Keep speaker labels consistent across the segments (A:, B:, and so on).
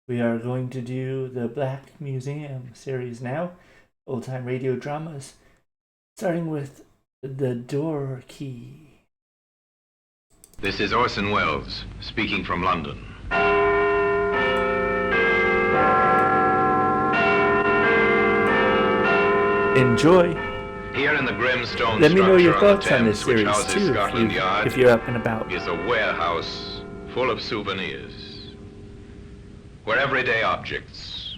A: We are going to do the Black Museum series now, old time radio dramas, starting with The Door Key.
B: This is Orson Welles, speaking from London.
A: Enjoy!
B: Here in the grim stone
A: Let me know your
B: structure on the
A: thoughts on this
B: Thames, which
A: series
B: houses
A: too,
B: Scotland Yard,
A: if you're up and about.
B: is a warehouse full of souvenirs. Where everyday objects,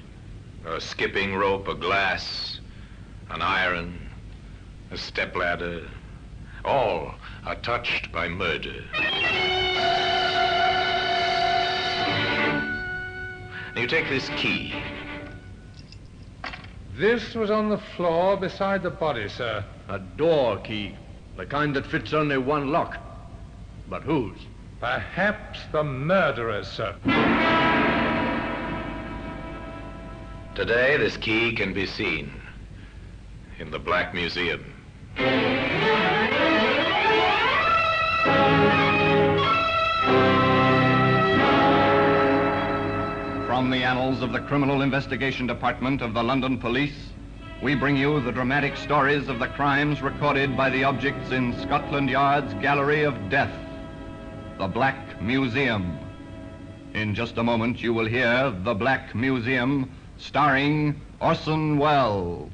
B: a skipping rope, a glass, an iron, a stepladder, all are touched by murder. Now you take this key.
C: This was on the floor beside the body, sir.
D: A door key, the kind that fits only one lock. But whose?
C: Perhaps the murderer's, sir.
B: Today, this key can be seen in the Black Museum.
E: From the annals of the Criminal Investigation Department of the London Police, we bring you the dramatic stories of the crimes recorded by the objects in Scotland Yard's Gallery of Death, the Black Museum. In just a moment, you will hear The Black Museum, starring Orson Welles.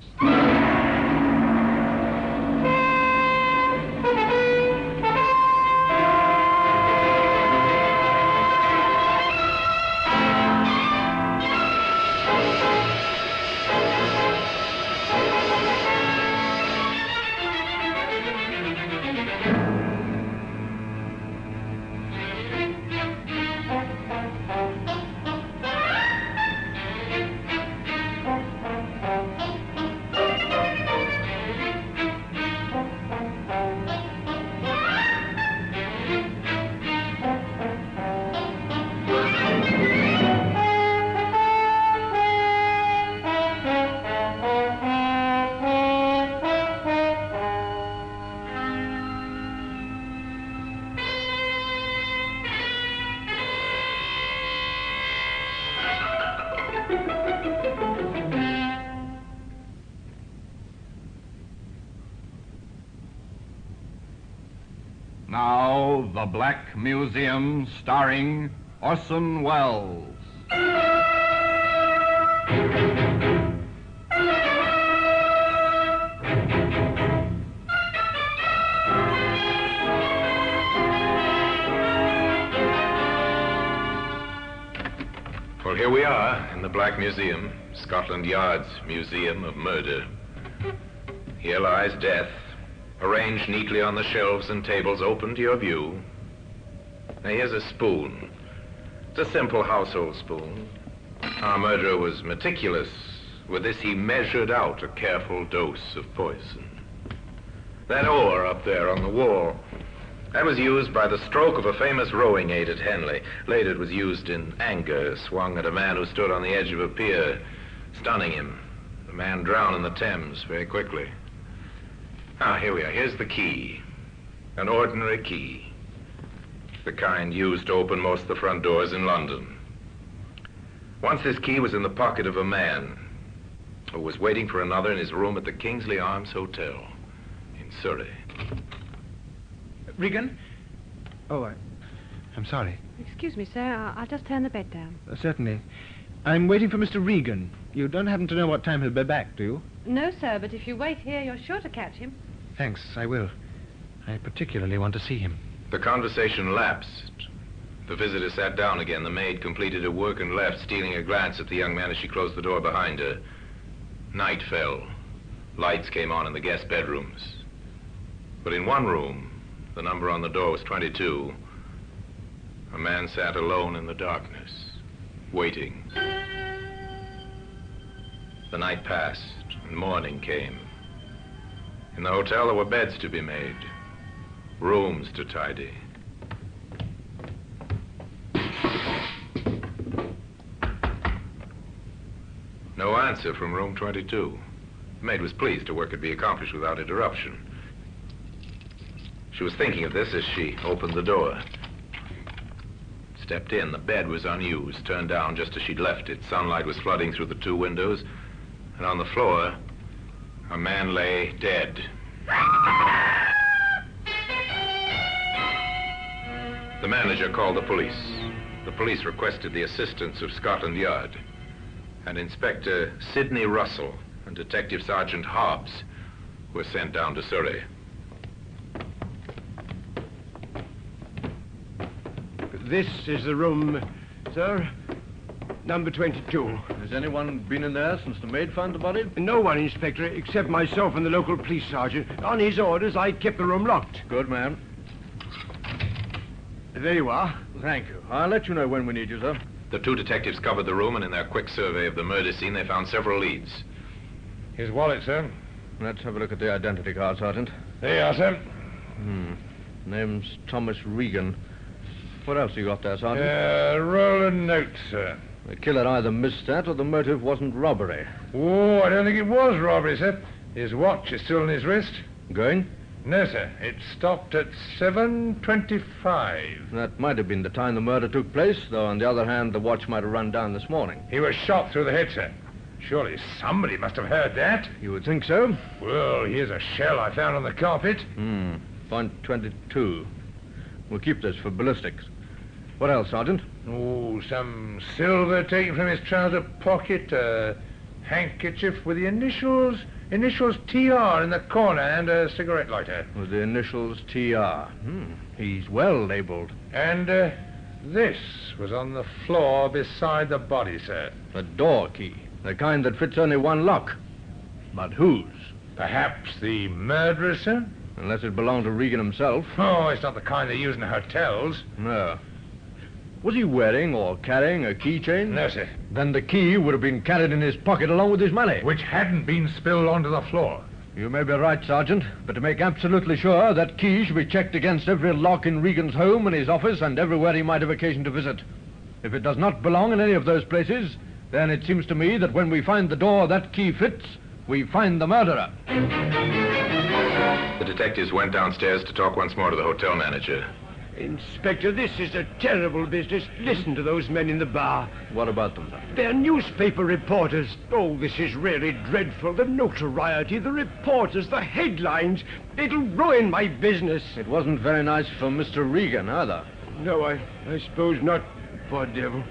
E: Now, The Black Museum, starring Orson Welles.
B: Well, here we are in the Black Museum, Scotland Yard's Museum of Murder. Here lies death, arranged neatly on the shelves and tables open to your view. Now here's a spoon. It's a simple household spoon. Our murderer was meticulous. With this he measured out a careful dose of poison. That oar up there on the wall, that was used by the stroke of a famous rowing aid at Henley. Later it was used in anger, swung at a man who stood on the edge of a pier, stunning him. The man drowned in the Thames very quickly. Ah, here we are. Here's the key. An ordinary key. The kind used to open most of the front doors in London. Once this key was in the pocket of a man who was waiting for another in his room at the Kingsley Arms Hotel in Surrey.
F: Regan? Oh, I'm sorry.
G: Excuse me, sir. I'll just turn the bed down.
F: Certainly. I'm waiting for Mr. Regan. You don't happen to know what time he'll be back, do you?
G: No, sir, but if you wait here, you're sure to catch him.
F: Thanks, I will. I particularly want to see him.
B: The conversation lapsed. The visitor sat down again. The maid completed her work and left, stealing a glance at the young man as she closed the door behind her. Night fell. Lights came on in the guest bedrooms. But in one room, the number on the door was 22. A man sat alone in the darkness, waiting. The night passed, and morning came. In the hotel, there were beds to be made, rooms to tidy. No answer from room 22. The maid was pleased her work could be accomplished without interruption. She was thinking of this as she opened the door. stepped in. The bed was unused, turned down just as she'd left it. Sunlight was flooding through the 2 windows. And on the floor, a man lay dead. The manager called the police. The police requested the assistance of Scotland Yard. And Inspector Sidney Russell and Detective Sergeant Hobbs were sent down to Surrey.
H: This is the room, sir. Number 22.
D: Has anyone been in there since the maid found the body?
H: No one, Inspector, except myself and the local police sergeant. On his orders, I kept the room locked.
D: Good, man.
H: There you are.
D: Thank you. I'll let you know when we need you, sir.
B: The 2 detectives covered the room, and in their quick survey of the murder scene, they found several leads.
C: His wallet, sir.
D: Let's have a look at the identity card, Sergeant.
C: There you are, sir.
D: Name's Thomas Regan. What else you got there, Sergeant?
C: Roll a note, sir.
D: The killer either missed that or the motive wasn't robbery.
C: Oh, I don't think it was robbery, sir. His watch is still on his wrist.
D: Going?
C: No, sir. It stopped at 7:25.
D: That might have been the time the murder took place, though on the other hand, the watch might have run down this morning.
C: He was shot through the head, sir. Surely somebody must have heard that.
D: You would think so?
C: Well, here's a shell I found on the carpet.
D: Point 22. We'll keep this for ballistics. What else, Sergeant?
C: Oh, some silver taken from his trouser pocket, a handkerchief with the initials TR in the corner, and a cigarette lighter.
D: With the initials TR. He's well labeled.
C: And this was on the floor beside the body, sir.
D: A door key. The kind that fits only one lock. But whose?
C: Perhaps the murderer, sir?
D: Unless it belonged to Regan himself.
C: Oh, it's not the kind they use in hotels.
D: No. Was he wearing or carrying a keychain?
C: No, sir.
D: Then the key would have been carried in his pocket along with his money.
C: Which hadn't been spilled onto the floor.
D: You may be right, Sergeant, but to make absolutely sure, that key should be checked against every lock in Regan's home and his office and everywhere he might have occasion to visit. If it does not belong in any of those places, then it seems to me that when we find the door that key fits, we find the murderer.
B: The detectives went downstairs to talk once more to the hotel manager.
H: Inspector, this is a terrible business. Listen to those men in the bar.
D: What about them, sir?
H: They're newspaper reporters. Oh, this is really dreadful. The notoriety, the reporters, the headlines. It'll ruin my business.
D: It wasn't very nice for Mr. Regan, either.
H: No, I suppose not. Poor devil.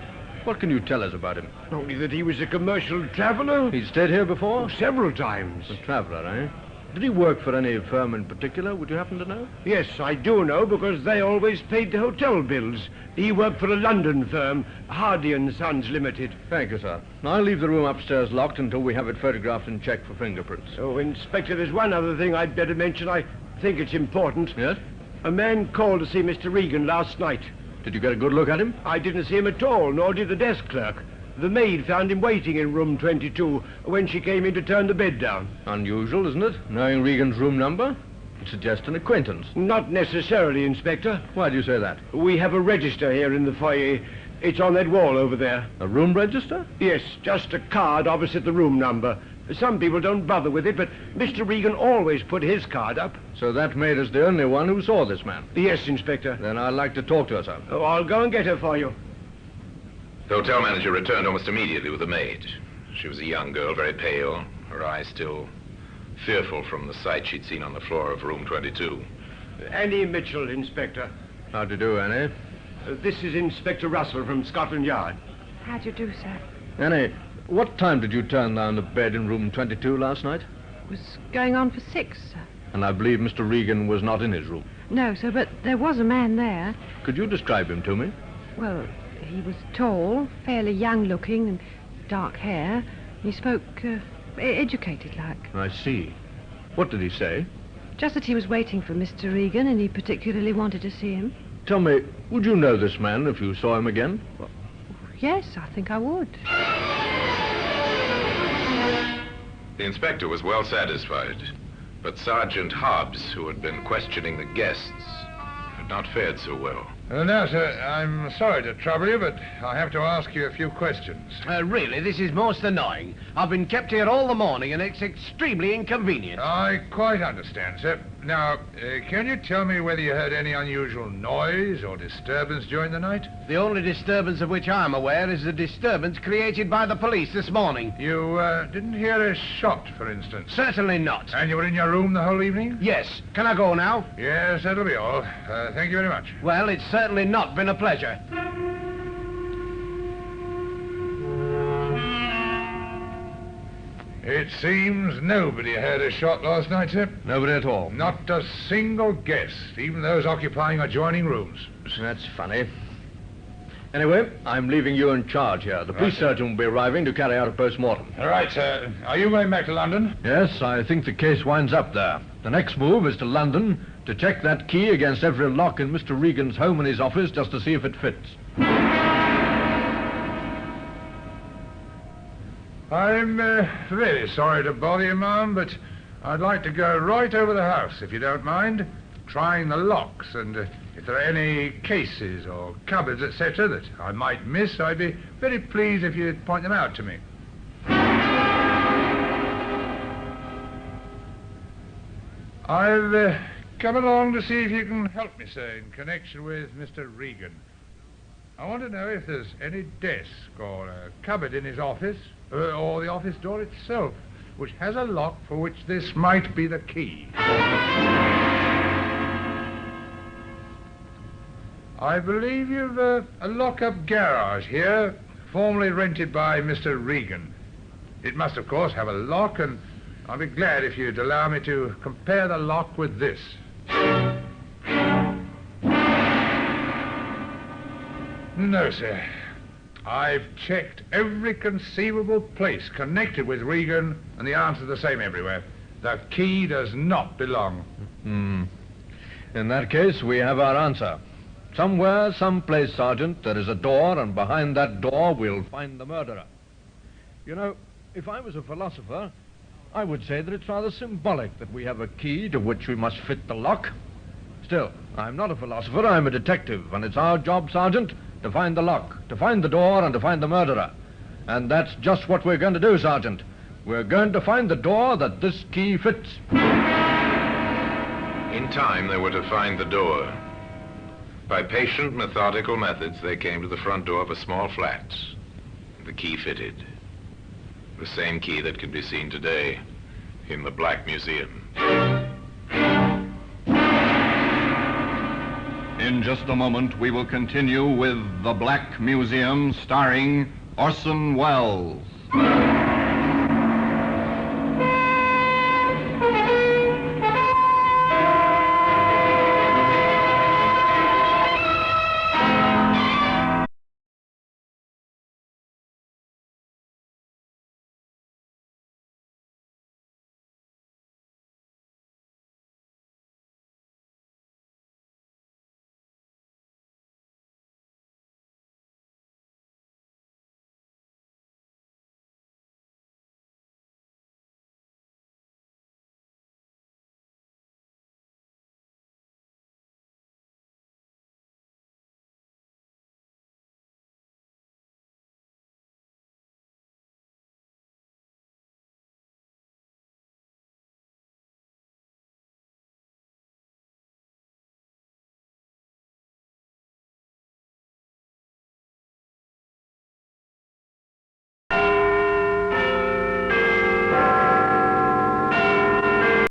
D: What can you tell us about him?
H: Only that he was a commercial traveler.
D: He's stayed here before?
H: Several times.
D: A traveler, eh? Did he work for any firm in particular? Would you happen to know?
H: Yes, I do know, because they always paid the hotel bills. He worked for a London firm, Hardy & Sons Limited.
D: Thank you, sir. I'll leave the room upstairs locked until we have it photographed and checked for fingerprints.
H: Oh, Inspector, there's one other thing I'd better mention. I think it's important.
D: Yes?
H: A man called to see Mr. Regan last night.
D: Did you get a good look at him?
H: I didn't see him at all, nor did the desk clerk. The maid found him waiting in room 22 when she came in to turn the bed down.
D: Unusual, isn't it? Knowing Regan's room number? It suggests an acquaintance.
H: Not necessarily, Inspector.
D: Why do you say that?
H: We have a register here in the foyer. It's on that wall over there.
D: A room register?
H: Yes, just a card opposite the room number. Some people don't bother with it, but Mr. Regan always put his card up.
D: So that maid is the only one who saw this man?
H: Yes, Inspector.
D: Then I'd like to talk to her, sir.
H: Oh, I'll go and get her for you.
B: The hotel manager returned almost immediately with a maid. She was a young girl, very pale, her eyes still fearful from the sight she'd seen on the floor of room 22.
H: Annie Mitchell, Inspector.
D: How do you do, Annie?
H: This is Inspector Russell from Scotland Yard.
G: How do you do, sir?
D: Annie, what time did you turn down the bed in room 22 last night?
G: It was going on for 6, sir.
D: And I believe Mr. Regan was not in his room.
G: No, sir, but there was a man there.
D: Could you describe him to me?
G: Well, he was tall, fairly young-looking, and dark hair. He spoke educated-like.
D: I see. What did he say?
G: Just that he was waiting for Mr. Regan, and he particularly wanted to see him.
D: Tell me, would you know this man if you saw him again?
G: Yes, I think I would.
B: The inspector was well satisfied, but Sergeant Hobbs, who had been questioning the guests, had not fared so well.
C: Now, sir, I'm sorry to trouble you, but I have to ask you a few questions.
I: Really, this is most annoying. I've been kept here all the morning, and it's extremely inconvenient.
C: I quite understand, sir. Now, can you tell me whether you heard any unusual noise or disturbance during the night?
F: The only disturbance of which I'm aware is the disturbance created by the police this morning.
C: You didn't hear a shot, for instance?
F: Certainly not.
C: And you were in your room the whole evening?
F: Yes. Can I go now?
C: Yes, that'll be all. Thank you very much.
F: Well, it's certainly not been a pleasure.
C: It seems nobody heard a shot last night, sir.
D: Nobody at all.
C: Not a single guest, even those occupying adjoining rooms.
D: That's funny. Anyway, I'm leaving you in charge here. The police surgeon will be arriving to carry out a post-mortem.
C: All right, sir. Are you going back to London?
D: Yes, I think the case winds up there. The next move is to London to check that key against every lock in Mr. Regan's home and his office just to see if it fits.
C: I'm very sorry to bother you, ma'am, but I'd like to go right over the house, if you don't mind, trying the locks, and if there are any cases or cupboards, etc., that I might miss, I'd be very pleased if you'd point them out to me. I've come along to see if you can help me, sir, in connection with Mr. Regan. I want to know if there's any desk or a cupboard in his office, or the office door itself, which has a lock for which this might be the key. I believe you've a lock-up garage here, formerly rented by Mr. Regan. It must, of course, have a lock, and I'll be glad if you'd allow me to compare the lock with this. No, sir. I've checked every conceivable place connected with Regan, and the answer's the same everywhere. The key does not belong.
D: In that case, we have our answer. Somewhere, someplace, Sergeant, there is a door, and behind that door we'll find the murderer. You know, if I was a philosopher, I would say that it's rather symbolic that we have a key to which we must fit the lock. Still, I'm not a philosopher, I'm a detective, and it's our job, Sergeant, to find the lock, to find the door, and to find the murderer. And that's just what we're going to do, Sergeant. We're going to find the door that this key fits.
B: In time, they were to find the door. By patient, methodical methods, they came to the front door of a small flat. The key fitted. The same key that can be seen today in the Black Museum.
E: In just a moment, we will continue with The Black Museum, starring Orson Welles.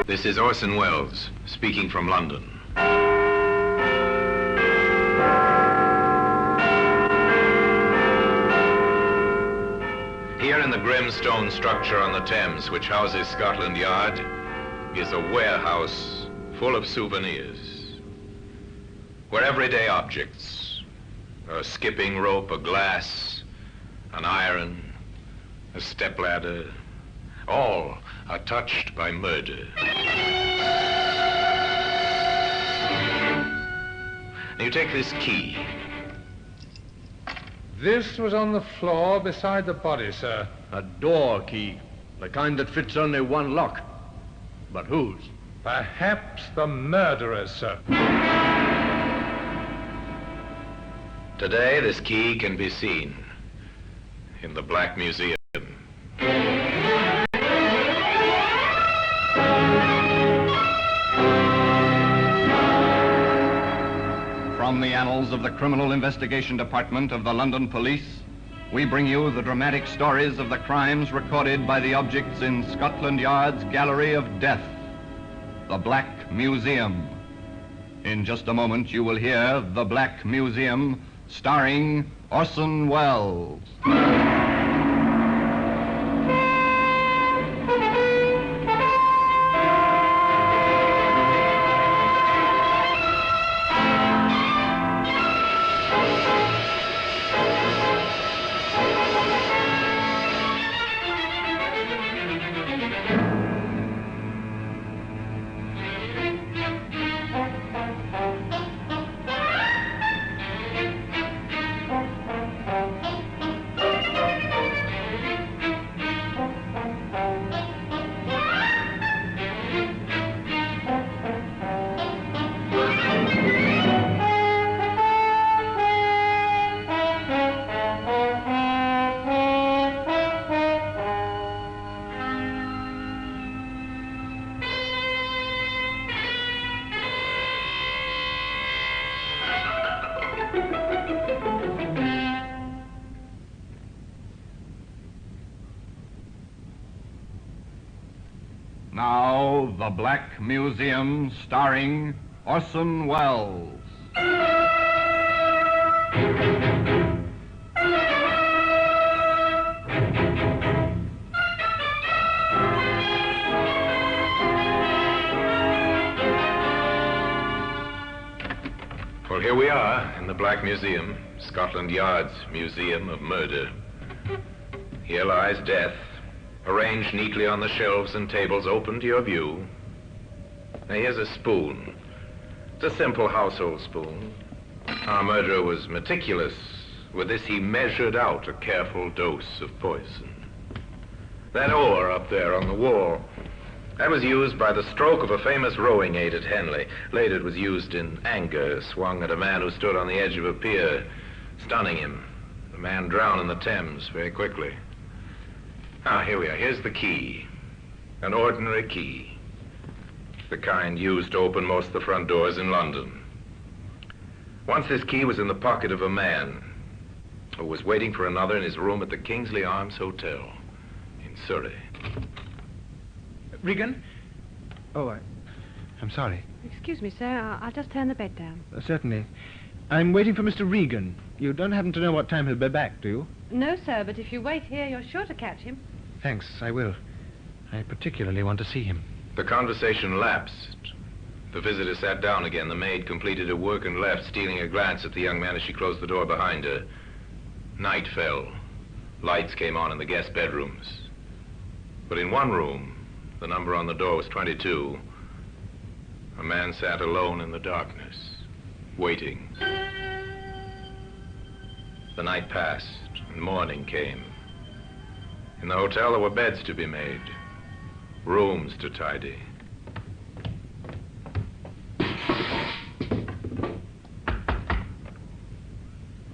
B: This is Orson Welles, speaking from London. Here in the grim stone structure on the Thames, which houses Scotland Yard, is a warehouse full of souvenirs, where everyday objects, a skipping rope, a glass, an iron, a stepladder, all are touched by murder. Now you take this key.
C: This was on the floor beside the body, sir.
D: A door key, the kind that fits only one lock. But whose?
C: Perhaps the murderer's, sir.
B: Today, this key can be seen in the Black Museum.
E: annals of the Criminal Investigation Department of the London Police, we bring you the dramatic stories of the crimes recorded by the objects in Scotland Yard's Gallery of Death, the Black Museum. In just a moment, you will hear The Black Museum, starring Orson Welles. Now, The Black Museum, starring Orson Welles.
B: Well, here we are in the Black Museum, Scotland Yard's Museum of Murder. Here lies death, arranged neatly on the shelves and tables open to your view. Now, here's a spoon. It's a simple household spoon. Our murderer was meticulous. With this, he measured out a careful dose of poison. That oar up there on the wall, that was used by the stroke of a famous rowing aid at Henley. Later, it was used in anger, swung at a man who stood on the edge of a pier, stunning him. The man drowned in the Thames very quickly. Ah, here we are. Here's the key. An ordinary key. The kind used to open most of the front doors in London. Once this key was in the pocket of a man who was waiting for another in his room at the Kingsley Arms Hotel in Surrey.
F: Regan? Oh, I'm sorry.
G: Excuse me, sir. I'll just turn the bed down.
F: Certainly. I'm waiting for Mr. Regan. You don't happen to know what time he'll be back, do you?
G: No, sir, but if you wait here, you're sure to catch him.
F: Thanks, I will. I particularly want to see him.
B: The conversation lapsed. The visitor sat down again. The maid completed her work and left, stealing a glance at the young man as she closed the door behind her. Night fell. Lights came on in the guest bedrooms. But in one room, the number on the door was 22. A man sat alone in the darkness, waiting. The night passed, and morning came. In the hotel, there were beds to be made, rooms to tidy.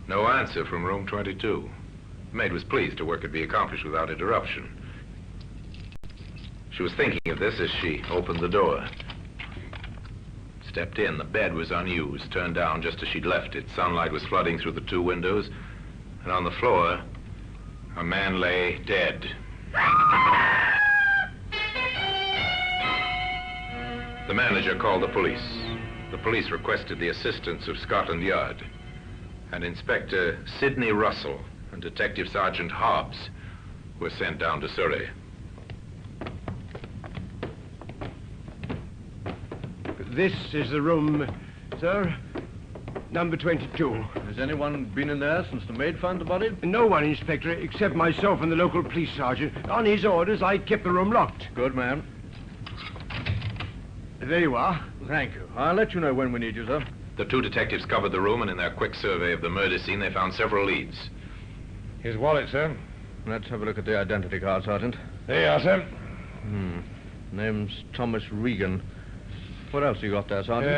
B: No answer from room 22. The maid was pleased her work could be accomplished without interruption. She was thinking of this as she opened the door. Stepped in. The bed was unused, turned down just as she'd left it. Sunlight was flooding through the two windows, and on the floor, a man lay dead. The manager called the police. The police requested the assistance of Scotland Yard, and Inspector Sidney Russell and Detective Sergeant Hobbs were sent down to Surrey.
H: This is the room, sir. Number 22.
D: Has anyone been in there since the maid found the body?
H: No one, Inspector, except myself and the local police sergeant. On his orders, I kept the room locked.
D: Good, man.
H: There you are.
D: Thank you. I'll let you know when we need you, sir.
B: The two detectives covered the room, and in their quick survey of the murder scene, they found several leads.
C: His wallet, sir.
D: Let's have a look at the identity card, Sergeant.
C: There you are, sir.
D: Name's Thomas Regan. What else you got there, Sergeant?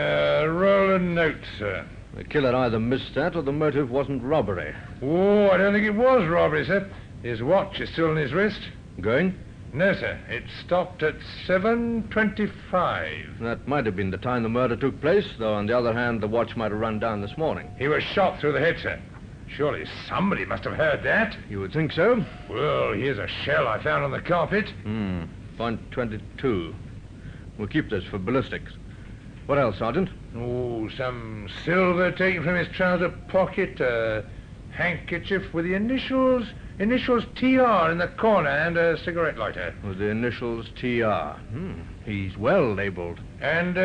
C: Roll a note, sir.
D: The killer either missed that or the motive wasn't robbery.
C: Oh, I don't think it was robbery, sir. His watch is still on his wrist.
D: Going?
C: No, sir. It stopped at 7:25.
D: That might have been the time the murder took place, though on the other hand, the watch might have run down this morning.
C: He was shot through the head, sir. Surely somebody must have heard that.
D: You would think so?
C: Well, here's a shell I found on the carpet.
D: .22. We'll keep this for ballistics. What else, Sergeant?
C: Oh, some silver taken from his trouser pocket, a handkerchief with the initials TR in the corner, and a cigarette lighter.
D: With the initials TR. He's well labeled.
C: And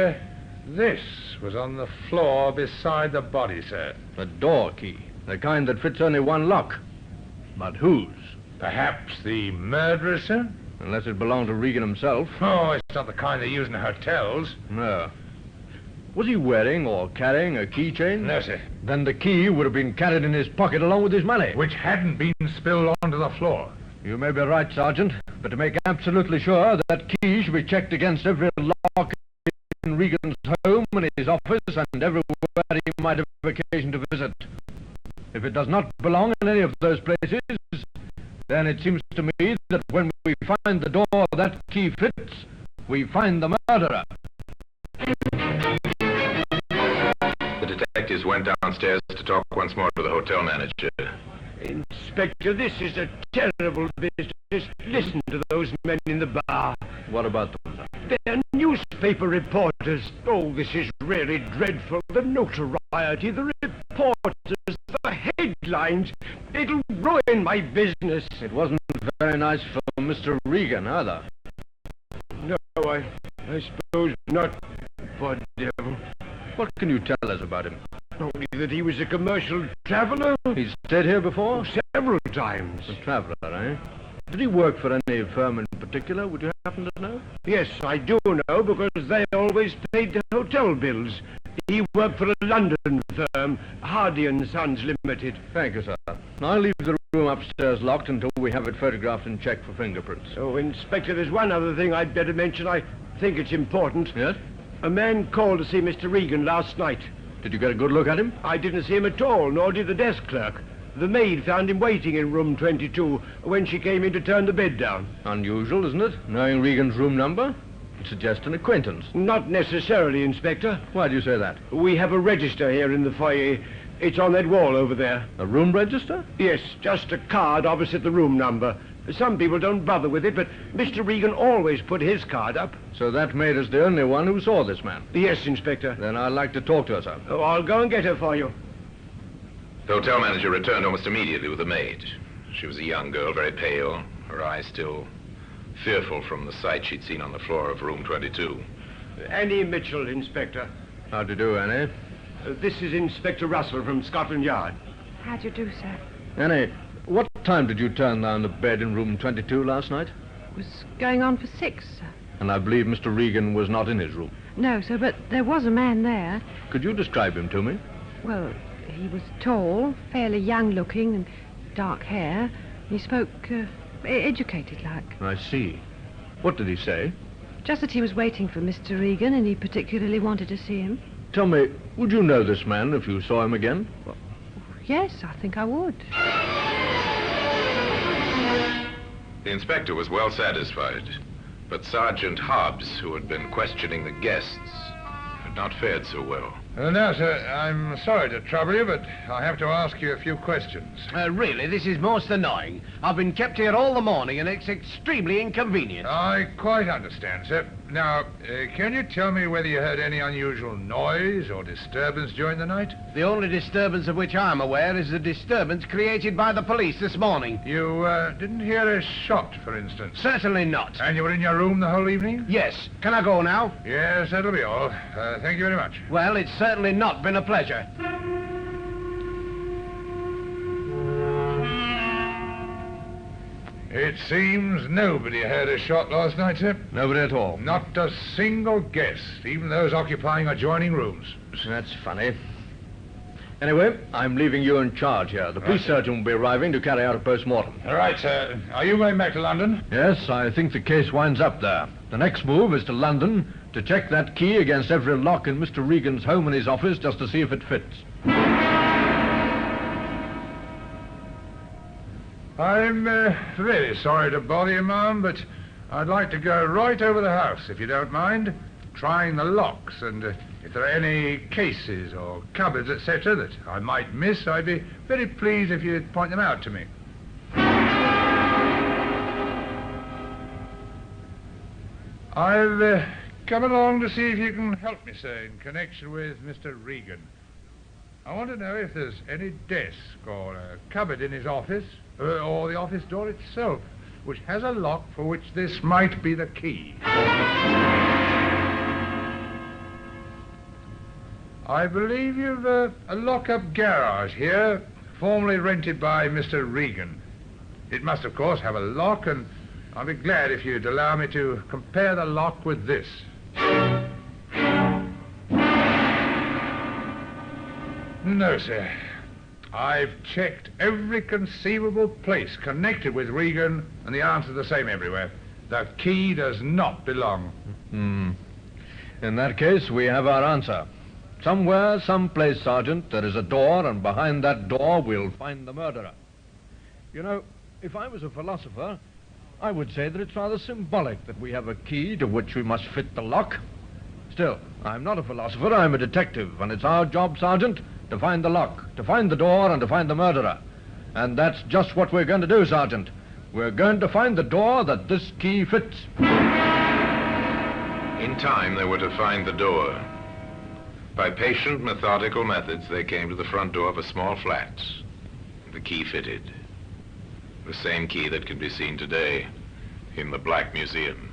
C: this was on the floor beside the body, sir.
D: A door key. The kind that fits only one lock. But whose?
C: Perhaps the murderer, sir?
D: Unless it belonged to Regan himself.
C: Oh, it's not the kind they use in hotels.
D: No. Was he wearing or carrying a keychain?
C: No, sir.
D: Then the key would have been carried in his pocket along with his money.
C: Which hadn't been spilled onto the floor.
D: You may be right, Sergeant, but to make absolutely sure, that key should be checked against every lock in Regan's home and his office and everywhere he might have occasion to visit. If it does not belong in any of those places, then it seems to me that when we find the door that key fits, we find the murderer.
B: The detectives went downstairs to talk once more to the hotel manager.
H: Inspector, this is a terrible business. Listen to those men in the bar.
D: What about them?
H: They're newspaper reporters. Oh, this is really dreadful. The notoriety, the reporters, the headlines. It'll ruin my business.
D: It wasn't very nice for Mr. Regan, either.
H: No, I suppose not. Poor devil.
D: What can you tell us about him?
H: Only that he was a commercial traveler.
D: He's stayed here before?
H: Several times.
D: A traveler, eh? Did he work for any firm in particular? Would you happen to know?
H: Yes, I do know, because they always paid the hotel bills. He worked for a London firm, Hardy & Sons Limited.
D: Thank you, sir. I'll leave the room upstairs locked until we have it photographed and checked for fingerprints.
H: Oh, Inspector, there's one other thing I'd better mention. I think it's important.
D: Yes?
H: A man called to see Mr. Regan last night.
D: Did you get a good look at him?
H: I didn't see him at all, nor did the desk clerk. The maid found him waiting in room 22 when she came in to turn the bed down.
D: Unusual, isn't it? Knowing Regan's room number? It suggests an acquaintance.
H: Not necessarily, Inspector.
D: Why do you say that?
H: We have a register here in the foyer. It's on that wall over there.
D: A room register?
H: Yes, just a card opposite the room number. Some people don't bother with it, but Mr. Regan always put his card up.
D: So that maid is the only one who saw this man?
H: Yes, Inspector.
D: Then I'd like to talk to her, sir.
H: Oh, I'll go and get her for you.
B: The hotel manager returned almost immediately with the maid. She was a young girl, very pale, her eyes still fearful from the sight she'd seen on the floor of room 22.
H: Annie Mitchell, Inspector.
D: How do you do, Annie?
H: This is Inspector Russell from Scotland Yard.
G: How do you do, sir?
D: Annie, what time did you turn down the bed in room 22 last night?
G: It was going on for 6, sir.
D: And I believe Mr. Regan was not in his room.
G: No, sir, but there was a man there.
D: Could you describe him to me?
G: Well, he was tall, fairly young-looking, and dark hair. He spoke educated-like.
D: I see. What did he say?
G: Just that he was waiting for Mr. Regan, and he particularly wanted to see him.
D: Tell me, would you know this man if you saw him again?
G: Yes, I think I would.
B: The inspector was well satisfied, but Sergeant Hobbs, who had been questioning the guests, had not fared so well.
C: Now, sir, I'm sorry to trouble you, but I have to ask you a few questions.
I: Really, this is most annoying. I've been kept here all the morning, and it's extremely inconvenient.
C: I quite understand, sir. Now, can you tell me whether you heard any unusual noise or disturbance during the night?
I: The only disturbance of which I'm aware is the disturbance created by the police this morning.
C: You didn't hear a shot, for instance?
I: Certainly not.
C: And you were in your room the whole evening?
I: Yes. Can I go now?
C: Yes, that'll be all. Thank you very much.
I: Well, it's certainly not been a pleasure.
C: It seems nobody heard a shot last night, sir.
D: Nobody at all.
C: Not a single guest, even those occupying adjoining rooms.
D: That's funny. Anyway, I'm leaving you in charge here. The police surgeon will be arriving to carry out a post-mortem.
C: All right, sir. Are you going back to London?
D: Yes, I think the case winds up there. The next move is to London to check that key against every lock in Mr. Regan's home and his office just to see if it fits.
C: I'm very sorry to bother you, ma'am, but I'd like to go right over the house, if you don't mind, trying the locks, and if there are any cases or cupboards, etc., that I might miss, I'd be very pleased if you'd point them out to me. I've come along to see if you can help me, sir, in connection with Mr. Regan. I want to know if there's any desk or a cupboard in his office, or the office door itself, which has a lock for which this might be the key. I believe you've a lock-up garage here, formerly rented by Mr. Regan. It must, of course, have a lock, and I'll be glad if you'd allow me to compare the lock with this. No, sir. I've checked every conceivable place connected with Regan, and the answer's the same everywhere. The key does not belong.
D: In that case, we have our answer. Somewhere, someplace, Sergeant, there is a door, and behind that door we'll find the murderer. You know, if I was a philosopher, I would say that it's rather symbolic that we have a key to which we must fit the lock. Still, I'm not a philosopher, I'm a detective, and it's our job, Sergeant, to find the lock, to find the door, and to find the murderer. And that's just what we're going to do, Sergeant. We're going to find the door that this key fits.
B: In time, they were to find the door. By patient, methodical methods, they came to the front door of a small flat. The key fitted. The same key that can be seen today in the Black Museum.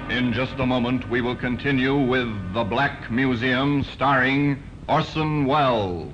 E: In just a moment, we will continue with The Black Museum, starring Orson Welles.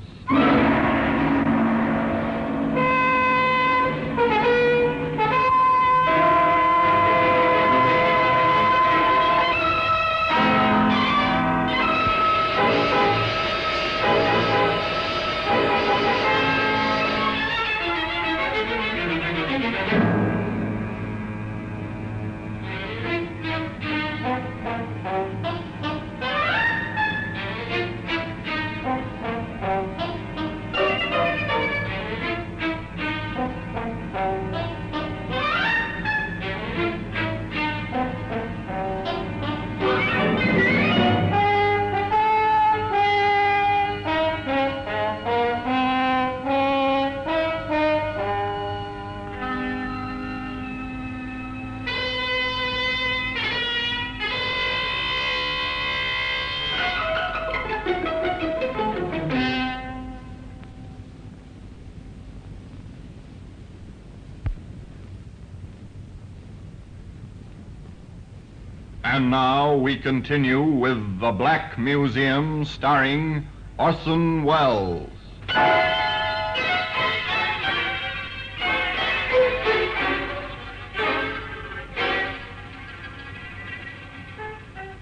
E: And now we continue with The Black Museum, starring Orson Welles.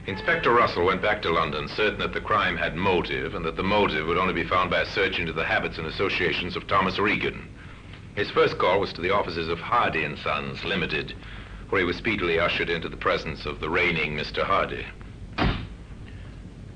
B: Inspector Russell went back to London, certain that the crime had motive, and that the motive would only be found by a search into the habits and associations of Thomas Regan. His first call was to the offices of Hardy & Sons, Limited, where he was speedily ushered into the presence of the reigning Mr. Hardy.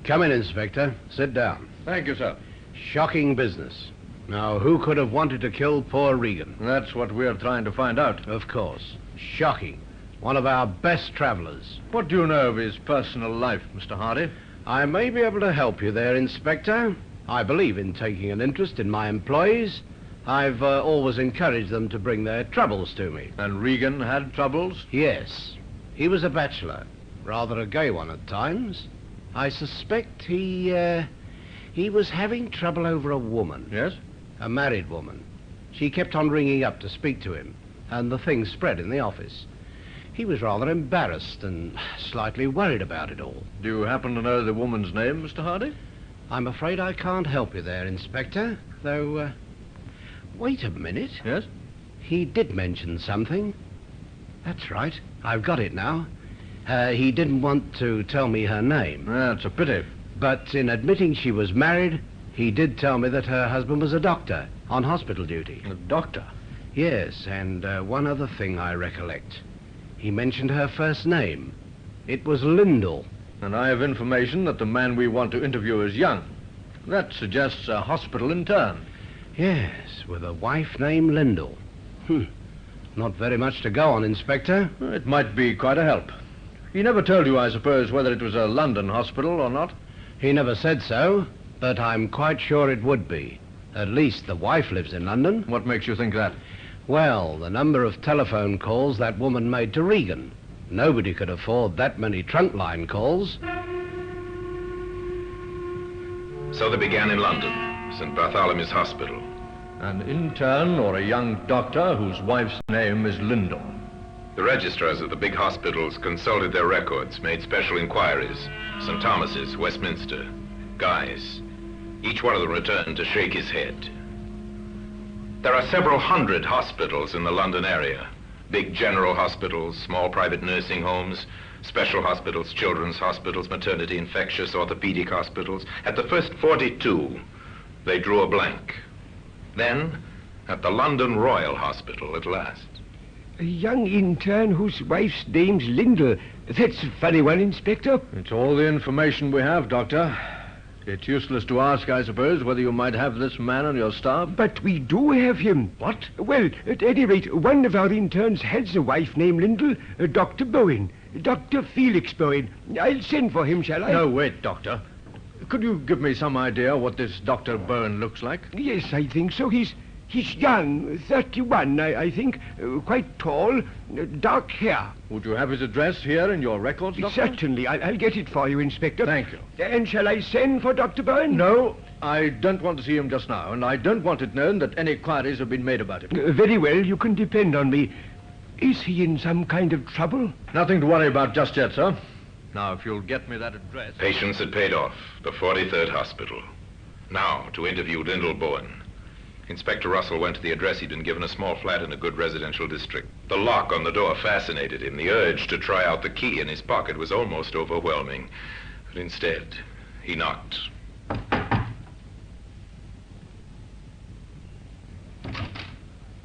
I: Come in, Inspector. Sit down.
D: Thank you, sir.
I: Shocking business. Now, who could have wanted to kill poor Regan?
D: That's what we're trying to find out.
I: Of course. Shocking. One of our best travelers.
D: What do you know of his personal life, Mr. Hardy?
I: I may be able to help you there, Inspector. I believe in taking an interest in my employees. I've always encouraged them to bring their troubles to me.
D: And Regan had troubles?
I: Yes. He was a bachelor. Rather a gay one at times. I suspect he was having trouble over a woman.
D: Yes?
I: A married woman. She kept on ringing up to speak to him, and the thing spread in the office. He was rather embarrassed and slightly worried about it all.
D: Do you happen to know the woman's name, Mr. Hardy?
I: I'm afraid I can't help you there, Inspector, though, wait a minute.
D: Yes?
I: He did mention something. That's right. I've got it now. He didn't want to tell me her name.
D: That's a pity.
I: But in admitting she was married, he did tell me that her husband was a doctor on hospital duty.
D: A doctor?
I: Yes, and one other thing I recollect. He mentioned her first name. It was Lyndall.
D: And I have information that the man we want to interview is young. That suggests a hospital intern.
I: Yes, with a wife named Lyndall. Not very much to go on, Inspector.
D: It might be quite a help. He never told you, I suppose, whether it was a London hospital or not?
I: He never said so, but I'm quite sure it would be. At least the wife lives in London.
D: What makes you think that?
I: Well, the number of telephone calls that woman made to Regan. Nobody could afford that many trunk line calls.
B: So they began in London, St. Bartholomew's Hospital.
D: An intern or a young doctor whose wife's name is Lindell.
B: The registrars of the big hospitals consulted their records, made special inquiries. St. Thomas's, Westminster, Guy's. Each one of them returned to shake his head. There are several hundred hospitals in the London area. Big general hospitals, small private nursing homes, special hospitals, children's hospitals, maternity, infectious, orthopedic hospitals. At the first 42, they drew a blank. Then, at the London Royal Hospital at last.
H: A young intern whose wife's name's Lindell. That's a funny one, Inspector.
D: It's all the information we have, Doctor. It's useless to ask, I suppose, whether you might have this man on your staff.
H: But we do have him.
D: What?
H: Well, at any rate, one of our interns has a wife named Lindell, Dr. Bowen. Dr. Felix Bowen. I'll send for him, shall I?
D: No, wait, Doctor. Could you give me some idea what this Dr. Bowen looks like?
H: Yes, I think so. He's young, 31, I think. Quite tall, dark hair.
D: Would you have his address here in your records, Doctor?
H: Certainly. I'll get it for you, Inspector.
D: Thank you.
H: And shall I send for Dr. Bowen?
D: No, I don't want to see him just now, and I don't want it known that any inquiries have been made about him.
H: Very well, you can depend on me. Is he in some kind of trouble?
D: Nothing to worry about just yet, sir. Now, if you'll get me that address...
B: Patients had paid off, the 43rd Hospital. Now, to interview Lindell Bowen. Inspector Russell went to the address. He'd been given a small flat in a good residential district. The lock on the door fascinated him. The urge to try out the key in his pocket was almost overwhelming. But instead, he knocked.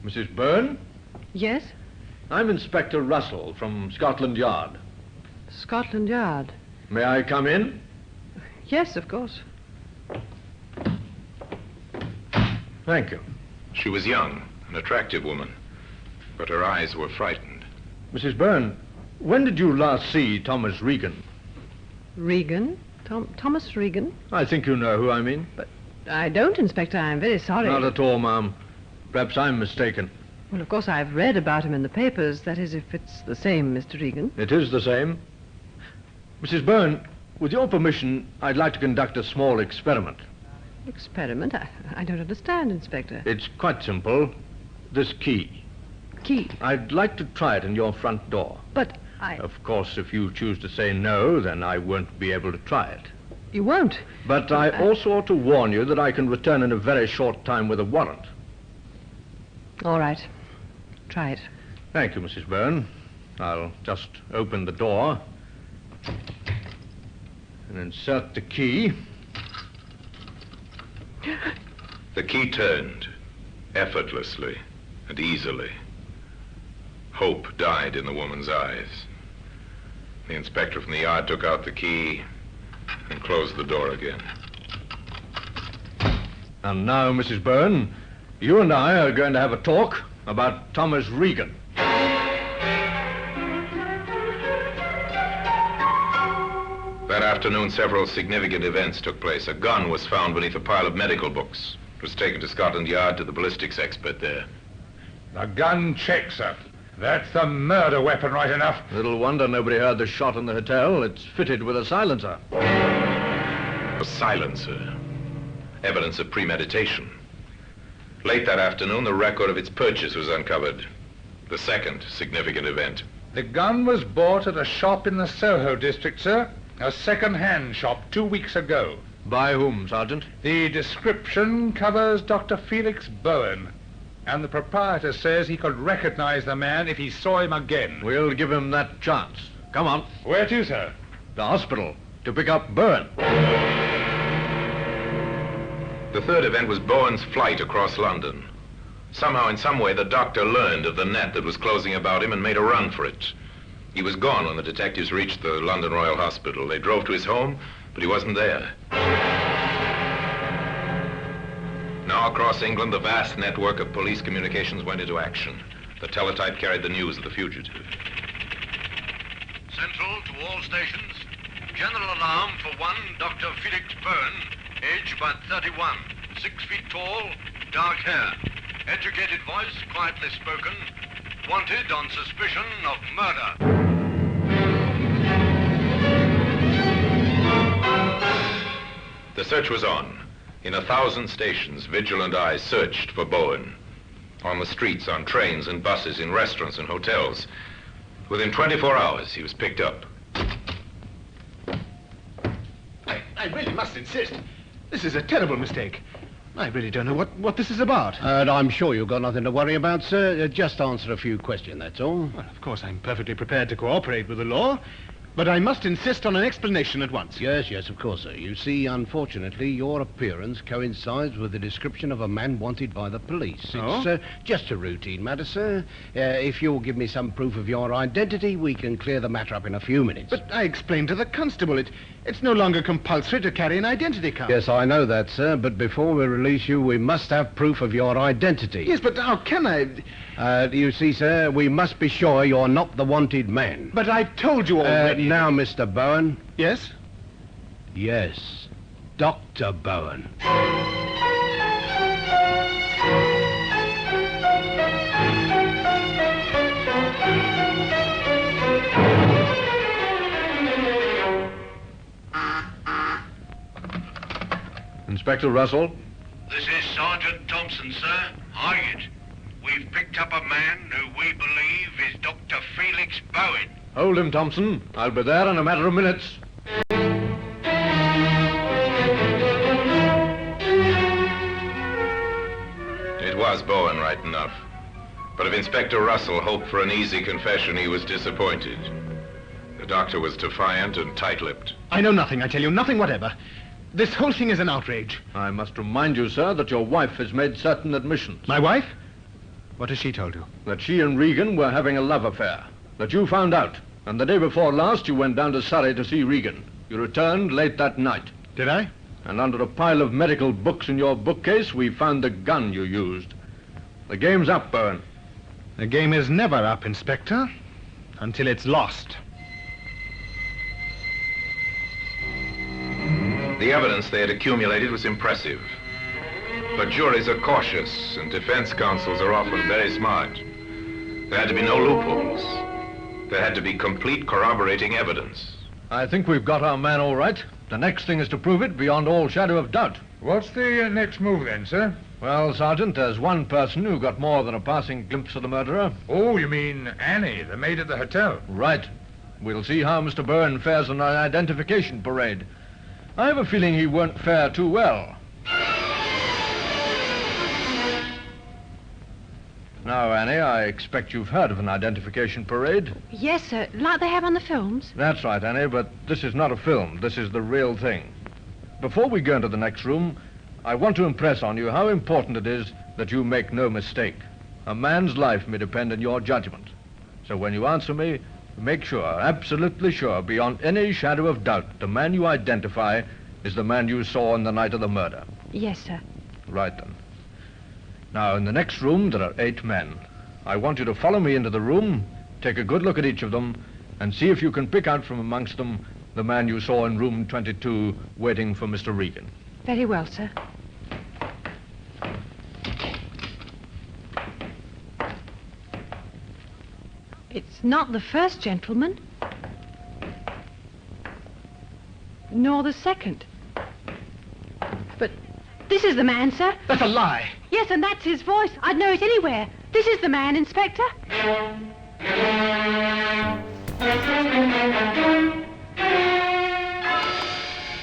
D: Mrs. Byrne?
G: Yes?
D: I'm Inspector Russell from Scotland Yard.
G: Scotland Yard.
D: May I come in?
G: Yes, of course.
D: Thank you.
B: She was young, an attractive woman, but her eyes were frightened.
D: Mrs. Byrne, when did you last see Thomas Regan?
G: Regan? Thomas Regan?
D: I think you know who I mean.
G: But I don't, Inspector. I'm very sorry.
D: Not at all, ma'am. Perhaps I'm mistaken.
G: Well, of course, I've read about him in the papers. That is, if it's the same, Mr. Regan.
D: It is the same. Mrs. Byrne, with your permission, I'd like to conduct a small experiment.
G: Experiment? I don't understand, Inspector.
D: It's quite simple. This key.
G: Key?
D: I'd like to try it in your front door.
G: But
D: Of course, if you choose to say no, then I won't be able to try it.
G: You won't?
D: But I also ought to warn you that I can return in a very short time with a warrant.
G: All right. Try it.
D: Thank you, Mrs. Byrne. I'll just open the door and insert the key.
B: The key turned, effortlessly and easily. Hope died in the woman's eyes. The inspector from the yard took out the key and closed the door again.
D: And now, Mrs. Byrne, you and I are going to have a talk about Thomas Regan.
B: That afternoon, several significant events took place. A gun was found beneath a pile of medical books. It was taken to Scotland Yard to the ballistics expert there.
C: The gun checks, sir. That's the murder weapon right enough.
D: Little wonder nobody heard the shot in the hotel. It's fitted with a silencer.
B: A silencer. Evidence of premeditation. Late that afternoon, the record of its purchase was uncovered. The second significant event.
C: The gun was bought at a shop in the Soho district, sir. A second-hand shop 2 weeks ago.
D: By whom, Sergeant?
C: The description covers Dr. Felix Bowen. And the proprietor says he could recognize the man if he saw him again.
D: We'll give him that chance. Come on.
C: Where to, sir?
D: The hospital, to pick up Bowen.
B: The third event was Bowen's flight across London. Somehow, in some way, the doctor learned of the net that was closing about him and made a run for it. He was gone when the detectives reached the London Royal Hospital. They drove to his home, but he wasn't there. Now across England, the vast network of police communications went into action. The teletype carried the news of the fugitive.
D: Central to all stations. General alarm for one Dr. Felix Byrne, age about 31, 6 feet tall, dark hair. Educated voice, quietly spoken. Wanted on suspicion of murder.
B: The search was on. In 1,000 stations, vigilant eyes searched for Bowen. On the streets, on trains and buses, in restaurants and hotels. Within 24 hours, he was picked up.
F: I really must insist. This is a terrible mistake. I really don't know what this is about.
I: And I'm sure you've got nothing to worry about, sir. Just answer a few questions, that's all.
F: Well, of course, I'm perfectly prepared to cooperate with the law, but I must insist on an explanation at once.
I: Yes, of course, sir. You see, unfortunately, your appearance coincides with the description of a man wanted by the police.
F: Oh?
I: It's just a routine matter, sir. If you'll give me some proof of your identity, we can clear the matter up in a few minutes.
F: But I explained to the constable it's no longer compulsory to carry an identity card.
I: Yes, I know that, sir, but before we release you, we must have proof of your identity.
F: Yes, but how can I?
I: You see, sir, we must be sure you're not the wanted man.
F: But I've told you already.
I: Now, Mr. Bowen.
F: Yes?
I: Yes, Dr. Bowen.
D: Inspector Russell?
H: This is Sergeant Thompson, sir. Hired. We've picked up a man who we believe is Dr. Felix Bowen.
D: Hold him, Thompson. I'll be there in a matter of minutes.
B: It was Bowen, right enough. But if Inspector Russell hoped for an easy confession, he was disappointed. The doctor was defiant and tight-lipped.
F: I know nothing, I tell you, nothing whatever. This whole thing is an outrage.
D: I must remind you, sir, that your wife has made certain admissions.
F: My wife? What has she told you?
D: That she and Regan were having a love affair. That you found out. And the day before last, you went down to Surrey to see Regan. You returned late that night.
F: Did I?
D: And under a pile of medical books in your bookcase, we found the gun you used. The game's up, Bowen.
F: The game is never up, Inspector, until it's lost.
B: The evidence they had accumulated was impressive. But juries are cautious, and defense counsels are often very smart. There had to be no loopholes. There had to be complete corroborating evidence.
D: I think we've got our man all right. The next thing is to prove it beyond all shadow of doubt.
C: What's the next move then, sir?
D: Well, Sergeant, there's one person who got more than a passing glimpse of the murderer.
C: Oh, you mean Annie, the maid at the hotel?
D: Right. We'll see how Mr. Byrne fares on an identification parade. I have a feeling he won't fare too well. Now, Annie, I expect you've heard of an identification parade.
G: Yes, sir, like they have on the films.
D: That's right, Annie, but this is not a film. This is the real thing. Before we go into the next room, I want to impress on you how important it is that you make no mistake. A man's life may depend on your judgment. So when you answer me, make sure, absolutely sure, beyond any shadow of doubt, the man you identify is the man you saw on the night of the murder.
G: Yes, sir.
D: Right then. Now, in the next room, there are 8 men. I want you to follow me into the room, take a good look at each of them, and see if you can pick out from amongst them the man you saw in room 22 waiting for Mr. Regan.
G: Very well, sir. It's not the first gentleman. Nor the second. But this is the man, sir.
F: That's a lie.
G: Yes, and that's his voice. I'd know it anywhere. This is the man, Inspector.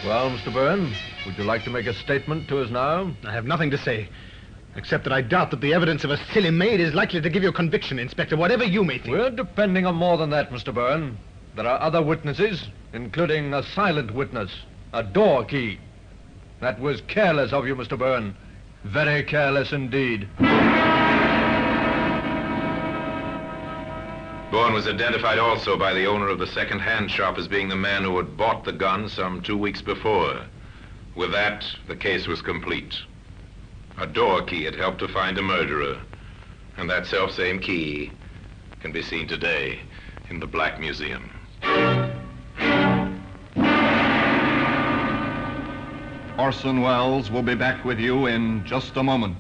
D: Well, Mr. Byrne, would you like to make a statement to us now?
F: I have nothing to say, except that I doubt that the evidence of a silly maid is likely to give you conviction, Inspector, whatever you may think.
D: We're depending on more than that, Mr. Byrne. There are other witnesses, including a silent witness, a door key. That was careless of you, Mr. Byrne. Very careless indeed.
B: Bowen was identified also by the owner of the second-hand shop as being the man who had bought the gun some 2 weeks before. With that, the case was complete. A door key had helped to find a murderer. And that selfsame key can be seen today in the Black Museum.
E: Orson Welles will be back with you in just a moment.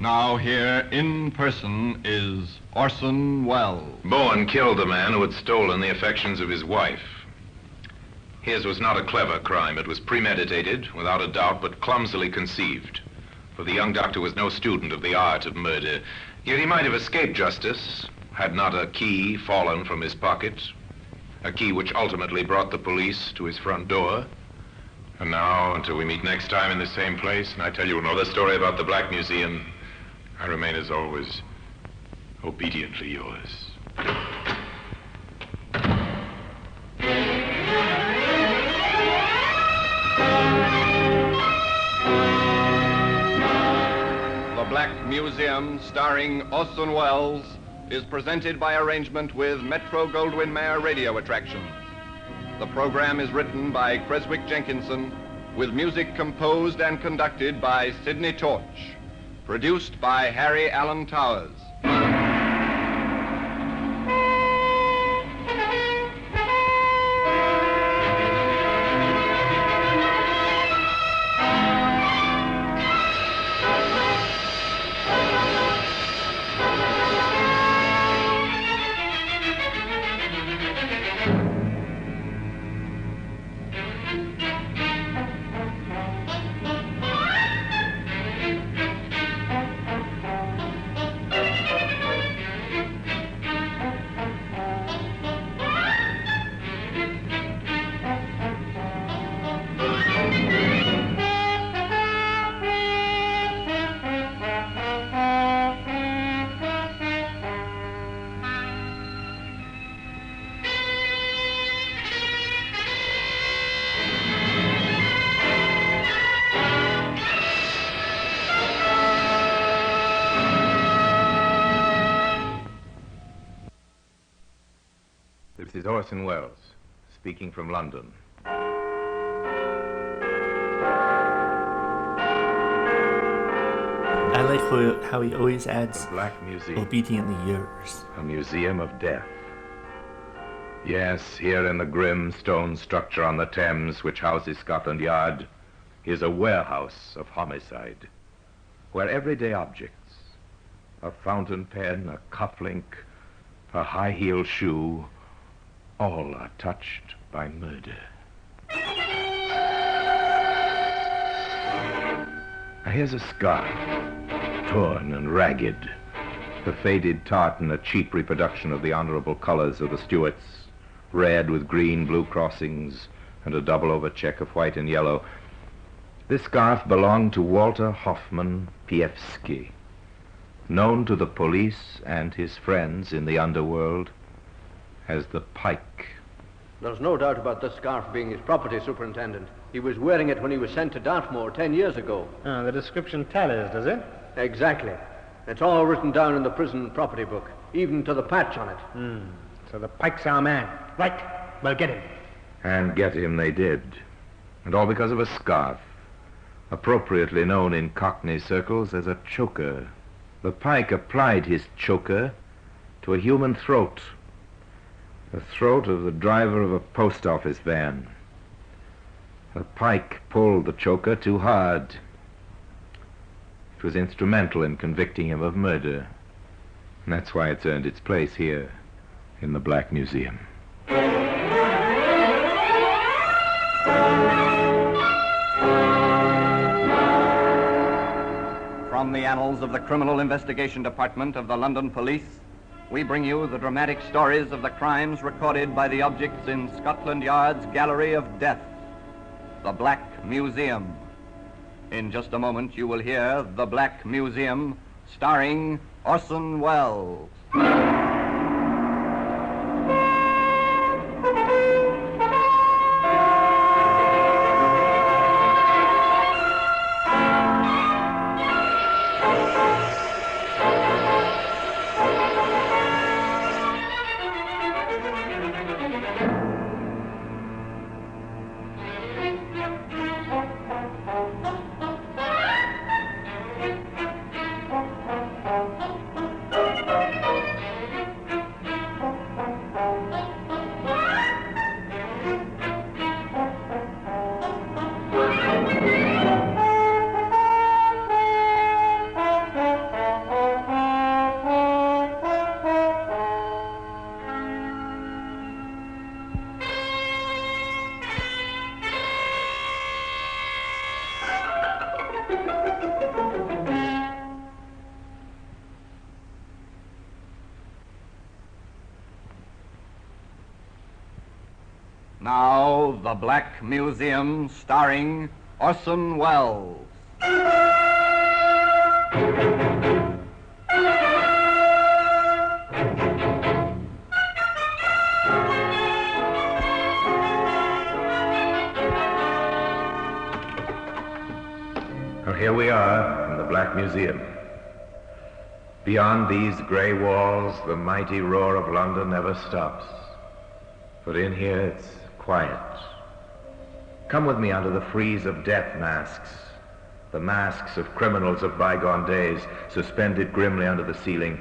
E: Now here in person is Orson Welles.
B: Bowen killed the man who had stolen the affections of his wife. His was not a clever crime. It was premeditated, without a doubt, but clumsily conceived. For the young doctor was no student of the art of murder. Yet he might have escaped justice had not a key fallen from his pocket, a key which ultimately brought the police to his front door. And now, until we meet next time in the same place, and I tell you another story about the Black Museum, I remain, as always, obediently yours.
E: The Black Museum, starring Orson Welles, is presented by arrangement with Metro-Goldwyn-Mayer Radio Attractions. The program is written by Creswick Jenkinson, with music composed and conducted by Sidney Torch. Produced by Harry Allen Towers.
B: This is Orson Welles, speaking from London.
A: I like how he always adds
B: The Black Museum.
A: obediently yours.
B: A museum of death. Yes, here in the grim stone structure on the Thames, which houses Scotland Yard, is a warehouse of homicide, where everyday objects, a fountain pen, a cufflink, a high-heeled shoe, all are touched by murder. Now, here's a scarf, torn and ragged, the faded tartan, a cheap reproduction of the honorable colors of the Stuarts, red with green, blue crossings, and a double-over check of white and yellow. This scarf belonged to Walter Hoffman Piewski, known to the police and his friends in the underworld as the Pike.
D: There's no doubt about this scarf being his property, Superintendent. He was wearing it when he was sent to Dartmoor 10 years ago.
J: The description tallies, does it?
D: Exactly. It's all written down in the prison property book, even to the patch on it.
J: So the Pike's our man. Right. Well, get him.
B: And get him they did. And all because of a scarf, appropriately known in Cockney circles as a choker. The Pike applied his choker to a human throat. The throat of the driver of a post office van. The pike pulled the choker too hard. It was instrumental in convicting him of murder. And that's why it's earned its place here in the Black Museum.
E: From the annals of the Criminal Investigation Department of the London Police, we bring you the dramatic stories of the crimes recorded by the objects in Scotland Yard's Gallery of Death, the Black Museum. In just a moment, you will hear The Black Museum, starring Orson Welles. Now, The Black Museum, starring Orson Welles.
B: Well, here we are in the Black Museum. Beyond these grey walls, the mighty roar of London never stops. But in here, it's quiet. Come with me under the frieze of death masks, the masks of criminals of bygone days, suspended grimly under the ceiling.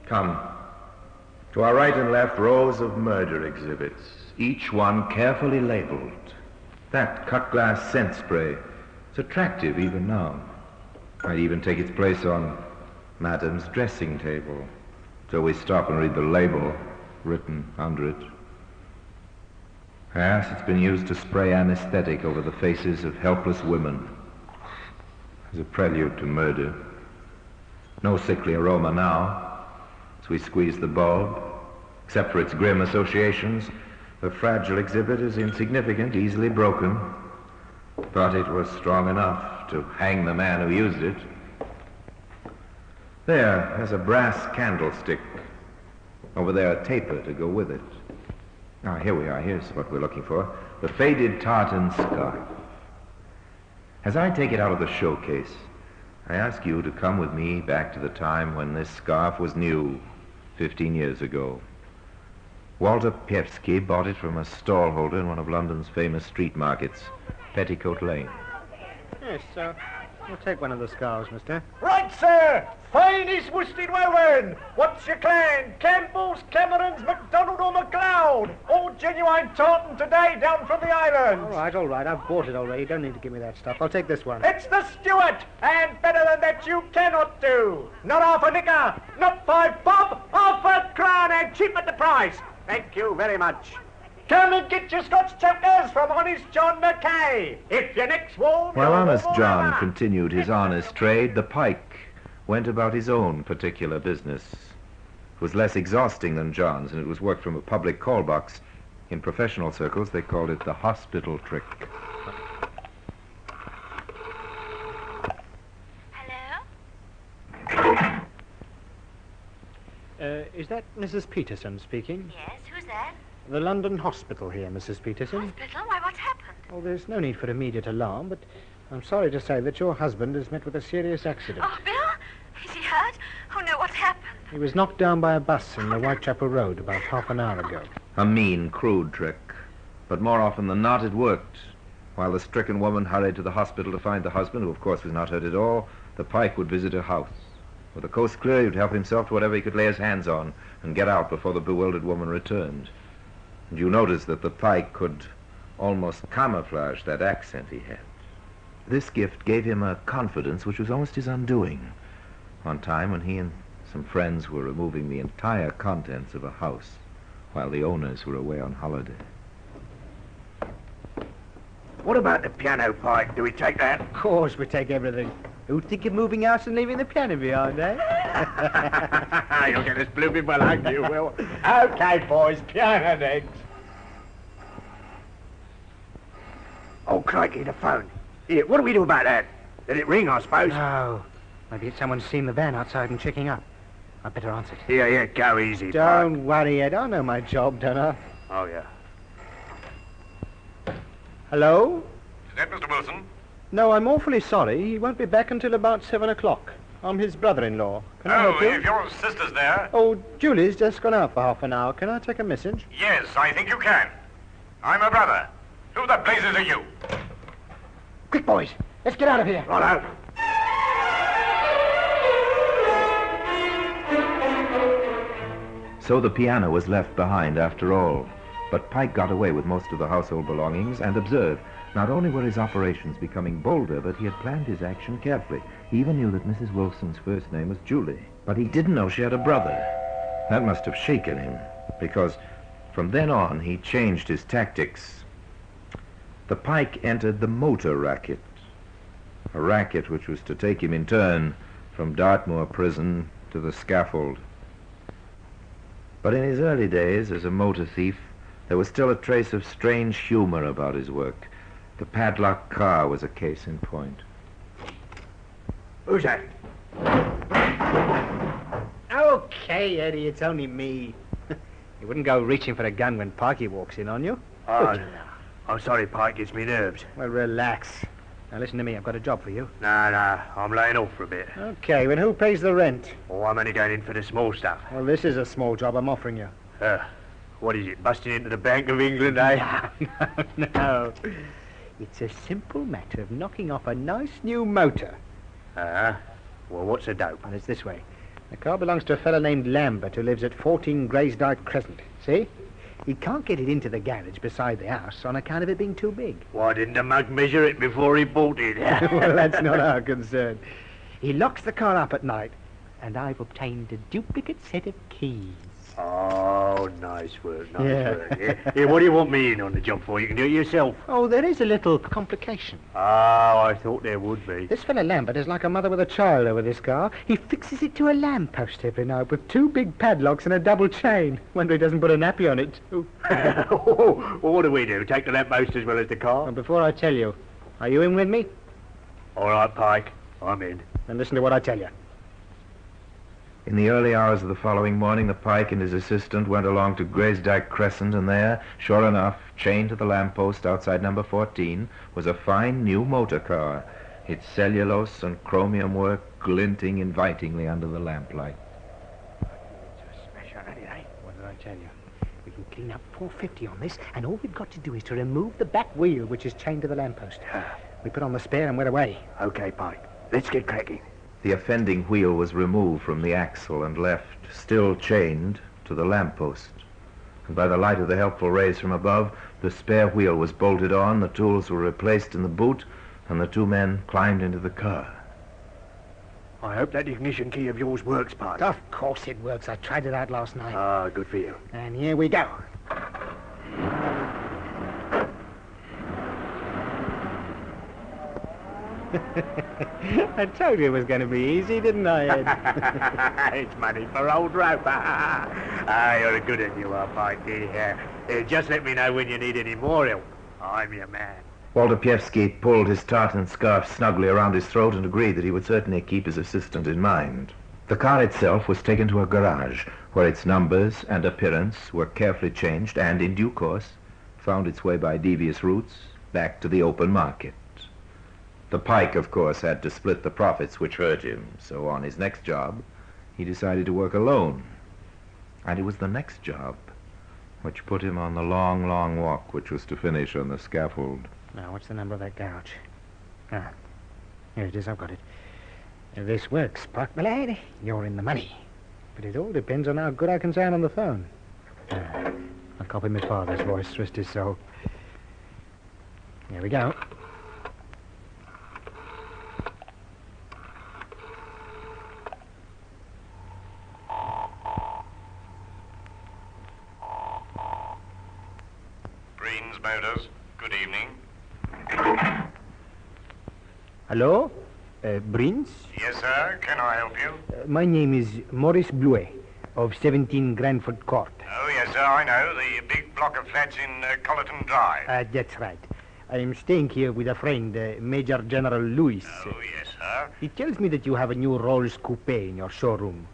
B: Come. To our right and left, rows of murder exhibits, each one carefully labeled. That cut-glass scent spray is attractive even now. Might even take its place on Madame's dressing table, so we stop and read the label written under it. Yes, it's been used to spray anesthetic over the faces of helpless women as a prelude to murder. No sickly aroma now, as we squeeze the bulb. Except for its grim associations, the fragile exhibit is insignificant, easily broken. But it was strong enough to hang the man who used it. There's a brass candlestick. Over there, a taper to go with it. Now, here we are. Here's what we're looking for. The faded tartan scarf. As I take it out of the showcase, I ask you to come with me back to the time when this scarf was new, 15 years ago. Walter Piewski bought it from a stallholder in one of London's famous street markets, Petticoat Lane.
J: Yes, sir. We'll take one of the scarves, mister.
H: Right, sir. Finest worsted woven. What's your clan? Campbell's, Cameron's, MacDonald or MacLeod? All genuine tartan today down from the islands.
J: All right. I've bought it already. Don't need to give me that stuff. I'll take this one.
H: It's the Stuart, and better than that you cannot do. Not half a nicker, not 5 bob, half a crown, and cheap at the price. Thank you very much. Come and get your Scotch chokers from Honest John Mackay. If your neck's warm...
B: While Honest John continued his honest trade, the pike went about his own particular business. It was less exhausting than John's, and it was work from a public call box. In professional circles, they called it the hospital trick.
K: Hello?
J: Is that Mrs. Peterson speaking?
K: Yes, who's that?
J: The London Hospital here, Mrs. Peterson.
K: Hospital? Why, what's happened?
J: Oh, there's no need for immediate alarm, but I'm sorry to say that your husband has met with a serious accident.
K: Oh, Bill? Is he hurt? Oh, no, what's happened?
J: He was knocked down by a bus in the Whitechapel Road about half an hour ago.
B: A mean, crude trick. But more often than not, it worked. While the stricken woman hurried to the hospital to find the husband, who of course was not hurt at all, the pike would visit her house. With the coast clear, he'd help himself to whatever he could lay his hands on and get out before the bewildered woman returned. And you noticed that the pike could almost camouflage that accent he had. This gift gave him a confidence which was almost his undoing. One time when he and some friends were removing the entire contents of a house while the owners were away on holiday.
L: What about the piano, Pike? Do we take that?
J: Of course we take everything. Who'd think of moving out and leaving the piano behind, eh?
L: You'll get us blooming well, won't you, Will? Okay, boys, piano next. Oh, crikey, the phone. Here, what do we do about that? Let it ring, I suppose.
J: No. Maybe it's someone seen the van outside and checking up. I'd better answer it.
L: Yeah, go easy,
J: Don't worry, Ed. I know my job, don't I?
L: Oh, yeah.
J: Hello?
M: Is that Mr. Wilson?
J: No, I'm awfully sorry. He won't be back until about 7 o'clock. I'm his brother-in-law. Can I help you?
M: If your sister's there...
J: Oh, Julie's just gone out for half an hour. Can I take a message?
M: Yes, I think you can. I'm her brother. Who the blazes are you?
J: Quick, boys. Let's get out of here.
L: Righto.
B: So the piano was left behind after all. But Pike got away with most of the household belongings and observed, not only were his operations becoming bolder, but he had planned his action carefully. He even knew that Mrs. Wilson's first name was Julie. But he didn't know she had a brother. That must have shaken him, because from then on he changed his tactics. The Pike entered the motor racket, a racket which was to take him in turn from Dartmoor prison to the scaffold. But in his early days as a motor thief, there was still a trace of strange humor about his work. The padlock car was a case in point.
L: Who's that?
J: Okay, Eddie, it's only me. You wouldn't go reaching for a gun when Pikey walks in on you.
L: Oh, I'm sorry, Pike. It's me nerves.
J: Well, relax. Now, listen to me. I've got a job for you.
L: No, I'm laying off for a bit.
J: Okay, well, who pays the rent?
L: Oh, I'm only going in for the small stuff.
J: Well, this is a small job I'm offering you.
L: What is it, busting into the Bank of England, eh?
J: No. It's a simple matter of knocking off a nice new motor.
L: Well, what's the dope?
J: Well, it's this way. The car belongs to a fellow named Lambert who lives at 14 Graysdyke Crescent. See? He can't get it into the garage beside the house on account of it being too big.
L: Why didn't the mug measure it before he bought it?
J: Well, that's not our concern. He locks the car up at night, and I've obtained a duplicate set of keys.
L: Oh, nice work, nice work. Yeah, what do you want me in on the job for? You can do it yourself.
J: Oh, there is a little complication.
L: Oh, I thought there would be.
J: This fellow Lambert is like a mother with a child over this car. He fixes it to a lamppost every night with 2 big padlocks and a double chain. Wonder he doesn't put a nappy on it, too.
L: Well, what do we do? Take the lamppost as well as the car?
J: Well, before I tell you, are you in with me?
L: All right, Pike. I'm in.
J: Then listen to what I tell you.
B: In the early hours of the following morning, the Pike and his assistant went along to Graysdyke Crescent, and there, sure enough, chained to the lamppost outside number 14, was a fine new motor car, its cellulose and chromium work glinting invitingly under the lamplight.
J: What did I tell you? We can clean up $450 on this, and all we've got to do is to remove the back wheel, which is chained to the lamppost. We put on the spare and we're away.
L: Okay, Pike. Let's get cracking.
B: The offending wheel was removed from the axle and left, still chained, to the lamppost. And by the light of the helpful rays from above, the spare wheel was bolted on, the tools were replaced in the boot, and the 2 men climbed into the car.
L: I hope that ignition key of yours works, Pike.
J: Of course it works. I tried it out last night.
L: Ah, good for you.
J: And here we go. I told you it was going to be easy, didn't I, Ed?
L: It's money for old rope. You're a good one, you are, Pike. Just let me know when you need any more help. I'm your man.
B: Walter Pievsky pulled his tartan scarf snugly around his throat and agreed that he would certainly keep his assistant in mind. The car itself was taken to a garage, where its numbers and appearance were carefully changed and, in due course, found its way by devious routes back to the open market. The Pike, of course, had to split the profits, which hurt him, so on his next job, he decided to work alone. And it was the next job which put him on the long, long walk which was to finish on the scaffold.
J: Now, what's the number of that garage? Here it is, I've got it. This works, Park, my lad. You're in the money. But it all depends on how good I can sound on the phone. I'll copy my father's voice, rest his soul. Here we go.
M: Breen's Motors, good evening.
J: Hello? Brins?
M: Yes, sir. Can I help you?
J: My name is Maurice Bluet of 17 Granford Court.
M: Oh, yes, sir, I know. The big block of flats in Collerton Drive.
J: That's right. I am staying here with a friend, Major General Lewis.
M: Oh, yes, sir.
J: He tells me that you have a new Rolls Coupe in your showroom.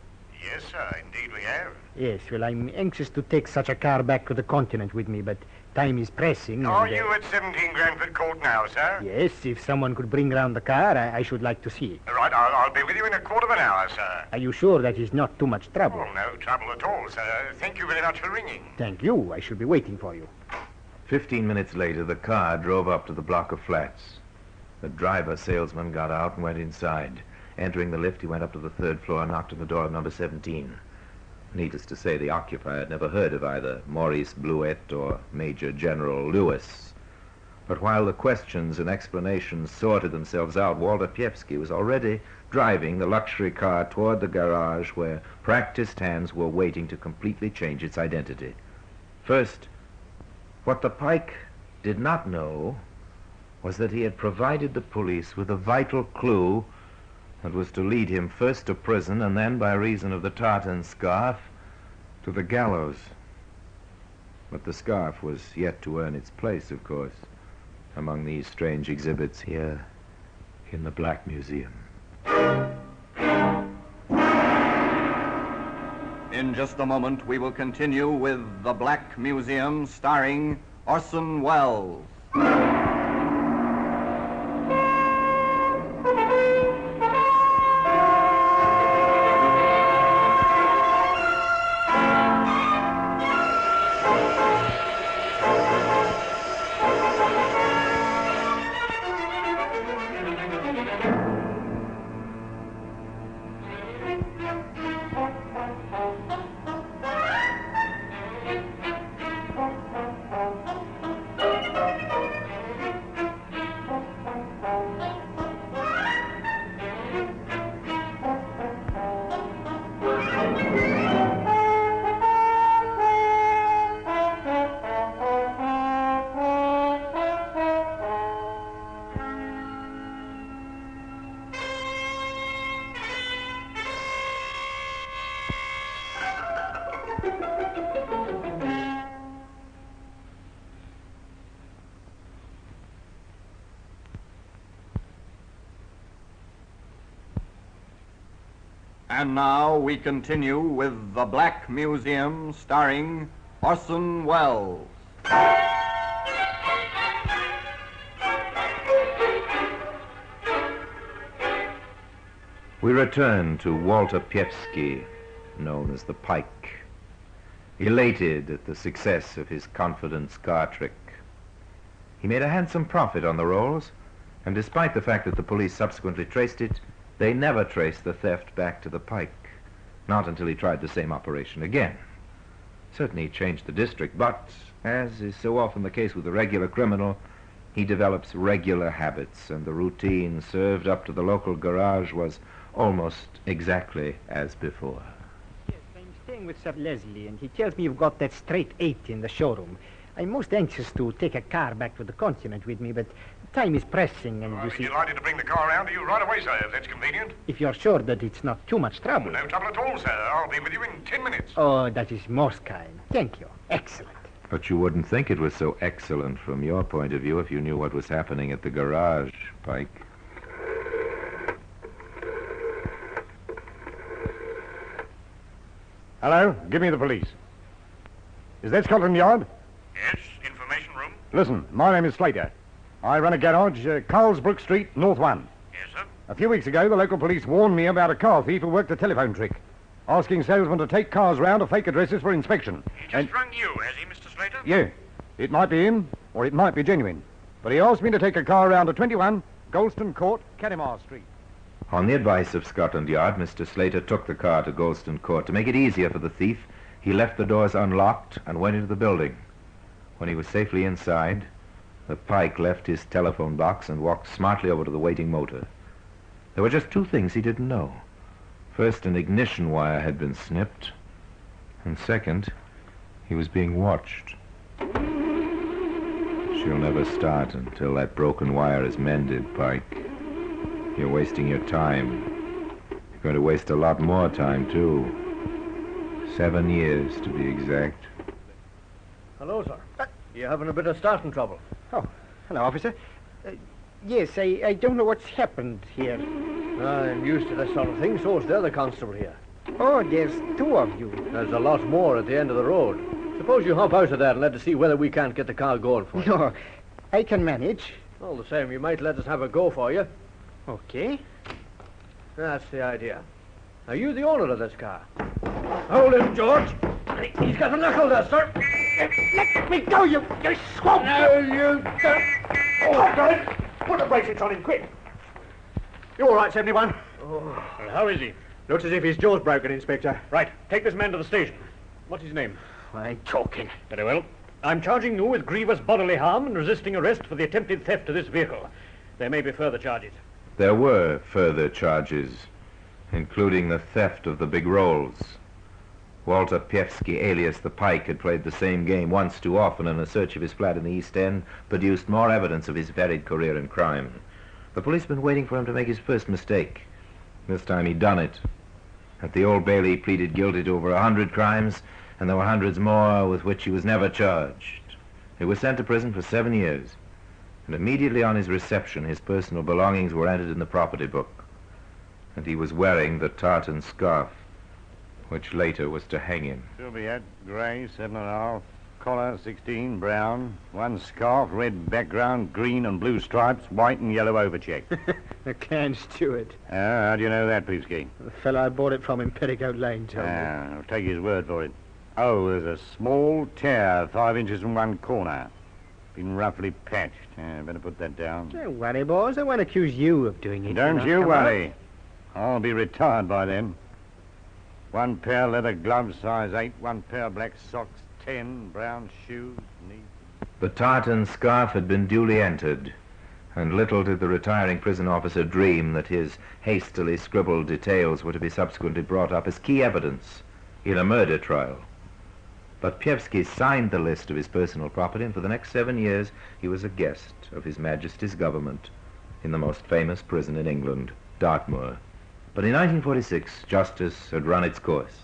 M: Yes, sir, indeed we have.
J: Yes, well, I'm anxious to take such a car back to the continent with me, but time is pressing.
M: Are
J: and,
M: you at 17 Granford Court now, sir?
J: Yes, if someone could bring round the car, I should like to see it.
M: Right, I'll be with you in a quarter of an hour, sir.
J: Are you sure that is not too much trouble?
M: Oh, no trouble at all, sir. Thank you very much for ringing.
J: Thank you. I shall be waiting for you.
B: 15 minutes later, the car drove up to the block of flats. The driver salesman got out and went inside. Entering the lift, he went up to the third floor and knocked on the door of number 17. Needless to say, the occupier had never heard of either Maurice Bluet or Major General Lewis. But while the questions and explanations sorted themselves out, Walter Pievsky was already driving the luxury car toward the garage where practiced hands were waiting to completely change its identity. First, what the Pike did not know was that he had provided the police with a vital clue that was to lead him first to prison and then, by reason of the tartan scarf, to the gallows. But the scarf was yet to earn its place, of course, among these strange exhibits here in the Black Museum.
E: In just a moment, we will continue with The Black Museum, starring Orson Welles. And now we continue with The Black Museum, starring Orson Welles.
B: We return to Walter Pievsky, known as the Pike, elated at the success of his confidence car trick. He made a handsome profit on the rolls, and despite the fact that the police subsequently traced it, they never traced the theft back to the Pike, not until he tried the same operation again. Certainly he changed the district, but, as is so often the case with a regular criminal, he develops regular habits, and the routine served up to the local garage was almost exactly as before.
J: Yes, I'm staying with Sir Leslie, and he tells me you've got that straight 8 in the showroom. I'm most anxious to take a car back to the continent with me, but time is pressing, and
M: I'll
J: you
M: be
J: see...
M: delighted to bring the car round to you right away, sir, if that's convenient.
J: If you're sure that it's not too much trouble...
M: No trouble at all, sir. I'll be with you in 10 minutes.
J: Oh, that is most kind. Thank you. Excellent.
B: But you wouldn't think it was so excellent from your point of view if you knew what was happening at the garage, Pike.
N: Hello? Give me the police. Is that Scotland Yard?
M: Yes, information room.
N: Listen, my name is Slater. I run a garage, Carlsbrook Street, North 1.
M: Yes, sir.
N: A few weeks ago, the local police warned me about a car thief who worked a telephone trick, asking salesmen to take cars round to fake addresses for inspection.
M: He just rung you, has he, Mr. Slater?
N: Yeah. It might be him, or it might be genuine. But he asked me to take a car round to 21 Golston Court, Catamar Street.
B: On the advice of Scotland Yard, Mr. Slater took the car to Golston Court. To make it easier for the thief, he left the doors unlocked and went into the building. When he was safely inside, the Pike left his telephone box and walked smartly over to the waiting motor. There were just two things he didn't know. First, an ignition wire had been snipped, and second, he was being watched. She'll never start until that broken wire is mended, Pike. You're wasting your time. You're going to waste a lot more time, too. 7 years, to be exact.
D: Hello, sir. You having a bit of starting trouble?
J: Oh, hello, officer. Yes, I don't know what's happened here.
D: I'm used to this sort of thing, so is the other constable here.
J: Oh, there's two of you.
D: There's a lot more at the end of the road. Suppose you hop out of there and let us see whether we can't get the car going for you.
J: No, I can manage.
D: All the same, you might let us have a go for you.
J: Okay.
D: That's the idea. Are you the owner of this car? Hold him, George. He's got a knuckle there, sir.
J: Let me go, you swamp!
D: No, you don't.
H: Oh, God! Put the bracelets on him, quick! You all right, 71?
D: Oh.
H: Well, how is he? Looks as if his jaw's broken, Inspector. Right, take this man to the station. What's his name?
J: I'm talking.
H: Very well. I'm charging you with grievous bodily harm and resisting arrest for the attempted theft of this vehicle. There may be further charges.
B: There were further charges, including the theft of the big rolls. Walter Piewski, alias the Pike, had played the same game once too often, and a search of his flat in the East End produced more evidence of his varied career in crime. The police had been waiting for him to make his first mistake. This time he'd done it. At the Old Bailey, he pleaded guilty to over 100 crimes, and there were hundreds more with which he was never charged. He was sent to prison for 7 years, and immediately on his reception, his personal belongings were entered in the property book, and he was wearing the tartan scarf, which later was to hang him.
N: Juliet, grey, 7.5. Collar, 16, brown. One scarf, red background, green and blue stripes, white and yellow overcheck.
J: The Clan Stewart.
N: How do you know that, Peevski?
J: The fellow I bought it from in Petticoat Lane told me.
N: I'll take his word for it. Oh, there's a small tear, 5 inches from one corner. Been roughly patched. Better put that down.
J: Don't worry, boys. I won't accuse you of doing it.
N: Don't you worry. I'll be retired by then. 1 pair leather gloves, size 8. 1 pair black socks, 10. Brown shoes, neat.
B: The tartan scarf had been duly entered, and little did the retiring prison officer dream that his hastily scribbled details were to be subsequently brought up as key evidence in a murder trial. But Piewski signed the list of his personal property, and for the next 7 years he was a guest of His Majesty's government in the most famous prison in England, Dartmoor. But in 1946, justice had run its course.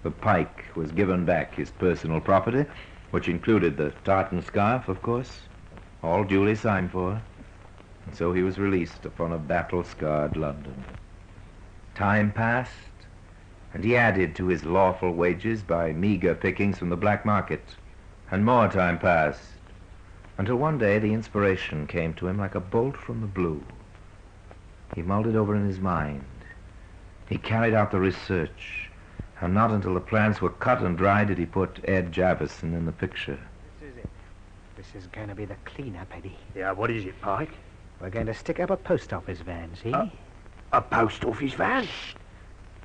B: The Pike was given back his personal property, which included the tartan scarf, of course, all duly signed for, and so he was released upon a battle-scarred London. Time passed, and he added to his lawful wages by meager pickings from the black market, and more time passed, until one day the inspiration came to him like a bolt from the blue. He mulled it over in his mind. He carried out the research, and not until the plans were cut and dry did he put Ed Javison in the picture.
J: This is it. This is going to be the clean-up, Eddie.
H: Yeah, what is it, Pike?
J: We're going to stick up a post office van, see?
H: A post office van?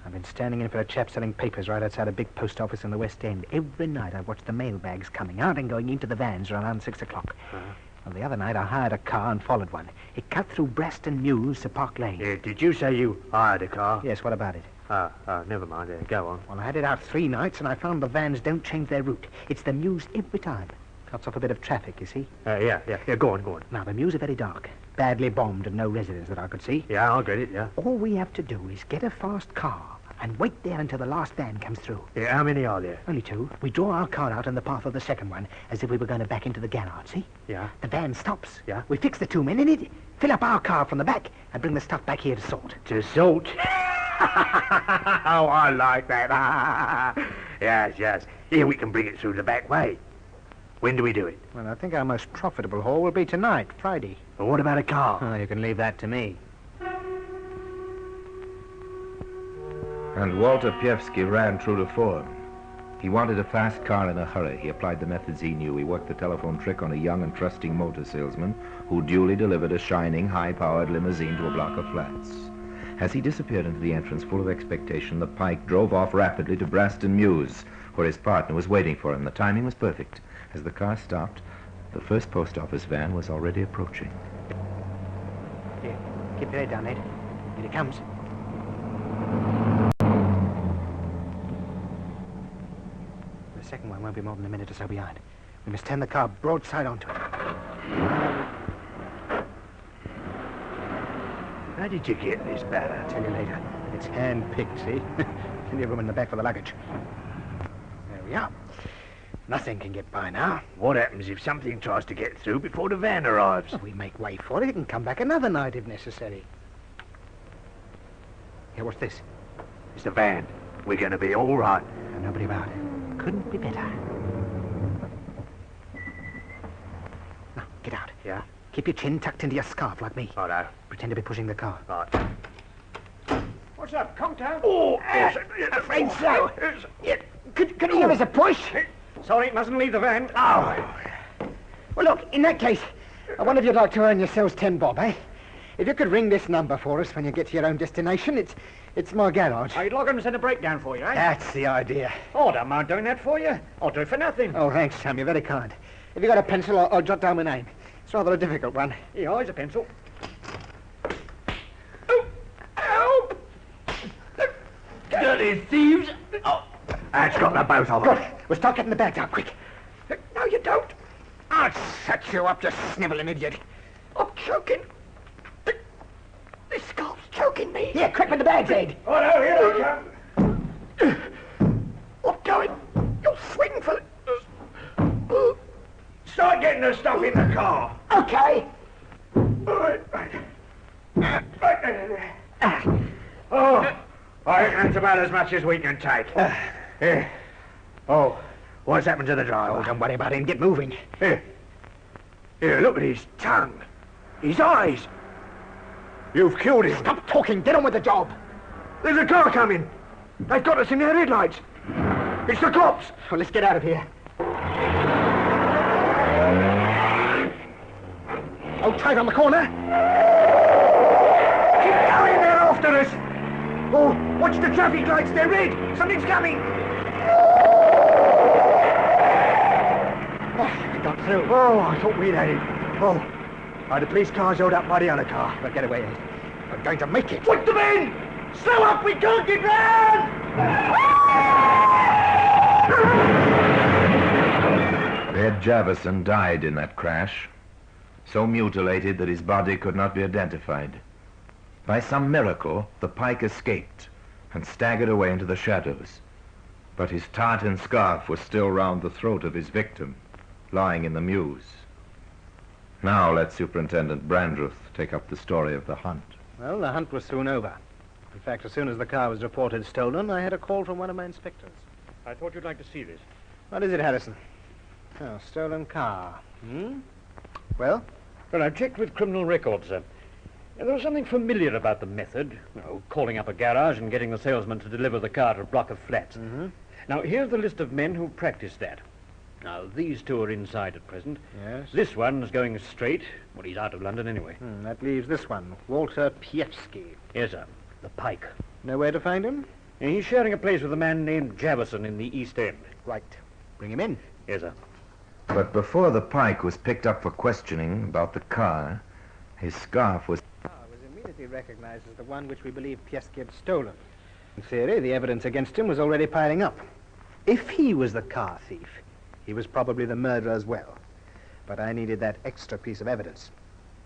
J: I've been standing in for a chap selling papers right outside a big post office in the West End. Every night I've watched the mailbags coming out and going into the vans around 6 o'clock. Well, the other night I hired a car and followed one. It cut through Preston Mews to Park Lane.
H: Did you say you hired a car?
J: Yes, what about it?
H: Never mind. Go on.
J: Well, I had it out 3 nights and I found the vans don't change their route. It's the Mews every time. Cuts off a bit of traffic, you see?
H: Yeah, go on.
J: Now, the Mews are very dark. Badly bombed and no residents that I could see.
H: Yeah, I'll get it, yeah.
J: All we have to do is get a fast car and wait there until the last van comes through.
H: Yeah, how many are there?
J: Only 2. We draw our car out in the path of the second one, as if we were going to back into the garage, see?
H: Yeah.
J: The van stops.
H: Yeah.
J: We fix the 2 men in it, fill up our car from the back, and bring the stuff back here to sort.
H: To sort? Oh, I like that. Yes. Here we can bring it through the back way. When do we do it?
J: Well, I think our most profitable haul will be tonight, Friday.
H: Well, what about a car?
J: Oh, you can leave that to me.
B: And Walter Piewski ran true to form. He wanted a fast car in a hurry. He applied the methods he knew. He worked the telephone trick on a young and trusting motor salesman who duly delivered a shining, high-powered limousine to a block of flats.
O: As he disappeared into the entrance full of expectation, the Pike drove off rapidly to Braston Mews, where his partner was waiting for him. The timing was perfect. As the car stopped, the first post office van was already approaching.
J: Here, keep your head down, Ed. Here he comes. The second one won't be more than a minute or so behind. We must turn the car broadside onto it.
I: How did you get this barrel?
J: I'll tell you later. It's hand-picked, see? Plenty of room in the back for the luggage. There we are. Nothing can get by now.
I: What happens if something tries to get through before the van arrives?
J: We make way for it. It can come back another night if necessary. Here, what's this?
I: It's the van. We're going to be all right.
J: And nobody about. Couldn't be better. Now, get out.
I: Yeah?
J: Keep your chin tucked into your scarf like me.
I: Righto.
J: Pretend to be pushing the car.
I: Right.
F: What's up, Contown?
I: Oh,
J: Afraid so. Could you give us a push?
H: Sorry, mustn't leave the van.
J: Oh. Well, look, in that case, I wonder if you'd like to earn yourselves 10 bob, eh? If you could ring this number for us when you get to your own destination, it's my garage.
H: I'd log on and send a breakdown for you, eh?
J: That's the idea.
H: Oh, don't mind doing that for you. I'll do it for nothing.
J: Oh, thanks, Sam. You're very kind. If you got a pencil, I'll jot down my name. It's rather a difficult one.
H: Here, here's a pencil.
J: Help!
I: Dirty thieves! Oh, that's got the both of them.
J: Good. We'll start getting the bags out, quick. No, you don't. I'll set you up, you snivelling idiot. I'm choking. This scarf's choking me. Here, quick with the bags, Ed.
F: Oh, no, here they come.
J: I'm going. You'll swing for it.
F: Start getting the stuff in the car.
J: Okay.
F: Right. Oh, I reckon that's about as much as we can take. Here. Oh, what's happened to the driver?
J: Oh, don't worry about him. Get moving.
F: Here, look at his tongue. His eyes. You've killed him.
J: Stop talking. Get on with the job.
F: There's a car coming. They've got us in their headlights. It's the cops.
J: Well, let's get out of here. Oh, tight on the corner.
F: Keep going, they're after us. Oh, watch the traffic lights. They're red. Something's coming.
J: Oh, we got through.
F: Oh, I thought we'd had it. Oh, the police car's held up by the other car.
J: But get away, Ed. We're going to make it.
F: Put them in! Slow up, we can't get round!
O: Ed Javison died in that crash, so mutilated that his body could not be identified. By some miracle, the Pike escaped and staggered away into the shadows. But his tartan scarf was still round the throat of his victim, lying in the mews. Now let Superintendent Brandreth take up the story of the hunt.
J: Well, the hunt was soon over. In fact, as soon as the car was reported stolen, I had a call from one of my inspectors.
H: I thought you'd like to see this.
J: What is it, Harrison? Oh, stolen car. Well?
H: Well, I've checked with criminal records, sir. There was something familiar about the method. Calling up a garage and getting the salesman to deliver the car to a block of flats. Now, here's the list of men who practiced that. Now, these two are inside at present.
J: Yes.
H: This one's going straight. Well, he's out of London anyway.
J: That leaves this one, Walter Pievsky.
H: Yes, sir. The Pike.
J: Know where to find him?
H: And he's sharing a place with a man named Javison in the East End.
J: Right. Bring him in.
H: Yes, sir.
O: But before the Pike was picked up for questioning about the car, his scarf was
J: immediately recognized as the one which we believe Pievsky had stolen. In theory, the evidence against him was already piling up. If he was the car thief, he was probably the murderer as well. But I needed that extra piece of evidence.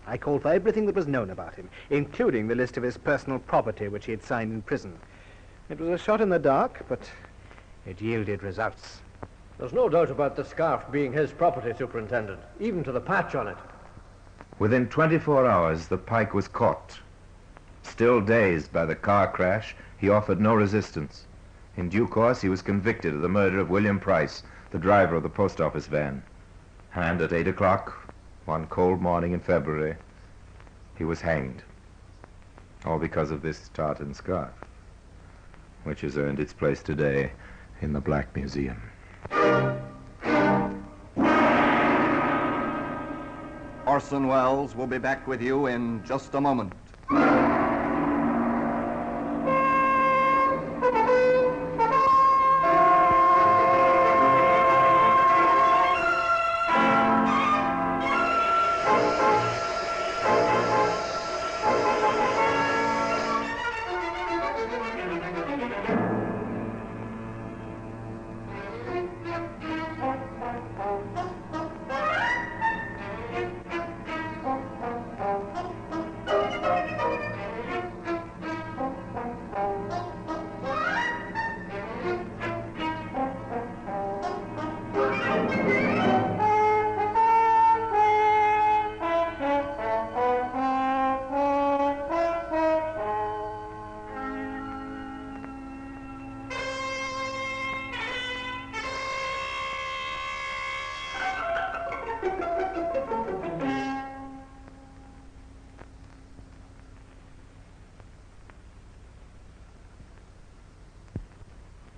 J: I called for everything that was known about him, including the list of his personal property which he had signed in prison. It was a shot in the dark, but it yielded results.
D: There's no doubt about the scarf being his property, Superintendent, even to the patch on it.
O: Within 24 hours, the Pike was caught. Still dazed by the car crash, he offered no resistance. In due course, he was convicted of the murder of William Price, the driver of the post office van. And at 8 o'clock, one cold morning in February, he was hanged. All because of this tartan scarf, which has earned its place today in the Black Museum.
E: Orson Welles will be back with you in just a moment.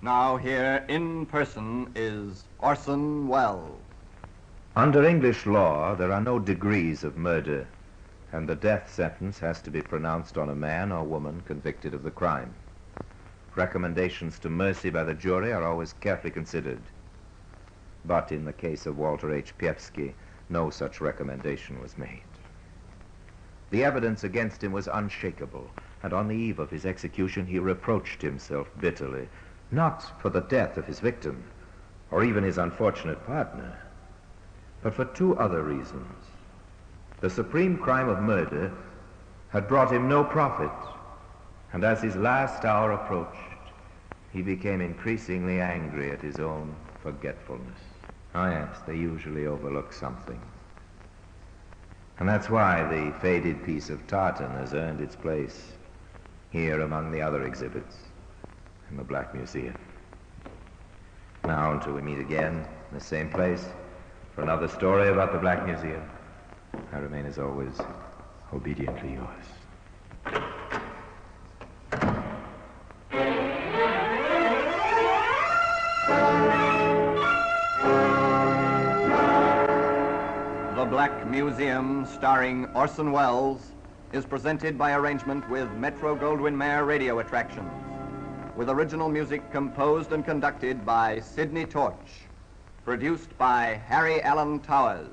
E: Now here in person is Orson Welles.
O: Under English law, there are no degrees of murder, and the death sentence has to be pronounced on a man or woman convicted of the crime. Recommendations to mercy by the jury are always carefully considered. But in the case of Walter H. Piewski, no such recommendation was made. The evidence against him was unshakable, and on the eve of his execution he reproached himself bitterly, not for the death of his victim, or even his unfortunate partner, but for two other reasons. The supreme crime of murder had brought him no profit, and as his last hour approached, he became increasingly angry at his own forgetfulness. Oh yes, they usually overlook something. And that's why the faded piece of tartan has earned its place here among the other exhibits in the Black Museum. Now, until we meet again in the same place for another story about the Black Museum, I remain as always obediently yours.
E: The Black Museum, starring Orson Welles, is presented by arrangement with Metro-Goldwyn-Mayer Radio Attractions, with original music composed and conducted by Sidney Torch, produced by Harry Allen Towers.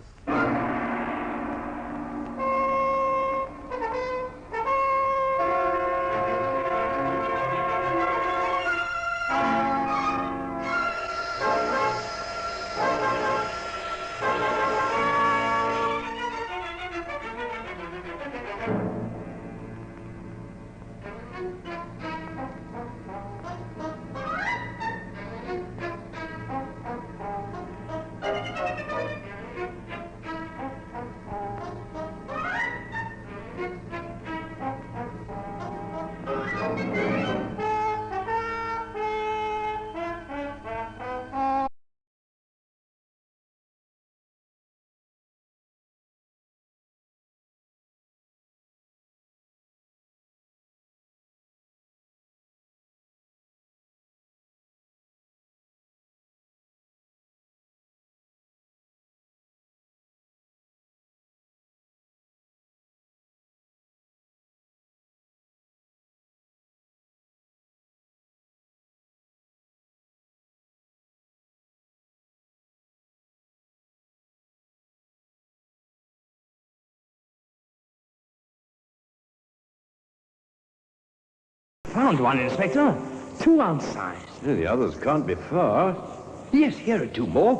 F: Found one, Inspector. 2-ounce size.
N: The others can't be far.
F: Yes, here are 2 more.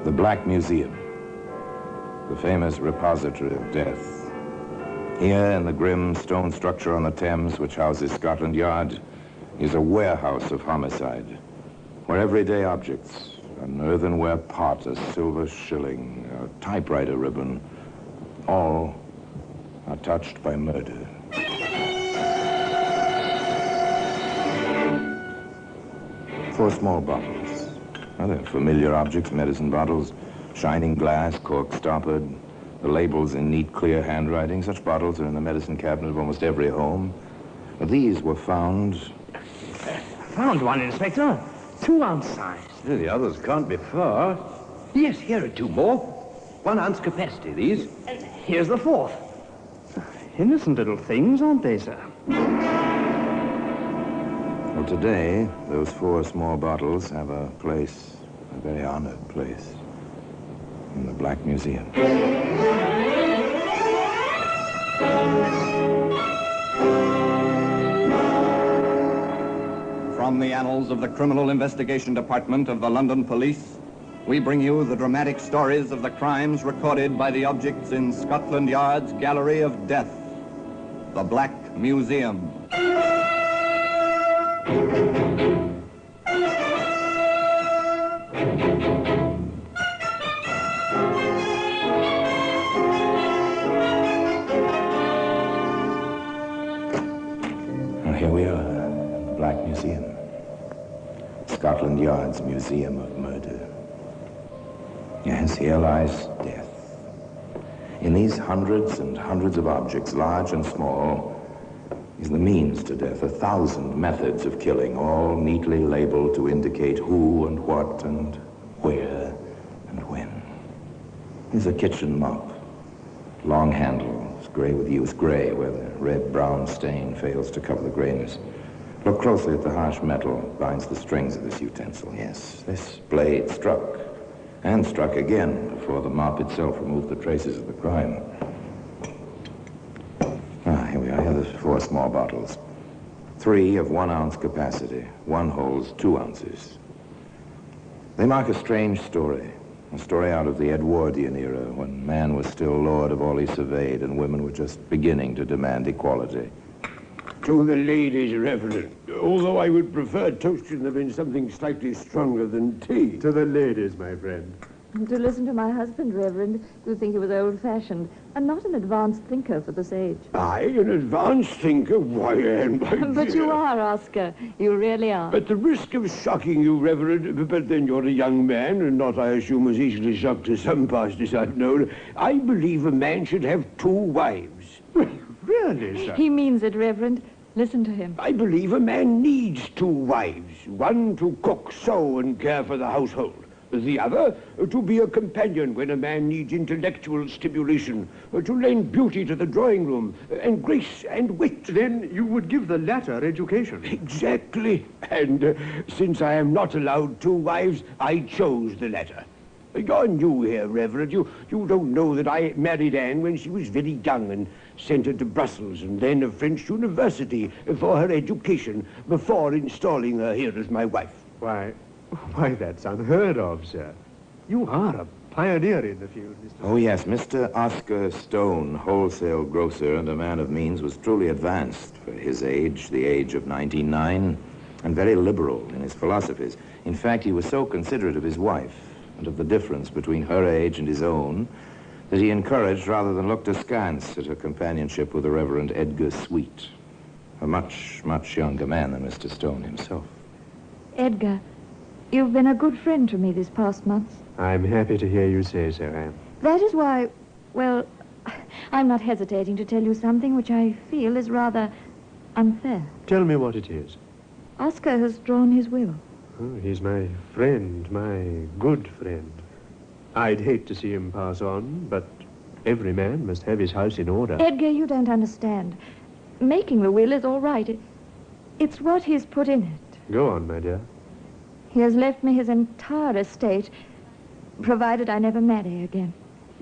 B: The Black Museum, the famous repository of death. Here in the grim stone structure on the Thames, which houses Scotland Yard, is a warehouse of homicide, where everyday objects, an earthenware pot, a silver shilling, a typewriter ribbon, all are touched by murder. 4 small bottles. Well, they're familiar objects, medicine bottles, shining glass, cork stoppered, the labels in neat, clear handwriting. Such bottles are in the medicine cabinet of almost every home. But these were found...
F: Found one, Inspector. 2-ounce size.
N: The others can't be far.
F: Yes, here are 2 more. 1-ounce capacity, these. And here's the 4th. Innocent little things, aren't they, sir?
B: Well, today, those 4 small bottles have a place, a very honored place, in the Black Museum.
E: From the annals of the Criminal Investigation Department of the London Police, we bring you the dramatic stories of the crimes recorded by the objects in Scotland Yard's Gallery of Death, the Black Museum.
B: And here we are, the Black Museum, Scotland Yard's Museum of Murder.
P: Yes, here lies death. In these hundreds and hundreds of objects, large and small, is the means to death, 1,000 methods of killing, all neatly labeled to indicate who and what and where and when. Here's a kitchen mop. Long handle, it's gray with use, gray where the red-brown stain fails to cover the grayness. Look closely at the harsh metal that binds the strings of this utensil. Yes, this blade struck, and struck again before the mop itself removed the traces of the crime. Here we are. Here are the 4 small bottles. 3 of 1 ounce capacity. One holds 2 ounces. They mark a strange story. A story out of the Edwardian era, when man was still lord of all he surveyed and women were just beginning to demand equality.
Q: To the ladies, Reverend. Although I would prefer toasting them in something slightly stronger than tea.
R: To the ladies, my friend.
S: To listen to my husband, Reverend, you think he was old-fashioned and not an advanced thinker for this age.
Q: I, an advanced thinker? Why, Anne, my
S: But
Q: dear.
S: you are, Oscar. You really are.
Q: At the risk of shocking you, Reverend, but then you're a young man, and not, I assume, as easily shocked as some pastors I've known, I believe a man should have 2 wives.
R: Really, sir?
S: He means it, Reverend. Listen to him.
Q: I believe a man needs 2 wives. One to cook, sew, and care for the household. The other, to be a companion when a man needs intellectual stimulation, to lend beauty to the drawing room, and grace and wit.
R: Then you would give the latter education.
Q: Exactly. And since I am not allowed 2 wives, I chose the latter. You're new here, Reverend. You don't know that I married Anne when she was very young and sent her to Brussels and then a French university for her education before installing her here as my wife.
R: Why, that's unheard of, sir. You are a pioneer in the field, Mr.
P: Oh, yes, Mr. Oscar Stone, wholesale grocer and a man of means, was truly advanced for his age, the age of 99, and very liberal in his philosophies. In fact, he was so considerate of his wife and of the difference between her age and his own that he encouraged rather than looked askance at her companionship with the Reverend Edgar Sweet, a much, much younger man than Mr. Stone himself.
S: Edgar, you've been a good friend to me these past months.
R: I'm happy to hear you say so, Anne.
S: That is why, well, I'm not hesitating to tell you something which I feel is rather unfair.
R: Tell me what it is.
S: Oscar has drawn his will.
R: Oh, he's my friend, my good friend. I'd hate to see him pass on, but every man must have his house in order.
S: Edgar, you don't understand. Making the will is all right. It's what he's put in it.
R: Go on, my dear.
S: He has left me his entire estate, provided I never marry again.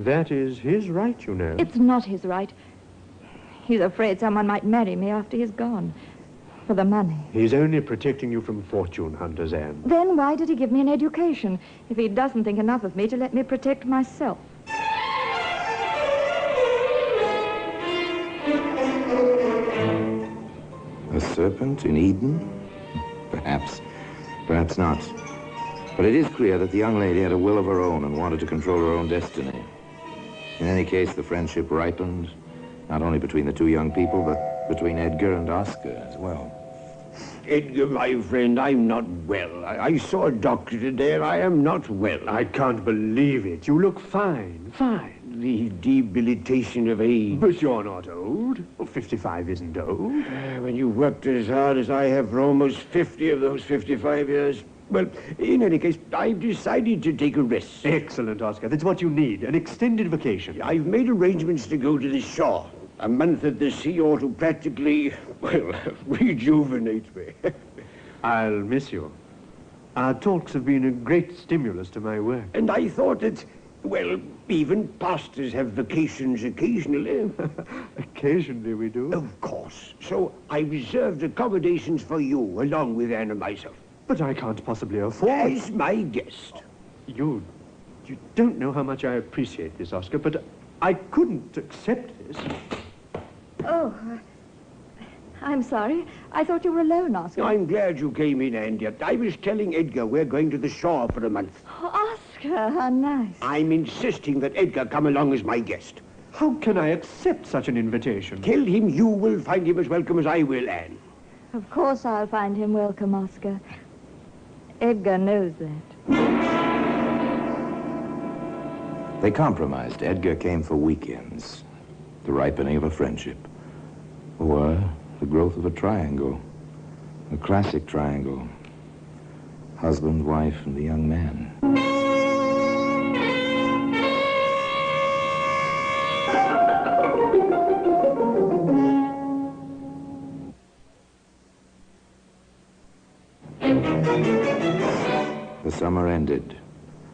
R: That is his right, you know.
S: It's not his right. He's afraid someone might marry me after he's gone. For the money.
R: He's only protecting you from fortune hunters, Anne.
S: Then why did he give me an education if he doesn't think enough of me to let me protect myself?
P: A serpent in Eden? Perhaps. Perhaps not. But it is clear that the young lady had a will of her own and wanted to control her own destiny. In any case, the friendship ripened, not only between the 2 young people, but between Edgar and Oscar as well.
Q: Edgar, my friend, I'm not well. I saw a doctor today and I am not well.
R: I can't believe it. You look fine, fine.
Q: The debilitation of age.
R: But you're not old. Well, 55 isn't old.
Q: When you've worked as hard as I have for almost 50 of those 55 years. Well, in any case, I've decided to take a rest.
R: Excellent, Oscar. That's what you need, an extended vacation.
Q: I've made arrangements to go to the shore. A month at the sea ought to practically, well, rejuvenate me.
R: I'll miss you. Our talks have been a great stimulus to my work.
Q: And I thought that, well, even pastors have vacations occasionally.
R: Occasionally we do.
Q: Of course. So I reserved accommodations for you, along with Anne and myself.
R: But I can't possibly afford...
Q: As my guest.
R: You don't know how much I appreciate this, Oscar, but I couldn't accept this.
S: Oh, I'm sorry. I thought you were alone, Oscar.
Q: I'm glad you came in, Andy. I was telling Edgar we're going to the shore for a month.
S: Oh, Oscar, how nice.
Q: I'm insisting that Edgar come along as my guest.
R: How can I accept such an invitation?
Q: Tell him you will find him as welcome as I will, Anne.
S: Of course I'll find him welcome, Oscar. Edgar knows that.
P: They compromised. Edgar came for weekends, the ripening of a friendship, or the growth of a triangle, a classic triangle, husband, wife, and the young man. The summer ended.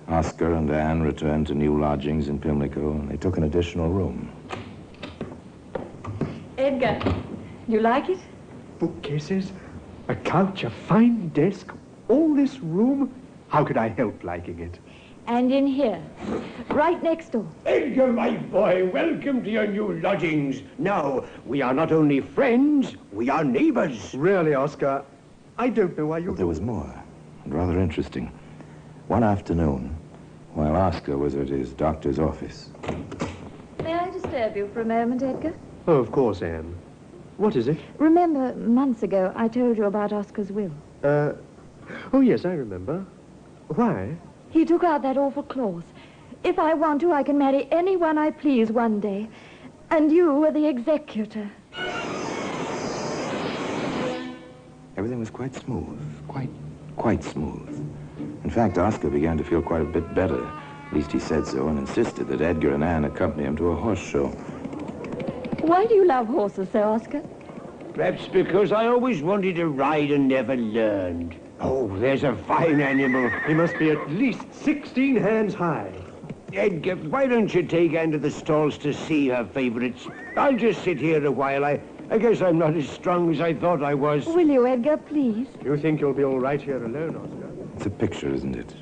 P: Oscar and Anne returned to new lodgings in Pimlico, and they took an additional room.
S: Edgar, you like it?
R: Bookcases, a couch, a fine desk, all this room. How could I help liking it?
S: And in here, right next door.
Q: Edgar, my boy, welcome to your new lodgings. Now, we are not only friends, we are neighbors.
R: Really, Oscar, I don't know why you...
P: But there was more, and rather interesting. One afternoon, while Oscar was at his doctor's office.
S: May I disturb you for a moment, Edgar?
R: Oh, of course, Anne. What is it?
S: Remember, months ago, I told you about Oscar's will.
R: Oh, yes, I remember. Why?
S: He took out that awful clause. If I want to, I can marry anyone I please one day. And you are the executor.
P: Everything was quite smooth, quite smooth. In fact, Oscar began to feel quite a bit better. At least he said so, and insisted that Edgar and Anne accompany him to a horse show.
S: Why do you love horses so, Oscar?
Q: Perhaps because I always wanted to ride and never learned. Oh, there's a fine animal.
R: He must be at least 16 hands high.
Q: Edgar, why don't you take Anne to the stalls to see her favorites? I'll just sit here a while. I guess I'm not as strong as I thought I was.
S: Will you, Edgar, please?
R: You think you'll be all right here alone, Oscar?
P: It's a picture, isn't it?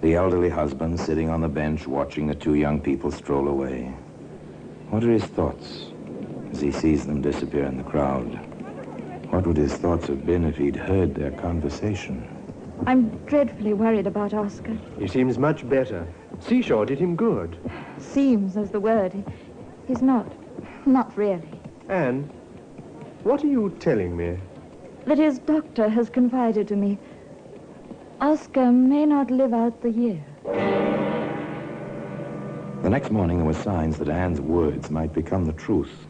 P: The elderly husband sitting on the bench watching the two young people stroll away. What are his thoughts as he sees them disappear in the crowd? What would his thoughts have been if he'd heard their conversation?
S: I'm dreadfully worried about Oscar.
R: He seems much better. Seashore did him good.
S: Seems is the word. He's not really.
R: Anne, what are you telling me?
S: That his doctor has confided to me. Oscar may not live out the year.
P: The next morning, there were signs that Anne's words might become the truth.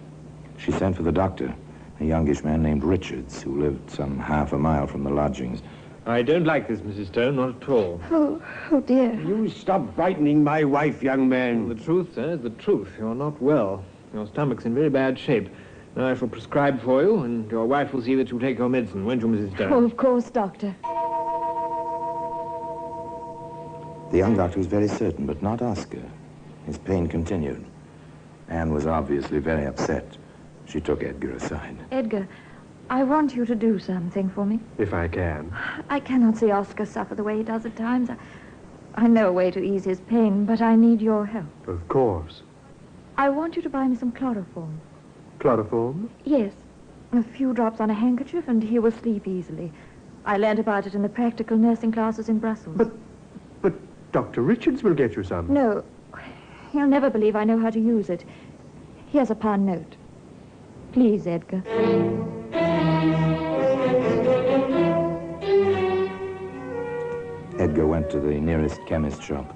P: She sent for the doctor, a youngish man named Richards, who lived some half a mile from the lodgings.
D: I don't like this, Mrs. Stone, not at all.
S: Oh, dear.
Q: You stop frightening my wife, young man.
D: The truth, sir, is the truth. You're not well. Your stomach's in very bad shape. Now I shall prescribe for you, and your wife will see that you take your medicine, won't you, Mrs. Stone?
S: Oh, of course, Doctor.
P: The young doctor was very certain, but not Oscar. His pain continued. Anne was obviously very upset. She took Edgar aside.
S: Edgar, I want you to do something for me.
R: If I can.
S: I cannot see Oscar suffer the way he does at times. I know a way to ease his pain, but I need your help.
R: Of course.
S: I want you to buy me some chloroform.
R: Chloroform?
S: Yes. A few drops on a handkerchief, and he will sleep easily. I learned about it in the practical nursing classes in Brussels.
R: But Dr. Richards will get you some.
S: No. He'll never believe I know how to use it. Here's a pound note. Please, Edgar.
P: Edgar went to the nearest chemist shop.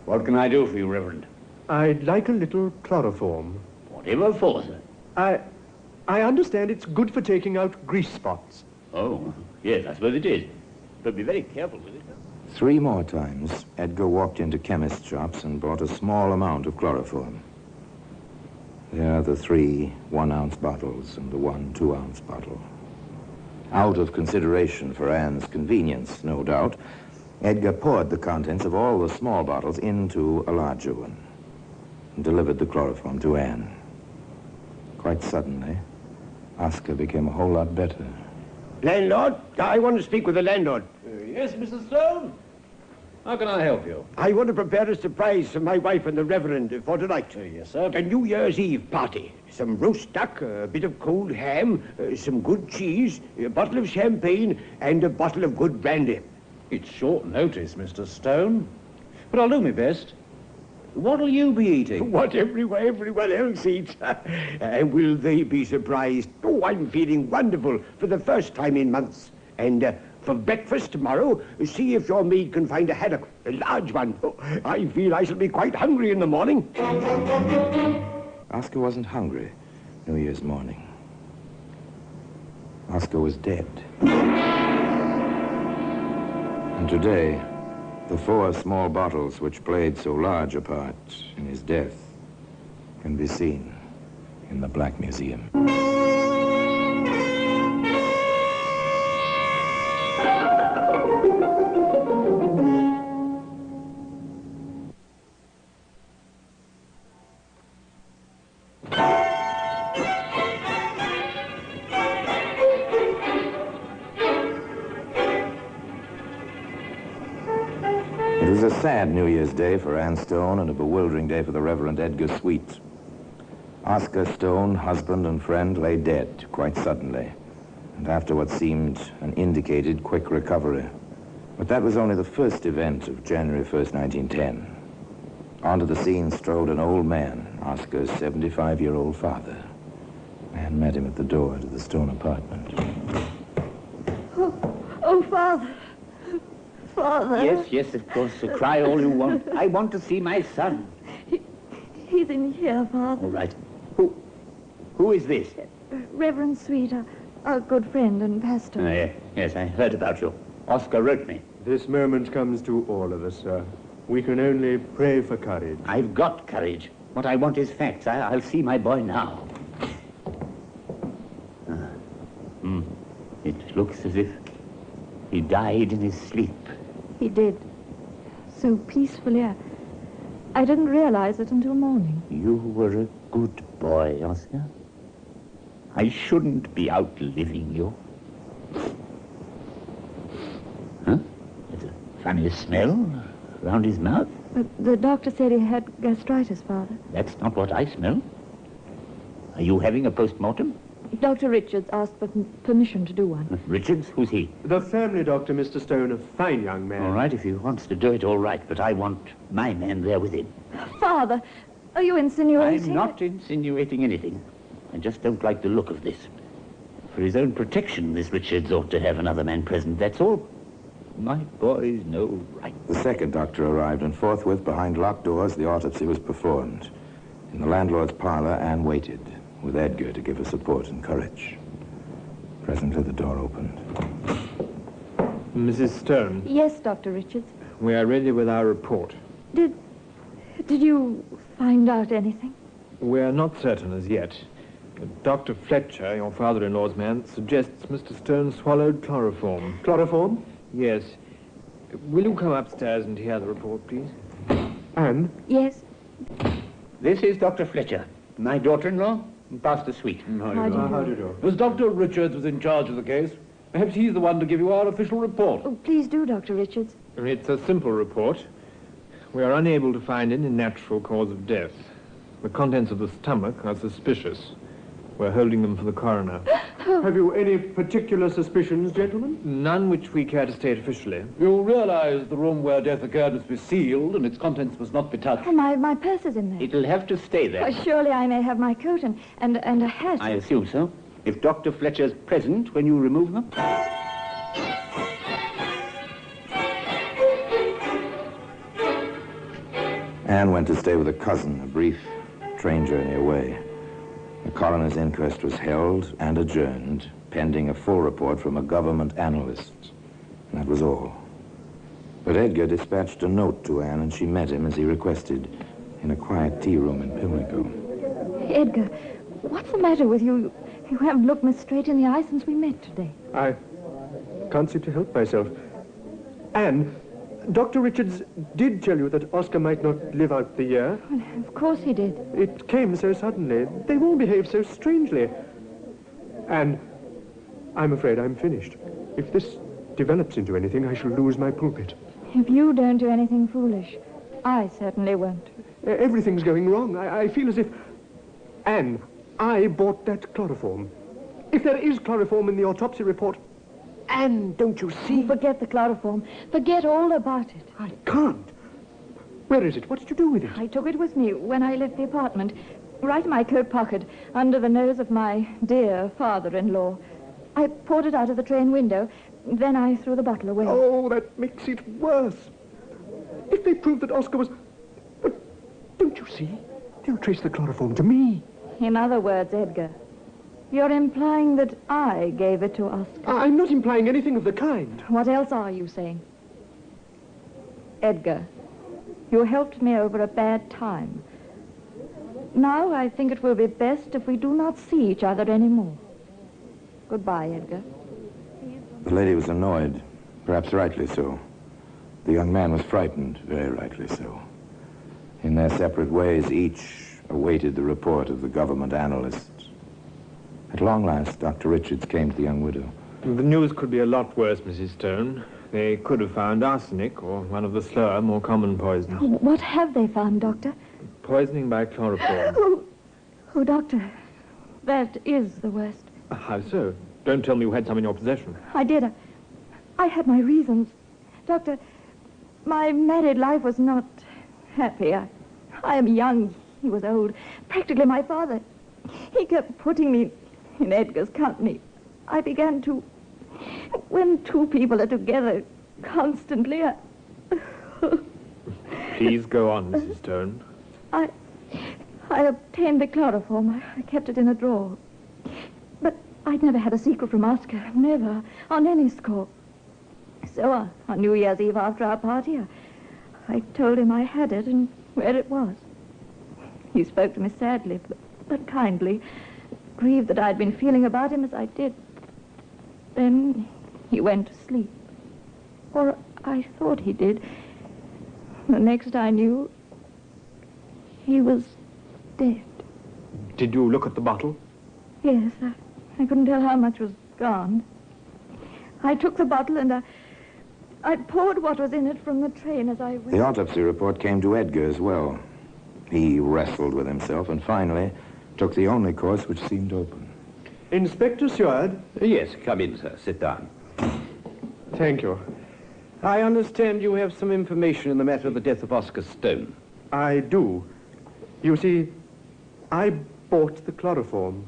F: What can I do for you, Reverend?
R: I'd like a little chloroform.
F: Whatever for, sir?
R: I understand it's good for taking out grease spots.
F: Oh, yes, I suppose it is. But be very careful with it.
P: 3 more times, Edgar walked into chemist shops and bought a small amount of chloroform. There are the 3 one-ounce bottles and the 1 2-ounce bottle. Out of consideration for Anne's convenience, no doubt, Edgar poured the contents of all the small bottles into a larger one and delivered the chloroform to Anne. Quite suddenly, Oscar became a whole lot better.
Q: Landlord, I want to speak with the landlord.
D: Yes, Mr. Stone? How can I help you?
Q: I want to prepare a surprise for my wife and the Reverend for tonight.
D: Yes, sir.
Q: A New Year's Eve party. Some roast duck, a bit of cold ham, some good cheese, a bottle of champagne, and a bottle of good brandy.
F: It's short notice, Mr. Stone. But I'll do my best. What'll you be eating?
Q: What everyone else eats. And will they be surprised? Oh, I'm feeling wonderful for the first time in months. And For breakfast tomorrow, see if your maid can find a haddock, a large one. Oh, I feel I shall be quite hungry in the morning.
P: Oscar wasn't hungry New Year's morning. Oscar was dead. And today, the 4 small bottles which played so large a part in his death can be seen in the Black Museum. It was a sad New Year's Day for Anne Stone and a bewildering day for the Reverend Edgar Sweet. Oscar Stone, husband and friend, lay dead quite suddenly, and after what seemed an indicated quick recovery. But that was only the first event of January 1st, 1910. Onto the scene strode an old man, Oscar's 75-year-old father. Anne met him at the door to the Stone apartment.
S: Oh, Father. Father.
T: Yes, of course. Cry all you want. I want to see my son.
S: He's in here, Father.
T: All right. Who is this?
S: Reverend Sweet, our good friend and pastor.
T: Yes, I heard about you. Oscar wrote me.
R: This moment comes to all of us, sir. We can only pray for courage.
T: I've got courage. What I want is facts. I'll see my boy now. It looks as if he died in his sleep.
S: He did. So peacefully. I didn't realize it until morning.
T: You were a good boy, Oscar. I shouldn't be outliving you. Huh? There's a funny smell around his mouth.
S: But the doctor said he had gastritis, Father.
T: That's not what I smell. Are you having a post-mortem?
S: Dr. Richards asked for permission to do one.
T: Richards? Who's he?
R: The family doctor, Mr. Stone, a fine young man.
T: All right, if he wants to do it, all right, but I want my man there with him.
S: Father, are you insinuating?
T: I'm not insinuating anything. I just don't like the look of this. For his own protection, this Richards ought to have another man present, that's all. My boy's no right. The second doctor arrived, and forthwith, behind locked doors, the autopsy was performed. In the landlord's parlor, Anne waited, with Edgar to give her support and courage. Presently, the door opened.
R: Mrs. Stone.
S: Yes, Dr. Richards.
R: We are ready with our report.
S: Did you find out anything?
R: We are not certain as yet. Dr. Fletcher, your father-in-law's man, suggests Mr. Stone swallowed chloroform.
Q: Chloroform?
R: Yes. Will you come upstairs and hear the report, please? Anne?
S: Yes?
T: This is Dr. Fletcher, my daughter-in-law, Pastor Sweet.
R: How do you do?
U: As Dr. Richards was in charge of the case, perhaps he's the one to give you our official report.
S: Oh, please do, Dr. Richards.
R: It's a simple report. We are unable to find any natural cause of death. The contents of the stomach are suspicious. We're holding them for the coroner.
Q: Have you any particular suspicions, gentlemen?
R: None which we care to state officially.
U: You realize the room where death occurred must be sealed and its contents must not be touched.
S: Oh, my purse is in there.
T: It'll have to stay there.
S: Surely I may have my coat and a hat.
T: I assume so. If Dr. Fletcher's present when you remove them. Anne went to stay with a cousin, a brief train journey away. The coroner's inquest was held and adjourned, pending a full report from a government analyst. And that was all. But Edgar dispatched a note to Anne, and she met him as he requested, in a quiet tea room in Pimlico.
S: Edgar, what's the matter with you? You haven't looked me straight in the eye since we met today.
R: I can't seem to help myself. Anne, Dr. Richards did tell you that Oscar might not live out the year.
S: Well, of course he did.
R: It came so suddenly. They all behaved so strangely. And I'm afraid I'm finished. If this develops into anything, I shall lose my pulpit.
S: If you don't do anything foolish, I certainly won't.
R: Everything's going wrong. I feel as if... Anne, I bought that chloroform. If there is chloroform in the autopsy report... Anne, don't you see?
S: Oh, forget the chloroform. Forget all about it.
R: I can't. Where is it? What did you do with it?
S: I took it with me when I left the apartment. Right in my coat pocket, under the nose of my dear father-in-law. I poured it out of the train window, Then I threw the bottle away.
R: Oh, that makes it worse. If they prove that Oscar was... But don't you see? They'll trace the chloroform to me.
S: In other words, Edgar, you're implying that I gave it to Oscar.
R: I'm not implying anything of the kind.
S: What else are you saying? Edgar, you helped me over a bad time. Now I think it will be best if we do not see each other anymore. Goodbye, Edgar.
P: The lady was annoyed, perhaps rightly so. The young man was frightened, very rightly so. In their separate ways, each awaited the report of the government analyst. At long last, Dr. Richards came to the young widow.
C: The news could be a lot worse, Mrs. Stone. They could have found arsenic or one of the slower, more common poisons.
S: Oh, what have they found, Doctor?
C: Poisoning by chloroform.
S: Oh, Doctor, that is the worst.
C: How so? Don't tell me you had some in your possession.
S: I did. I had my reasons. Doctor, my married life was not happy. I am young. He was old. Practically my father. He kept putting me in Edgar's company. I began to... When two people are together constantly,
C: Please go on, Mrs. Stone.
S: I obtained the chloroform. I kept it in a drawer. But I'd never had a secret from Oscar. Never. On any score. So on New Year's Eve after our party, I told him I had it and where it was. He spoke to me sadly, but kindly, grieved that I'd been feeling about him as I did. Then he went to sleep. Or I thought he did. The next I knew, he was dead.
C: Did you look at the bottle?
S: Yes, I couldn't tell how much was gone. I took the bottle and I poured what was in it from the train as I went.
P: The autopsy report came to Edgar as well. He wrestled with himself and finally took the only course which seemed open.
R: Inspector Seward?
I: Yes, come in, sir. Sit down.
R: Thank you.
I: I understand you have some information in the matter of the death of Oscar Stone.
R: I do. You see, I bought the chloroform.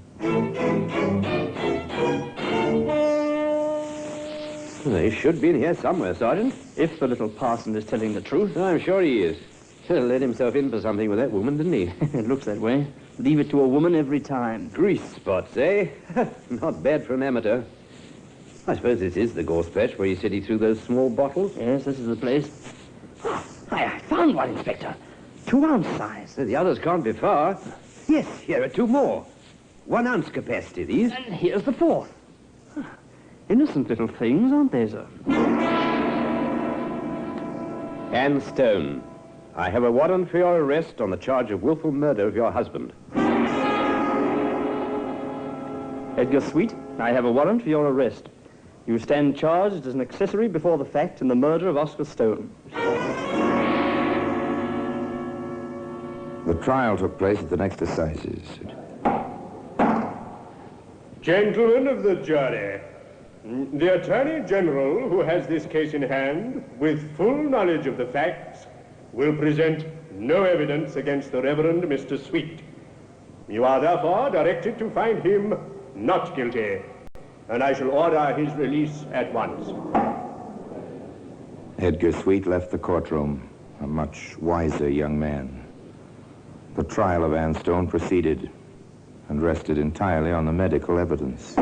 I: They should be in here somewhere, Sergeant.
U: If the little parson is telling the truth.
I: I'm sure he is. Should have let himself in for something with that woman, didn't he?
U: It looks that way. Leave it to a woman every time.
I: Grease spots, eh? Not bad for an amateur. I suppose this is the gorse patch where you said he threw those small bottles?
U: Yes, this is the place. I found one, Inspector. 2 ounce size.
I: The others can't be far. Yes, here are 2 more. 1 ounce capacity, these.
U: And here's the 4th. Innocent little things, aren't they, sir?
I: Anne Stone, I have a warrant for your arrest on the charge of willful murder of your husband.
U: Edgar Sweet, I have a warrant for your arrest. You stand charged as an accessory before the fact in the murder of Oscar Stone.
P: The trial took place at the next assizes.
V: Gentlemen of the jury, the Attorney General, who has this case in hand, with full knowledge of the facts, will present no evidence against the Reverend Mr. Sweet. You are therefore directed to find him not guilty, and I shall order his release at once.
P: Edgar Sweet left the courtroom, a much wiser young man. The trial of Anne Stone proceeded and rested entirely on the medical evidence.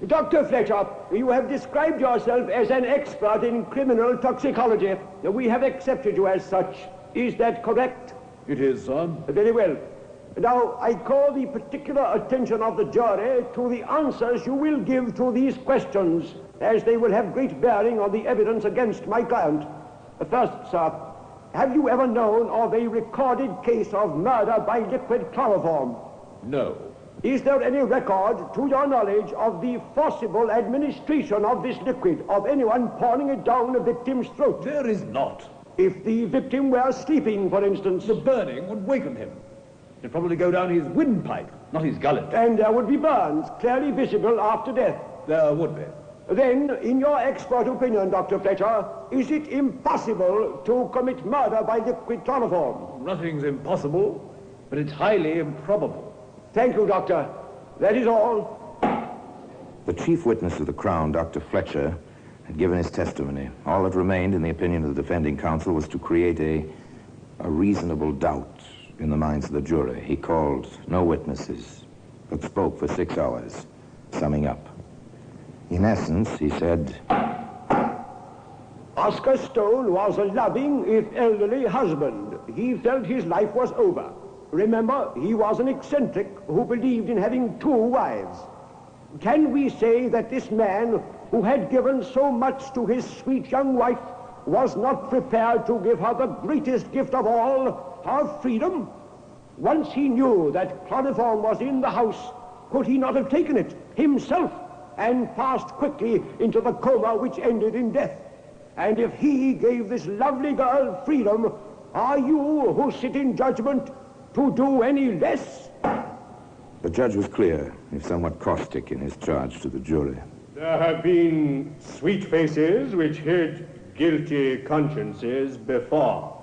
Q: Dr. Fletcher, you have described yourself as an expert in criminal toxicology. We have accepted you as such. Is that correct?
U: It is, sir.
Q: Very well. Now, I call the particular attention of the jury to the answers you will give to these questions, as they will have great bearing on the evidence against my client. First, sir, have you ever known of a recorded case of murder by liquid chloroform?
U: No.
Q: Is there any record, to your knowledge, of the forcible administration of this liquid, of anyone pouring it down a victim's throat?
U: There is not.
Q: If the victim were sleeping, for instance...
U: The burning would waken him. It'd probably go down his windpipe, not his gullet.
Q: And there would be burns, clearly visible after death.
U: There would be.
Q: Then, in your expert opinion, Dr. Fletcher, is it impossible to commit murder by liquid chloroform?
U: Nothing's impossible, but it's highly improbable.
Q: Thank you, Doctor. That is all.
P: The chief witness of the Crown, Dr. Fletcher, had given his testimony. All that remained, in the opinion of the defending counsel, was to create a reasonable doubt in the minds of the jury. He called no witnesses, but spoke for 6 hours, summing up. In essence, he said,
Q: Oscar Stone was a loving, if elderly, husband. He felt his life was over. Remember, he was an eccentric who believed in having 2 wives. Can we say that this man, who had given so much to his sweet young wife, was not prepared to give her the greatest gift of all, her freedom? Once he knew that chloroform was in the house, could he not have taken it himself and passed quickly into the coma which ended in death? And if he gave this lovely girl freedom, are you, who sit in judgment, to do any less?
P: The judge was clear, if somewhat caustic in his charge to the jury.
V: There have been sweet faces which hid guilty consciences before.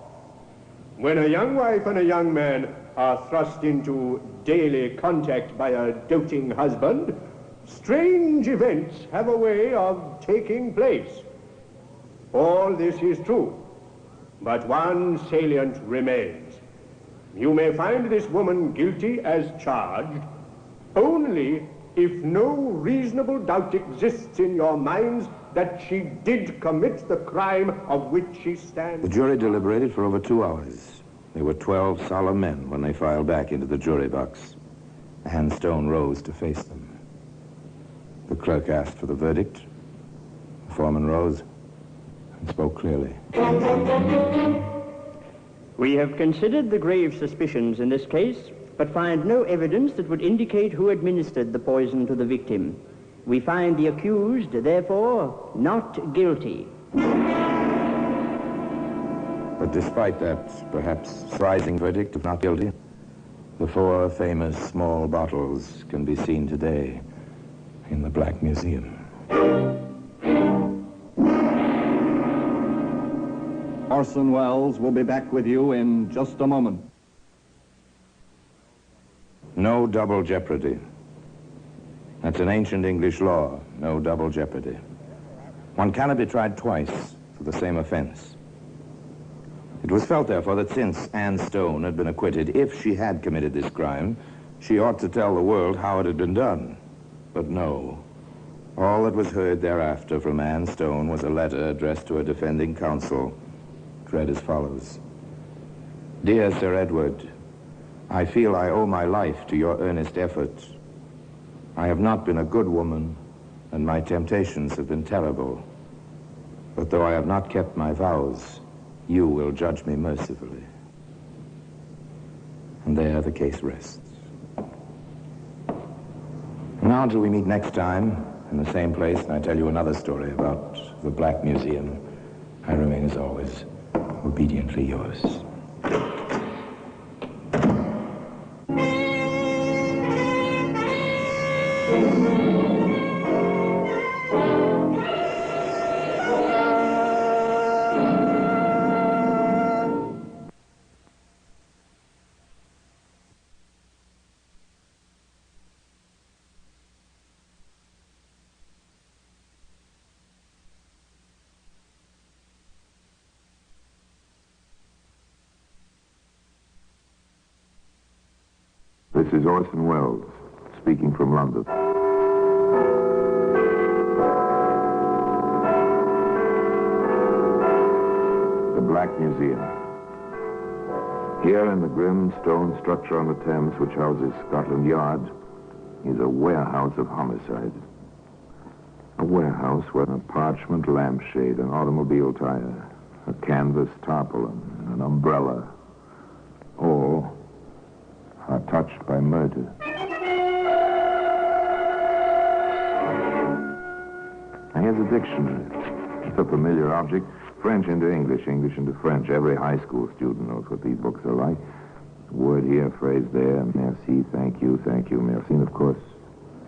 V: When a young wife and a young man are thrust into daily contact by a doting husband, strange events have a way of taking place. All this is true, but one salient remains. You may find this woman guilty as charged only if no reasonable doubt exists in your minds that she did commit the crime of which she stands.
P: The jury deliberated for over 2 hours. They were 12 solemn men when they filed back into the jury box. Anne Stone rose to face them. The clerk asked for the verdict. The foreman rose and spoke clearly.
U: We have considered the grave suspicions in this case, but find no evidence that would indicate who administered the poison to the victim. We find the accused, therefore, not guilty.
P: But despite that perhaps surprising verdict of not guilty, the 4 famous small bottles can be seen today in the Black Museum.
E: Orson Welles will be back with you in just a moment.
P: No double jeopardy. That's an ancient English law, no double jeopardy. One cannot be tried twice for the same offense. It was felt, therefore, that since Anne Stone had been acquitted, if she had committed this crime, she ought to tell the world how it had been done. But no. All that was heard thereafter from Anne Stone was a letter addressed to a defending counsel. It read as follows. Dear Sir Edward, I feel I owe my life to your earnest efforts. I have not been a good woman, and my temptations have been terrible. But though I have not kept my vows, you will judge me mercifully. And there the case rests. Now until we meet next time, in the same place, and I tell you another story about the Black Museum, I remain, as always, obediently yours.
O: This is Orson Welles, speaking from London. The Black Museum. Here in the grim stone structure on the Thames, which houses Scotland Yard, is a warehouse of homicide. A warehouse where a parchment lampshade, an automobile tire, a canvas tarpaulin, an umbrella, all are touched by murder. Now here's a dictionary. It's a familiar object. French into English, English into French. Every high school student knows what these books are like. Word here, phrase there, merci, thank you, merci. And of course,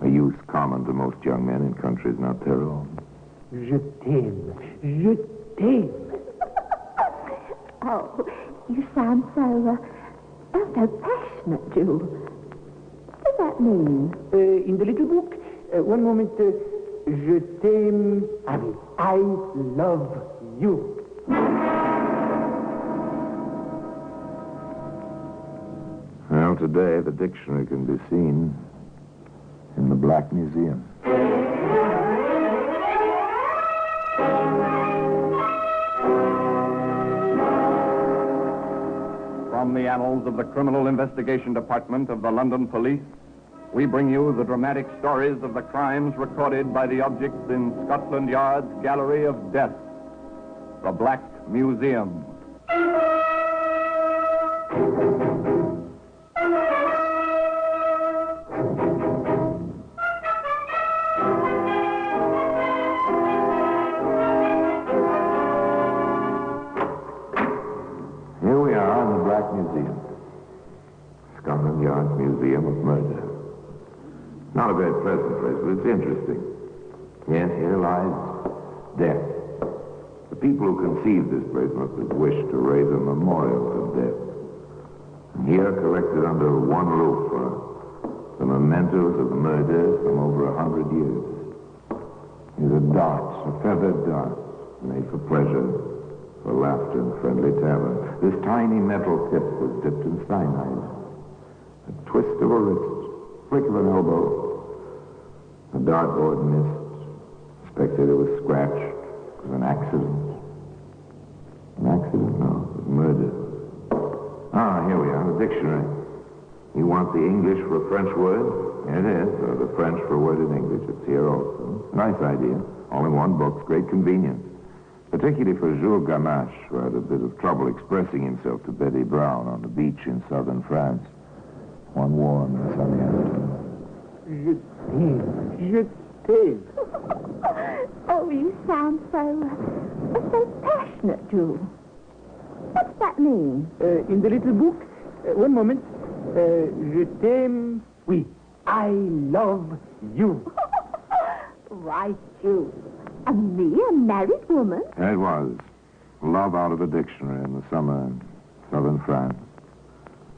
O: a use common to most young men in countries not their own.
A: Je t'aime. Je t'aime.
K: Oh, you sound so passionate, Jules. What does that mean?
A: In the little book, One moment. Je t'aime. I love you.
O: Well, today the dictionary can be seen in the Black Museum.
E: From the annals of the Criminal Investigation Department of the London Police, we bring you the dramatic stories of the crimes recorded by the objects in Scotland Yard's Gallery of Death, the Black Museum.
O: Here we are in the Black Museum, Scotland Yard's Museum of Murder. Not a very pleasant place, but it's interesting. Yes, here lies death. The people who conceived this place must have wished to raise a memorial to death. And here, collected under one roof, are the mementos of the murders from over 100 years. These are darts, a feathered dart, made for pleasure, for laughter and friendly terror. This tiny metal tip was dipped in cyanide. A twist of a wrist, flick of an elbow. The dartboard missed. The spectator was scratched. It was an accident. An accident? No, it was murder. Ah, here we are, the dictionary. You want the English for a French word? Here it is, or the French for a word in English. It's here also. Nice idea. All in one book. Great convenience. Particularly for Jules Gamache, who had a bit of trouble expressing himself to Betty Brown on the beach in southern France. One warm and sunny afternoon.
A: Je t'aime. Je t'aime.
K: Oh, you sound so passionate, Jules. What's that mean?
A: In the little book, one moment. Je t'aime. Oui, I love you.
K: Right, Jules. And me, a married woman?
O: It was. Love out of a dictionary in the summer in southern France.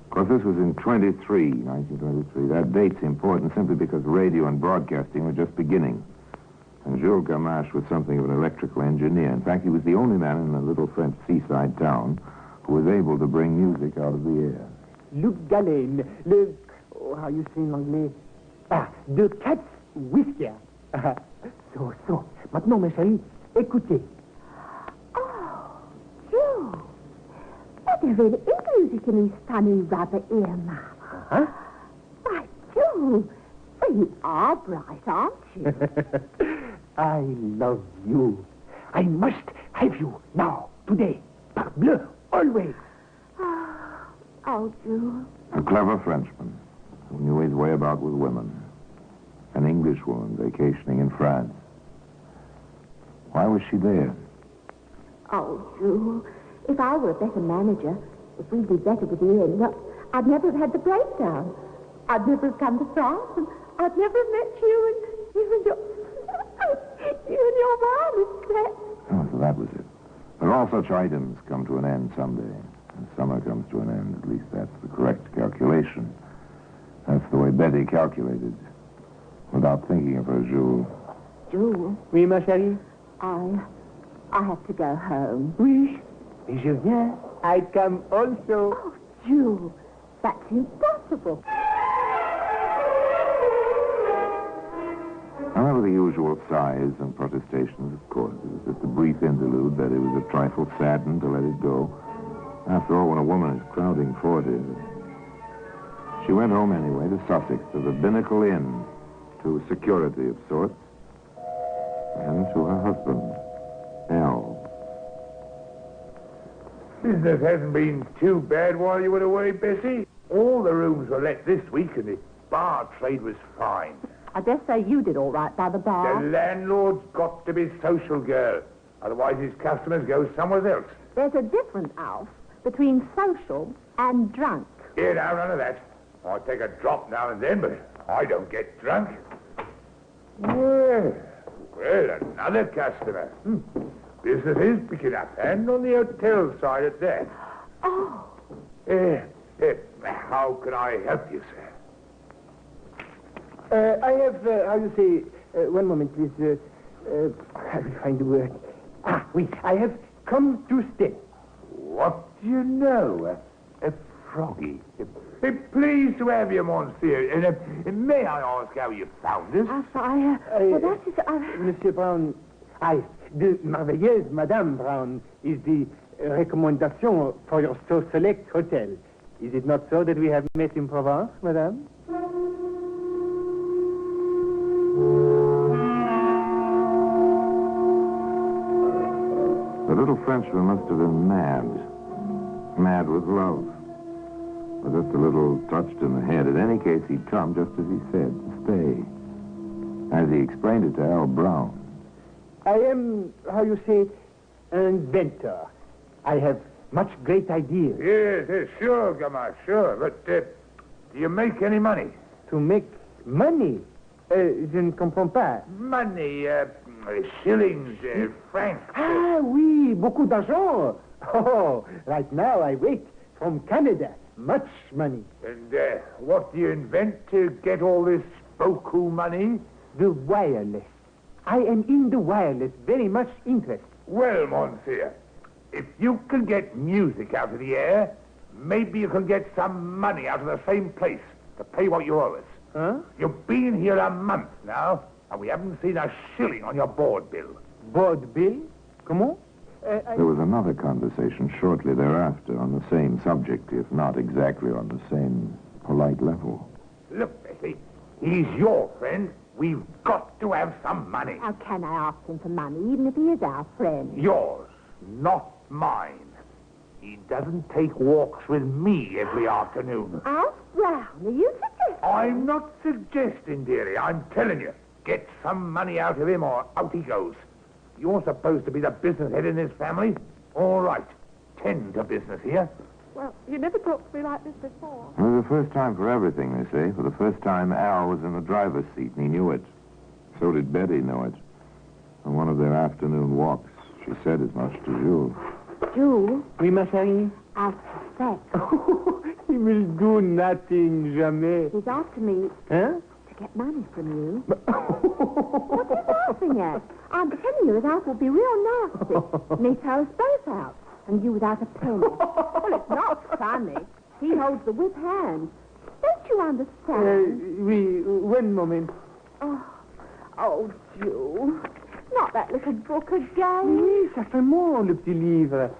O: Of course, this was in 1923. That date's important simply because radio and broadcasting were just beginning. And Jules Gamache was something of an electrical engineer. In fact, he was the only man in a little French seaside town who was able to bring music out of the air.
A: Luc Gallen, how you say in anglais? De Cat's Whisker. So. Maintenant, mes chéris, écoutez.
K: Oh, Jules. But there really is music in these funny rubber earmuffs.
A: Huh?
K: Why, Jules, well, you are bright, aren't you?
A: I love you. I must have you now, today. Parbleu, always.
K: Oh, Jules.
O: A clever Frenchman who knew his way about with women. An Englishwoman vacationing in France. Why was she there?
K: Oh, Jules, if I were a better manager, if we'd be better with Ian, well, I'd never have had the breakdown. I'd never have come to France, and I'd never have met you and your... you and your mom, except...
O: Oh, so that was it. But all such items come to an end someday. And summer comes to an end. At least that's the correct calculation. That's the way Betty calculated. Without thinking of her, Jules.
K: Jules?
A: Oui, ma chérie?
K: I have to go home.
A: Oui, mais je viens. I come also.
K: Oh, Jules, that's impossible.
O: Now, there were the usual sighs and protestations, of course. It was just a brief interlude. Betty was a trifle saddened to let it go. After all, when a woman is crowding 40... She went home anyway to Sussex, to the Binnacle Inn, to security of sorts, and to her husband, Al.
F: Business hasn't been too bad while you were away, Bessie. All the rooms were let this week, and the bar trade was fine.
K: I dare say you did all right by the bar.
F: The landlord's got to be social, girl. Otherwise his customers go somewhere else.
K: There's a difference, Alf, between social and drunk.
F: Here, now, none of that. I take a drop now and then, but I don't get drunk. Well, another customer. Business is picking up, and on the hotel side at that.
K: Oh.
F: How can I help you, sir?
A: I have, how you say, one moment, please. I will find the word. Ah, oui, I have come to stay.
G: What do you know? A froggy. Pleased to have you, monsieur. And may I ask how you found us?
K: Well, that is...
A: Monsieur Brown, the merveilleuse Madame Brown is the recommendation for your so select hotel. Is it not so that we have met in Provence, Madame?
P: The little Frenchman must have been mad. Mad with love. Or just a little touched in the head. In any case, he'd come just as he said, to stay. As he explained it to Al Brown.
A: I am, how you say, an inventor. I have much great ideas.
G: Yes, sure, Gamma, sure. But do you make any money?
A: To make money? Je ne comprends pas.
G: Money, shillings, francs.
A: Ah, oui, beaucoup d'argent. Oh, right now I wait from Canada. Much money.
G: And what do you invent to get all this beaucoup money?
A: The wireless. I am in the wireless, very much interested.
G: Well, monsieur, if you can get music out of the air, maybe you can get some money out of the same place to pay what you owe us.
A: Huh?
G: You've been here a month now, and we haven't seen a shilling on your board bill.
A: Board bill? Comment?
P: There was another conversation shortly thereafter on the same subject, if not exactly on the same polite level.
G: Look, Bessie, he's your friend. We've got to have some money.
K: How can I ask him for money, even if he is our friend?
G: Yours, not mine. He doesn't take walks with me every afternoon.
K: Al Brown, are you suggesting?
G: I'm not suggesting, dearie. I'm telling you. Get some money out of him or out he goes. You're supposed to be the business head in this family. All right. Tend to business here.
K: Well, you never talked to me like this before.
P: It was the first time for everything, they say. For the first time, Al was in the driver's seat, and he knew it. So did Betty know it. On one of their afternoon walks, she said as much to Jules.
K: Jules?
A: Oui, ma chérie?
K: I suspect.
A: He will do nothing, jamais.
K: He's after me.
A: Huh?
K: To get money from you. What are you laughing at? I'm telling you that Alf will be real nasty. Me throw us both out. And you without a penny. Well, it's not funny. He holds the whip hand. Don't you understand?
A: Oui, one moment.
K: Oh, Jules. Not that little book again.
A: Oui, certainement, le petit livre.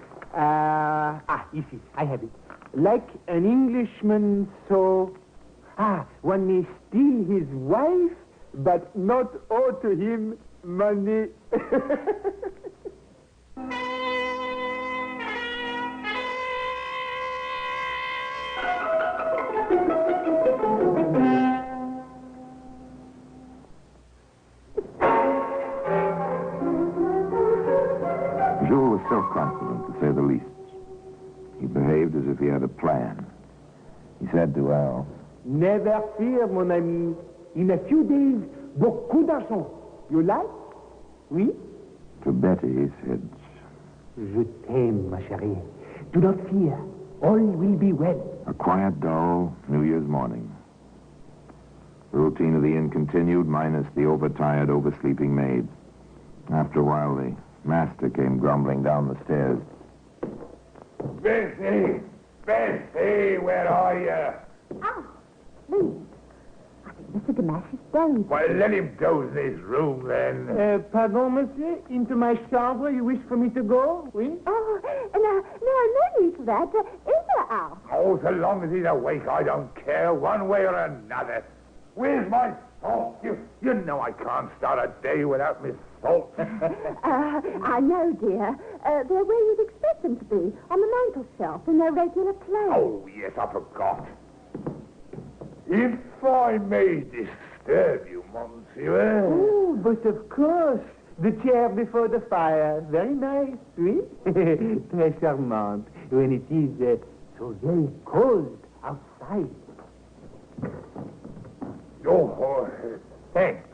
A: Ici, I have it. Like an Englishman, so... one may steal his wife, but not owe to him money.
P: Jules was self-confident, to say the least. He behaved as if he had a plan. He said to Al,
A: Never fear, mon ami. In a few days, beaucoup d'argent. You like? Oui?
P: To Betty, he said,
A: Je t'aime, ma chérie. Do not fear. All will be well.
P: A quiet, dull New Year's morning. The routine of the inn continued, minus the overtired, oversleeping maid. After a while, the master came grumbling down the stairs.
G: Bessie! Bessie, where are you?
K: Please. I think Mr. Gamache is dozing.
G: Well, let him doze in his room, then.
A: Pardon, monsieur? Into my chambre you wish for me to go? Oui?
K: Oh, no need for that. Is there, Al?
G: Oh, so long as he's awake, I don't care, one way or another. Where's my salt? You know I can't start a day without Miss Salt.
K: I know, dear. They're where you'd expect them to be, on the mantel shelf, in their regular place.
G: Oh, yes, I forgot. If I may disturb you, monsieur...
A: Oh, but of course. The chair before the fire. Very nice, oui? Très charmant. When it is so very cold outside.
G: Oh, thanks.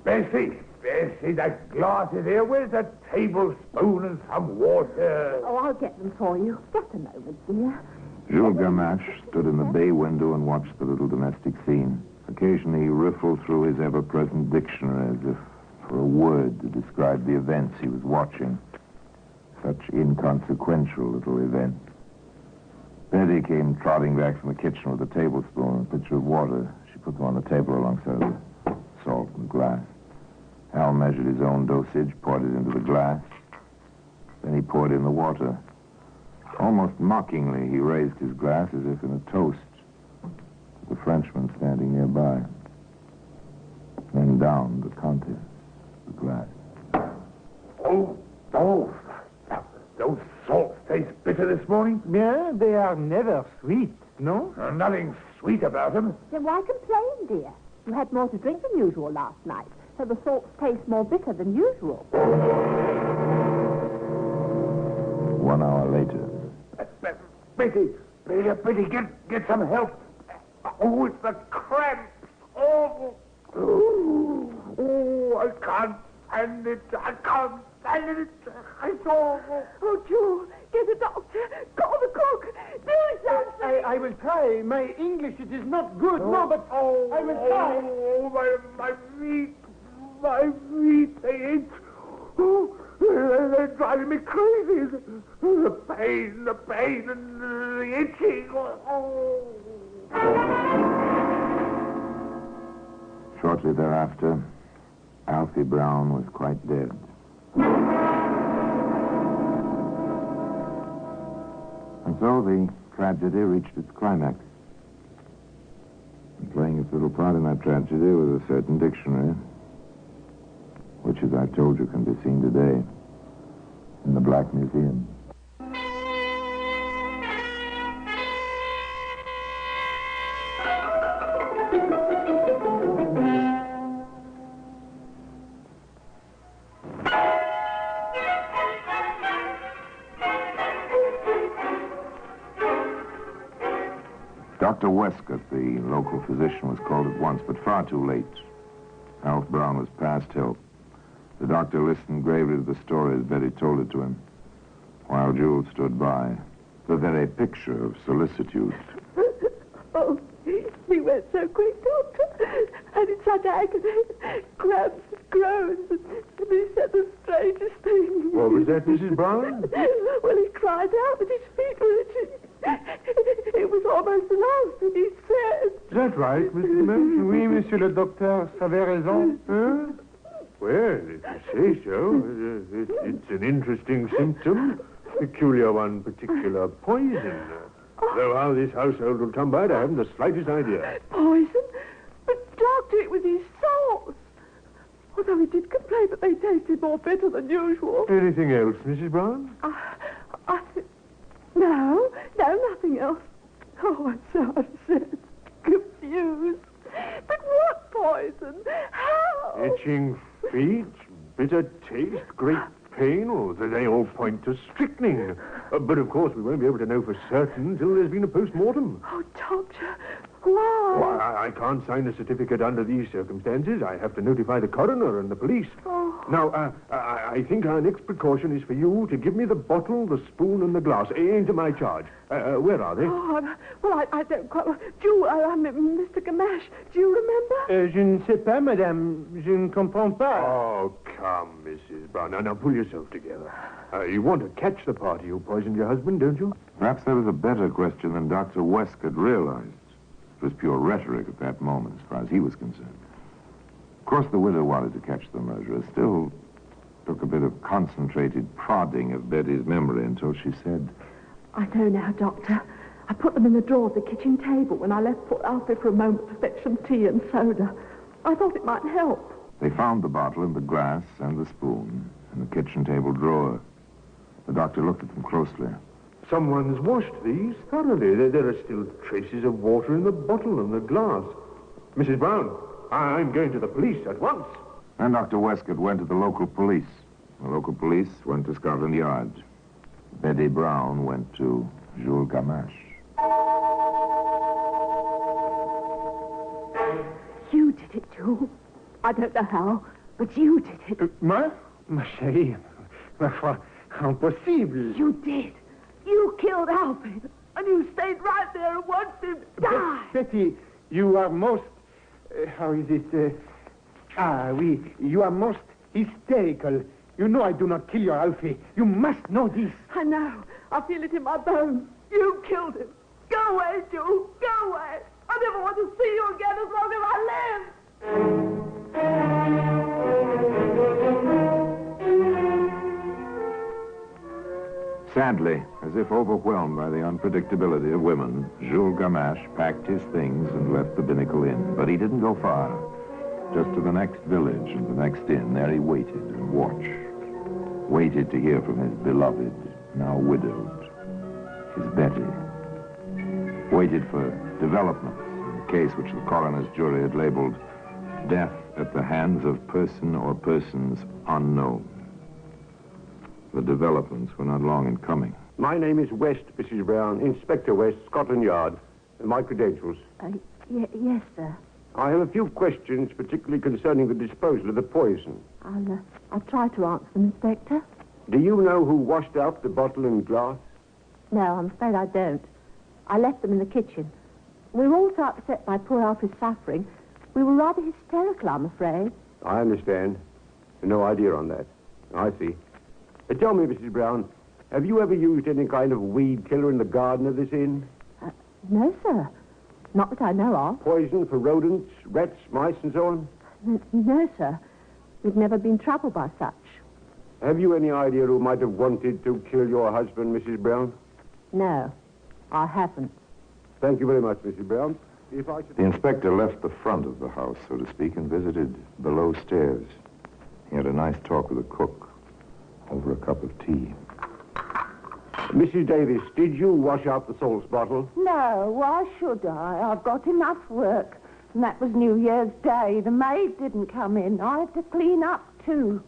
G: Bessie, that glass is here. Where's a tablespoon and some water?
K: Oh, I'll get them for you. Just a moment, dear.
O: Jules Gamache stood in the bay window and watched the little domestic scene. Occasionally he riffled through his ever-present dictionary as if for a word to describe the events he was watching. Such inconsequential little events. Betty came trotting back from the kitchen with a tablespoon and a pitcher of water. She put them on the table alongside the salt and glass. Hal measured his own dosage, poured it into the glass. Then he poured in the water. Almost mockingly, he raised his glass as if in a toast to the Frenchman standing nearby. Then downed the contents of the glass.
G: Oh, those salts taste bitter this morning?
A: Yeah, they are never sweet, no?
G: Nothing sweet about them.
K: Then why complain, dear? You had more to drink than usual last night, so the salts taste more bitter than usual.
O: 1 hour later.
G: Betty, get some help. Oh, it's the cramps. Oh, I can't stand it. I can't stand it. It's awful.
K: Oh, Jewel, get a doctor. Call the cook. Do something.
A: I will try. My English, it is not good. No, but I will try.
G: Oh, my feet, they itch. Oh, they're driving me crazy. The pain, and the itching. Oh.
O: Shortly thereafter, Alfie Brown was quite dead. And so the tragedy reached its climax. And playing its little part in that tragedy was a certain dictionary, which, as I told you, can be seen today in the Black Museum. Dr. Westcott, the local physician, was called at once, but far too late. Alf Brown was past help. The doctor listened gravely to the story as Betty told it to him, while Jules stood by, the very picture of solicitude.
K: Oh, he went so quick, Doctor, and in such agony, grabs and groans, and he said the strangest thing.
F: What was that, Mrs. Brown?
K: Well, he cried out that his feet were itching. It was almost the last thing he said.
F: Is that right, Mr. Mills?
A: Oui, monsieur le docteur, vous avez raison.
F: Well, if you say so, it's an interesting symptom. Peculiar one, particular poison. Though how this household will come by it, I haven't the slightest idea.
K: Poison? But, Doctor, it was his salts. Although he did complain that they tasted more bitter than usual.
F: Anything else, Mrs. Brown?
K: No, nothing else. Oh, I'm so upset, confused. But what poison? How?
F: Itching feet, bitter taste, great pain, or they all point to strychnine. But of course we won't be able to know for certain until there's been a post-mortem.
K: Oh, Doctor, why?
F: Why, I can't sign a certificate under these circumstances. I have to notify the coroner and the police.
K: Oh.
F: Now, I think our next precaution is for you to give me the bottle, the spoon, and the glass into my charge. Where are they?
K: Oh, well, I don't quite... Mr. Gamache, do you remember?
A: Je ne sais pas, madame. Je ne comprends pas.
F: Oh, come, Mrs. Brown. Now, pull yourself together. You want to catch the party who poisoned your husband, don't you?
O: Perhaps there was a better question than Dr. Westcott realized. It was pure rhetoric at that moment, as far as he was concerned. Of course, the widow wanted to catch the murderer. Still took a bit of concentrated prodding of Betty's memory until she said,
K: I know now, Doctor. I put them in the drawer of the kitchen table when I left poor Alfie for a moment to fetch some tea and soda. I thought it might help.
O: They found the bottle and the glass and the spoon in the kitchen table drawer. The doctor looked at them closely.
F: Someone's washed these thoroughly. There are still traces of water in the bottle and the glass. Mrs. Brown, I'm going to the police at once.
O: And Dr. Westcott went to the local police. The local police went to Scotland Yard. Betty Brown went to Jules Gamache.
K: You did it, Jules. I don't know how, but you did it.
A: Moi? Ma chérie, ma foi, impossible.
K: You did. You killed Alfie.
L: and you stayed right there and watched him die.
A: Betty, you are most... how is it? You are most hysterical. You know I do not kill your Alfie. You must know this.
L: I know. I feel it in my bones. You killed him. Go away, Jules. Go away. I never want to see you again as long as I live.
P: Sadly, as if overwhelmed by the unpredictability of women, Jules Gamache packed his things and left the Binnacle Inn. But he didn't go far. Just to the next village and the next inn. There he waited and watched. Waited to hear from his beloved, now widowed, his Betty. Waited for developments in the case which the coroner's jury had labeled death at the hands of person or persons unknown. The developments were not long in coming.
Q: My name is West, Mrs. Brown, Inspector West, Scotland Yard. My credentials.
K: Yes, sir.
Q: I have a few questions, particularly concerning the disposal of the poison.
K: I'll try to answer them, Inspector.
Q: Do you know who washed out the bottle and glass?
K: No, I'm afraid I don't. I left them in the kitchen. We were all so upset by poor Alfie's suffering. We were rather hysterical, I'm afraid.
Q: I understand. No idea on that. I see. Tell me, Mrs. Brown, have you ever used any kind of weed killer in the garden of this inn?
K: No, sir. Not that I know of.
Q: Poison for rodents, rats, mice, and so on?
K: No, sir. We've never been troubled by such.
Q: Have you any idea who might have wanted to kill your husband, Mrs. Brown?
K: No, I haven't.
Q: Thank you very much, Mrs. Brown. If I should...
P: The inspector left the front of the house, so to speak, and visited below stairs. He had a nice talk with the cook over a cup of tea.
Q: Mrs. Davis, did you wash out the salts bottle?
K: No, why should I? I've got enough work. And that was New Year's Day. The maid didn't come in. I had to clean up, too.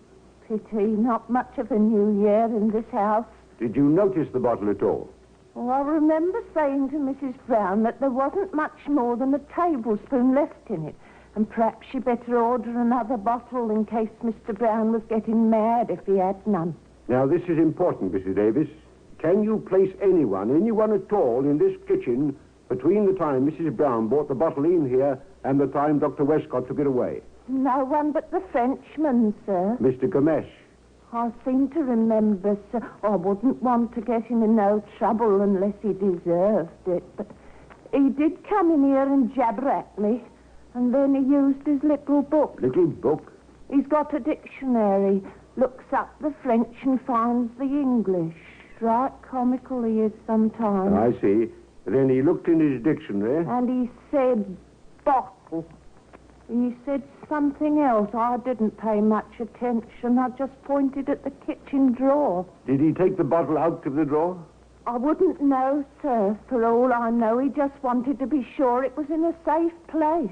K: Pity, not much of a New Year in this house.
Q: Did you notice the bottle at all?
K: Well, I remember saying to Mrs. Brown that there wasn't much more than a tablespoon left in it. And perhaps she better order another bottle in case Mr. Brown was getting mad if he had none.
Q: Now, this is important, Mrs. Davis. Can you place anyone at all, in this kitchen between the time Mrs. Brown brought the bottle in here and the time Dr. Westcott took it away?
K: No one but the Frenchman, sir.
Q: Mr. Gamesh.
K: I seem to remember, sir. I wouldn't want to get him in no trouble unless he deserved it. But he did come in here and jabber at me. And then he used his little book.
Q: Little book?
K: He's got a dictionary. Looks up the French and finds the English. Right comical he is sometimes.
Q: I see. Then he looked in his dictionary.
K: And he said bottle. He said something else. I didn't pay much attention. I just pointed at the kitchen drawer.
Q: Did he take the bottle out of the drawer?
K: I wouldn't know, sir. For all I know, he just wanted to be sure it was in a safe place.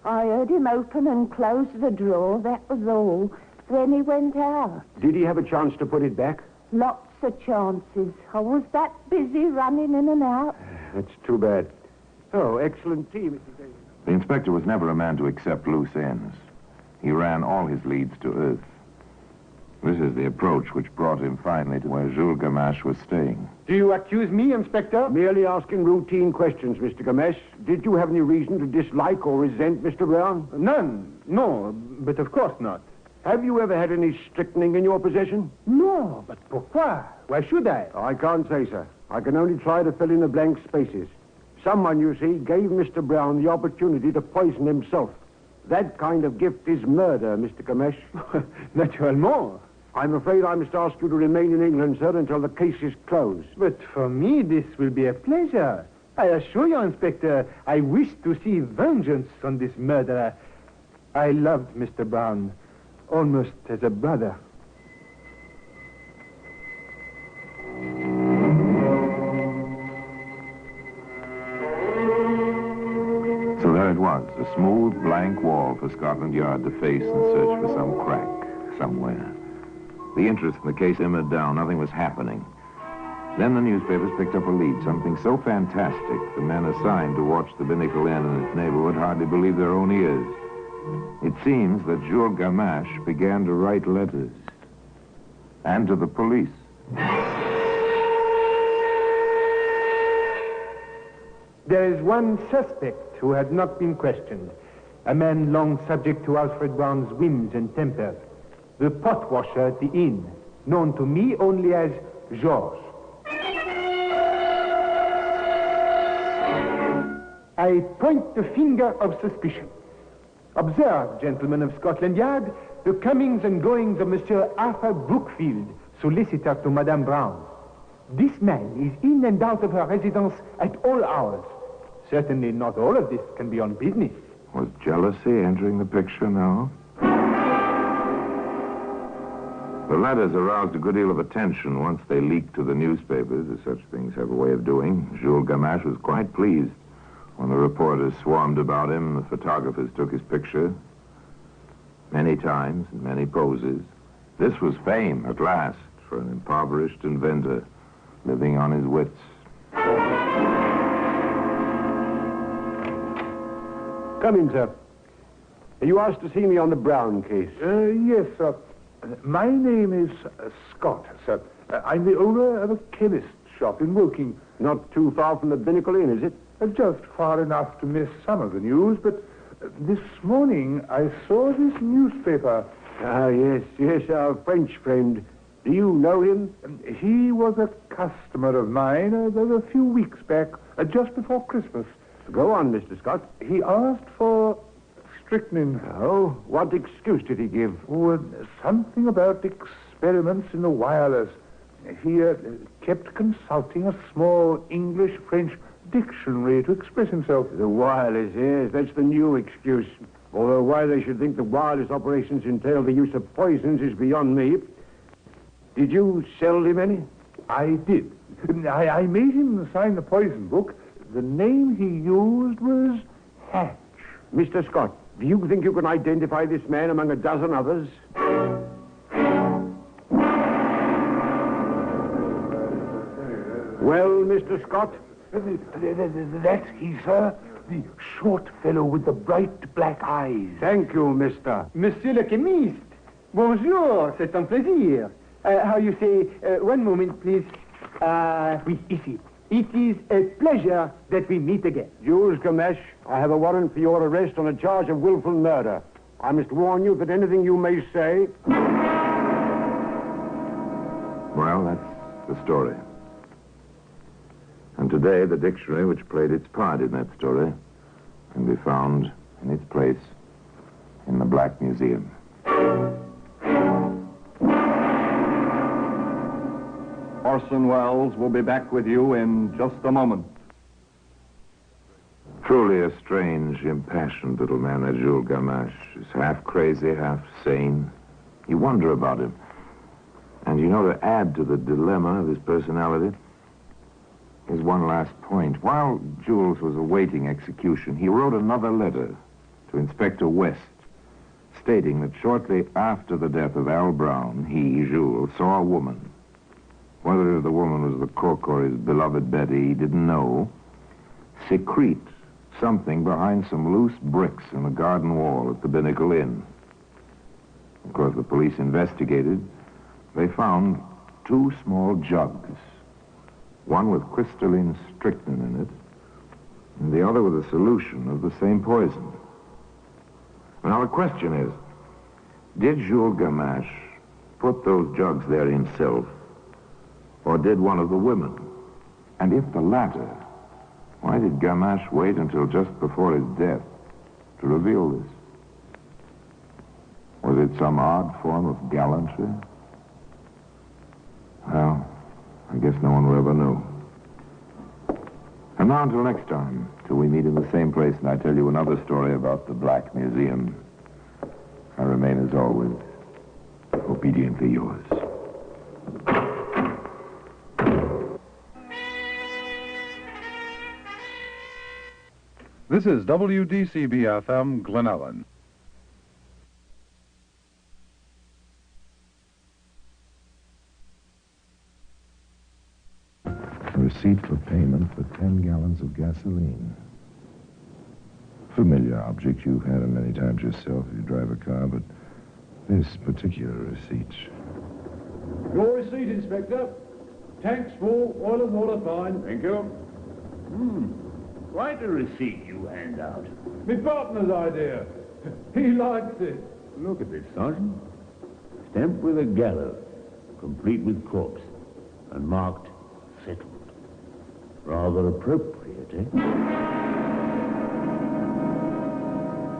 K: I heard him open and close the drawer, that was all. Then he went out.
Q: Did he have a chance to put it back?
K: Lots of chances. I was that busy running in and out.
Q: That's too bad. Oh, excellent tea, Mr. Davis.
P: The inspector was never a man to accept loose ends. He ran all his leads to earth. This is the approach which brought him finally to where Jules Gamache was staying.
A: Do you accuse me, Inspector?
Q: Merely asking routine questions, Mr. Gamesh. Did you have any reason to dislike or resent Mr. Brown?
A: None. No, but of course not.
Q: Have you ever had any strychnine in your possession?
A: No, but pourquoi? Why should I?
Q: I can't say, sir. I can only try to fill in the blank spaces. Someone, you see, gave Mr. Brown the opportunity to poison himself. That kind of gift is murder, Mr. Gamesh.
A: Naturellement.
Q: I'm afraid I must ask you to remain in England, sir, until the case is closed.
A: But for me, this will be a pleasure. I assure you, Inspector, I wish to see vengeance on this murderer. I loved Mr. Brown, almost as a brother.
P: So there it was, a smooth, blank wall for Scotland Yard to face and search for some crack somewhere. The interest in the case simmered down. Nothing was happening. Then the newspapers picked up a lead, something so fantastic the men assigned to watch the Binnacle Inn and its neighborhood hardly believed their own ears. It seems that Jules Gamache began to write letters. And to the police.
A: There is one suspect who has not been questioned. A man long subject to Alfred Brown's whims and temper. The pot washer at the inn, known to me only as Georges. I point the finger of suspicion. Observe, gentlemen of Scotland Yard, the comings and goings of Monsieur Arthur Brookfield, solicitor to Madame Brown. This man is in and out of her residence at all hours. Certainly not all of this can be on business.
P: Was jealousy entering the picture now? The letters aroused a good deal of attention once they leaked to the newspapers, as such things have a way of doing. Jules Gamache was quite pleased. When the reporters swarmed about him, the photographers took his picture. Many times, in many poses. This was fame, at last, for an impoverished inventor living on his wits.
Q: Come in, sir. You asked to see me on the Brown case.
G: Yes, sir. My name is Scott, sir. I'm the owner of a chemist's shop in Woking.
Q: Not too far from the Binnacle Inn, is it?
G: Just far enough to miss some of the news, but this morning I saw this newspaper.
Q: Ah, yes, our French friend. Do you know him?
G: He was a customer of mine a few weeks back, just before Christmas.
Q: Go on, Mr. Scott.
G: He asked for strychnine.
Q: Oh, what excuse did he give?
G: Oh, something about experiments in the wireless. He kept consulting a small English-French dictionary to express himself.
Q: The wireless, yes, that's the new excuse. Although why they should think the wireless operations entail the use of poisons is beyond me. Did you sell him any?
G: I did. I made him sign the poison book. The name he used was Hatch.
Q: Mr. Scott, do you think you can identify this man among a dozen others? Well, Mr. Scott?
G: That's he, sir. The short fellow with the bright black eyes.
Q: Thank you, mister.
A: Monsieur le chemiste. Bonjour, c'est un plaisir. How you say, one moment, please. Oui, ici. It is a pleasure that we meet again.
Q: Jules Gamache, I have a warrant for your arrest on a charge of willful murder. I must warn you that anything you may say...
P: Well, that's the story. And today, the dictionary which played its part in that story can be found in its place in the Black Museum.
E: Orson Welles will be back with you in just a moment.
P: Truly a strange, impassioned little man, that Jules Gamache. He's half crazy, half sane. You wonder about him. And you know, to add to the dilemma of his personality, here's one last point. While Jules was awaiting execution, he wrote another letter to Inspector West, stating that shortly after the death of Al Brown, he, Jules, saw a woman. Whether the woman was the cook or his beloved Betty, he didn't know, secrete something behind some loose bricks in the garden wall at the Binnacle Inn. Of course, the police investigated. They found 2 small jugs, one with crystalline strychnine in it, and the other with a solution of the same poison. Now, the question is, did Jules Gamache put those jugs there himself, or did one of the women? And if the latter, why did Gamache wait until just before his death to reveal this? Was it some odd form of gallantry? Well, I guess no one will ever know. And now until next time, till we meet in the same place and I tell you another story about the Black Museum, I remain, as always, obediently yours.
H: This is WDCB-FM, Glen Ellen.
P: Receipt for payment for 10 gallons of gasoline. Familiar object you've had it many times yourself if you drive a car, but this particular receipt.
V: Your receipt, Inspector. Tanks full, oil and water fine.
H: Thank you.
G: Write a receipt you hand out.
J: My partner's idea. He likes it.
G: Look at this, Sergeant. Stamped with a gallows, complete with corpse, and marked settled. Rather appropriate, eh?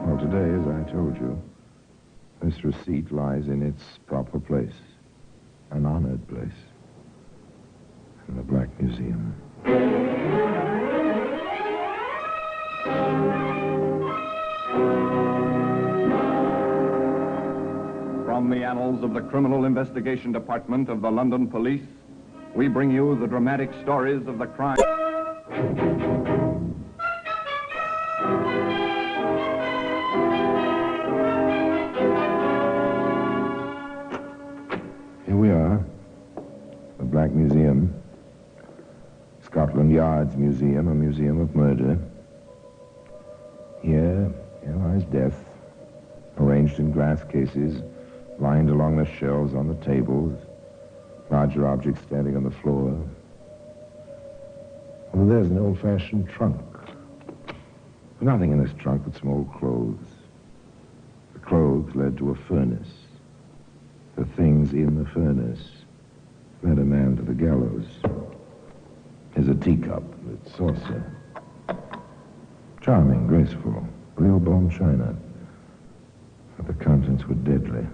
O: Well, today, as I told you, this receipt lies in its proper place. An honored place. In the Black Museum.
E: From the annals of the Criminal Investigation Department of the London Police, we bring you the dramatic stories of the crime.
O: Here we are, the Black Museum, Scotland Yard's museum, a museum of murder. Here lies death, arranged in glass cases, lined along the shelves on the tables, larger objects standing on the floor. Well, there's an old-fashioned trunk. Nothing in this trunk but some old clothes. The clothes led to a furnace. The things in the furnace led a man to the gallows. There's a teacup with saucer. Charming, graceful, real bone china. But the contents were deadly.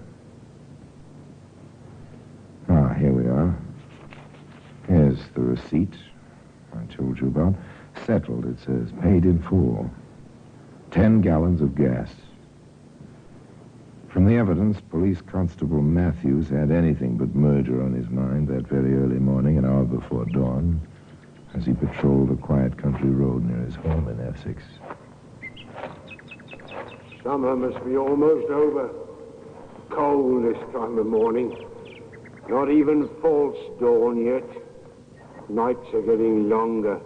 O: Ah, here we are. Here's the receipt I told you about. Settled, it says. Paid in full. 10 gallons of gas. From the evidence, Police Constable Matthews had anything but murder on his mind that very early morning, an hour before dawn, as he patrolled a quiet country road near his home in Essex.
Q: Summer must be almost over. Cold this time of morning. Not even false dawn yet. Nights are getting longer.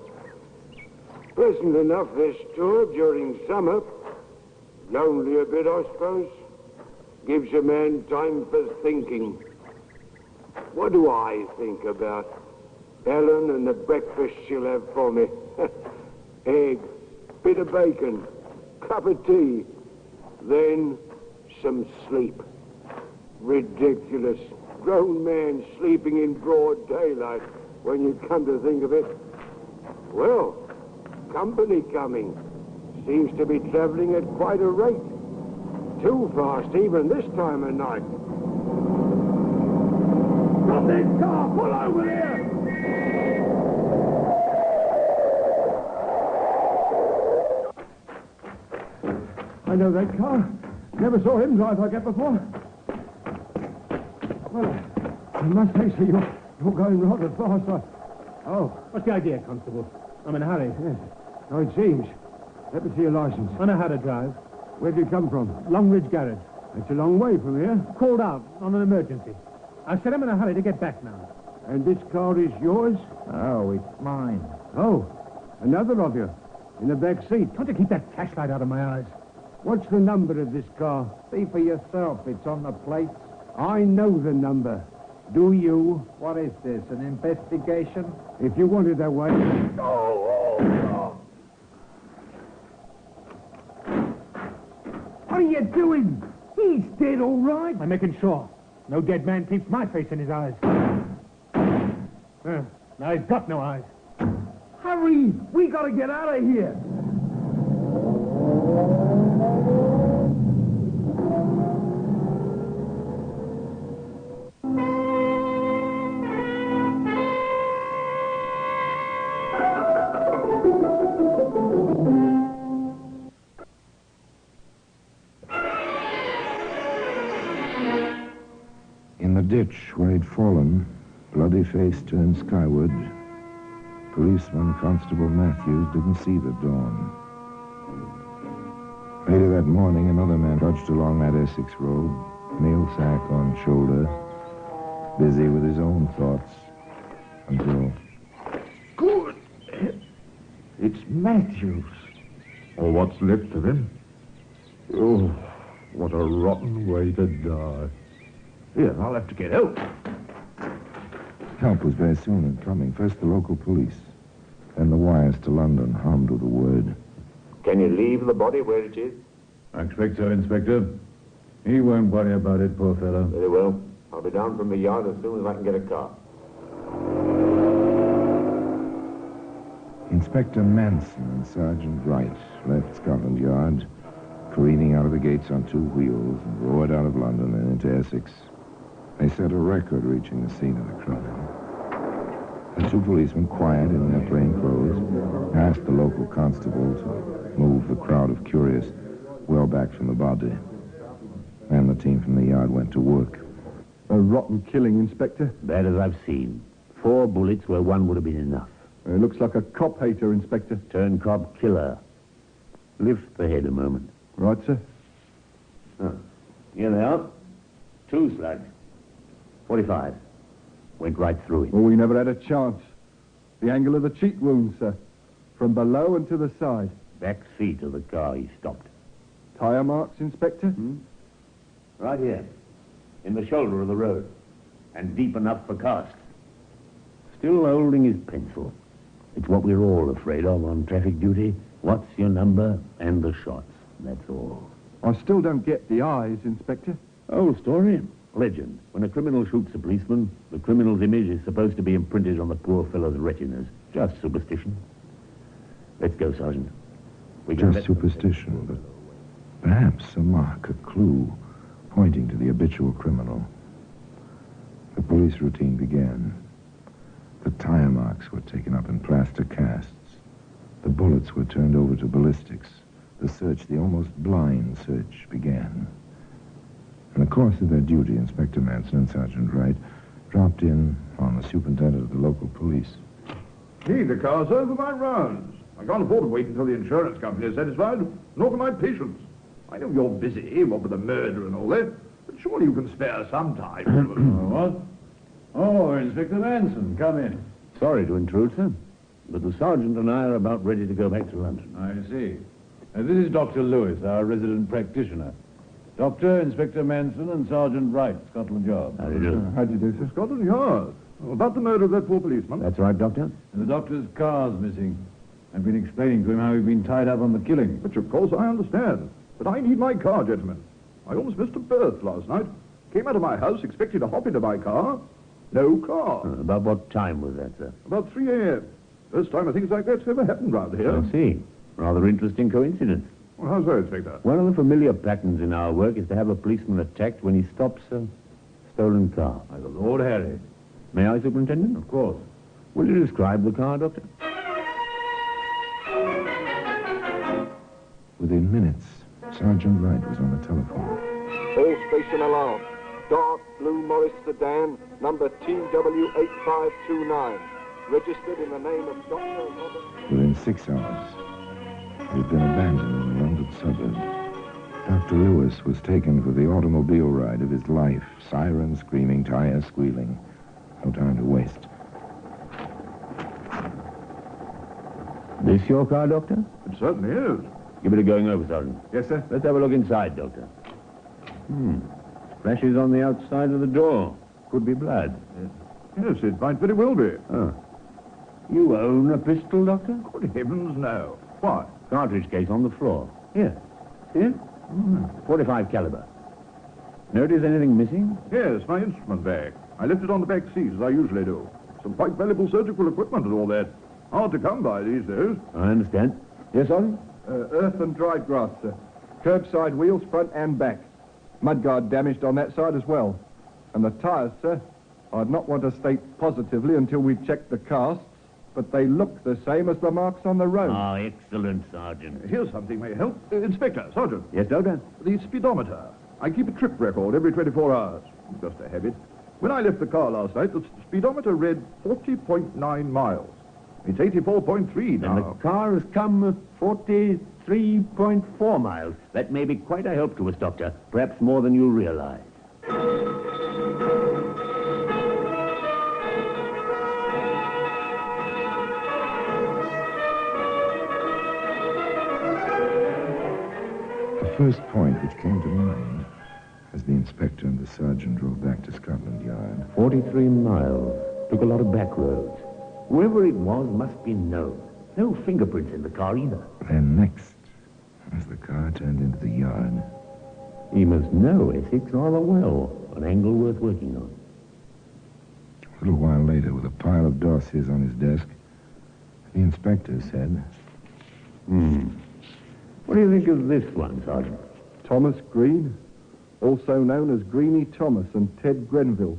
Q: Pleasant enough this tour during summer. Lonely a bit, I suppose. Gives a man time for thinking. What do I think about? Ellen and the breakfast she'll have for me. Egg, bit of bacon, cup of tea, then some sleep. Ridiculous. Grown man sleeping in broad daylight when you come to think of it. Well, company coming. Seems to be traveling at quite a rate. Too fast even this time of night.
G: Stop this car! Pull over here!
J: I know that car. Never saw him drive like that before. Well, I must say, sir, you're going rather fast. Oh, what's the idea, Constable? I'm in a hurry. Yes. Oh, it seems. Let me see your license. I know how to drive. Where do you come from? Longridge Garage. It's a long way from here. Called out on an emergency. I said I'm in a hurry to get back now. And this car is yours? Oh, it's mine. Oh, another of you. In the back seat. Can't you keep that flashlight out of my eyes? What's the number of this car? See for yourself. It's on the plates. I know the number. Do you? What is this, an investigation? If you want it that way. What are you doing? He's dead, all right. I'm making sure. No dead man keeps my face in his eyes. Now he's got no eyes. Hurry! We gotta get out of here.
O: In the ditch where he'd fallen, bloody face turned skyward, policeman Constable Matthews didn't see the dawn. Later that morning, another man trudged along that Essex road, mail sack on shoulder, busy with his own thoughts, until...
G: Good. It's Matthews. Or what's left of him. Oh, what a rotten way to die. Here, I'll have to get help.
O: Help was very soon in coming. First, the local police.
P: Then the wires to London hummed with a word.
G: Can you leave the body where it is?
M: I expect so, Inspector. He won't worry about it, poor fellow.
G: Very well. I'll be down from the yard as soon as I can get a car.
P: Inspector Manson and Sergeant Wright left Scotland Yard, careening out of the gates on 2 wheels, and roared out of London and into Essex. They set a record reaching the scene of the crime. The 2 policemen, quiet in their plain clothes, asked the local constable to move the crowd of curious well back from the body. Then the team from the yard went to work.
N: A rotten killing, Inspector.
T: Bad as I've seen. 4 bullets where 1 would have been enough.
N: It looks like a cop-hater, Inspector.
T: Turn cop-killer. Lift the head a moment.
N: Right, sir.
T: Oh. Here they are. 2 slugs. 45. Went right through him.
N: Well, we never had a chance. The angle of the cheek wound, sir. From below and to the side.
T: Back seat of the car he stopped.
N: Tire marks, Inspector?
T: Right here. In the shoulder of the road. And deep enough for casts. Still holding his pencil. It's what we're all afraid of on traffic duty. What's your number and the shots. That's all.
N: I still don't get the eyes, Inspector.
T: Old story. Legend. When a criminal shoots a policeman, the criminal's image is supposed to be imprinted on the poor fellow's retinas. Just superstition. Let's go, Sergeant.
P: Just superstition, but perhaps a mark, a clue, pointing to the habitual criminal. The police routine began. The tire marks were taken up in plaster casts. The bullets were turned over to ballistics. The search, the almost blind search, began. In the course of their duty, Inspector Manson and Sergeant Wright dropped in on the superintendent of the local police.
G: Hey, the car's over my rounds. I can't afford to wait until the insurance company is satisfied, nor can my patients. I know you're busy, what with the murder and all that, but surely you can spare some time.
M: What? Oh, Inspector Manson, come in.
T: Sorry to intrude, sir, but the sergeant and I are about ready to go back to London.
M: I see. This is Dr. Lewis, our resident practitioner. Doctor, Inspector Manson, and Sergeant Wright, Scotland Yard.
T: How do you do?
N: How do you do, sir?
G: Scotland Yard. About the murder of that poor policeman.
T: That's right, Doctor.
M: And the doctor's car's missing. I've been explaining to him how he'd been tied up on the killing.
G: Which, of course, I understand. But I need my car, gentlemen. I almost missed a berth last night. Came out of my house, expecting to hop into my car. No car.
T: About what time was that, sir?
G: About 3 a.m. First time things like that's ever happened round here.
T: I see. Rather interesting coincidence.
G: Well, how's that, Inspector?
T: One of the familiar patterns in our work is to have a policeman attacked when he stops a stolen car.
M: Like the Lord Harry.
T: May I, Superintendent?
M: Of course.
T: Will you describe the car, Doctor?
P: Within minutes, Sergeant Wright was on the telephone.
W: All station alarm. Dark blue Morris sedan, number TW8529. Registered in the name of Dr. Robert...
P: Within 6 hours, it had been abandoned in a London suburb. Dr. Lewis was taken for the automobile ride of his life. Sirens screaming, tires squealing. No time to waste.
T: This your car, Doctor?
G: It certainly is.
T: Give it a going over, Sergeant.
G: Yes, sir.
T: Let's have a look inside, Doctor. Splashes on the outside of the door. Could be blood.
G: Yes, it might very well be.
T: Oh. You own a pistol, Doctor?
G: Good heavens, no. Why?
T: Cartridge case on the floor. Here. See it? 45 caliber. Notice anything missing?
G: Yes, my instrument bag. I left it on the back seat, as I usually do. Some quite valuable surgical equipment and all that. Hard to come by these days.
T: I understand. Yes, Sergeant?
N: Earth and dried grass, sir. Curbside wheels, front and back. Mudguard damaged on that side as well. And the tyres, sir, I'd not want to state positively until we check the casts, but they look the same as the marks on the road.
T: Ah, excellent, Sergeant.
G: Here's something may help. Inspector, Sergeant.
T: Yes, Doctor?
G: The speedometer. I keep a trip record every 24 hours. Just a habit. When I left the car last night, the speedometer read 40.9 miles. It's 84.3 now.
T: And the car has come 43.4 miles. That may be quite a help to us, Doctor. Perhaps more than you realize.
P: The first point which came to mind as the inspector and the sergeant drove back to Scotland Yard.
T: 43 miles. Took a lot of back roads.
B: Whoever it was must be known. No fingerprints in the car either.
P: Then next, as the car turned into the yard,
B: He must know Essex rather well. An angle worth working on.
P: a little while later, with a pile of dossiers on his desk, the inspector said,
B: What do you think of this one, Sergeant?
N: Thomas Green, also known as Greenie Thomas, and Ted Grenville.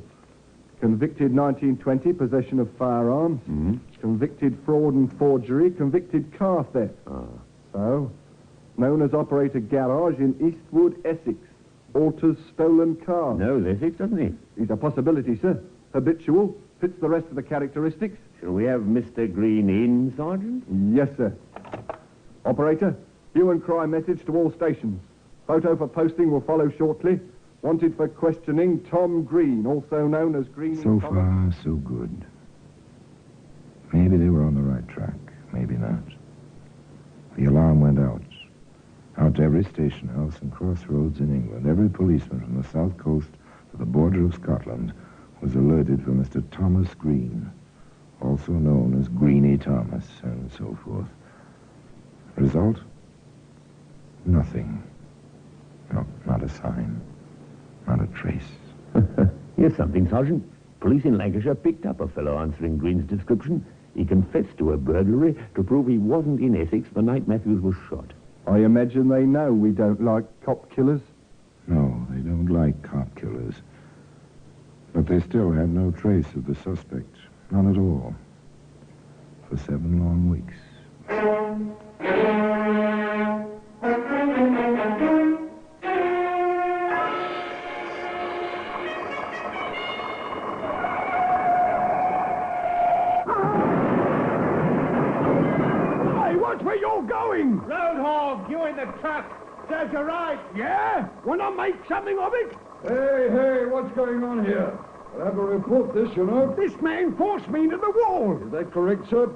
N: Convicted 1920, possession of firearms. Convicted fraud and forgery. Convicted car theft. So, known as operator garage in Eastwood, Essex. Alters stolen car.
B: Knows Essex, doesn't he?
N: He's a possibility, sir. Habitual. Fits the rest of the characteristics.
B: Shall we have Mr. Green in, Sergeant?
N: Yes, sir. Operator, hue and cry message to all stations. Photo for posting will follow shortly. Wanted for questioning, Tom Green, also known as Green.
P: so far, so good. Maybe they were on the right track, maybe not. The alarm went out. Out to every station house and crossroads in England. Every policeman from the south coast to the border of Scotland was alerted for Mr. Thomas Green, also known as Greenie Thomas, and so forth. Result? Nothing. No, not a sign. Not a trace.
B: Here's something, Sergeant. Police in Lancashire picked up a fellow answering Green's description. He confessed to a burglary to prove he wasn't in Essex the night Matthews was shot.
N: I imagine they know we don't like cop killers.
P: No, they don't like cop killers. But they still had no trace of the suspect. None at all. For 7 long weeks.
Q: Hey, watch where you're going!
J: Roadhog, you in the truck. Serves you right.
Q: Yeah? Wanna make something of it?
G: Hey, what's going on here? I'll have to report this, you know.
Q: This man forced me into the wall.
G: Is that correct, sir?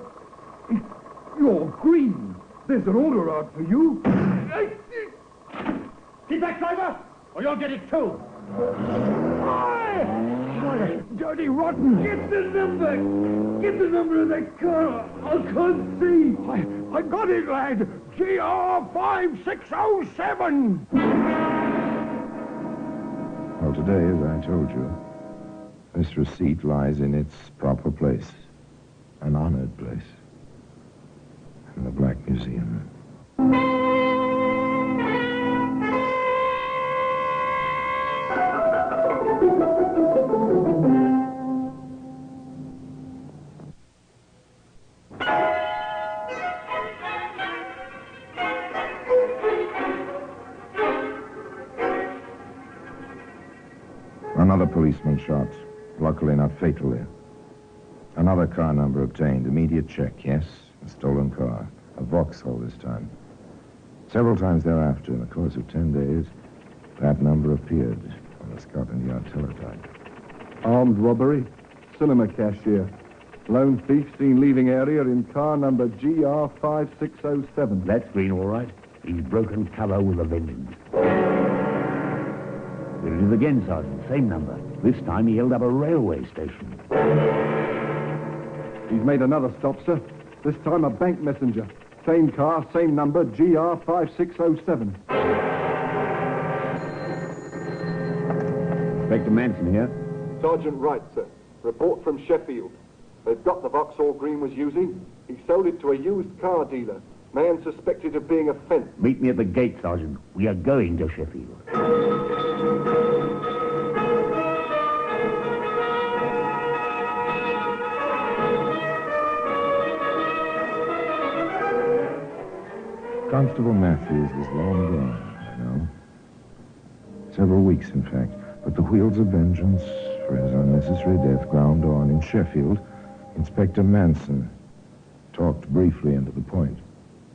G: You're Green. There's an order out for you.
J: Keep back, driver, or you'll get it too.
Q: What a dirty, rotten...
G: Get the number! Get the number of that car! I can't see!
Q: I got it, lad. GR5607.
P: Well, today, as I told you, this receipt lies in its proper place. An honored place. In the Black Museum. Another policeman shot, luckily not fatally. Another car number obtained, immediate check, yes, a stolen car, a Vauxhall this time. Several times thereafter, in the course of 10 days, that number appeared on the Scotland Yard teletype.
N: Armed robbery, cinema cashier. Lone thief seen leaving area in car number GR5607.
B: That's Green, all right. He's broken cover with a vengeance. There it is again, Sergeant. Same number. This time he held up a railway station.
N: He's made another stop, sir. This time a bank messenger. Same car, same number, GR5607.
B: Inspector Manson here.
W: Sergeant Wright, sir. Report from Sheffield. They've got the Vauxhall Green was using. He sold it to a used car dealer. Man suspected of being a fence.
B: Meet me at the gate, Sergeant. We are going to Sheffield.
P: Constable Matthews was long gone, I know. Several weeks, in fact. But the wheels of vengeance for his unnecessary death ground on in Sheffield. Inspector Manson talked briefly and to the point.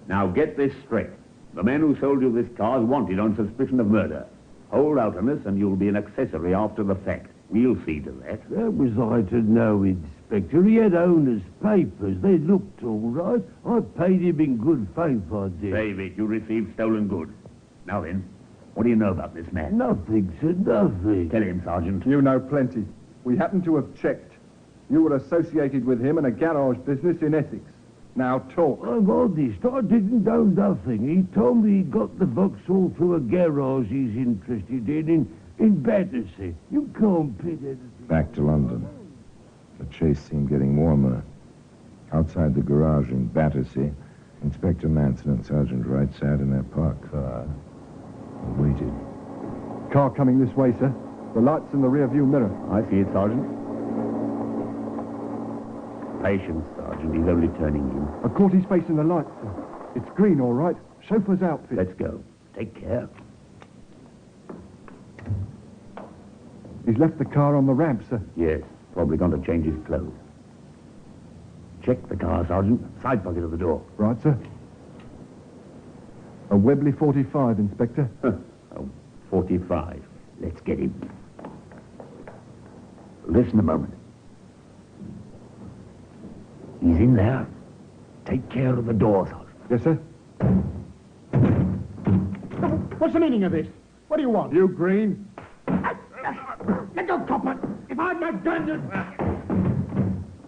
B: Now get this straight. The man who sold you this car is wanted on suspicion of murder. Hold out on us and you'll be an accessory after the fact. We'll see to that.
Q: How was I to know, Inspector? He had owner's papers. They looked all right. I paid him in good faith, I did.
B: Save it. You received stolen goods. Now then, what do you know about this man?
Q: Nothing, sir, nothing.
B: Tell him, Sergeant.
N: You know plenty. We happen to have checked. You were associated with him in a garage business in Essex. Now talk.
B: I'm honest. I didn't know nothing. He told me he got the Vauxhall through a garage he's interested in Battersea. You can't pit anything.
P: Back to London. The chase seemed getting warmer. Outside the garage in Battersea, Inspector Manson and Sergeant Wright sat in their parked car and waited.
N: Car coming this way, sir. The light's in the rear view mirror.
B: I see it, Sergeant. Patience, Sergeant. He's only turning in.
N: I caught his face in the light, sir. It's Green, all right. Chauffeur's outfit.
B: Let's go. Take care.
N: He's left the car on the ramp, sir.
B: Yes, probably gone to change his clothes. Check the car, Sergeant. Side pocket of the door.
N: Right, sir. A Webley 45, Inspector.
B: Oh, 45. Let's get him. Listen a moment. He's in there. Take care of the door, Sergeant.
N: Yes, sir.
J: What's the meaning of this? What do you want?
N: You, Green.
J: Let go, copper. If I'd not done it...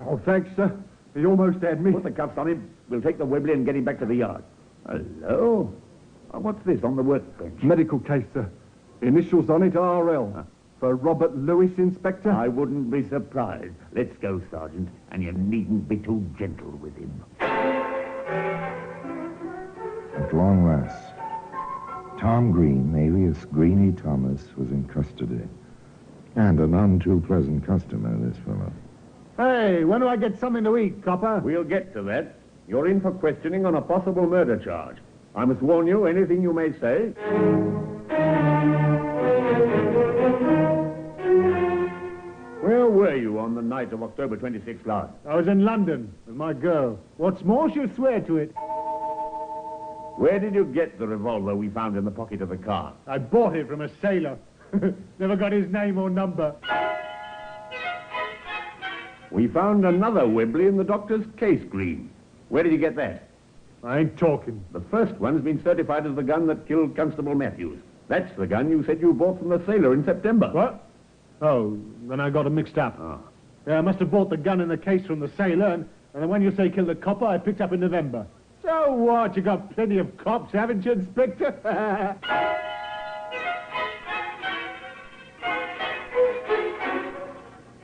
N: Oh, thanks, sir. He almost had me.
B: Put the cuffs on him. We'll take the Webley and get him back to the yard. Hello? Oh, what's this on the workbench?
N: Medical case, sir. Initials on it, RL. For Robert Lewis, Inspector?
B: I wouldn't be surprised. Let's go, Sergeant, and you needn't be too gentle with him.
P: At long last, Tom Green, alias Greeny Thomas, was in custody. And a none too pleasant customer, this fellow.
J: Hey, when do I get something to eat, copper?
B: We'll get to that. You're in for questioning on a possible murder charge. I must warn you, anything you may say... Where were you on the night of October 26th last?
J: I was in London with my girl. What's more, she'll swear to it.
B: Where did you get the revolver we found in the pocket of the car?
J: I bought it from a sailor. Never got his name or number.
B: We found another Webley in the doctor's case, Green. Where did you get that?
J: I ain't talking.
B: The first one's been certified as the gun that killed Constable Matthews. That's the gun you said you bought from the sailor in September.
J: What? Oh, then I got it mixed up.
B: Oh.
J: Yeah, I must have bought the gun in the case from the sailor, and the one you say killed the copper I picked up in November. So what? You got plenty of cops, haven't you, Inspector?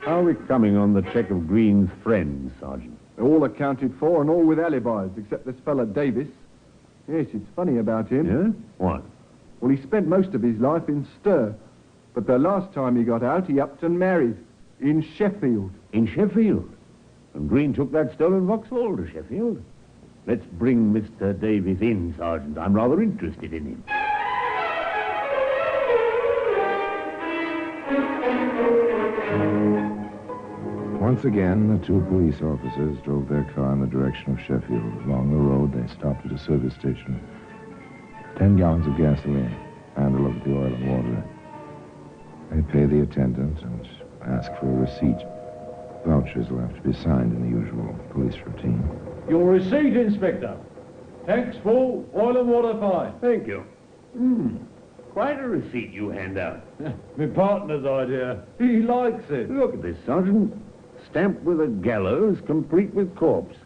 B: How are we coming on the check of Green's friends, Sergeant?
N: They're all accounted for and all with alibis, except this fella Davis. Yes, it's funny about him.
B: Yeah? What?
N: Well, he spent most of his life in stir. But the last time he got out, he upped and married. In Sheffield.
B: In Sheffield? And Green took that stolen Vauxhall to Sheffield? Let's bring Mr. Davis in, Sergeant. I'm rather interested in him.
P: Once again, the two police officers drove their car in the direction of Sheffield. Along the road, they stopped at a service station. 10 gallons of gasoline, and a look at the oil and water. They pay the attendant and ask for a receipt. Vouchers will have to be signed in the usual police routine.
M: Your receipt, Inspector. Tanks full, oil and water fine.
B: Thank you. Quite a receipt you hand out.
M: My partner's idea. He likes it.
B: Look at this, Sergeant. Stamped with a gallows, complete with corpse.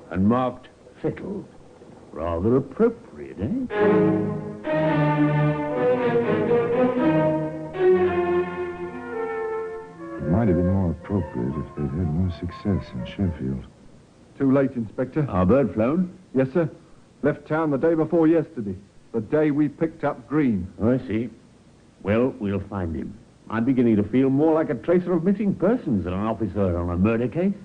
B: And marked settled. Rather appropriate, eh?
P: It might have been more appropriate if they'd had more success in Sheffield.
N: Too late, Inspector.
B: Our bird flown?
N: Yes, sir. Left town the day before yesterday. The day we picked up Green.
B: Oh, I see. Well, we'll find him. I'm beginning to feel more like a tracer of missing persons than an officer on a murder case.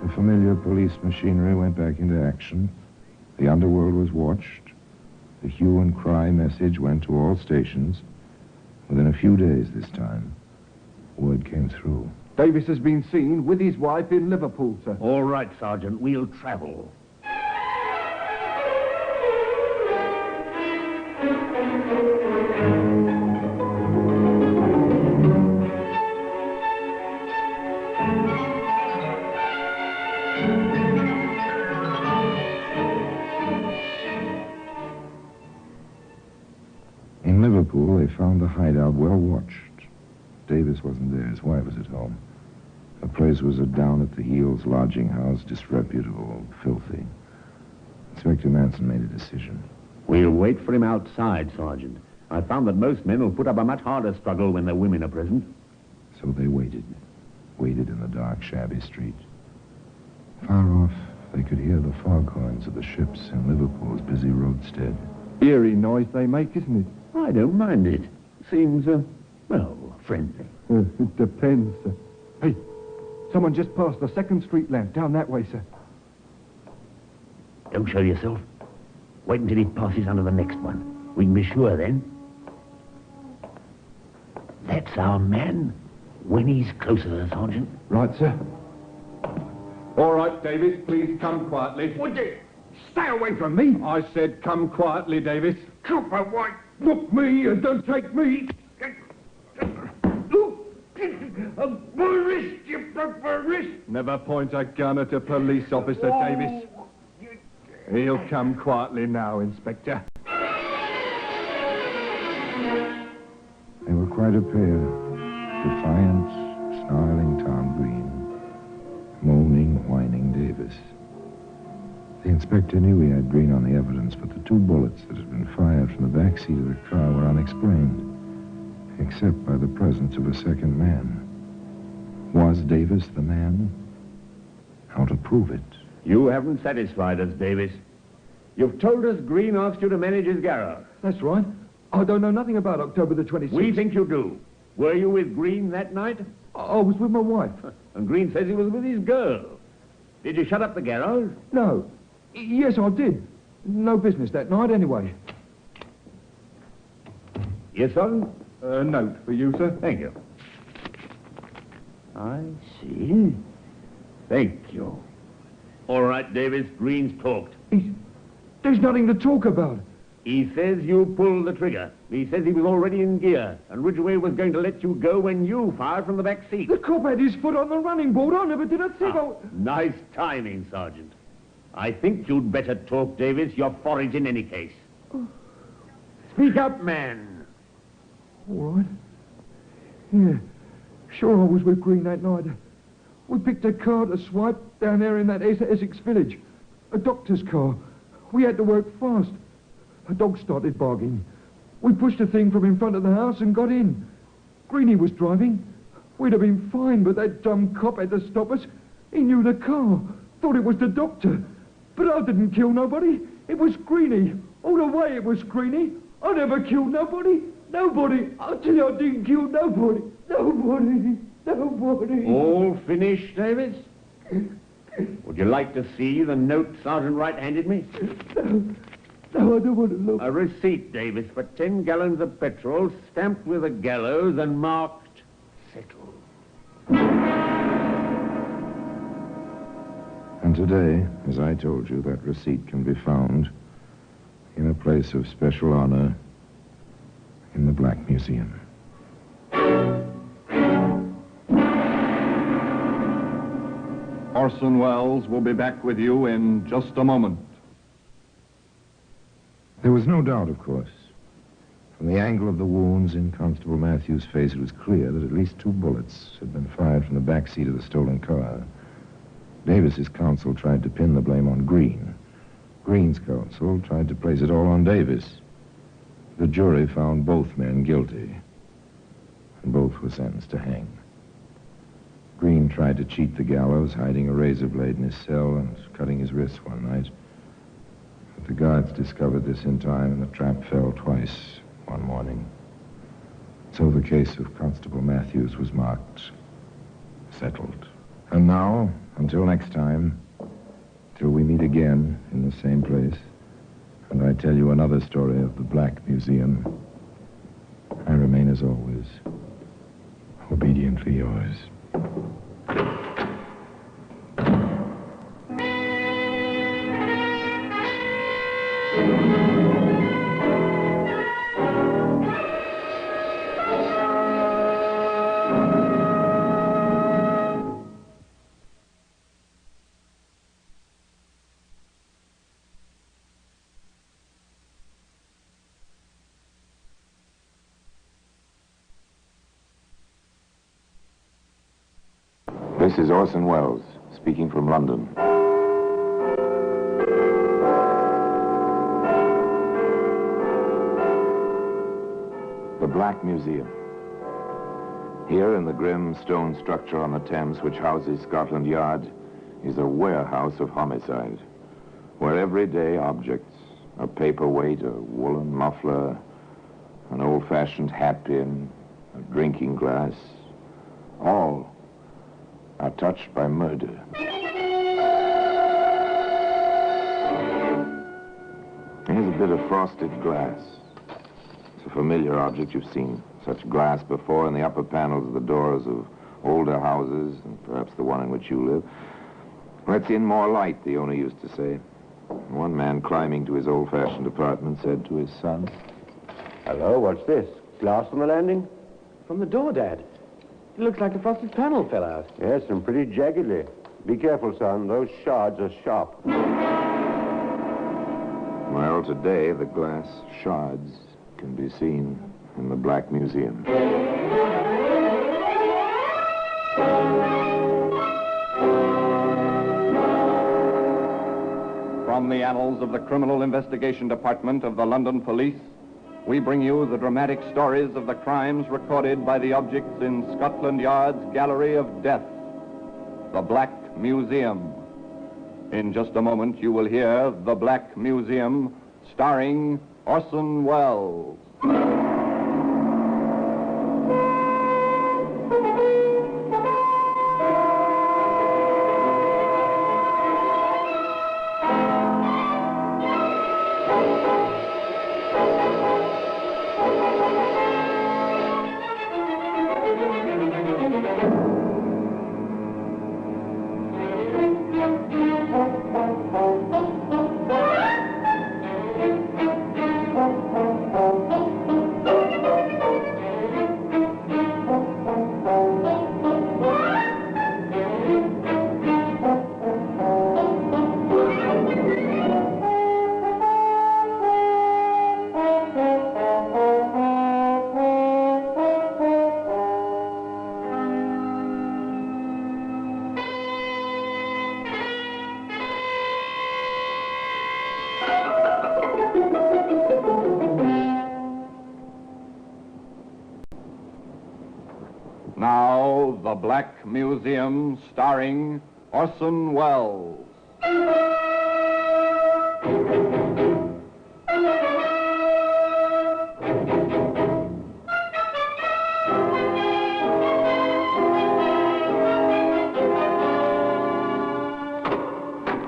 P: The familiar police machinery went back into action. The underworld was watched. The hue and cry message went to all stations. Within a few days this time, word came through.
N: Davis has been seen with his wife in Liverpool, sir.
B: All right, Sergeant. We'll travel.
P: In Liverpool, they found the hideout well watched. Davis wasn't there. His wife was at home. The place was a down-at-the-heels lodging house, disreputable, filthy. Inspector Manson made a decision.
B: We'll wait for him outside, Sergeant. I found that most men will put up a much harder struggle when their women are present.
P: So they waited. Waited in the dark, shabby street. Far off, they could hear the foghorns of the ships in Liverpool's busy roadstead.
N: Eerie noise they make, isn't it?
B: I don't mind it. Seems, well, friendly.
N: It depends, sir. Hey, someone just passed the 2nd Street lamp down that way, sir.
B: Don't show yourself. Wait until he passes under the next one. We can be sure then. That's our man. When he's close to the Sergeant.
N: Right, sir.
G: All right, Davis, please come quietly.
J: Would you stay away from me?
G: I said come quietly, Davis.
J: Copper White, look me and don't take me. My wrist, you broke my wrist.
N: Never point a gun at a police officer, Davis. He'll come quietly now, Inspector.
P: They were quite a pair. Defiant, snarling Tom Green. Moaning, whining Davis. The inspector knew he had Green on the evidence, but the 2 bullets that had been fired from the back seat of the car were unexplained, except by the presence of a second man. Was Davis the man? How to prove it?
B: You haven't satisfied us, Davis. You've told us Green asked you to manage his garage.
N: That's right. I don't know nothing about October the 26th.
B: We think you do. Were you with Green that night?
N: I was with my wife.
B: And Green says he was with his girl. Did you shut up the garage?
N: No. Yes, I did. No business that night, anyway.
B: Yes, son?
N: A note for you, sir.
B: Thank you. I see. Thank you. All right, Davis. Green's talked.
N: There's nothing to talk about.
B: He says you pulled the trigger. He says he was already in gear, and Ridgway was going to let you go when you fired from the back seat.
N: The cop had his foot on the running board. I never did a thing.
B: Nice timing, Sergeant. I think you'd better talk, Davis. You're foraged in any case. Speak up, man.
N: All right. Yeah. Sure, I was with Green that night. We picked a car to swipe down there in that Essex village. A doctor's car. We had to work fast. A dog started barking. We pushed the thing from in front of the house and got in. Greenie was driving. We'd have been fine, but that dumb cop had to stop us. He knew the car. Thought it was the doctor. But I didn't kill nobody. It was Greenie. All the way it was Greenie. I never killed nobody. Nobody. I tell you, I didn't kill nobody. Nobody. Nobody.
B: All finished, Davis? Would you like to see the note Sergeant Wright handed me?
N: No, I don't want to look.
B: A receipt, Davis, for 10 gallons of petrol, stamped with a gallows and marked settled.
P: And today, as I told you, that receipt can be found in a place of special honor in the Black Museum.
N: Orson Welles will be back with you in just a moment.
P: There was no doubt, of course. From the angle of the wounds in Constable Matthews' face, it was clear that at least 2 bullets had been fired from the back seat of the stolen car. Davis's counsel tried to pin the blame on Green. Green's counsel tried to place it all on Davis. The jury found both men guilty, and both were sentenced to hang. Green tried to cheat the gallows, hiding a razor blade in his cell and cutting his wrists one night. But the guards discovered this in time, and the trap fell twice one morning. So the case of Constable Matthews was marked settled. And now, until next time, till we meet again in the same place, and I tell you another story of the Black Museum, I remain, as always, obediently yours. This is Orson Welles, speaking from London. The Black Museum. Here in the grim stone structure on the Thames which houses Scotland Yard is a warehouse of homicide, where everyday objects, a paperweight, a woolen muffler, an old-fashioned hat pin, a drinking glass, all are touched by murder. Here's a bit of frosted glass. It's a familiar object. You've seen such glass before in the upper panels of the doors of older houses, and perhaps the one in which you live. Lets in more light, the owner used to say. One man climbing to his old-fashioned apartment said to his son,
C: "Hello, what's this? Glass on the landing?" "From the door, Dad. It looks like the frosted panel fell out." "Yes, and pretty jaggedly. Be careful, son. Those shards are sharp."
P: Well, today the glass shards can be seen in the Black Museum.
E: From the annals of the Criminal Investigation Department of the London Police, we bring you the dramatic stories of the crimes recorded by the objects in Scotland Yard's Gallery of Death, the Black Museum. In just a moment, you will hear The Black Museum, starring Orson Welles. Now, The Black Museum, starring Orson Welles.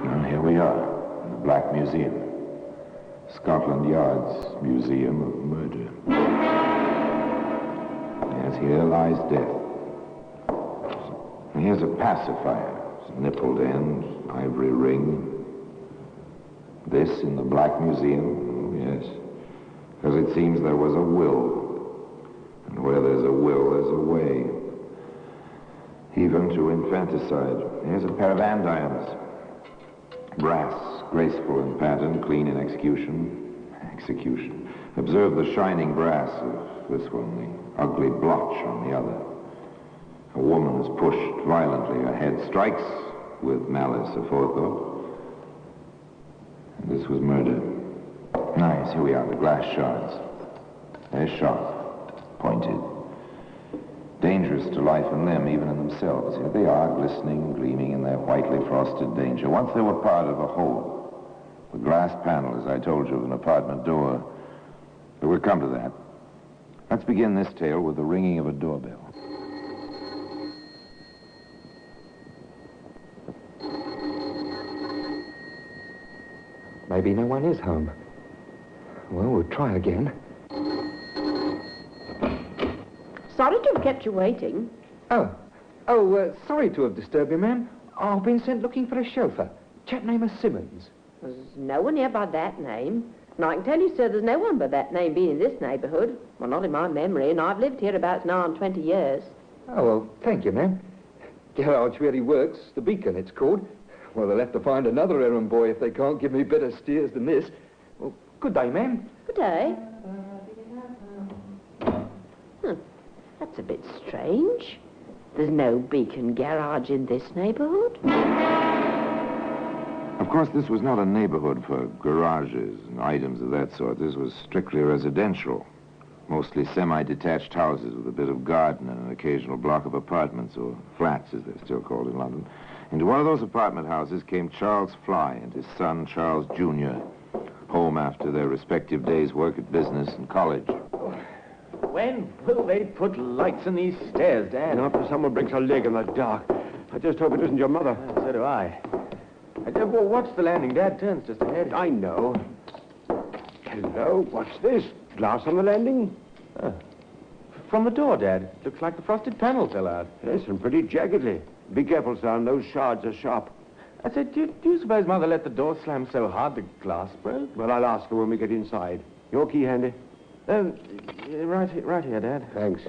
P: Now, here we are, in the Black Museum. Scotland Yard's Museum of Murder. Yes, here lies death. And here's a pacifier, nippled end, ivory ring. This in the Black Museum? Oh, yes. Because it seems there was a will. And where there's a will, there's a way. Even to infanticide. Here's a pair of andirons. Brass, graceful in pattern, clean in execution. Execution. Observe the shining brass of this one, the ugly blotch on the other. A woman is pushed violently. Her head strikes with malice aforethought. And this was murder. Nice, here we are, the glass shards. They're sharp, pointed. Dangerous to life and limb, even in themselves. Here they are, glistening, gleaming in their whitely frosted danger. Once they were part of a whole. The glass panel, as I told you, of an apartment door. But we'll come to that. Let's begin this tale with the ringing of a doorbell.
D: Maybe no one is home. Well, we'll try again.
K: Sorry to have kept you waiting.
D: Sorry to have disturbed you, ma'am. I've been sent looking for a chauffeur. Chap named Simmons.
K: There's no one here by that name. And I can tell you, sir, there's no one by that name being in this neighbourhood. Well, not in my memory, and I've lived here about now on 20 years.
D: Oh, well, thank you, ma'am. Garage really works. The Beacon, it's called. Well, they'll have to find another errand boy if they can't give me better steers than this. Well, good day, ma'am.
K: Good day. That's a bit strange. There's no Beacon garage in this neighborhood.
P: Of course, this was not a neighborhood for garages and items of that sort. This was strictly residential. Mostly semi-detached houses with a bit of garden and an occasional block of apartments, or flats as they're still called in London. Into one of those apartment houses came Charles Fly and his son, Charles Jr., home after their respective days' work at business and college.
C: When will they put lights in these stairs, Dad? Not if someone breaks a leg in the dark. I just hope it isn't your mother. So do I. Well, what's the landing? Dad turns just ahead. I know. Hello, what's this? Glass on the landing? From the door, Dad. Looks like the frosted panel fell out. Yes, and pretty jaggedly. Be careful, son. Those shards are sharp. I said, do you suppose Mother let the door slam so hard the glass broke? Well, I'll ask her when we get inside. Your key handy? Right here, Dad. Thanks.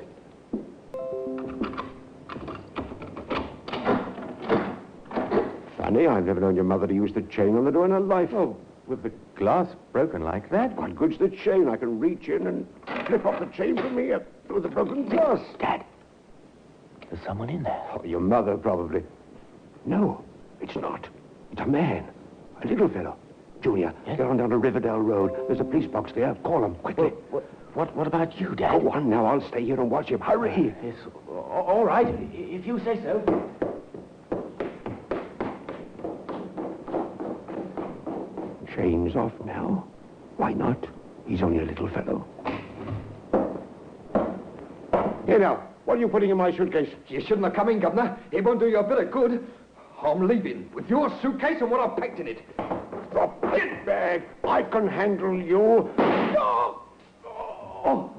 C: Funny, I've never known your mother to use the chain on the door in her life. Oh, with the glass broken like that? What good's the chain? I can reach in and flip off the chain from here through the broken glass. Dad, there's someone in there. Oh, your mother, probably. No, it's not. It's a man. A little fellow. Junior, get on down to Riverdale Road. There's a police box there. Call him, quickly. What about you, Dad? Go on now. I'll stay here and watch him. Hurry. Yes, all right, if you say so. Chain's off now. Why not? He's only a little fellow. Here now, what are you putting in my suitcase?
D: You shouldn't have come in, Governor. It won't do you a bit of good. I'm leaving with your suitcase and what I've packed in it.
C: Drop it bag. I can handle you. Oh. Oh.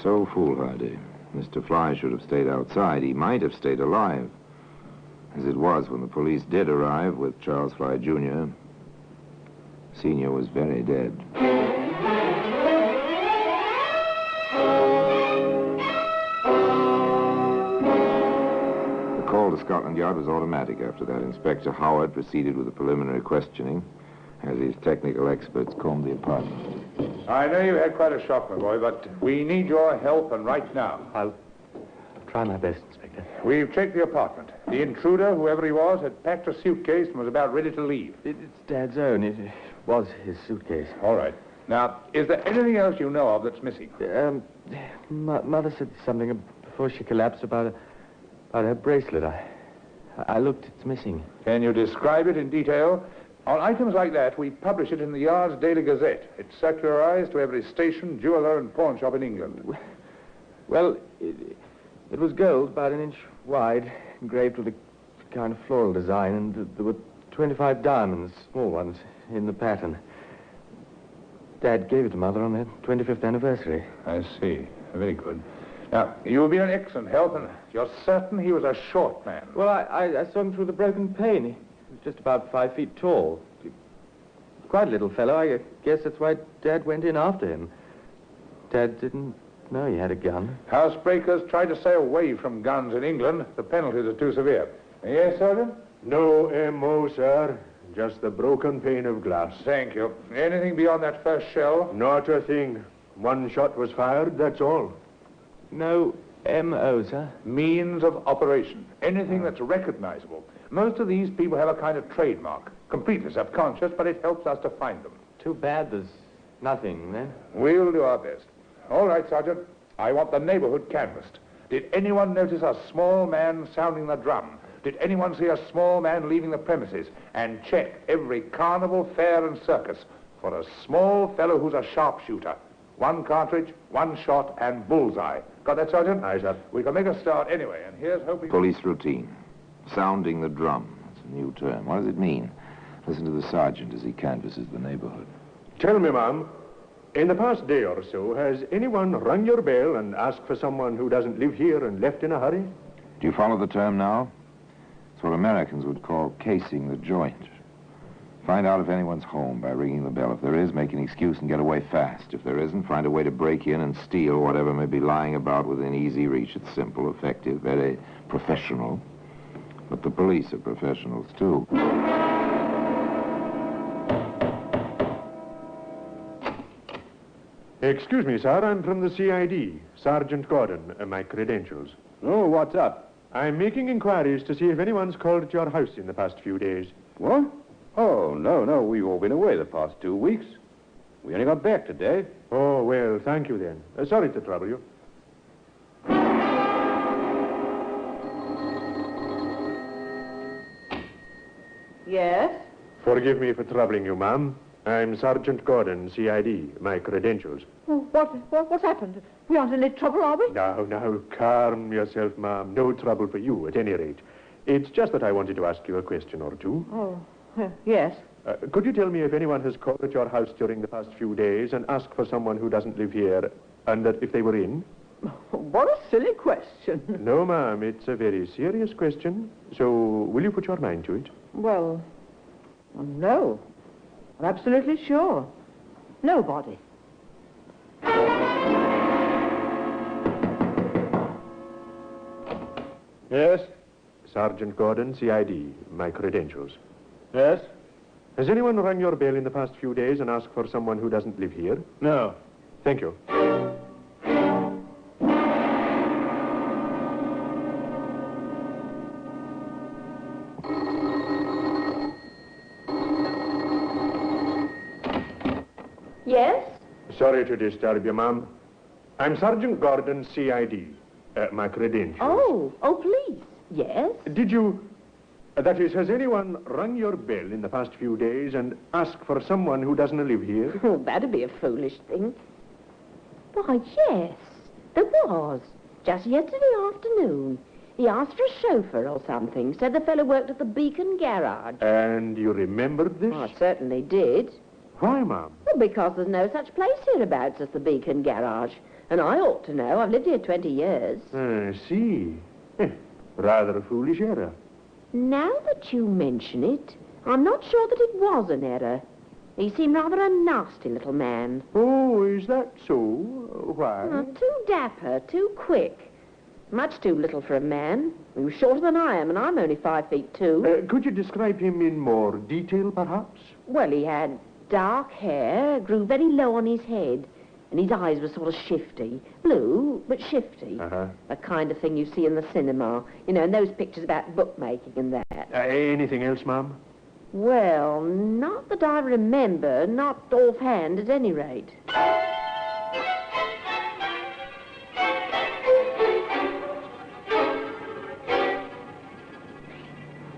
P: So foolhardy. Mr. Fly should have stayed outside. He might have stayed alive. As it was, when the police did arrive with Charles Fly Jr., Senior was very dead. The call to Scotland Yard was automatic after that. Inspector Howard proceeded with the preliminary questioning as his technical experts combed the apartment.
M: I know you had quite a shock, my boy, but we need your help, and right now.
C: I'll try my best, Inspector.
M: We've checked the apartment. The intruder, whoever he was, had packed a suitcase and was about ready to leave.
C: It's Dad's own. It was his suitcase.
M: All right. Now, is there anything else you know of that's missing?
C: Mother said something before she collapsed about her bracelet. I looked. It's missing.
M: Can you describe it in detail? On items like that, we publish it in the Yard's Daily Gazette. It's circularized to every station, jeweller, and pawn shop in England.
C: Well, it was gold, about an inch wide, engraved with a kind of floral design, and there were 25 diamonds, small ones, in the pattern. Dad gave it to Mother on their 25th anniversary.
M: I see. Very good. Now, you've been an excellent help, and you're certain he was a short man.
C: Well, I saw him through the broken pane. He was just about 5 feet tall. Quite a little fellow. I guess that's why Dad went in after him. Dad didn't know he had a gun.
M: Housebreakers try to stay away from guns in England. The penalties are too severe. Yes, Sergeant?
F: No M.O., sir. Just the broken pane of glass.
M: Thank you. Anything beyond that first shell?
F: Not a thing. One shot was fired, that's all.
C: No M.O., sir?
M: Means of operation. Anything that's recognizable. Most of these people have a kind of trademark. Completely subconscious, but it helps us to find them.
C: Too bad there's nothing, then.
M: We'll do our best. All right, Sergeant. I want the neighborhood canvassed. Did anyone notice a small man sounding the drum? Did anyone see a small man leaving the premises? And check every carnival, fair, and circus for a small fellow who's a sharpshooter. 1 cartridge, 1 shot, and bullseye. Got that, Sergeant?
F: Aye, sir.
M: We can make a start anyway, and here's hoping...
P: Police routine. Sounding the drum. That's a new term. What does it mean? Listen to the sergeant as he canvasses the neighborhood.
F: Tell me, ma'am, in the past day or so, has anyone rung your bell and asked for someone who doesn't live here and left in a hurry?
P: Do you follow the term now? It's what Americans would call casing the joint. Find out if anyone's home by ringing the bell. If there is, make an excuse and get away fast. If there isn't, find a way to break in and steal whatever may be lying about within easy reach. It's simple, effective, very professional. But the police are professionals, too.
F: Excuse me, sir. I'm from the CID. Sergeant Gordon. My credentials.
I: Oh, what's up?
F: I'm making inquiries to see if anyone's called at your house in the past few days.
I: What? Oh, no. We've all been away the past 2 weeks. We only got back today.
F: Oh, well, thank you then. Sorry to trouble you.
L: Yes?
F: Forgive me for troubling you, ma'am. I'm Sergeant Gordon, CID. My credentials.
L: Oh, what's happened? We aren't in any trouble, are we?
F: Now, calm yourself, ma'am. No trouble for you, at any rate. It's just that I wanted to ask you a question or two.
L: Oh, yes.
F: Could you tell me if anyone has called at your house during the past few days and asked for someone who doesn't live here, and that if they were in?
L: What a silly question.
F: No, ma'am, it's a very serious question. So, will you put your mind to it?
L: Well, no. I'm absolutely sure. Nobody.
F: Yes? Sergeant Gordon, CID. My credentials.
I: Yes?
F: Has anyone rung your bell in the past few days and asked for someone who doesn't live here?
I: No.
F: Thank you.
L: Yes?
F: Sorry to disturb you, ma'am. I'm Sergeant Gordon, CID. My credentials.
L: Oh, please. Yes?
F: Did you... that is, has anyone rung your bell in the past few days and asked for someone who doesn't live here?
K: Oh, that'd be a foolish thing. Why, yes, there was. Just yesterday afternoon. He asked for a chauffeur or something. Said the fellow worked at the Beacon Garage.
F: And you remembered this?
K: I certainly did.
F: Why, ma'am?
K: Well, because there's no such place hereabouts as the Beacon Garage. And I ought to know. I've lived here 20 years.
F: I see. Rather a foolish error.
K: Now that you mention it, I'm not sure that it was an error. He seemed rather a nasty little man.
F: Oh, is that so? Why?
K: Too dapper, too quick. Much too little for a man. He was shorter than I am, and I'm only 5'2".
F: Could you describe him in more detail, perhaps?
K: Well, he had dark hair, grew very low on his head, and his eyes were sort of shifty. Blue, but shifty. The kind of thing you see in the cinema. You know, in those pictures about bookmaking and that.
F: Anything else, ma'am?
K: Well, not that I remember. Not offhand, at any rate.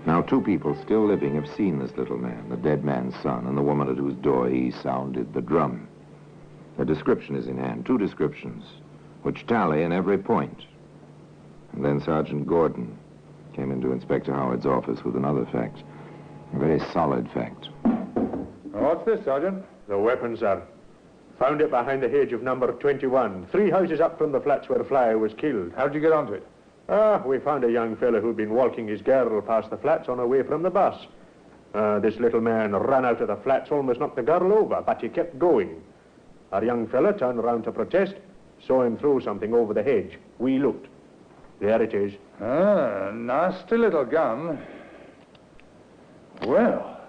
P: Now, 2 people still living have seen this little man, the dead man's son, and the woman at whose door he sounded the drum. A description is in hand, 2 descriptions, which tally in every point. And then Sergeant Gordon came into Inspector Howard's office with another fact, a very solid fact.
F: What's this, Sergeant? The weapon, sir. Found it behind the hedge of number 21, 3 houses up from the flats where Fly was killed.
M: How'd you get onto it?
F: We found a young fellow who'd been walking his girl past the flats on her way from the bus. This little man ran out of the flats, almost knocked the girl over, but he kept going. Our young fella turned around to protest, saw him throw something over the hedge. We looked. There it is.
M: Nasty little gun. Well,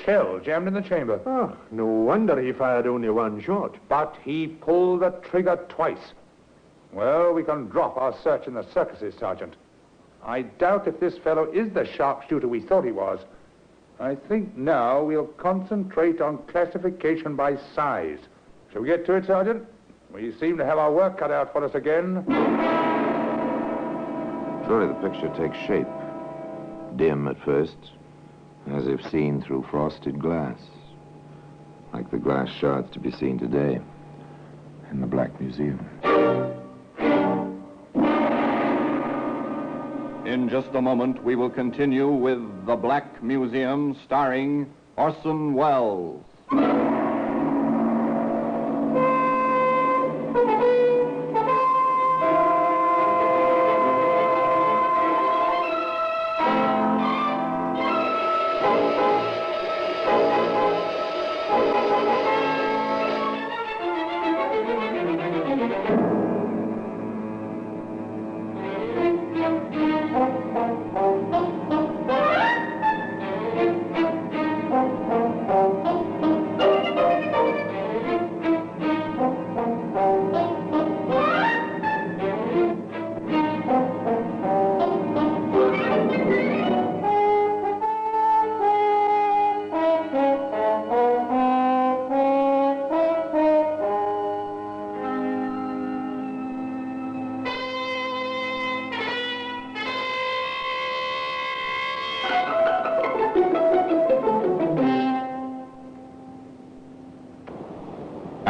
M: shell jammed in the chamber.
F: Oh, no wonder he fired only 1 shot.
M: But he pulled the trigger twice. Well, we can drop our search in the circuses, Sergeant. I doubt if this fellow is the sharpshooter we thought he was. I think now we'll concentrate on classification by size. Shall we get to it, Sergeant? We seem to have our work cut out for us again.
P: Surely the picture takes shape. Dim at first, as if seen through frosted glass. Like the glass shards to be seen today in the Black Museum.
E: In just a moment, we will continue with The Black Museum, starring Orson Welles.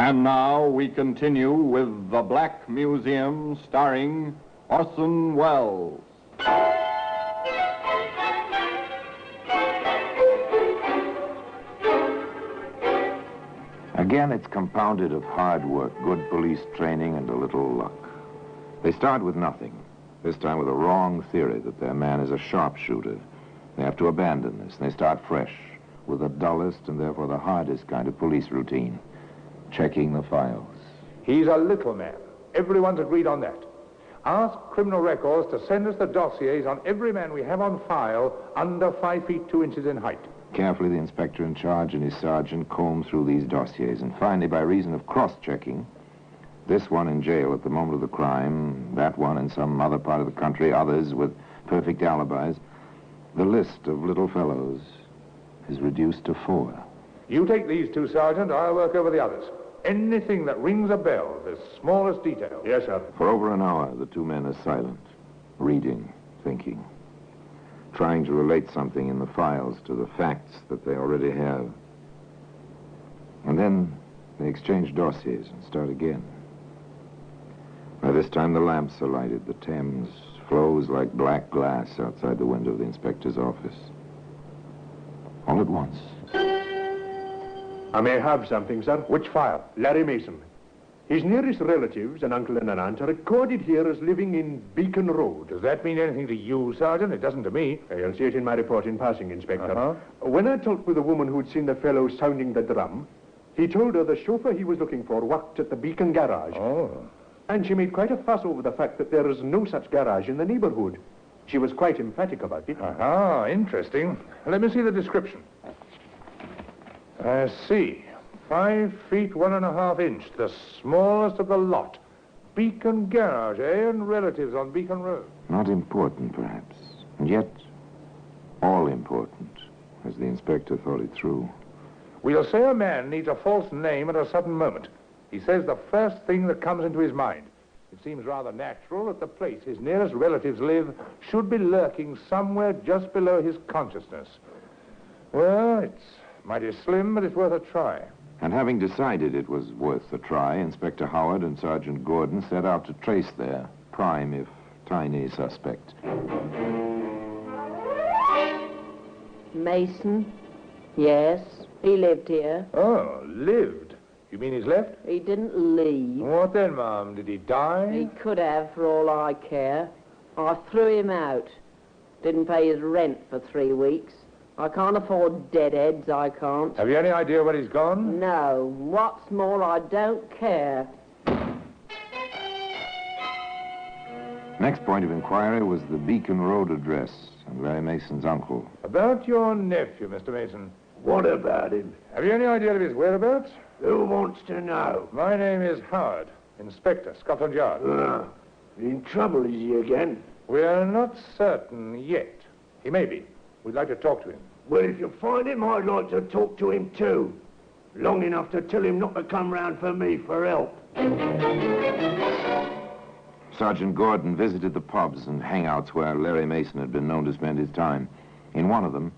E: And now we continue with The Black Museum, starring Orson Welles.
P: Again, it's compounded of hard work, good police training, and a little luck. They start with nothing, this time with a wrong theory that their man is a sharpshooter. They have to abandon this, and they start fresh with the dullest and therefore the hardest kind of police routine, checking the files.
M: He's a little man. Everyone's agreed on that. Ask Criminal Records to send us the dossiers on every man we have on file under 5 feet 2 inches in height.
P: Carefully, the inspector in charge and his sergeant comb through these dossiers, and finally, by reason of cross-checking, this one in jail at the moment of the crime, that one in some other part of the country, others with perfect alibis, the list of little fellows is reduced to 4.
M: You take these two, Sergeant. I'll work over the others. Anything that rings a bell, the smallest detail.
V: Yes, sir.
P: For over an hour, the two men are silent, reading, thinking, trying to relate something in the files to the facts that they already have. And then they exchange dossiers and start again. By this time, the lamps are lighted. The Thames flows like black glass outside the window of the inspector's office. All at once.
V: I may have something, sir.
M: Which file?
V: Larry Mason. His nearest relatives, an uncle and an aunt, are recorded here as living in Beacon Road.
M: Does that mean anything to you, Sergeant? It doesn't to me.
V: You'll see it in my report in passing, Inspector. When I talked with the woman who'd seen the fellow sounding the drum, he told her the chauffeur he was looking for worked at the Beacon garage.
M: Oh.
V: And she made quite a fuss over the fact that there is no such garage in the neighborhood. She was quite emphatic about it.
M: Interesting. Let me see the description. I see. 5 feet 1.5 inches, the smallest of the lot. Beacon garage, eh? And relatives on Beacon Road.
P: Not important, perhaps, and yet all important, as the inspector thought it through.
M: We'll say a man needs a false name at a sudden moment. He says the first thing that comes into his mind. It seems rather natural that the place his nearest relatives live should be lurking somewhere just below his consciousness. Well, it's mighty slim, but it's worth a try.
P: And having decided it was worth a try, Inspector Howard and Sergeant Gordon set out to trace their prime, if tiny, suspect.
R: Mason? Yes, he lived here.
M: Oh, lived? You mean he's left?
R: He didn't leave.
M: What then, Mum? Did he die?
R: He could have, for all I care. I threw him out. Didn't pay his rent for 3 weeks. I can't afford deadheads, I can't.
M: Have you any idea where he's gone?
R: No. What's more, I don't care.
P: Next point of inquiry was the Beacon Road address and Larry Mason's uncle.
M: About your nephew, Mr. Mason.
Q: What about him?
M: Have you any idea of his whereabouts?
Q: Who wants to know?
M: My name is Howard, Inspector, Scotland Yard.
Q: In trouble, is he again?
M: We're not certain yet. He may be. We'd like to talk to him.
Q: Well, if you find him, I'd like to talk to him too. Long enough to tell him not to come round for me for help.
P: Sergeant Gordon visited the pubs and hangouts where Larry Mason had been known to spend his time. In one of them,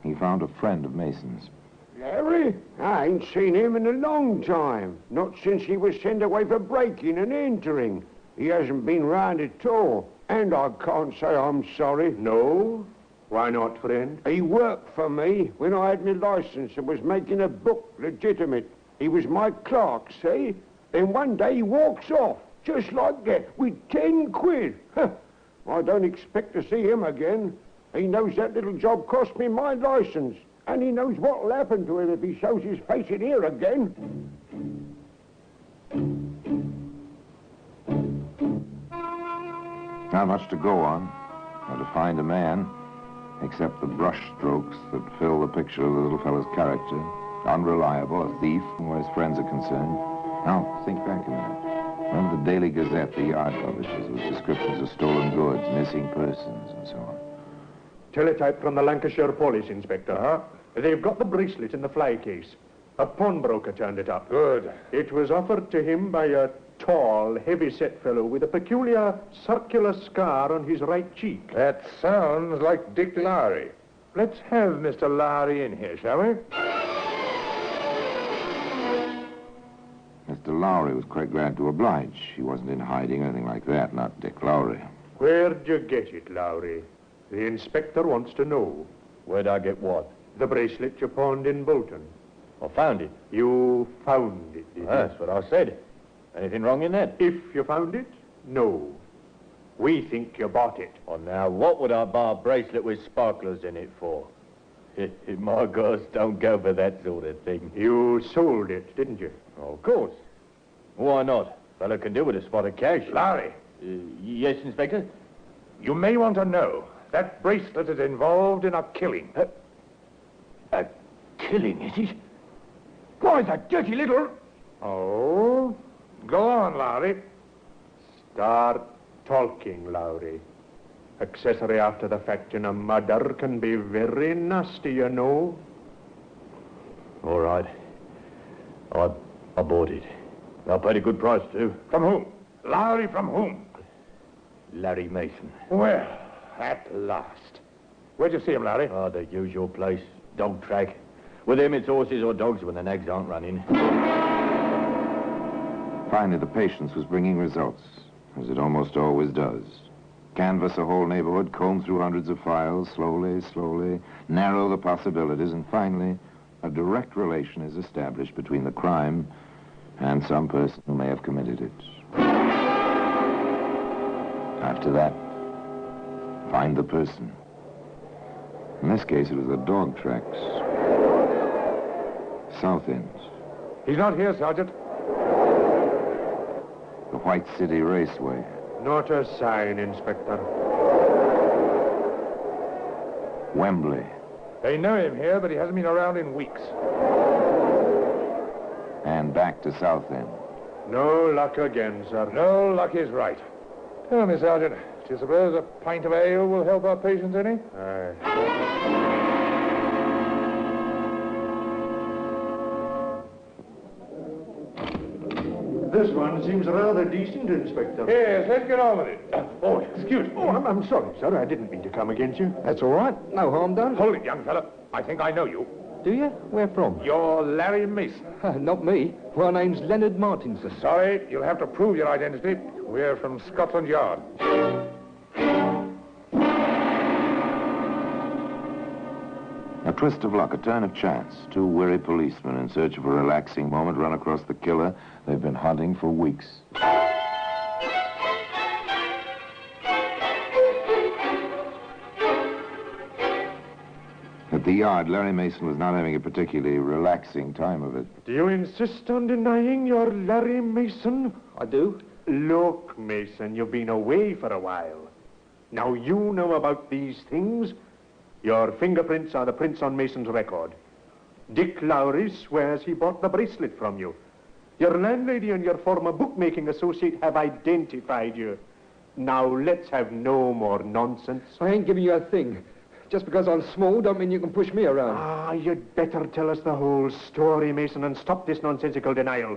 P: he found a friend of Mason's.
Q: Larry? I ain't seen him in a long time. Not since he was sent away for breaking and entering. He hasn't been round at all. And I can't say I'm sorry.
V: No? Why not, friend?
Q: He worked for me when I had my license and was making a book legitimate. He was my clerk, see? Then one day he walks off, just like that, with 10 quid. I don't expect to see him again. He knows that little job cost me my license. And he knows what'll happen to him if he shows his face in here again.
P: Not much to go on, or to find a man, except the brush strokes that fill the picture of the little fellow's character. Unreliable, a thief, where his friends are concerned. Now, think back a minute. Remember the Daily Gazette, the Yard publishes, with descriptions of stolen goods, missing persons, and so on.
V: Teletype from the Lancashire Police, Inspector. They've got the bracelet in the fly case. A pawnbroker turned it up.
M: Good.
V: It was offered to him by a tall, heavy-set fellow with a peculiar circular scar on his right cheek.
M: That sounds like Dick Lowry. Let's have Mr. Lowry in here, shall we?
P: Lowry was quite glad to oblige. He wasn't in hiding or anything like that, not Dick Lowry.
F: Where'd you get it, Lowry? The inspector wants to know.
C: Where'd I get what?
F: The bracelet you pawned in Bolton.
C: I found it.
F: You found it, did you?
C: That's what I said. Anything wrong in that?
F: If you found it, no. We think you bought it.
C: Oh, now, what would I buy a bracelet with sparklers in it for? My girls don't go for that sort of thing.
F: You sold it, didn't you?
C: Oh, of course. Why not? Fellow can do with a spot of cash.
M: Lowry.
C: Yes, Inspector?
M: You may want to know that bracelet is involved in a killing.
C: A killing, is it?
M: Why, that dirty little... Oh? Go on, Lowry.
F: Start talking, Lowry. Accessory after the fact in a murder can be very nasty, you know.
C: All right. I bought it. I paid a good price, too.
M: From whom? Lowry, from whom?
C: Larry Mason.
M: Well, at last. Where'd you see him, Larry?
C: Oh, the usual place. Dog track. With him, it's horses or dogs when the nags aren't running.
P: Finally, the patience was bringing results, as it almost always does. Canvass a whole neighborhood, comb through hundreds of files, slowly, narrow the possibilities, and finally, a direct relation is established between the crime and some person who may have committed it. After that, find the person. In this case, it was the dog tracks. South End.
M: He's not here, Sergeant.
P: The White City Raceway.
F: Not a sign, Inspector.
P: Wembley.
M: They know him here, but he hasn't been around in weeks.
P: And back to South End.
F: No luck again, sir.
M: No luck is right. Tell me, Sergeant, do you suppose a pint of ale will help our patients any?
F: Aye. This one seems rather decent, Inspector.
M: Yes, let's get on with it. Oh, excuse me.
F: Oh, I'm sorry, sir. I didn't mean to come against you.
D: That's all right. No harm done.
M: Hold it, young fella. I think I know you.
D: Do you? Where from?
M: You're Larry Mason.
D: Not me. My name's Leonard Martinson.
M: Sorry, you'll have to prove your identity. We're from Scotland Yard.
P: A twist of luck, a turn of chance. Two weary policemen in search of a relaxing moment run across the killer they've been hunting for weeks. At the yard, Larry Mason was not having a particularly relaxing time of it.
F: Do you insist on denying you're Larry Mason?
D: I do.
F: Look, Mason, you've been away for a while. Now you know about these things. Your fingerprints are the prints on Mason's record. Dick Lowry swears he bought the bracelet from you. Your landlady and your former bookmaking associate have identified you. Now let's have no more nonsense.
D: I ain't giving you a thing. Just because I'm small don't mean you can push me around.
F: Ah, you'd better tell us the whole story, Mason, and stop this nonsensical denial.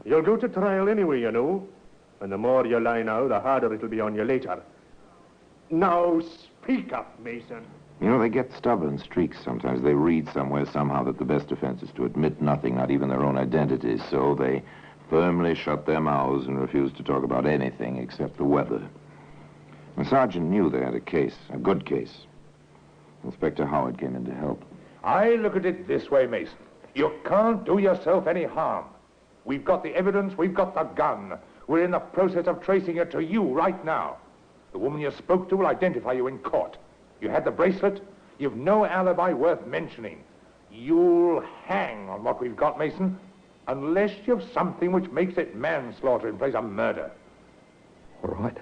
F: You'll go to trial anyway, you know. And the more you lie now, the harder it'll be on you later. Now speak up, Mason.
P: You know, they get stubborn streaks sometimes. They read somewhere somehow that the best defense is to admit nothing, not even their own identities. So they firmly shut their mouths and refuse to talk about anything except the weather. The sergeant knew they had a case, a good case. Inspector Howard came in to help.
M: I look at it this way, Mason. You can't do yourself any harm. We've got the evidence, we've got the gun. We're in the process of tracing it to you right now. The woman you spoke to will identify you in court. You had the bracelet. You've no alibi worth mentioning. You'll hang on what we've got, Mason, unless you've something which makes it manslaughter in place of murder.
D: All right.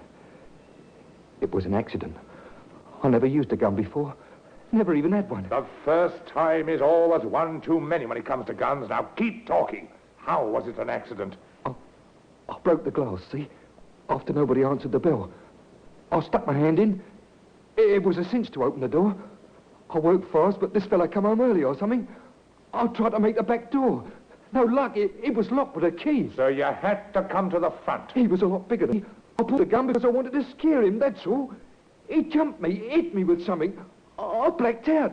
D: It was an accident. I never used a gun before. Never even had one.
M: The first time is always one too many when it comes to guns. Now keep talking. How was it an accident?
D: I broke the glass, see? After nobody answered the bell. I stuck my hand in. It was a cinch to open the door. I worked fast, but this fella come home early or something. I tried to make the back door. No luck, it was locked with a key.
M: So you had to come to the front.
D: He was a lot bigger than me. I pulled the gun because I wanted to scare him, that's all. He jumped me, hit me with something. I blacked out.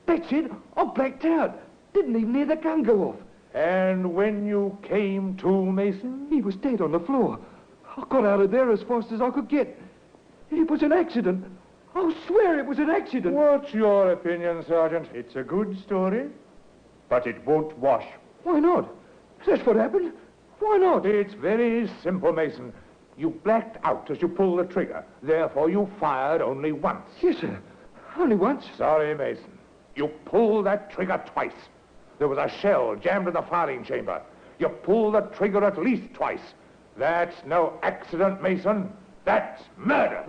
D: That's it, I blacked out. Didn't even hear the gun go off.
M: And when you came to, Mason?
D: He was dead on the floor. I got out of there as fast as I could get. It was an accident. I'll swear it was an accident.
M: What's your opinion, Sergeant? It's a good story, but it won't wash.
D: Why not? That's what happened. Why not?
M: It's very simple, Mason. You blacked out as you pulled the trigger. Therefore, you fired only once.
D: Yes, sir. Only once.
M: Sorry, Mason. You pulled that trigger twice. There was a shell jammed in the firing chamber. You pulled the trigger at least twice. That's no accident, Mason. That's murder.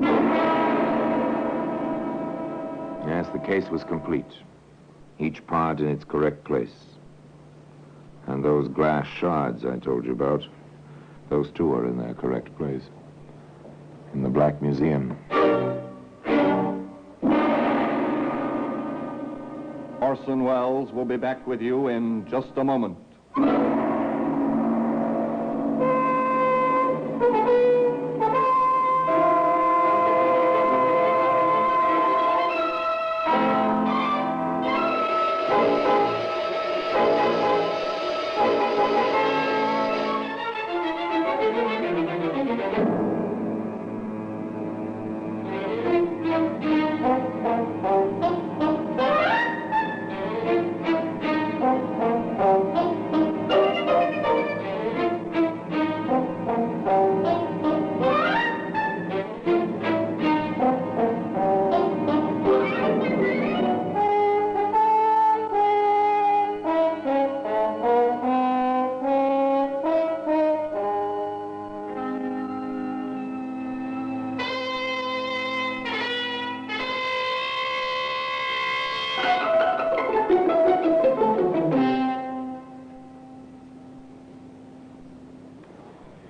P: Yes, the case was complete. Each part in its correct place. And those glass shards I told you about, those two are in their correct place. In the Black Museum.
N: Orson Welles will be back with you in just a moment.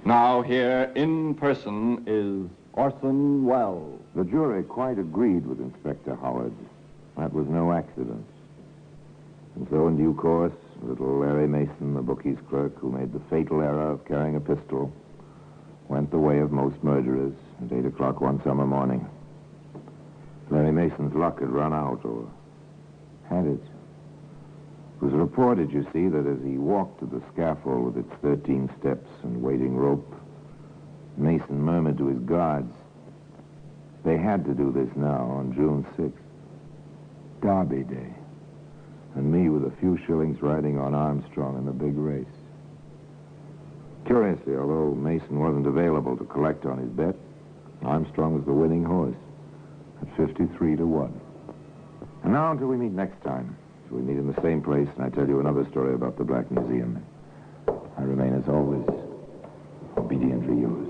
N: Now here, in person, is Orson Welles.
P: The jury quite agreed with Inspector Howard. That was no accident. And so, in due course, little Larry Mason, the bookie's clerk, who made the fatal error of carrying a pistol, went the way of most murderers at 8 o'clock one summer morning. Larry Mason's luck had run out, or had it? It was reported, you see, that as he walked to the scaffold with its 13 steps and waiting rope, Mason murmured to his guards, they had to do this now on June 6th, Derby Day, and me with a few shillings riding on Armstrong in the big race. Curiously, although Mason wasn't available to collect on his bet, Armstrong was the winning horse at 53-1. And now until we meet next time, till we meet in the same place and I tell you another story about the Black Museum, I remain as always obediently yours.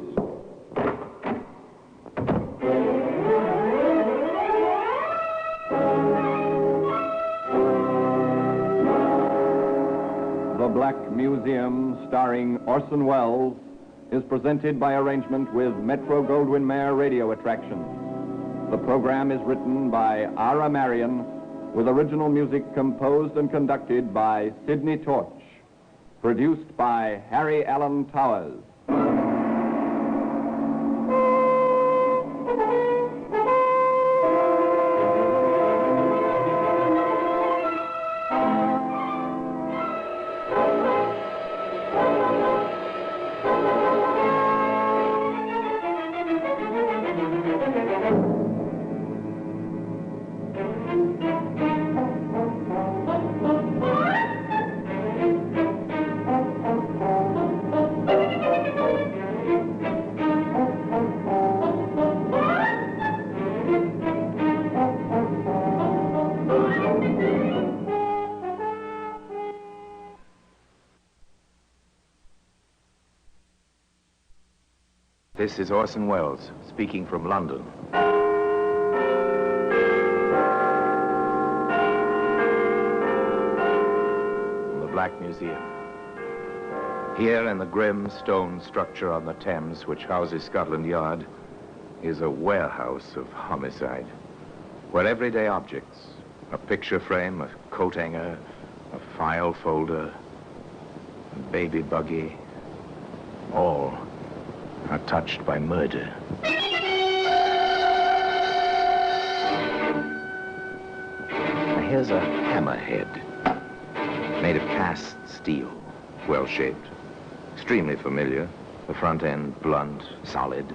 N: The Black Museum, starring Orson Welles, is presented by arrangement with Metro-Goldwyn-Mayer Radio Attractions. The program is written by Ara Marion, with original music composed and conducted by Sidney Torch. Produced by Harry Allen Towers.
P: This is Orson Welles, speaking from London. From the Black Museum. Here in the grim stone structure on the Thames, which houses Scotland Yard, is a warehouse of homicide, where everyday objects, a picture frame, a coat hanger, a file folder, a baby buggy, all are touched by murder. Now here's a hammerhead made of cast steel.
O: well-shaped, extremely familiar. The front end blunt, solid,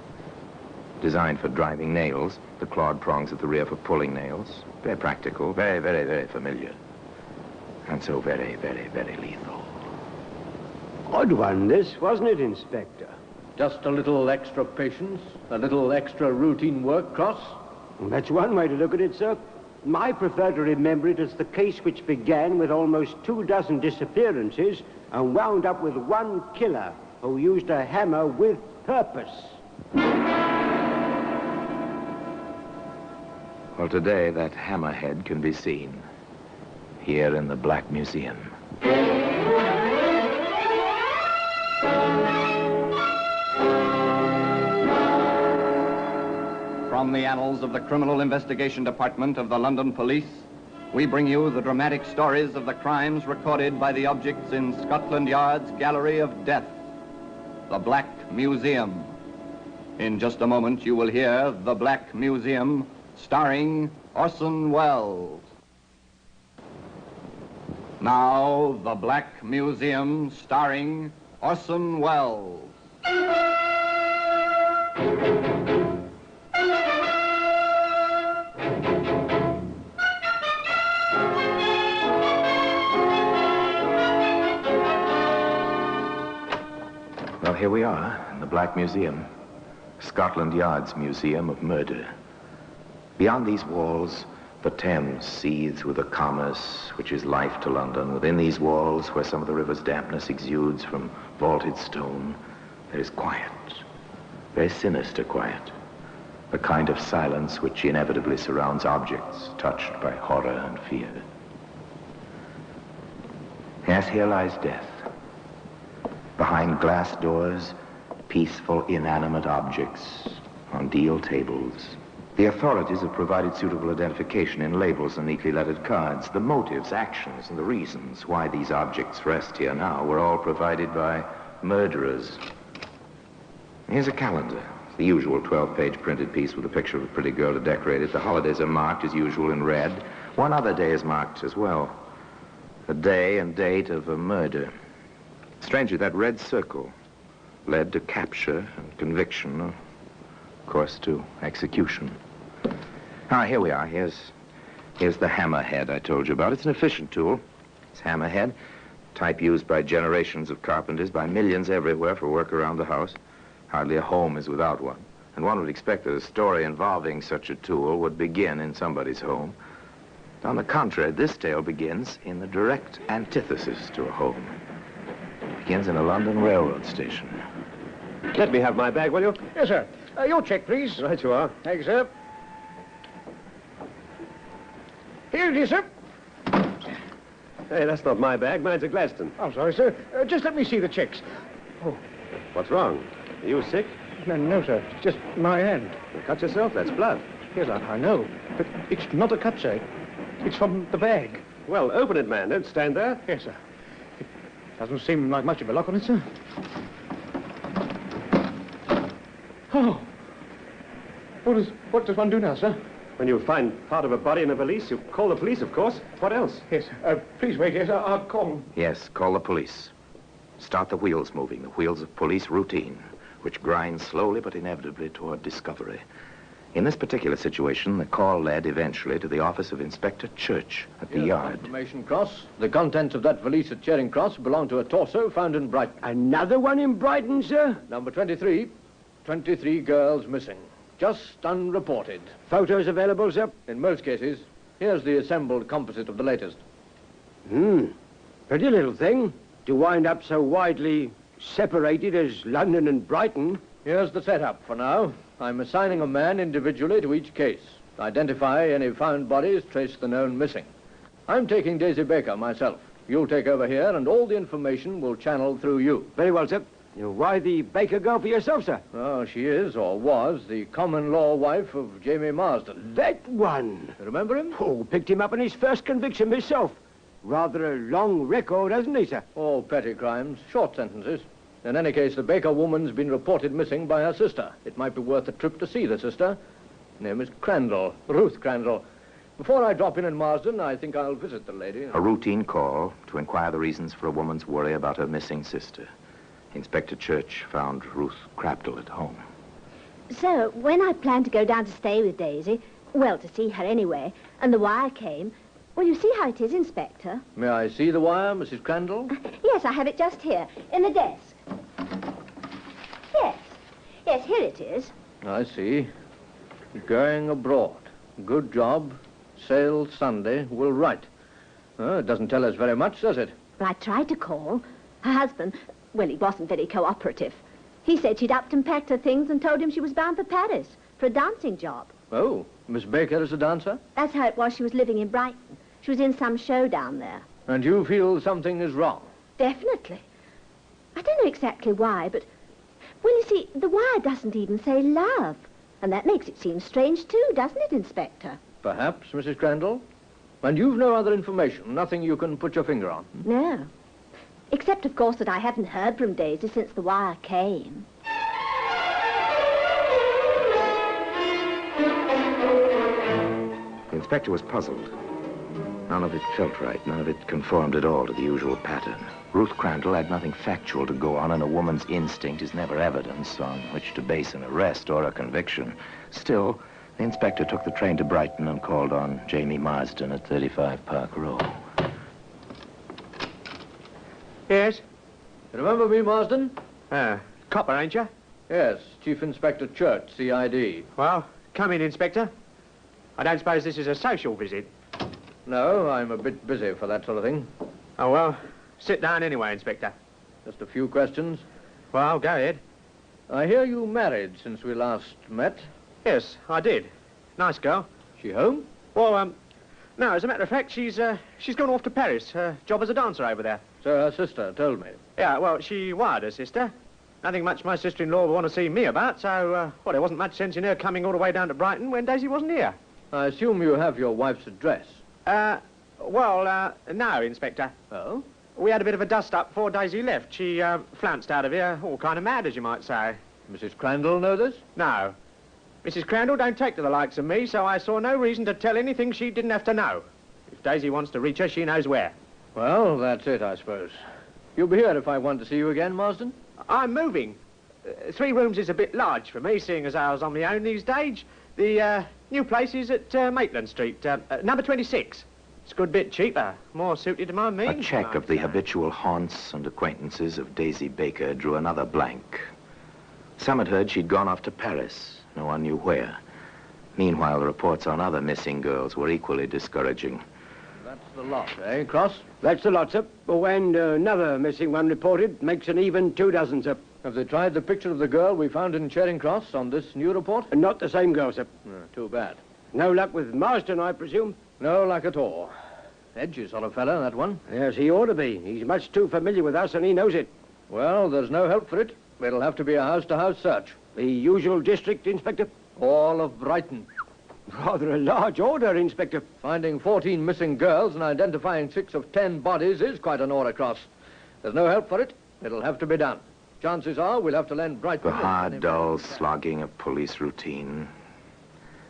O: designed for driving nails, the clawed prongs at the rear for pulling nails. Very practical, very, very, very familiar. And so very, very, very lethal.
Q: Odd one, this, wasn't it, Inspector?
A: Just a little extra patience, a little extra routine work, Cross?
Q: Well, that's one way to look at it, sir. I prefer to remember it as the case which began with almost 24 disappearances and wound up with one killer who used a hammer with purpose.
O: Well, today that hammerhead can be seen here in the Black Museum.
E: From the annals of the Criminal Investigation Department of the London Police, we bring you the dramatic stories of the crimes recorded by the objects in Scotland Yard's Gallery of Death, the Black Museum. In just a moment, you will hear The Black Museum, starring Orson Welles. Now, The Black Museum, starring Orson Welles.
O: Well, here we are in the Black Museum, Scotland Yard's Museum of Murder. Beyond these walls, the Thames seethes with a commerce which is life to London. Within these walls, where some of the river's dampness exudes from vaulted stone, there is quiet, very sinister quiet, the kind of silence which inevitably surrounds objects touched by horror and fear. Yes, here lies death. Behind glass doors, peaceful, inanimate objects on deal tables. The authorities have provided suitable identification in labels and neatly lettered cards. The motives, actions, and the reasons why these objects rest here now were all provided by murderers. Here's a calendar, the usual 12-page printed piece with a picture of a pretty girl to decorate it. The holidays are marked, as usual, in red. One other day is marked as well, the day and date of a murder. Strangely, that red circle led to capture and conviction, of course, to execution. Ah, here we are. Here's the hammerhead I told you about. It's an efficient tool. It's hammerhead, type used by generations of carpenters, by millions everywhere for work around the house. Hardly a home is without one. And one would expect that a story involving such a tool would begin in somebody's home. On the contrary, this tale begins in the direct antithesis to a home. Begins in a London railroad station.
Q: Let me have my bag, will you?
A: Yes, sir. Your check, please.
Q: Right you are.
A: Thank you, sir. Here it is, sir.
Q: Hey, that's not my bag. Mine's a Gladstone.
A: I'm sorry, sir. Just let me see the checks. Oh.
Q: What's wrong? Are you sick?
A: No, sir. It's just my hand.
Q: You cut yourself? That's blood.
A: Yes, I know. But it's not a cut, sir. It's from the bag.
Q: Well, open it, man. Don't stand there.
A: Yes, sir. It doesn't seem like much of a lock on it, sir. Oh. What does one do now, sir?
Q: When you find part of a body in a valise, you call the police, of course. What else?
A: Yes, please wait. Yes, I'll call them.
O: Yes, call the police. Start the wheels moving, the wheels of police routine, which grind slowly but inevitably toward discovery. In this particular situation, the call led eventually to the office of Inspector Church at the yard.
A: Information, Cross. The contents of that valise at Charing Cross belong to a torso found in Brighton.
Q: Another one in Brighton, sir?
A: Number 23. 23 girls missing. Just unreported.
Q: Photos available, sir?
A: In most cases. Here's the assembled composite of the latest.
Q: Pretty little thing to wind up so widely separated as London and Brighton.
A: Here's the setup for now. I'm assigning a man individually to each case. Identify any found bodies, trace the known missing. I'm taking Daisy Baker myself. You'll take over here, and all the information will channel through you.
Q: Very well, sir. Why the Baker girl for yourself, sir?
A: Oh, she is, or was, the common-law wife of Jamie Marsden.
Q: That one!
A: Remember him?
Q: Oh, picked him up in his first conviction myself. Rather a long record, hasn't he, sir?
A: All petty crimes, short sentences. In any case, the Baker woman's been reported missing by her sister. It might be worth a trip to see the sister. Name is Crandall, Ruth Crandall. Before I drop in Marsden, I think I'll visit the lady.
P: A routine call to inquire the reasons for a woman's worry about her missing sister. Inspector Church found Ruth Crapdell at home.
H: So, when I planned to go down to stay with Daisy, well, to see her anyway, and the wire came, well, you see how it is, Inspector.
A: May I see the wire, Mrs. Crandall?
H: Yes, I have it just here, in the desk. Yes. Yes, here it is.
A: I see. Going abroad. Good job. Sail Sunday. Will write. It doesn't tell us very much, does it?
H: I tried to call. Her husband, well, he wasn't very cooperative. He said she'd upped and packed her things and told him she was bound for Paris for a dancing job.
A: Oh, Miss Baker is a dancer?
H: That's how it was she was living in Brighton. She was in some show down there.
A: And you feel something is wrong?
H: Definitely. I don't know exactly why, but... Well, you see, the wire doesn't even say love. And that makes it seem strange, too, doesn't it, Inspector?
A: Perhaps, Mrs. Crandall. And you've no other information, nothing you can put your finger on?
H: No. Except, of course, that I haven't heard from Daisy since the wire came.
P: The inspector was puzzled. None of it felt right. None of it conformed at all to the usual pattern. Ruth Crandall had nothing factual to go on, and a woman's instinct is never evidence on which to base an arrest or a conviction. Still, the inspector took the train to Brighton and called on Jamie Marsden at 35 Park Row.
C: Yes?
A: You remember me, Marsden?
C: Copper, ain't you?
A: Yes, Chief Inspector Church, CID.
C: Well, come in, Inspector. I don't suppose this is a social visit.
A: No, I'm a bit busy for that sort of thing.
C: Oh, well, sit down anyway, Inspector.
A: Just a few questions.
C: Well, go ahead.
A: I hear you married since we last met.
C: Yes, I did. Nice girl.
A: She home?
C: Well, no, as a matter of fact, she's gone off to Paris. Her job as a dancer over there.
A: So her sister told me.
C: Yeah, well, she wired her sister. Nothing much my sister-in-law would want to see me about, so, well, there wasn't much sense in her coming all the way down to Brighton when Daisy wasn't here.
A: I assume you have your wife's address.
C: Well, no, Inspector.
A: Oh?
C: We had a bit of a dust-up before Daisy left. She, flounced out of here, all kind of mad, as you might say.
A: Mrs. Crandall know this?
C: No. Mrs. Crandall don't take to the likes of me, so I saw no reason to tell anything she didn't have to know. If Daisy wants to reach her, she knows where.
A: Well, that's it, I suppose. You'll be here if I want to see you again, Marsden?
C: I'm moving. 3 rooms is a bit large for me, seeing as I was on my own these days. The, new place is at, Maitland Street, number 26. It's a good bit cheaper, more suited to my means.
P: A check of the habitual haunts and acquaintances of Daisy Baker drew another blank. Some had heard she'd gone off to Paris. No one knew where. Meanwhile, the reports on other missing girls were equally discouraging.
A: That's the lot, eh, Cross?
Q: That's the lot, sir. Oh, and another missing one reported. Makes an even 2 dozen, sir.
A: Have they tried the picture of the girl we found in Charing Cross on this new report?
Q: Not the same girl, sir.
A: Too bad.
Q: No luck with Marsden, I presume?
A: No luck at all. Edgy sort of fellow, that one.
Q: Yes, he ought to be. He's much too familiar with us, and he knows it.
A: Well, there's no help for it. It'll have to be a house-to-house search.
Q: The usual district, Inspector?
A: All of Brighton.
Q: Rather a large order, Inspector.
A: Finding 14 missing girls and identifying 6 of 10 bodies is quite an order, Cross. There's no help for it. It'll have to be done. Chances are we'll have to lend Brighton...
P: The hard, dull slogging of police routine.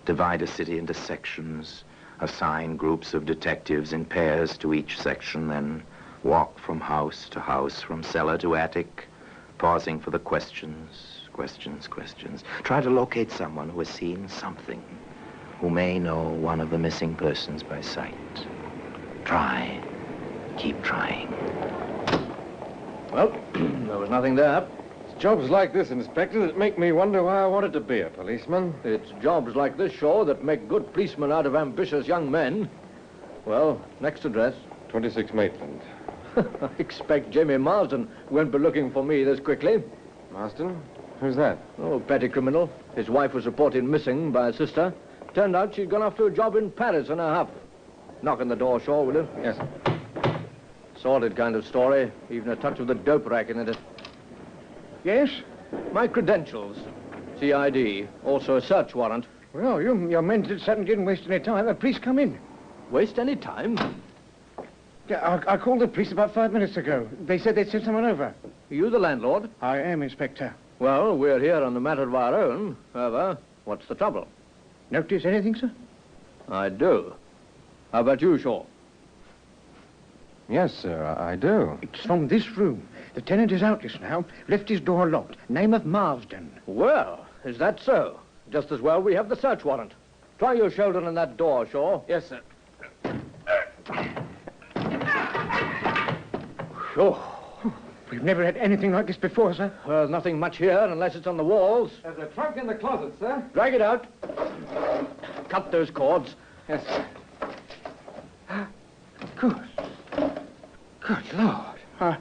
P: Divide a city into sections. Assign groups of detectives in pairs to each section, then walk from house to house, from cellar to attic, pausing for the questions. Try to locate someone who has seen something, who may know one of the missing persons by sight. Try. Keep trying.
A: Well, there was nothing there.
S: It's jobs like this, Inspector, that make me wonder why I wanted to be a policeman.
A: It's jobs like this, Shaw, that make good policemen out of ambitious young men. Well, next address.
S: 26 Maitland.
A: I expect Jamie Marsden won't be looking for me this quickly.
S: Marsden? Who's that?
A: Oh, petty criminal. His wife was reported missing by a sister. Turned out she'd gone off to a job in Paris in a huff. Knock on the door, Shaw, will you?
S: Yes, sir.
A: Sordid kind of story. Even a touch of the dope racket in it.
S: Yes?
A: My credentials. CID. Also a search warrant.
S: Well, your men certainly didn't waste any time. The police come in.
A: Waste any time?
S: Yeah, I called the police about 5 minutes ago. They said they'd send someone over.
A: Are you the landlord?
S: I am, Inspector.
A: Well, we're here on a matter of our own. However, what's the trouble?
S: Notice anything, sir?
A: I do. How about you, Shaw?
S: Yes, sir, I do. It's from this room. The tenant is out just now. Left his door locked. Name of Marsden.
A: Well, is that so? Just as well we have the search warrant. Try your shoulder in that door, Shaw.
S: Yes, sir.
A: Oh,
S: we've never had anything like this before, sir.
A: There's nothing much here unless it's on the walls.
S: There's a trunk in the closet, sir.
A: Drag it out. Cut those cords.
S: Yes, sir. Good. Good Lord.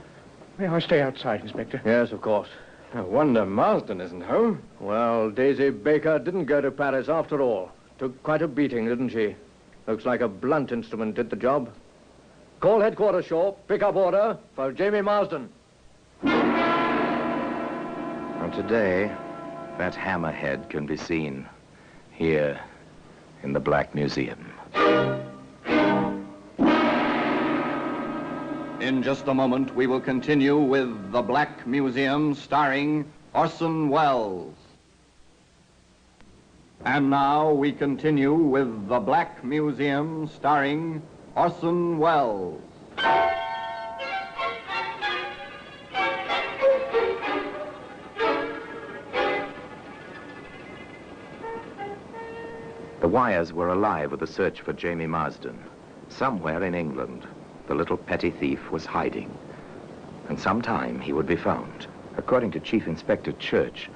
S: May I stay outside, Inspector?
A: Yes, of course.
S: No wonder Marsden isn't home.
A: Well, Daisy Baker didn't go to Paris after all. Took quite a beating, didn't she? Looks like a blunt instrument did the job. Call headquarters, Shaw. Pick up order for Jamie Marsden.
P: And today, that hammerhead can be seen here in the Black Museum.
E: In just a moment, we will continue with The Black Museum, starring Orson Welles. And now we continue with The Black Museum, starring Orson Welles.
P: The wires were alive with the search for Jamie Marsden. Somewhere in England, the little petty thief was hiding. And sometime he would be found. According to Chief Inspector Church,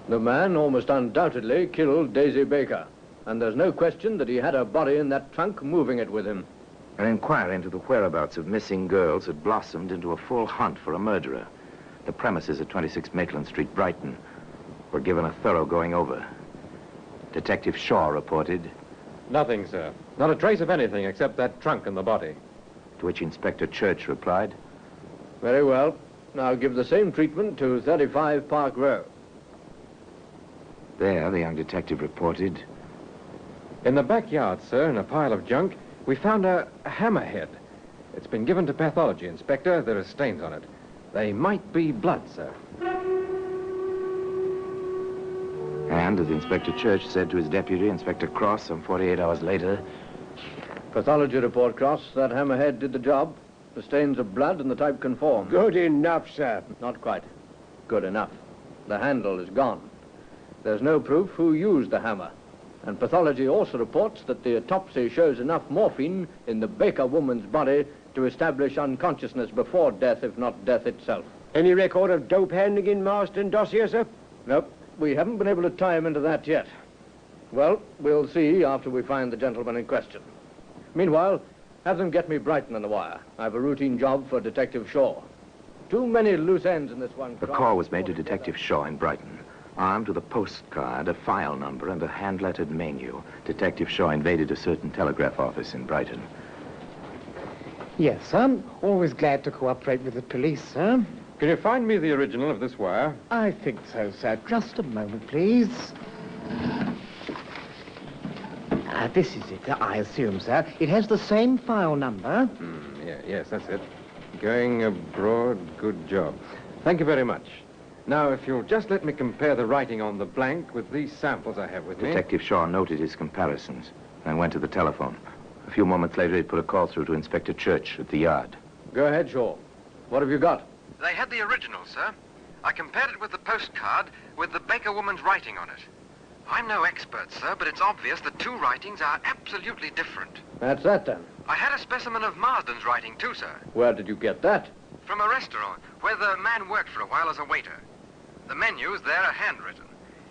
A: the man almost undoubtedly killed Daisy Baker. And there's no question that he had her body in that trunk, moving it with him.
P: an inquiry into the whereabouts of missing girls had blossomed into a full hunt for a murderer. The premises at 26 Maitland Street, Brighton, were given a thorough going over. Detective Shaw reported...
C: Nothing, sir. Not a trace of anything except that trunk and the body.
P: To which Inspector Church replied...
A: Very well. Now give the same treatment to 35 Park Row.
P: There, the young detective reported...
C: In the backyard, sir, in a pile of junk, we found a hammerhead. It's been given to pathology, Inspector. There are stains on it. They might be blood, sir.
P: And, as Inspector Church said to his deputy, Inspector Cross, some 48 hours later...
A: Pathology report, Cross. That hammerhead did the job. The stains of blood and the type conform.
Q: Good enough, sir.
A: Not quite. Good enough. The handle is gone. There's no proof who used the hammer. And pathology also reports that the autopsy shows enough morphine in the Baker woman's body to establish unconsciousness before death, if not death itself.
Q: Any record of dope handling in Marsden dossier, sir?
A: Nope. We haven't been able to tie him into that yet. Well, we'll see after we find the gentleman in question. Meanwhile, have them get me Brighton on the wire. I have a routine job for Detective Shaw. Too many loose ends in this one.
P: The call was made to Detective Shaw in Brighton. Armed with a postcard, a file number, and a hand-lettered menu, Detective Shaw invaded a certain telegraph office in Brighton.
S: Yes, I'm always glad to cooperate with the police, sir.
C: Can you find me the original of this wire?
S: I think so, sir. Just a moment, please. This is it, I assume, sir. It has the same file number.
C: Yes, that's it. Going abroad, good job. Thank you very much. Now, if you'll just let me compare the writing on the blank with these samples I have with me.
P: Detective Shaw noted his comparisons and went to the telephone. A few moments later, he put a call through to Inspector Church at the yard.
A: Go ahead, Shaw. What have you got?
T: They had the original, sir. I compared it with the postcard with the Baker woman's writing on it. I'm no expert, sir, but it's obvious the two writings are absolutely different.
A: That's that, then.
T: I had a specimen of Marsden's writing, too, sir.
A: Where did you get that?
T: From a restaurant, where the man worked for a while as a waiter. The menus there are handwritten.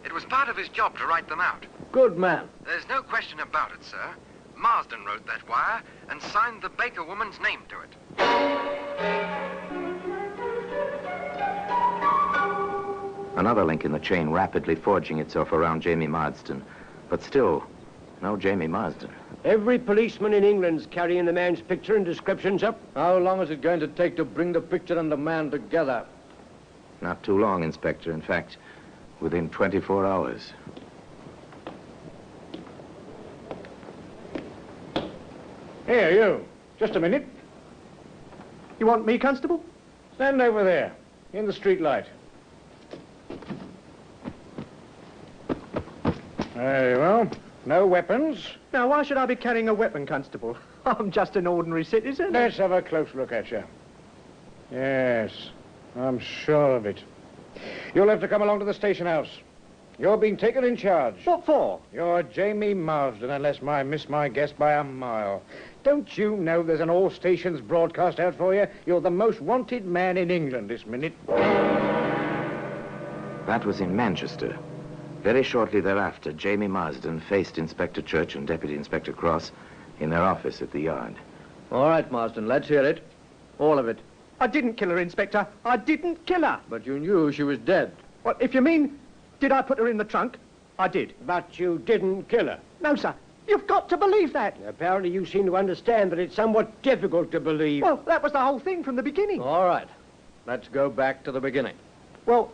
T: It was part of his job to write them out.
A: Good man.
T: There's no question about it, sir. Marsden wrote that wire and signed the Baker woman's name to it.
P: Another link in the chain rapidly forging itself around Jamie Marsden. But still, no Jamie Marsden.
Q: Every policeman in England's carrying the man's picture and descriptions up.
A: How long is it going to take to bring the picture and the man together?
P: Not too long, Inspector. In fact, within 24 hours.
S: Here, you. Just a minute. You want me, Constable? Stand over there, in the street light. Very well. No weapons?
J: Now, why should I be carrying a weapon, Constable? I'm just an ordinary citizen.
S: Let's have a close look at you. Yes, I'm sure of it. You'll have to come along to the station house. You're being taken in charge.
J: What for?
S: You're Jamie Marsden, unless I miss my guess by a mile. Don't you know there's an all stations broadcast out for you? You're the most wanted man in England this minute.
P: That was in Manchester. Very shortly thereafter, Jamie Marsden faced Inspector Church and Deputy Inspector Cross in their office at the Yard.
A: All right, Marsden, let's hear it. All of it.
J: I didn't kill her, Inspector. I didn't kill her.
A: But you knew she was dead.
J: Well, if you mean, did I put her in the trunk? I did.
Q: But you didn't kill her.
J: No, sir. You've got to believe that.
Q: Apparently you seem to understand that it's somewhat difficult to believe.
J: Well, that was the whole thing from the beginning.
A: All right. Let's go back to the beginning.
J: Well,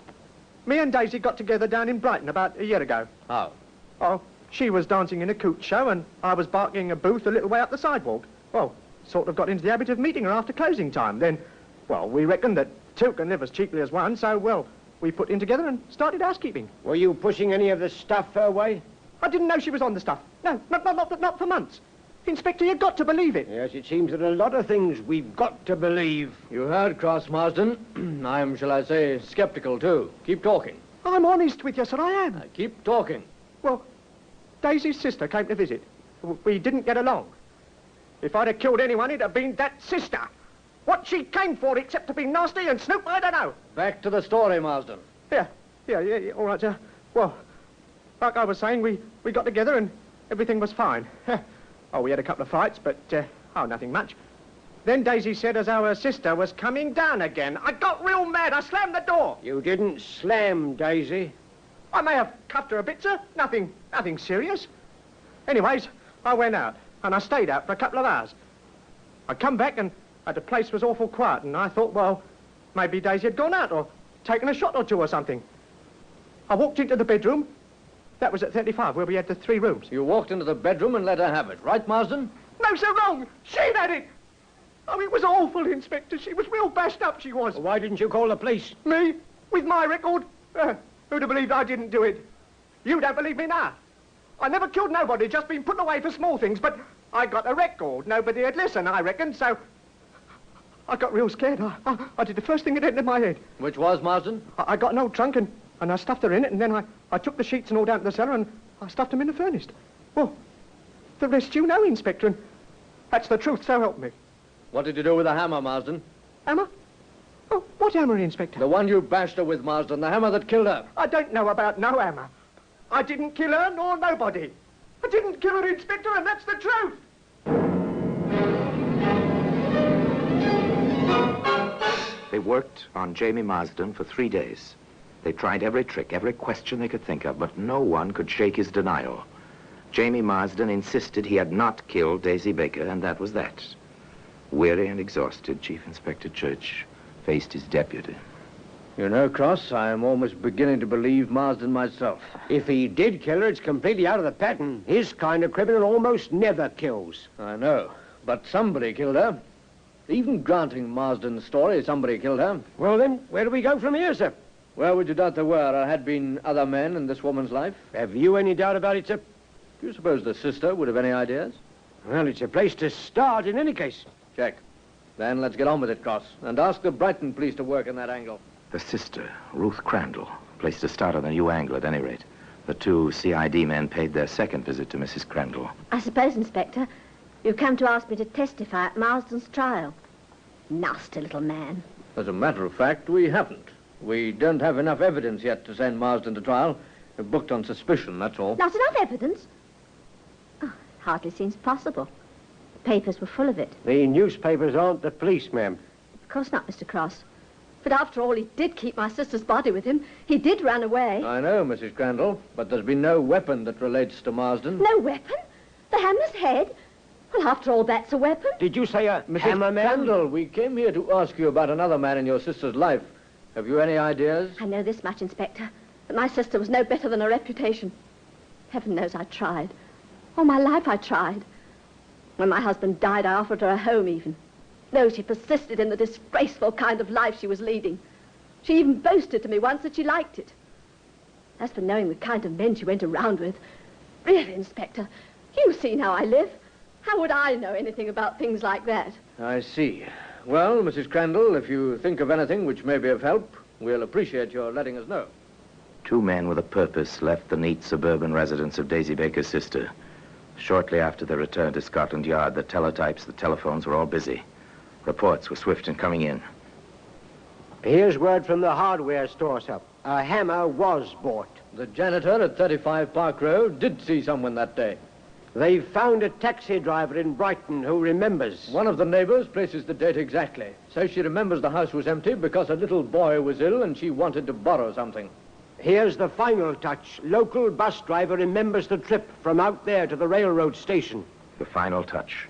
J: me and Daisy got together down in Brighton about a year ago.
A: How?
J: Oh, she was dancing in a coot show and I was barking a booth a little way up the sidewalk. Well, sort of got into the habit of meeting her after closing time. Then, well, we reckoned that two can live as cheaply as one, so, well, we put in together and started housekeeping.
Q: Were you pushing any of the stuff her way?
J: I didn't know she was on the stuff. No, not for months. Inspector, you've got to believe it.
Q: Yes, it seems that a lot of things we've got to believe.
A: You heard Cross, Marsden. I'm, shall I say, skeptical, too. Keep talking.
J: I'm honest with you, sir, I am.
A: Keep talking.
J: Well, Daisy's sister came to visit. We didn't get along. If I'd have killed anyone, it'd have been that sister. What she came for, except to be nasty and snoop, I don't know.
A: Back to the story, Marsden.
J: Yeah, all right, sir. Well, like I was saying, we got together and everything was fine. Oh, we had a couple of fights, but, nothing much. Then Daisy said as our sister was coming down again. I got real mad. I slammed the door.
Q: You didn't slam Daisy.
J: I may have cuffed her a bit, sir. Nothing serious. Anyways, I went out, and I stayed out for a couple of hours. I come back, and the place was awful quiet, and I thought, well, maybe Daisy had gone out or taken a shot or two or something. I walked into the bedroom. That was at 35, where we had the 3 rooms.
A: You walked into the bedroom and let her have it, right, Marsden?
J: No, sir, wrong. She'd had it. Oh, it was awful, Inspector. She was real bashed up, she was.
Q: Well, why didn't you call the police?
J: Me? With my record? Who'd have believed I didn't do it? You don't believe me now. I never killed nobody, just been put away for small things, but I got a record. Nobody had listened, I reckon, so I got real scared. I did the first thing that entered my head.
A: Which was, Marsden?
J: I got an old trunk and I stuffed her in it, and then I took the sheets and all down to the cellar and I stuffed them in the furnace. Well, the rest you know, Inspector, and that's the truth, so help me.
A: What did you do with the hammer, Marsden?
J: Hammer? Oh, what hammer, Inspector?
A: The one you bashed her with, Marsden, the hammer that killed her.
J: I don't know about no hammer. I didn't kill her, nor nobody. I didn't kill her, Inspector, and that's the truth.
P: They worked on Jamie Marsden for 3 days. They tried every trick, every question they could think of, but no one could shake his denial. Jamie Marsden insisted he had not killed Daisy Baker, and that was that. Weary and exhausted, Chief Inspector Church faced his deputy.
A: You know, Cross, I am almost beginning to believe Marsden myself.
Q: If he did kill her, it's completely out of the pattern. His kind of criminal almost never kills.
A: I know, but somebody killed her. Even granting Marsden's story, somebody killed her.
Q: Well, then, where do we go from here, sir?
A: Where would you doubt there were or had been other men in this woman's life?
Q: Have you any doubt about it, sir?
A: Do you suppose the sister would have any ideas?
Q: Well, it's a place to start in any case.
A: Check. Then let's get on with it, Cross, and ask the Brighton police to work in that angle.
P: The sister, Ruth Crandall, place to start on a new angle at any rate. The 2 CID men paid their second visit to Mrs. Crandall.
H: I suppose, Inspector, you've come to ask me to testify at Marsden's trial. Nasty little man.
A: As a matter of fact, we haven't. We don't have enough evidence yet to send Marsden to trial. We're booked on suspicion, that's all.
H: Not enough evidence? Oh, hardly seems possible. The papers were full of it.
Q: The newspapers aren't the police, ma'am.
H: Of course not, Mr. Cross. But after all, he did keep my sister's body with him. He did run away.
A: I know, Mrs. Crandall, but there's been no weapon that relates to Marsden.
H: No weapon? The hammer's head? Well, after all, that's a weapon.
Q: Did you say a hammer, ma'am?
A: Mrs. Crandall, we came here to ask you about another man in your sister's life. Have you any ideas?
H: I know this much, Inspector, that my sister was no better than her reputation. Heaven knows I tried. All my life I tried. When my husband died, I offered her a home even. No, she persisted in the disgraceful kind of life she was leading. She even boasted to me once that she liked it. As for knowing the kind of men she went around with, Really, Inspector, you've seen how I live. How would I know anything about things like that?
A: I see. Well, Mrs. Crandall, if you think of anything which may be of help, we'll appreciate your letting us know.
P: 2 men with a purpose left the neat suburban residence of Daisy Baker's sister. Shortly after their return to Scotland Yard, the teletypes, the telephones were all busy. Reports were swift in coming in.
Q: Here's word from the hardware store, sir. A hammer was bought.
A: The janitor at 35 Park Road did see someone that day.
Q: They found a taxi driver in Brighton who remembers.
A: One of the neighbors places the date exactly. Says she remembers the house was empty because a little boy was ill and she wanted to borrow something.
Q: Here's the final touch. Local bus driver remembers the trip from out there to the railroad station.
P: The final touch.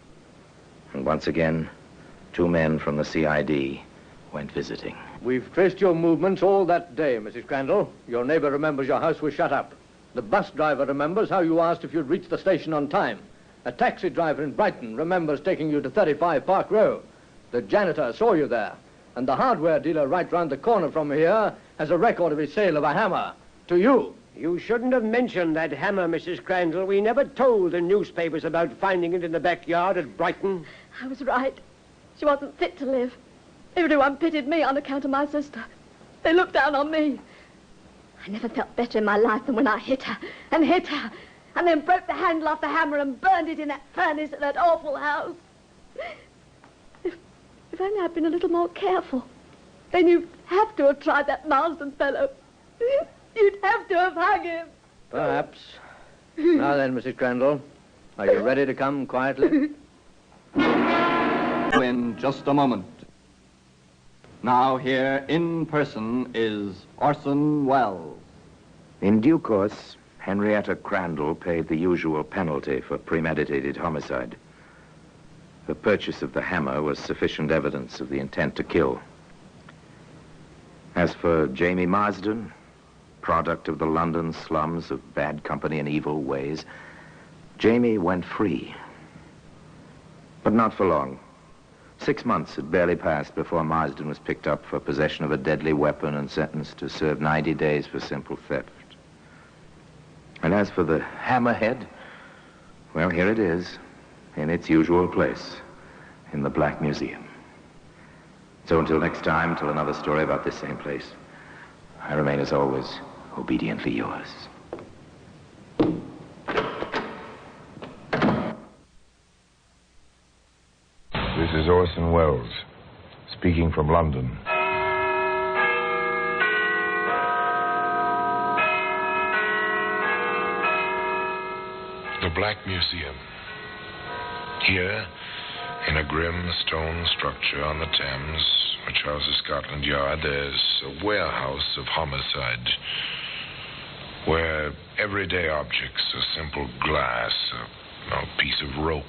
P: And once again, 2 men from the CID went visiting.
A: We've traced your movements all that day, Mrs. Crandall. Your neighbor remembers your house was shut up. The bus driver remembers how you asked if you'd reach the station on time. A taxi driver in Brighton remembers taking you to 35 Park Row. The janitor saw you there. And the hardware dealer right round the corner from here has a record of his sale of a hammer. To you.
Q: You shouldn't have mentioned that hammer, Mrs. Crandall. We never told the newspapers about finding it in the backyard at Brighton.
H: I was right. She wasn't fit to live. Everyone pitied me on account of my sister. They looked down on me. I never felt better in my life than when I hit her, and then broke the handle off the hammer and burned it in that furnace at that awful house. If only I'd been a little more careful. Then you'd have to have tried that Marsden fellow. You'd have to have hung him.
A: Perhaps. Now then, Mrs. Crandall, are you ready to come quietly?
G: In just a moment. Now here in person is Orson Welles.
P: In due course, Henrietta Crandall paid the usual penalty for premeditated homicide. The purchase of the hammer was sufficient evidence of the intent to kill. As for Jamie Marsden, product of the London slums of bad company and evil ways, Jamie went free. But not for long. 6 months had barely passed before Marsden was picked up for possession of a deadly weapon and sentenced to serve 90 days for simple theft. And as for the hammerhead, well, here it is, in its usual place, in the Black Museum. So until next time, till another story about this same place, I remain, as always, obediently yours.
M: This is Orson Welles, speaking from London. The Black Museum. Here, in a grim stone structure on the Thames, which houses Scotland Yard, there's a warehouse of homicide, where everyday objects, a simple glass, a piece of rope,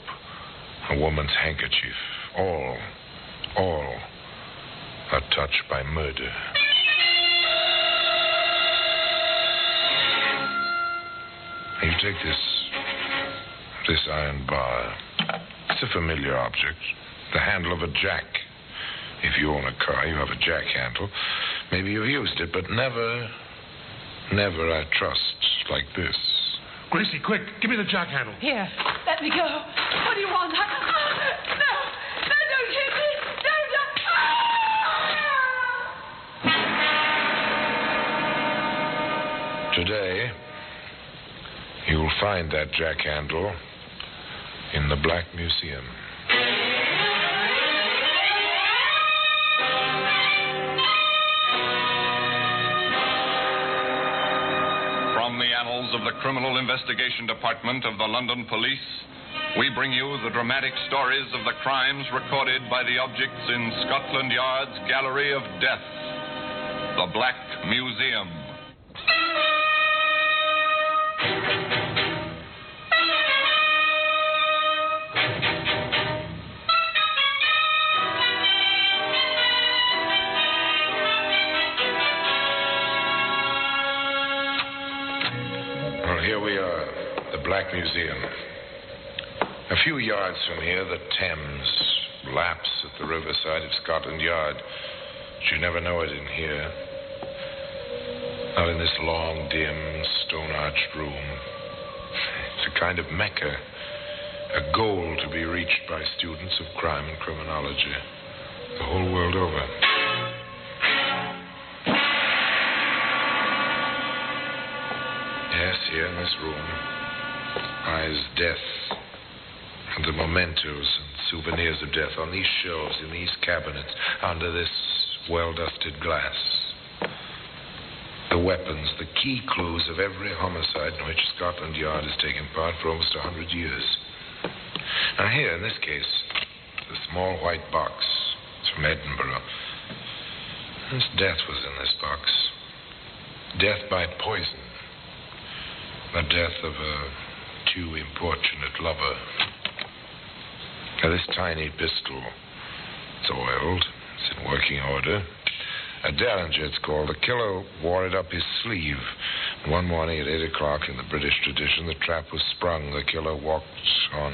M: a woman's handkerchief, all are touched by murder. You take this iron bar. It's a familiar object, the handle of a jack. If you own a car, you have a jack handle. Maybe you've used it, but never, I trust, like this.
F: Gracie, quick, give me the jack handle.
L: Here, let me go. What do you want? No, don't hit me.
M: Today, you'll find that jack handle in the Black Museum.
E: From the annals of the Criminal Investigation Department of the London Police, we bring you the dramatic stories of the crimes recorded by the objects in Scotland Yard's Gallery of Death, the Black Museum.
M: Well, here we are, the Black Museum. A few yards from here, the Thames laps at the riverside of Scotland Yard. But you never know it in here. Not in this long, dim, stone-arched room.
B: It's a kind of mecca, a goal to be reached by students of crime and criminology the whole world over. Yes, here in this room lies death and the mementos and souvenirs of death on these shelves, in these cabinets, under this well-dusted glass. The weapons, the key clues of every homicide in which Scotland Yard has taken part for almost 100 years. Now here, in this case, the small white box. It's from Edinburgh. This death was in this box. Death by poison. The death of a too importunate lover. Now, this tiny pistol, it's oiled. It's in working order. A Derringer, it's called. The killer wore it up his sleeve. One morning at 8 o'clock, in the British tradition, the trap was sprung. The killer walked on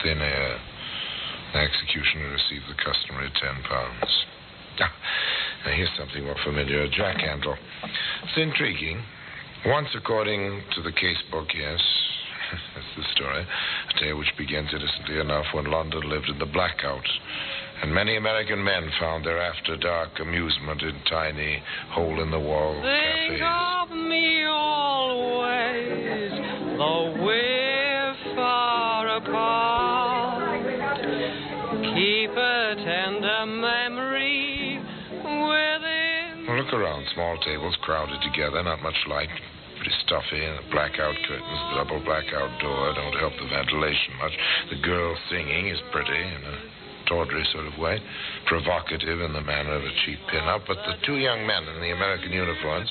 B: thin air. The executioner received the customary £10. Now, here's something more familiar. A jack-handle. It's intriguing. Once, according to the case book, yes, that's the story, a tale which begins innocently enough when London lived in the blackout, and many American men found their after-dark amusement in tiny, hole-in-the-wall cafes.
U: Think of me always, though we're far apart. Keep a tender memory within.
B: Well, look around. Small tables crowded together, not much light. Pretty stuffy, and the blackout curtains, the double blackout door don't help the ventilation much. The girl singing is pretty in a tawdry sort of way, provocative in the manner of a cheap pin-up, but the two young men in the American uniforms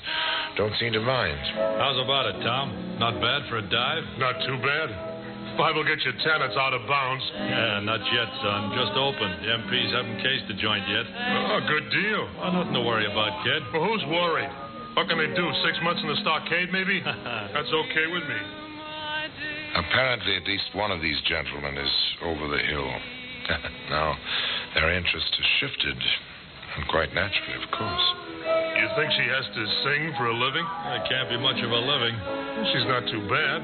B: don't seem to mind.
W: How's about it, Tom? Not bad for a dive?
V: Not too bad. 5 will get you 10. It's out of bounds.
W: Yeah, not yet, son. Just opened. The MPs haven't cased the joint yet.
V: Oh, good deal.
W: Oh, nothing to worry about, kid.
V: Well, who's worried? What can they do? 6 months in the stockade, maybe? That's okay with me.
B: Apparently, at least one of these gentlemen is over the hill. Now, their interest has shifted, and quite naturally, of course.
V: You think she has to sing for a living?
W: It can't be much of a living.
V: She's not too bad.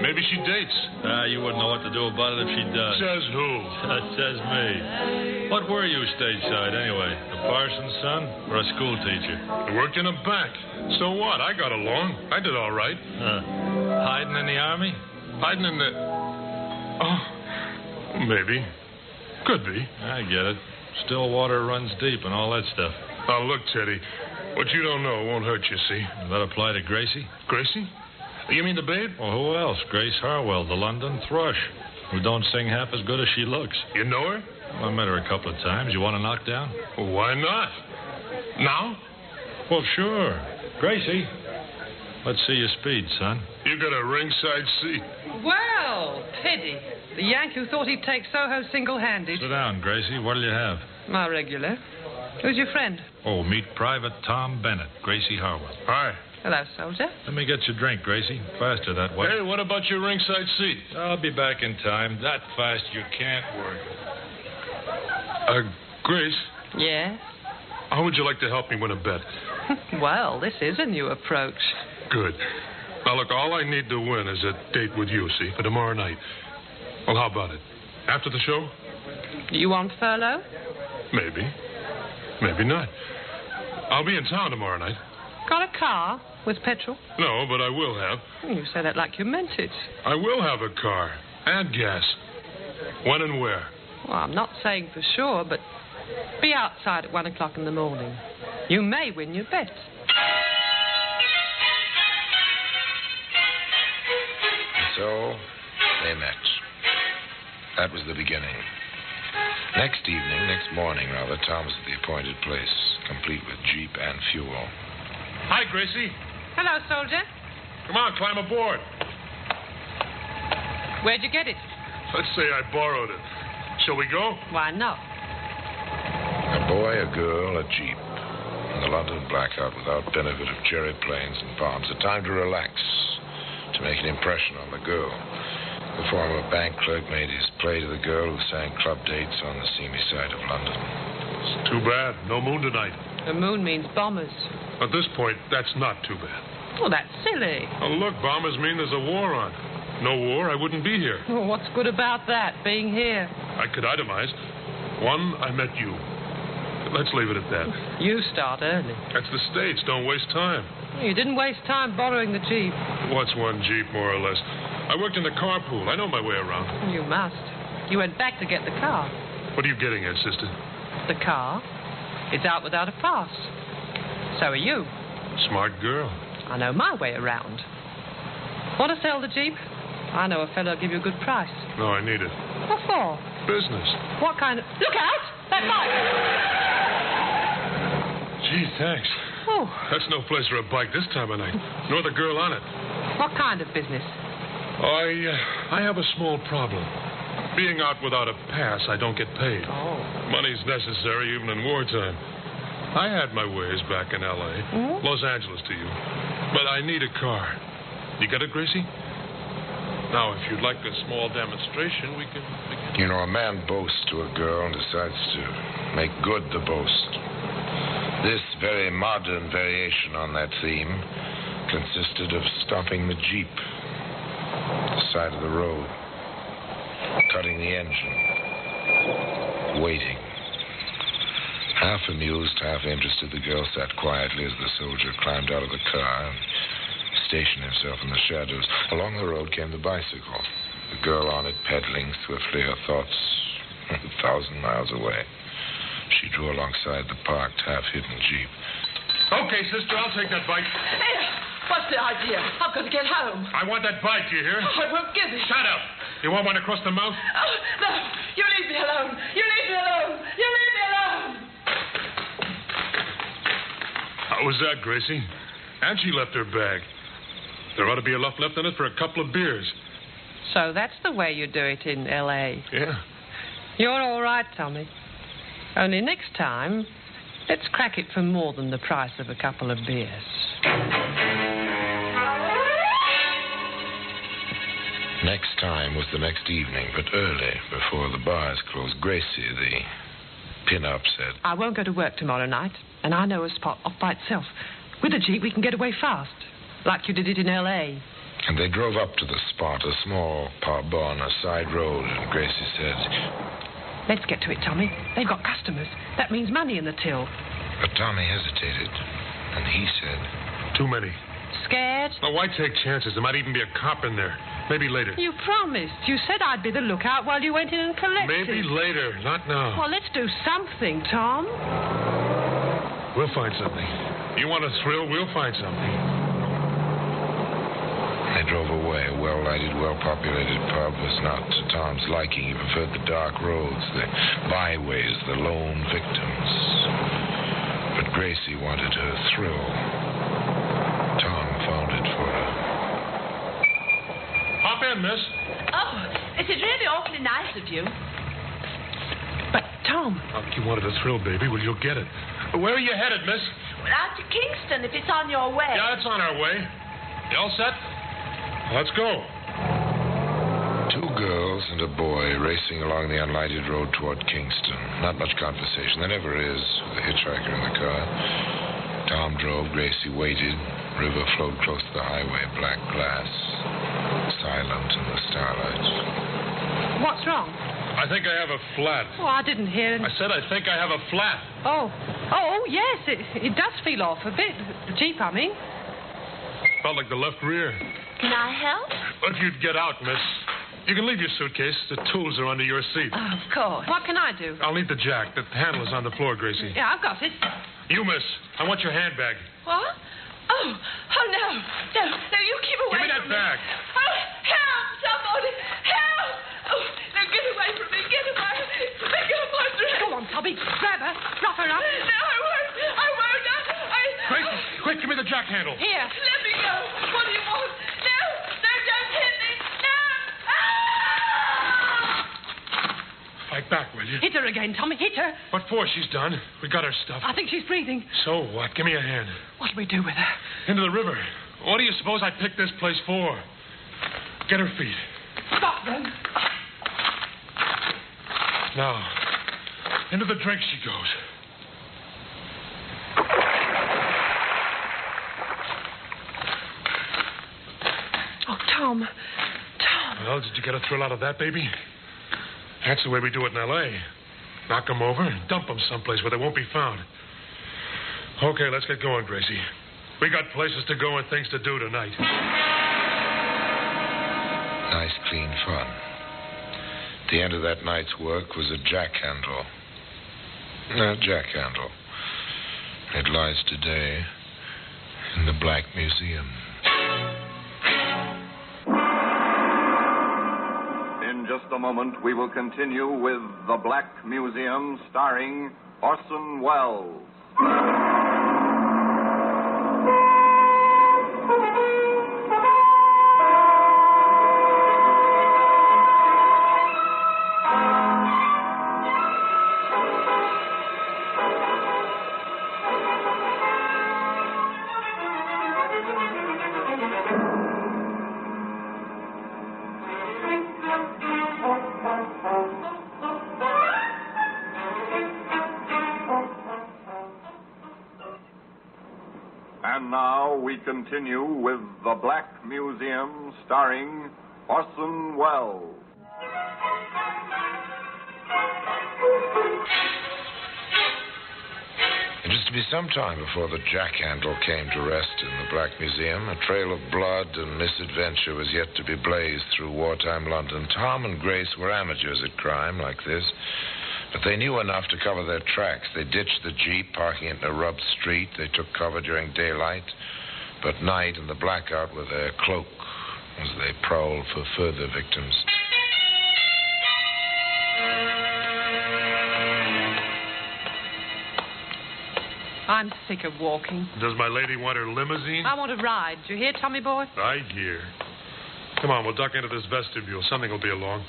V: Maybe she dates.
W: You wouldn't know what to do about it if she does.
V: Says who?
W: Says me. What were you stateside, anyway? A parson's son or a school teacher?
V: I worked in a bank. So what? I got along. I did all right.
W: Hiding in the army?
V: Hiding in the... Oh, maybe. Could be.
W: I get it. Still water runs deep and all that stuff.
V: Now, look, Teddy. What you don't know won't hurt you, see?
W: That apply to Gracie?
V: Gracie? You mean the babe?
W: Well, who else? Grace Harwell, the London thrush, who don't sing half as good as she looks.
V: You know her?
W: Well, I met her a couple of times. You want to knock down?
V: Well, why not? Now?
W: Well, sure. Gracie, let's see your speed, son.
V: You got a ringside seat.
X: Well, Teddy, the Yank who thought he'd take Soho single-handed.
W: Sit down, Gracie. What'll you have?
X: My regular. Who's your friend?
W: Oh, meet Private Tom Bennett, Gracie Harwell.
V: Hi.
X: Hello, soldier.
W: Let me get your drink, Gracie. Faster that way.
V: Hey, what about your ringside seat?
W: I'll be back in time. That fast you can't work.
V: Grace?
X: Yes?
V: How would you like to help me win a bet?
X: Well, this is a new approach.
V: Good. Now, look, all I need to win is a date with you, see, for tomorrow night. Well, how about it? After the show?
X: You want furlough?
V: Maybe. Maybe not. I'll be in town tomorrow night.
X: Got a car with petrol?
V: No, but I will have.
X: You say that like you meant it.
V: I will have a car and gas. When and where?
X: Well, I'm not saying for sure, but be outside at 1 o'clock in the morning. You may win your bet.
B: So, they met. That was the beginning. Next morning, Tom was at the appointed place, complete with jeep and fuel.
V: Hi, Gracie.
X: Hello, soldier.
V: Come on, climb aboard.
X: Where'd you get it?
V: Let's say I borrowed it. Shall we go?
X: Why not?
B: A boy, a girl, a jeep. In the London blackout without benefit of cherry planes and bombs. A time to relax, to make an impression on the girl. The former bank clerk made his play to the girl who sang club dates on the seamy side of London.
V: It's too bad. No moon tonight.
X: The moon means bombers.
V: At this point, that's not too bad.
X: Well, that's silly.
V: Oh, look, bombers mean there's a war on.
W: No war, I wouldn't be here.
X: Oh, what's good about that, being here?
W: I could itemize. One, I met you. Let's leave it at that.
X: You start early.
W: That's the States. Don't waste time.
X: You didn't waste time borrowing the Jeep.
W: What's one Jeep, more or less? I worked in the carpool. I know my way around.
X: You must. You went back to get the car.
W: What are you getting at, sister?
X: The car? It's out without a pass. So are you.
W: Smart girl.
X: I know my way around. Want to sell the Jeep? I know a fellow will give you a good price.
W: No, I need it.
X: What for?
W: Business.
X: What kind of... Look out! That bike!
W: Gee, thanks.
X: Oh.
W: That's no place for a bike this time of night. Nor the girl on it.
X: What kind of business?
W: I have a small problem. Being out without a pass, I don't get paid.
X: Oh.
W: Money's necessary even in wartime. I had my ways back in L.A.
X: Mm-hmm.
W: Los Angeles to you. But I need a car. You got it, Gracie? Now, if you'd like a small demonstration, we can begin.
B: You know, a man boasts to a girl and decides to make good the boast. This very modern variation on that theme consisted of stopping the Jeep at the side of the road, cutting the engine, waiting. Half amused, half interested, the girl sat quietly as the soldier climbed out of the car and stationed himself in the shadows. Along the road came the bicycle, the girl on it pedaling swiftly, her thoughts 1,000 miles away. She drew alongside the parked, half-hidden Jeep.
W: Okay, sister, I'll take that bike.
X: Hey, what's the idea? I'm going to get home.
W: I want that bike, you hear?
X: Oh, I won't give it.
W: Shut up. You want one across the mouth?
X: Oh, no. You leave me alone. You leave me alone. You leave me alone.
W: How was that, Gracie? And she left her bag. There ought to be enough left in it for a couple of beers.
X: So that's the way you do it in L.A.
W: Yeah.
X: You're all right, Tommy. Only next time, let's crack it for more than the price of a couple of beers.
B: Next time was the next evening, but early, before the bars closed. Gracie, the pin-up, said,
X: I won't go to work tomorrow night, and I know a spot off by itself. With a Jeep, we can get away fast, like you did it in L.A.
B: And they drove up to the spot, a small pub on a side road, and Gracie said,
X: Let's get to it, Tommy. They've got customers. That means money in the till.
B: But Tommy hesitated, and he said,
W: Too many.
X: Scared?
W: Now, why take chances? There might even be a cop in there. Maybe later.
X: You promised. You said I'd be the lookout while you went in and collected.
W: Maybe later, not now.
X: Well, let's do something, Tom.
W: We'll find something. You want a thrill, we'll find something.
B: They drove away. A well-lighted, well-populated pub was not to Tom's liking. He preferred the dark roads, the byways, the lone victims. But Gracie wanted her thrill. Tom found it for her.
W: Hop in, miss.
D: Oh, this is really awfully nice of you.
X: But, Tom...
W: You wanted a thrill, baby. Well, you'll get it. Where are you headed, miss?
D: Well, out to Kingston, if it's on your way.
W: Yeah, it's on our way. You all set? Let's go.
B: Two girls and a boy racing along the unlighted road toward Kingston. Not much conversation. There never is, with a hitchhiker in the car. Tom drove, Gracie waited. River flowed close to the highway, black glass, silent in the starlight.
X: What's wrong?
W: I think I have a flat.
X: Oh, I didn't hear it.
W: I said I think I have a flat.
X: Oh, yes, it does feel off a bit. The Jeep, I mean.
W: Felt like the left rear.
D: Can I help?
W: If you'd get out, miss. You can leave your suitcase. The tools are under your seat.
D: Of course.
X: What can I do?
W: I'll need the jack. The handle is on the floor, Gracie.
X: Yeah, I've got it.
W: You, miss. I want your handbag.
D: What? Oh, no. No, you keep away
W: Give me that
D: from
W: bag.
D: Oh, help, somebody. Help. Oh, no, get away from me. Get away. Pick up my dress.
X: Go on, Tubby. Grab her. Rough her up.
D: No, I won't.
W: Gracie, quick, give me the jack handle.
X: Here.
D: Let me go. What do you want? No, don't hit me. No. Ah!
W: Fight back, will you?
X: Hit her again, Tommy. Hit her.
W: What for? She's done. We got her stuff.
X: I think she's breathing.
W: So what? Give me a hand.
X: What do we do with her?
W: Into the river. What do you suppose I picked this place for? Get her feet.
X: Stop them.
W: Now, into the drink she goes.
X: Oh, Tom.
W: Well, did you get a thrill out of that, baby? That's the way we do it in L.A. Knock them over and dump them someplace where they won't be found. Okay, let's get going, Gracie. We got places to go and things to do tonight.
B: Nice, clean fun. The end of that night's work was a jack-handle. A jack-handle. It lies today in the Black Museum.
E: In just a moment, we will continue with The Black Museum, starring Orson Welles. And now we continue with The Black Museum, starring Orson Welles.
B: It was to be some time before the jack-handle came to rest in the Black Museum. A trail of blood and misadventure was yet to be blazed through wartime London. Tom and Grace were amateurs at crime like this, but they knew enough to cover their tracks. They ditched the Jeep, parking it in a rubbed street. They took cover during daylight, but night and the blackout were their cloak as they prowled for further victims.
X: I'm sick of walking.
W: Does my lady want her limousine?
X: I want a ride. Do you hear, Tommy boy?
W: I hear. Come on, we'll duck into this vestibule. Something will be along.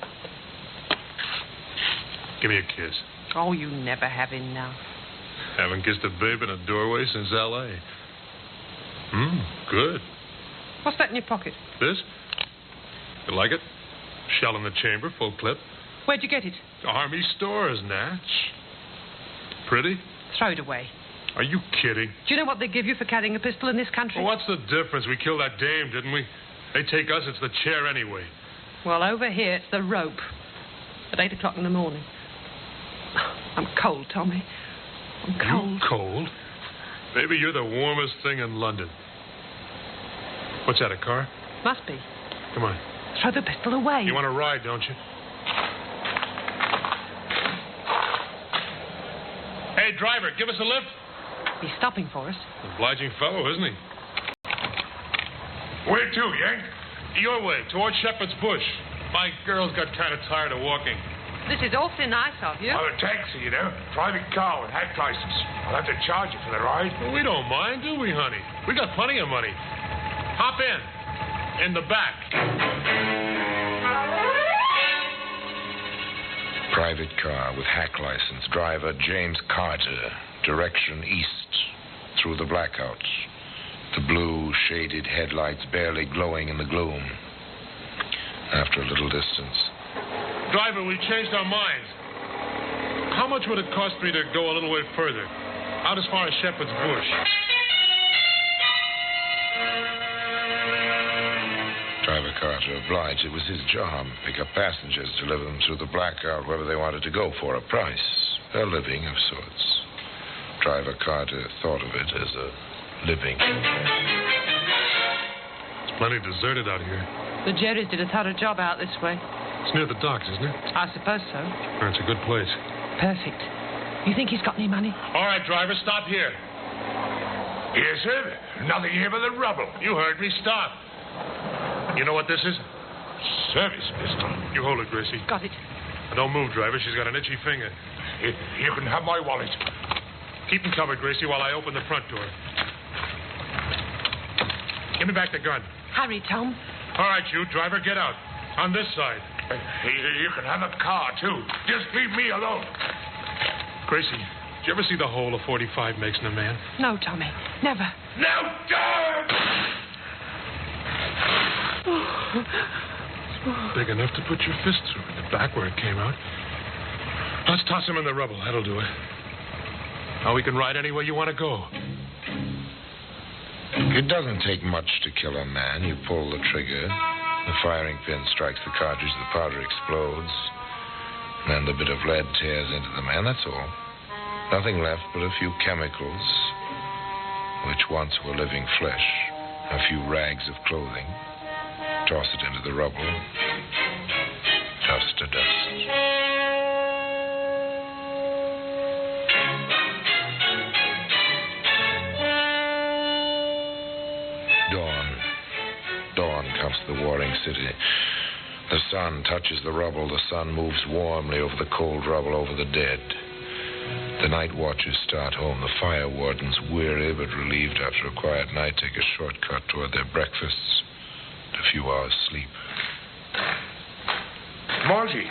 W: Give me a kiss.
X: Oh, you never have enough.
W: Haven't kissed a babe in a doorway since L.A. Good.
X: What's that in your pocket?
W: This? You like it? Shell in the chamber, full clip.
X: Where'd you get it?
W: Army stores, Natch. Pretty?
X: Throw it away.
W: Are you kidding?
X: Do you know what they give you for carrying a pistol in this country?
W: Well, what's the difference? We killed that dame, didn't we? They take us, it's the chair anyway.
X: Well, over here, it's the rope. At 8 o'clock in the morning. I'm cold, Tommy. I'm cold.
W: You cold? Maybe you're the warmest thing in London. What's that, a car?
X: Must be.
W: Come on.
X: Throw the pistol away.
W: You want to ride, don't you? Hey, driver, give us a lift.
X: He's stopping for us.
W: Obliging fellow, isn't he? Where to, Yank? Your way, towards Shepherd's Bush. My girl's got kind of tired of walking.
X: This is awfully nice of you.
M: I'm a taxi, you know. Private car with hack license. I'll have to charge you for the ride.
W: Well, we don't mind, do we, honey? We got plenty of money. Hop in. In the back.
B: Private car with hack license. Driver James Carter. Direction east. Through the blackouts. The blue, shaded headlights barely glowing in the gloom. After a little distance.
W: Driver, we changed our minds. How much would it cost me to go a little way further? Out as far as Shepherd's Bush.
B: Driver Carter obliged. It was his job. Pick up passengers, deliver them through the blackout wherever they wanted to go for a price. A living of sorts. Driver Carter thought of it as a living.
W: It's plenty deserted out here.
X: The Jerrys did a thorough job out this way.
W: It's near the docks, isn't it?
X: I suppose so.
W: That's a good place.
X: Perfect. You think he's got any money?
W: All right, driver, stop here.
M: Yes, sir. Nothing here but the rubble.
W: You heard me. Stop. You know what this is?
M: Service pistol.
W: You hold it, Gracie.
X: Got it.
W: Don't move, driver. She's got an itchy finger.
M: You can have my wallet.
W: Keep him covered, Gracie, while I open the front door. Give me back the gun.
X: Hurry, Tom.
W: All right, you, driver, get out. On this side.
M: You can have the car, too. Just leave me alone.
W: Gracie, did you ever see the hole a 45 makes in a man?
X: No, Tommy. Never.
M: No, God!
W: Big enough to put your fist through in the back where it came out. Let's toss him in the rubble. That'll do it. Now we can ride anywhere you want to go.
B: It doesn't take much to kill a man. You pull the trigger, The firing pin strikes the cartridge, the powder explodes, and then the bit of lead tears into the man, that's all. Nothing left but a few chemicals, which once were living flesh, a few rags of clothing. Toss it into the rubble. Dust to dust. Dawn comes to the warring city. The sun touches the rubble. The sun moves warmly over the cold rubble, over the dead. The night watchers start home. The fire wardens, weary but relieved after a quiet night, take a shortcut toward their breakfasts and a few hours' sleep.
W: Margie,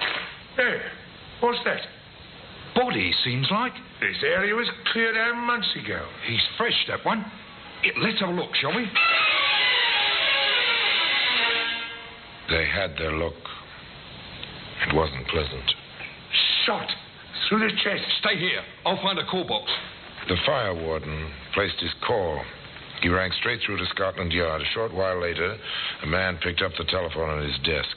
W: there. What's that?
I: Body, seems like.
W: This area was cleared out months ago.
I: He's fresh, that one. Let's have a look, shall we?
B: They had their look. It wasn't pleasant.
W: Shot through the chest.
I: Stay here. I'll find a call box.
B: The fire warden placed his call. He rang straight through to Scotland Yard. A short while later, a man picked up the telephone on his desk.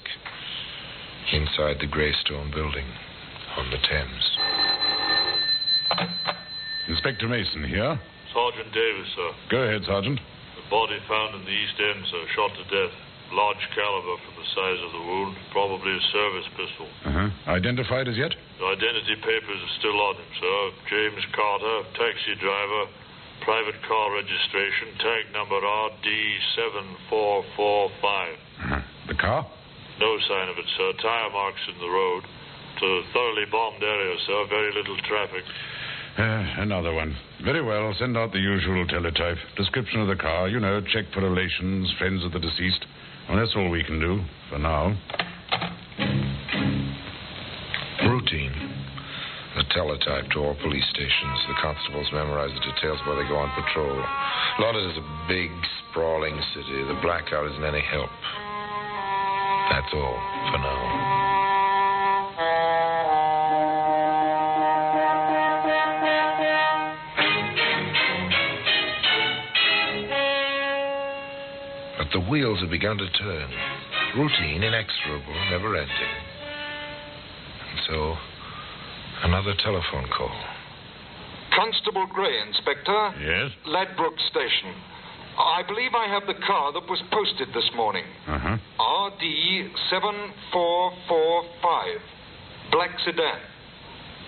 B: Inside the Greystone building on the Thames.
K: Inspector Mason here.
N: Sergeant Davis, sir.
K: Go ahead, Sergeant.
N: The body found in the East End, sir, shot to death. Large caliber from the size of the wound, probably a service pistol.
K: Identified as yet?
N: The identity papers are still on him, sir. James Carter, taxi driver, private car registration, tag number RD7445.
K: The car?
N: No sign of it, sir. Tire marks in the road. It's a thoroughly bombed area, sir. Very little traffic.
K: Another one. Very well. Send out the usual teletype. Description of the car. You know, check for relations, friends of the deceased. Well, that's all we can do for now.
B: Routine. The teletype to all police stations. The constables memorize the details while they go on patrol. London is a big, sprawling city. The blackout isn't any help. That's all for now. But the wheels have begun to turn. Routine, inexorable, never-ending. And so, another telephone call.
I: Constable Gray, Inspector.
K: Yes?
I: Ladbroke Station. I believe I have the car that was posted this morning. RD7445. Black sedan.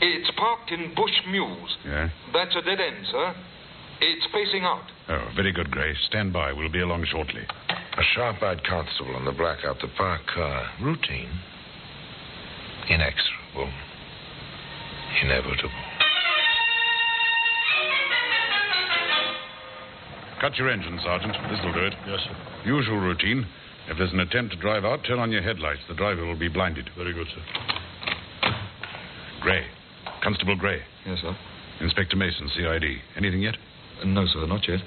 I: It's parked in Bush Mews.
K: Yeah?
I: That's a dead end, sir. It's facing out.
K: Oh, very good, Gray. Stand by. We'll be along shortly.
B: A sharp-eyed constable on the blackout, the parked car. Routine. Inexorable. Inevitable.
K: Cut your engine, Sergeant. This'll do it. Yes, sir. Usual routine. If there's an attempt to drive out, turn on your headlights. The driver will be blinded. Very good, sir. Gray. Constable Gray.
I: Yes, sir.
K: Inspector Mason, CID. Anything yet?
I: No, sir, not yet.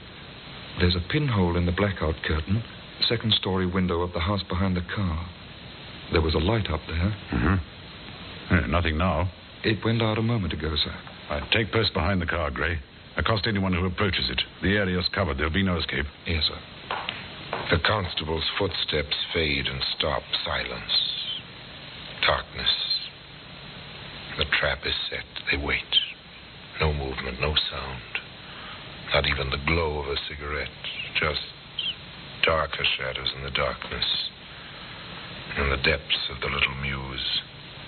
I: There's a pinhole in the blackout curtain, second-story window of the house behind the car. There was a light up there.
K: Nothing now.
I: It went out a moment ago, sir.
K: Take post behind the car, Gray. Accost anyone who approaches it. The area's covered. There'll be no escape.
I: Yes, sir.
B: The constable's footsteps fade and stop. Silence. Darkness. The trap is set. They wait. No movement, no sound. Not even the glow of a cigarette. Just darker shadows in the darkness. In the depths of the little mews,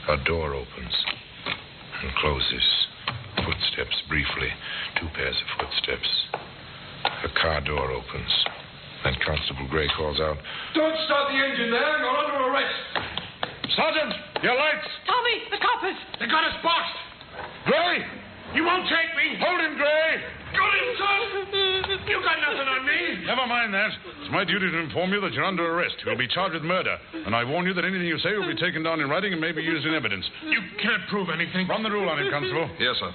B: a door opens and closes. Footsteps briefly. 2 pairs of footsteps. A car door opens. Then Constable Gray calls out,
N: Don't start the engine there. You're under arrest.
W: Sergeant, your lights.
X: Tommy, the coppers.
W: They got us boxed. Gray, you won't take me. Hold him, Gray. Got him, son. You got nothing on me.
K: Never mind that. It's my duty to inform you that you're under arrest. You'll be charged with murder. And I warn you that anything you say will be taken down in writing and may be used in evidence.
W: You can't prove anything.
K: Run the rule on him, Constable.
I: Yes, sir.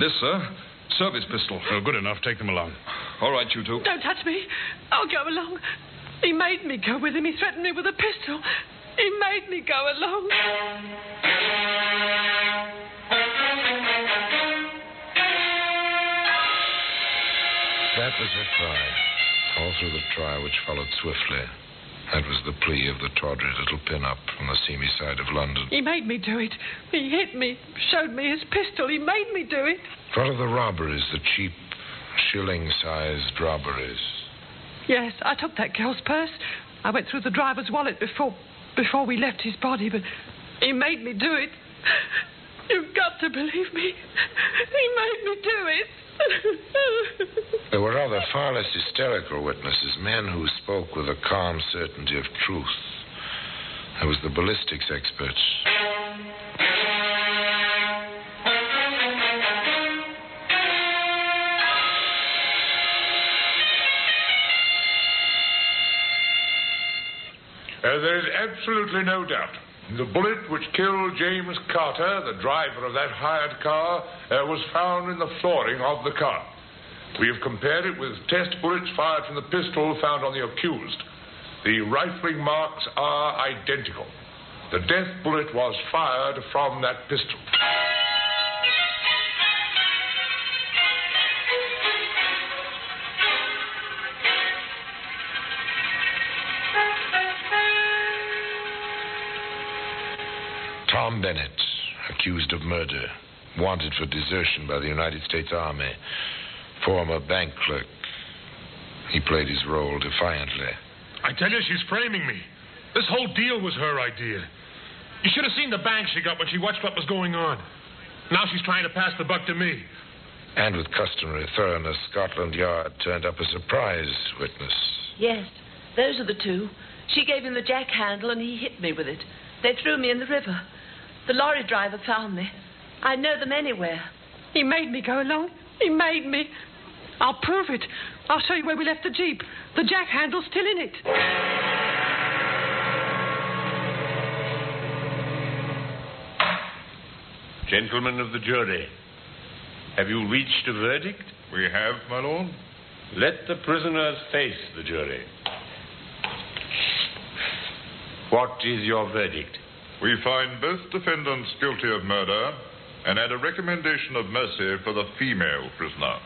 I: This, sir. Service pistol.
K: Oh, good enough. Take them along.
I: All right, you two.
X: Don't touch me. I'll go along. He made me go with him. He threatened me with a pistol. He made me go along.
B: That was her cry. All through the trial, which followed swiftly, that was the plea of the tawdry little pin-up from the seamy side of London.
X: He made me do it. He hit me, showed me his pistol. He made me do it.
B: What of the robberies, the cheap, shilling-sized robberies?
X: Yes, I took that girl's purse. I went through the driver's wallet before we left his body, but he made me do it. You've got to believe me. He made me do it.
B: There were other, far less hysterical witnesses, men who spoke with a calm certainty of truth. There was the ballistics expert.
M: There is absolutely no doubt. The bullet which killed James Carter, the driver of that hired car, was found in the flooring of the car. We have compared it with test bullets fired from the pistol found on the accused. The rifling marks are identical. The death bullet was fired from that pistol.
B: Tom Bennett, accused of murder, wanted for desertion by the United States Army, former bank clerk. He played his role defiantly.
W: I tell you, she's framing me. This whole deal was her idea. You should have seen the bang she got when she watched what was going on. Now she's trying to pass the buck to me.
B: And with customary thoroughness, Scotland Yard turned up a surprise witness.
C: Yes, those are the two. She gave him the jack handle and he hit me with it. They threw me in the river. The lorry driver found me. I know them anywhere.
X: He made me go along. He made me. I'll prove it. I'll show you where we left the Jeep. The jack handle's still in it.
O: Gentlemen of the jury, have you reached a verdict?
M: We have, my lord.
O: Let the prisoners face the jury. What is your verdict?
R: We find both defendants guilty of murder and add a recommendation of mercy for the female prisoner.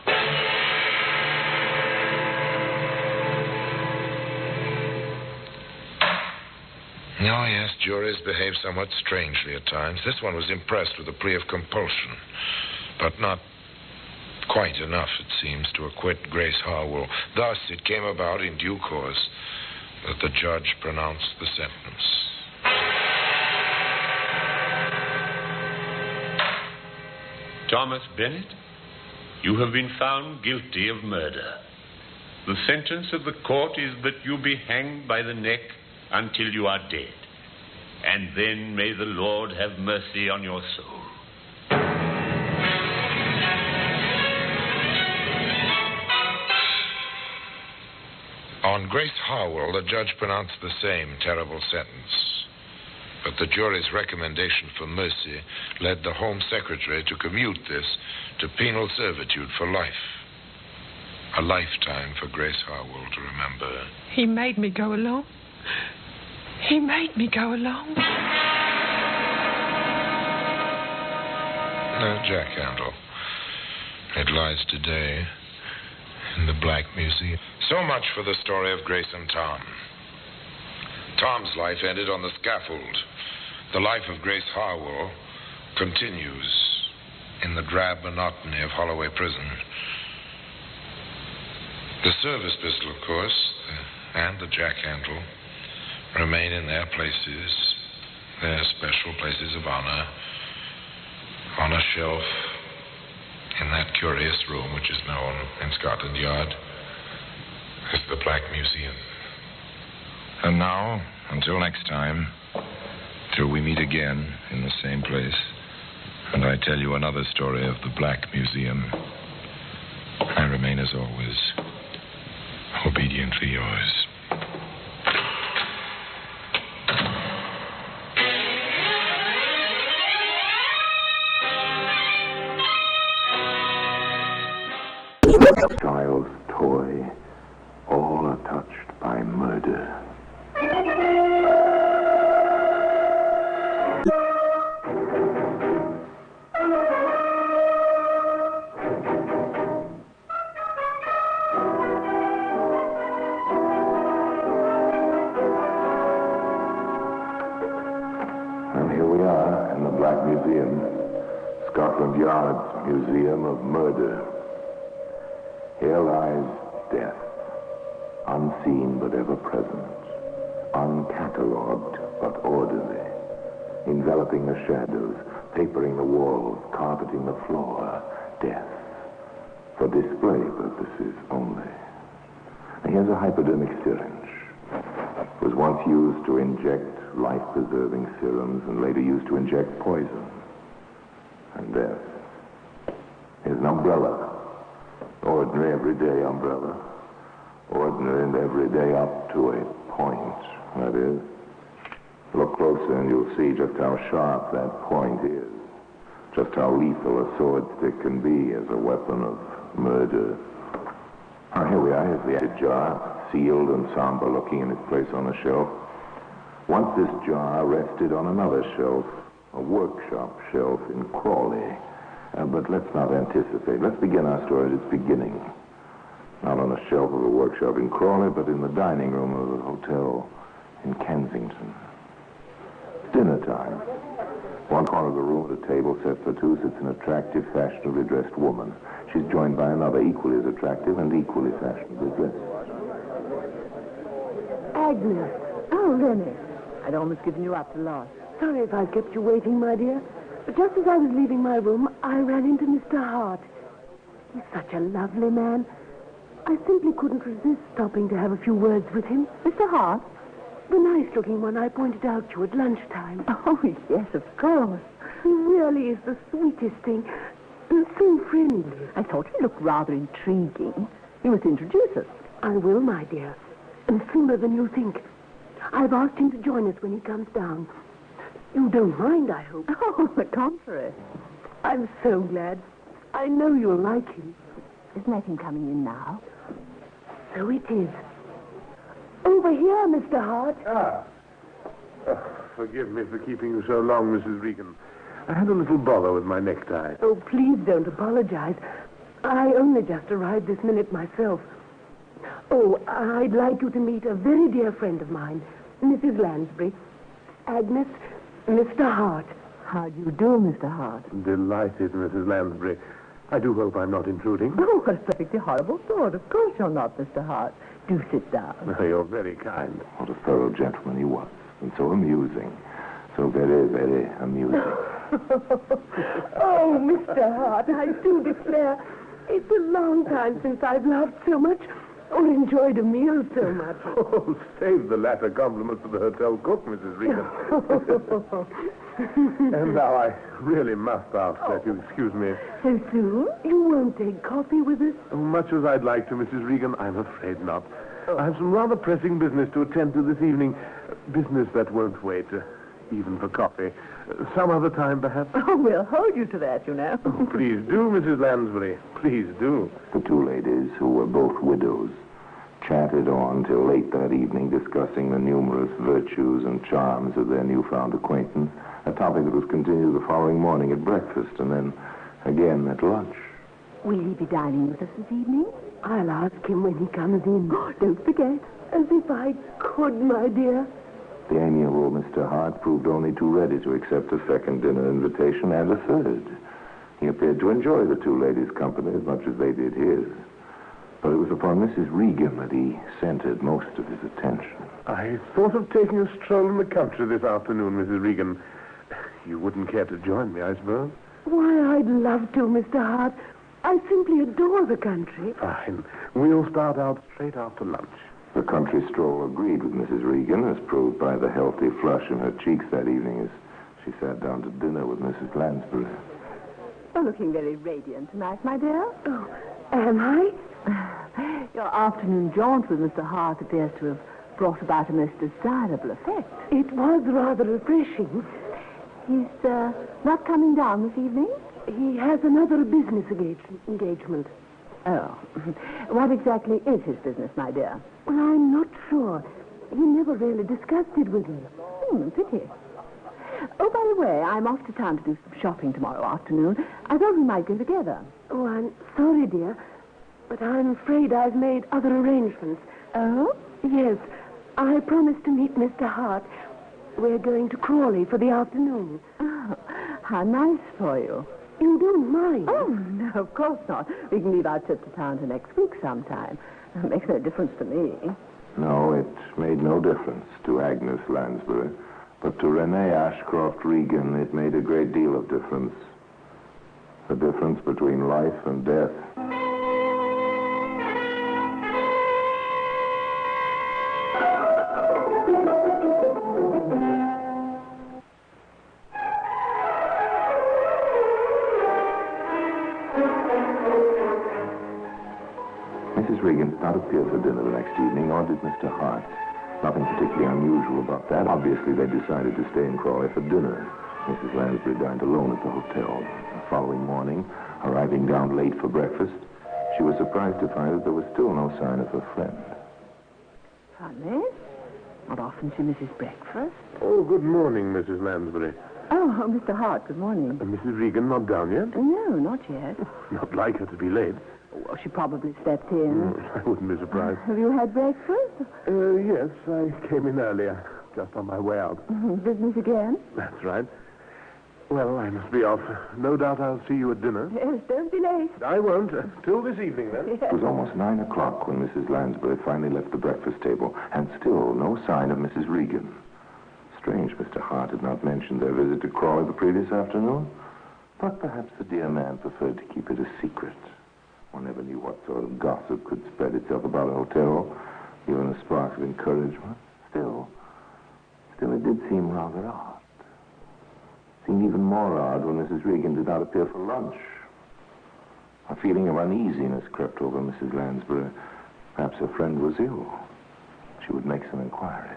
B: Oh, yes, juries behave somewhat strangely at times. This one was impressed with a plea of compulsion, but not quite enough, it seems, to acquit Grace Harwell. Thus, it came about in due course that the judge pronounced the sentence.
O: Thomas Bennett, you have been found guilty of murder. The sentence of the court is that you be hanged by the neck until you are dead. And then may the Lord have mercy on your soul.
B: On Grace Harwell, the judge pronounced the same terrible sentence. But the jury's recommendation for mercy led the Home Secretary to commute this to penal servitude for life. A lifetime for Grace Harwell to remember.
X: He made me go along. He made me go along.
B: No jack handle. It lies today in the Black Museum. So much for the story of Grace and Tom. Tom's life ended on the scaffold. The life of Grace Harwell continues in the drab monotony of Holloway Prison. The service pistol, of course, and the jack handle remain in their places, their special places of honor, on a shelf in that curious room which is known in Scotland Yard as the Black Museum.
I: And now, until next time, till we meet again in the same place, and I tell you another story of the Black Museum, I remain, as always, obediently yours.
P: Child's toy, all are touched by murder. we are in the Black Museum, Scotland Yard's Museum of Murder. Here lies death, unseen but ever present, uncatalogued but orderly, enveloping the shadows, papering the walls, carpeting the floor. Death, for display purposes only. Here's a hypodermic syringe. It was once used to inject life-preserving serums and later used to inject poison. And death. Here's an umbrella. Ordinary, everyday umbrella. Ordinary and everyday up to a point, that is. Look closer and you'll see just how sharp that point is. Just how lethal a sword stick can be as a weapon of murder. Oh, here we are. Here's the acid jar, sealed and somber looking in its place on the shelf. Once this jar rested on another shelf, a workshop shelf in Crawley. But let's not anticipate. Let's begin our story at its beginning. Not on a shelf of a workshop in Crawley, but in the dining room of a hotel in Kensington. It's dinner time. One corner of the room, at a table set for two, sits an attractive, fashionably dressed woman. She's joined by another equally as attractive and equally fashionably dressed.
J: Agnes. Oh, Lenny. I'd almost given you up to loss. Sorry if I kept you waiting, my dear. But just as I was leaving my room, I ran into Mr. Hart. He's such a lovely man. I simply couldn't resist stopping to have a few words with him. Mr. Hart? The nice-looking one I pointed out to you at lunchtime. Oh, yes, of course. He really is the sweetest thing. And so friendly. I thought he looked rather intriguing. You must introduce us. I will, my dear. And sooner than you think. I've asked him to join us when he comes down. You don't mind, I hope. Oh, the contrary. I'm so glad. I know you'll like him. Isn't that him coming in now? So it is. Over here, Mr. Hart.
F: Ah. Forgive me for keeping you so long, Mrs. Regan. I had a little bother with my necktie.
J: Oh, please don't apologize. I only just arrived this minute myself. Oh, I'd like you to meet a very dear friend of mine, Mrs. Lansbury. Agnes, Mr. Hart. How do you do, Mr. Hart?
F: Delighted, Mrs. Lansbury. I do hope I'm not intruding.
J: Oh, what a perfectly horrible thought. Of course you're not, Mr. Hart. Do sit down.
F: You're very kind.
P: What a thorough gentleman he was. And so amusing. So very, very amusing.
J: Oh, Mr. Hart, I do declare, it's a long time since I've laughed so much or enjoyed a meal so much.
F: Oh, save the latter compliment for the hotel cook, Mrs. Regan. And now I really must ask that you excuse me.
J: So soon? You won't take coffee with us?
F: Oh, much as I'd like to, Mrs. Regan, I'm afraid not. I have some rather pressing business to attend to this evening. Business that won't wait, even for coffee. Some other time, perhaps?
J: Oh, we'll hold you to that, you know.
F: Oh, please do, Mrs. Lansbury. Please do.
P: The two ladies, who were both widows, chatted on till late that evening, discussing the numerous virtues and charms of their newfound acquaintance, a topic that was continued the following morning at breakfast and then again at lunch.
J: Will he be dining with us this evening? I'll ask him when he comes in. Don't forget. As if I could, my dear.
P: The amiable Mr. Hart proved only too ready to accept a second dinner invitation and a third. He appeared to enjoy the two ladies' company as much as they did his. But it was upon Mrs. Regan that he centered most of his attention.
F: I thought of taking a stroll in the country this afternoon, Mrs. Regan. You wouldn't care to join me, I suppose?
J: Why, I'd love to, Mr. Hart. I simply adore the country.
F: Fine. We'll start out straight after lunch.
P: The country stroll agreed with Mrs. Regan, as proved by the healthy flush in her cheeks that evening as she sat down to dinner with Mrs. Lansbury.
J: You're looking very radiant tonight, my dear. Oh, am I? Your afternoon jaunt with Mr. Hart appears to have brought about a most desirable effect. It was rather refreshing. He's not coming down this evening? He has another business engagement. Oh. What exactly is his business, my dear? Well, I'm not sure. He never really discussed it with me. Pity. Oh, by the way, I'm off to town to do some shopping tomorrow afternoon. I thought we might go together. Oh, I'm sorry, dear, but I'm afraid I've made other arrangements. Oh? Yes. I promised to meet Mr. Hart. We're going to Crawley for the afternoon.
L: Oh, how nice for you.
J: You don't mind?
L: Oh, no, of course not. We can leave our trip to town to next week sometime. It makes no difference to me.
P: No, it made no difference to Agnes Lansbury. But to Renee Ashcroft Regan, it made a great deal of difference. The difference between life and death. Mrs. Regan did not appear for dinner the next evening, or did Mr. Hart. Nothing particularly unusual about that. Obviously, they decided to stay in Crawley for dinner. Mrs. Lansbury dined alone at the hotel. The following morning, arriving down late for breakfast, she was surprised to find that there was still no sign of her friend.
L: Funny. Not often she misses breakfast.
F: Oh, good morning, Mrs. Lansbury.
L: Oh, Mr. Hart, good morning.
F: Mrs. Regan not down yet?
L: No, not yet.
F: Not like her to be late.
L: Well, she probably slept in.
F: I wouldn't be surprised.
L: Have you had breakfast?
F: Yes, I came in earlier, just on my way out.
L: Business again?
F: That's right. Well, I must be off. No doubt I'll see you at dinner.
L: Yes, don't be late.
F: I won't. Till this evening, then.
L: Yes.
P: It was almost 9 o'clock when Mrs. Lansbury finally left the breakfast table, and still no sign of Mrs. Regan. Strange Mr. Hart had not mentioned their visit to Crawley the previous afternoon. But perhaps the dear man preferred to keep it a secret. One never knew what sort of gossip could spread itself about a hotel, even a spark of encouragement. Still, it did seem rather odd. Seemed even more odd when Mrs. Regan did not appear for lunch. A feeling of uneasiness crept over Mrs. Lansbury. Perhaps her friend was ill. She would make some inquiries.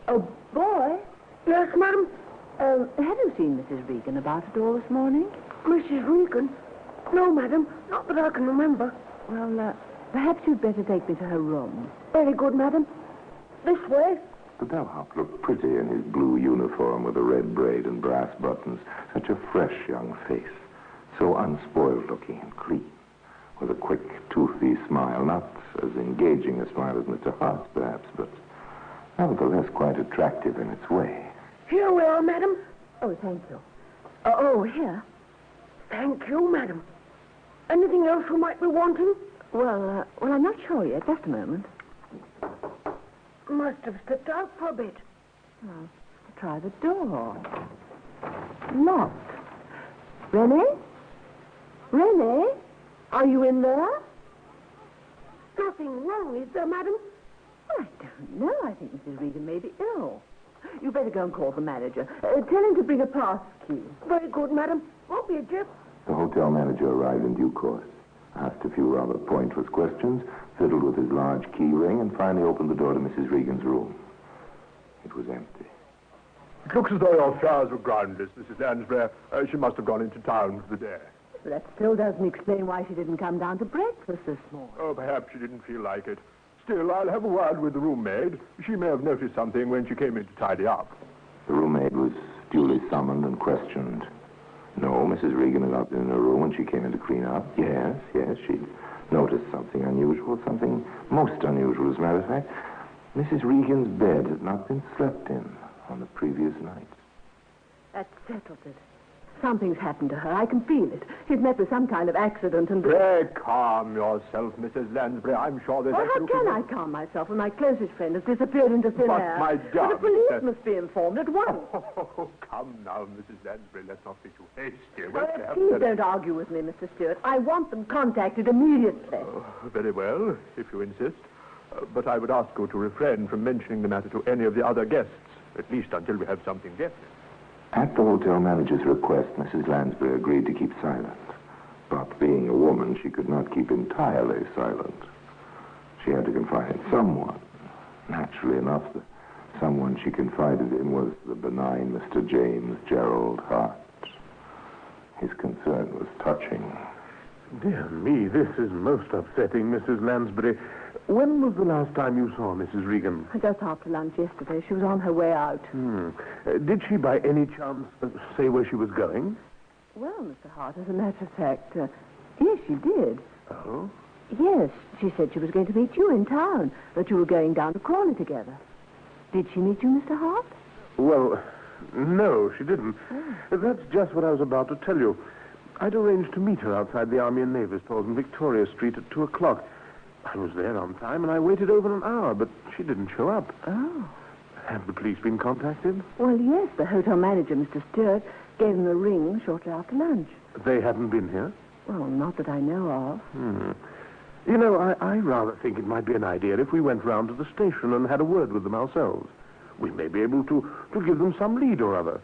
L: Oh, boy.
J: Yes, madam?
L: Have you seen Mrs. Regan about at all this morning?
J: Mrs. Regan? No, madam. Not that I can remember.
L: Well, perhaps you'd better take me to her room.
J: Very good, madam. This way.
P: The bellhop looked pretty in his blue uniform with a red braid and brass buttons. Such a fresh young face. So unspoiled looking and clean. With a quick, toothy smile. Not as engaging a smile as Mr. Hart's, perhaps, but nevertheless quite attractive in its way.
J: Here we are, madam.
L: Oh, thank you. Oh, here.
J: Thank you, madam. Anything else you might be wanting?
L: Well, I'm not sure yet. Just a moment.
J: Must have stepped out for a bit.
L: Oh, try the door. Locked. Renee? Renee? Are you in there?
J: Nothing wrong, is there, madam?
L: I don't know. I think Mrs. Regan may be ill. You better go and call the manager. Tell him to bring a pass key.
J: Very good, madam. Won't be a jip.
P: The hotel manager arrived in due course, asked a few rather pointless questions, fiddled with his large key ring, and finally opened the door to Mrs. Regan's room. It was empty.
F: It looks as though your flowers were groundless, Mrs. Lansbury. She must have gone into town for the day.
L: But that still doesn't explain why she didn't come down to breakfast this morning.
F: Oh, perhaps she didn't feel like it. Still, I'll have a word with the room-maid. She may have noticed something when she came in to tidy up.
P: The room-maid was duly summoned and questioned. No, Mrs. Regan had not been in her room when she came in to clean up. Yes, she'd noticed something unusual, something most unusual, as a matter of fact. Mrs. Regan's bed had not been slept in on the previous night.
L: That settled it. Something's happened to her. I can feel it. She's met with some kind of accident and...
F: Pray calm yourself, Mrs. Lansbury. I'm sure there's...
L: Well, how can I calm myself when my closest friend has disappeared into thin air?
F: But, my darling...
L: The police must be informed at once.
F: Oh, come now, Mrs. Lansbury. Let's not be too hasty.
L: Please don't argue with me, Mr. Stewart. I want them contacted immediately.
F: Very well, if you insist. But I would ask you to refrain from mentioning the matter to any of the other guests, at least until we have something definite.
P: At the hotel manager's request, Mrs. Lansbury agreed to keep silent. But being a woman, she could not keep entirely silent. She had to confide in someone. Naturally enough, the someone she confided in was the benign Mr. James Gerald Hart. His concern was touching.
F: Dear me, this is most upsetting, Mrs. Lansbury. When was the last time you saw Mrs. Regan?
L: Just after lunch yesterday. She was on her way out.
F: Did she by any chance say where she was going?
L: Well, Mr. Hart, as a matter of fact, yes, she did.
F: Oh?
L: Yes, she said she was going to meet you in town, that you were going down to Crawley together. Did she meet you, Mr. Hart?
F: Well, no, she didn't. That's just what I was about to tell you. I'd arranged to meet her outside the Army and Navy Stores in Victoria Street at 2 o'clock. I was there on time, and I waited over an hour, but she didn't show up.
J: Oh.
F: Have the police been contacted?
J: Well, yes, the hotel manager, Mr. Stewart, gave them a ring shortly after lunch.
F: They hadn't been here?
J: Well, not that I know of.
F: You know, I rather think it might be an idea if we went round to the station and had a word with them ourselves. We may be able to give them some lead or other.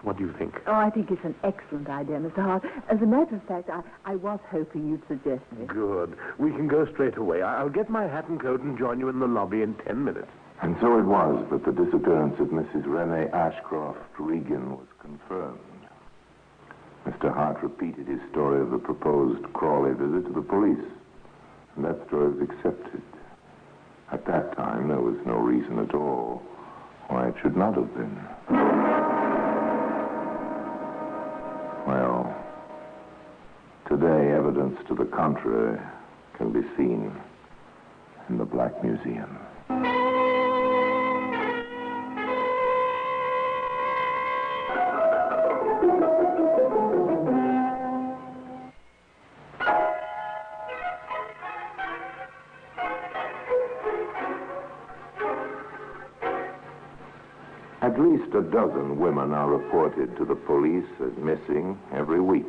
F: What do you think?
J: Oh, I think it's an excellent idea, Mr. Hart. As a matter of fact, I was hoping you'd suggest it.
F: Good. We can go straight away. I'll get my hat and coat and join you in the lobby in 10 minutes.
P: And so it was that the disappearance of Mrs. Renee Ashcroft Regan was confirmed. Mr. Hart repeated his story of the proposed Crawley visit to the police, and that story was accepted. At that time, there was no reason at all why it should not have been. Well, today evidence to the contrary can be seen in the Black Museum. At least a dozen women are reported to the police as missing every week.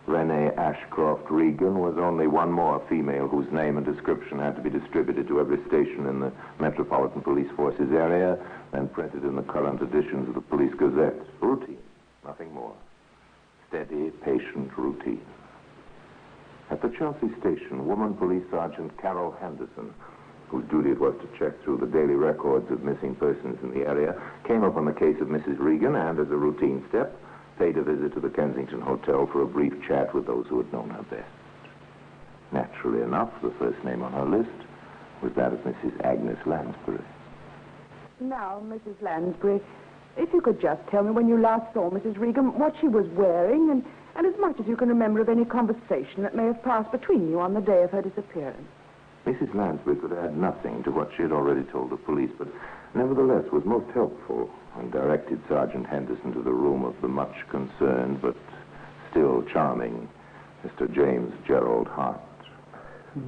P: Renee Ashcroft Regan was only one more female whose name and description had to be distributed to every station in the Metropolitan Police Force's area, then printed in the current editions of the Police Gazette. Routine, nothing more. Steady, patient routine. At the Chelsea station, Woman Police Sergeant Carol Henderson, whose duty it was to check through the daily records of missing persons in the area, came up on the case of Mrs. Regan and, as a routine step, paid a visit to the Kensington Hotel for a brief chat with those who had known her best. Naturally enough, the first name on her list was that of Mrs. Agnes Lansbury.
J: Now, Mrs. Lansbury, if you could just tell me when you last saw Mrs. Regan, what she was wearing, and as much as you can remember of any conversation that may have passed between you on the day of her disappearance.
P: Mrs. Lansbury could add nothing to what she had already told the police, but nevertheless was most helpful and directed Sergeant Henderson to the room of the much concerned but still charming Mr. James Gerald Hart.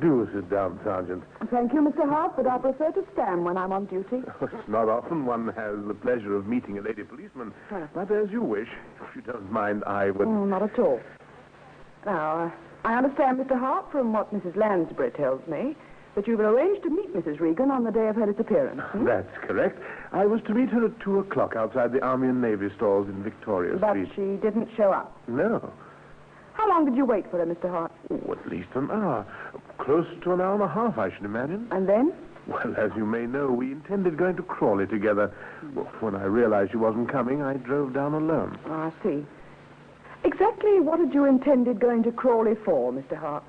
F: Do sit down, Sergeant.
J: Thank you, Mr. Hart, but I prefer to stand when I'm on duty.
F: It's not often one has the pleasure of meeting a lady policeman, but as you wish. If you don't mind, I would...
J: Not at all. Now, I understand, Mr. Hart, from what Mrs. Lansbury tells me, that you've arranged to meet Mrs. Regan on the day of her disappearance.
F: That's correct. I was to meet her at 2 o'clock outside the Army and Navy Stores in Victoria Street.
J: But she didn't show up.
F: No.
J: How long did you wait for her, Mr. Hart?
F: Oh, at least an hour. Close to an hour and a half, I should imagine.
J: And then?
F: Well, as you may know, we intended going to Crawley together. Well, when I realized she wasn't coming, I drove down alone.
J: Oh, I see. Exactly what had you intended going to Crawley for, Mr. Hart?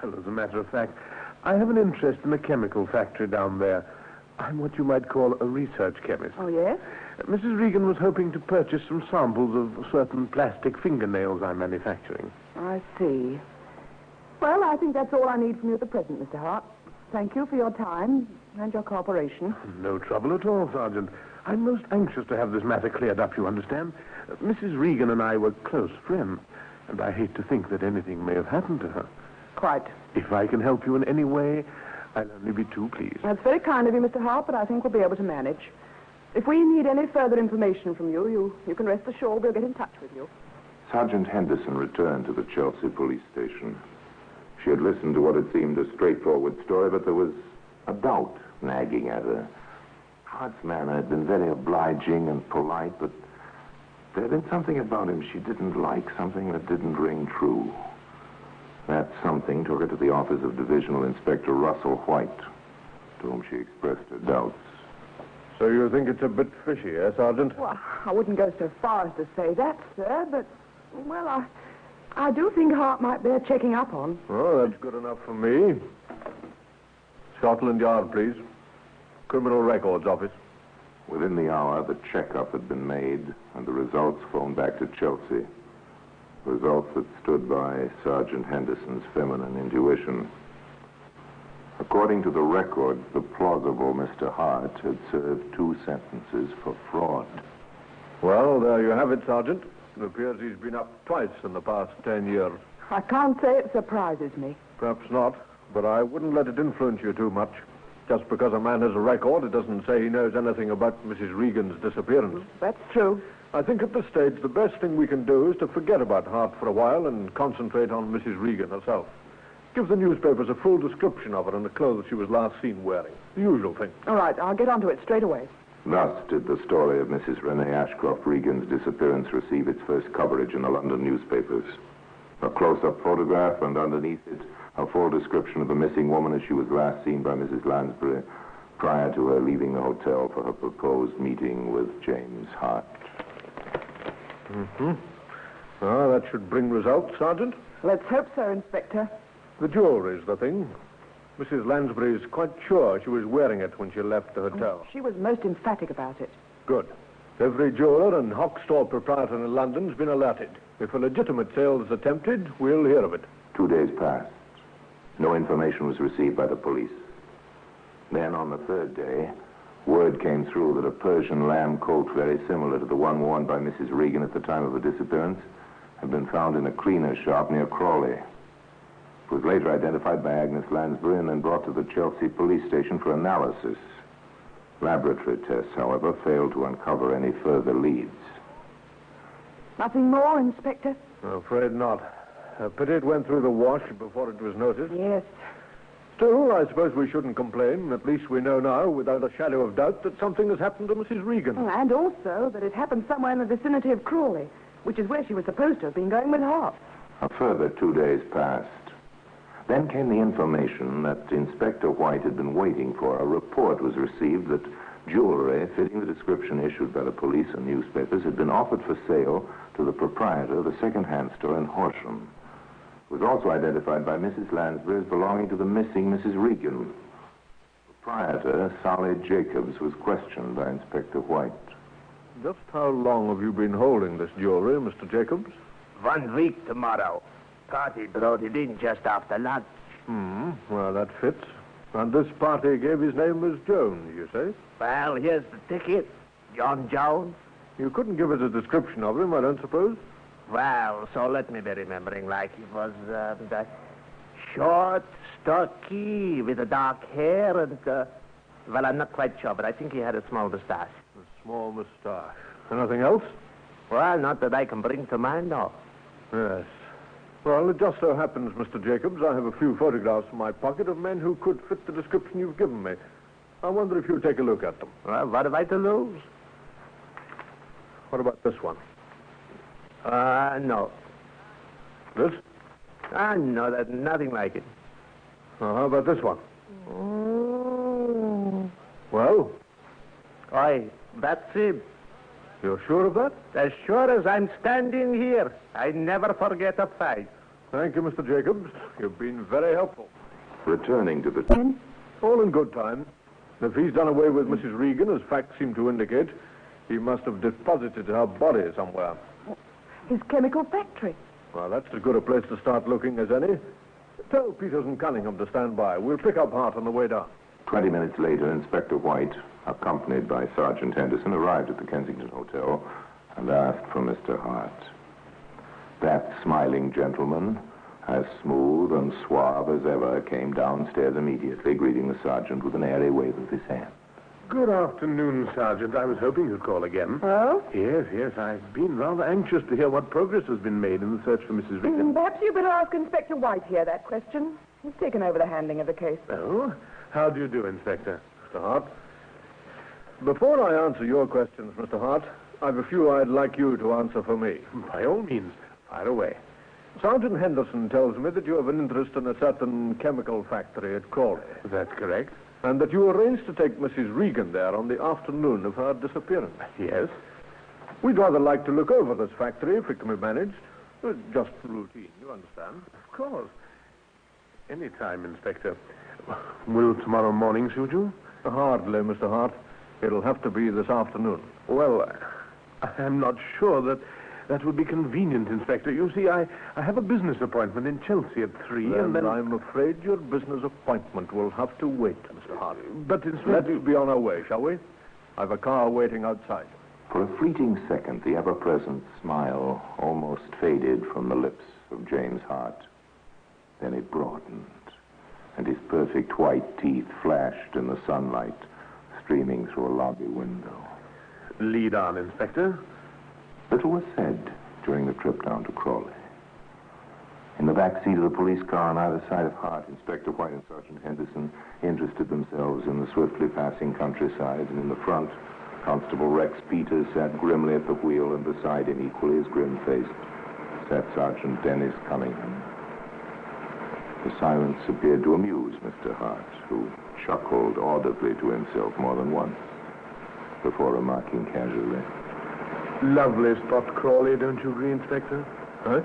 F: Well, as a matter of fact, I have an interest in a chemical factory down there. I'm what you might call a research chemist.
J: Oh, yes?
F: Mrs. Regan was hoping to purchase some samples of certain plastic fingernails I'm manufacturing.
J: I see. Well, I think that's all I need from you at the present, Mr. Hart. Thank you for your time and your cooperation.
F: No trouble at all, Sergeant. I'm most anxious to have this matter cleared up, you understand. Mrs. Regan and I were close friends, and I hate to think that anything may have happened to her.
J: Quite.
F: If I can help you in any way, I'll only be too pleased.
J: That's very kind of you, Mr. Hart, but I think we'll be able to manage. If we need any further information from you, you can rest assured we'll get in touch with you.
P: Sergeant Henderson returned to the Chelsea police station. She had listened to what had seemed a straightforward story, but there was a doubt nagging at her. Hart's manner had been very obliging and polite, but there had been something about him she didn't like, something that didn't ring true. That something took her to the office of Divisional Inspector Russell White, to whom she expressed her doubts.
F: So you think it's a bit fishy, eh, Sergeant?
J: Well, I wouldn't go so far as to say that, sir, but, well, I do think Hart might bear checking up on.
F: Oh, that's good enough for me. Scotland Yard, please. Criminal Records Office.
P: Within the hour, the checkup had been made, and the results phoned back to Chelsea. Results that stood by Sergeant Henderson's feminine intuition. A According to the record, the plausible Mr. Hart had served 2 sentences for fraud.
A: Well, there you have it, Sergeant. It appears he's been up twice in the past 10 years.
J: I can't say it surprises me.
A: Perhaps not, but I wouldn't let it influence you too much. Just because a man has a record, it doesn't say he knows anything about Mrs. Regan's disappearance.
J: That's true.
A: I think at this stage, the best thing we can do is to forget about Hart for a while and concentrate on Mrs. Regan herself. Give the newspapers a full description of her and the clothes she was last seen wearing. The usual thing.
J: All right, I'll get onto it straight away.
P: Thus did the story of Mrs. Renee Ashcroft Regan's disappearance receive its first coverage in the London newspapers. A close-up photograph, and underneath it, a full description of the missing woman as she was last seen by Mrs. Lansbury prior to her leaving the hotel for her proposed meeting with James Hart.
A: Well, that should bring results, Sergeant.
J: Let's hope so, Inspector.
A: The jewelry's the thing. Mrs. Lansbury is quite sure she was wearing it when she left the hotel.
J: She was most emphatic about it.
A: Good. Every jeweler and hock store proprietor in London's been alerted. If a legitimate sale is attempted, we'll hear of it.
P: 2 days passed. No information was received by the police. Then, on the 3rd day, word came through that a Persian lamb coat very similar to the one worn by Mrs. Regan at the time of her disappearance had been found in a cleaner's shop near Crawley. It was later identified by Agnes Lansbury and then brought to the Chelsea police station for analysis. Laboratory tests, however, failed to uncover any further leads.
J: Nothing more, Inspector?
A: I'm afraid not. Pity it went through the wash before it was noticed.
J: Yes.
A: Still, I suppose we shouldn't complain. At least we know now, without a shadow of doubt, that something has happened to Mrs. Regan.
J: Oh, and also that it happened somewhere in the vicinity of Crawley, which is where she was supposed to have been going with Hart.
P: A further 2 days passed. Then came the information that Inspector White had been waiting for. A report was received that jewelry fitting the description issued by the police and newspapers had been offered for sale to the proprietor of a second-hand store in Horsham. It was also identified by Mrs. Lansbury as belonging to the missing Mrs. Regan. Proprietor, Solly Jacobs, was questioned by Inspector White.
A: Just how long have you been holding this jewelry, Mr. Jacobs?
H: 1 week tomorrow. Party brought it in just after lunch.
A: Well, that fits. And this party gave his name as Jones, you say?
H: Well, here's the ticket. John Jones.
A: You couldn't give us a description of him, I don't suppose?
H: Well, so let me be remembering like he was short, stocky, with a dark hair, and, well, I'm not quite sure, but I think he had a small mustache.
A: A small mustache. Anything else?
H: Well, not that I can bring to mind, no.
A: Yes. Well, it just so happens, Mr. Jacobs, I have a few photographs in my pocket of men who could fit the description you've given me. I wonder if you'll take a look at them.
H: Well, what have I to lose?
A: What about this one?
H: No.
A: This?
H: No, there's nothing like it.
A: How about this one? Well?
H: Aye, that's it.
A: You're sure of that?
H: As sure as I'm standing here. I never forget a fight.
A: Thank you, Mr. Jacobs. You've been very helpful.
P: Returning to the...
A: All in good time. If he's done away with Mrs. Regan, as facts seem to indicate, he must have deposited her body somewhere.
J: His chemical factory.
A: Well, that's as good a place to start looking as any. Tell Peters and Cunningham to stand by. We'll pick up Hart on the way down.
P: 20 minutes later, Inspector White, accompanied by Sergeant Henderson, arrived at the Kensington Hotel and asked for Mr. Hart. That smiling gentleman, as smooth and suave as ever, came downstairs immediately, greeting the sergeant with an airy wave of his hand.
F: Good afternoon, Sergeant. I was hoping you'd call again.
J: Oh?
F: Yes. I've been rather anxious to hear what progress has been made in the search for Mrs. Regan.
J: Perhaps you better ask Inspector White here that question. He's taken over the handling of the case.
F: Oh? How do you do, Inspector?
A: Mr. Hart? Before I answer your questions, Mr. Hart, I've a few I'd like you to answer for me.
F: By all means, fire away.
A: Sergeant Henderson tells me that you have an interest in a certain chemical factory at Crawley.
F: That's correct.
A: And that you arranged to take Mrs. Regan there on the afternoon of her disappearance.
F: Yes.
A: We'd rather like to look over this factory if it can be managed. Just routine, you understand?
F: Of course. Any time, Inspector. Will tomorrow morning suit you?
A: Hardly, Mr. Hart. It'll have to be this afternoon.
F: Well, I'm not sure that That would be convenient, Inspector. You see, I have a business appointment in Chelsea at 3, and then...
A: I'm afraid your business appointment will have to wait, Mr. Hart.
F: But, Inspector...
A: Let's be on our way, shall we? I've a car waiting outside.
P: For a fleeting second, the ever-present smile almost faded from the lips of James Hart. Then it broadened, and his perfect white teeth flashed in the sunlight streaming through a lobby window.
F: Lead on, Inspector.
P: Little was said during the trip down to Crawley. In the back seat of the police car on either side of Hart, Inspector White and Sergeant Henderson interested themselves in the swiftly passing countryside, and in the front, Constable Rex Peters sat grimly at the wheel, and beside him, equally as grim-faced, sat Sergeant Dennis Cunningham. The silence appeared to amuse Mr. Hart, who chuckled audibly to himself more than once before remarking casually,
F: Lovely spot, Crawley, don't you agree, Inspector?
A: Huh?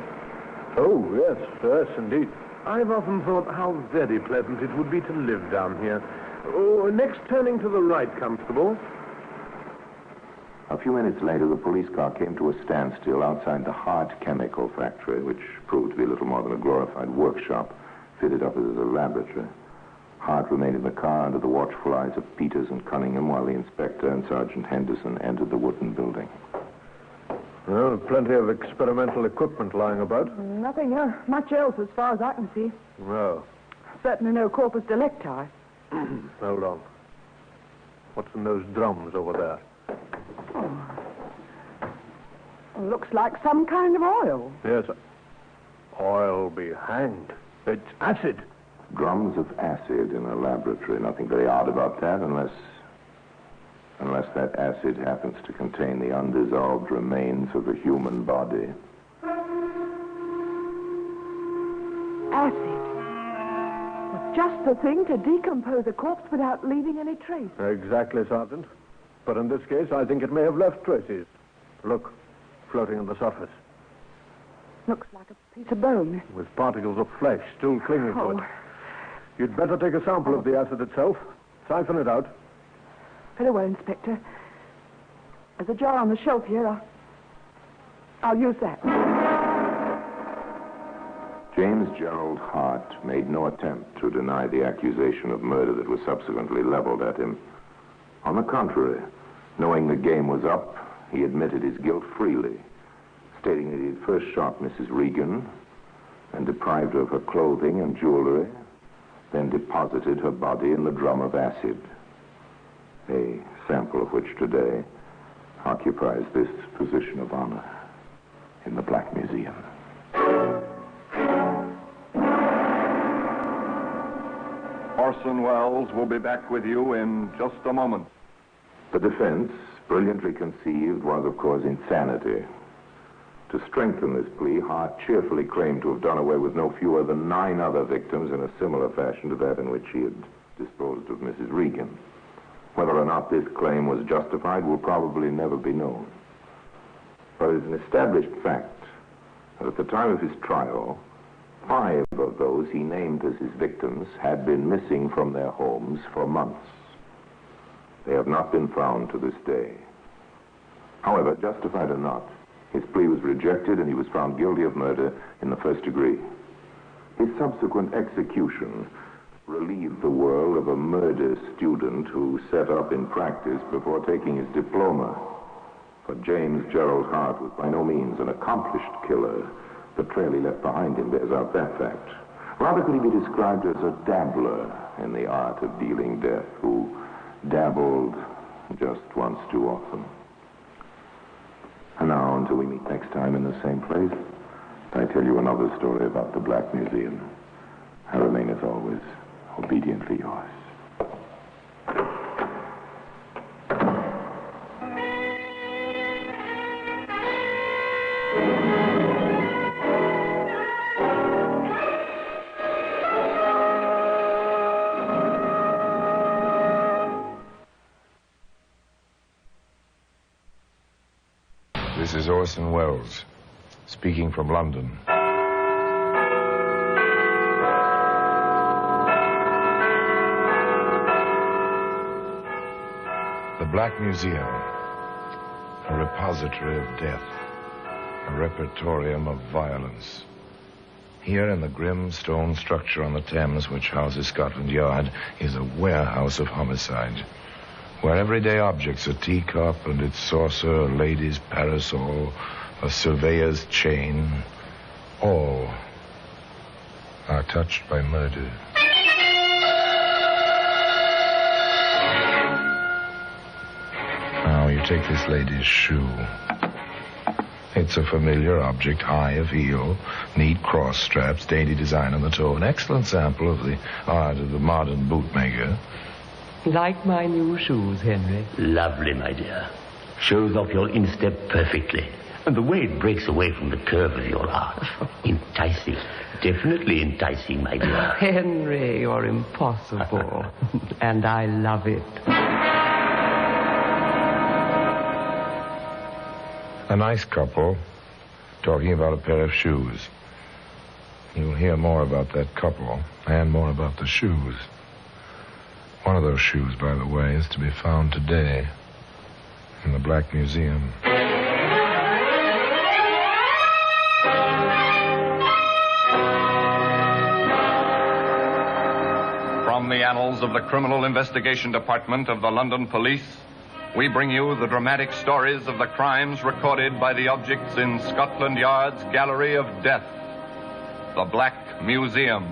A: Oh, yes, indeed.
F: I've often thought how very pleasant it would be to live down here. Oh, next turning to the right, Constable.
P: A few minutes later, the police car came to a standstill outside the Hart Chemical Factory, which proved to be little more than a glorified workshop fitted up as a laboratory. Hart remained in the car under the watchful eyes of Peters and Cunningham while the inspector and Sergeant Henderson entered the wooden building.
A: Well, plenty of experimental equipment lying about.
L: Nothing much else as far as I can see.
A: Well,
L: Certainly no corpus delicti.
A: hold on. What's in those drums over there?
L: Looks like some kind of oil.
A: Yes. Oil be hanged. It's acid.
P: Drums of acid in a laboratory. Nothing very odd about that, unless that acid happens to contain the undissolved remains of a human body.
L: Acid. Just the thing to decompose a corpse without leaving any trace.
A: Exactly, Sergeant. But in this case, I think it may have left traces. Look, floating on the surface.
L: Looks like a piece of bone.
A: With particles of flesh still clinging to it. You'd better take a sample of the acid itself. Siphon it out.
L: Very well, Inspector. There's a jar on the shelf here. I'll use that.
P: James Gerald Hart made no attempt to deny the accusation of murder that was subsequently leveled at him. On the contrary, knowing the game was up, he admitted his guilt freely, stating that he had first shot Mrs. Regan and deprived her of her clothing and jewelry, then deposited her body in the drum of acid, a sample of which today occupies this position of honor in the Black Museum.
E: Orson Welles will be back with you in just a moment.
P: The defense, brilliantly conceived, was, of course, insanity. To strengthen this plea, Hart cheerfully claimed to have done away with no fewer than 9 other victims in a similar fashion to that in which he had disposed of Mrs. Regan. Whether or not this claim was justified will probably never be known. But it is an established fact that at the time of his trial, 5 of those he named as his victims had been missing from their homes for months. They have not been found to this day. However, justified or not, his plea was rejected and he was found guilty of murder in the first degree. His subsequent execution relieved the world of a murder student who set up in practice before taking his diploma. For James Gerald Hart was by no means an accomplished killer. The trail he left behind him bears out that fact. Rather could he be described as a dabbler in the art of dealing death, who dabbled just once too often. And now, until we meet next time in the same place, I tell you another story about the Black Museum. I remain, as always, obediently yours.
I: This is Orson Welles, speaking from London. The Black Museum, a repository of death, a repertorium of violence. Here in the grim stone structure on the Thames, which houses Scotland Yard, is a warehouse of homicide, where everyday objects, a teacup and its saucer, a lady's parasol, a surveyor's chain, all are touched by murder. Now, you take this lady's shoe. It's a familiar object, high of heel, neat cross straps, dainty design on the toe, an excellent sample of the art of the modern bootmaker.
G: Like my new shoes, Henry.
Q: Lovely, my dear. Shows off your instep perfectly. And the way it breaks away from the curve of your arch. Enticing. Definitely enticing, my dear.
G: Henry, you're impossible. And I love it.
I: A nice couple talking about a pair of shoes. You'll hear more about that couple and more about the shoes. One of those shoes, by the way, is to be found today in the Black Museum.
E: From the annals of the Criminal Investigation Department of the London Police, we bring you the dramatic stories of the crimes recorded by the objects in Scotland Yard's Gallery of Death, the Black Museum.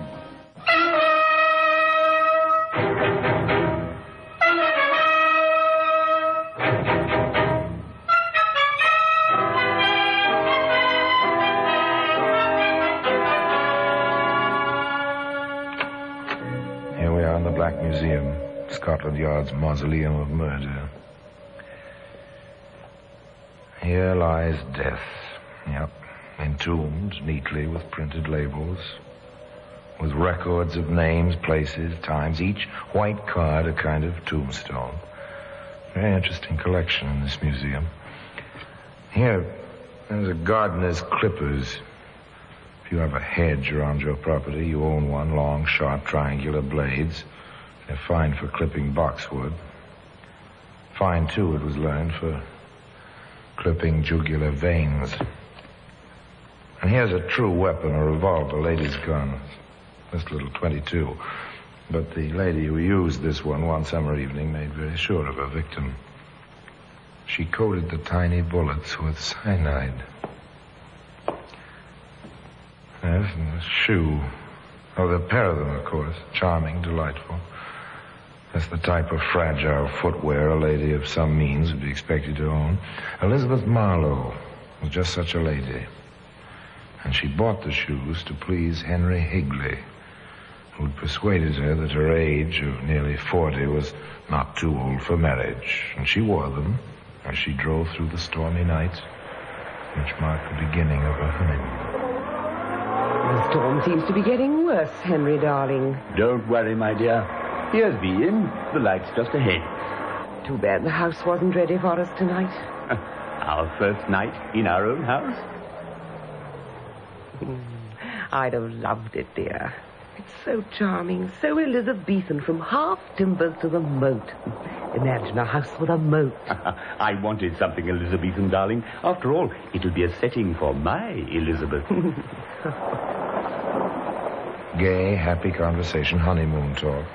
I: Here we are in the Black Museum, Scotland Yard's mausoleum of murder. Here lies death. Yep. Entombed neatly with printed labels, with records of names, places, times, each white card a kind of tombstone. Very interesting collection in this museum. Here, there's a gardener's clippers. If you have a hedge around your property, you own one, long, sharp, triangular blades. They're fine for clipping boxwood. Fine, too, it was learned, for clipping jugular veins. And here's a true weapon, a revolver, a lady's gun. This little .22. But the lady who used this one summer evening made very sure of her victim. She coated the tiny bullets with cyanide. Yes, and the shoe. Oh, the pair of them, of course. Charming, delightful. That's the type of fragile footwear a lady of some means would be expected to own. Elizabeth Marlowe was just such a lady. And she bought the shoes to please Henry Higley, who'd persuaded her that her age of nearly 40 was not too old for marriage. And she wore them as she drove through the stormy night, which marked the beginning of her honeymoon.
G: The storm seems to be getting worse, Henry, darling.
Q: Don't worry, my dear. Here's the inn. The light's just ahead.
G: Too bad the house wasn't ready for us tonight.
Q: Our first night in our own house?
G: I'd have loved it, dear. It's so charming, so Elizabethan, from half timbers to the moat. Imagine a house with a moat.
Q: I wanted something Elizabethan, darling. After all, it'll be a setting for my Elizabeth.
I: Gay, happy conversation, honeymoon talk.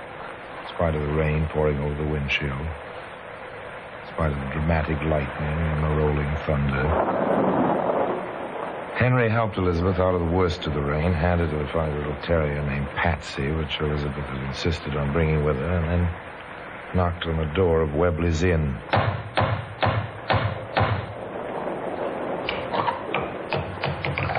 I: In spite of the rain pouring over the windshield. In spite of the dramatic lightning and the rolling thunder. Henry helped Elizabeth out of the worst of the rain, handed her a funny little terrier named Patsy, which Elizabeth had insisted on bringing with her, and then knocked on the door of Webley's Inn.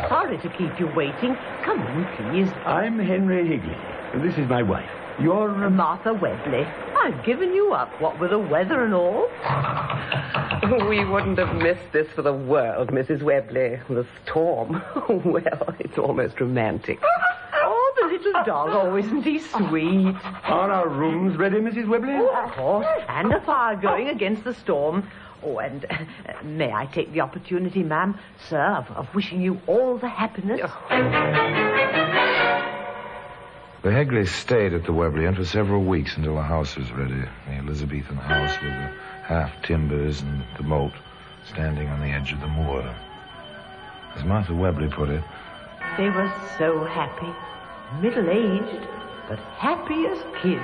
G: Sorry to keep you waiting. Come in, please.
Q: I'm Henry Higley. This is my wife. You're
G: Martha Webley. I've given you up, what with the weather and all. We wouldn't have missed this for the world, Mrs. Webley. The storm. Well, it's almost romantic. Oh, the little dog. Oh, isn't he sweet?
Q: Are our rooms ready, Mrs. Webley?
G: Oh, of course. And a fire going against the storm. Oh, and may I take the opportunity, ma'am, sir, of wishing you all the happiness.
I: The Higleys stayed at the Webley Inn for several weeks until the house was ready. The Elizabethan house with the half timbers and the moat standing on the edge of the moor. As Martha Webley put it,
G: They were so happy. Middle-aged, but happy as kids.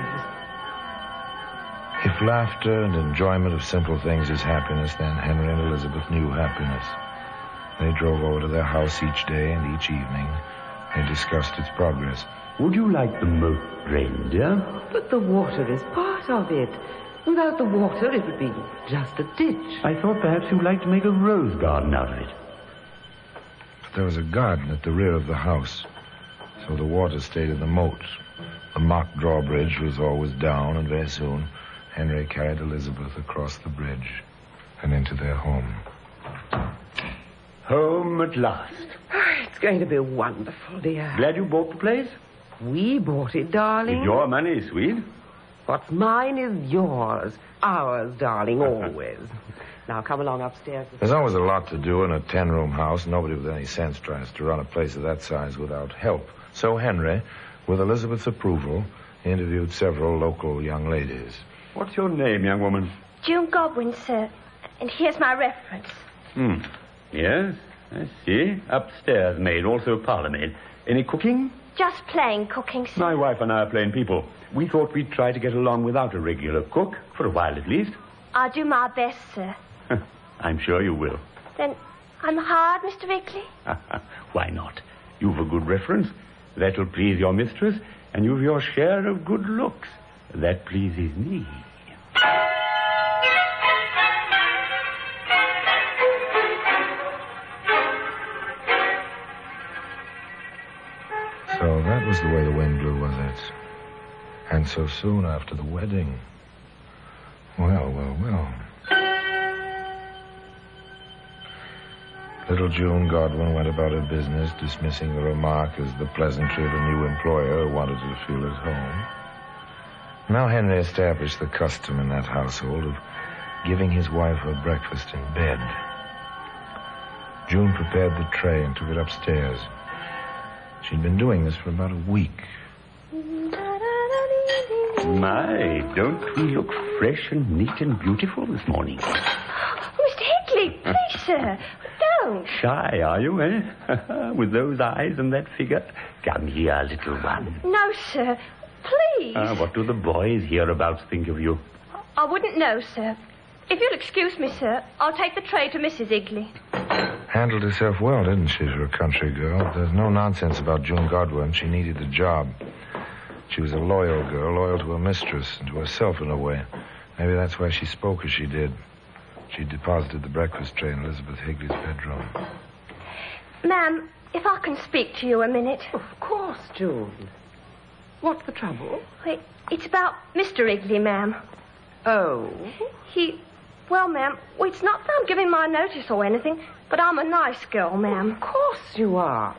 I: if laughter and enjoyment of simple things is happiness, then Henry and Elizabeth knew happiness. They drove over to their house each day and each evening. They discussed its progress.
Q: Would you like the moat drained, dear?
G: But the water is part of it. Without the water, it would be just a ditch.
Q: I thought perhaps you'd like to make a rose garden out of it.
I: But there was a garden at the rear of the house, so the water stayed in the moat. The mock drawbridge was always down, and very soon Henry carried Elizabeth across the bridge and into their home.
Q: Home at last.
G: It's going to be wonderful, dear.
Q: Glad you bought the place?
G: We bought it, darling.
Q: With your money, sweet.
G: What's mine is yours. Ours, darling, always. Now, come along upstairs.
I: There's always a lot to do in a 10-room house. Nobody with any sense tries to run a place of that size without help. So Henry, with Elizabeth's approval, interviewed several local young ladies.
Q: What's your name, young woman?
S: June Godwin, sir. And here's my reference.
Q: Yes, I see. Upstairs maid, also parlour maid. Any cooking?
S: Just plain cooking, sir.
Q: My wife and I are plain people. We thought we'd try to get along without a regular cook, for a while at least.
S: I'll do my best, sir.
Q: I'm sure you will.
S: Then I'm hard, Mr. Wrigley?
Q: Why not? You've a good reference. That'll please your mistress, and you've your share of good looks. That pleases me.
I: So that was the way the wind blew, was it? And so soon after the wedding. Well. Little June Godwin went about her business, dismissing the remark as the pleasantry of a new employer who wanted her to feel at home. Now Henry established the custom in that household of giving his wife her breakfast in bed. June prepared the tray and took it upstairs. She'd been doing this for about a week.
Q: My, don't we look fresh and neat and beautiful this morning?
S: Mr. Hickley, please, sir. Don't.
Q: Shy, are you, eh? With those eyes and that figure? Come here, little one.
S: No, sir. Please.
Q: What do the boys hereabouts think of you?
S: I wouldn't know, sir. If you'll excuse me, sir, I'll take the tray to Mrs. Igley.
I: Handled herself well, didn't she, for a country girl? There's no nonsense about June Godwin. She needed the job. She was a loyal girl, loyal to her mistress and to herself in a way. Maybe that's why she spoke as she did. She deposited the breakfast tray in Elizabeth Higley's bedroom.
S: Ma'am, if I can speak to you a minute.
G: Of course, June. What's the trouble?
S: It's about Mr. Igley, ma'am.
G: Oh?
S: Well, ma'am, it's not that I'm giving my notice or anything, but I'm a nice girl, ma'am.
G: Of course you are.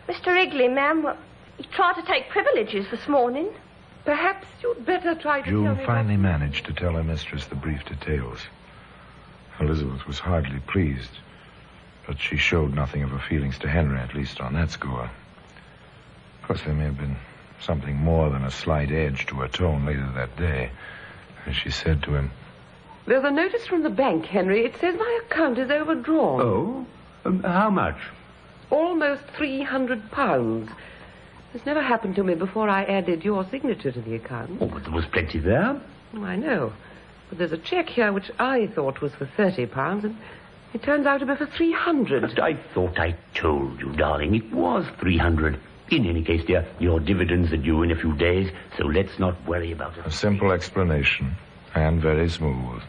S: Mr. Igley, ma'am, he tried to take privileges this morning.
G: Perhaps you'd better try to tell
I: June
G: me
I: finally managed to tell her mistress the brief details. Elizabeth was hardly pleased, but she showed nothing of her feelings to Henry, at least on that score. Of course, there may have been something more than a slight edge to her tone later that day, as she said to him,
G: There's a notice from the bank, Henry. It says my account is overdrawn.
Q: Oh? How much?
G: Almost £300. This never happened to me before I added your signature to the account.
Q: Oh, but there was plenty there.
G: Oh, I know. But there's a cheque here which I thought was for £30, and it turns out to be for £300.
Q: But I thought I told you, darling, it was £300. In any case, dear, your dividends are due in a few days, so let's not worry about it.
I: A simple explanation, and very smooth.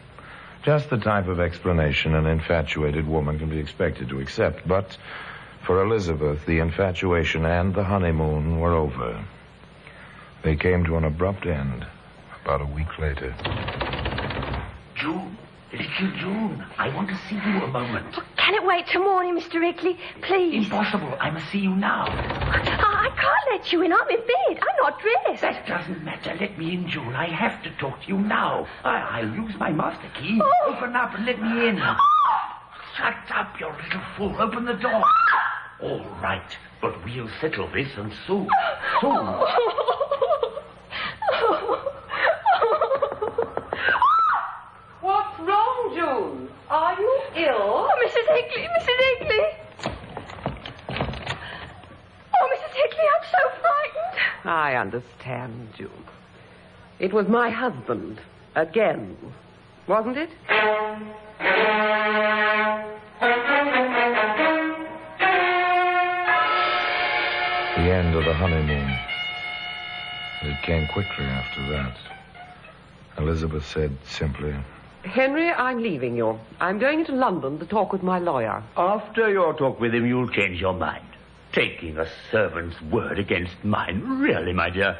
I: Just the type of explanation an infatuated woman can be expected to accept. But for Elizabeth, the infatuation and the honeymoon were over. They came to an abrupt end about a week later.
Q: June, little June, I want to see you a moment.
S: Can it wait till morning, Mr. Igley? Please.
Q: Impossible. I must see you now.
S: I can't let you in. I'm in bed. I'm not dressed.
Q: That doesn't matter. Let me in, June. I have to talk to you now. I'll use my master key.
S: Oh.
Q: Open up and let me in. Shut up, you little fool. Open the door. All right, but we'll settle this, and soon.
G: What's wrong, June? Are you ill?
S: Oh, Mrs. Igley.
G: I understand, June. It was my husband. Again. Wasn't it?
I: The end of the honeymoon. And it came quickly after that. Elizabeth said simply,
G: Henry, I'm leaving you. I'm going to London to talk with my lawyer.
Q: After your talk with him, you'll change your mind. Taking a servant's word against mine. Really, my dear.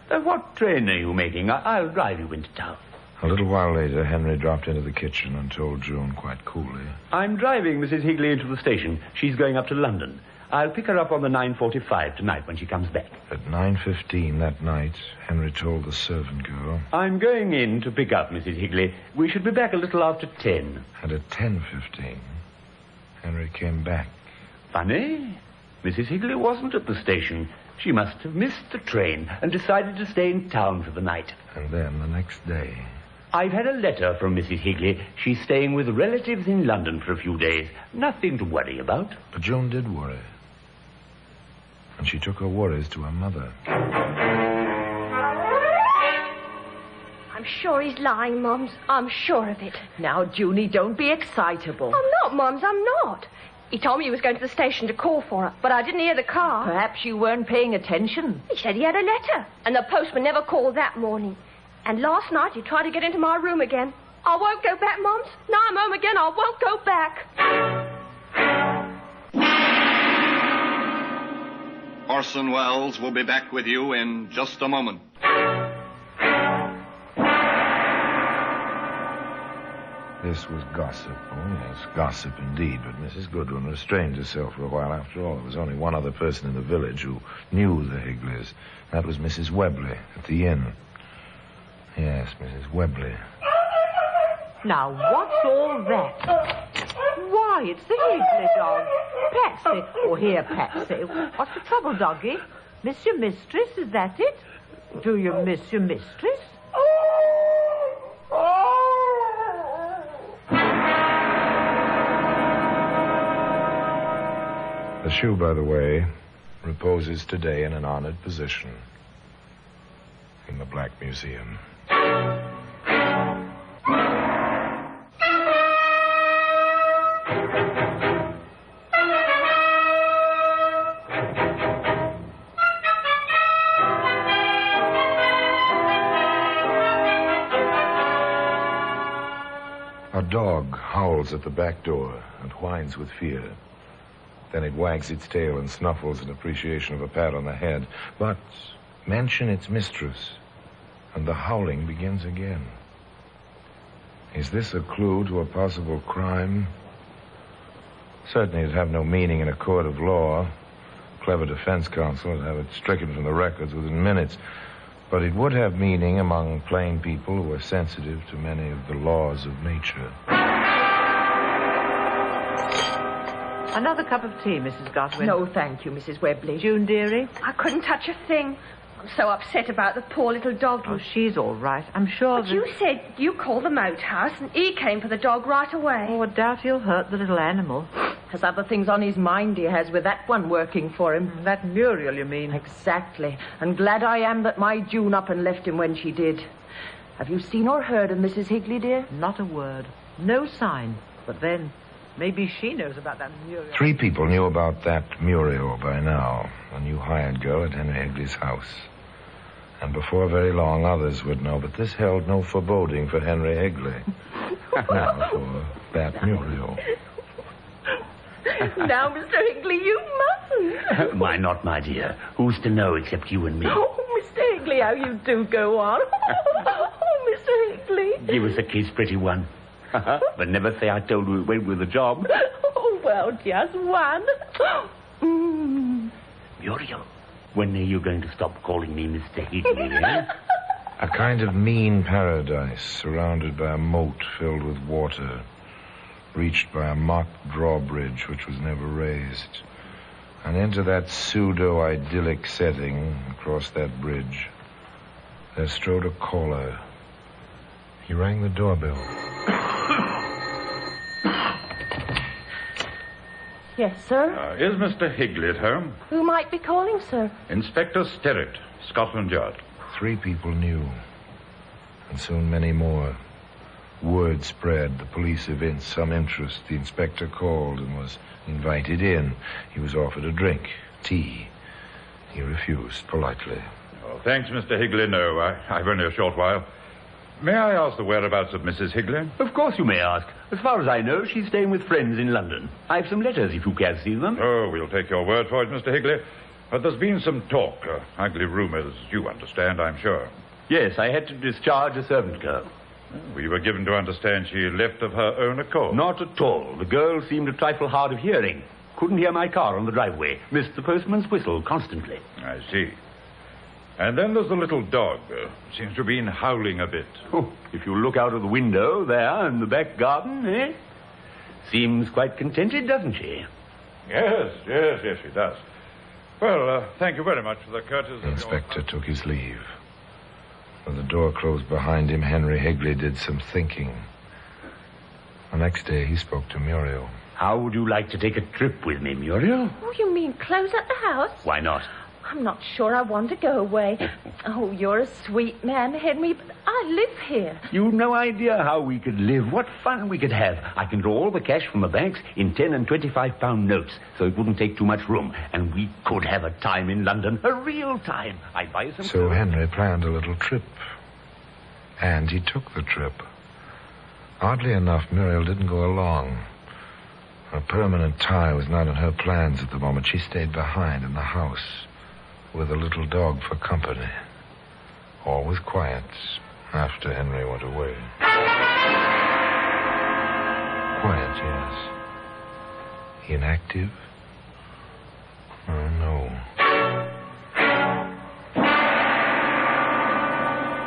Q: What train are you making? I'll drive you into town.
I: A little while later, Henry dropped into the kitchen and told June quite coolly,
Q: I'm driving Mrs. Higley into the station. She's going up to London. I'll pick her up on the 9:45 tonight when she comes back.
I: At 9:15 that night, Henry told the servant girl,
Q: I'm going in to pick up Mrs. Higley. We should be back a little after 10.
I: And at 10:15, Henry came back.
Q: Funny. Mrs. Higley wasn't at the station. She must have missed the train and decided to stay in town for the night.
I: And then the next day...
Q: I've had a letter from Mrs. Higley. She's staying with relatives in London for a few days. Nothing to worry about.
I: But June did worry. And she took her worries to her mother.
S: I'm sure he's lying, Mums. I'm sure of it.
G: Now, Junie, don't be excitable.
S: I'm not, Mums. I'm not. He told me he was going to the station to call for her, but I didn't hear the car.
G: Perhaps you weren't paying attention.
S: He said he had a letter, and the postman never called that morning. And last night he tried to get into my room again. I won't go back, Mums. Now I'm home again, I won't go back.
E: Orson Welles will be back with you in just a moment.
I: This was gossip. Oh, yes, gossip indeed. But Mrs. Goodwin restrained herself for a while. After all, there was only one other person in the village who knew the Higleys. That was Mrs. Webley at the inn. Yes, Mrs. Webley.
D: Now, what's all that? Why, it's the Higley dog. Patsy. Oh, here, Patsy. What's the trouble, doggy? Miss your mistress, is that it? Do you miss your mistress?
I: The shoe, by the way, reposes today in an honored position in the Black Museum. A dog howls at the back door and whines with fear. Then it wags its tail and snuffles in appreciation of a pat on the head. But mention its mistress, and the howling begins again. Is this a clue to a possible crime? Certainly it'd have no meaning in a court of law. Clever defense counsel would have it stricken from the records within minutes. But it would have meaning among plain people who are sensitive to many of the laws of nature.
D: Another cup of tea, Mrs. Godwin.
G: No, thank you, Mrs. Webley.
D: June, dearie?
S: I couldn't touch a thing. I'm so upset about the poor little dog.
D: Oh, she's all right. I'm sure
S: But you said you called the moat house and he came for the dog right away.
D: Oh, I doubt he'll hurt the little animal.
G: Has other things on his mind, he has, with that one working for him.
D: That Muriel, you mean?
G: Exactly. And glad I am that my June up and left him when she did. Have you seen or heard of Mrs. Higley, dear?
D: Not a word. No sign. But then, maybe she knows about that Muriel.
I: 3 people knew about that Muriel by now. A new hired girl at Henry Higley's house. And before very long, others would know. But this held no foreboding for Henry Higley. Now for that Muriel.
S: Now, Mr. Higley, you mustn't.
Q: Why not, my dear? Who's to know except you and me?
S: Oh, Mr. Higley, how you do go on. Oh, Mr. Higley.
Q: Give us a kiss, pretty one. But never say I told you it went with the job.
S: Oh, well, just one.
Q: Muriel, when are you going to stop calling me Mr. Higley, eh?
I: A kind of mean paradise surrounded by a moat filled with water, reached by a mock drawbridge which was never raised. And into that pseudo-idyllic setting, across that bridge, there strode a caller. He rang the doorbell.
S: Yes, sir.
N: Is Mr. Higley at home?
S: Who might be calling, sir?
N: Inspector Sterrett, Scotland Yard.
I: 3 people knew, and soon many more. Word spread, the police evinced some interest. The inspector called and was invited in. He was offered a drink, tea. He refused politely.
N: Oh, thanks, Mr. Higley. No, I've only a short while. May I ask the whereabouts of Mrs. Higley?
Q: Of course you may ask. As far as I know, she's staying with friends in London. I have some letters if you can see them.
N: Oh, we'll take your word for it, Mr. Higley. But there's been some talk, ugly rumors, you understand, I'm sure.
Q: Yes, I had to discharge a servant girl.
N: We were given to understand she left of her own accord.
Q: Not at all. The girl seemed a trifle hard of hearing. Couldn't hear my car on the driveway. Missed the postman's whistle constantly.
N: I see. And then there's the little dog. Seems to have been howling a bit.
Q: Oh, if you look out of the window there in the back garden, eh? Seems quite contented, doesn't she?
N: Yes, she does. Well, thank you very much for the courtesy.
I: The inspector took his leave. When the door closed behind him, Henry Higley did some thinking. The next day, he spoke to Muriel.
Q: How would you like to take a trip with me, Muriel?
S: Oh, you mean close at the house?
Q: Why not?
S: I'm not sure I want to go away. Oh, you're a sweet man, Henry, but I live here.
Q: You've no idea how we could live, what fun we could have. I can draw all the cash from the banks in 10 and 25-pound notes, so it wouldn't take too much room. And we could have a time in London, a real time. I'd buy some
I: So Henry planned a little trip. And he took the trip. Oddly enough, Muriel didn't go along. A permanent tie was not in her plans at the moment. She stayed behind in the house with a little dog for company. All was quiet after Henry went away. Quiet, yes. Inactive? Oh, no.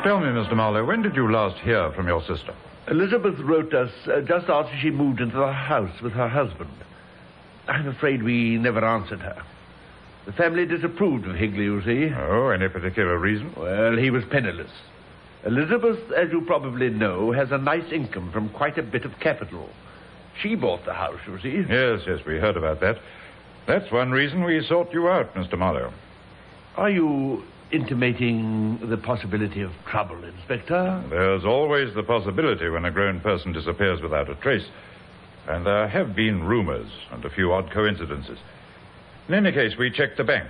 N: Tell me, Mr. Marlowe, when did you last hear from your sister?
T: Elizabeth wrote us just after she moved into the house with her husband. I'm afraid we never answered her. The family disapproved of Higley, you see.
N: Oh, any particular reason?
T: Well, he was penniless. Elizabeth, as you probably know, has a nice income from quite a bit of capital. She bought the house, you see.
N: Yes, we heard about that. That's one reason we sought you out, Mr. Marlowe.
T: Are you intimating the possibility of trouble, Inspector?
N: There's always the possibility when a grown person disappears without a trace. And there have been rumors and a few odd coincidences. In any case, we checked the bank.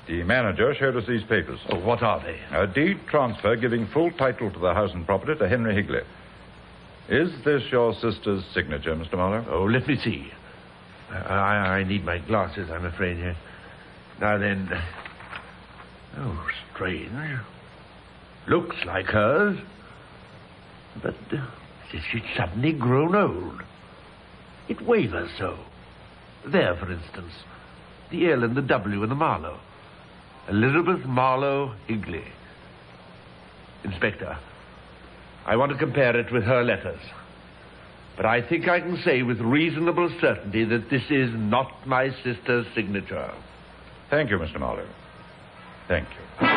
N: The manager showed us these papers.
T: Oh, what are they?
N: A deed transfer giving full title to the house and property to Henry Higley. Is this your sister's signature, Mr. Marlowe?
T: Oh, let me see. I need my glasses, I'm afraid. Here. Now then. Oh, strange. Looks like hers. But she's suddenly grown old. It wavers so. There, for instance. The L and the W and the Marlowe. Elizabeth Marlowe Higley. Inspector, I want to compare it with her letters. But I think I can say with reasonable certainty that this is not my sister's signature.
N: Thank you, Mr. Marlowe. Thank you.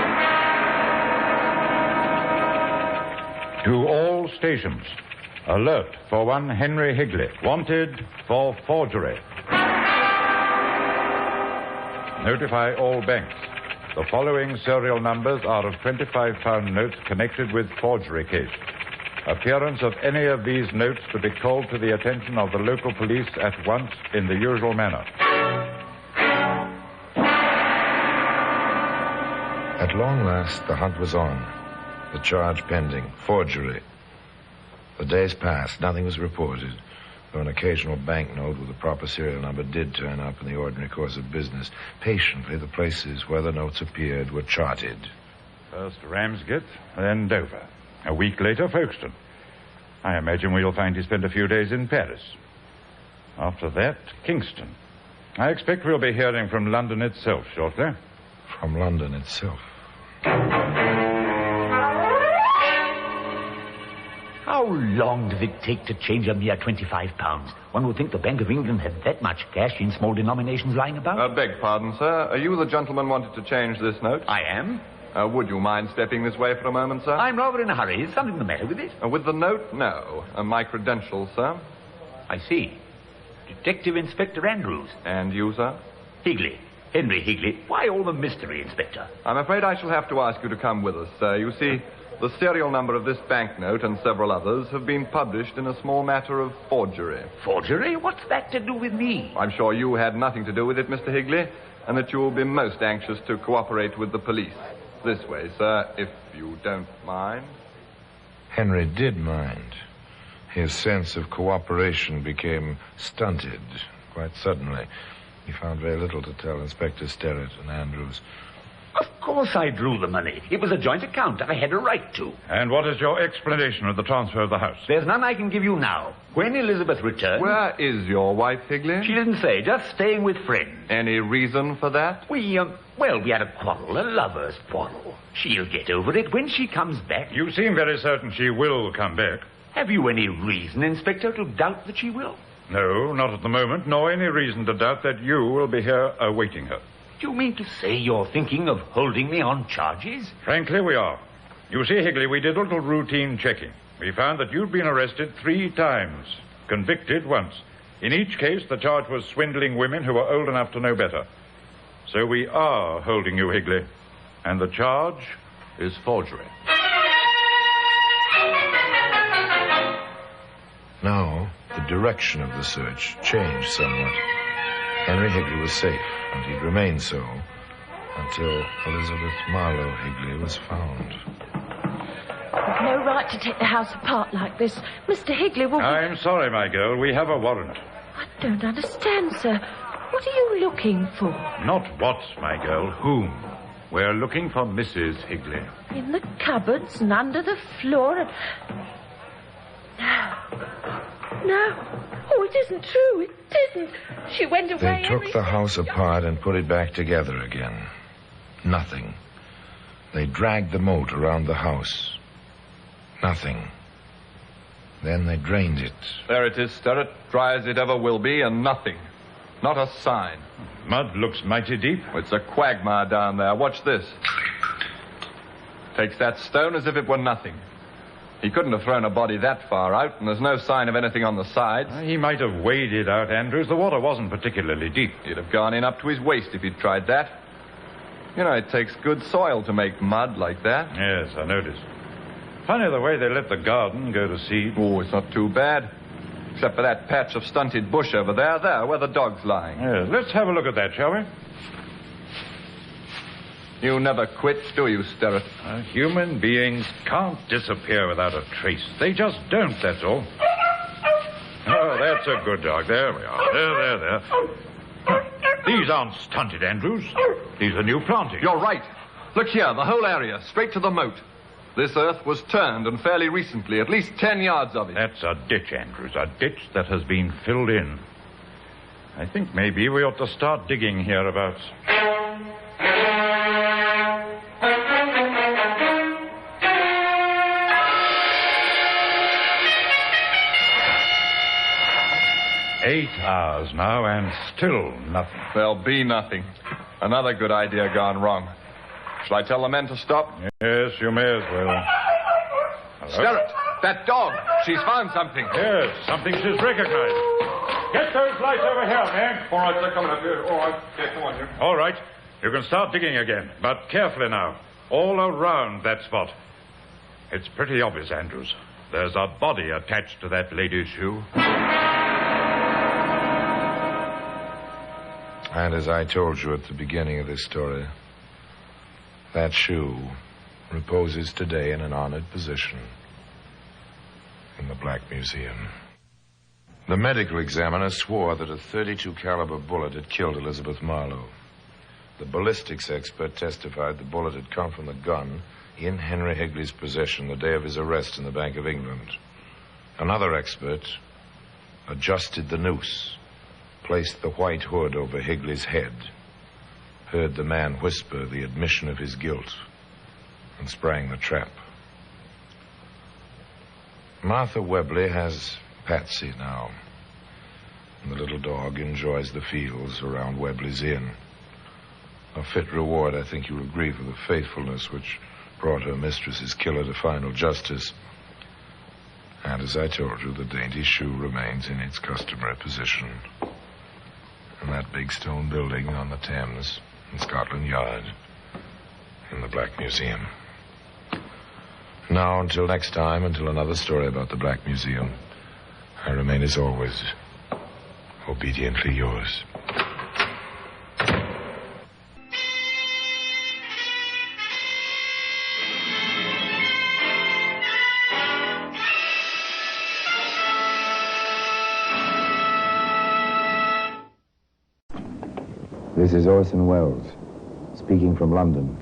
N: To all stations, alert for one Henry Higley, wanted for forgery. Notify all banks. The following serial numbers are of 25-pound notes connected with forgery case. Appearance of any of these notes to be called to the attention of the local police at once in the usual manner.
I: At long last, the hunt was on. The charge pending. Forgery. The days passed. Nothing was reported. Though an occasional banknote with a proper serial number did turn up in the ordinary course of business. Patiently, the places where the notes appeared were charted.
N: First Ramsgate, then Dover. A week later, Folkestone. I imagine we'll find he spent a few days in Paris. After that, Kingston. I expect we'll be hearing from London itself shortly.
I: From London itself.
Q: How long does it take to change a mere 25 pounds? One would think the Bank of England had that much cash in small denominations lying about.
U: Beg pardon, sir. Are you the gentleman wanted to change this note?
Q: I am.
U: Would you mind stepping this way for a moment, sir?
Q: I'm rather in a hurry. Is something the matter with it?
U: With the note? No. My credentials, sir.
Q: I see. Detective Inspector Andrews.
U: And you, sir?
Q: Higley. Henry Higley. Why all the mystery, Inspector?
U: I'm afraid I shall have to ask you to come with us, sir. You see, the serial number of this banknote and several others have been published in a small matter of forgery.
Q: Forgery? What's that to do with me?
U: I'm sure you had nothing to do with it, Mr. Higley, and that you will be most anxious to cooperate with the police. This way, sir, if you don't mind.
B: Henry did mind. His sense of cooperation became stunted quite suddenly. He found very little to tell Inspector Sterrett and Andrews.
Q: Of course I drew the money. It was a joint account. I had a right to.
N: And what is your explanation of the transfer of the house?
Q: There's none I can give you now. When Elizabeth returns...
U: Where is your wife, Higley?
Q: She didn't say. Just staying with friends.
U: Any reason for that?
Q: We had a quarrel, a lover's quarrel. She'll get over it when she comes back.
N: You seem very certain she will come back.
Q: Have you any reason, Inspector, to doubt that she will?
N: No, not at the moment, nor any reason to doubt that you will be here awaiting her.
Q: Do you mean to say you're thinking of holding me on charges?
N: Frankly, we are. You see, Higley, we did a little routine checking. We found that you'd been arrested 3 times, convicted once. In each case, the charge was swindling women who were old enough to know better. So we are holding you, Higley. And the charge is forgery.
B: Now, the direction of the search changed somewhat. Henry Higley was safe, and he'd remain so until Elizabeth Marlowe Higley was found.
S: We've no right to take the house apart like this. Mr. Higley will...
N: I'm sorry, my girl. We have a warrant.
S: I don't understand, sir. What are you looking for?
N: Not what, my girl. Whom? We're looking for Mrs. Higley.
S: In the cupboards and under the floor and... No. Oh, it isn't true. It isn't. She went away.
B: They took the house apart and put it back together again. Nothing. They dragged the moat around the house. Nothing. Then they drained it.
U: There it is, Sterrett. Dry as it ever will be, and nothing. Not a sign.
N: Mud looks mighty deep.
U: It's a quagmire down there. Watch this. Takes that stone as if it were nothing. He couldn't have thrown a body that far out, and there's no sign of anything on the sides.
N: He might have waded out, Andrews. The water wasn't particularly deep.
U: He'd have gone in up to his waist if he'd tried that. You know, it takes good soil to make mud like that.
N: Yes, I noticed. Funny the way they let the garden go to seed.
U: Oh, it's not too bad. Except for that patch of stunted bush over there, where the dog's lying.
N: Yes, let's have a look at that, shall we?
U: You never quit, do you, Sterrett?
N: Human beings can't disappear without a trace. They just don't, that's all. Oh, that's a good dog. There we are. There. These aren't stunted, Andrews. These are new plantings.
U: You're right. Look here, the whole area, straight to the moat. This earth was turned, and fairly recently, at least 10 yards of it.
N: That's a ditch, Andrews, a ditch that has been filled in. I think maybe we ought to start digging hereabouts. Eight hours now, and still nothing.
U: There'll be nothing. Another good idea gone wrong. Shall I tell the men to stop?
N: Yes, you may as well. Hello?
U: Sterrett, that dog. She's found something.
N: Yes, something she's recognized. Get those lights over here, man.
U: All right, they're coming up here. All right, yeah, come on here.
N: All right, you can start digging again, but carefully now. All around that spot. It's pretty obvious, Andrews. There's a body attached to that lady's shoe.
B: And as I told you at the beginning of this story, that shoe reposes today in an honored position in the Black Museum. The medical examiner swore that a .32 caliber bullet had killed Elizabeth Marlowe. The ballistics expert testified the bullet had come from the gun in Henry Higley's possession the day of his arrest in the Bank of England. Another expert adjusted the noose, placed the white hood over Higley's head, heard the man whisper the admission of his guilt, and sprang the trap. Martha Webley has Patsy now, and the little dog enjoys the fields around Webley's Inn. A fit reward, I think you'll agree, for the faithfulness which brought her mistress's killer to final justice.
I: And as I told you, the dainty shoe remains in its customary position in that big stone building on the Thames in Scotland Yard in the Black Museum. Now, until next time, until another story about the Black Museum, I remain as always, obediently yours.
P: This is Orson Welles, speaking from London.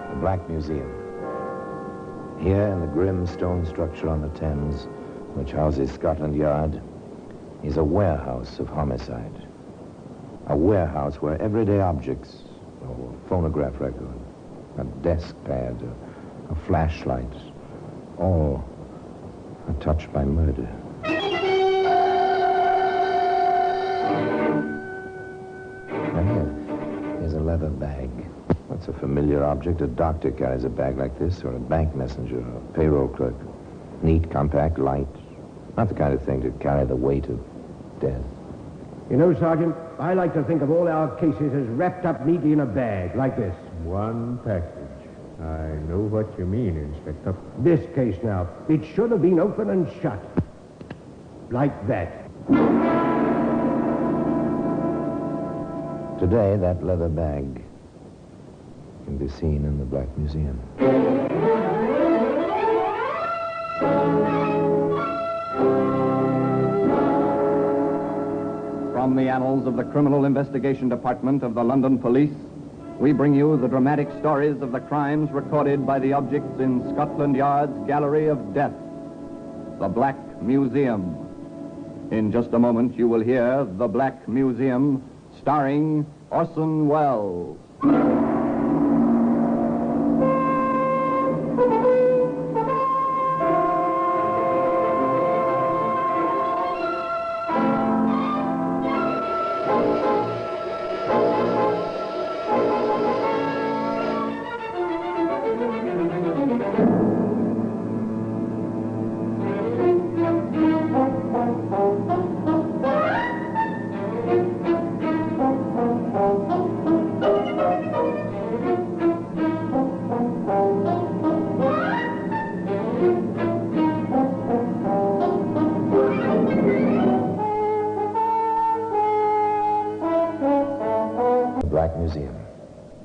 P: The Black Museum. Here in the grim stone structure on the Thames, which houses Scotland Yard, is a warehouse of homicide. A warehouse where everyday objects, a phonograph record, a desk pad, a flashlight, all are touched by murder. Now here's a leather bag. That's a familiar object. A doctor carries a bag like this, or a bank messenger, or a payroll clerk. Neat, compact, light. Not the kind of thing to carry the weight of death.
C: You know, Sergeant, I like to think of all our cases as wrapped up neatly in a bag, like this.
F: One package. I know what you mean, Inspector.
C: This case now, it should have been open and shut. Like that.
P: Today, that leather bag can be seen in the Black Museum.
E: From the annals of the Criminal Investigation Department of the London Police, we bring you the dramatic stories of the crimes recorded by the objects in Scotland Yard's Gallery of Death, the Black Museum. In just a moment, you will hear The Black Museum, starring Orson Welles.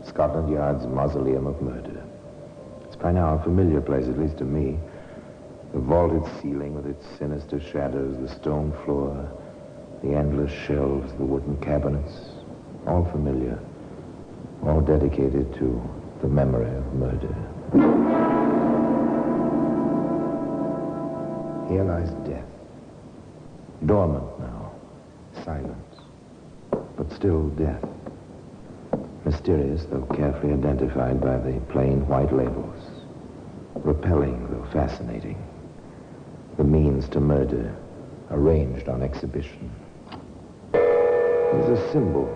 P: Scotland Yard's mausoleum of murder. It's by now a familiar place, at least to me. The vaulted ceiling with its sinister shadows, the stone floor, the endless shelves, the wooden cabinets, all familiar, all dedicated to the memory of murder. Here lies death, dormant now, silent, but still death. Mysterious, though carefully identified by the plain white labels. Repelling, though fascinating. The means to murder, arranged on exhibition. It is a symbol,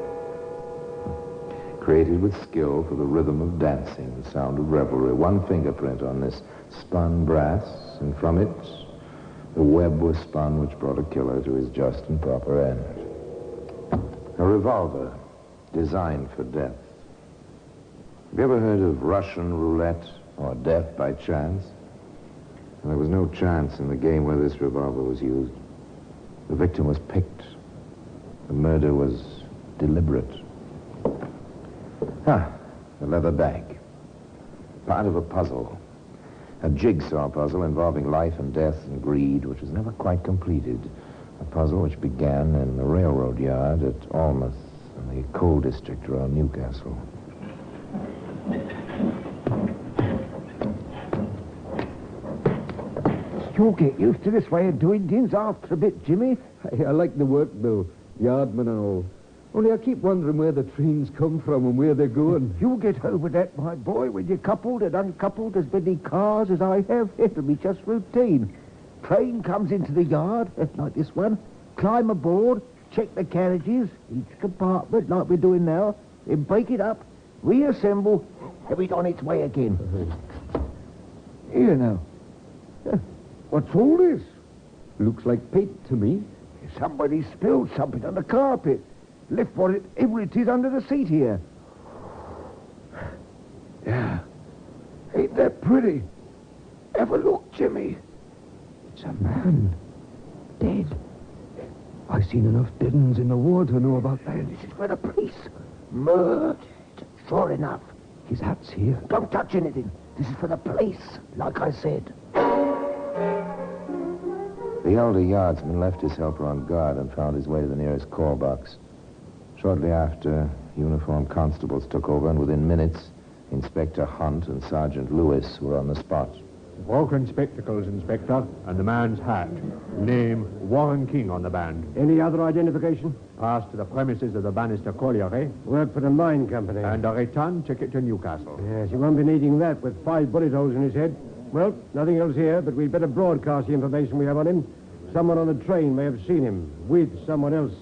P: created with skill for the rhythm of dancing, the sound of revelry. One fingerprint on this spun brass, and from it, the web was spun which brought a killer to his just and proper end. A revolver, designed for death. Have you ever heard of Russian roulette or death by chance? Well, there was no chance in the game where this revolver was used. The victim was picked. The murder was deliberate. The leather bag. Part of a puzzle. A jigsaw puzzle involving life and death and greed, which was never quite completed. A puzzle which began in the railroad yard at Alnmouth, in the coal district around Newcastle.
C: You'll get used to this way of doing things after a bit, Jimmy.
K: Hey, I like the work, though. Yardman and all. Only I keep wondering where the trains come from and where they're going.
C: You'll get over that, my boy, when you're coupled and uncoupled as many cars as I have. It'll be just routine. Train comes into the yard, like this one. Climb aboard, check the carriages, each compartment, like we're doing now. Then break it up, Reassemble. Have it on its way again.
K: Here now. What's all this? Looks like paint to me.
C: Somebody spilled something on the carpet. Left whatever it is under the seat here. Yeah. Ain't that pretty? Have a look, Jimmy.
K: It's a man. Dead. I've seen enough dead uns in the war to know about that.
C: This is for the police. Murdered. Sure enough.
K: His hat's here.
C: Don't touch anything. This is for the police, like I said.
P: The elder yardsman left his helper on guard and found his way to the nearest call box. Shortly after, uniformed constables took over, and within minutes, Inspector Hunt and Sergeant Lewis were on the spot.
F: Broken spectacles, Inspector, and the man's hat. Name, Warren King on the band.
M: Any other identification?
F: Passed to the premises of the Bannister Colliery.
M: Worked for the mine company.
F: And a return ticket to Newcastle.
M: Yes, you won't be needing that with 5 bullet holes in his head. Well, nothing else here, but we'd better broadcast the information we have on him. Someone on the train may have seen him with someone else.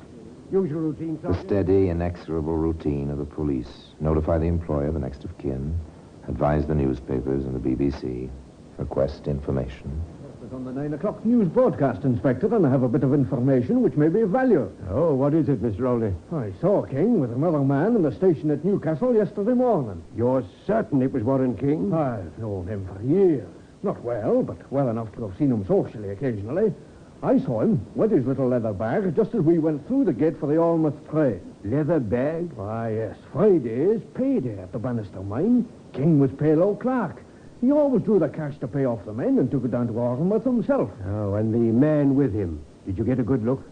M: Usual routine,
P: The
M: Sergeant.
P: steady, inexorable routine of the police. Notify the employer, the next of kin. Advise the newspapers and the BBC. Request information.
K: It's on the 9 o'clock news broadcast, Inspector, and I have a bit of information which may be of value.
M: Oh, what is it, Mr. Olney?
K: I saw King with another man in the station at Newcastle yesterday morning.
M: You're certain it was Warren King?
K: I've known him for years. Not well, but well enough to have seen him socially occasionally. I saw him with his little leather bag just as we went through the gate for the Almouth train.
M: Leather bag?
K: Why, yes. Friday's payday at the Bannister mine. King was payroll clerk. He always drew the cash to pay off the men and took it down to Almouth himself.
M: Oh, and the man with him. Did you get a good look?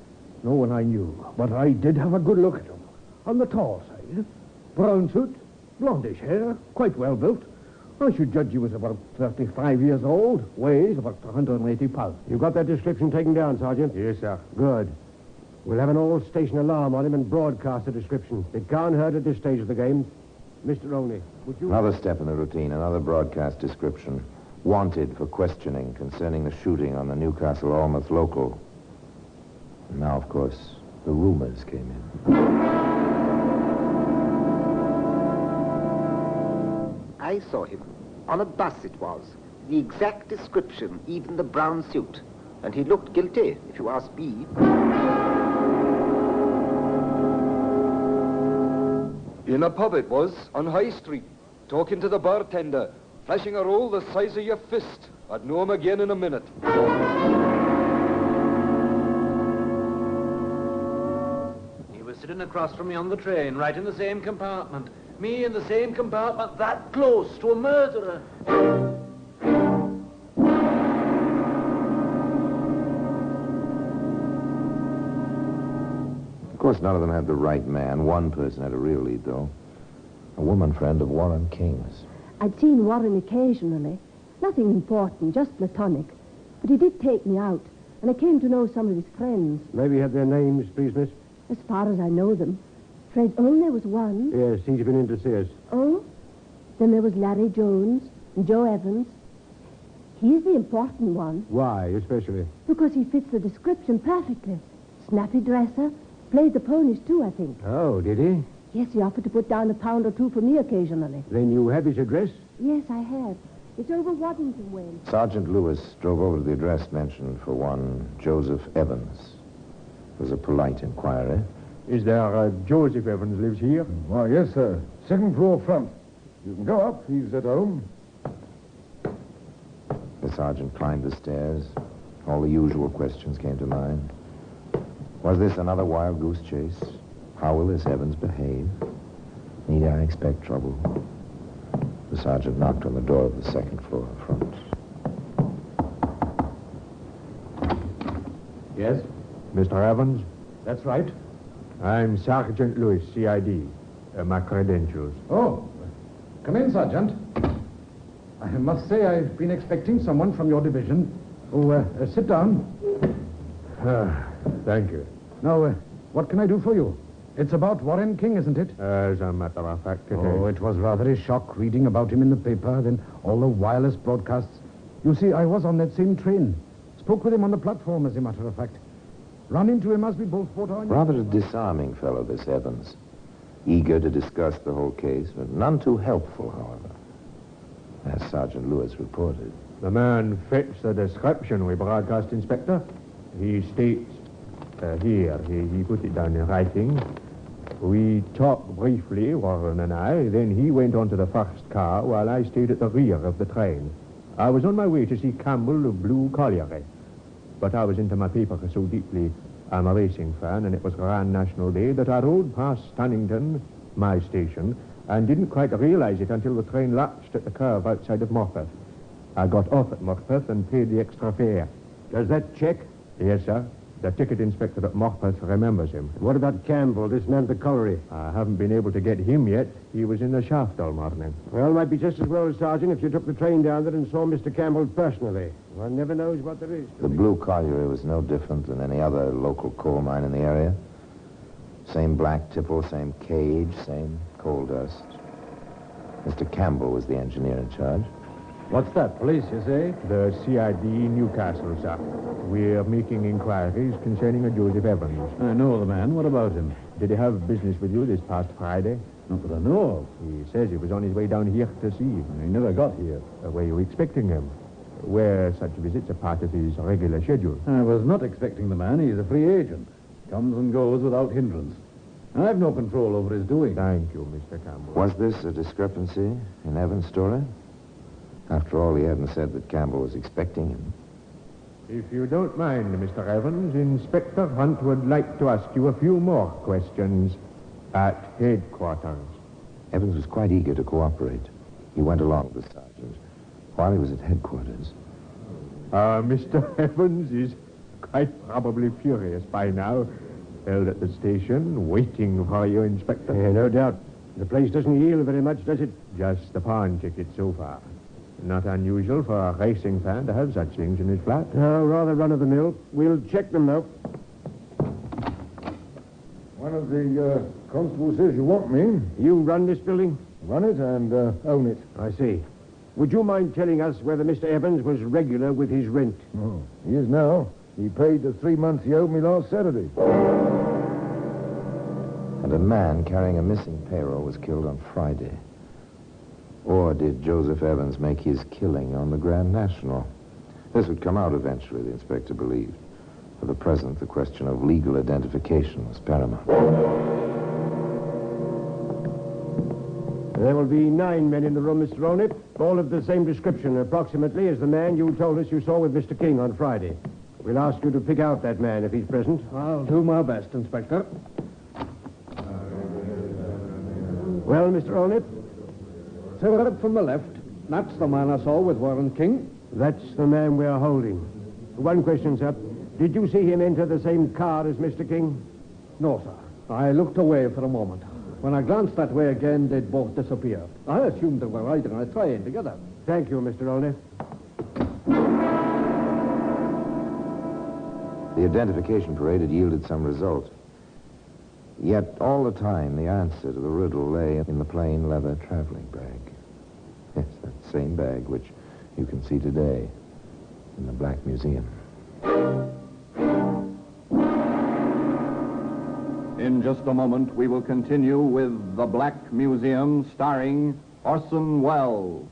K: No one I knew, but I did have a good look at him. On the tall side. Brown suit, blondish hair, quite well built. I should judge he was about 35 years old, weighs about 180 pounds.
M: You got that description taken down, Sergeant?
F: Yes, sir.
M: Good. We'll have an all-station alarm on him and broadcast the description. It can't hurt at this stage of the game. Mr. Olney, would you...
P: Another step in the routine, another broadcast description. Wanted for questioning concerning the shooting on the Newcastle Almouth local. And now, of course, the rumors came in.
H: I saw him. On a bus it was. The exact description, even the brown suit. And he looked guilty, if you ask me.
R: In a pub it was, on High Street, talking to the bartender, flashing a roll the size of your fist. I'd know him again in a minute.
A: He was sitting across from me on the train, right in the same compartment. Me in the same compartment, that close to a murderer.
P: Of course, none of them had the right man. One person had a real lead, though. A woman friend of Warren King's.
J: I'd seen Warren occasionally. Nothing important, just platonic. But he did take me out, and I came to know some of his friends.
M: Maybe you have their names, please, miss?
J: As far as I know them. Fred Olney was one.
M: Yes, he's been in to see us.
J: Oh? Then there was Larry Jones and Joe Evans. He's the important one.
M: Why, especially?
J: Because he fits the description perfectly. Snappy dresser. Played the ponies, too, I think.
M: Oh, did he?
J: Yes, he offered to put down £1 or £2 for me occasionally.
M: Then you have his address?
J: Yes, I have. It's over Waddington Way.
P: Sergeant Lewis drove over to the address mentioned for one Joseph Evans. It was a polite inquiry.
F: Is there Joseph Evans lives here?
K: Why, yes, sir. 2nd floor front. You can go up. He's at home.
P: The sergeant climbed the stairs. All the usual questions came to mind. Was this another wild goose chase? How will this Evans behave? Need I expect trouble? The sergeant knocked on the door of the 2nd floor front.
F: Yes? Mr. Evans?
K: That's right.
F: I'm Sergeant Lewis, CID. My credentials.
K: Oh, come in, Sergeant. I must say I've been expecting someone from your division. Oh, sit down.
F: Thank you.
K: Now, what can I do for you? It's about Warren King, isn't it?
F: As a matter of fact,
K: Oh, it was rather a shock reading about him in the paper, then all the wireless broadcasts. You see, I was on that same train. Spoke with him on the platform, as a matter of fact. Run into him as we both fought on.
P: Rather a disarming fellow, this Evans. eager to discuss the whole case, but none too helpful, however, as Sergeant Lewis reported.
F: The man fits the description we broadcast, Inspector. He states, here, he put it down in writing. We talked briefly, Warren and I, then he went on to the first car while I stayed at the rear of the train. I was on my way to see Campbell of Blue Colliery, but I was into my paper so deeply. I'm a racing fan, and it was Grand National Day that I rode past Stannington, my station, and didn't quite realize it until the train latched at the curve outside of Morpeth. I got off at Morpeth and paid the extra fare.
M: Does that check?
F: Yes, sir. The ticket inspector at Morpeth remembers him.
M: What about Campbell, this man at the colliery?
F: I haven't been able to get him yet. He was in the shaft all morning.
M: Well, it might be just as well, Sergeant, if you took the train down there and saw Mr. Campbell personally. One never knows what there is.
P: The Blue Colliery was no different than any other local coal mine in the area. Same black tipple, same cage, same coal dust. Mr. Campbell was the engineer in charge.
K: What's that, police, you say?
F: The CID Newcastle, sir. We're making inquiries concerning a Joseph Evans.
K: I know the man. What about him?
F: Did he have business with you this past Friday?
K: Not that I know of.
F: He says he was on his way down here to see you.
K: He never got here.
F: Were you expecting him? Were such visits a part of his regular schedule?
K: I was not expecting the man. He's a free agent. Comes and goes without hindrance. I've no control over his doing.
F: Thank you, Mr. Campbell.
P: Was this a discrepancy in Evans' story? After all, he hadn't said that Campbell was expecting him.
F: If you don't mind, Mr. Evans, Inspector Hunt would like to ask you a few more questions at headquarters.
P: Evans was quite eager to cooperate. He went along with the sergeant while he was at headquarters.
F: Mr. Evans is quite probably furious by now. Held at the station, waiting for you, Inspector.
M: Yeah, no doubt. The place doesn't yield very much, does it?
F: Just the pawn ticket so far. Not unusual for a racing fan to have such things in his flat.
M: No, rather run-of-the-mill. We'll check them, though.
K: One of the constables says you want me.
M: You run this building?
K: Run it and own it.
M: I see. Would you mind telling us whether Mr. Evans was regular with his rent?
K: Oh, he is now. He paid the 3 months he owed me last Saturday.
P: And a man carrying a missing payroll was killed on Friday. Or did Joseph Evans make his killing on the Grand National? This would come out eventually, the inspector believed. For the present, the question of legal identification was paramount.
M: There will be 9 men in the room, Mr. Ronip, all of the same description, approximately, as the man you told us you saw with Mr. King on Friday. We'll ask you to pick out that man if he's present.
K: I'll do my best, Inspector.
M: Well, Mr. Ronip?
K: Cigarette from the left. That's the man I saw with Warren King.
M: That's the man we're holding. One question, sir. Did you see him enter the same car as Mr. King?
K: No, sir. I looked away for a moment. When I glanced that way again, they'd both disappeared. I assumed they were riding on a train together.
M: Thank you, Mr. Ronip.
P: The identification parade had yielded some result. Yet all the time, the answer to the riddle lay in the plain leather traveling bag. Yes, that same bag which you can see today in the Black Museum.
E: In just a moment, we will continue with The Black Museum, starring Orson Welles.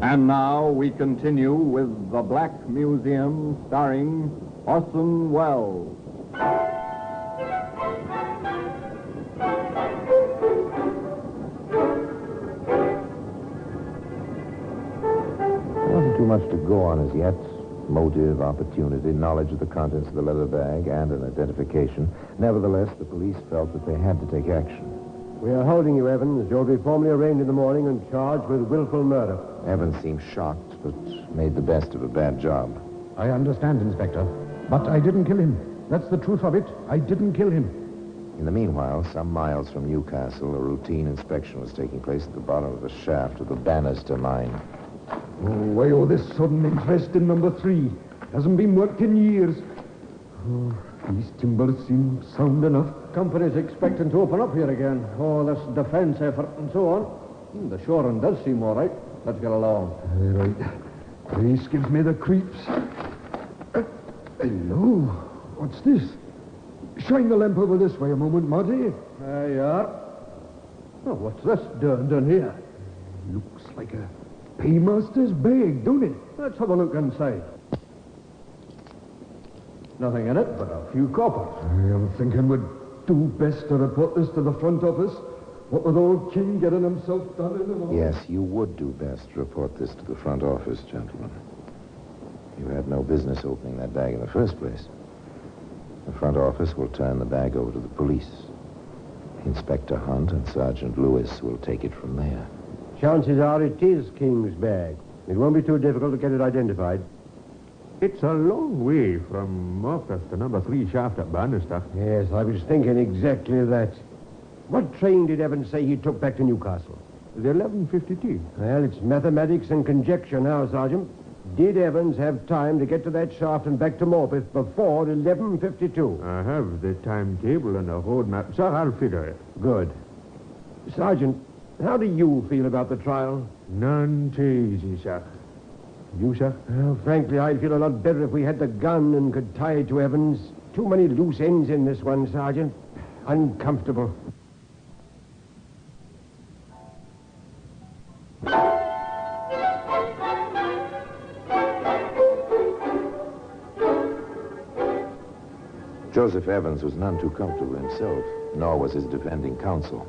E: And now we continue with The Black Museum, starring Orson Welles.
P: There wasn't too much to go on as yet. Motive, opportunity, knowledge of the contents of the leather bag, and an identification. Nevertheless, the police felt that they had to take action.
M: We are holding you, Evans. You'll be formally arraigned in the morning and charged with willful murder.
P: Evans seemed shocked, but made the best of a bad job.
K: I understand, Inspector. But I didn't kill him. That's the truth of it. I didn't kill him.
P: In the meanwhile, some miles from Newcastle, a routine inspection was taking place at the bottom of the shaft of the Bannister mine.
K: Oh, why all this sudden interest in number 3? Hasn't been worked in years. Oh, these timbers seem sound enough. Company's expecting to open up here again. Oh, this defense effort and so on. The shoring does seem all right. Let's get along. Right. This gives me the creeps. Hello. What's this? Shine the lamp over this way a moment, Marty. There you are. Oh, what's this done here? Looks like a paymaster's bag, don't it? Let's have a look inside. Nothing in it but a few coppers. I'm thinking we'd do best to report this to the front office. What with old King getting himself done in the morning.
P: Yes, you would do best to report this to the front office, gentlemen. You had no business opening that bag in the first place. The front office will turn the bag over to the police. Inspector Hunt and Sergeant Lewis will take it from there.
M: Chances are it is King's bag. It won't be too difficult to get it identified.
F: It's a long way from Marcus to number 3 shaft at Bannister.
M: Yes, I was thinking exactly that. What train did Evans say he took back to Newcastle?
F: The 11:52.
M: Well, it's mathematics and conjecture now, Sergeant. Did Evans have time to get to that shaft and back to Morpeth before 11:52?
F: I have the timetable and the road map, sir. I'll figure it.
M: Good. Sergeant, how do you feel about the trial?
F: None too easy, sir. You, sir?
M: Well, frankly, I'd feel a lot better if we had the gun and could tie it to Evans. Too many loose ends in this one, Sergeant. Uncomfortable.
P: Joseph Evans was none too comfortable himself, nor was his defending counsel.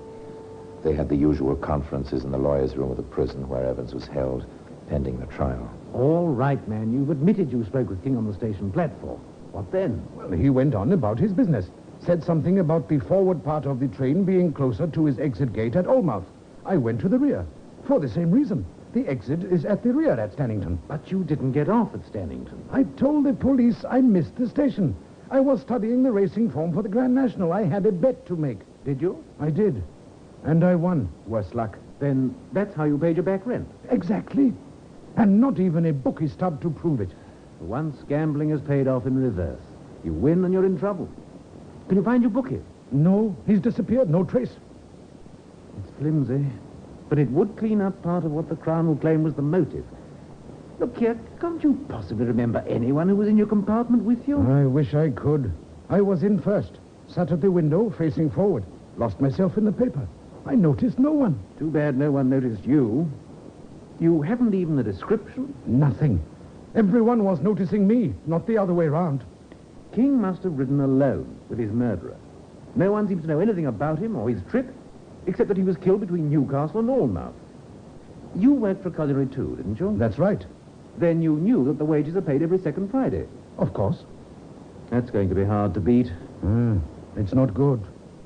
P: They had the usual conferences in the lawyer's room of the prison where Evans was held, pending the trial.
C: All right, man. You've admitted you spoke with King on the station platform. What then?
K: Well, he went on about his business. Said something about the forward part of the train being closer to his exit gate at Olmouth. I went to the rear. For the same reason. The exit is at the rear at Stannington.
C: But you didn't get off at Stannington.
K: I told the police I missed the station. I was studying the racing form for the Grand National. I had a bet to make.
C: Did you?
K: I did. And I won.
C: Worse luck. Then that's how you paid your back rent.
K: Exactly. And not even a bookie stub to prove it.
C: For once, gambling has paid off in reverse. You win and you're in trouble. Can you find your bookie?
K: No, he's disappeared. No trace.
C: It's flimsy. But it would clean up part of what the Crown will claim was the motive. Look here, can't you possibly remember anyone who was in your compartment with you?
K: I wish I could. I was in first. Sat at the window, facing forward. Lost myself in the paper. I noticed no one.
C: Too bad no one noticed you. You haven't even a description?
K: Nothing. Everyone was noticing me, not the other way round.
C: King must have ridden alone with his murderer. No one seems to know anything about him or his trip, except that he was killed between Newcastle and Alnmouth. You worked for colliery too, didn't you?
K: That's right.
C: Then you knew that the wages are paid every second Friday.
K: Of course.
C: That's going to be hard to beat.
K: It's not good.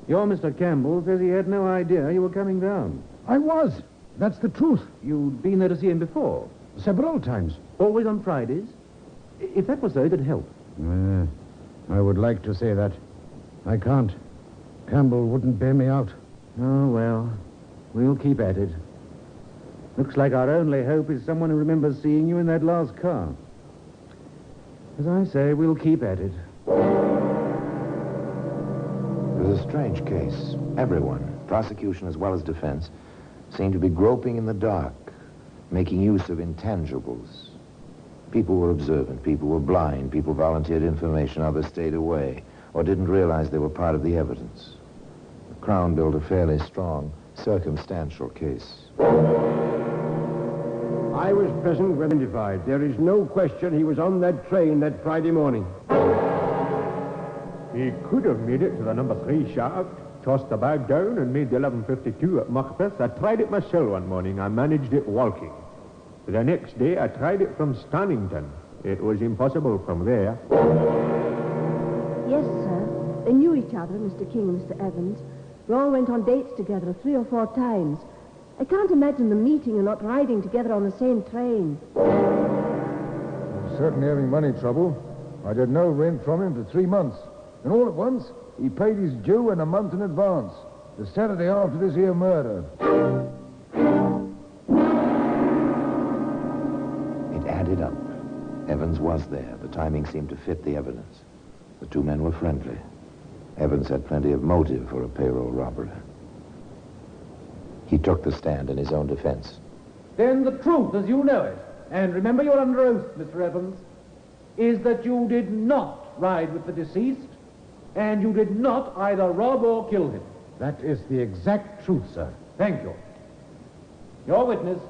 C: Your Mr. Campbell says he had no idea you were coming down.
K: I was. That's the truth.
C: You'd been there to see him before?
K: Several times.
C: Always on Fridays? If that was so, it'd help.
K: I would like to say that. I can't. Campbell wouldn't bear me out.
C: Oh, well, we'll keep at it. Looks like our only hope is someone who remembers seeing you in that last car. As I say, we'll keep at it.
P: It was a strange case. Everyone, prosecution as well as defense, seemed to be groping in the dark, making use of intangibles. People were observant, people were blind, people volunteered information, others stayed away, or didn't realize they were part of the evidence. The Crown built a fairly strong, circumstantial case.
M: I was present when identified. There is no question he was on that train that Friday morning.
F: He could have made it to the number 3 shaft, tossed the bag down, and made the 11:52 at Macbeth. I tried it myself one morning. I managed it walking. The next day, I tried it from Stannington. It was impossible from there.
J: Yes, sir. They knew each other, Mr. King and Mr. Evans. They all went on dates together 3 or 4 times. I can't imagine them meeting and not riding together on the same train.
O: Certainly having money trouble. I'd had no rent from him for 3 months. And all at once, he paid his due in a month in advance. The Saturday after this here murder.
P: It added up. Evans was there. The timing seemed to fit the evidence. The 2 men were friendly. Evans had plenty of motive for a payroll robbery. He took the stand in his own defense.
C: Then the truth, as you know it, and remember you're under oath, Mr. Evans, is that you did not ride with the deceased, and you did not either rob or kill him.
K: That is the exact truth, sir.
C: Thank you. Your witness.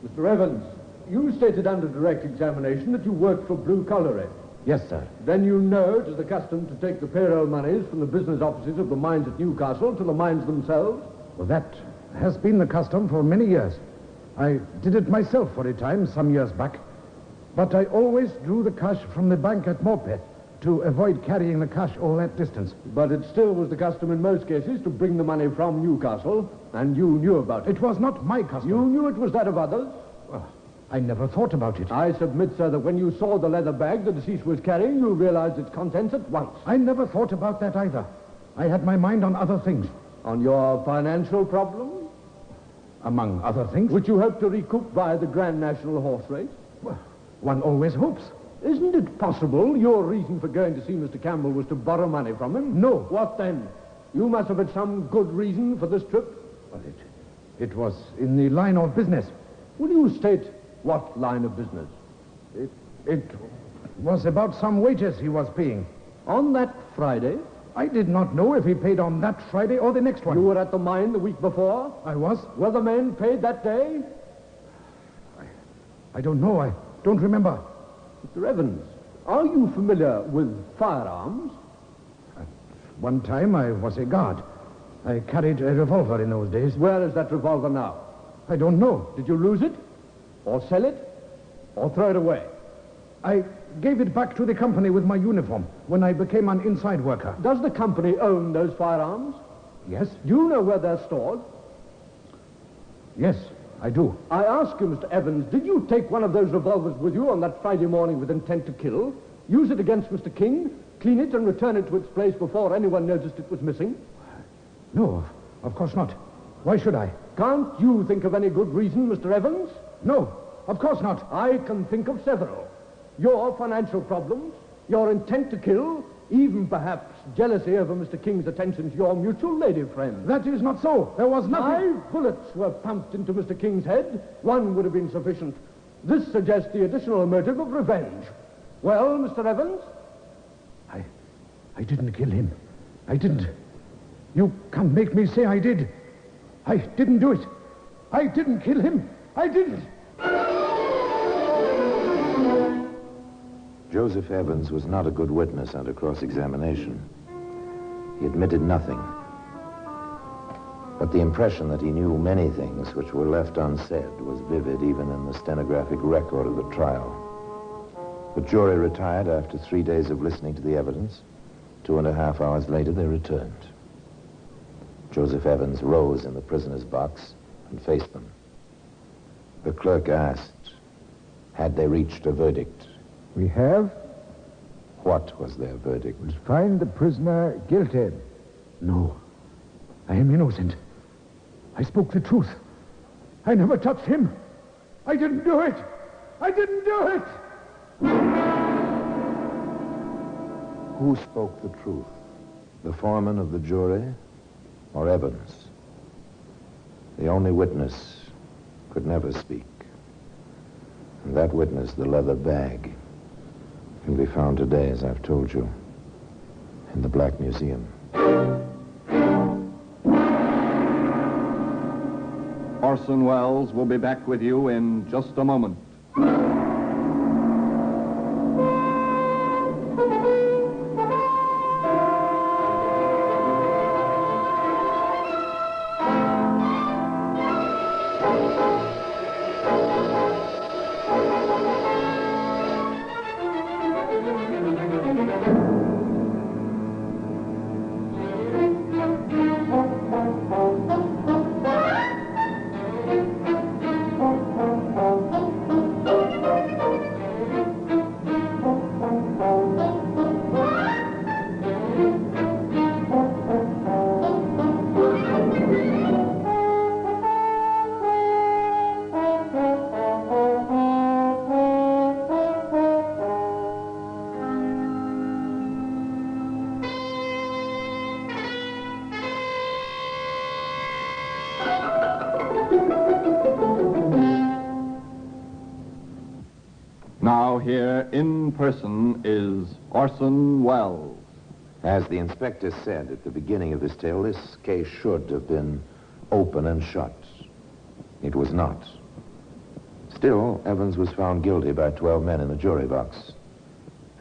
A: Mr. Evans, you stated under direct examination that you worked for Blue Colliery.
K: Yes, sir.
A: Then you know it is the custom to take the payroll monies from the business offices of the mines at Newcastle to the mines themselves?
K: Well, that has been the custom for many years. I did it myself for a time, some years back. But I always drew the cash from the bank at Morpeth to avoid carrying the cash all that distance.
A: But it still was the custom in most cases to bring the money from Newcastle, and you knew about it.
K: It was not my custom.
A: You knew it was that of others?
K: Well, I never thought about it.
A: I submit, sir, that when you saw the leather bag the deceased was carrying, you realized its contents at once.
K: I never thought about that either. I had my mind on other things.
A: On your financial problem?
K: Among other things.
A: Which you hope to recoup by the Grand National Horse Race?
K: Well, one always hopes.
A: Isn't it possible your reason for going to see Mr. Campbell was to borrow money from him?
K: No.
A: What then? You must have had some good reason for this trip?
K: Well, it was in the line of business.
A: Will you state what line of business?
K: It was about some wages he was paying.
A: On that Friday?
K: I did not know if he paid on that Friday or the next one.
A: You were at the mine the week before?
K: I was.
A: Were the men paid that day?
K: I don't know. I don't remember.
A: Mr. Evans, are you familiar with firearms?
K: At one time I was a guard. I carried a revolver in those days.
A: Where is that revolver now?
K: I don't know.
A: Did you lose it? Or sell it? Or throw it away?
K: I gave it back to the company with my uniform when I became an inside worker.
A: Does the company own those firearms?
K: Yes.
A: Do you know where they're stored?
K: Yes, I do.
A: I ask you, Mr. Evans, did you take one of those revolvers with you on that Friday morning with intent to kill, use it against Mr. King, clean it and return it to its place before anyone noticed it was missing?
K: No, of course not. Why should I?
A: Can't you think of any good reason, Mr. Evans?
K: No, of course not.
A: I can think of several. Your financial problems, your intent to kill, even perhaps jealousy over Mr. King's attention to your mutual lady friend.
K: That is not so. There was nothing.
A: 5 bullets were pumped into Mr. King's head. 1 would have been sufficient. This suggests the additional motive of revenge. Well, Mr. Evans?
K: I didn't kill him. I didn't. You can't make me say I did. I didn't do it. I didn't kill him. I didn't.
P: Joseph Evans was not a good witness under cross-examination. He admitted nothing. But the impression that he knew many things which were left unsaid was vivid even in the stenographic record of the trial. The jury retired after 3 days of listening to the evidence. 2.5 hours later, they returned. Joseph Evans rose in the prisoner's box and faced them. The clerk asked, had they reached a verdict?
O: We have.
P: What was their verdict?
O: Find the prisoner guilty.
K: No. I am innocent. I spoke the truth. I never touched him. I didn't do it. I didn't do it.
P: Who spoke the truth? The foreman of the jury or Evans? The only witness could never speak. And that witness, the leather bag, can be found today, as I've told you, in the Black Museum.
E: Orson Welles will be back with you in just a moment. here in person is Orson Welles.
P: As the inspector said at the beginning of this tale, this case should have been open and shut. It was not. Still, Evans was found guilty by 12 men in the jury box,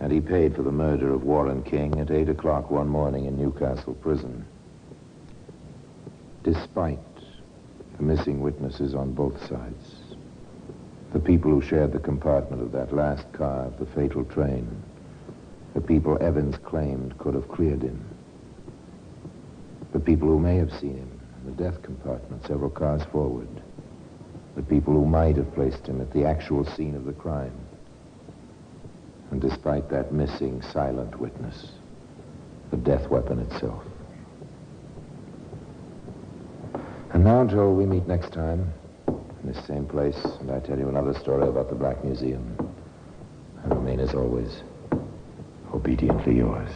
P: and he paid for the murder of Warren King at 8 o'clock one morning in Newcastle prison. Despite the missing witnesses on both sides, the people who shared the compartment of that last car of the fatal train, the people Evans claimed could have cleared him, the people who may have seen him in the death compartment several cars forward, the people who might have placed him at the actual scene of the crime. And despite that missing silent witness, the death weapon itself. And now until we meet next time, in this same place, and I tell you another story about the Black Museum, I remain as always, obediently yours.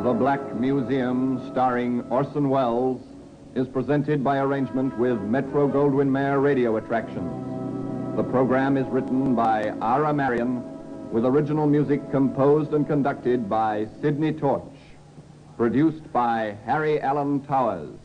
E: The Black Museum, starring Orson Welles, is presented by arrangement with Metro-Goldwyn-Mayer Radio Attractions. The program is written by Ara Marion, with original music composed and conducted by Sidney Torch. Produced by Harry Allen Towers.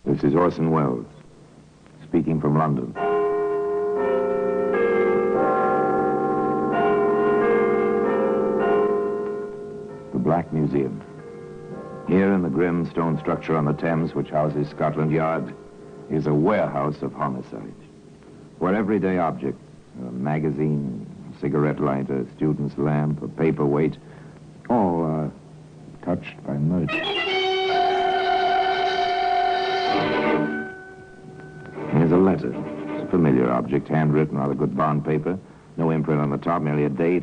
P: This is Orson Welles, speaking from London. The Black Museum. Here in the grim stone structure on the Thames, which houses Scotland Yard, is a warehouse of homicide, where everyday objects, a magazine, a cigarette lighter, a student's lamp, a paperweight, all are touched by murder. Here's a letter. It's a familiar object, handwritten, rather good bond paper. No imprint on the top, merely a date.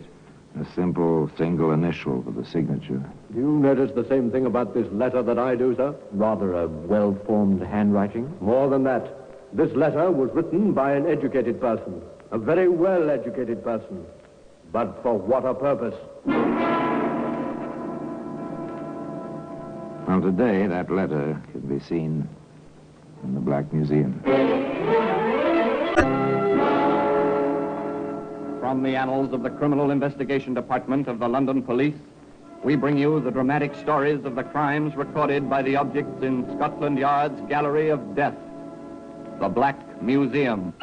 P: A simple single initial for the signature.
A: Do you notice the same thing about this letter that I do, sir? Rather a well-formed handwriting? More than that. This letter was written by an educated person. A very well-educated person. But for what a purpose?
P: Well, today, that letter can be seen in the Black Museum.
E: From the annals of the Criminal Investigation Department of the London Police, we bring you the dramatic stories of the crimes recorded by the objects in Scotland Yard's Gallery of Death, the Black Museum.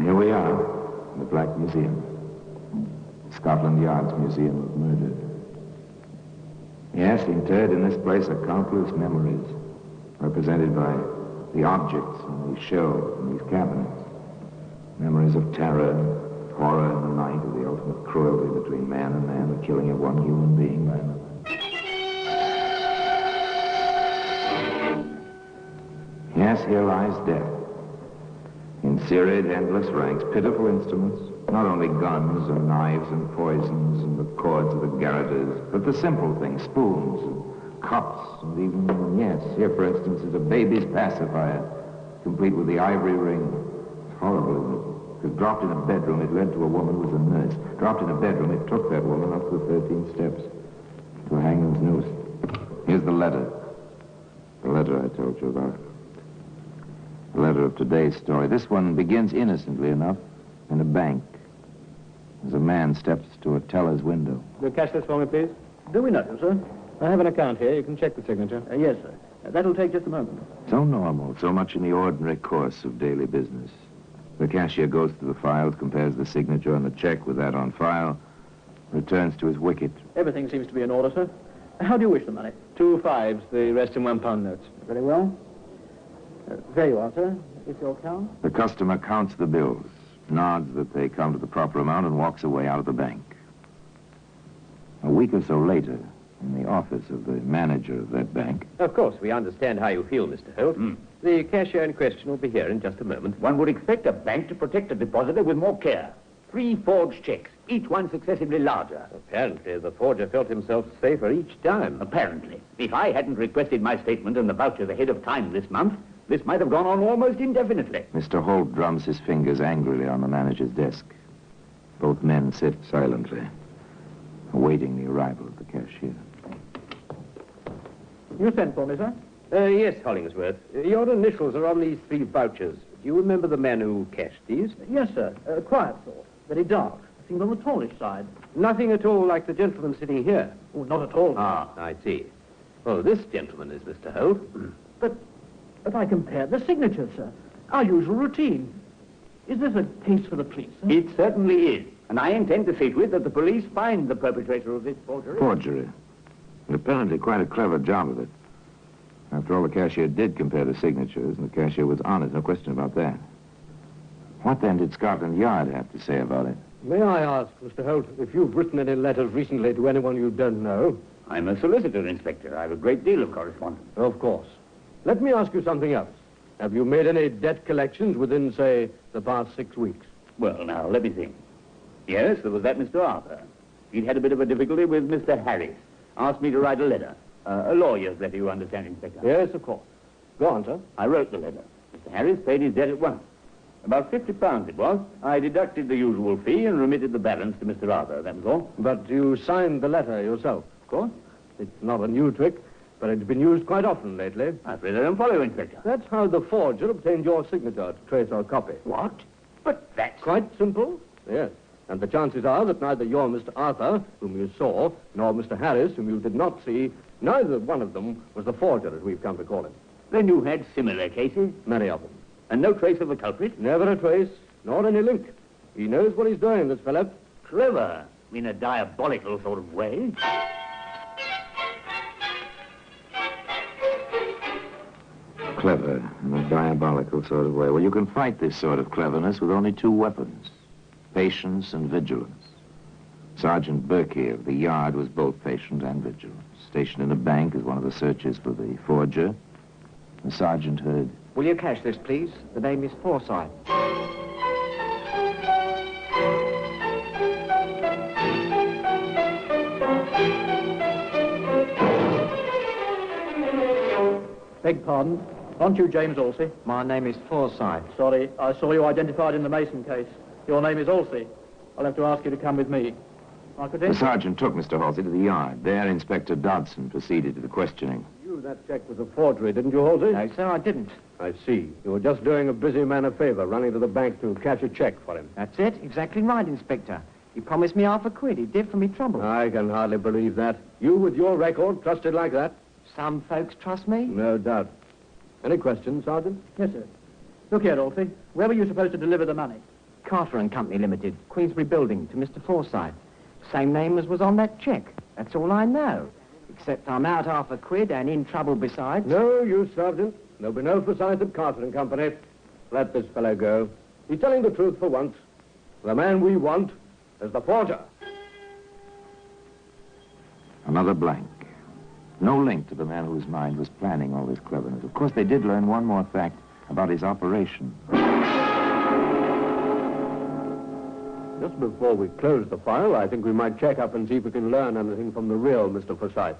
P: Here we are, in the Black Museum. Scotland Yard's Museum of Murder. Yes, interred in this place are countless memories, represented by the objects in these shelves, in these cabinets. Memories of terror, horror in the night, of the ultimate cruelty between man and man, the killing of one human being by another. Yes, here lies death. In serried, endless ranks, pitiful instruments, not only guns and knives and poisons and the cords of the garroters, but the simple things, spoons and cups and even, yes, here, for instance, is a baby's pacifier, complete with the ivory ring. It's horrible, isn't it? Because dropped in a bedroom, it led to a woman who was a nurse. Dropped in a bedroom, it took that woman up the 13 steps to a hangman's noose. Here's the letter. The letter I told you about. The letter of today's story. This one begins innocently enough in a bank. As a man steps to a teller's window.
L: Will you cash this for me, please? Do we know, sir? I have an account here. You can check the signature. Yes, sir. That'll take just a moment.
P: So normal, so much in the ordinary course of daily business. The cashier goes to the files, compares the signature on the check with that on file, returns to his wicket.
L: Everything seems to be in order, sir. How do you wish the money? 2 5s, the rest in £1 notes. Very well. There you are, sir. It's your account.
P: The customer counts the bills, nods that they come to the proper amount, and walks away out of the bank. A week or so later, in the office of the manager of that bank.
V: Of course, we understand how you feel, Mr. Holt. The cashier in question will be here in just a moment. One would expect a bank to protect a depositor with more care. 3 forged checks, each one successively larger. Apparently, the forger felt himself safer each time. Apparently. If I hadn't requested my statement and the vouchers ahead of time this month, this might have gone on almost indefinitely.
P: Mr. Holt drums his fingers angrily on the manager's desk. Both men sit silently, awaiting the arrival of the cashier.
L: You sent for me, sir?
V: Yes, Hollingsworth. Your initials are on these 3 vouchers. Do you remember the man who cashed these?
L: Yes, sir. Quiet sort. Very dark. Seemed on the tallish side.
V: Nothing at all like the gentleman sitting here.
L: Oh, not at all.
V: Ah, I see. Oh, this gentleman is Mr. Holt.
L: But I compared the signatures, sir. Our usual routine. Is this a case for the police, sir?
V: It certainly is. And I intend to see to it that the police find the perpetrator of this forgery.
P: Forgery. And apparently quite a clever job of it. After all, the cashier did compare the signatures, and the cashier was honest, no question about that. What then did Scotland Yard have to say about it?
M: May I ask, Mr. Holt, if you've written any letters recently to anyone you don't know?
V: I'm a solicitor, Inspector. I have a great deal of correspondence.
M: Of course. Let me ask you something else. Have you made any debt collections within, say, the past 6 weeks?
V: Well, now, let me think. Yes, there was that Mr. Arthur. He'd had a bit of a difficulty with Mr. Harris. Asked me to write a letter. A lawyer's letter, you understand, Inspector.
M: Yes, of course. Go on, sir.
V: I wrote the letter. Mr. Harris paid his debt at once. About £50 it was. I deducted the usual fee and remitted the balance to Mr. Arthur, that was all.
M: But you signed the letter yourself?
V: Of course.
M: It's not a new trick, but it's been used quite often lately.
V: I'm afraid I don't follow, Inspector.
M: That's how the forger obtained your signature to trace our copy.
V: What? But that's...
M: Quite simple, yes. And the chances are that neither your Mr. Arthur, whom you saw, nor Mr. Harris, whom you did not see, neither one of them was the forger, as we've come to call him.
V: Then you had similar cases?
M: Many of them.
V: And no trace of the culprit?
M: Never a trace, nor any link. He knows what he's doing, this fellow.
V: Clever, in a diabolical sort of way.
P: Clever in a diabolical sort of way. Well, you can fight this sort of cleverness with only 2 weapons. Patience and vigilance. Sergeant Berkey of the Yard was both patient and vigilant. Stationed in a bank as one of the searchers for the forger, the sergeant heard...
H: Will you cash this, please? The name is Forsyth.
L: Beg pardon. Aren't you James Olsey?
H: My name is Forsyth.
L: Sorry, I saw you identified in the Mason case. Your name is Olsey. I'll have to ask you to come with me.
P: The sergeant took Mr. Halsey to the yard. There, Inspector Dodson proceeded to the questioning.
M: You, that check was a forgery, didn't you, Halsey?
H: No, sir, I didn't.
M: I see. You were just doing a busy man a favor, running to the bank to cash a check for him.
H: That's it. Exactly right, Inspector. He promised me £1/4. He did for me trouble.
M: I can hardly believe that. You, with your record, trusted like that?
H: Some folks trust me.
M: No doubt. Any questions, Sergeant?
L: Yes, sir. Look here, Olsey. Where were you supposed to deliver the money?
H: Carter and Company Limited, Queensbury Building, to Mr. Forsyth. Same name as was on that check. That's all I know. Except I'm out £1/4 and in trouble besides.
M: No, you, Sergeant. There'll be no Forsyth at Carter and Company. Let this fellow go. He's telling the truth for once. The man we want is the forger.
P: Another blank. No link to the man whose mind was planning all this cleverness. Of course, they did learn one more fact about his operation.
M: Just before we close the file, I think we might check up and see if we can learn anything from the real Mr. Forsyth.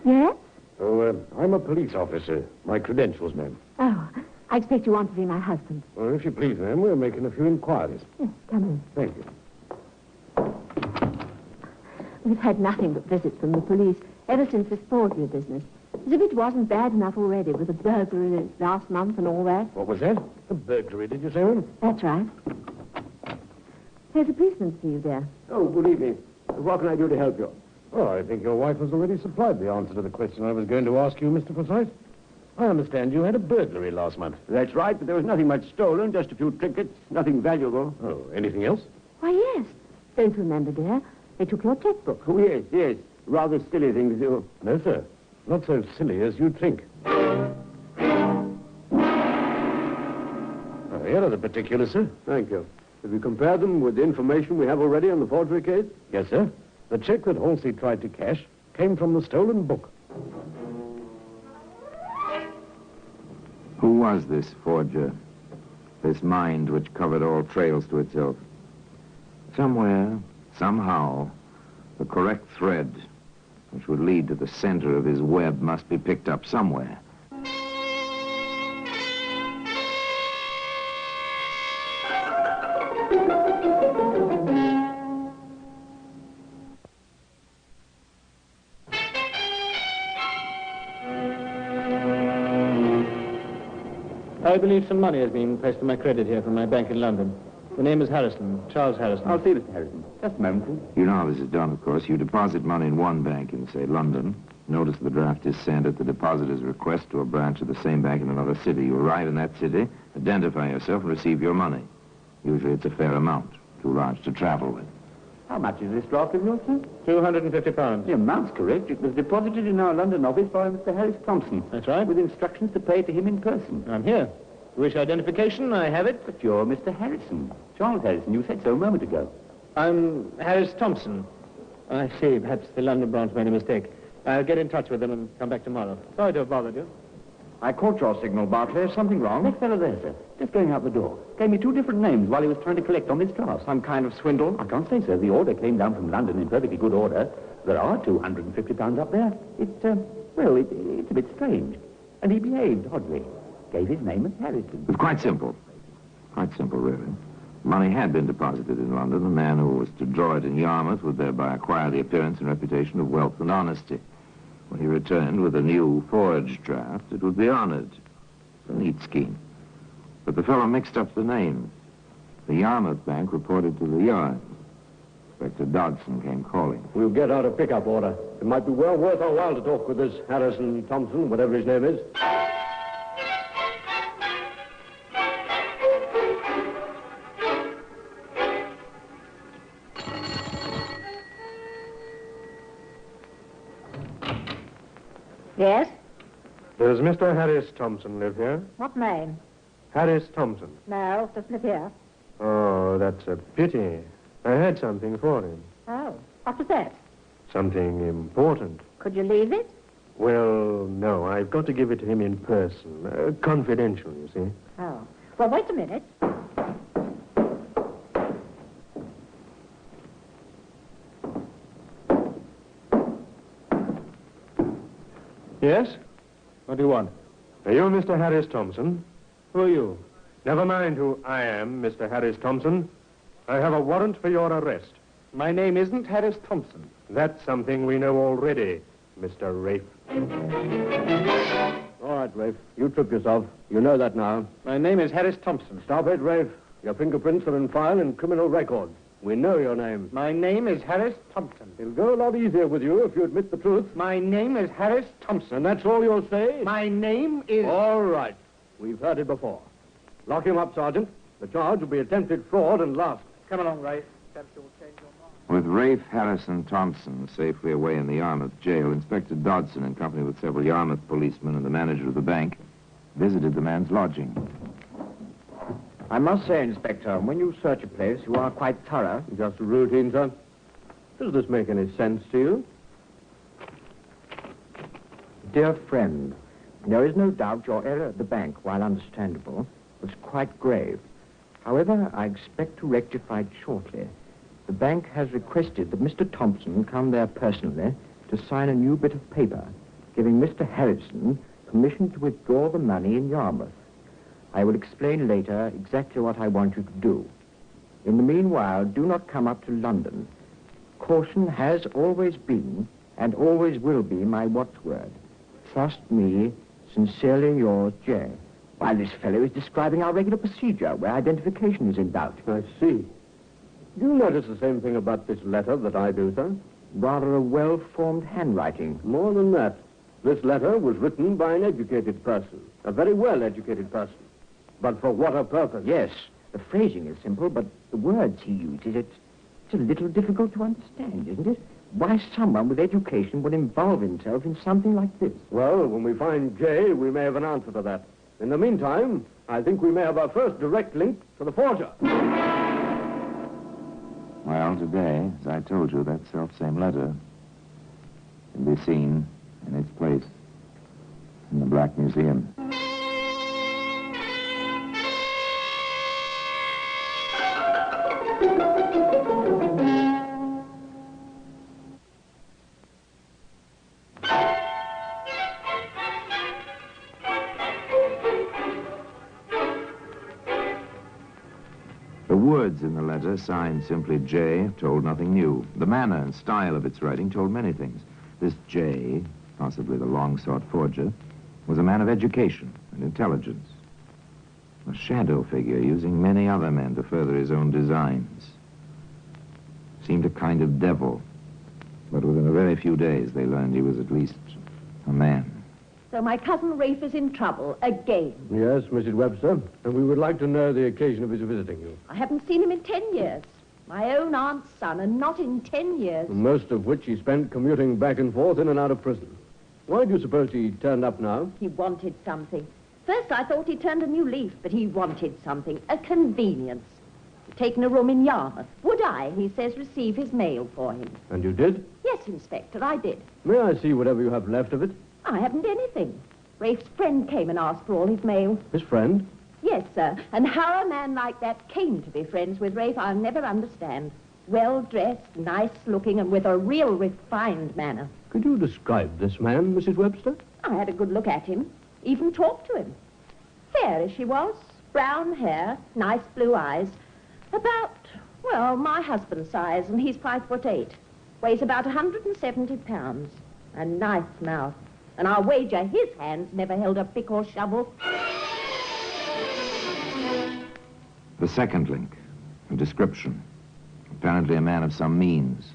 J: Yes?
M: Oh, I'm a police officer. My credentials, ma'am.
J: Oh, I expect you want to see my husband.
M: Well, if you please, ma'am, we're making a few inquiries.
J: Yes, come in.
M: Thank you.
J: We've had nothing but visits from the police ever since this forgery business. As if it wasn't bad enough already with the burglary last month and all that.
M: What was that? A burglary, did you say, ma'am?
J: That's right. There's a policeman to see you there.
M: Oh, good evening. What can I do to help you? Oh, I think your wife has already supplied the answer to the question I was going to ask you, Mr. Forsyth. I understand you had a burglary last month.
V: That's right, but there was nothing much stolen, just a few trinkets, nothing valuable.
M: Oh, anything else?
J: Why, yes. Don't you remember, dear? They took your checkbook.
V: Oh, yes. Rather silly things, too.
M: No, sir. Not so silly as you'd think. Oh, here are the particulars, sir.
D: Thank you. Have you compared them with the information we have already on the forgery case?
M: Yes, sir. The check that Halsey tried to cash came from the stolen book.
P: Who was this forger? This mind which covered all trails to itself? Somewhere, somehow, the correct thread which would lead to the center of his web must be picked up somewhere.
L: I believe some money has been pressed to my credit here from my bank in London. The name is Harrison, Charles Harrison.
V: I'll see Mr. Harrison. Just a moment, please.
P: You know how this is done, of course. You deposit money in one bank in, say, London. Notice the draft is sent at the depositor's request to a branch of the same bank in another city. You arrive in that city, identify yourself, and receive your money. Usually it's a fair amount, too large to travel with.
V: How much is this draft of yours, sir?
L: £250.
V: The amount's correct. It was deposited in our London office by Mr. Harris Thompson.
L: That's right.
V: With instructions to pay to him in person.
L: I'm here. You wish identification? I have it.
V: But you're Mr. Harrison. Charles Harrison. You said so a moment ago.
L: I'm Harris Thompson. I see. Perhaps the London branch made a mistake. I'll get in touch with them and come back tomorrow. Sorry to have bothered you.
V: I caught your signal, Barclay. Is something wrong? That fellow there, sir. Just going out the door. Gave me two different names while he was trying to collect on this draft. Some kind of swindle? I can't say, sir. The order came down from London in perfectly good order. There are £250 up there. It's a bit strange. And he behaved oddly. Gave his name as Harrison.
P: It's quite simple. Quite simple, really. Money had been deposited in London. The man who was to draw it in Yarmouth would thereby acquire the appearance and reputation of wealth and honesty. When he returned with a new forged draft, it would be honored. It's a neat scheme. But the fellow mixed up the names. The Yarmouth bank reported to the Yard. Inspector Dodson came calling.
D: We'll get out a pickup order. It might be well worth our while to talk with this Harrison Thompson, whatever his name is.
J: Yes?
F: Does Mr. Harris Thompson live here?
J: What name?
F: Harris Thompson.
J: No, doesn't live here.
F: Oh, that's a pity. I had something for him.
J: Oh, what was that?
F: Something important.
J: Could you leave it?
F: Well, no, I've got to give it to him in person. Confidential, you see.
J: Oh. Well, wait a minute.
F: Yes?
L: What do you want?
F: Are you Mr. Harris Thompson? Who are you? Never mind who I am, Mr. Harris Thompson. I have a warrant for your arrest.
L: My name isn't Harris Thompson.
F: That's something we know already, Mr. Rafe.
D: All right, Rafe. You tripped yourself. You know that now.
L: My name is Harris Thompson.
D: Stop it, Rafe. Your fingerprints are in file in criminal records. We know your name.
L: My name is Harris Thompson.
D: It'll go a lot easier with you if you admit the truth.
L: My name is Harris Thompson.
D: And that's all you'll say?
L: My name is...
D: All right. We've heard it before. Lock him up, Sergeant. The charge will be attempted fraud and larceny.
L: Come along, Rafe. Perhaps you'll change your
P: With
L: mind.
P: Rafe Harrison Thompson safely away in the Yarmouth jail, Inspector Dodson, in company with several Yarmouth policemen and the manager of the bank, visited the man's lodging.
H: I must say, Inspector, when you search a place, you are quite thorough.
D: Just a routine, sir. Does this make any sense to you?
H: Dear friend, there is no doubt your error at the bank, while understandable, was quite grave. However, I expect to rectify it shortly. The bank has requested that Mr. Thompson come there personally to sign a new bit of paper, giving Mr. Harrison permission to withdraw the money in Yarmouth. I will explain later exactly what I want you to do. In the meanwhile, do not come up to London. Caution has always been and always will be my watchword. Trust me, sincerely yours, J. While this fellow is describing our regular procedure, where identification is in doubt.
D: I see. Do you notice the same thing about this letter that I do, sir?
H: Rather a well-formed handwriting.
D: More than that. This letter was written by an educated person. A very well-educated person. But for what a purpose?
H: Yes, the phrasing is simple, but the words he uses, it's a little difficult to understand, isn't it? Why someone with education would involve himself in something like this?
D: Well, when we find J, we may have an answer to that. In the meantime, I think we may have our first direct link to the forger.
P: Well, today, as I told you, that self-same letter can be seen in its place in the Black Museum. The words in the letter, signed simply J, told nothing new. The manner and style of its writing told many things. This J, possibly the long-sought forger, was a man of education and intelligence. A shadow figure using many other men to further his own designs. Seemed a kind of devil, but within a very few days they learned he was at least a man.
G: So my cousin Rafe is in trouble again.
D: Yes, Mrs. Webster, and we would like to know the occasion of his visiting you.
G: I haven't seen him in 10 years. My own aunt's son, and not in 10 years.
D: Most of which he spent commuting back and forth in and out of prison. Why do you suppose he turned up now?
G: He wanted something. First I thought he turned a new leaf, but he wanted something. A convenience. He'd taken a room in Yarmouth. Would I, he says, receive his mail for him?
D: And you did?
G: Yes, Inspector, I did.
D: May I see whatever you have left of it?
G: I haven't anything. Rafe's friend came and asked for all his mail.
D: His friend?
G: Yes, sir. And how a man like that came to be friends with Rafe, I'll never understand. Well-dressed, nice-looking, and with a real refined manner.
D: Could you describe this man, Mrs. Webster?
G: I had a good look at him. Even talked to him. Fair as she was. Brown hair, nice blue eyes. About, well, my husband's size, and he's 5'8". Weighs about 170 pounds. A nice mouth. And I'll wager his hands never held a pick or shovel.
P: The second link, a description. Apparently a man of some means.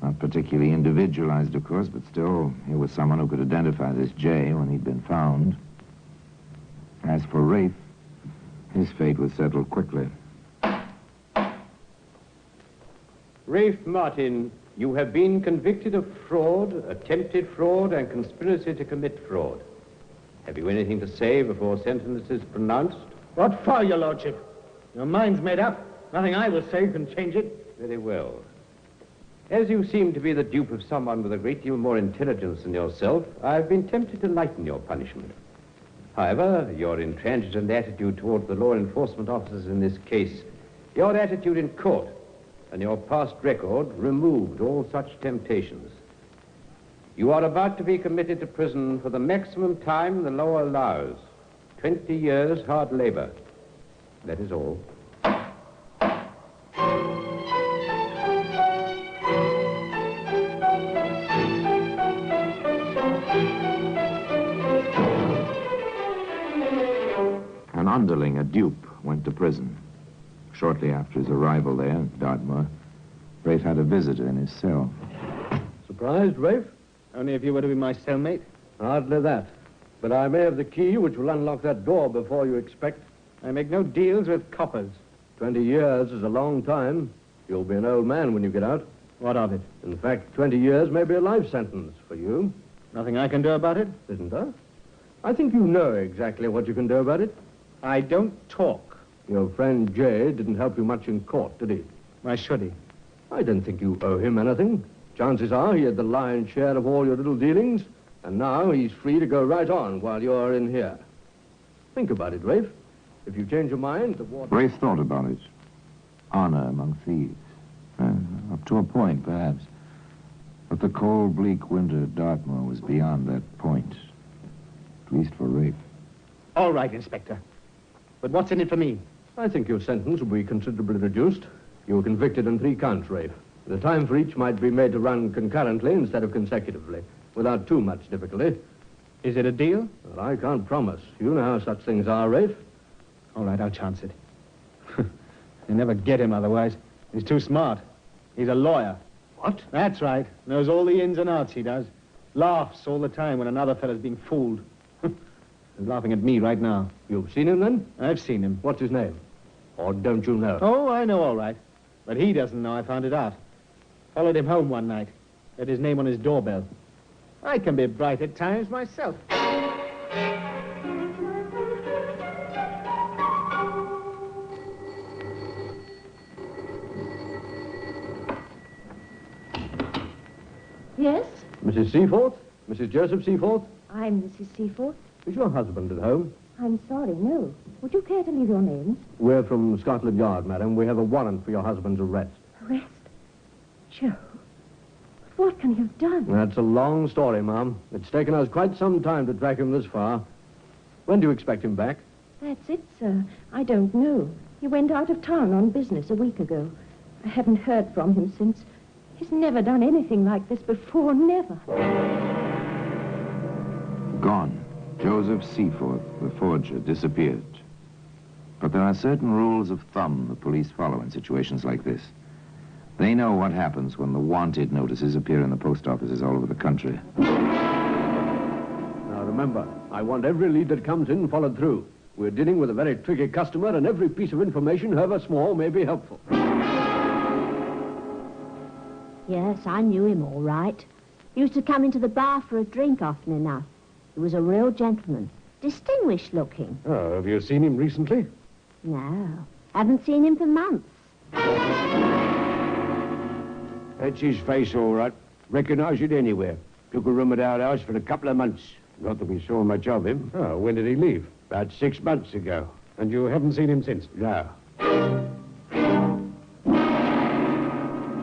P: Not particularly individualized, of course, but still, here was someone who could identify this J when he'd been found. As for Rafe, his fate was settled quickly.
D: Rafe Martin, you have been convicted of fraud, attempted fraud, and conspiracy to commit fraud. Have you anything to say before sentence is pronounced?
L: What for, your lordship? Your mind's made up. Nothing I will say can change it.
D: Very well. As you seem to be the dupe of someone with a great deal more intelligence than yourself, I've been tempted to lighten your punishment. However, your intransigent attitude toward the law enforcement officers in this case, your attitude in court, and your past record removed all such temptations. You are about to be committed to prison for the maximum time the law allows. 20 years hard labor. That is all.
P: An underling, a dupe, went to prison. Shortly after his arrival there, Dartmoor, Rafe had a visitor in his cell.
D: Surprised, Rafe?
L: Only if you were to be my cellmate.
D: Hardly that. But I may have the key which will unlock that door before you expect.
L: I make no deals with coppers.
D: 20 years is a long time. You'll be an old man when you get out.
L: What of it?
D: In fact, 20 years may be a life sentence for you.
L: Nothing I can do about it?
D: Isn't there? I think you know exactly what you can do about it.
L: I don't talk.
D: Your friend Jay didn't help you much in court, did he?
L: Why should he?
D: I don't think you owe him anything. Chances are he had the lion's share of all your little dealings, and now he's free to go right on while you're in here. Think about it, Rafe. If you change your mind, the water...
P: Rafe thought about it. Honor among thieves. Up to a point, perhaps. But the cold, bleak winter at Dartmoor was beyond that point. At least for Rafe.
L: All right, Inspector. But what's in it for me?
A: I think your sentence will be considerably reduced. You were convicted on 3 counts, Rafe. The time for each might be made to run concurrently instead of consecutively, without too much difficulty.
L: Is it a deal?
A: Well, I can't promise. You know how such things are, Rafe.
L: All right, I'll chance it. You never get him otherwise. He's too smart. He's a lawyer.
A: What?
L: That's right. Knows all the ins and outs, he does. Laughs all the time when another fella's being fooled. He's laughing at me right now.
A: You've seen him, then?
L: I've seen him.
A: What's his name? Or don't you know?
L: Oh, I know all right. But he doesn't know I found it out. Followed him home one night. Had his name on his doorbell. I can be bright at times myself.
G: Yes?
A: Mrs. Seaforth? Mrs. Joseph Seaforth?
G: I'm Mrs. Seaforth.
A: Is your husband at home?
G: I'm sorry, no. Would you care to leave your name?
A: We're from Scotland Yard, madam. We have a warrant for your husband's arrest.
G: Arrest? Joe, what can you have done?
A: That's a long story, Ma'am. It's taken us quite some time to track him this far. When do you expect him back?
G: That's it, sir. I don't know. He went out of town on business a week ago. I haven't heard from him since. He's never done anything like this before, never.
P: Gone. Joseph Seaforth, the forger, disappeared. But there are certain rules of thumb the police follow in situations like this. They know what happens when the wanted notices appear in the post offices all over the country.
A: Now remember, I want every lead that comes in followed through. We're dealing with a very tricky customer, and every piece of information, however small, may be helpful.
Q: Yes, I knew him all right. He used to come into the bar for a drink often enough. He was a real gentleman. Distinguished looking.
F: Oh, have you seen him recently?
Q: No, haven't seen him for months.
T: That's his face, all right. Recognize it anywhere. Took a room at our house for a couple of months. Not that we saw much of him.
F: Oh, when did he leave?
T: About 6 months ago.
F: And you haven't seen him since?
T: No.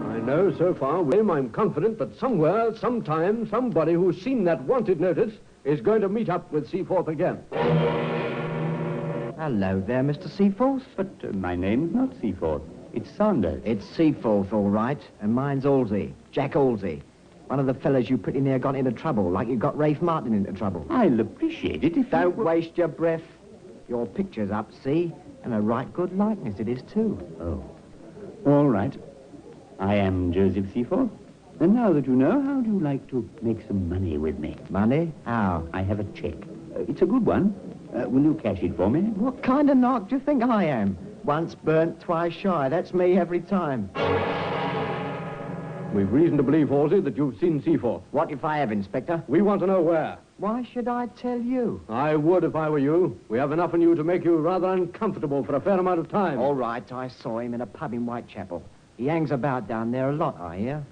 A: I know so far with him, I'm confident that somewhere, sometime, somebody who's seen that wanted notice is going to meet up with Seaforth again.
H: Hello there, Mr. Seaforth.
V: But my name's not Seaforth. It's Saunders.
H: It's Seaforth, all right. And mine's Halsey. Jack Halsey. One of the fellas you pretty near got into trouble, like you got Rafe Martin into trouble.
V: I'll appreciate it if
H: Don't waste your breath. Your picture's up, see? And a right good likeness it is, too.
V: Oh. All right. I am Joseph Seaforth. And now that you know, how do you like to make some money with me?
H: Money? How?
V: I have a check. It's a good one. Will you cash it for me?
H: What kind of knock do you think I am? Once burnt, twice shy. That's me every time.
A: We've reason to believe, Halsey, that you've seen Seaforth.
H: What if I have, Inspector?
A: We want to know where.
H: Why should I tell you?
A: I would if I were you. We have enough on you to make you rather uncomfortable for a fair amount of time.
H: All right, I saw him in a pub in Whitechapel. He hangs about down there a lot, I hear.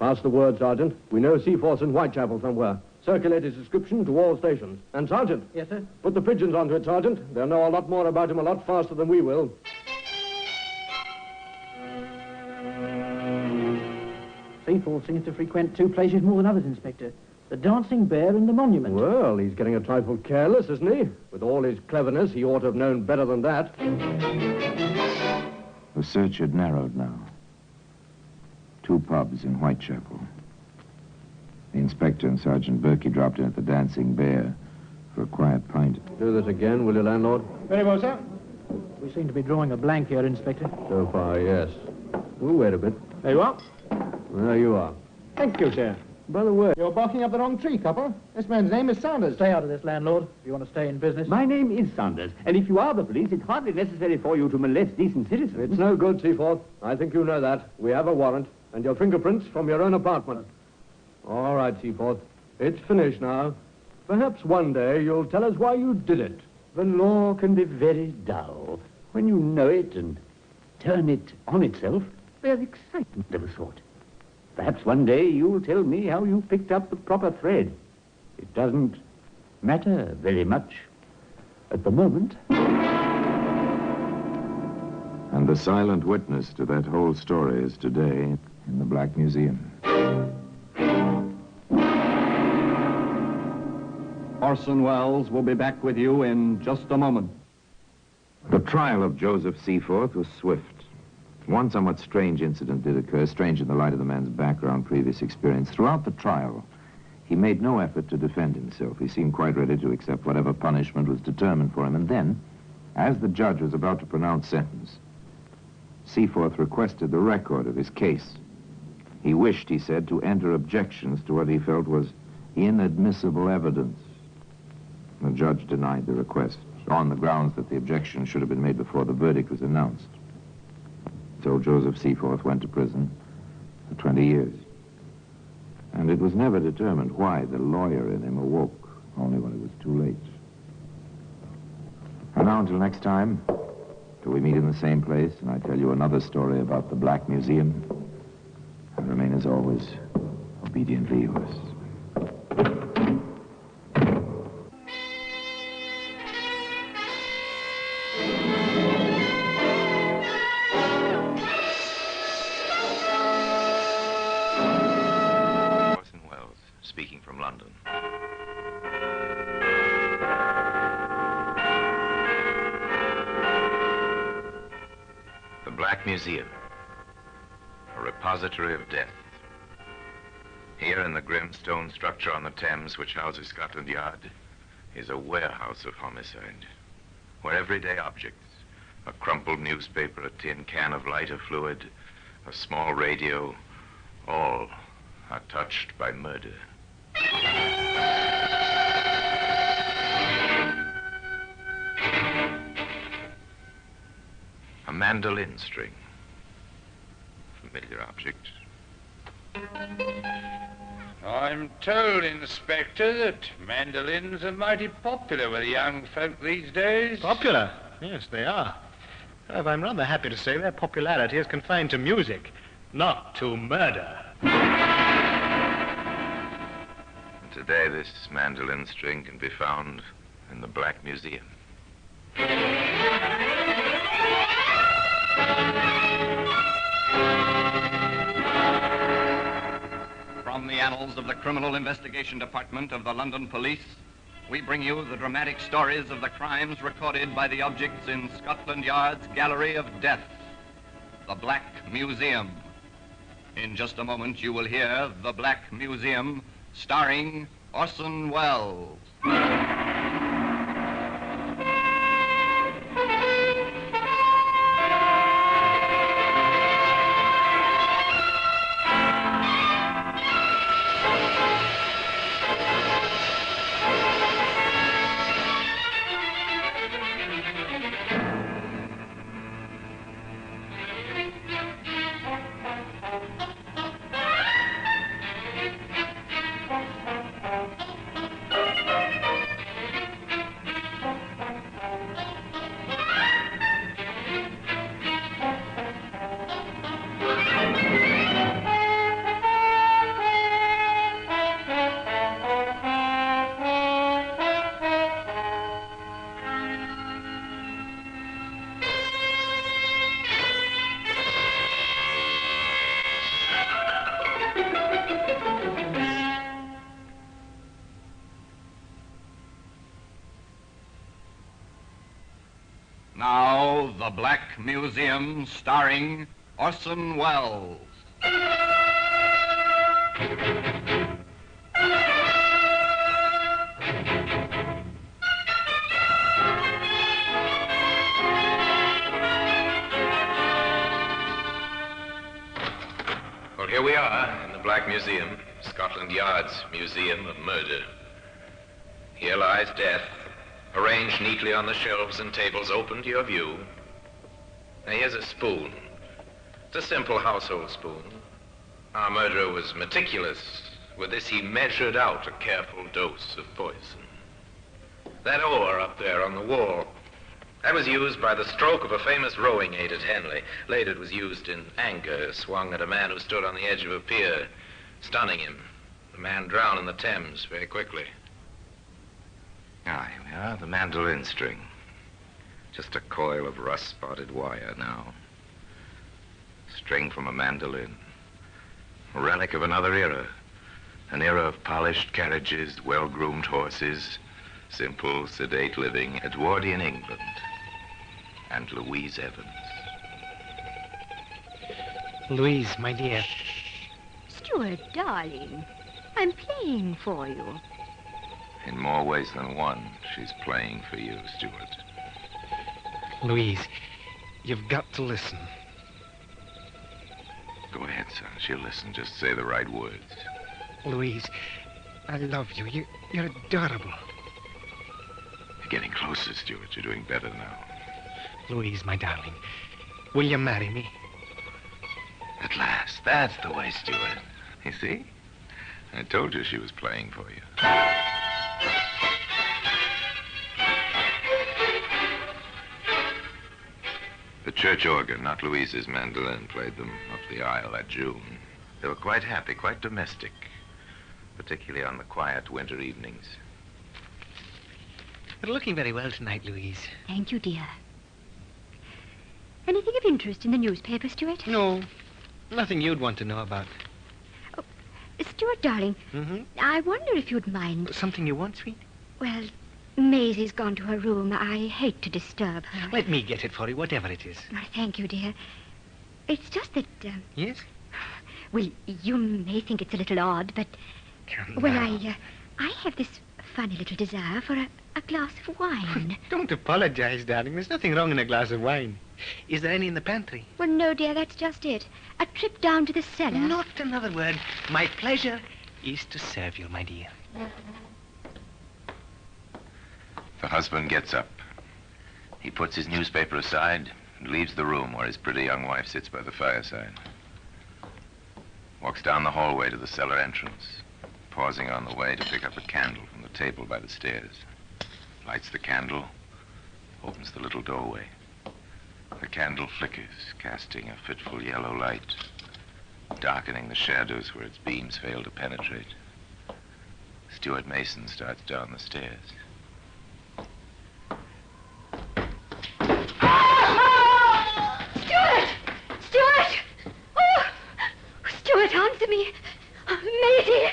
A: Pass the word, Sergeant. We know Seaforth's in Whitechapel somewhere. Circulate his description to all stations. And, Sergeant.
L: Yes, sir?
A: Put the pigeons onto it, Sergeant. They'll know a lot more about him a lot faster than we will.
L: Seaforth seems to frequent 2 places more than others, Inspector. The Dancing Bear and the Monument.
A: Well, he's getting a trifle careless, isn't he? With all his cleverness, he ought to have known better than that.
P: The search had narrowed now. 2 pubs in Whitechapel. The inspector and Sergeant Berkey dropped in at the Dancing Bear for a quiet pint.
A: Do this again, will you, landlord?
L: Very well, sir. We seem to be drawing a blank here, Inspector.
A: So far, yes. We'll wait a bit.
L: There you are.
A: There you are.
L: Thank you, sir.
A: By the way...
L: You're barking up the wrong tree, copper. This man's name is Saunders. Stay out of this, landlord, if you want to stay in business.
V: My name is Saunders, and if you are the police, it's hardly necessary for you to molest decent citizens.
A: It's no good, Seaforth. I think you know that. We have a warrant, and your fingerprints from your own apartment. All right, Seaforth. It's finished now. Perhaps one day you'll tell us why you did it.
V: The law can be very dull. When you know it and turn it on itself, there's excitement of a sort. Perhaps one day you'll tell me how you picked up the proper thread. It doesn't matter very much at the moment.
P: And the silent witness to that whole story is today in the Black Museum.
V: All
E: Orson Welles will be back with you in just a moment.
P: The trial of Joseph Seaforth was swift. One somewhat strange incident did occur, strange in the light of the man's background, previous experience. Throughout the trial, he made no effort to defend himself. He seemed quite ready to accept whatever punishment was determined for him. And then, as the judge was about to pronounce sentence, Seaforth requested the record of his case. He wished, he said, to enter objections to what he felt was inadmissible evidence. The judge denied the request on the grounds that the objection should have been made before the verdict was announced. So Joseph Seaforth went to prison for 20 years. And it was never determined why the lawyer in him awoke, only when it was too late. And now until next time, till we meet in the same place and I tell you another story about the Black Museum, I remain as always obediently yours.
I: Orson Welles, speaking from London. The Black Museum, a repository of death. Here in the grim stone structure on the Thames, which houses Scotland Yard, is a warehouse of homicide, where everyday objects, a crumpled newspaper, a tin can of lighter fluid, a small radio, all are touched by murder. A mandolin string, familiar object.
S: I'm told, Inspector, that mandolins are mighty popular with young folk these days.
L: Popular? Yes, they are. However, I'm rather happy to say their popularity is confined to music, not to murder.
I: Today, this mandolin string can be found in the Black Museum.
E: From the annals of the Criminal Investigation Department of the London Police, we bring you the dramatic stories of the crimes recorded by the objects in Scotland Yard's Gallery of Death, the Black Museum. In just a moment, you will hear The Black Museum, starring Orson Welles. Now, The Black Museum, starring Orson Welles.
I: Well, here we are in the Black Museum, Scotland Yard's Museum of Murder. Here lies death, arranged neatly on the shelves and tables open to your view. Now, here's a spoon. It's a simple household spoon. Our murderer was meticulous. With this, he measured out a careful dose of poison. That oar up there on the wall, that was used by the stroke of a famous rowing aid at Henley. Later, it was used in anger, swung at a man who stood on the edge of a pier, stunning him. The man drowned in the Thames very quickly. Ah, here we are, the mandolin string. Just a coil of rust-spotted wire now. String from a mandolin. A relic of another era. An era of polished carriages, well-groomed horses,
P: Simple, sedate living, Edwardian England. And Louise Evans.
N: Louise, my dear.
Q: Stuart, darling, I'm playing for you.
P: In more ways than one, she's playing for you, Stuart.
N: Louise, you've got to listen.
P: Go ahead, son. She'll listen. Just say the right words.
N: Louise, I love you. You're adorable.
P: You're getting closer, Stuart. You're doing better now.
N: Louise, my darling, will you marry me?
P: At last. That's the way, Stuart. You see? I told you she was playing for you. The church organ, not Louise's mandolin, played them up the aisle that June. They were quite happy, quite domestic, particularly on the quiet winter evenings.
N: You're looking very well tonight, Louise.
Q: Thank you, dear. Anything of interest in the newspaper, Stuart?
N: No, nothing you'd want to know about.
Q: Oh, Stuart, darling, I wonder if you'd mind...
N: Something you want, sweet?
Q: Well, Maisie's gone to her room. I hate to disturb her.
N: Let me get it for you, whatever it is.
Q: Oh, thank you, dear. It's just that...
N: Yes?
Q: Well, you may think it's a little odd, but... Well, I have this funny little desire for a glass of wine.
N: Don't apologize, darling. There's nothing wrong in a glass of wine. Is there any in the pantry?
Q: Well, no, dear, that's just it. A trip down to the cellar.
N: Not another word. My pleasure is to serve you, my dear.
P: The husband gets up. He puts his newspaper aside and leaves the room where his pretty young wife sits by the fireside. Walks down the hallway to the cellar entrance, pausing on the way to pick up a candle from the table by the stairs. Lights the candle, opens the little doorway. The candle flickers, casting a fitful yellow light, darkening the shadows where its beams fail to penetrate. Stuart Mason starts down the stairs.
Q: Stuart, answer me. Maisie!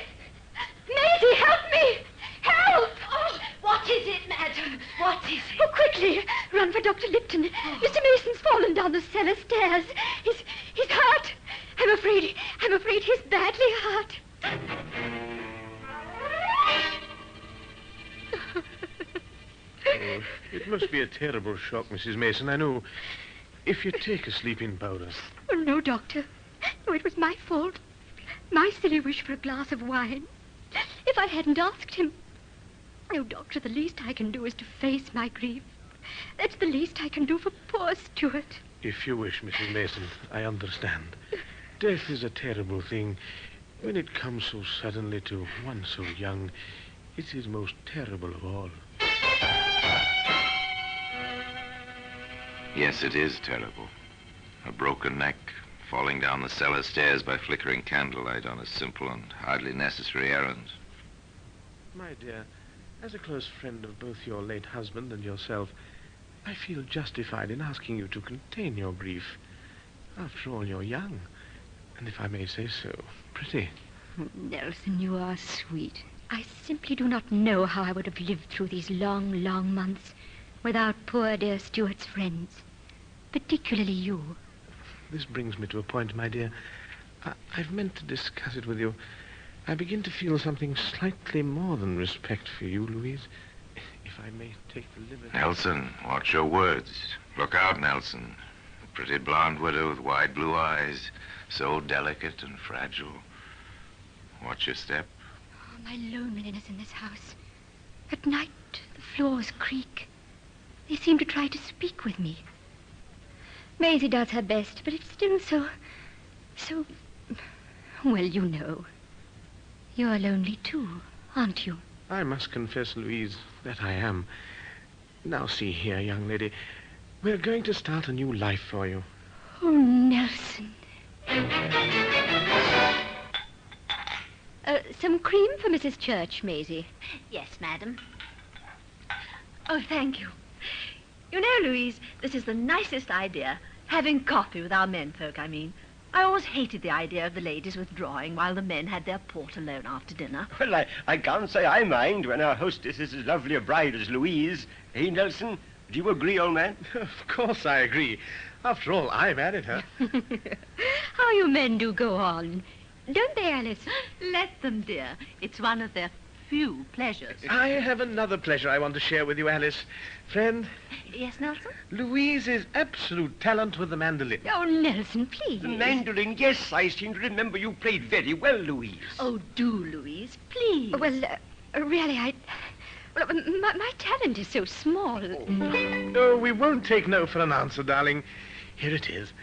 Q: Maisie, help me! Help! Oh, what is it, madam? What is it? Oh, quickly, run for Dr. Lipton. Mr. Mason's fallen down the cellar stairs. He's hurt. I'm afraid he's badly hurt.
F: Oh, it must be a terrible shock, Mrs. Mason, I know. If you take a sleeping powder.
Q: Oh, no, Doctor. No, it was my fault. My silly wish for a glass of wine. If I hadn't asked him... Oh, Doctor, the least I can do is to face my grief. That's the least I can do for poor Stuart.
F: If you wish, Mrs. Mason, I understand. Death is a terrible thing. When it comes so suddenly to one so young, it is most terrible of all.
P: Yes, it is terrible. A broken neck, falling down the cellar stairs by flickering candlelight on a simple and hardly necessary errand.
F: My dear, as a close friend of both your late husband and yourself, I feel justified in asking you to contain your grief. After all, you're young, and if I may say so, pretty.
Q: Nelson, you are sweet. I simply do not know how I would have lived through these long, long months without poor dear Stuart's friends, particularly you.
F: This brings me to a point, my dear. I've meant to discuss it with you. I begin to feel something slightly more than respect for you, Louise. If I may take the liberty...
P: Nelson, watch your words. Look out, Nelson. A pretty blonde widow with wide blue eyes, so delicate and fragile. Watch your step.
Q: Oh, my loneliness in this house. At night, the floors creak. They seem to try to speak with me. Maisie does her best, but it's still so... Well, you know. You're lonely too, aren't you?
F: I must confess, Louise, that I am. Now, see here, young lady. We're going to start a new life for you.
Q: Oh, Nelson. Some cream for Mrs. Church, Maisie.
G: Yes, madam.
U: Oh, thank you. You know, Louise, this is the nicest idea. Having coffee with our menfolk, I mean.
B: I always hated the idea of the ladies withdrawing while the men had their port alone after dinner.
R: Well, I can't say I mind when our hostess is as lovely a bride as Louise. Eh, Nelson? Do you agree, old man?
N: Of course I agree. After all, I married her.
U: How you men do go on. Don't they, Alice?
B: Let them, dear. It's one of their few pleasures.
N: I have another pleasure I want to share with you, Alice. Friend,
B: Yes, Nelson?
N: Louise is absolute talent with the mandolin.
U: Oh, Nelson, please.
R: The mandolin, yes, I seem to remember you played very well, Louise.
B: Oh, do, Louise, please.
U: Well, really, Well, my talent is so small.
N: Oh, we won't take no for an answer, darling. Here it is.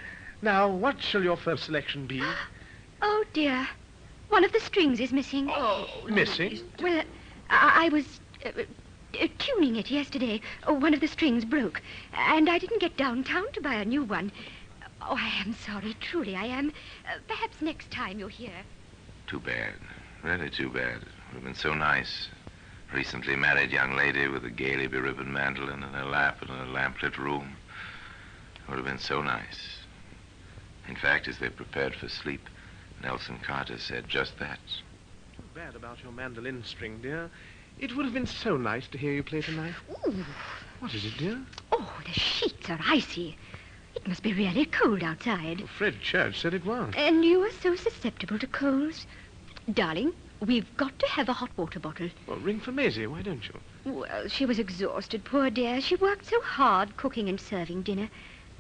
N: Now, what shall your first selection be?
U: Oh, dear. One of the strings is missing.
N: Oh, missing?
U: Well, I was tuning it yesterday. Oh, one of the strings broke, and I didn't get downtown to buy a new one. Oh, I am sorry. Truly, I am. Perhaps next time you're here.
I: Too bad. Really too bad. It would have been so nice. Recently married young lady with a gaily beribboned mandolin in her lap in a lamplit room. It would have been so nice. In fact, as they prepared for sleep, Nelson Carter said just that.
N: Too bad about your mandolin string, dear. It would have been so nice to hear you play tonight.
U: Ooh.
N: What is it, dear?
U: Oh, the sheets are icy. It must be really cold outside.
N: Well, Fred Church said it was.
U: And you are so susceptible to colds. Darling, we've got to have a hot water bottle.
N: Well, ring for Maisie, why don't you?
U: Well, she was exhausted, poor dear. She worked so hard cooking and serving dinner.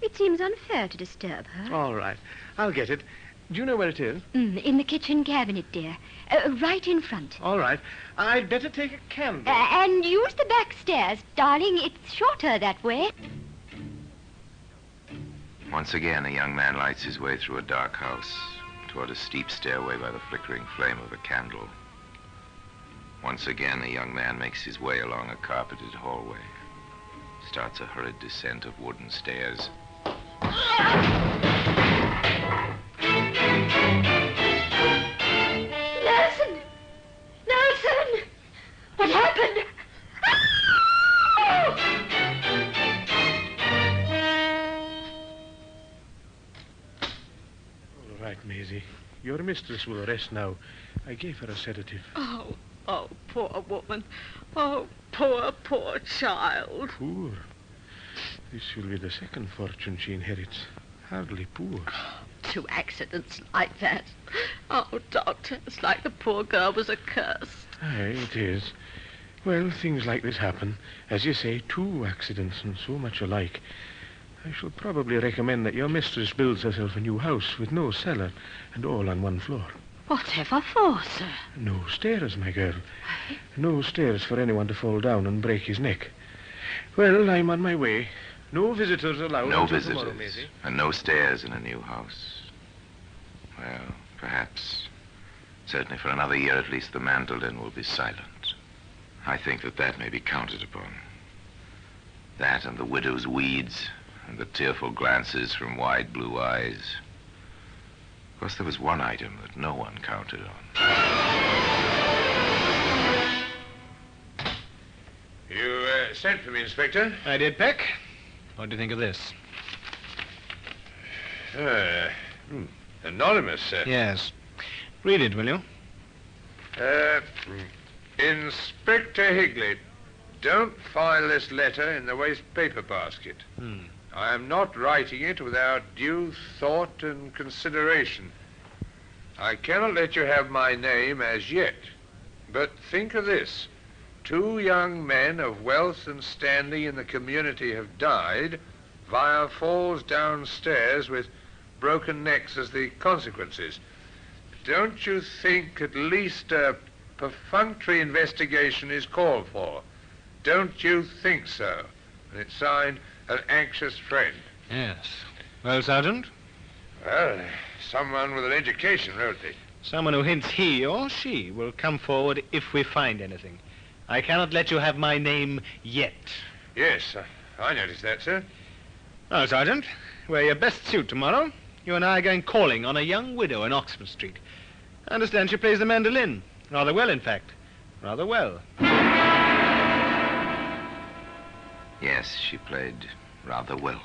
U: It seems unfair to disturb her.
N: All right. I'll get it. Do you know where it is?
U: In the kitchen cabinet, dear. Right in front.
N: All right. I'd better take a candle.
U: And use the back stairs. Darling, it's shorter that way.
I: Once again, a young man lights his way through a dark house toward a steep stairway by the flickering flame of a candle. Once again, a young man makes his way along a carpeted hallway, starts a hurried descent of wooden stairs.
U: Nelson! Nelson! What happened?
N: All right, Maisie. Your mistress will rest now. I gave her a sedative.
B: Oh, poor woman. Oh, poor child.
N: Poor? This will be the second fortune she inherits. Hardly poor.
B: 2 accidents like that. Oh, Doctor, it's like the poor girl was a curse.
N: Aye, it is. Well, things like this happen. As you say, 2 accidents and so much alike. I shall probably recommend that your mistress builds herself a new house with no cellar and all on one floor.
B: Whatever for, sir?
N: No stairs, my girl. No stairs for anyone to fall down and break his neck. Well, I'm on my way. No visitors allowed.
I: No
N: until
I: visitors.
N: tomorrow, Maisie.
I: And no stairs in a new house. Well, perhaps. Certainly for another year at least the mandolin will be silent. I think that may be counted upon. That and the widow's weeds and the tearful glances from wide blue eyes. Of course, there was one item that no one counted on.
S: You sent for me, Inspector?
L: I did, Peck. What do you think of this?
S: Anonymous, sir.
L: Yes. Read it, will you?
S: Inspector Higley, don't file this letter in the waste paper basket. I am not writing it without due thought and consideration. I cannot let you have my name as yet. But think of this. 2 young men of wealth and standing in the community have died via falls downstairs with broken necks as the consequences. Don't you think at least a perfunctory investigation is called for? Don't you think so? And it's signed An Anxious Friend.
L: Yes. Well, Sergeant?
S: Well, someone with an education wrote it.
L: Someone who hints he or she will come forward if we find anything. I cannot let you have my name yet.
S: Yes, I noticed that, sir.
L: Well, Sergeant, wear your best suit tomorrow. You and I are going calling on a young widow in Oxford Street. I understand she plays the mandolin. Rather well, in fact. Rather well.
I: Yes, she played rather well.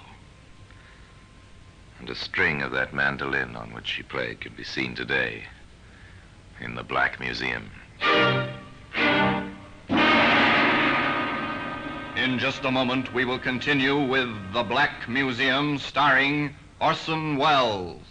I: And a string of that mandolin on which she played can be seen today in the Black Museum.
E: In just a moment, we will continue with The Black Museum, starring Orson Welles.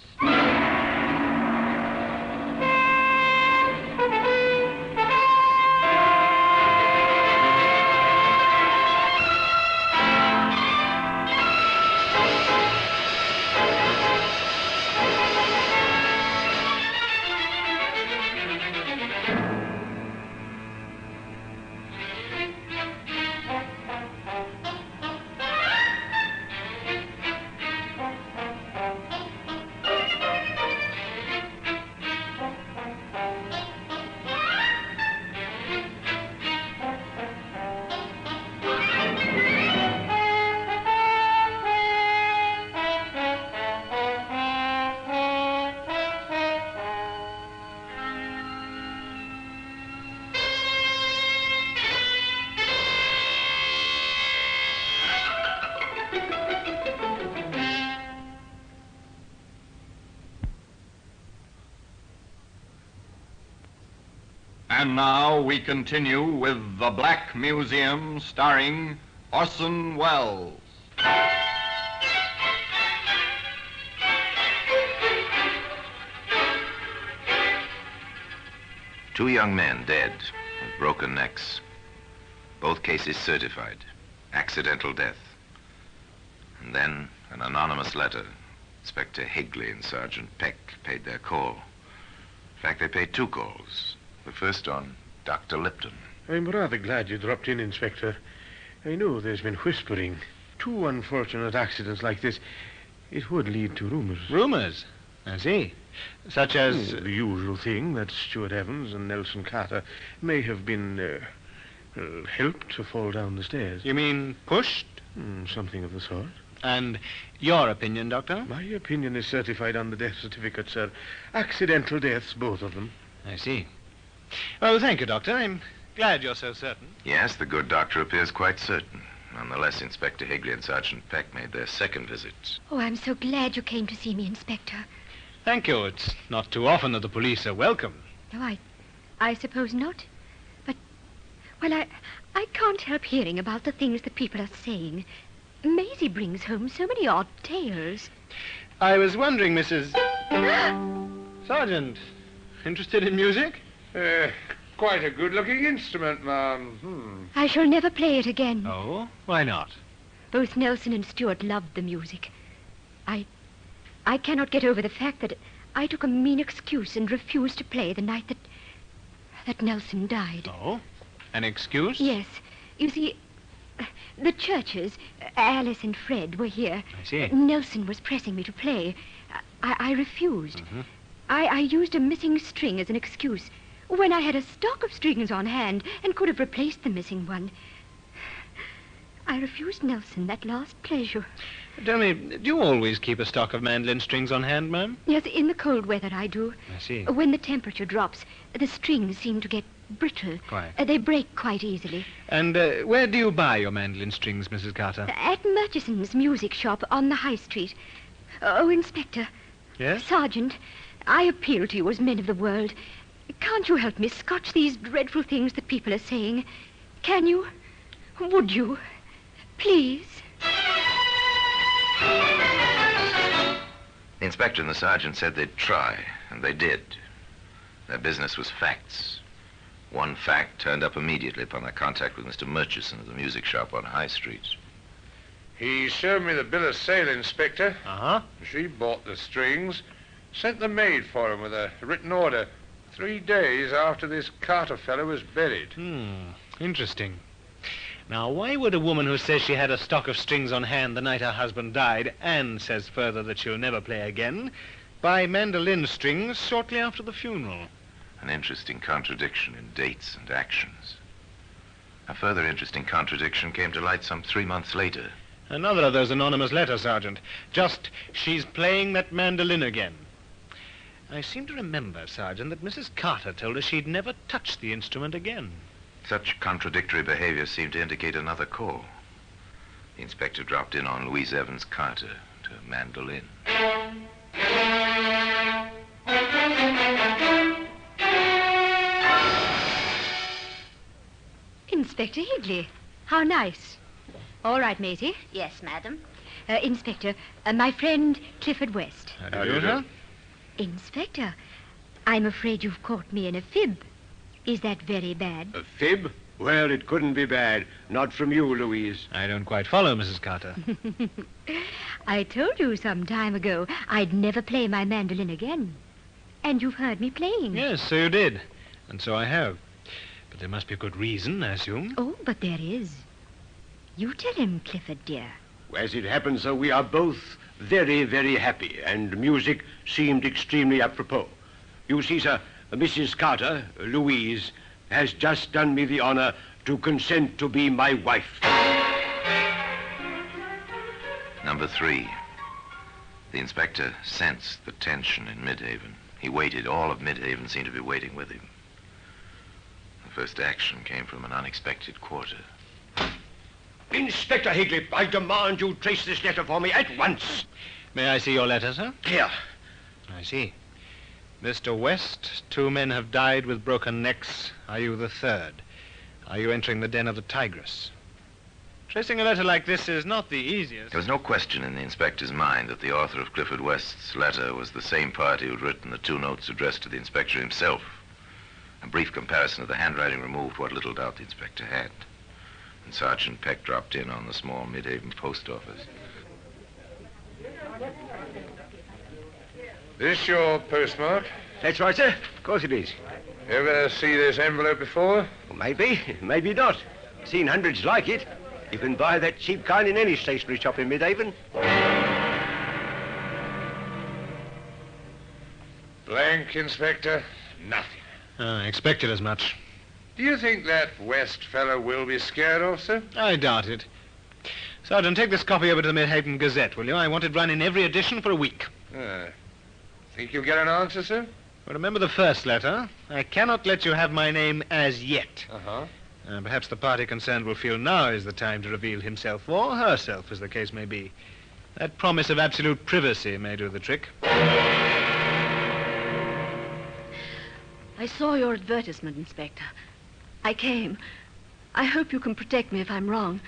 E: And now we continue with The Black Museum, starring Orson Welles.
I: Two young men dead with broken necks. Both cases certified. Accidental death. And then an anonymous letter. Inspector Higley and Sergeant Peck paid their call. In fact, they paid two calls. The first on Dr. Lipton.
N: I'm rather glad you dropped in, Inspector. I know there's been whispering. Two unfortunate accidents like this, it would lead to rumors.
L: Rumors? I see. Such as...
N: The usual thing that Stuart Evans and Nelson Carter may have been, helped to fall down the stairs.
L: You mean pushed?
N: Something of the sort.
L: And your opinion, Doctor?
N: My opinion is certified on the death certificate, sir. Accidental deaths, both of them.
L: I see. Well, thank you, Doctor. I'm glad you're so certain.
I: Yes, the good doctor appears quite certain. Nonetheless, Inspector Higley and Sergeant Peck made their second visit.
U: Oh, I'm so glad you came to see me, Inspector.
L: Thank you. It's not too often that the police are welcome.
U: No, I suppose not. But, well, I can't help hearing about the things that people are saying. Maisie brings home so many odd tales.
L: I was wondering, Mrs... Sergeant, interested in music?
S: Quite a good-looking instrument, ma'am.
U: I shall never play it again.
L: Oh? Why not?
U: Both Nelson and Stuart loved the music. I cannot get over the fact that I took a mean excuse and refused to play the night that Nelson died.
L: Oh? An excuse?
U: Yes. You see, the Churches, Alice and Fred, were here.
L: I see.
U: Nelson was pressing me to play. I refused.
L: Mm-hmm.
U: I used a missing string as an excuse when I had a stock of strings on hand and could have replaced the missing one. I refused Nelson that last pleasure.
L: Tell me, do you always keep a stock of mandolin strings on hand, ma'am?
U: Yes, in the cold weather I do.
L: I see.
U: When the temperature drops, the strings seem to get brittle.
L: Quite.
U: They break quite easily.
L: And where do you buy your mandolin strings, Mrs. Carter?
U: At Murchison's music shop on the High Street. Oh, Inspector.
L: Yes?
U: Sergeant, I appeal to you as men of the world. Can't you help me scotch these dreadful things that people are saying? Can you? Would you? Please?
I: The inspector and the sergeant said they'd try, and they did. Their business was facts. One fact turned up immediately upon their contact with Mr. Murchison at the music shop on High Street.
S: He showed me the bill of sale, Inspector.
L: Uh-huh.
S: She bought the strings, sent the maid for him with a written order 3 days after this Carter fellow was buried.
L: Interesting. Now, why would a woman who says she had a stock of strings on hand the night her husband died, and says further that she'll never play again, buy mandolin strings shortly after the funeral?
I: An interesting contradiction in dates and actions. A further interesting contradiction came to light some 3 months later.
L: Another of those anonymous letters, Sergeant. Just, she's playing that mandolin again. I seem to remember, Sergeant, that Mrs. Carter told us she'd never touch the instrument again.
I: Such contradictory behavior seemed to indicate another call. The inspector dropped in on Louise Evans Carter to mandolin.
U: Inspector Higley. How nice. All right, Maisie.
Q: Yes, madam.
U: Inspector, my friend Clifford West.
L: How do you do, sir?
U: Inspector, I'm afraid you've caught me in a fib. Is that very bad?
R: A fib? Well, it couldn't be bad. Not from you, Louise.
L: I don't quite follow, Mrs. Carter.
U: I told you some time ago I'd never play my mandolin again. And you've heard me playing.
L: Yes, so you did. And so I have. But there must be a good reason, I assume.
U: Oh, but there is. You tell him, Clifford, dear.
R: As it happens, sir, we are both very, very happy, and music seemed extremely apropos. You see, sir, Mrs. Carter, Louise, has just done me the honor to consent to be my wife.
P: Number 3. The inspector sensed the tension in Midhaven. He waited. All of Midhaven seemed to be waiting with him. The first action came from an unexpected quarter.
R: Inspector Higley, I demand you trace this letter for me at once.
L: May I see your letter, sir?
R: Here.
L: I see. Mr. West, 2 men have died with broken necks. Are you the third? Are you entering the den of the tigress? Tracing a letter like this is not the easiest.
P: There was no question in the inspector's mind that the author of Clifford West's letter was the same party who'd written the 2 notes addressed to the inspector himself. A brief comparison of the handwriting removed what little doubt the inspector had. And Sergeant Peck dropped in on the small Midhaven post office.
S: This your postmark?
R: That's right, sir. Of course it is.
S: Ever see this envelope before?
R: Well, maybe, maybe not. Seen hundreds like it. You can buy that cheap kind in any stationery shop in Midhaven.
S: Blank, Inspector. Nothing.
L: I expected as much.
S: Do you think that West fellow will be scared off, sir?
L: I doubt it. Sergeant, take this copy over to the Midhaven Gazette, will you? I want it run in every edition for a week.
S: Think you'll get an answer, sir?
L: Well, remember the first letter. I cannot let you have my name as yet.
S: Uh-huh.
L: Perhaps the party concerned will feel now is the time to reveal himself, or herself, as the case may be. That promise of absolute privacy may do the trick.
B: I saw your advertisement, Inspector. I came. I hope you can protect me if I'm wrong.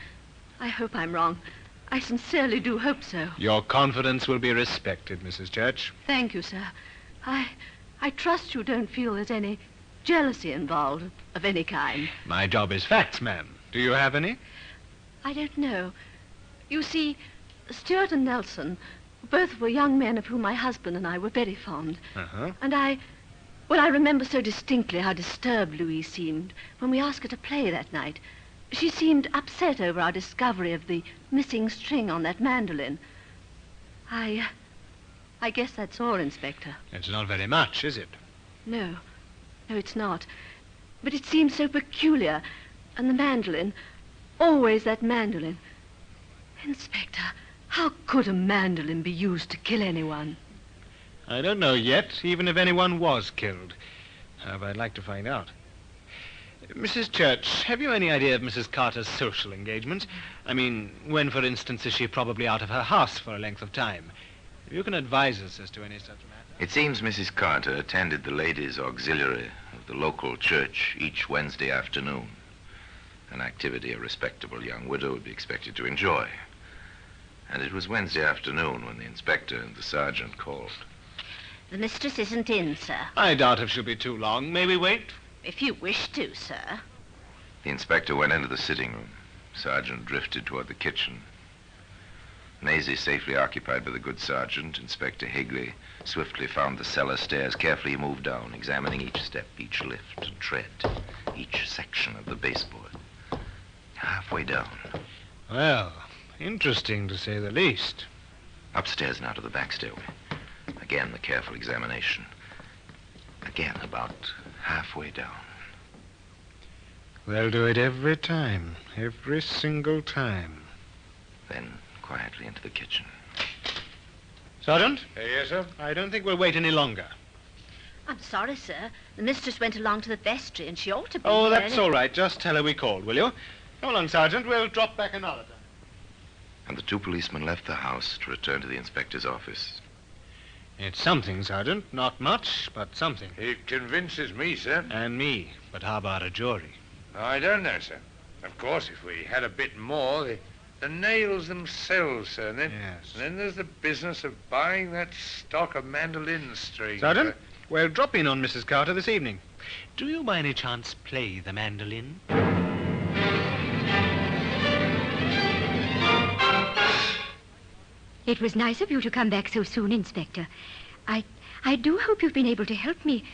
B: I hope I'm wrong. I sincerely do hope so.
L: Your confidence will be respected, Mrs. Church.
B: Thank you, sir. I trust you don't feel there's any jealousy involved of any kind.
L: My job is facts, ma'am. Do you have any?
B: I don't know. You see, Stuart and Nelson both were young men of whom my husband and I were very fond.
L: Uh-huh.
B: And I remember so distinctly how disturbed Louise seemed when we asked her to play that night. She seemed upset over our discovery of the missing string on that mandolin. I guess that's all, Inspector.
L: It's not very much, is it?
B: No, it's not. But it seems so peculiar. And the mandolin, always that mandolin. Inspector, how could a mandolin be used to kill anyone?
L: I don't know yet, even if anyone was killed. However, I'd like to find out. Mrs. Church, have you any idea of Mrs. Carter's social engagements? I mean, when, for instance, is she probably out of her house for a length of time? If you can advise us as to any such matter.
P: It seems Mrs. Carter attended the ladies' auxiliary of the local church each Wednesday afternoon, an activity a respectable young widow would be expected to enjoy. And it was Wednesday afternoon when the inspector and the sergeant called.
Q: The mistress isn't in, sir.
L: I doubt if she'll be too long. May we wait?
Q: If you wish to, sir.
P: The inspector went into the sitting room. Sergeant drifted toward the kitchen. Maisie, safely occupied by the good sergeant, Inspector Higley swiftly found the cellar stairs. Carefully he moved down, examining each step, each lift and tread, each section of the baseboard. Halfway down.
L: Well, interesting to say the least.
P: Upstairs now to the back stairway. Again, the careful examination. Again, about halfway down.
L: They'll do it every time. Every single time.
P: Then quietly into the kitchen.
L: Sergeant?
S: Yes, sir?
L: I don't think we'll wait any longer.
Q: I'm sorry, sir. The mistress went along to the vestry and she ought to be
L: Oh,
Q: here
L: that's all right. Just tell her we called, will you? Come along, Sergeant. We'll drop back another time.
P: And the 2 policemen left the house to return to the inspector's office.
L: It's something, Sergeant. Not much, but something.
S: It convinces me, sir.
L: And me. But how about a jury?
S: I don't know, sir. Of course, if we had a bit more, the nails themselves, sir. And then there's the business of buying that stock of mandolin strings.
L: Sergeant, we'll drop in on Mrs. Carter this evening. Do you by any chance play the mandolin?
U: It was nice of you to come back so soon, Inspector. I do hope you've been able to help me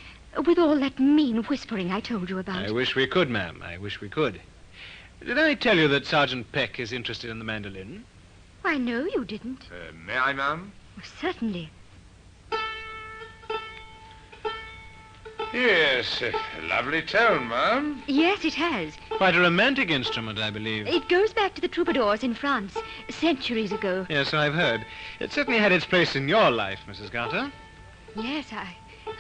U: with all that mean whispering I told you about.
L: I wish we could, ma'am. I wish we could. Did I tell you that Sergeant Peck is interested in the mandolin?
U: Why, no, you didn't.
S: May I, ma'am?
U: Oh, certainly.
S: Yes, a lovely tone, ma'am.
U: Yes, it has.
L: Quite a romantic instrument, I believe.
U: It goes back to the troubadours in France, centuries ago.
L: Yes, I've heard. It certainly had its place in your life, Mrs. Carter.
U: Yes,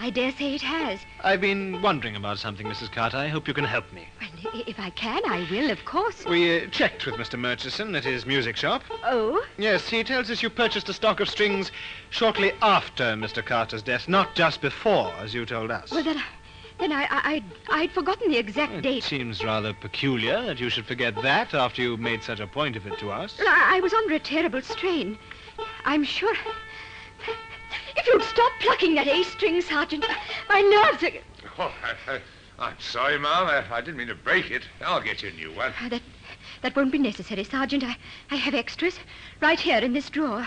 U: I dare say it has.
L: I've been wondering about something, Mrs. Carter. I hope you can help me.
U: Well, if I can, I will, of course.
L: We checked with Mr. Murchison at his music shop.
U: Oh?
L: Yes, he tells us you purchased a stock of strings shortly after Mr. Carter's death, not just before, as you told us.
U: Well, then I'd forgotten the exact date.
L: It seems rather peculiar that you should forget that after you made such a point of it to us.
U: Well, I was under a terrible strain. I'm sure... If you'd stop plucking that A string, Sergeant, my nerves are...
S: Oh, I'm sorry, ma'am. I didn't mean to break it. I'll get you a new one.
U: That won't be necessary, Sergeant. I have extras right here in this drawer.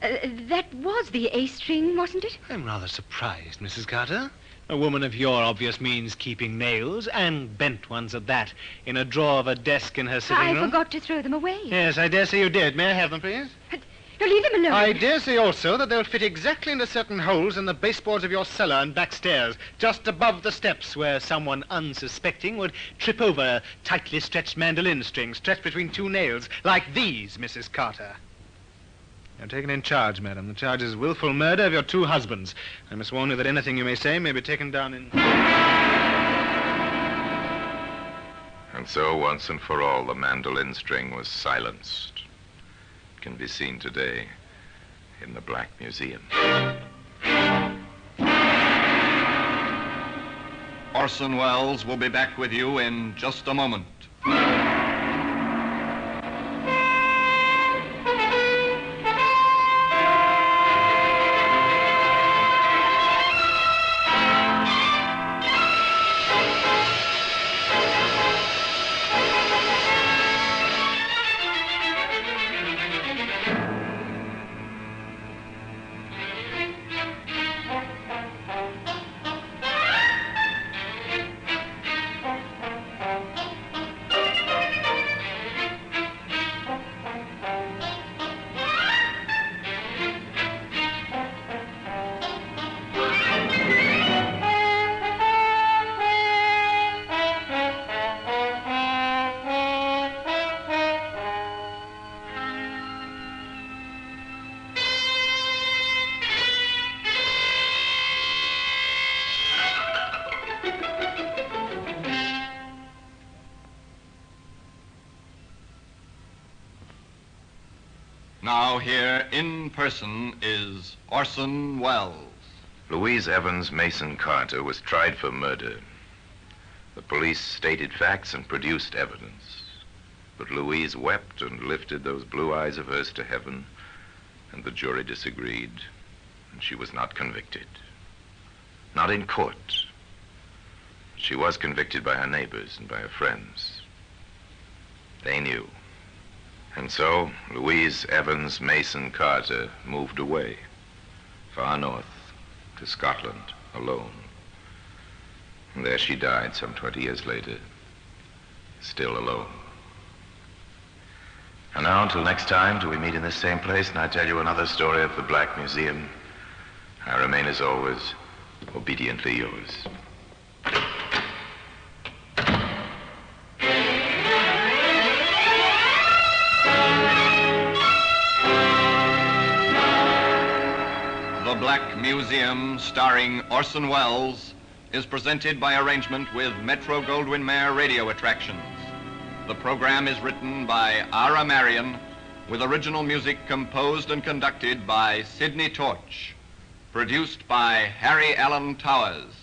U: That was the A string, wasn't it?
L: I'm rather surprised, Mrs. Carter. A woman of your obvious means keeping nails, and bent ones at that, in a drawer of a desk in her sitting room.
U: I forgot to throw them away.
L: Yes, I dare say you did. May I have them, please?
U: No, leave them alone.
L: I dare say also that they'll fit exactly into certain holes in the baseboards of your cellar and back stairs, just above the steps where someone unsuspecting would trip over a tightly stretched mandolin string stretched between two nails, like these, Mrs. Carter. You're taken in charge, madam. The charge is willful murder of your two husbands. I must warn you that anything you may say may be taken down in...
I: And so, once and for all, the mandolin string was silenced. It can be seen today in the Black Museum.
E: Orson Welles will be back with you in just a moment. Now here in person is Orson Welles.
I: Louise Evans Mason Carter was tried for murder. The police stated facts and produced evidence. But Louise wept and lifted those blue eyes of hers to heaven, and the jury disagreed, and she was not convicted. Not in court. She was convicted by her neighbors and by her friends. They knew. And so, Louise Evans Mason Carter moved away, far north, to Scotland, alone. And there she died some 20 years later, still alone. And now, until next time, till we meet in this same place and I tell you another story of the Black Museum, I remain, as always, obediently yours.
E: The Black Museum, starring Orson Welles, is presented by arrangement with Metro-Goldwyn-Mayer Radio Attractions. The program is written by Ara Marion, with original music composed and conducted by Sidney Torch. Produced by Harry Allen Towers.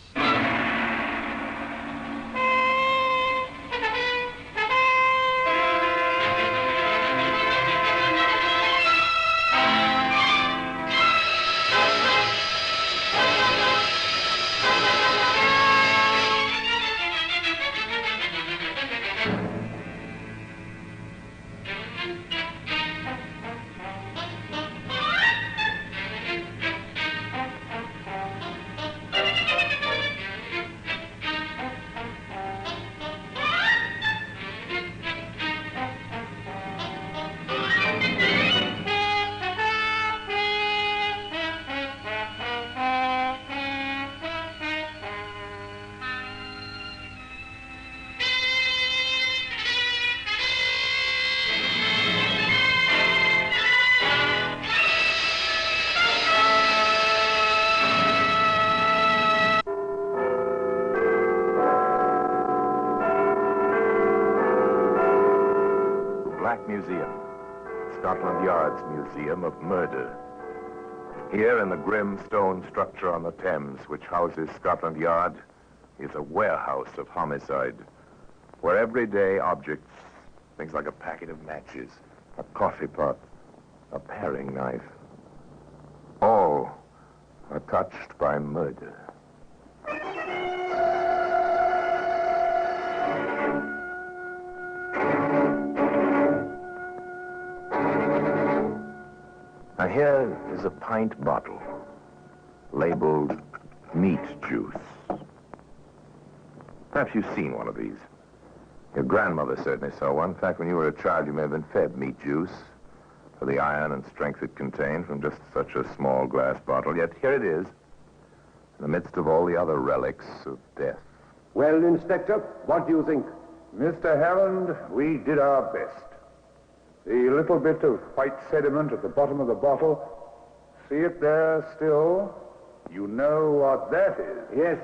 P: Museum, Scotland Yard's Museum of Murder. Here in the grim stone structure on the Thames, which houses Scotland Yard, is a warehouse of homicide, where everyday objects, things like a packet of matches, a coffee pot, a paring knife, all are touched by murder. Now here is a pint bottle labeled meat juice. Perhaps you've seen one of these. Your grandmother certainly saw one. In fact, when you were a child, you may have been fed meat juice for the iron and strength it contained from just such a small glass bottle. Yet here it is, in the midst of all the other relics of death.
F: Well, Inspector, what do you think? Mr. Harland, we did our best. The little bit of white sediment at the bottom of the bottle, see it there still? You know what that is?
T: Yes,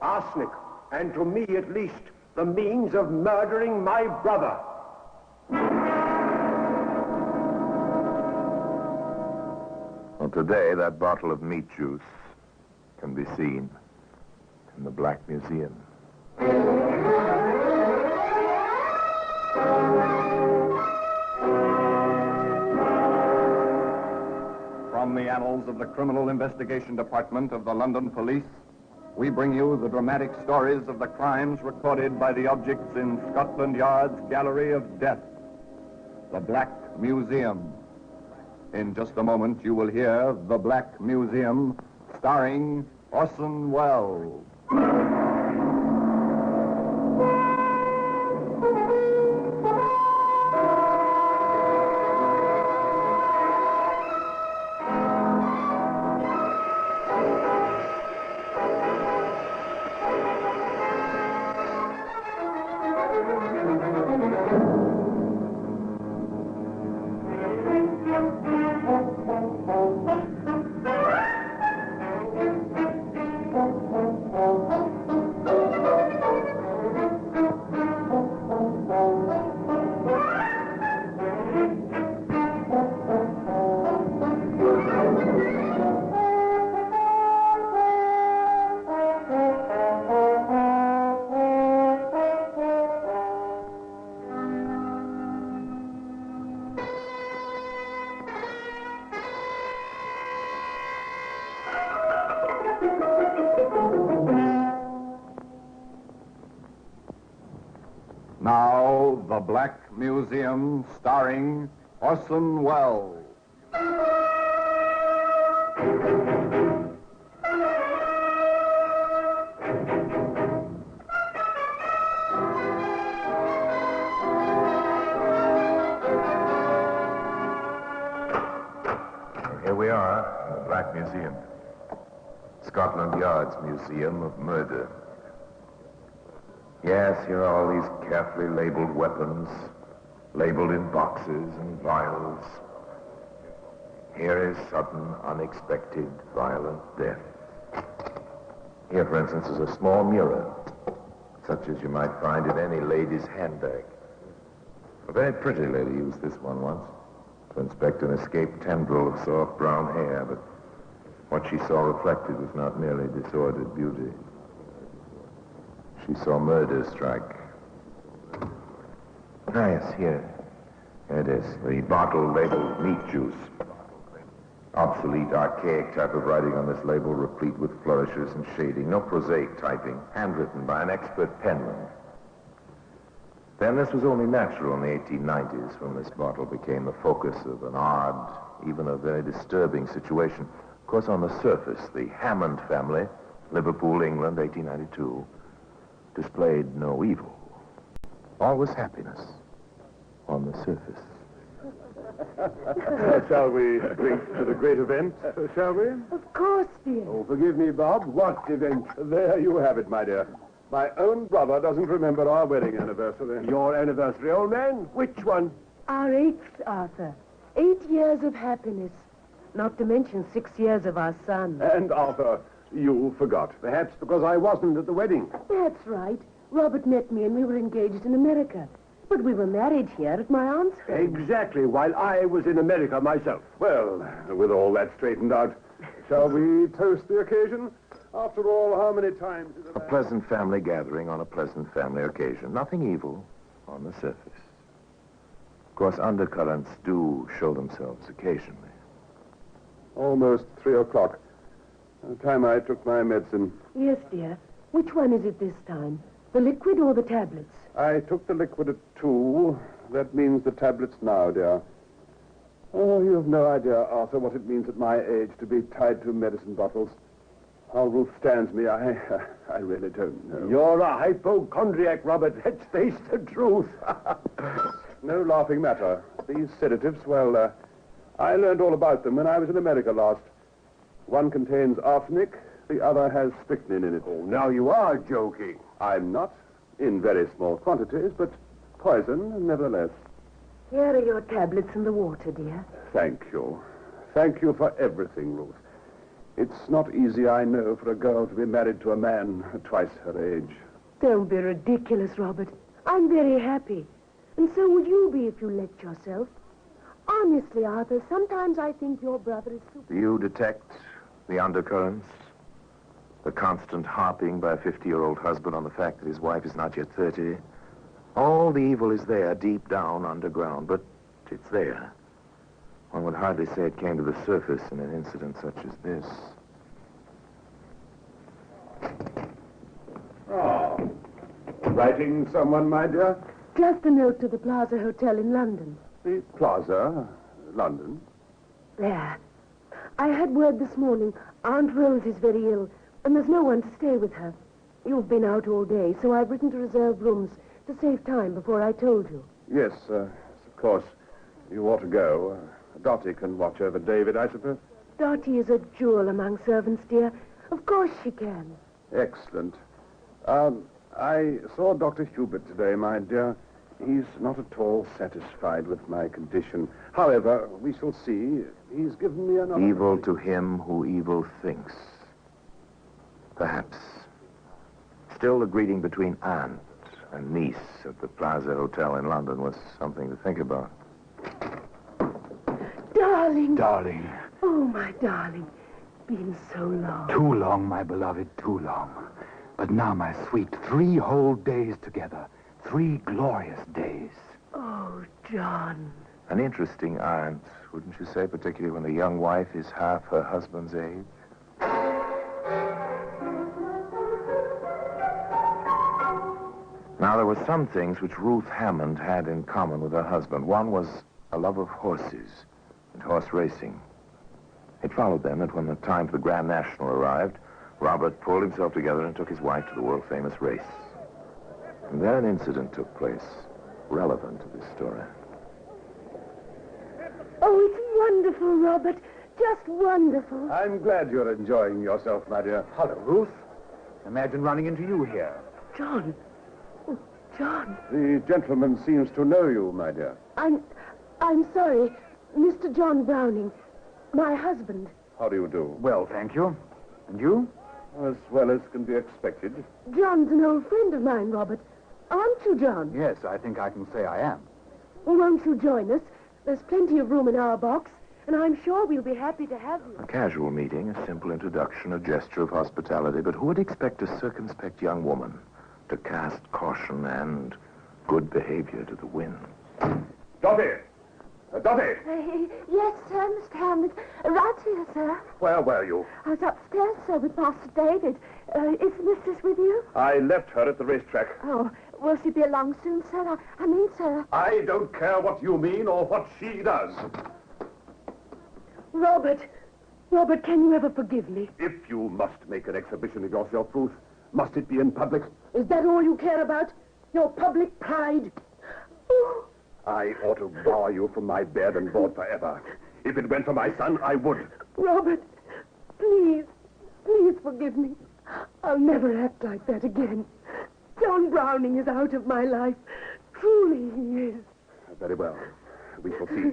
T: arsenic. And to me, at least, the means of murdering my brother.
P: Well, today, that bottle of meat juice can be seen in the Black Museum.
E: From the annals of the Criminal Investigation Department of the London Police, we bring you the dramatic stories of the crimes recorded by the objects in Scotland Yard's Gallery of Death, the Black Museum. In just a moment, you will hear The Black Museum, starring Orson Welles. Now, The Black Museum, starring Orson Welles.
P: Here we are in the Black Museum, Scotland Yard's Museum of Murder. Yes, here are all these carefully labeled weapons, labeled in boxes and vials. Here is sudden, unexpected, violent death. Here, for instance, is a small mirror, such as you might find in any lady's handbag. A very pretty lady used this one once to inspect an escaped tendril of soft brown hair, but
I: What she saw reflected was not merely disordered beauty. She saw murder strike. Ah, yes, here. Here it is. The bottle labeled meat juice. Obsolete, archaic type of writing on this label, replete with flourishes and shading. No prosaic typing, handwritten by an expert penman. Then this was only natural in the 1890s when this bottle became the focus of an odd, even a very disturbing situation. Of course, on the surface, the Hammond family, Liverpool, England, 1892, displayed no evil. All was happiness on the surface.
F: Shall we drink to the great event, shall we?
J: Of course, dear.
F: Oh, forgive me, Bob. What event? There you have it, my dear. My own brother doesn't remember our wedding anniversary. Your anniversary, old man? Which one?
J: Our 8th, Arthur. 8 years of happiness. Not to mention 6 years of our son.
F: And Arthur, you forgot. Perhaps because I wasn't at the wedding.
J: That's right. Robert met me and we were engaged in America. But we were married here at my aunt's home.
F: Exactly, while I was in America myself. Well, with all that straightened out, shall we toast the occasion? After all, how many times...
I: A pleasant family gathering on a pleasant family occasion. Nothing evil on the surface. Of course, undercurrents do show themselves occasionally.
F: Almost 3 o'clock. The time I took my medicine.
J: Yes, dear. Which one is it this time? The liquid or the tablets?
F: I took the liquid at 2. That means the tablets now, dear. Oh, you have no idea, Arthur, what it means at my age to be tied to medicine bottles. How Ruth stands me, I really don't know. You're a hypochondriac, Robert. Let's face the truth. No laughing matter. These sedatives, well, I learned all about them when I was in America last. One contains arsenic, the other has strychnine in it. Oh, now you are joking. I'm not. In very small quantities, but poison, nevertheless.
J: Here are your tablets and the water, dear.
F: Thank you. Thank you for everything, Ruth. It's not easy, I know, for a girl to be married to a man twice her age.
J: Don't be ridiculous, Robert. I'm very happy. And so would you be if you let yourself. Honestly, Arthur, sometimes I think your brother is super...
I: Do you detect the undercurrents? The constant harping by a 50-year-old husband on the fact that his wife is not yet 30? All the evil is there, deep down, underground, but it's there. One would hardly say it came to the surface in an incident such as this.
F: Oh. Writing someone, my dear?
J: Just a note to the Plaza Hotel in London.
F: The Plaza, London?
J: There. I had word this morning. Aunt Rose is very ill, and there's no one to stay with her. You've been out all day, so I've written to reserve rooms to save time before I told you.
F: Yes, of course. You ought to go. Dottie can watch over David, I suppose.
J: Dottie is a jewel among servants, dear. Of course she can.
F: Excellent. I saw Dr. Hubert today, my dear. He's not at all satisfied with my condition. However, we shall see. He's given me another...
I: Evil to him who evil thinks. Perhaps. Still, the greeting between aunt and niece at the Plaza Hotel in London was something to think about.
J: Darling.
C: Darling.
J: Oh, my darling. Been so long.
C: Too long, my beloved, too long. But now, my sweet, 3 whole days together. 3 glorious days.
J: Oh, John.
I: An interesting aunt, wouldn't you say, particularly when the young wife is half her husband's age? Now, there were some things which Ruth Hammond had in common with her husband. One was a love of horses and horse racing. It followed then that when the time for the Grand National arrived, Robert pulled himself together and took his wife to the world-famous race. And then an incident took place relevant to this story.
J: Oh, it's wonderful, Robert. Just wonderful.
F: I'm glad you're enjoying yourself, my dear.
C: Hello, Ruth. Imagine running into you here.
J: John. Oh, John.
F: The gentleman seems to know you, my dear.
J: I'm sorry. Mr. John Browning. My husband.
F: How do you do?
C: Well, thank you. And you?
F: As well as can be expected.
J: John's an old friend of mine, Robert. Aren't you, John?
C: Yes, I think I can say I am.
J: Well, won't you join us? There's plenty of room in our box, and I'm sure we'll be happy to have you.
I: A casual meeting, a simple introduction, a gesture of hospitality, but who would expect a circumspect young woman to cast caution and good behavior to the wind?
C: Dottie! Dottie!
G: Yes, sir, Mr. Hammond. Right here, sir.
C: Where were you?
G: I was upstairs, sir, with Master David. Is the mistress with you?
C: I left her at the racetrack.
G: Oh, will she be along soon, sir? I mean, sir.
C: I don't care what you mean or what she does.
J: Robert, can you ever forgive me?
C: If you must make an exhibition of yourself, Ruth, must it be in public?
J: Is that all you care about? Your public pride? Oh.
C: I ought to bar you from my bed and board forever. If it went for my son, I would.
J: Robert, please forgive me. I'll never act like that again. John Browning is out of my life. Truly he is.
C: Very well. We shall see.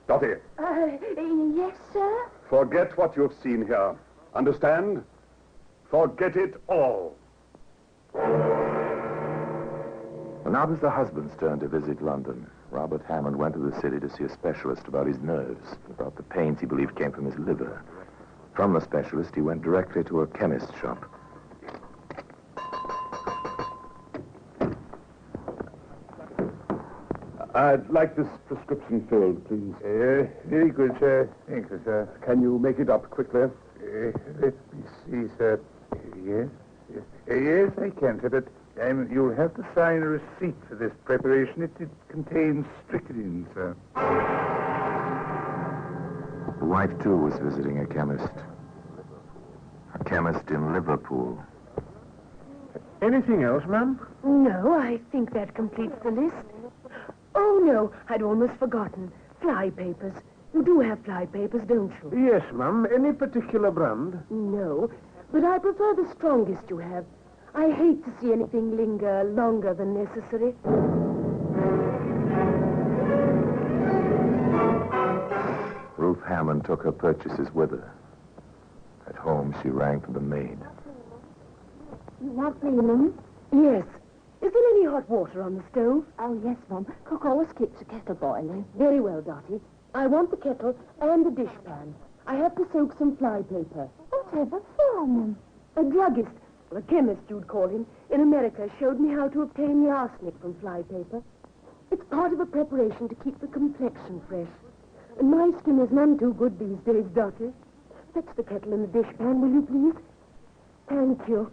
C: Dottie.
G: Yes, sir?
C: Forget what you've seen here. Understand? Forget it all.
I: Well, now it was the husband's turn to visit London. Robert Hammond went to the city to see a specialist about his nerves, about the pains he believed came from his liver. From the specialist, he went directly to a chemist's shop.
C: I'd like this prescription filled, please.
F: Very good, sir. Thank you, sir.
C: Can you make it up quickly?
F: Let me see, sir. Yes, I can, sir, but you'll have to sign a receipt for this preparation. It contains strychnine, sir.
I: The wife, too, was visiting a chemist. A chemist in Liverpool.
F: Anything else, ma'am?
J: No, I think that completes the list. Oh, no, I'd almost forgotten. Fly papers. You do have fly papers, don't you?
F: Yes, ma'am. Any particular brand?
J: No, but I prefer the strongest you have. I hate to see anything linger longer than necessary.
I: Ruth Hammond took her purchases with her. At home, she rang for the maid.
G: You want me, Mum?
J: Yes. Is there any hot water on the stove?
G: Oh, yes, Mum. Cook always keeps the kettle boiling.
J: Very well, Dottie. I want the kettle and the dishpan. I have to soak some fly paper.
G: Whatever for, Mum?
J: A druggist, or a chemist you'd call him, in America showed me how to obtain the arsenic from fly paper. It's part of a preparation to keep the complexion fresh. And my skin is none too good these days, Dottie. Fetch the kettle and the dishpan, will you please? Thank you.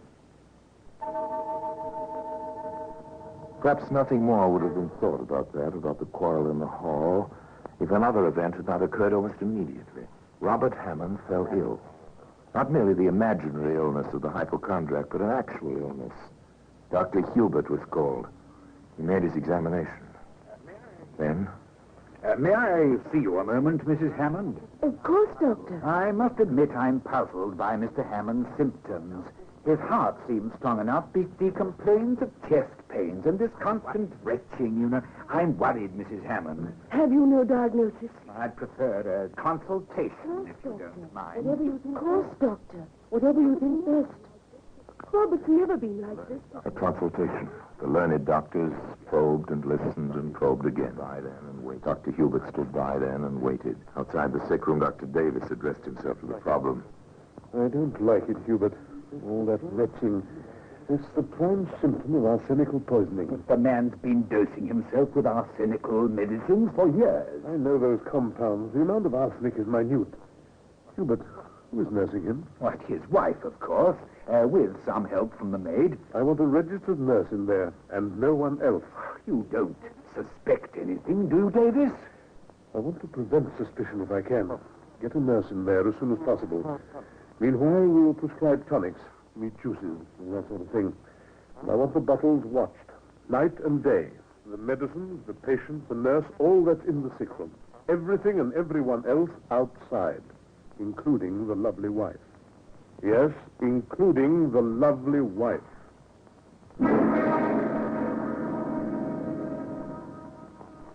I: Perhaps nothing more would have been thought about that, about the quarrel in the hall, if another event had not occurred almost immediately. Robert Hammond fell ill. Not merely the imaginary illness of the hypochondriac, but an actual illness. Dr. Hubert was called. He made his examination. Then...
C: May I see you a moment, Mrs. Hammond?
J: Of course, Doctor.
C: I must admit I'm puzzled by Mr. Hammond's symptoms. His heart seems strong enough, but he complains of chest pains and this constant retching, you know. I'm worried, Mrs. Hammond.
J: Have you no diagnosis?
C: I'd prefer a consultation, if you don't mind.
J: Whatever you think. Of course, Doctor. Whatever you think best. Robert's never been like this.
I: A consultation. The learned doctors probed and listened and probed again. By then and waited. Dr. Hubert stood by then and waited. Outside the sick room, Dr. Davis addressed himself to the problem.
F: I don't like it, Hubert. All that retching. It's the prime symptom of arsenical poisoning.
C: The man's been dosing himself with arsenical medicines for years.
F: I know those compounds. The amount of arsenic is minute. Hubert, who is nursing him?
C: What, his wife, of course, with some help from the maid.
F: I want a registered nurse in there, and no one else.
C: You don't suspect anything, do you, Davis?
F: I want to prevent suspicion if I can. Get a nurse in there as soon as possible. Meanwhile, we'll prescribe tonics, meat juices, and that sort of thing. And I want the bottles watched, night and day. The medicine, the patient, the nurse, all that's in the sick room. Everything and everyone else outside, including the lovely wife. Yes, including the lovely wife.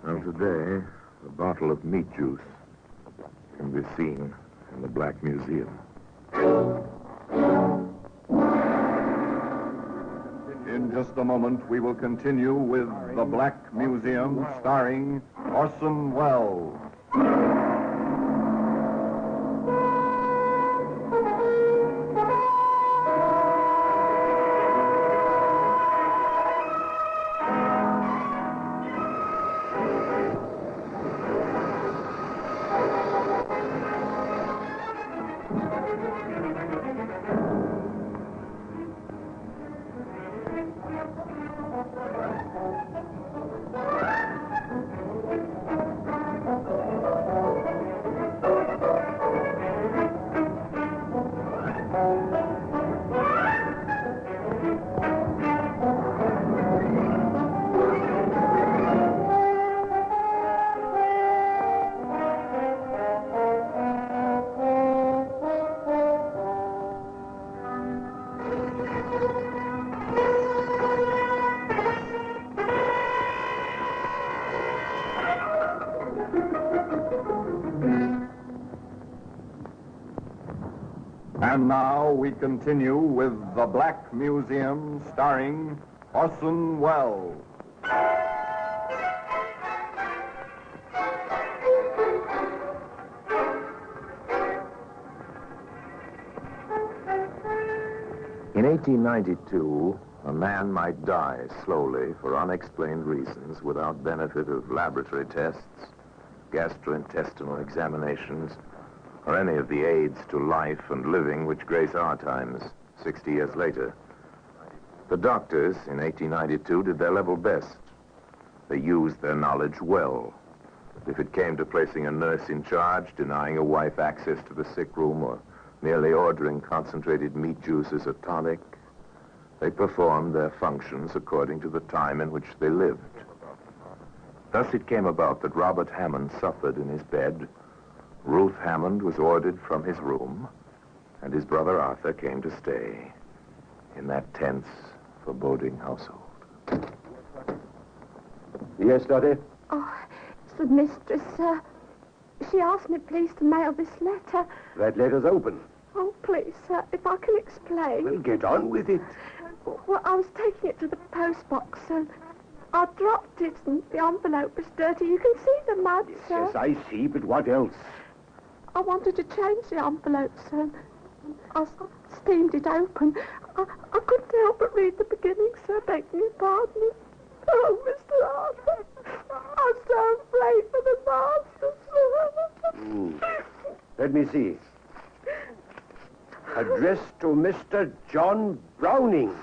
I: Well, today, a bottle of meat juice can be seen in the Black Museum.
E: In just a moment, we will continue with The Black Museum, starring Orson Welles.
K: And now we continue with The Black Museum, starring Orson Welles.
I: In 1892, a man might die slowly for unexplained reasons without benefit of laboratory tests, gastrointestinal examinations, or any of the aids to life and living which grace our times 60 years later. The doctors in 1892 did their level best. They used their knowledge well. If it came to placing a nurse in charge, denying a wife access to the sick room, or merely ordering concentrated meat juice as a tonic, they performed their functions according to the time in which they lived. Thus it came about that Robert Hammond suffered in his bed, Ruth Hammond was ordered from his room, and his brother Arthur came to stay in that tense, foreboding household.
T: Yes, Dottie?
O: Oh, it's the mistress, sir. She asked me, please, to mail this letter.
T: That letter's open.
O: Oh, please, sir, if I can explain.
T: Well, get on with it.
O: Well, I was taking it to the post box, and I dropped it, and the envelope was dirty. You can see the mud, sir.
T: Yes, I see, but what else?
O: I wanted to change the envelope, sir. I steamed it open. I couldn't help but read the beginning, sir, begging your pardon. Oh, Mr. Arthur, I'm so afraid for the master, sir.
T: Let me see. Addressed to Mr. John Browning.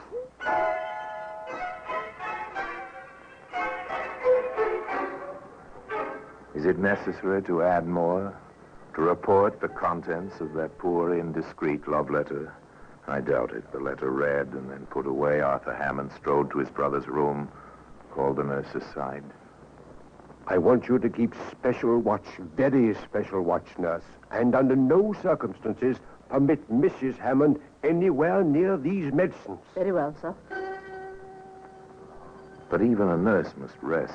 I: Is it necessary to add more? To report the contents of that poor, indiscreet love letter? I doubt it. The letter read and then put away. Arthur Hammond strode to his brother's room, called the nurse aside.
T: I want you to keep special watch, very special watch, nurse, and under no circumstances permit Mrs. Hammond anywhere near these medicines.
J: Very well, sir.
I: But even a nurse must rest.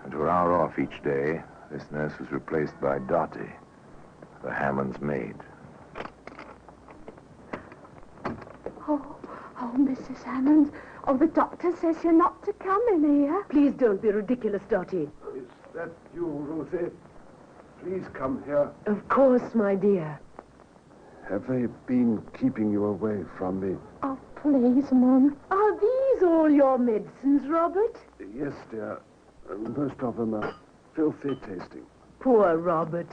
I: And for an hour off each day, this nurse was replaced by Dottie, the Hammond's maid.
O: Oh, Mrs. Hammond. Oh, the doctor says you're not to come in here.
J: Please don't be ridiculous, Dottie.
T: Is that you, Ruthie? Please come here.
J: Of course, my dear.
T: Have they been keeping you away from me?
O: Oh, please, Mum.
J: Are these all your medicines, Robert?
T: Yes, dear. Most of them are filthy tasting.
J: Poor Robert.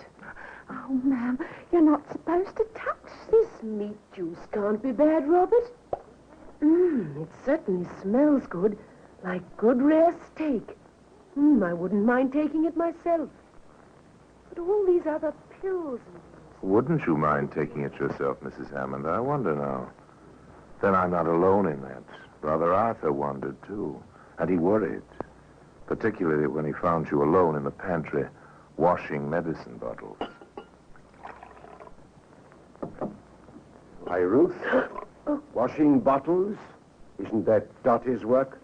O: Oh, ma'am, you're not supposed to touch this.
J: This meat juice can't be bad, Robert. It certainly smells good, like good rare steak. I wouldn't mind taking it myself. But all these other pills...
I: Wouldn't you mind taking it yourself, Mrs. Hammond? I wonder now. Then I'm not alone in that. Brother Arthur wondered, too. And he worried. Particularly when he found you alone in the pantry, washing medicine bottles.
T: Hi, Ruth. Washing bottles? Isn't that Dottie's work?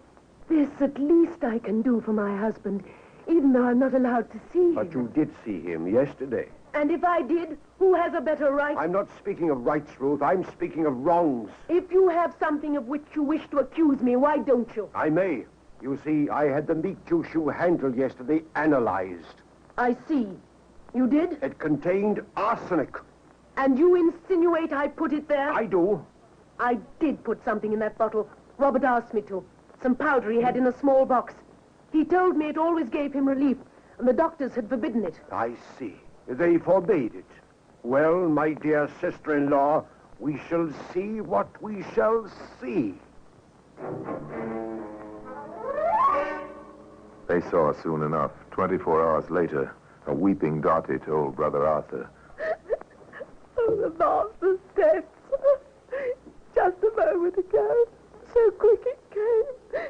J: This at least I can do for my husband, even though I'm not allowed to see him.
T: But you did see him yesterday.
J: And if I did, who has a better right?
T: I'm not speaking of rights, Ruth. I'm speaking of wrongs.
J: If you have something of which you wish to accuse me, why don't you?
T: I may. You see, I had the meat juice you handled yesterday analyzed.
J: I see. You did?
T: It contained arsenic.
J: And you insinuate I put it there?
T: I do.
J: I did put something in that bottle. Robert asked me to. Some powder he had in a small box. He told me it always gave him relief, and the doctors had forbidden it.
T: I see. They forbade it. Well, my dear sister-in-law, we shall see what we shall see.
I: They saw soon enough. 24 hours later, a weeping Dottie told Brother Arthur.
O: Oh, the master's death. Just a moment ago. So quick it came.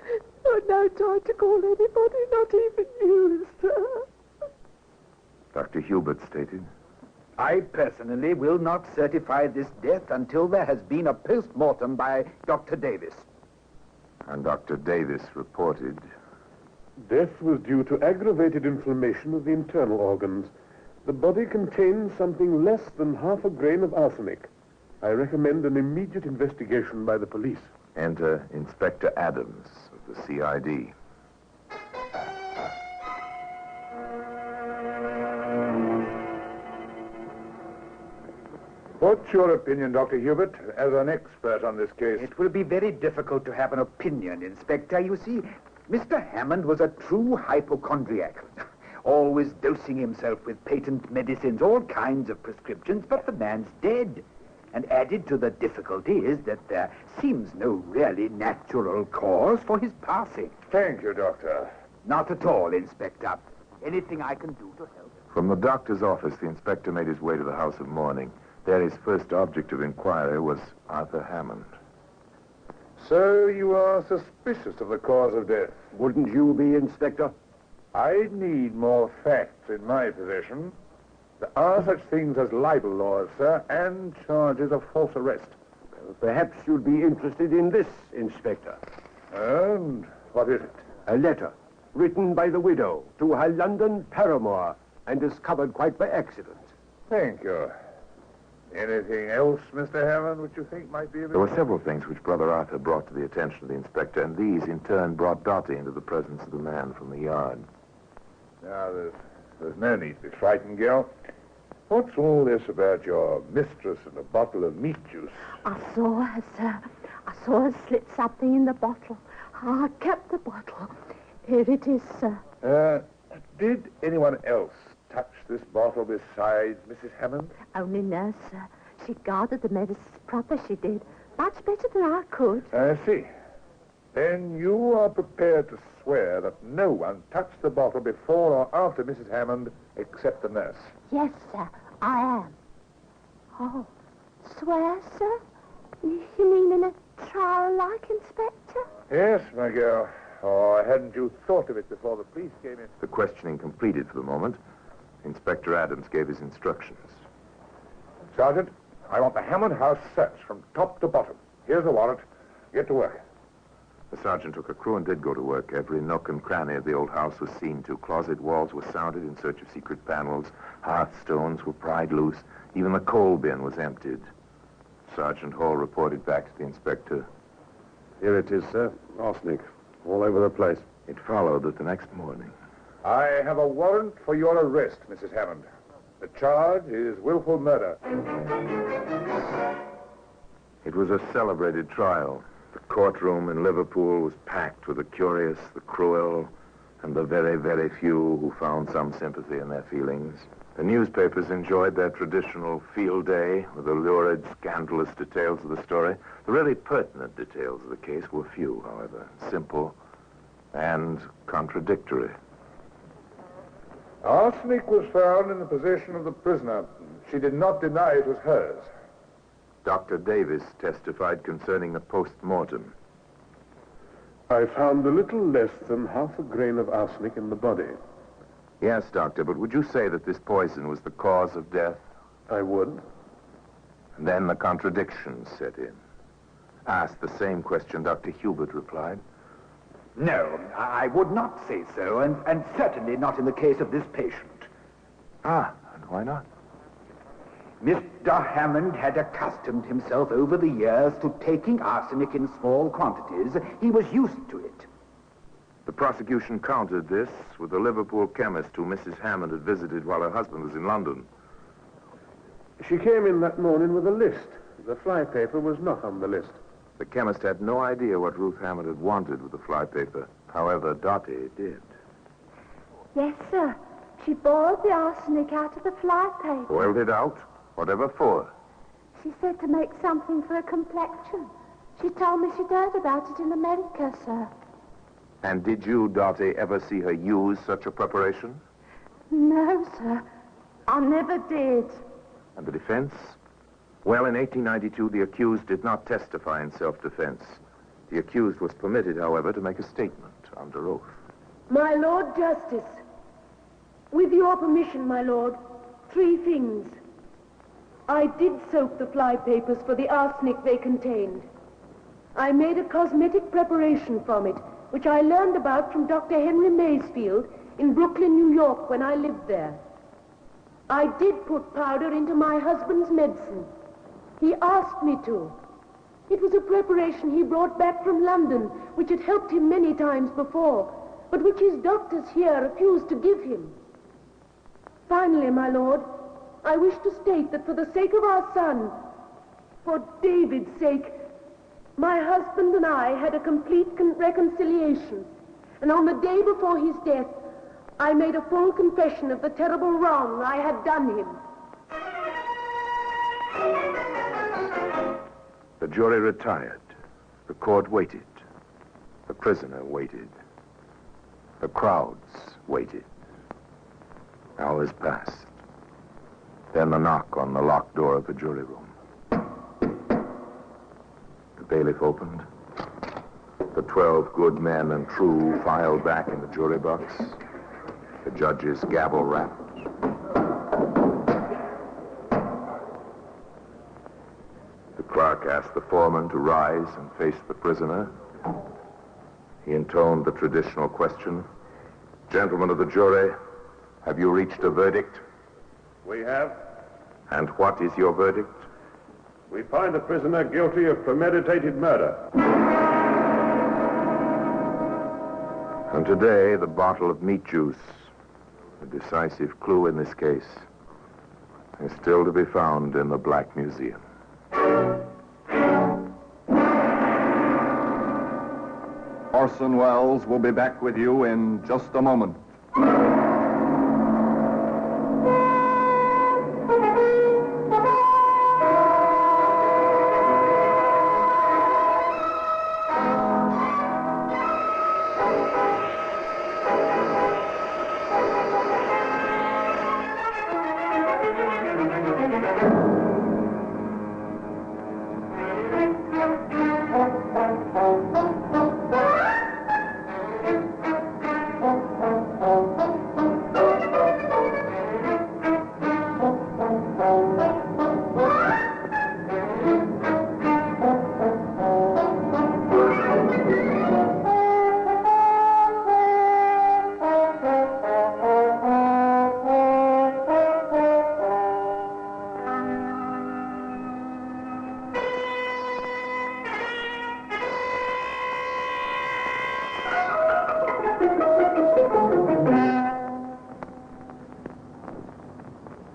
O: Oh, no time to call anybody, not even you, sir.
I: Dr. Hubert stated.
C: I personally will not certify this death until there has been a post-mortem by Dr. Davis.
I: And Dr. Davis reported.
F: Death was due to aggravated inflammation of the internal organs. The body contains something less than half a grain of arsenic. I recommend an immediate investigation by the police.
I: Enter Inspector Adams of the CID.
D: What's your opinion, Dr. Hubert, as an expert on this case?
C: It will be very difficult to have an opinion, Inspector. You see, Mr. Hammond was a true hypochondriac. Always dosing himself with patent medicines, all kinds of prescriptions, but the man's dead. And added to the difficulty is that there seems no really natural cause for his passing.
D: Thank you, Doctor.
C: Not at all, Inspector. Anything I can do to help?
I: From the doctor's office, the inspector made his way to the house of mourning. There, his first object of inquiry was Arthur Hammond.
D: So you are suspicious of the cause of death?
T: Wouldn't you be, Inspector?
D: I need more facts in my possession. There are such things as libel laws, sir, and charges of false arrest.
T: Perhaps you'd be interested in this, Inspector.
D: And what is it?
T: A letter written by the widow to her London paramour and discovered quite by accident.
D: Thank you. Anything else, Mr. Hammond, which you think might be of
I: There were several things which Brother Arthur brought to the attention of the inspector, and these, in turn, brought Dottie into the presence of the man from the yard.
D: Now, there's no need to be frightened, girl. What's all this about your mistress and a bottle of meat juice?
O: I saw her, sir. I saw her slip something in the bottle. I kept the bottle. Here it is, sir.
D: Did anyone else touch this bottle besides Mrs. Hammond?
O: Only nurse, sir. She guarded the medicines proper, she did. Much better than I could.
D: I see. Then you are prepared to swear that no one touched the bottle before or after Mrs. Hammond except the nurse?
O: Yes, sir, I am. Oh, swear, sir? You mean in a trial like, Inspector?
D: Yes, my girl. Oh, hadn't you thought of it before the police came in?
I: The questioning completed for the moment, Inspector Adams gave his instructions.
D: Sergeant, I want the Hammond house searched from top to bottom. Here's the warrant. Get to work.
I: The sergeant took a crew and did go to work. Every nook and cranny of the old house was seen to. Closet walls were sounded in search of secret panels. Hearthstones were pried loose. Even the coal bin was emptied. Sergeant Hall reported back to the inspector.
T: Here it is, sir. Arsenic. All over the place.
I: It followed that the next morning.
D: I have a warrant for your arrest, Mrs. Hammond. The charge is willful murder.
I: It was a celebrated trial. The courtroom in Liverpool was packed with the curious, the cruel, and the very, very few who found some sympathy in their feelings. The newspapers enjoyed their traditional field day with the lurid, scandalous details of the story. The really pertinent details of the case were few, however, simple and contradictory.
D: Arsenic was found in the possession of the prisoner. She did not deny it was hers.
I: Dr. Davis testified concerning the post-mortem.
F: I found a little less than half a grain of arsenic in the body.
I: Yes, Doctor, but would you say that this poison was the cause of death?
F: I would.
I: And then the contradictions set in. Asked the same question, Dr. Hubert replied.
C: No, I would not say so, and certainly not in the case of this patient.
I: Ah, and why not?
C: Mr. Hammond had accustomed himself over the years to taking arsenic in small quantities. He was used to it.
I: The prosecution countered this with the Liverpool chemist who Mrs. Hammond had visited while her husband was in London.
F: She came in that morning with a list. The flypaper was not on the list.
I: The chemist had no idea what Ruth Hammond had wanted with the flypaper. However, Dottie did.
O: Yes, sir. She boiled the arsenic out of the flypaper.
I: Boiled it out? Whatever for?
O: She said to make something for her complexion. She told me she'd heard about it in America, sir.
I: And did you, Dottie, ever see her use such a preparation?
O: No, sir. I never did.
I: And the defense? Well, in 1892, the accused did not testify in self-defense. The accused was permitted, however, to make a statement under oath.
J: My Lord Justice, with your permission, my lord, 3 things. I did soak the flypapers for the arsenic they contained. I made a cosmetic preparation from it, which I learned about from Dr. Henry Maysfield in Brooklyn, New York, when I lived there. I did put powder into my husband's medicine. He asked me to. It was a preparation he brought back from London, which had helped him many times before, but which his doctors here refused to give him. Finally, my lord, I wish to state that for the sake of our son, for David's sake, my husband and I had a complete reconciliation. And on the day before his death, I made a full confession of the terrible wrong I had done him.
P: The jury retired. The court waited. The prisoner waited. The crowds waited. Hours passed. Then the knock on the locked door of the jury room. The bailiff opened. The 12 good men and true filed back in the jury box. The judge's gavel rapped. The clerk asked the foreman to rise and face the prisoner. He intoned the traditional question. Gentlemen of the jury, have you reached a verdict?
F: We have.
P: And what is your verdict?
F: We find the prisoner guilty of premeditated murder.
P: And today, the bottle of meat juice, a decisive clue in this case, is still to be found in the Black Museum.
K: Orson Welles will be back with you in just a moment.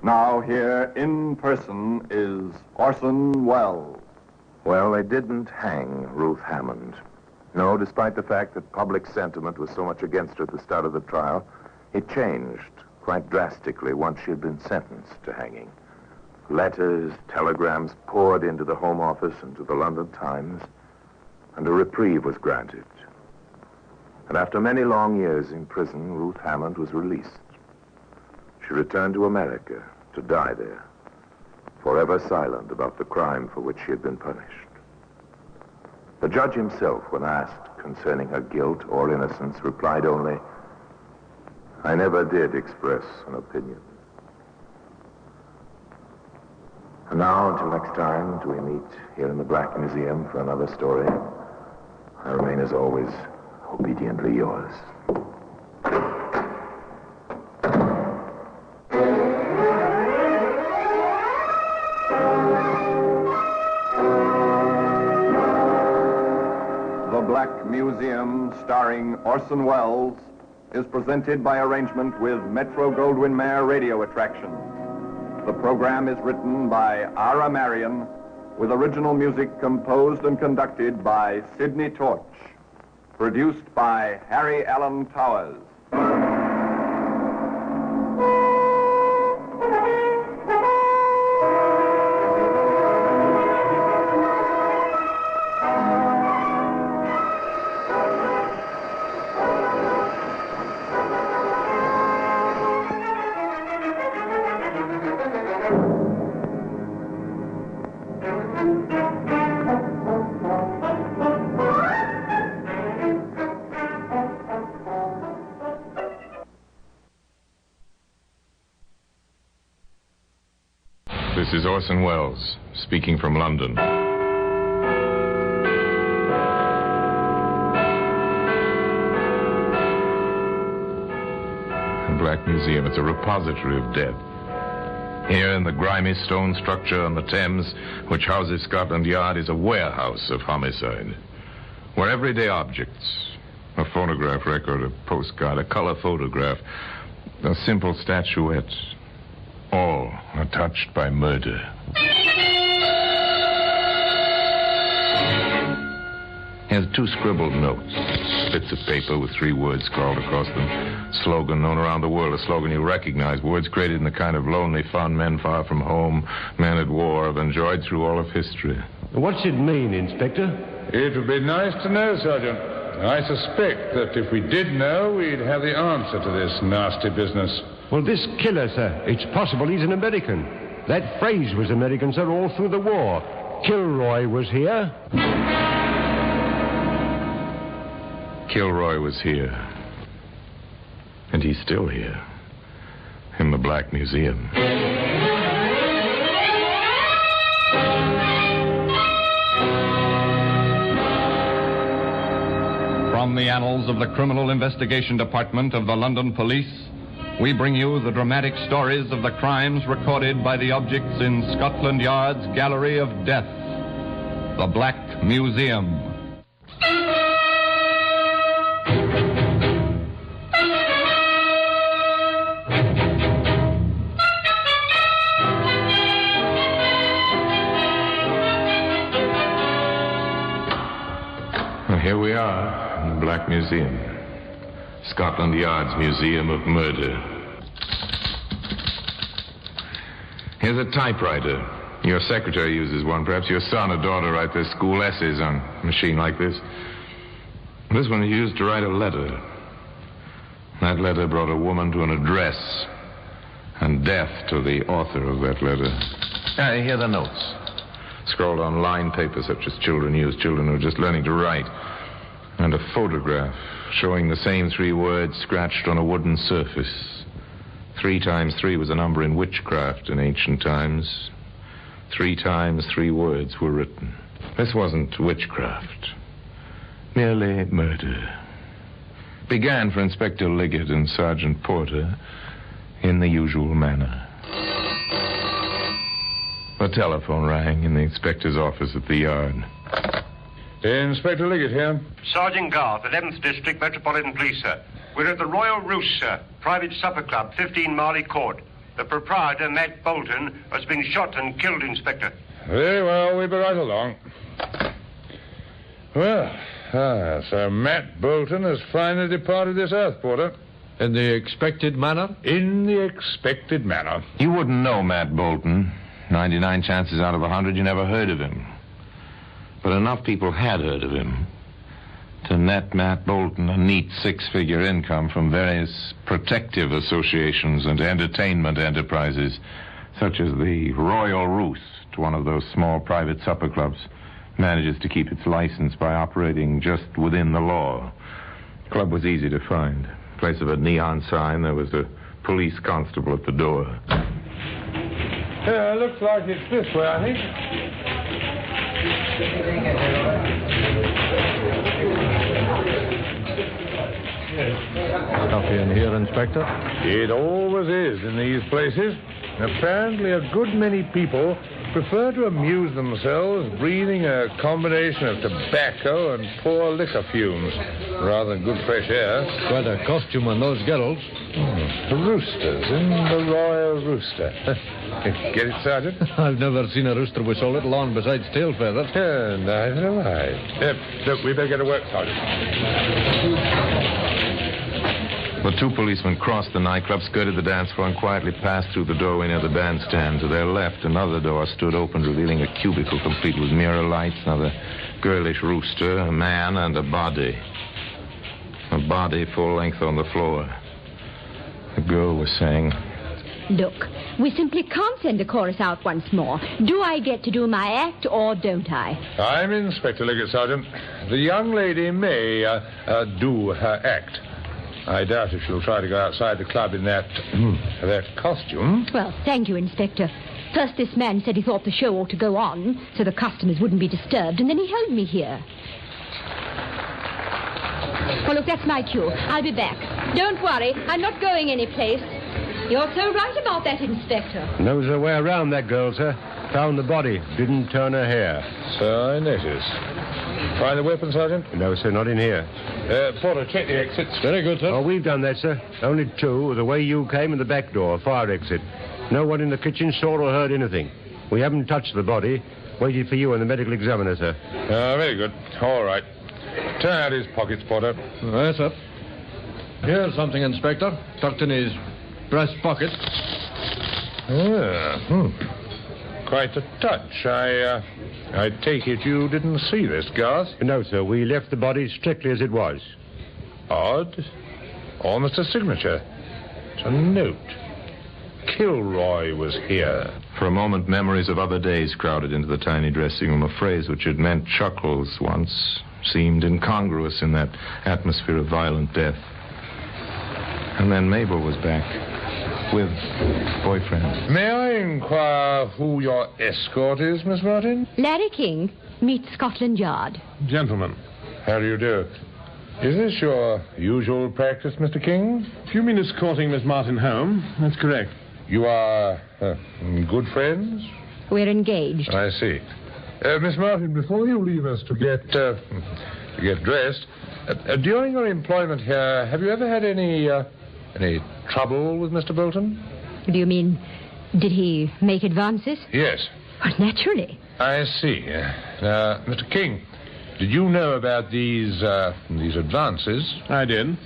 K: Now here in person is Orson Welles.
P: Well, they didn't hang Ruth Hammond. No, despite the fact that public sentiment was so much against her at the start of the trial, it changed quite drastically once she had been sentenced to hanging. Letters, telegrams poured into the Home Office and to the London Times, and a reprieve was granted. And after many long years in prison, Ruth Hammond was released. She returned to America to die there, forever silent about the crime for which she had been punished. The judge himself, when asked concerning her guilt or innocence, replied only, "I never did express an opinion." And now, until next time, until we meet here in the Black Museum for another story, I remain, as always, obediently yours.
K: The Black Museum, starring Orson Welles, is presented by arrangement with Metro-Goldwyn-Mayer Radio Attraction. The program is written by Ara Marion, with original music composed and conducted by Sidney Torch. Produced by Harry Allen Towers.
I: This is Orson Welles, speaking from London. The Black Museum, it's a repository of death. Here in the grimy stone structure on the Thames, which houses Scotland Yard, is a warehouse of homicide, where everyday objects, a phonograph record, a postcard, a color photograph, a simple statuette, all are touched by murder. Here's 2 scribbled notes, bits of paper with 3 words scrawled across them. Slogan known around the world, a slogan you recognize. Words created in the kind of lonely fun men far from home, men at war, have enjoyed through all of history.
T: What's it mean, Inspector?
D: It would be nice to know, Sergeant. I suspect that if we did know, we'd have the answer to this nasty business.
T: Well, this killer, sir, it's possible he's an American. That phrase was American, sir, all through the war. Kilroy was here.
I: Kilroy was here. And he's still here. In the Black Museum.
E: From the annals of the Criminal Investigation Department of the London Police, we bring you the dramatic stories of the crimes recorded by the objects in Scotland Yard's Gallery of Death, the Black Museum.
I: Here we are in the Black Museum. Scotland Yard's Museum of Murder. Here's a typewriter. Your secretary uses one. Perhaps your son or daughter write their school essays on a machine like this. This one is used to write a letter. That letter brought a woman to an address, and death to the author of that letter. Here are the notes. Scrawled on lined paper such as children use, children who are just learning to write. And a photograph showing the same 3 words scratched on a wooden surface. 3 times 3 was a number in witchcraft in ancient times. 3 times 3 words were written. This wasn't witchcraft, merely murder. Began for Inspector Liggett and Sergeant Porter in the usual manner. The telephone rang in the inspector's office at the yard.
D: Inspector Liggett here.
R: Sergeant Garth, 11th District Metropolitan Police, sir. We're at the Royal Roost, sir. Private supper club, 15 Marley Court. The proprietor, Matt Bolton, has been shot and killed, Inspector.
D: Very well, we'll be right along. Well, so Matt Bolton has finally departed this earth, Porter.
A: In the expected manner?
D: In the expected manner.
I: You wouldn't know Matt Bolton. 99 chances out of 100 you never heard of him. But enough people had heard of him to net Matt Bolton a neat 6-figure income from various protective associations and entertainment enterprises, such as the Royal Roost, one of those small private supper clubs, manages to keep its license by operating just within the law. The club was easy to find. In place of a neon sign, there was a police constable at the door.
D: Yeah, looks like it's this way, I think.
A: Coffee in here, Inspector?
D: It always is in these places. Apparently a good many people prefer to amuse themselves breathing a combination of tobacco and poor liquor fumes rather than good fresh air.
A: Quite a costume on those girls.
D: The roosters in the Royal Rooster. Get it, Sergeant?
A: I've never seen a rooster with so little on besides tail feathers.
D: Yeah, neither have I. Look, we better get to work, Sergeant.
I: The 2 policemen crossed the nightclub, skirted the dance floor, and quietly passed through the doorway near the bandstand. To their left, another door stood open, revealing a cubicle complete with mirror lights, another girlish rooster, a man, and a body. A body full length on the floor. The girl was saying,
U: Look, we simply can't send the chorus out once more. Do I get to do my act or don't I?
D: I'm Inspector Liggett, Sergeant. The young lady may do her act. I doubt if she'll try to go outside the club in that costume.
U: Well, thank you, Inspector. First, this man said he thought the show ought to go on so the customers wouldn't be disturbed, and then he held me here. Well, look, that's my cue. I'll be back. Don't worry, I'm not going anyplace.
H: You're so right about that, Inspector.
T: Knows her way around, that girl, sir. Found the body. Didn't turn her hair.
D: So I noticed. Find the weapon, Sergeant?
T: No, sir, not in here.
D: Porter, check the exits.
T: Very good, sir. Oh, we've done that, sir. Only two. The way you came and the back door, fire exit. No one in the kitchen saw or heard anything. We haven't touched the body. Waited for you and the medical examiner, sir.
D: Very good. All right. Turn out his pockets, Porter.
A: Yes, sir. Here's something, Inspector. Tucked in his breast pocket.
D: Quite a touch. I take it you didn't see this, Garth?
T: No, sir. We left the body strictly as it was.
D: Odd. Almost a signature. It's a note. Kilroy was here.
I: For a moment, memories of other days crowded into the tiny dressing room. A phrase which had meant chuckles once seemed incongruous in that atmosphere of violent death. And then Mabel was back with boyfriend.
D: May I inquire who your escort is, Miss Martin?
H: Larry King, meet Scotland Yard.
D: Gentlemen, how do you do? Is this your usual practice, Mr. King?
N: If you mean escorting Miss Martin home, that's correct.
D: You are good friends?
H: We're engaged.
D: I see. Miss Martin, before you leave us to get dressed, during your employment here, have you ever had any trouble with Mr. Bolton?
H: Do you mean, did he make advances?
D: Yes.
H: Well, naturally.
D: I see. Now, Mr. King, did you know about these advances?
N: I did.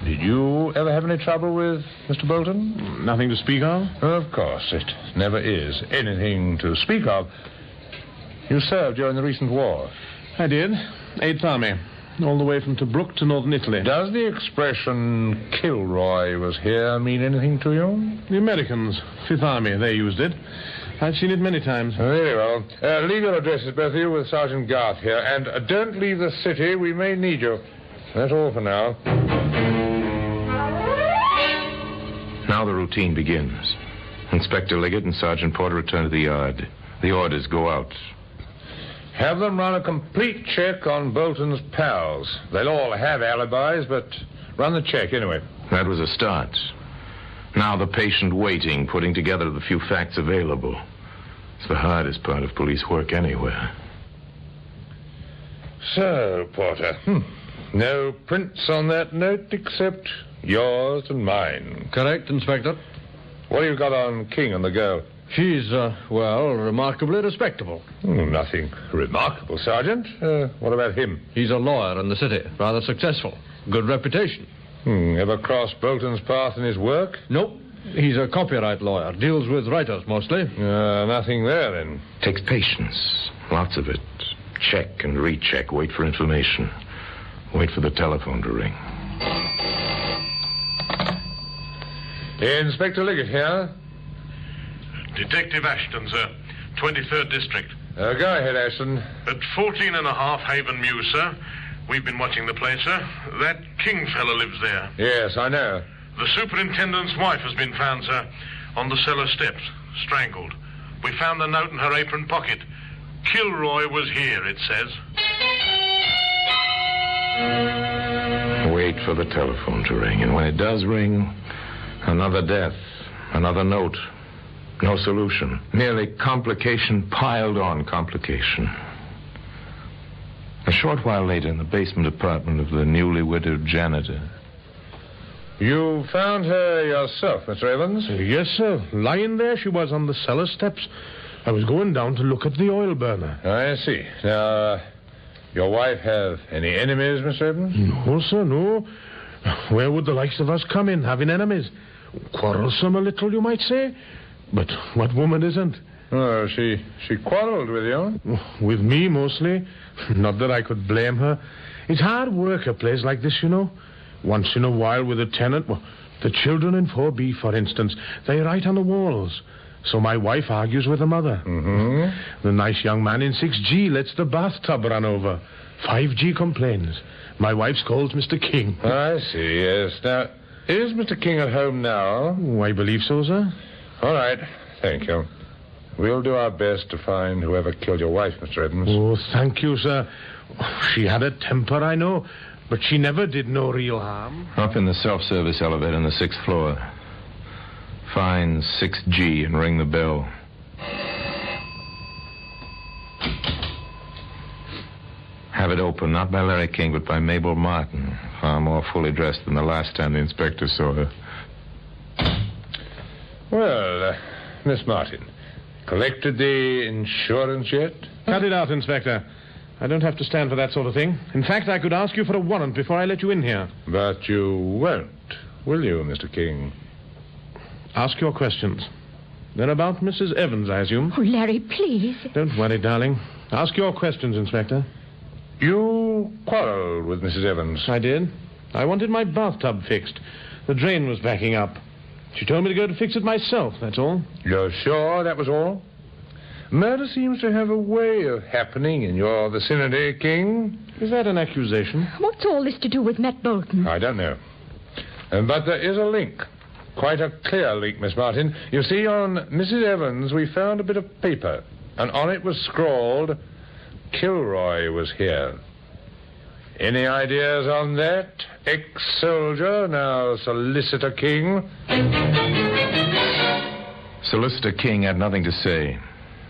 D: Did you ever have any trouble with Mr. Bolton?
N: Nothing to speak of?
D: Of course, it never is anything to speak of. You served during the recent war?
N: I did. 8th Army. All the way from Tobruk to northern Italy.
D: Does the expression Kilroy was here mean anything to you?
N: The Americans, 5th Army, they used it. I've seen it many times.
D: Very well. Leave your addresses, both of you, with Sergeant Garth here. And don't leave the city. We may need you. That's all for now.
I: Now the routine begins. Inspector Liggett and Sergeant Porter return to the yard. The orders go out.
D: Have them run a complete check on Bolton's pals. They'll all have alibis, but run the check anyway.
I: That was a start. Now the patient waiting, putting together the few facts available. It's the hardest part of police work anywhere.
D: So, Porter, no prints on that note except yours and mine.
A: Correct, Inspector.
D: What have you got on King and the girl?
A: She's, remarkably respectable.
D: Nothing remarkable, Sergeant. What about him?
A: He's a lawyer in the city. Rather successful. Good reputation.
D: Ever crossed Bolton's path in his work?
A: Nope. He's a copyright lawyer. Deals with writers, mostly.
D: Nothing there, then.
I: Takes patience. Lots of it. Check and recheck. Wait for information. Wait for the telephone to ring.
D: Inspector Liggett here.
M: Detective Ashton, sir. 23rd District.
D: Go ahead, Ashton.
M: At 14.5 Haven Mews, sir. We've been watching the place, sir. That King fellow lives there.
D: Yes, I know.
M: The superintendent's wife has been found, sir, on the cellar steps, strangled. We found the note in her apron pocket. Kilroy was here, it says.
I: Wait for the telephone to ring, and when it does ring, another death, another note. No solution. Merely complication piled on complication. A short while later, in the basement apartment of the newly widowed janitor.
D: You found her yourself, Mr. Evans?
N: Yes, sir. Lying there she was on the cellar steps. I was going down to look at the oil burner.
D: I see. Now, your wife have any enemies, Mr. Evans?
N: No, sir, no. Where would the likes of us come in, having enemies? Quarrelsome a little, you might say. But what woman isn't?
D: Oh, she quarreled with you?
N: With me, mostly. Not that I could blame her. It's hard work, a place like this, you know. Once in a while with a tenant. Well, the children in 4B, for instance, they write on the walls. So my wife argues with the mother.
D: Mm-hmm.
N: The nice young man in 6G lets the bathtub run over. 5G complains. My wife scolds Mr. King.
D: I see, yes. Now, is Mr. King at home now?
N: Oh, I believe so, sir.
D: All right. Thank you. We'll do our best to find whoever killed your wife, Mr. Edmonds.
N: Oh, thank you, sir. She had a temper, I know, but she never did no real harm.
I: Up in the self-service elevator on the 6th floor. Find 6G and ring the bell. Have it opened, not by Larry King, but by Mabel Martin, far more fully dressed than the last time the inspector saw her.
D: Well, Miss Martin, collected the insurance yet?
N: Cut it out, Inspector. I don't have to stand for that sort of thing. In fact, I could ask you for a warrant before I let you in here.
D: But you won't, will you, Mr. King?
N: Ask your questions. They're about Mrs. Evans, I assume.
H: Oh, Larry, please.
N: Don't worry, darling. Ask your questions, Inspector.
D: You quarreled with Mrs. Evans.
N: I did. I wanted my bathtub fixed. The drain was backing up. She told me to go to fix it myself, that's all.
D: You're sure that was all? Murder seems to have a way of happening in your vicinity, King.
N: Is that an accusation?
H: What's all this to do with Matt Bolton?
D: I don't know. But there is a link. Quite a clear link, Miss Martin. You see, on Mrs. Evans, we found a bit of paper, and on it was scrawled, Kilroy was here. Any ideas on that? Ex-soldier, now Solicitor King?
I: Solicitor King had nothing to say.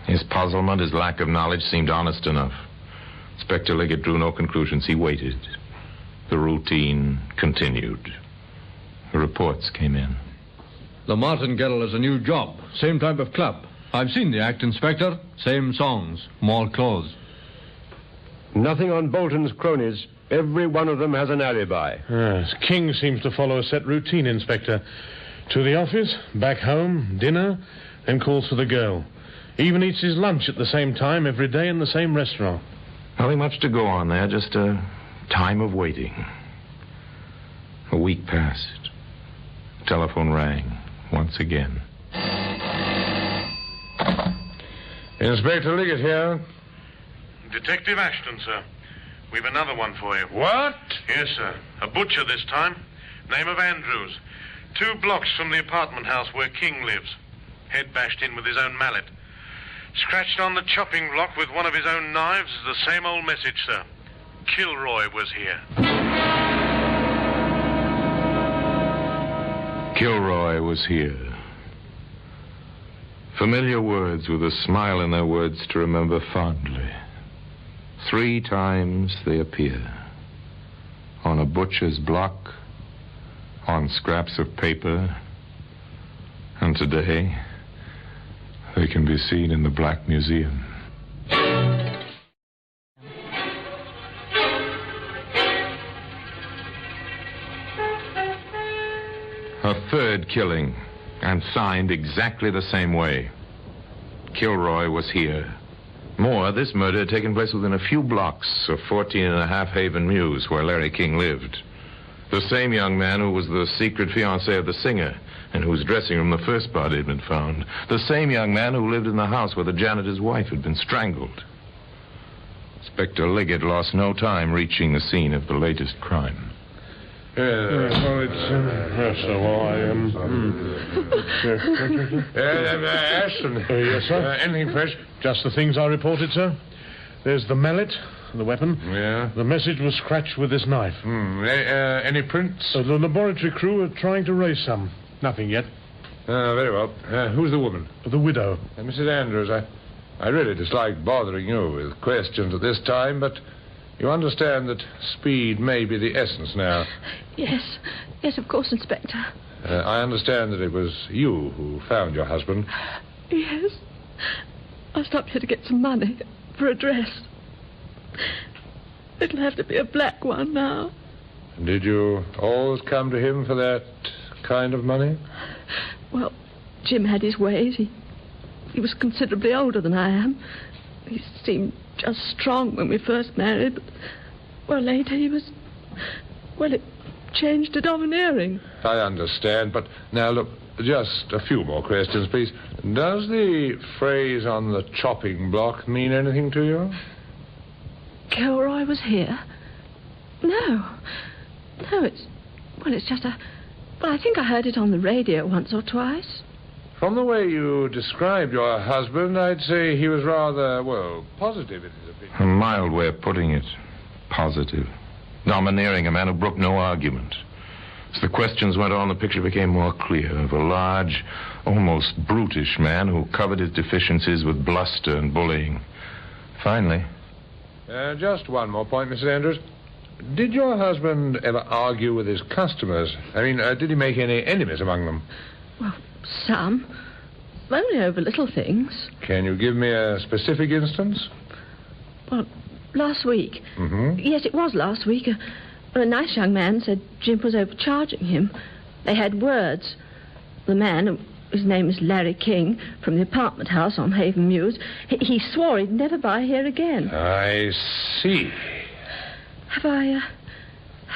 I: His puzzlement, his lack of knowledge seemed honest enough. Inspector Liggett drew no conclusions. He waited. The routine continued. The reports came in.
A: The Martingale is a new job. Same type of club. I've seen the act, Inspector. Same songs. More clothes.
T: Nothing on Bolton's cronies. Every one of them has an alibi.
N: Yes, King seems to follow a set routine, Inspector. To the office, back home, dinner, then calls for the girl. Even eats his lunch at the same time every day in the same restaurant.
I: Nothing much to go on there, just a time of waiting. A week passed. Telephone rang once again.
D: Inspector Liggett here.
M: Detective Ashton, sir. We've another one for you.
D: What?
M: Yes, sir. A butcher this time. Name of Andrews. 2 blocks from the apartment house where King lives. Head bashed in with his own mallet. Scratched on the chopping block with one of his own knives is the same old message, sir. Kilroy was here.
I: Kilroy was here. Familiar words with a smile in their words to remember fondly. 3 times they appear. On a butcher's block, on scraps of paper, and today they can be seen in the Black Museum. A third killing, and signed exactly the same way. Kilroy was here. More, this murder had taken place within a few blocks of 14.5 Haven Mews, where Larry King lived. The same young man who was the secret fiancé of the singer, and whose dressing room the first body had been found. The same young man who lived in the house where the janitor's wife had been strangled. Inspector Liggett lost no time reaching the scene of the latest crime.
N: Well, it's... yes, sir, well, I am...
D: Ashton.
N: Yes, sir?
D: Anything fresh?
N: Just the things I reported, sir. There's the mallet, the weapon.
D: Yeah?
N: The message was scratched with this knife.
D: Any prints?
N: The laboratory crew are trying to raise some. Nothing yet.
D: Very well. Who's the woman?
N: The widow.
D: Mrs. Andrews, I really dislike bothering you with questions at this time, but you understand that speed may be the essence now.
O: Yes. Yes, of course, Inspector.
D: I understand that it was you who found your husband.
O: Yes. I stopped here to get some money for a dress. It'll have to be a black one now.
D: Did you always come to him for that kind of money?
O: Well, Jim had his ways. He was considerably older than I am. He seemed just strong when we first married, but, well, later he was... Well, it changed to domineering.
D: I understand, but now, look, just a few more questions, please. Does the phrase on the chopping block mean anything to you?
O: Kilroy was here? No. No, it's... Well, it's just a... Well, I think I heard it on the radio once or twice.
D: From the way you described your husband, I'd say he was rather, well, positive in his opinion.
I: A mild way of putting it. Positive. Domineering, a man who brooked no argument. As the questions went on, the picture became more clear of a large, almost brutish man who covered his deficiencies with bluster and bullying. Finally...
D: just one more point, Mrs. Andrews. Did your husband ever argue with his customers? I mean, did he make any enemies among them?
J: Well, some. Only over little things.
D: Can you give me a specific instance?
J: Well, last week.
D: Mm-hmm.
J: Yes, it was last week. A nice young man said Jim was overcharging him. They had words. The man, his name is Larry King, from the apartment house on Haven Mews, he swore he'd never buy here again.
D: I see.
J: Have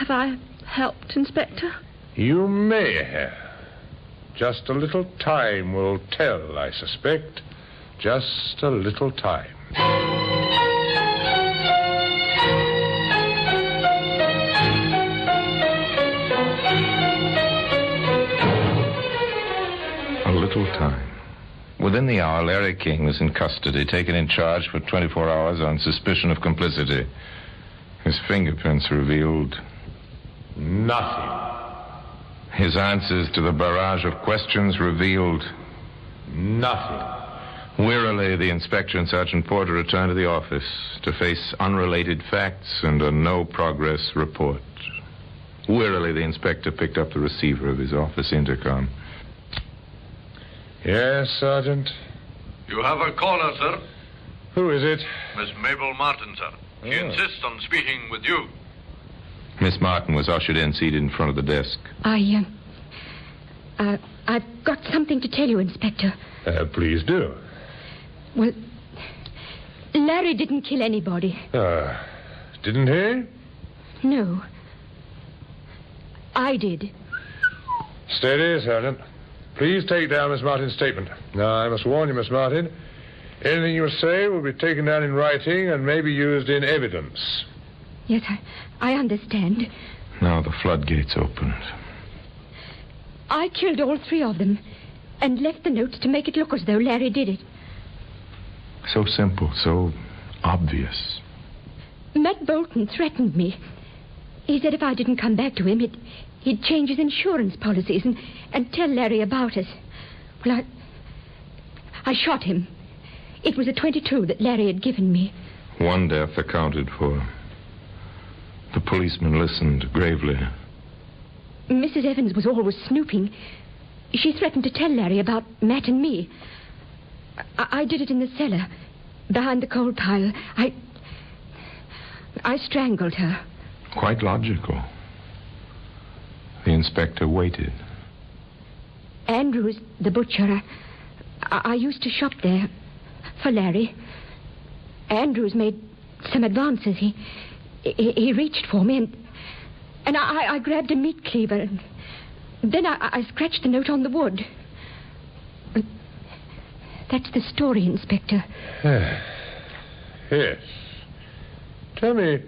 J: I helped, Inspector?
D: You may have. Just a little time will tell, I suspect. Just a little time.
I: A little time. Within the hour, Larry King was in custody, taken in charge for 24 hours on suspicion of complicity. His fingerprints revealed...
D: nothing.
I: His answers to the barrage of questions revealed...
D: nothing.
I: Wearily, the inspector and Sergeant Porter returned to the office to face unrelated facts and a no-progress report. Wearily, the inspector picked up the receiver of his office intercom.
D: Yes, Sergeant?
B: You have a caller, sir.
D: Who is it?
B: Miss Mabel Martin, sir. She insists on speaking with you.
I: Miss Martin was ushered in, seated in front of the desk.
U: I've got something to tell you, Inspector.
D: Please do.
U: Well, Larry didn't kill anybody.
D: Didn't he?
U: No. I did.
D: Steady, Sergeant. Please take down Miss Martin's statement. Now, I must warn you, Miss Martin, anything you say will be taken down in writing and may be used in evidence.
U: Yes, I understand.
I: Now the floodgates opened.
U: I killed all three of them and left the notes to make it look as though Larry did it.
I: So simple, so obvious.
U: Matt Bolton threatened me. He said if I didn't come back to him, he'd change his insurance policies and tell Larry about us. Well, I shot him. It was a .22 that Larry had given me.
I: One death accounted for. The policeman listened gravely.
U: Mrs. Evans was always snooping. She threatened to tell Larry about Matt and me. I did it in the cellar, behind the coal pile. I strangled her.
I: Quite logical. The inspector waited.
U: Andrews, the butcher, I used to shop there for Larry. Andrews made some advances. He reached for me, and I grabbed a meat cleaver, and then I scratched the note on the wood. That's the story, Inspector.
D: Yes. Tell me,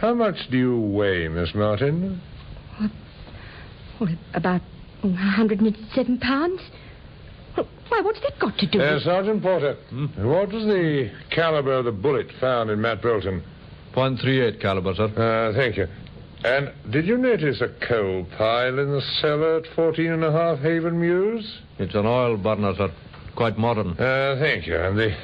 D: how much do you weigh, Miss Martin?
U: Well, about 107 pounds. Why, what's that got to do with...
D: Sergeant Porter, what was the caliber of the bullet found in Matt Bolton?
A: .38 caliber, sir.
D: Thank you. And did you notice a coal pile in the cellar at 14.5 Haven Mews?
A: It's an oil burner, sir. Quite modern.
D: Thank you. And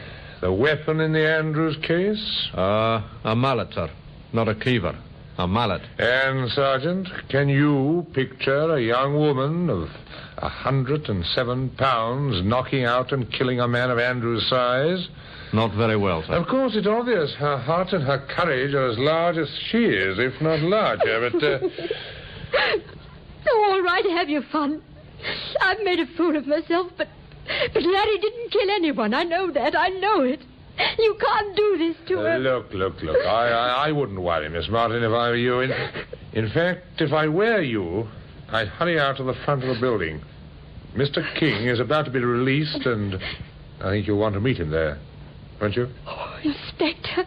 D: the weapon in the Andrews case?
A: A mallet, sir. Not a cleaver. A mallet.
D: And, Sergeant, can you picture a young woman of 107 pounds knocking out and killing a man of Andrews' size?
A: Not very well, sir.
D: Of course, it's obvious her heart and her courage are as large as she is, if not larger, but...
U: Oh, all right, have your fun. I've made a fool of myself, but Larry didn't kill anyone. I know that. I know it. You can't do this to her.
D: Look. I wouldn't worry, Miss Martin, if I were you. In fact, if I were you, I'd hurry out to the front of the building. Mr. King is about to be released, and I think you'll want to meet him there. Won't you?
U: Oh, Inspector.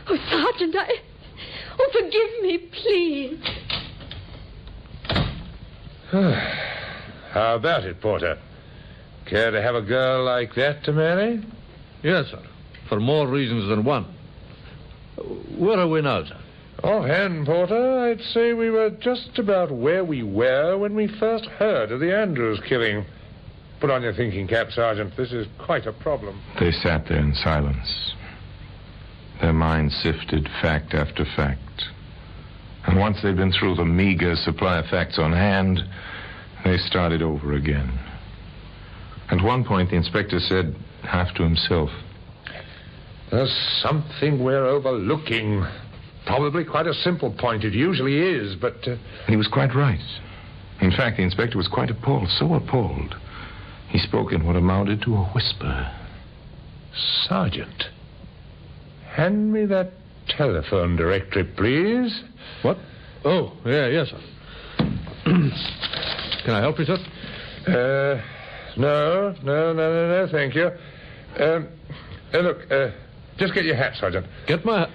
U: Oh, Sergeant, Oh, forgive me, please.
D: How about it, Porter? Care to have a girl like that to marry?
A: Yes, sir. For more reasons than one. Where are we now, sir?
D: Offhand, Porter, I'd say we were just about where we were when we first heard of the Andrews killing. Put on your thinking cap, Sergeant. This is quite a problem.
I: They sat there in silence. Their minds sifted fact after fact. And once they'd been through the meager supply of facts on hand, they started over again. At one point, the inspector said, half to himself,
D: "There's something we're overlooking. Probably quite a simple point. It usually is, but..."
I: He was quite right. In fact, the inspector was quite appalled, so appalled. He spoke in what amounted to a whisper.
D: "Sergeant, hand me that telephone directory, please."
A: "What? Oh, yes, sir. Can I help you, sir?"
D: No, thank you. Look, just get your hat, Sergeant.
A: Get my hat?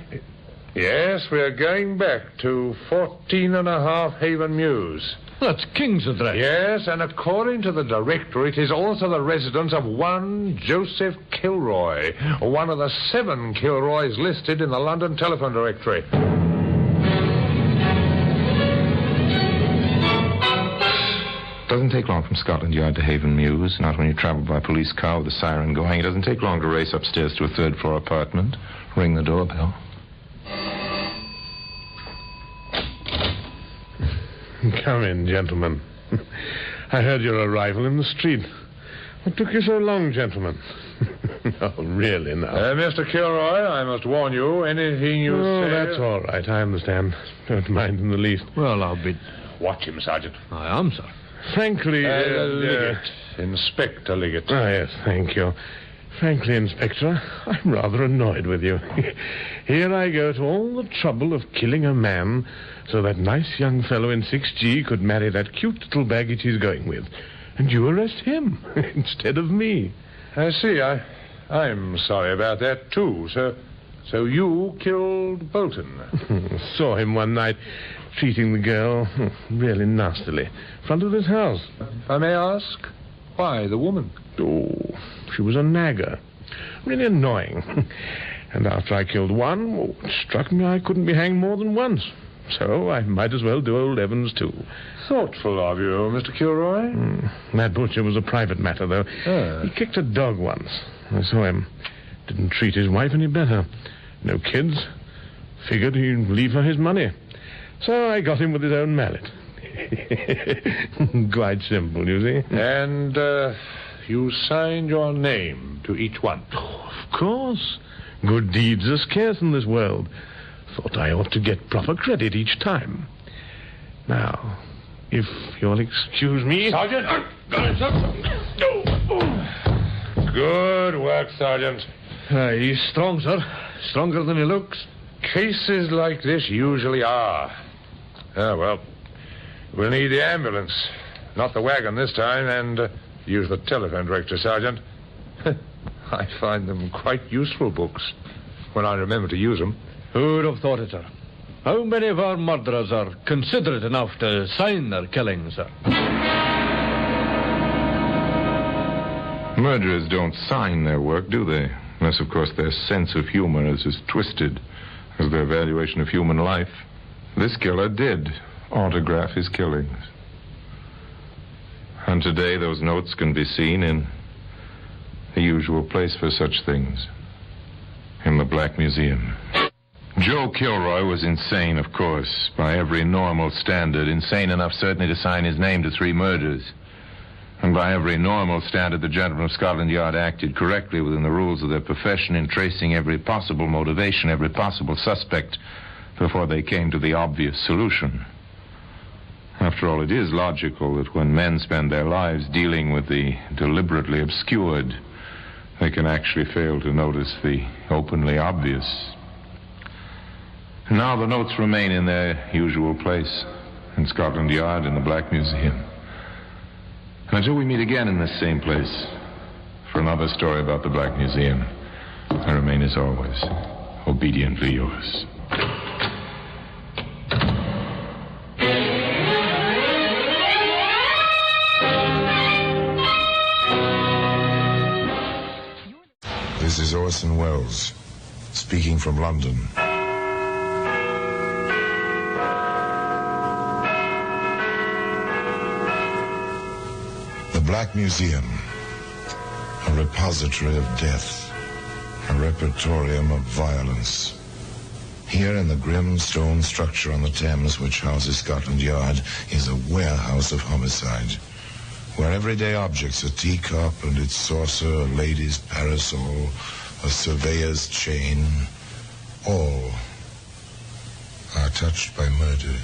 D: Yes, we're going back to 14.5 Haven Mews.
A: That's King's address.
D: Yes, and according to the directory, it is also the residence of one Joseph Kilroy, one of the 7 Kilroys listed in the London telephone directory.
I: Doesn't take long from Scotland Yard to Haven Mews, not when you travel by police car with the siren going. It doesn't take long to race upstairs to a 3rd-floor apartment, ring the doorbell.
D: Come in, gentlemen. I heard your arrival in the street. What took you so long, gentlemen? Oh, really, now. Mr. Kilroy, I must warn you, anything you say... That's all right, I understand. Don't mind in the least.
A: Well, I'll be...
D: Watch him, Sergeant.
A: I am, sir.
D: Frankly...
A: Liggett.
D: Inspector Liggett. Ah, yes, thank you. Frankly, Inspector, I'm rather annoyed with you. Here I go to all the trouble of killing a man so that nice young fellow in 6G could marry that cute little baggage he's going with. And you arrest him instead of me. I see. I'm sorry about that, too. So you killed Bolton? Saw him one night treating the girl really nastily in front of this house. If I may ask, why the woman? Oh, she was a nagger. Really annoying. And after I killed one, it struck me I couldn't be hanged more than once. So I might as well do old Evans, too. Thoughtful of you, Mr. Kilroy. That butcher was a private matter, though. He kicked a dog once. I saw him. Didn't treat his wife any better. No kids. Figured he'd leave her his money. So I got him with his own mallet. Quite simple, you see. And you signed your name to each one? Oh, of course. Good deeds are scarce in this world. Thought I ought to get proper credit each time. Now, if you'll excuse me... Sergeant! Good work, Sergeant.
A: He's strong, sir. Stronger than he looks.
D: Cases like this usually are. Well, we'll need the ambulance. Not the wagon this time, and use the telephone directory, Sergeant. I find them quite useful books when I remember to use them.
A: Who'd have thought it, sir? How many of our murderers are considerate enough to sign their killings, sir?
I: Murderers don't sign their work, do they? Unless, of course, their sense of humor is as twisted as their valuation of human life. This killer did autograph his killings. And today those notes can be seen in the usual place for such things, in the Black Museum. Joe Kilroy was insane, of course, by every normal standard. Insane enough, certainly, to sign his name to 3 murders. And by every normal standard, the gentlemen of Scotland Yard acted correctly within the rules of their profession in tracing every possible motivation, every possible suspect, before they came to the obvious solution. After all, it is logical that when men spend their lives dealing with the deliberately obscured, they can actually fail to notice the openly obvious. Now the notes remain in their usual place, in Scotland Yard, in the Black Museum. Until we meet again in this same place for another story about the Black Museum, I remain, as always, obediently yours. This is Orson Welles, speaking from London. Black Museum, a repository of death, a repertorium of violence. Here in the grim stone structure on the Thames, which houses Scotland Yard, is a warehouse of homicide, where everyday objects, a teacup and its saucer, a lady's parasol, a surveyor's chain, all are touched by murder.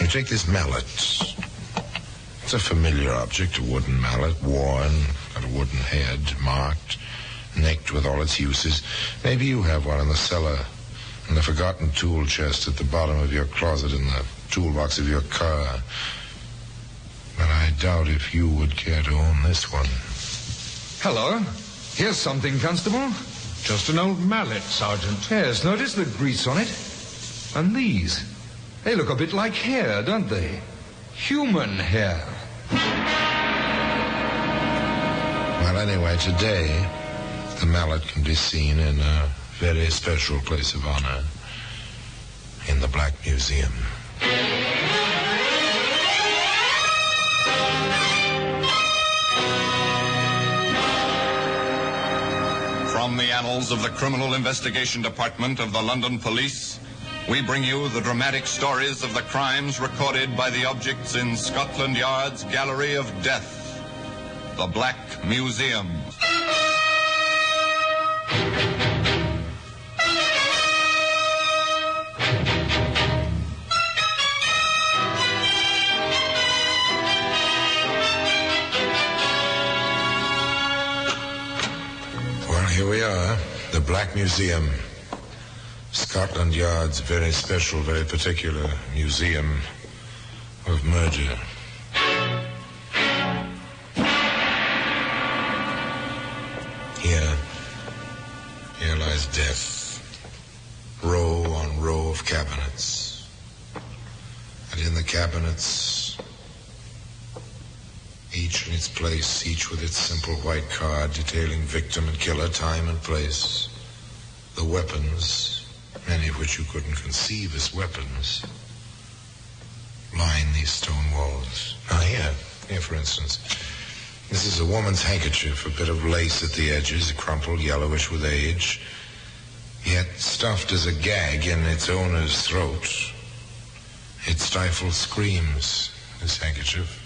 I: You take this mallet. It's a familiar object, a wooden mallet, worn, got a wooden head, marked, necked with all its uses. Maybe you have one in the cellar, in the forgotten tool chest at the bottom of your closet, in the toolbox of your car. But I doubt if you would care to own this one.
Q: Hello. Here's something, Constable. Just an old mallet, Sergeant. Yes, notice the grease on it? And these. They look a bit like hair, don't they? Human hair.
I: Well, anyway, today, the mallet can be seen in a very special place of honor, in the Black Museum.
E: From the annals of the Criminal Investigation Department of the London Police, we bring you the dramatic stories of the crimes recorded by the objects in Scotland Yard's Gallery of Death, the Black Museum.
I: Well, here we are, the Black Museum. Scotland Yard's very special, very particular museum of murder. Here lies death. Row on row of cabinets. And in the cabinets, each in its place, each with its simple white card detailing victim and killer, time and place. The weapons, many of which you couldn't conceive as weapons, line these stone walls. Now here for instance, this is a woman's handkerchief, a bit of lace at the edges, crumpled, yellowish with age, yet stuffed as a gag in its owner's throat. It stifles screams, this handkerchief,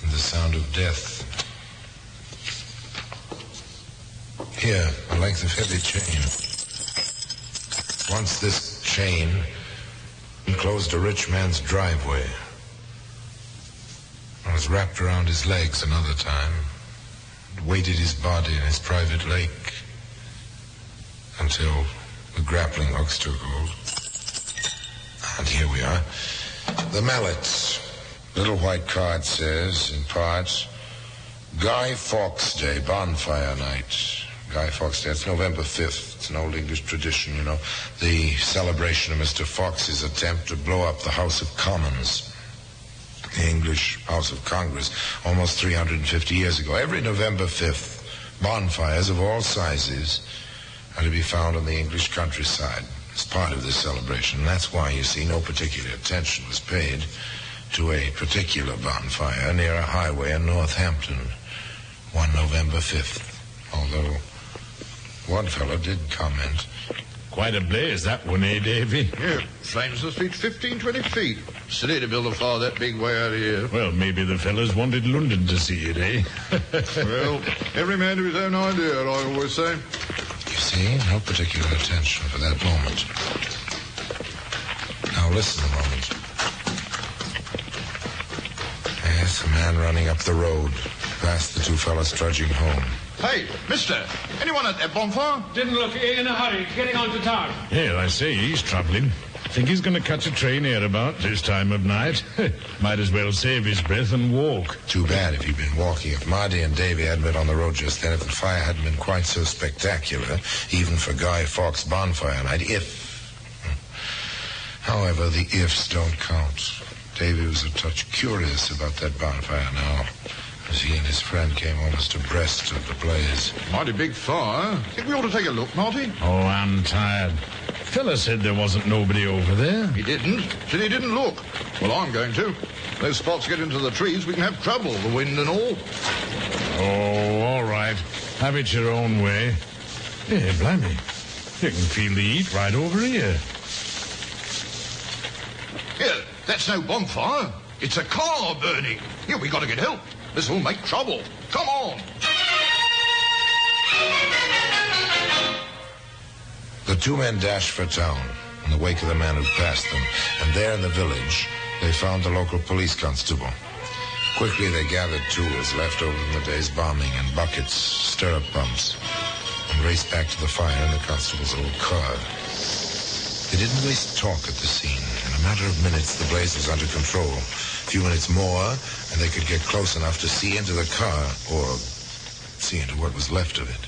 I: and the sound of death. Here, a length of heavy chain. Once this chain enclosed a rich man's driveway. It was wrapped around his legs another time. It weighted his body in his private lake until the grappling hooks took hold. And here we are. The mallet. Little white card says, in part, Guy Fawkes Day, bonfire night. Guy Fawkes Day, it's November 5th. It's an old English tradition, you know. The celebration of Mr. Fawkes's attempt to blow up the House of Commons. The English House of Congress, almost 350 years ago. Every November 5th, bonfires of all sizes are to be found on the English countryside as part of this celebration. And that's why, you see, no particular attention was paid to a particular bonfire near a highway in Northampton, one November 5th. Although one fellow did comment.
V: Quite a blaze, that one, eh, Davy?
W: Yeah, flames must reach 15, 20 feet. Silly to build a fire that big way out of here.
V: Well, maybe the fellas wanted London to see it, eh?
W: Well, every man to his own idea, I always say.
I: You see, no particular attention for that moment. Now listen a moment. Yes, a man running up the road, past the two fellas trudging home.
W: Hey, mister, anyone at that bonfire?
X: Didn't look in a hurry, getting on to town.
V: Yeah, I say, he's travelling. Think he's going to catch a train here about this time of night. Might as well save his breath and walk.
I: Too bad if he'd been walking. If Marty and Davy hadn't been on the road just then, if the fire hadn't been quite so spectacular, even for Guy Fawkes' bonfire night, However, the ifs don't count. Davy was a touch curious about that bonfire now, as he and his friend came almost abreast of the blaze.
W: Mighty big fire. Think we ought to take a look, Marty?
V: Oh, I'm tired. Fella said there wasn't nobody over there.
W: He didn't. Said he didn't look. Well, I'm going to. Those spots get into the trees, we can have trouble, the wind and all.
V: Oh, all right. Have it your own way. Yeah, blimey. You can feel the heat right over here.
W: Here, that's no bonfire. It's a car burning. Here, we got to get help. This will make trouble. Come on.
P: The two men dashed for town in the wake of the man who passed them, and there in the village, they found the local police constable. Quickly, they gathered tools left over from the day's bombing and buckets, stirrup pumps, and raced back to the fire in the constable's old car. They didn't waste talk at the scene. In a matter of minutes, the blaze was under control. A few minutes more, and they could get close enough to see into the car, or see into what was left of it.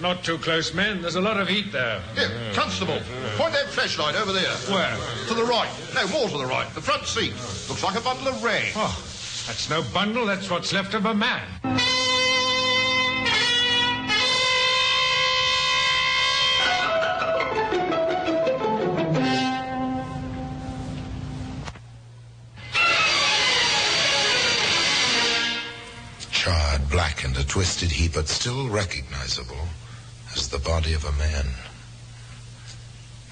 X: Not too close, men. There's a lot of heat there.
W: Here, Constable, point that flashlight over there.
X: Where?
W: To the right. No, more to the right. The front seat. Looks like a bundle of rags.
X: Oh, that's no bundle. That's what's left of a man.
P: Charred, blackened, a twisted heap, but still recognizable as the body of a man.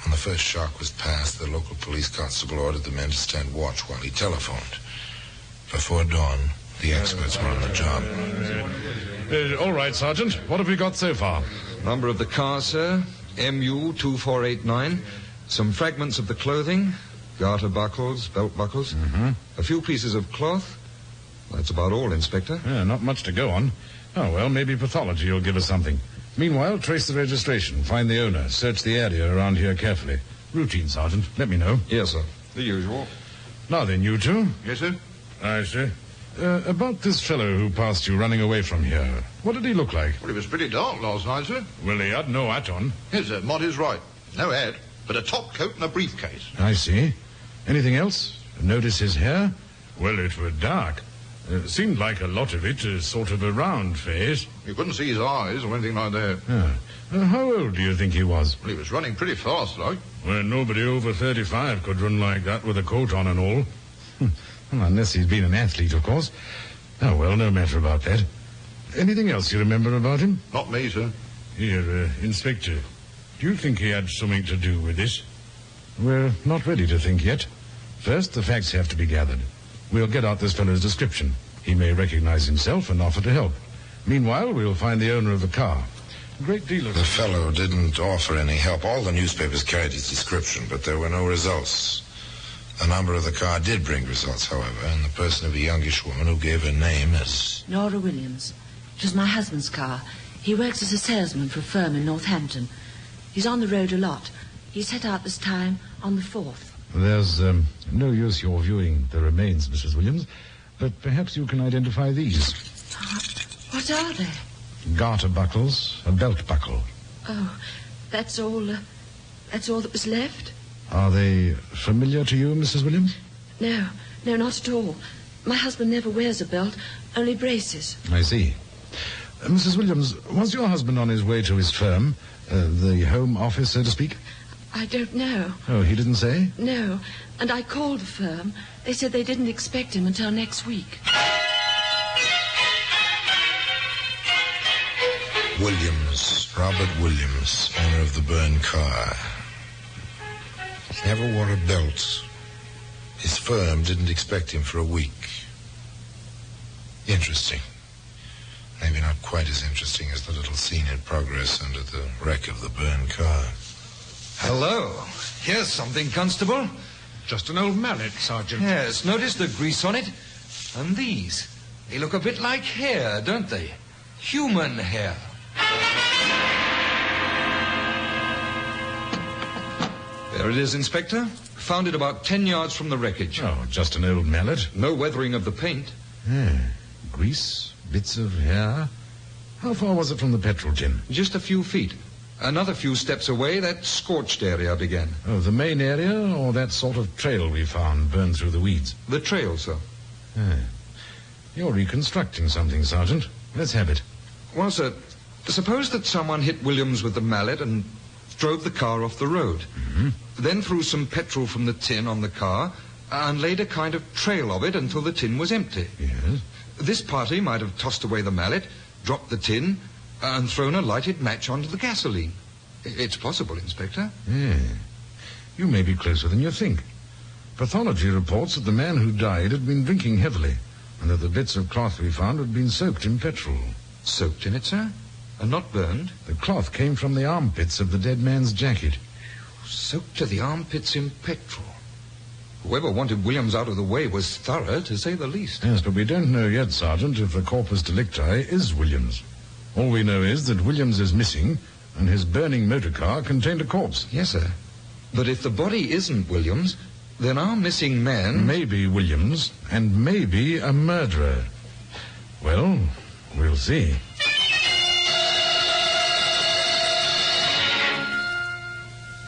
P: When the first shock was past, the local police constable ordered the men to stand watch while he telephoned. Before dawn, the experts were on the job.
V: All right, Sergeant. What have we got so far?
C: Number of the car, sir. MU-2489. Some fragments of the clothing. Garter buckles, belt buckles.
V: Mm-hmm.
C: A few pieces of cloth. That's about all, Inspector.
V: Yeah, not much to go on. Oh, well, maybe pathology will give us something. Meanwhile, trace the registration, find the owner, search the area around here carefully. Routine, Sergeant. Let me know.
C: Yes, sir. The usual.
V: Now then, you two.
W: Yes, sir?
V: I see. About this fellow who passed you running away from here, what did he look like?
W: Well, it was pretty dark last night, sir.
V: Well, he had no hat on.
W: Yes, sir. Mott is right. No hat, but a top coat and a briefcase.
V: I see. Anything else? Notice his hair? Well, it were dark. Seemed like a lot of it, sort of a round face.
W: You couldn't see his eyes or anything like that.
V: How old do you think he was?
W: Well, he was running pretty fast, like.
V: Well, nobody over 35 could run like that with a coat on and all. Well, unless he's been an athlete, of course. Oh, well, no matter about that. Anything else you remember about him?
W: Not me, sir.
V: Here, Inspector, do you think he had something to do with this? We're not ready to think yet. First, the facts have to be gathered. We'll get out this fellow's description. He may recognize himself and offer to help. Meanwhile, we'll find the owner of the car. A great deal of...
P: The fellow didn't offer any help. All the newspapers carried his description, but there were no results. The number of the car did bring results, however, and the person of a youngish woman who gave her name as...
G: Nora Williams. It was my husband's car. He works as a salesman for a firm in Northampton. He's on the road a lot. He set out this time on the 4th.
V: There's no use your viewing the remains, Mrs. Williams, but perhaps you can identify these.
G: What are they?
V: Garter buckles, a belt buckle.
G: Oh, that's all that was left?
V: Are they familiar to you, Mrs. Williams?
G: No, not at all. My husband never wears a belt, only braces.
V: I see. Mrs. Williams, was your husband on his way to his firm, the home office, so to speak?
G: I don't know.
V: Oh, he didn't say?
G: No, and I called the firm. They said they didn't expect him until next week.
P: Williams, Robert Williams, owner of the burned car. He never wore a belt. His firm didn't expect him for a week. Interesting. Maybe not quite as interesting as the little scene in progress under the wreck of the burned car.
C: Hello. Here's something, Constable.
X: Just an old mallet, Sergeant.
C: Yes, notice the grease on it? And these. They look a bit like hair, don't they? Human hair. There it is, Inspector. Found it about 10 yards from the wreckage.
V: Oh, just an old mallet?
C: No weathering of the paint.
V: Grease, bits of hair. How far was it from the petrol tin?
C: Just a few feet. Another few steps away, that scorched area began.
V: Oh, the main area, or that sort of trail we found burned through the weeds?
C: The trail, sir.
V: You're reconstructing something, Sergeant. Let's have it.
C: Well, sir, suppose that someone hit Williams with the mallet and drove the car off the road, then threw some petrol from the tin on the car and laid a kind of trail of it until the tin was empty.
V: Yes.
C: This party might have tossed away the mallet, dropped the tin, and thrown a lighted match onto the gasoline. It's possible, Inspector.
V: Yeah. You may be closer than you think. Pathology reports that the man who died had been drinking heavily, and that the bits of cloth we found had been soaked in petrol.
C: Soaked in it, sir? And not burned?
V: The cloth came from the armpits of the dead man's jacket.
C: Soaked to the armpits in petrol. Whoever wanted Williams out of the way was thorough, to say the least.
V: Yes, but we don't know yet, Sergeant, if the corpus delicti is Williams. All we know is that Williams is missing, and his burning motor car contained a corpse.
C: Yes, sir. But if the body isn't Williams, then our missing man...
V: Maybe Williams, and maybe a murderer. Well, we'll see.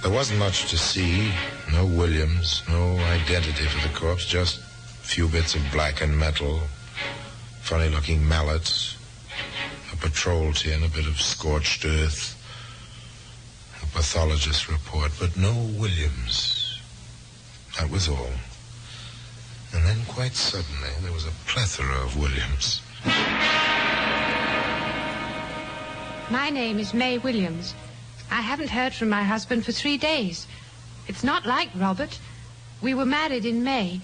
I: There wasn't much to see. No Williams, no identity for the corpse, just a few bits of blackened metal, funny-looking mallets, a patrol tin, a bit of scorched earth, a pathologist's report, but no Williams. That was all. And then quite suddenly there was a plethora of Williams.
F: My name is May Williams. I haven't heard from my husband for 3 days. It's not like Robert. We were married in May.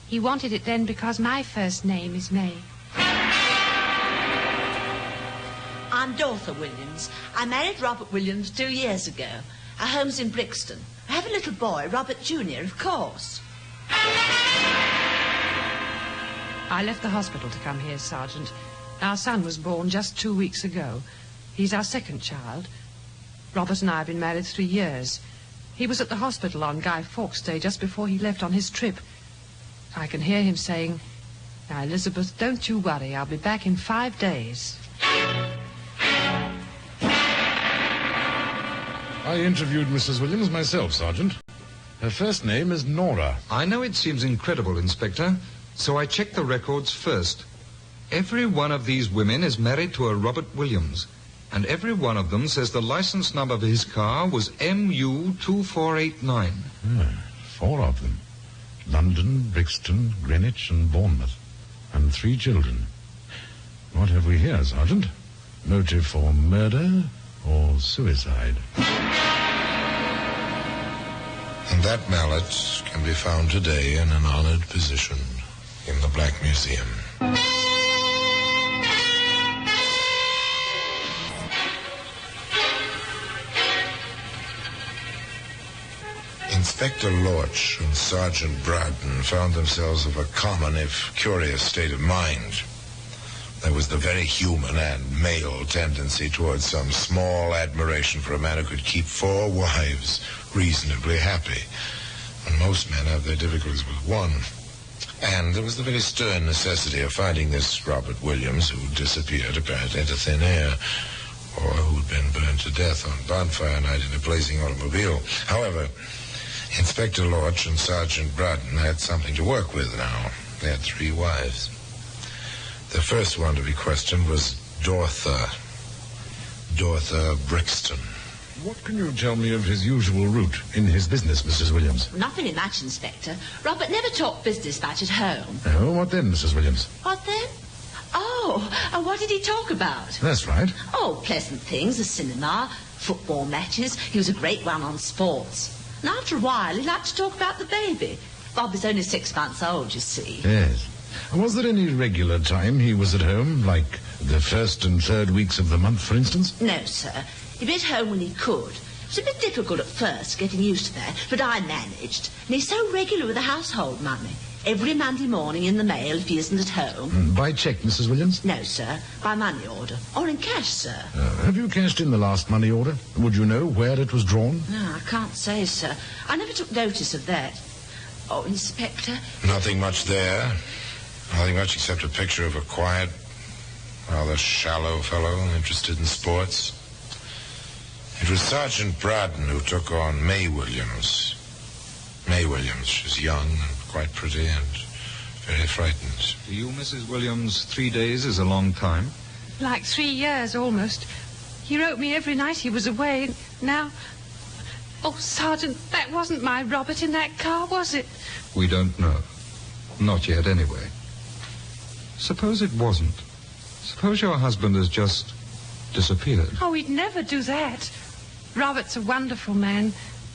F: He wanted it then because my first name is May.
G: I'm Dorothy Williams. I married Robert Williams 2 years ago. Our home's in Brixton. I have a little boy, Robert Jr., of course.
F: I left the hospital to come here, Sergeant. Our son was born just 2 weeks ago. He's our second child. Robert and I have been married 3 years. He was at the hospital on Guy Fawkes Day just before he left on his trip. I can hear him saying, "Now, Elizabeth, don't you worry. I'll be back in 5 days."
V: I interviewed Mrs. Williams myself, Sergeant. Her first name is Nora.
C: I know it seems incredible, Inspector, so I checked the records first. Every one of these women is married to a Robert Williams, and every one of them says the license number of his car was MU2489.
V: 4 of them. London, Brixton, Greenwich, and Bournemouth. And 3 children. What have we here, Sergeant? Motive for murder or suicide?
I: And that mallet can be found today in an honored position in the Black Museum. Inspector Lorch and Sergeant Braddon found themselves of a common, if curious, state of mind. There was the very human and male tendency towards some small admiration for a man who could keep 4 wives reasonably happy. And most men have their difficulties with one. And there was the very stern necessity of finding this Robert Williams, who disappeared apparently into thin air, or who'd been burned to death on bonfire night in a blazing automobile. However, Inspector Lorch and Sergeant Braddon had something to work with now. They had 3 wives. The first one to be questioned was Dorothy Brixton.
V: What can you tell me of his usual route in his business, Mrs. Williams?
G: Nothing in much, Inspector. Robert never talked business much at home.
V: Oh, what then, Mrs. Williams?
G: What then? Oh, what did he talk about?
V: That's right.
G: Oh, pleasant things, the cinema, football matches. He was a great one on sports. And after a while, he liked to talk about the baby. Bob is only 6 months old, you see.
V: Yes. Was there any regular time he was at home, like the 1st and 3rd weeks of the month, for instance?
G: No, sir. He'd be at home when he could. It was a bit difficult at first, getting used to that, but I managed. And he's so regular with the household money. Every Monday morning in the mail if he isn't at home.
V: By cheque, Mrs. Williams?
G: No, sir. By money order. Or in cash, sir.
V: Have you cashed in the last money order? Would you know where it was drawn?
G: No, I can't say, sir. I never took notice of that. Oh, Inspector?
I: Nothing much there. Nothing much except a picture of a quiet, rather shallow fellow interested in sports. It was Sergeant Braddon who took on May Williams. May Williams. She's young and quite pretty and very frightened.
C: To you, Mrs. Williams, 3 days is a long time.
F: Like 3 years, almost. He wrote me every night he was away. Now Oh, Sergeant, that wasn't my Robert in that car, was it?
C: We don't know. Not yet, anyway. Suppose it wasn't. Suppose your husband has just disappeared.
F: Oh, he'd never do that. Robert's a wonderful man.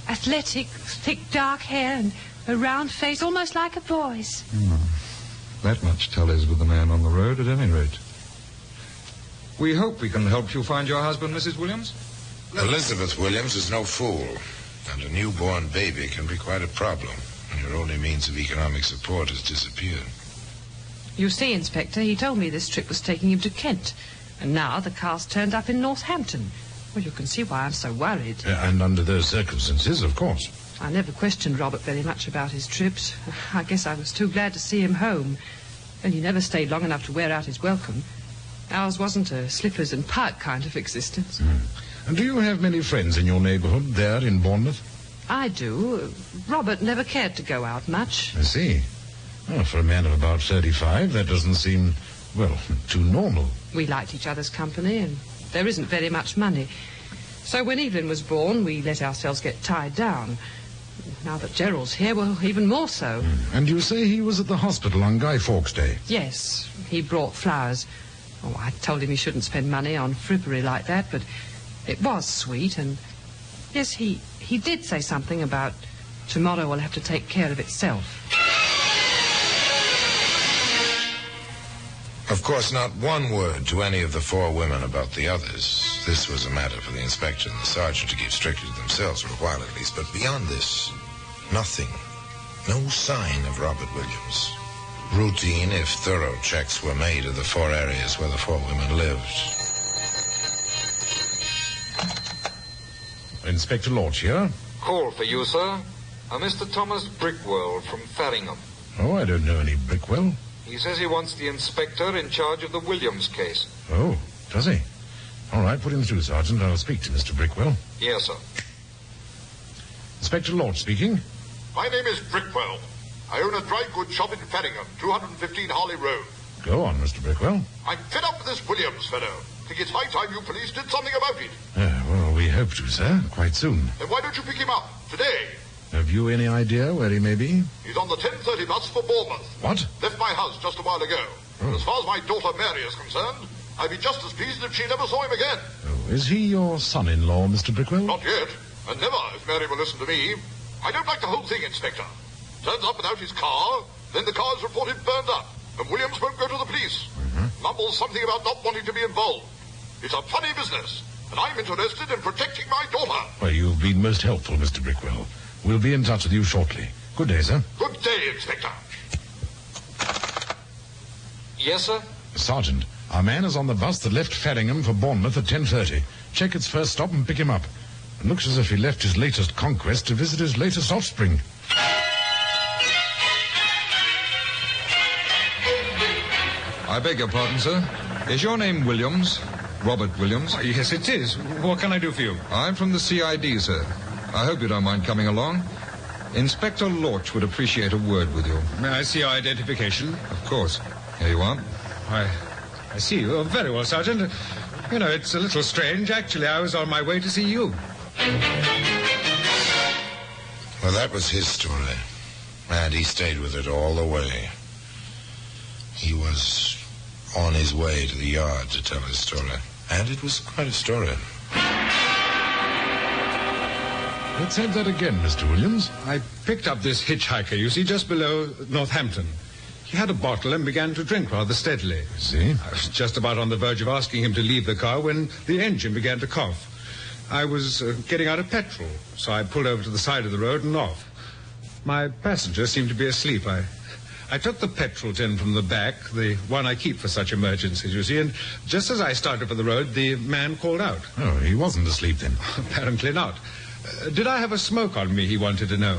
F: Athletic, thick dark hair and a round face, almost like a boy's.
C: That much tallies with the man on the road, at any rate. We hope we can help you find your husband, Mrs. Williams.
I: Elizabeth Williams is no fool, and a newborn baby can be quite a problem when your only means of economic support has disappeared.
F: You see, Inspector, he told me this trip was taking him to Kent, and now the car's turned up in Northampton. Well, you can see why I'm so worried.
V: And under those circumstances, of course.
F: I never questioned Robert very much about his trips. I guess I was too glad to see him home. And he never stayed long enough to wear out his welcome. Ours wasn't a slippers and pipe kind of existence.
V: And do you have many friends in your neighborhood there in Bournemouth?
F: I do. Robert never cared to go out much.
V: I see. Well, for a man of about 35, that doesn't seem, well, too normal.
F: We liked each other's company, and there isn't very much money. So when Evelyn was born, we let ourselves get tied down. Now that Gerald's here, well, even more so.
V: And you say he was at the hospital on Guy Fawkes Day?
F: Yes, he brought flowers. Oh, I told him he shouldn't spend money on frippery like that, but it was sweet, and yes, he did say something about tomorrow will have to take care of itself.
I: Of course, not one word to any of the 4 women about the others. This was a matter for the inspector and the sergeant to keep strictly to themselves for a while at least. But beyond this, nothing. No sign of Robert Williams. Routine, if thorough, checks were made of the 4 areas where the 4 women lived.
V: Inspector Lorch here.
C: Call for you, sir. Mr. Thomas Brickwell from Faringham.
V: Oh, I don't know any Brickwell.
C: He says he wants the inspector in charge of the Williams case.
V: Oh, does he? All right, put him through, Sergeant. I'll speak to Mr. Brickwell.
C: Yes, sir.
V: Inspector Lorch speaking.
K: My name is Brickwell. I own a dry goods shop in Faringham, 215 Harley Road.
V: Go on, Mr. Brickwell.
K: I'm fed up with this Williams fellow. Think it's high time you police did something about it.
V: Well, we hope to, sir. Quite soon.
K: Then why don't you pick him up? Today.
V: Have you any idea where he may be?
K: He's on the 10:30 bus for Bournemouth.
V: What?
K: Left my house just a while ago.
V: Oh.
K: As far as my daughter Mary is concerned, I'd be just as pleased if she never saw him again.
V: Oh, is he your son-in-law, Mr. Brickwell?
K: Not yet. And never, if Mary will listen to me. I don't like the whole thing, Inspector. Turns up without his car, then the car is reported burned up, and Williams won't go to the police. Mumbles something about not wanting to be involved. It's a funny business, and I'm interested in protecting my daughter.
V: Well, you've been most helpful, Mr. Brickwell. We'll be in touch with you shortly. Good day, sir.
K: Good day, Inspector.
C: Yes, sir?
V: Sergeant, our man is on the bus that left Faringham for Bournemouth at 10:30. Check its first stop and pick him up. It looks as if he left his latest conquest to visit his latest offspring.
C: I beg your pardon, sir. Is your name Williams? Robert Williams?
X: Oh, yes, it is. What can I do for you?
C: I'm from the CID, sir. I hope you don't mind coming along. Inspector Lorch would appreciate a word with you.
X: May I see your identification?
C: Of course. Here you are.
X: I see you. Oh, very well, Sergeant. You know, it's a little strange. Actually, I was on my way to see you.
I: Well, that was his story. And he stayed with it all the way. He was on his way to the yard to tell his story. And it was quite a story.
V: Let's have that again, Mr. Williams.
X: I picked up this hitchhiker, you see, just below Northampton. He had a bottle and began to drink rather steadily.
V: See?
X: I was just about on the verge of asking him to leave the car when the engine began to cough. I was getting out of petrol, so I pulled over to the side of the road and off. My passenger seemed to be asleep. I took the petrol tin from the back, the one I keep for such emergencies, you see, and just as I started for the road, the man called out.
V: Oh, he wasn't asleep then?
X: Apparently not. Did I have a smoke on me, he wanted to know.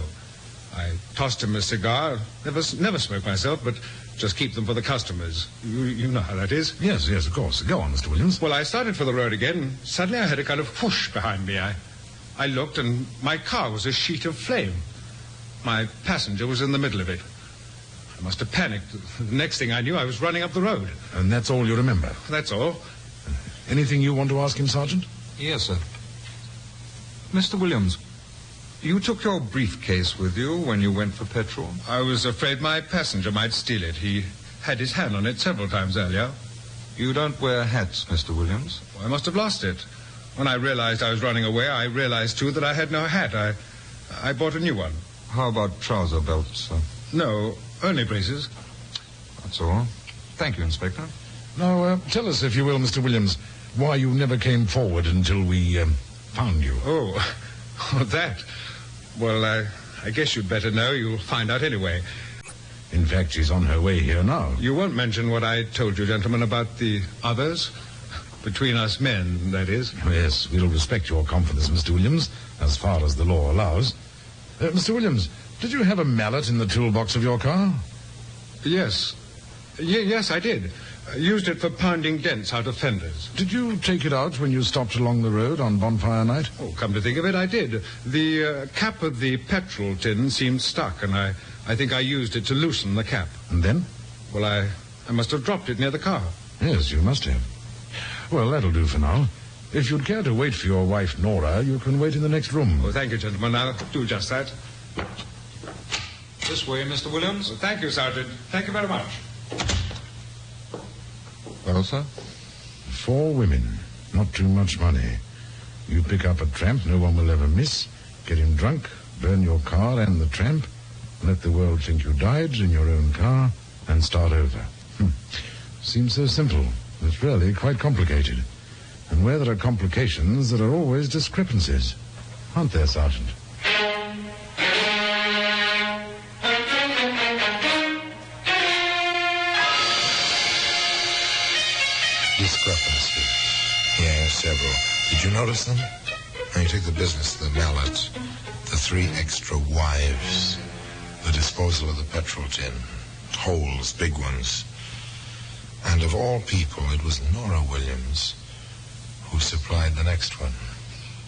X: I tossed him a cigar. Never smoke myself, but just keep them for the customers. You know how that is.
V: Yes, of course. Go on, Mr. Williams.
X: Well, I started for the road again, and suddenly I heard a kind of whoosh behind me. I looked, and my car was a sheet of flame. My passenger was in the middle of it. I must have panicked. The next thing I knew, I was running up the road.
V: And that's all you remember?
X: That's all.
V: Anything you want to ask him, Sergeant?
C: Yes, sir. Mr. Williams, You took your briefcase with you when you went for petrol? I was afraid my passenger might steal it. He had his hand on it several times earlier. You don't wear hats, Mr. Williams? I must have lost it. When I realized I was running away, I realized, too, that I had no hat. I bought a new one. How about trouser belts, sir? No, only braces. That's all. Thank you, Inspector.
V: Now, tell us, if you will, Mr. Williams, why you never came forward until we found you.
C: Oh, that. Well, I guess you'd better know. You'll find out anyway.
V: In fact, she's on her way here now.
C: You won't mention what I told you, gentlemen, about the others? Between us men, that is.
V: Yes, we'll respect your confidence, Mr. Williams, as far as the law allows. Mr. Williams, did you have a mallet in the toolbox of your car?
C: Yes. Yes, I did. Used it for pounding dents out of fenders.
V: Did you take it out when you stopped along the road on bonfire night?
C: Oh, come to think of it, I did. The cap of the petrol tin seemed stuck, and I think I used it to loosen the cap.
V: And then?
C: Well, I must have dropped it near the car.
V: Yes, you must have. Well, that'll do for now. If you'd care to wait for your wife, Nora, you can wait in the next room.
C: Oh, thank you, gentlemen. I'll do just that. This way, Mr. Williams. Well, thank you, Sergeant. Thank you very much.
V: Well, sir? 4 women. Not too much money. You pick up a tramp no one will ever miss, get him drunk, burn your car and the tramp, let the world think you died in your own car, and start over. Seems so simple. It's really quite complicated. And where there are complications, there are always discrepancies. Aren't there, Sergeant?
P: Discrepancies. Yes, several. Did you notice them? Now you take the business, the mallet, the 3 extra wives, the disposal of the petrol tin, holes, big ones. And of all people, it was Nora Williams who supplied the next one.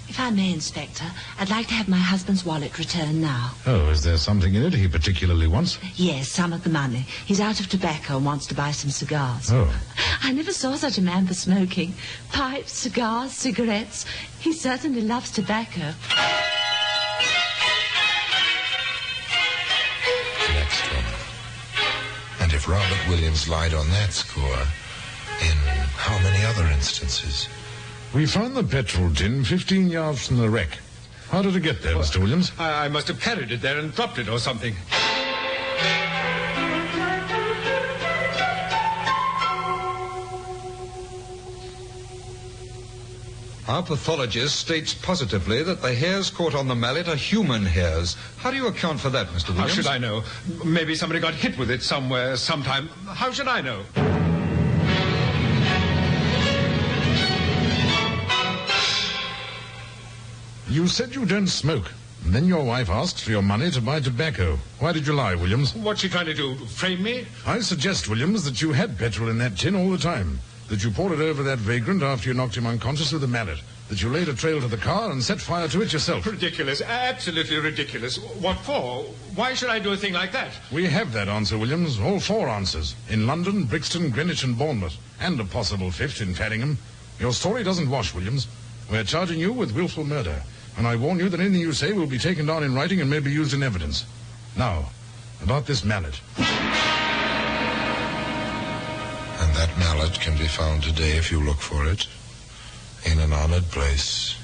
G: If I may, Inspector, I'd like to have my husband's wallet returned now.
V: Oh, is there something in it he particularly wants?
G: Yes, some of the money. He's out of tobacco and wants to buy some cigars.
V: Oh.
G: I never saw such a man for smoking. Pipes, cigars, cigarettes. He certainly loves tobacco.
P: Next one. And if Robert Williams lied on that score, in how many other instances?
V: We found the petrol tin 15 yards from the wreck. How did it get there, Mr. Williams?
C: I must have carried it there and dropped it or something. Our pathologist states positively that the hairs caught on the mallet are human hairs. How do you account for that, Mr. Williams? How should I know? Maybe somebody got hit with it somewhere, sometime. How should I know?
V: You said you don't smoke. And then your wife asked for your money to buy tobacco. Why did you lie, Williams?
C: What's she trying to do? Frame me?
V: I suggest, Williams, that you had petrol in that tin all the time. That you poured it over that vagrant after you knocked him unconscious with a mallet. That you laid a trail to the car and set fire to it yourself.
C: Ridiculous. Absolutely ridiculous. What for? Why should I do a thing like that?
V: We have that answer, Williams. All 4 answers. In London, Brixton, Greenwich and Bournemouth. And a possible 5th in Farringham. Your story doesn't wash, Williams. We're charging you with willful murder. And I warn you that anything you say will be taken down in writing and may be used in evidence. Now, about this mallet.
P: And that mallet can be found today if you look for it in an honored place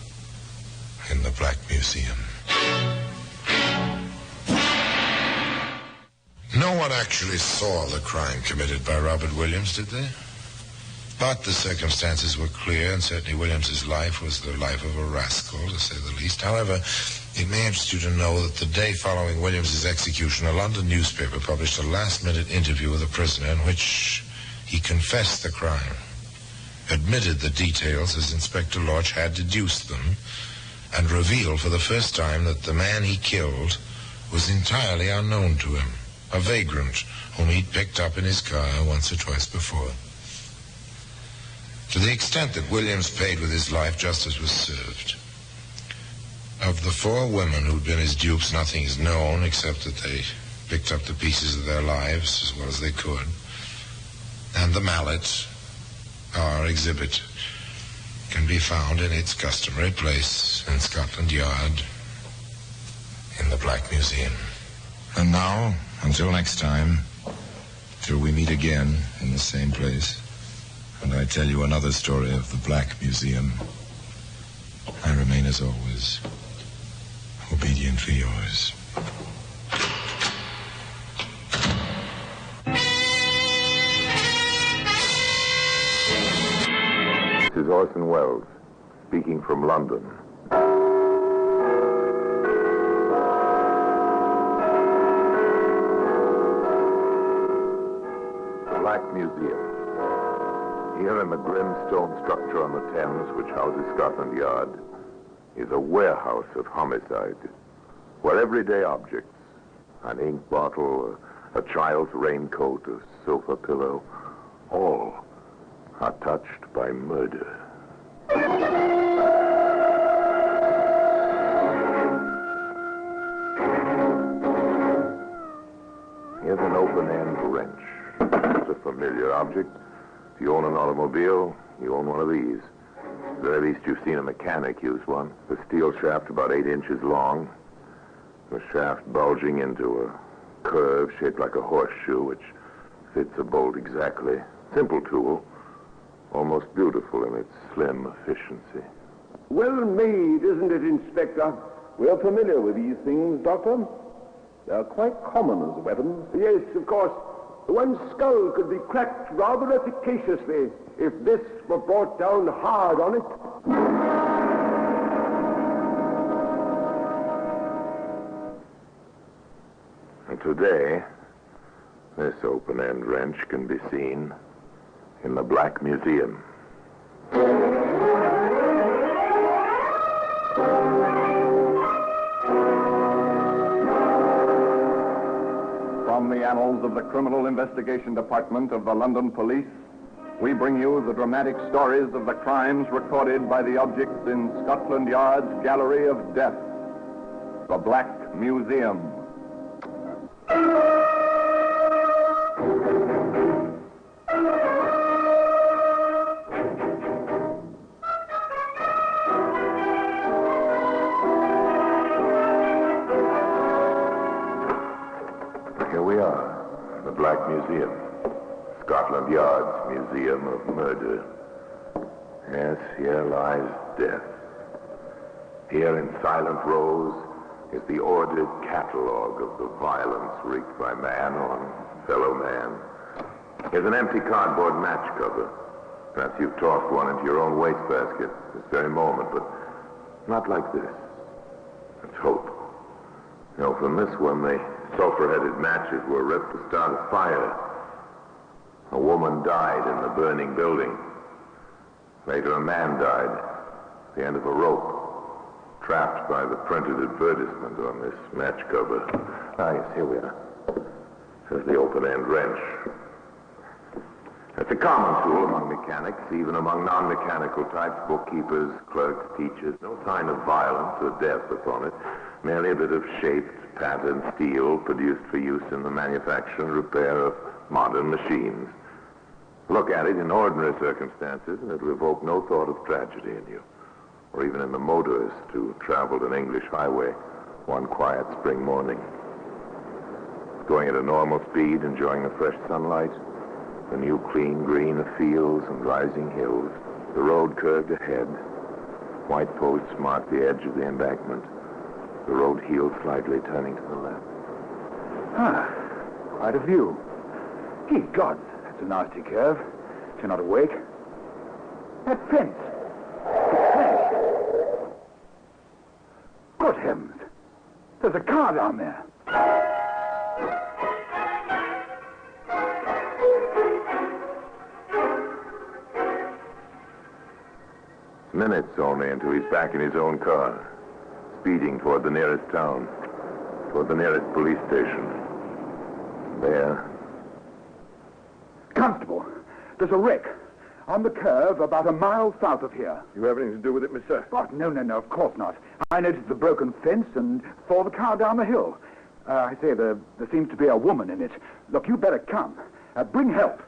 P: in the Black Museum. No one actually saw the crime committed by Robert Williams, did they? But the circumstances were clear, and certainly Williams's life was the life of a rascal, to say the least. However, it may interest you to know that the day following Williams's execution, a London newspaper published a last-minute interview with the prisoner in which he confessed the crime, admitted the details as Inspector Lodge had deduced them, and revealed for the first time that the man he killed was entirely unknown to him, a vagrant whom he'd picked up in his car once or twice before. To the extent that Williams paid with his life, justice was served. Of the 4 women who'd been his dupes, nothing is known except that they picked up the pieces of their lives as well as they could. And the mallet, our exhibit, can be found in its customary place in Scotland Yard.
I: in the Black Museum. And now, until next time, till we meet again in the same place, and I tell you another story of the Black Museum, I remain, as always, obediently yours.
H: This is Orson Welles, speaking from London. The Black Museum. Here in the grim stone structure on the Thames, which houses Scotland Yard, is a warehouse of homicide, where everyday objects, an ink bottle, a child's raincoat, a sofa pillow, all are touched by murder. Here's an open-end wrench. It's a familiar object. If you own an automobile, you own one of these. At the very least, you've seen a mechanic use one. The steel shaft about 8 inches long. The shaft bulging into a curve shaped like a horseshoe, which fits a bolt exactly. Simple tool, almost beautiful in its slim efficiency.
T: Well made, isn't it, Inspector?
K: We're familiar with these things, Doctor. They're quite common as weapons.
T: Yes, of course. One's skull could be cracked rather efficaciously if this were brought down hard on it.
H: And today, this open-end wrench can be seen in the Black Museum. From the annals of the Criminal Investigation Department of the London Police, we bring you the dramatic stories of the crimes recorded by the objects in Scotland Yard's Gallery of Death, the Black Museum. Here we are, the Black Museum, Scotland Yard's Museum of Murder. Yes, here lies death. Here in silent rows is the ordered catalogue of the violence wreaked by man on fellow man. Here's an empty cardboard match cover. Perhaps you've tossed one into your own wastebasket this very moment, but not like this. Let's hope. You know, from this one, the sulfur-headed matches were ripped to start a fire. A woman died in the burning building. Later, a man died at the end of a rope, trapped by the printed advertisement on this match cover. Ah, yes, here we are. There's the open-end wrench. It's a common tool among mechanics, even among non-mechanical types, bookkeepers, clerks, teachers. No sign of violence or death upon it. Merely a bit of shaped, patterned steel produced for use in the manufacture and repair of modern machines. Look at it in ordinary circumstances, and it'll evoke no thought of tragedy in you, or even in the motorist who traveled an English highway one quiet spring morning. Going at a normal speed, enjoying the fresh sunlight, the new clean green of fields and rising hills. The road curved ahead. White posts marked the edge of the embankment. The road heeled slightly, turning to the left.
K: Ah, quite a view. Good God, that's a nasty curve. If you're not awake. That fence. It's smashed. Good heavens. There's a car down there.
H: Minutes only until he's back in his own car, speeding toward the nearest town, toward the nearest police station. There.
K: Constable, there's a wreck on the curve about a mile south of here.
T: You have anything to do with it, mister?
K: Oh, no, of course not. I noticed the broken fence and saw the car down the hill. I say, there seems to be a woman in it. Look, you better come. Bring help.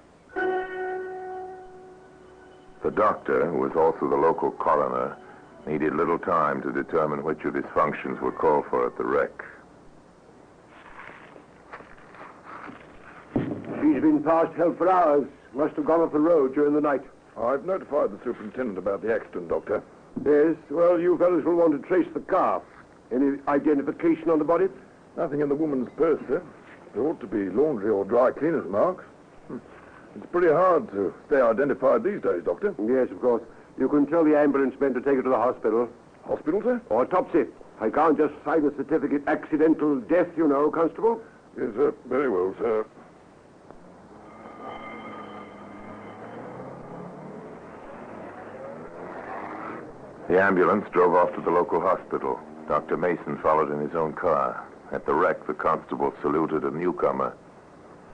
H: The doctor, who was also the local coroner, needed little time to determine which of his functions were called for at the wreck.
T: He's been fast held for hours. Must have gone off the road during the night.
K: I've notified the superintendent about the accident, Doctor.
T: Yes, well, you fellows will want to trace the car. Any identification on the body?
K: Nothing in the woman's purse, sir. There ought to be laundry or dry cleaner's marks. It's pretty hard to stay identified these days, Doctor.
T: Yes, of course. You can tell the ambulance men to take her to the hospital.
K: Hospital, sir?
T: Or autopsy. I can't just sign a certificate. Accidental death, you know, Constable.
K: Yes, sir. Very well, sir.
H: The ambulance drove off to the local hospital. Dr. Mason followed in his own car. At the wreck, the constable saluted a newcomer.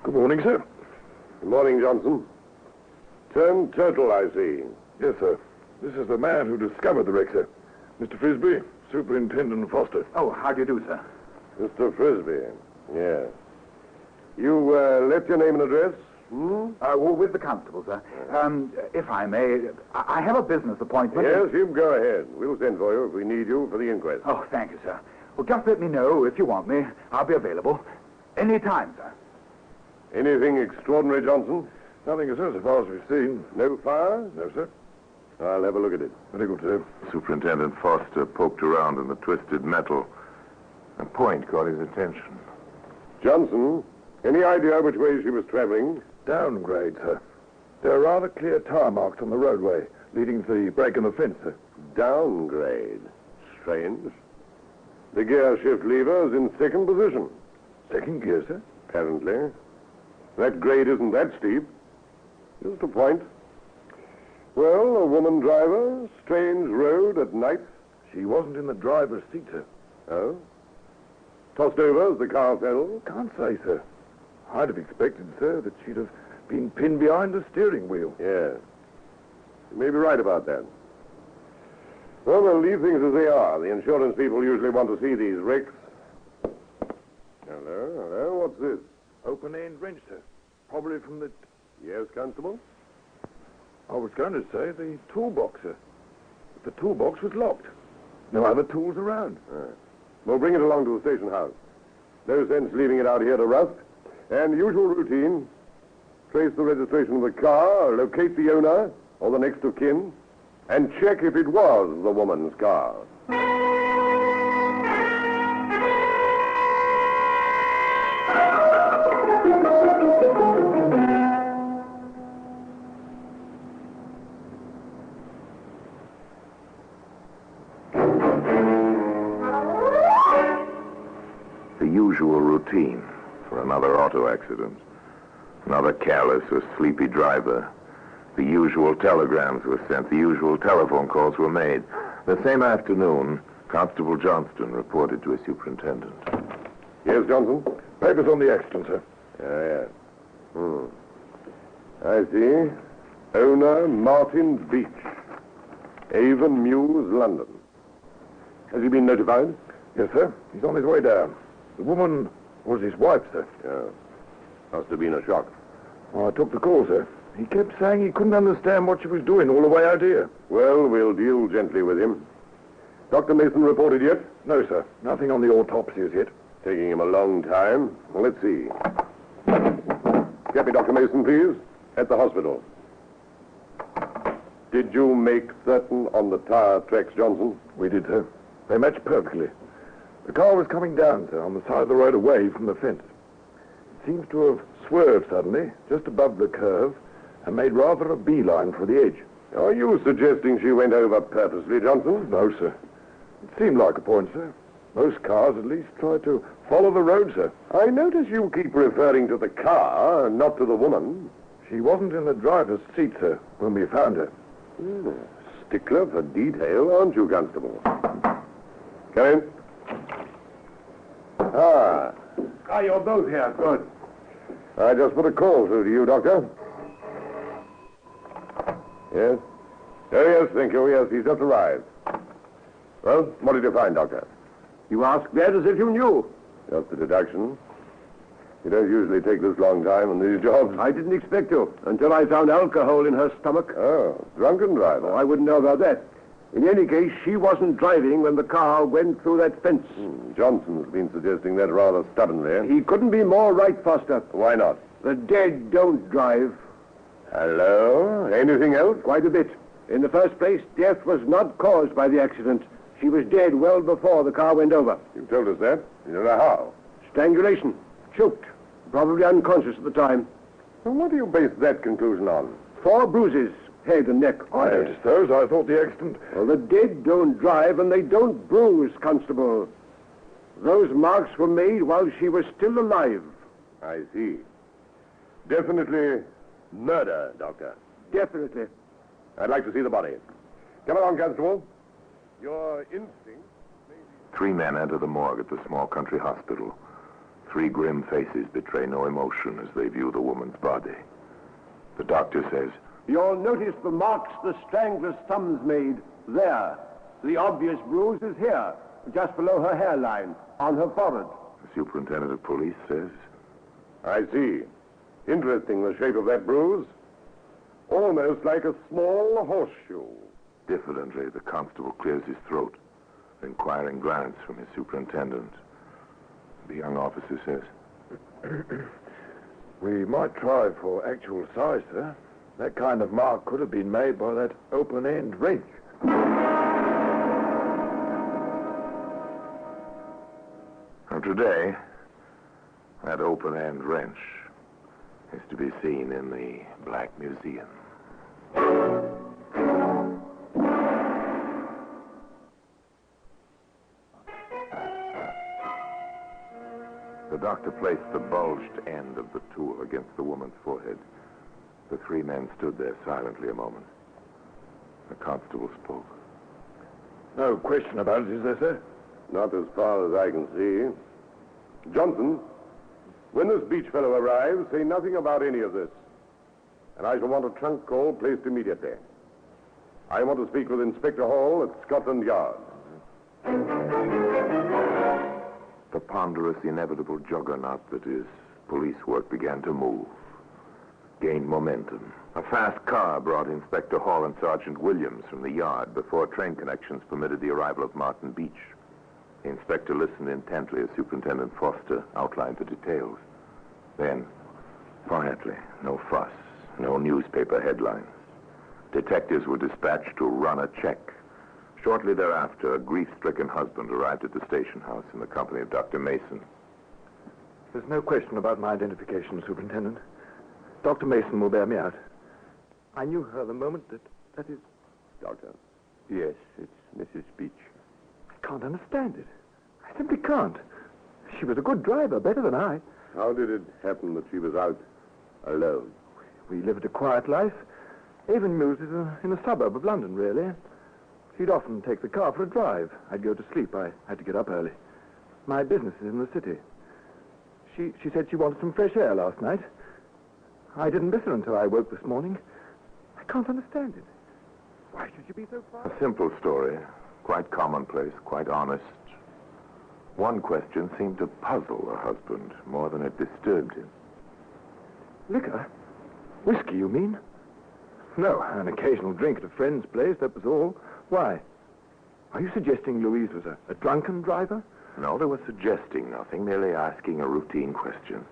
K: Good morning, sir.
T: Good morning, Johnson. Turned turtle, I see.
K: Yes, sir. This is the man who discovered the wreck, sir. Mr. Frisbee, Superintendent Foster.
L: Oh, how do you do, sir?
T: Mr. Frisbee. Yes. You left your name and address?
L: Well, with the constable, sir. If I may, I have a business appointment.
T: Yes, you go ahead. We'll send for you if we need you for the inquest.
L: Oh, thank you, sir. Well, just let me know if you want me. I'll be available. Any time, sir.
T: Anything extraordinary, Johnson?
K: Nothing, sir, so far as we've seen.
T: No fire?
K: No, sir.
T: I'll have a look at it.
K: Very good, sir.
H: Superintendent Foster poked around in the twisted metal. A point caught his attention.
T: Johnson, any idea which way she was traveling?
K: Downgrade, sir. There are rather clear tire marks on the roadway leading to the break in the fence, sir.
T: Downgrade. Strange. The gear shift lever's in second position.
K: Second gear, sir?
T: Apparently. That grade isn't that steep. Just a point. Well, a woman driver, strange road at night.
K: She wasn't in the driver's seat, sir.
T: Oh? Tossed over as the car fell?
K: Can't say, sir. I'd have expected, sir, that she'd have been pinned behind the steering wheel.
T: Yes. You may be right about that. Well, we'll leave things as they are. The insurance people usually want to see these wrecks. Hello? What's this?
K: Open-end wrench, sir. Probably from the...
T: Yes, Constable?
K: I was going to say the toolbox, sir. But the toolbox was locked. No other tools around.
T: We'll bring it along to the station house. No sense leaving it out here to rust. And usual routine. Trace the registration of the car, locate the owner, or the next of kin, and check if it was the woman's car.
H: The usual routine for another auto accident. Another careless or sleepy driver. The usual telegrams were sent. The usual telephone calls were made. The same afternoon, Constable Johnston reported to his superintendent.
T: Yes, Johnson?
K: Papers on the accident, sir.
T: I see. Owner Martin Beach. Avon Mews, London. Has he been notified?
K: Yes, sir. He's on his way down. The woman was his wife, sir.
T: Must have been a shock.
K: I took the call, sir. He kept saying he couldn't understand what she was doing all the way out here.
T: Well, we'll deal gently with him. Dr. Mason reported yet?
K: No, sir. Nothing on the autopsy as yet.
T: Taking him a long time. Well, let's see. Get me Dr. Mason, please. At the hospital. Did you make certain on the tire tracks, Johnson?
K: We did, sir. They matched perfectly. The car was coming down, sir, on the side of the road away from the fence. It seems to have swerved suddenly, just above the curve, and made rather a beeline for the edge.
T: Are you suggesting she went over purposely, Johnson?
K: No, sir. It seemed like a point, sir. Most cars, at least, try to follow the road, sir.
T: I notice you keep referring to the car, not to the woman.
K: She wasn't in the driver's seat, sir, when we found her.
T: Stickler for detail, aren't you, Constable? Come in.
L: You're both here. Good.
T: I just put a call through to you, Doctor. Yes? Oh, yes, thank you. Yes, he's just arrived. Well, what did you find, Doctor?
L: You ask that as if you knew.
T: Just a deduction. You don't usually take this long time on these jobs.
L: I didn't expect to, until I found alcohol in her stomach.
T: Oh, drunken driver.
L: I wouldn't know about that. In any case, she wasn't driving when the car went through that fence.
T: Johnson's been suggesting that rather stubbornly.
L: He couldn't be more right, Foster.
T: Why not?
M: The dead don't drive.
T: Hello? Anything else?
M: Quite a bit. In the first place, death was not caused by the accident. She was dead well before the car went over.
T: You told us that. You don't know how.
M: Strangulation. Choked. Probably unconscious at the time.
T: Well, what do you base that conclusion on?
M: 4 bruises. Head and neck.
T: I noticed those. I thought the accident...
M: Well, the dead don't drive and they don't bruise, Constable. Those marks were made while she was still alive.
T: I see. Definitely murder, Doctor.
M: Definitely.
T: I'd like to see the body. Come along, Constable. Your instinct...
H: 3 men enter the morgue at the small country hospital. 3 grim faces betray no emotion as they view the woman's body. The doctor says,
M: You'll notice the marks the strangler's thumbs made there. The obvious bruise is here, just below her hairline, on her forehead.
H: The superintendent of police says,
T: I see. Interesting, the shape of that bruise. Almost like a small horseshoe.
H: Diffidently, the constable clears his throat. An inquiring glance from his superintendent. The young officer says,
N: We might try for actual size, sir. That kind of mark could have been made by that open-end wrench.
H: Now today, that open-end wrench is to be seen in the Black Museum. The doctor placed the bulged end of the tool against the woman's forehead. The 3 men stood there silently a moment. The constable spoke.
N: No question about it, is there, sir?
T: Not as far as I can see. Johnson, when this Beach fellow arrives, say nothing about any of this. And I shall want a trunk call placed immediately. I want to speak with Inspector Hall at Scotland Yard.
H: The ponderous, inevitable juggernaut that is police work began to move, gained momentum. A fast car brought Inspector Hall and Sergeant Williams from the yard before train connections permitted the arrival of Martin Beach. The inspector listened intently as Superintendent Foster outlined the details. Then, quietly, no fuss, no newspaper headlines. Detectives were dispatched to run a check. Shortly thereafter, a grief-stricken husband arrived at the station house in the company of Dr. Mason.
N: There's no question about my identification, Superintendent. Dr. Mason will bear me out. I knew her the moment that is...
M: Doctor. Yes, it's Mrs. Beach.
N: I can't understand it. I simply can't. She was a good driver, better than I.
T: How did it happen that she was out alone?
N: We lived a quiet life. Avonmews is in a suburb of London, really. She'd often take the car for a drive. I'd go to sleep. I had to get up early. My business is in the city. She said she wanted some fresh air last night. I didn't miss her until I woke this morning. I can't understand it. Why should you be so far?
H: A simple story, quite commonplace, quite honest. One question seemed to puzzle her husband more than it disturbed him.
N: Liquor? Whiskey, you mean? No, an occasional drink at a friend's place, that was all. Why? Are you suggesting Louise was a drunken driver?
H: No, they were suggesting nothing, merely asking a routine question.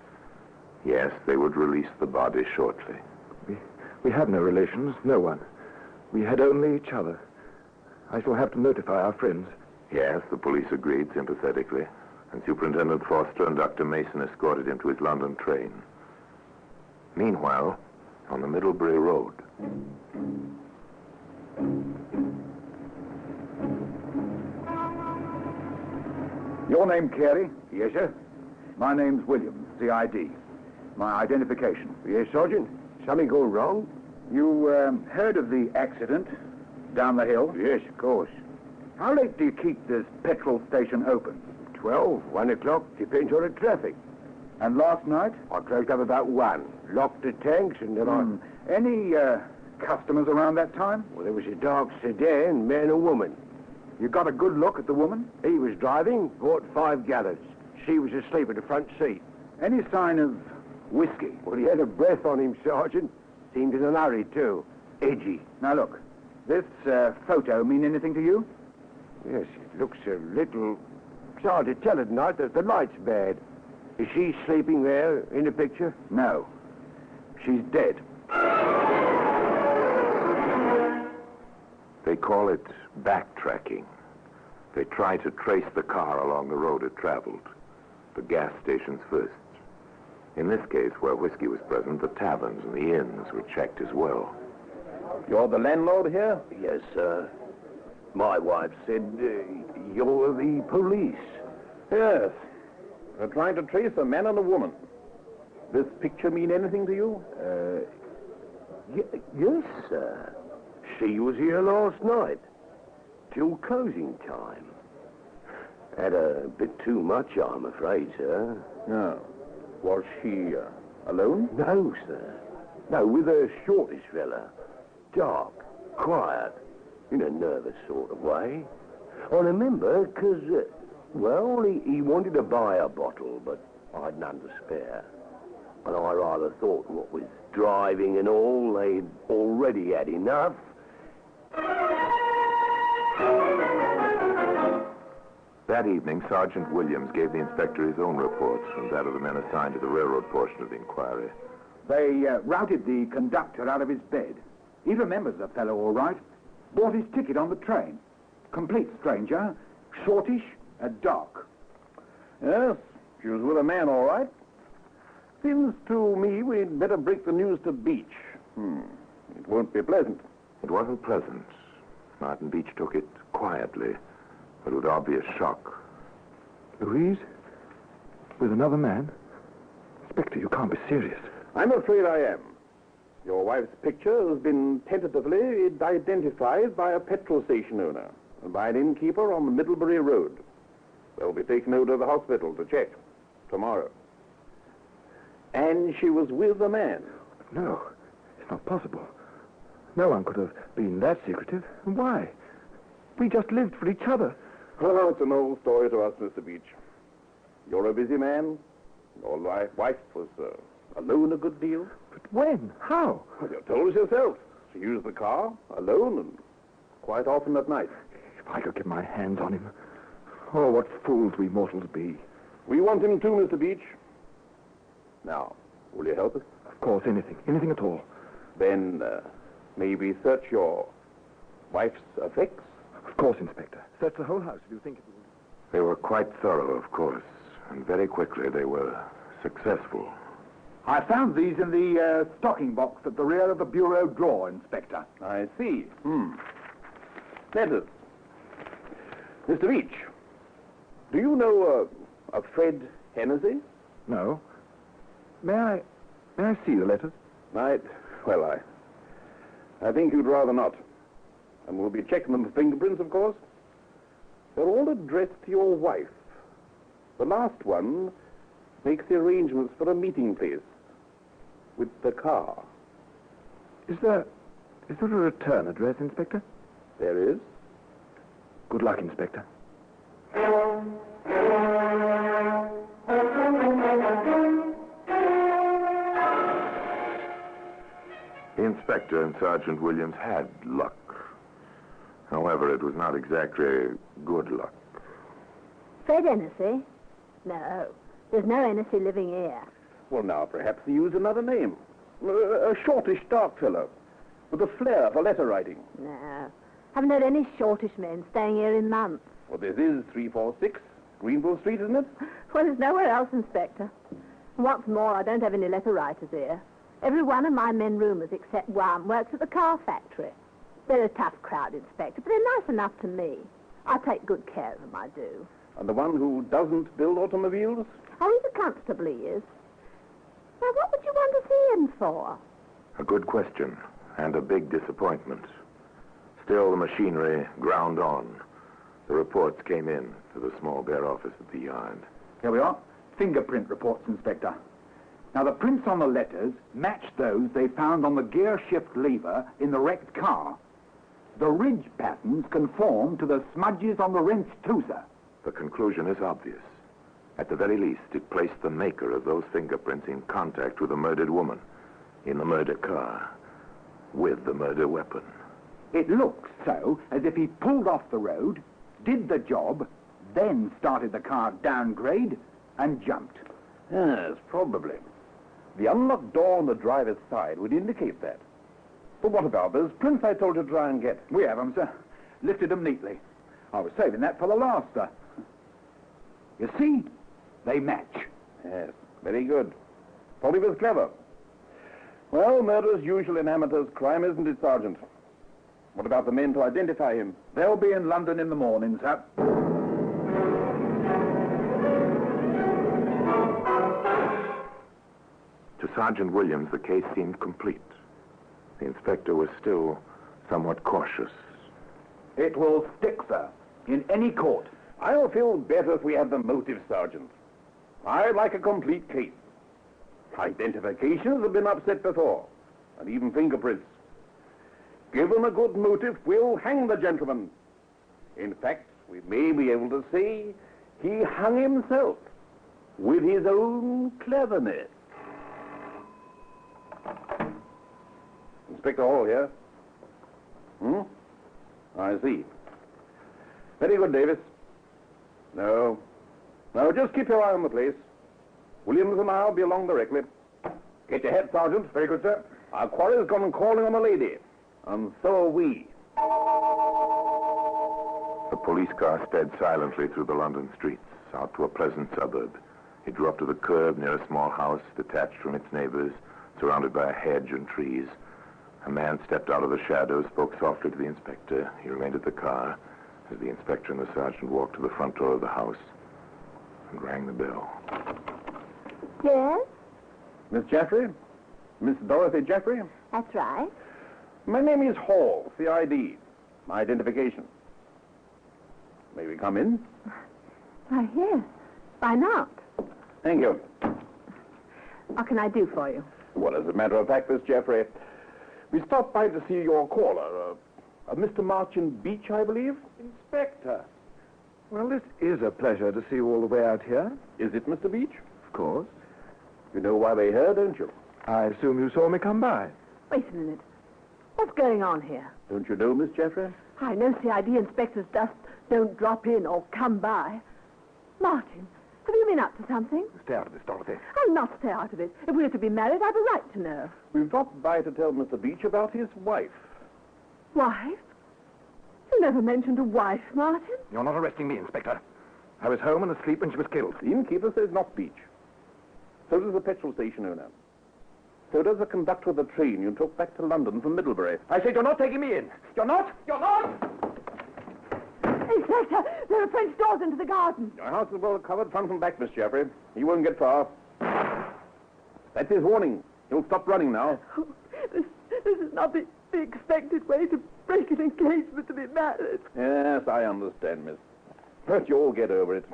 H: Yes, they would release the body shortly.
N: We have no relations, no one. We had only each other. I shall have to notify our friends.
H: Yes, the police agreed sympathetically, and Superintendent Foster and Dr. Mason escorted him to his London train. Meanwhile, on the Middlebury Road...
L: Your name, Carey? Yes, sir. My name's Williams, CID. My identification.
M: Yes, Sergeant. Something go wrong?
L: You heard of the accident down the hill?
M: Yes, of course.
L: How late do you keep this petrol station open?
M: 12, 1 o'clock, depends on the traffic.
L: And last night?
M: I closed up about 1. Locked the tanks and then
L: Any customers around that time?
M: Well, there was a dark sedan, man and woman.
L: You got a good look at the woman?
M: He was driving, bought 5 gallons. She was asleep in the front seat.
L: Any sign of whiskey?
M: Well, he had a breath on him, Sergeant. Seemed in a hurry, too. Edgy.
L: Now, look, this photo mean anything to you?
M: Yes, it looks a little... It's hard to tell at night that the light's bad. Is she sleeping there in the picture?
L: No. She's dead.
H: They call it backtracking. They try to trace the car along the road it traveled. The gas stations first. In this case, where whiskey was present, the taverns and the inns were checked as well.
L: You're the landlord here?
M: Yes, sir. My wife said you're the police.
L: Yes. We're trying to trace a man and a woman. This picture mean anything to you?
M: Yes, sir. She was here last night, till closing time. Had a bit too much, I'm afraid, sir.
L: No. Was she alone?
M: No, sir. No, with a shortish fella. Dark, quiet, in a nervous sort of way. I remember, because, he wanted to buy a bottle, but I'd none to spare. And I rather thought what with driving and all, they'd already had enough.
H: That evening, Sergeant Williams gave the inspector his own reports and that of the men assigned to the railroad portion of the inquiry.
L: They routed the conductor out of his bed. He remembers the fellow all right. Bought his ticket on the train. Complete stranger, shortish, and dark. Yes, she was with a man all right. Seems to me we'd better break the news to Beach. It won't be pleasant.
H: It wasn't pleasant. Martin Beach took it quietly, but with obvious shock.
N: Louise? With another man? Inspector, you can't be serious.
L: I'm afraid I am. Your wife's picture has been tentatively identified by a petrol station owner and by an innkeeper on the Middlebury Road. They'll be taken over to the hospital to check tomorrow. And she was with a man.
N: No, it's not possible. No one could have been that secretive. And why? We just lived for each other.
L: Oh, it's an old story to us, Mr. Beach. You're a busy man. Your wife was alone a good deal.
N: But when? How?
L: Well, you told us yourself. She used the car alone and quite often at night.
N: If I could get my hands on him. Oh, what fools we mortals be.
L: We want him too, Mr. Beach. Now, will you help us?
N: Of course, anything. Anything at all.
L: Then, maybe search your wife's effects?
N: Of course, Inspector. Search the whole house if you think it will.
H: They were quite thorough, of course, and very quickly they were successful.
L: I found these in the stocking box at the rear of the bureau drawer, Inspector. I see. Letters. Mr. Beach, do you know a Fred Hennessy?
N: No. May I see the letters?
L: I think you'd rather not. And we'll be checking them for fingerprints, of course. They're all addressed to your wife. The last one makes the arrangements for a meeting place with the car.
N: Is there a return address, Inspector?
L: There is.
N: Good luck, Inspector.
H: The inspector and Sergeant Williams had luck. However, it was not exactly good luck.
J: Fred Hennessy? No. There's no Hennessy living here.
L: Well, now, perhaps he used another name. A shortish, dark fellow, with a flair for letter writing.
J: No. Haven't had any shortish men staying here in months.
L: Well, this is 346 Greenville Street, isn't it?
J: Well, there's nowhere else, Inspector. And what's more, I don't have any letter writers here. Every one of my men roomers, except one, works at the car factory. They're a tough crowd, Inspector, but they're nice enough to me. I take good care of them, I do.
L: And the one who doesn't build automobiles?
J: Oh, he's a constable, he is. Now, what would you want to see him for?
H: A good question, and a big disappointment. Still, the machinery ground on. The reports came in to the small bare office at the yard.
L: Here we are. Fingerprint reports, Inspector. Now, the prints on the letters match those they found on the gear shift lever in the wrecked car. The ridge patterns conform to the smudges on the wrench too, sir.
H: The conclusion is obvious. At the very least, it placed the maker of those fingerprints in contact with the murdered woman, in the murder car, with the murder weapon.
L: It looks so as if he pulled off the road, did the job, then started the car downgrade and jumped. Yes, probably.
B: The unlocked door on the driver's side would indicate that. But what about those prints I told you to try and get?
L: We have them, sir. Lifted them neatly. I was saving that for the last, sir. You see? They match.
B: Yes, very good. Thought he was clever. Well, murder's usual in amateurs' crime, isn't it, Sergeant? What about the men to identify him?
L: They'll be in London in the morning, sir.
H: To Sergeant Williams, the case seemed complete. The inspector was still somewhat cautious.
L: It will stick, sir, in any court.
B: I'll feel better if we have the motive, Sergeant. I'd like a complete case. Identifications have been upset before, and even fingerprints. Given a good motive, we'll hang the gentleman. In fact, we may be able to say he hung himself with his own cleverness. Inspector Hall here. I see. Very good, Davis. No, just keep your eye on the place. Williams and I'll be along directly. Get your head, Sergeant. Very good, sir. Our quarry's gone calling on a lady, and so are we.
H: The police car sped silently through the London streets, out to a pleasant suburb. It drew up to the curb near a small house detached from its neighbors, surrounded by a hedge and trees. A man stepped out of the shadows, spoke softly to the inspector. He remained at the car as the inspector and the sergeant walked to the front door of the house and rang the bell.
J: Yes?
B: Miss Jaffrey? Miss Dorothy Jaffrey?
J: That's right.
B: My name is Hall, CID. My identification. May we come in?
J: Why, yes. Why not?
B: Thank you.
J: What can I do for you?
B: Well, as a matter of fact, Miss Jaffrey, we stopped by to see your caller, Mr. Martin Beach, I believe? Inspector.
N: Well, this is a pleasure to see you all the way out here.
B: Is it, Mr. Beach?
N: Of course.
B: You know why we're here, don't you?
N: I assume you saw me come by.
J: Wait a minute. What's going on here?
B: Don't you know, Miss Jaffrey?
J: I know CID inspectors just don't drop in or come by. Martin, have you been up to something?
N: Stay out of this, Dorothy.
J: I'll not stay out of it. If we're to be married, I've a right to know.
B: We've dropped by to tell Mr. Beach about his wife.
J: Wife? You never mentioned a wife, Martin.
N: You're not arresting me, Inspector. I was home and asleep when she was killed.
B: The innkeeper says not Beach. So does the petrol station owner. So does the conductor of the train you took back to London from Middlebury.
N: I said you're not taking me in. You're not! You're not!
J: Inspector, there are French doors into the garden.
B: Your house is well covered front and back, Miss Jaffrey. He won't get far. That's his warning. He'll stop running now.
J: Oh, this is not the expected way to break an engagement to be married.
B: Yes, I understand, miss. But you'll get over it.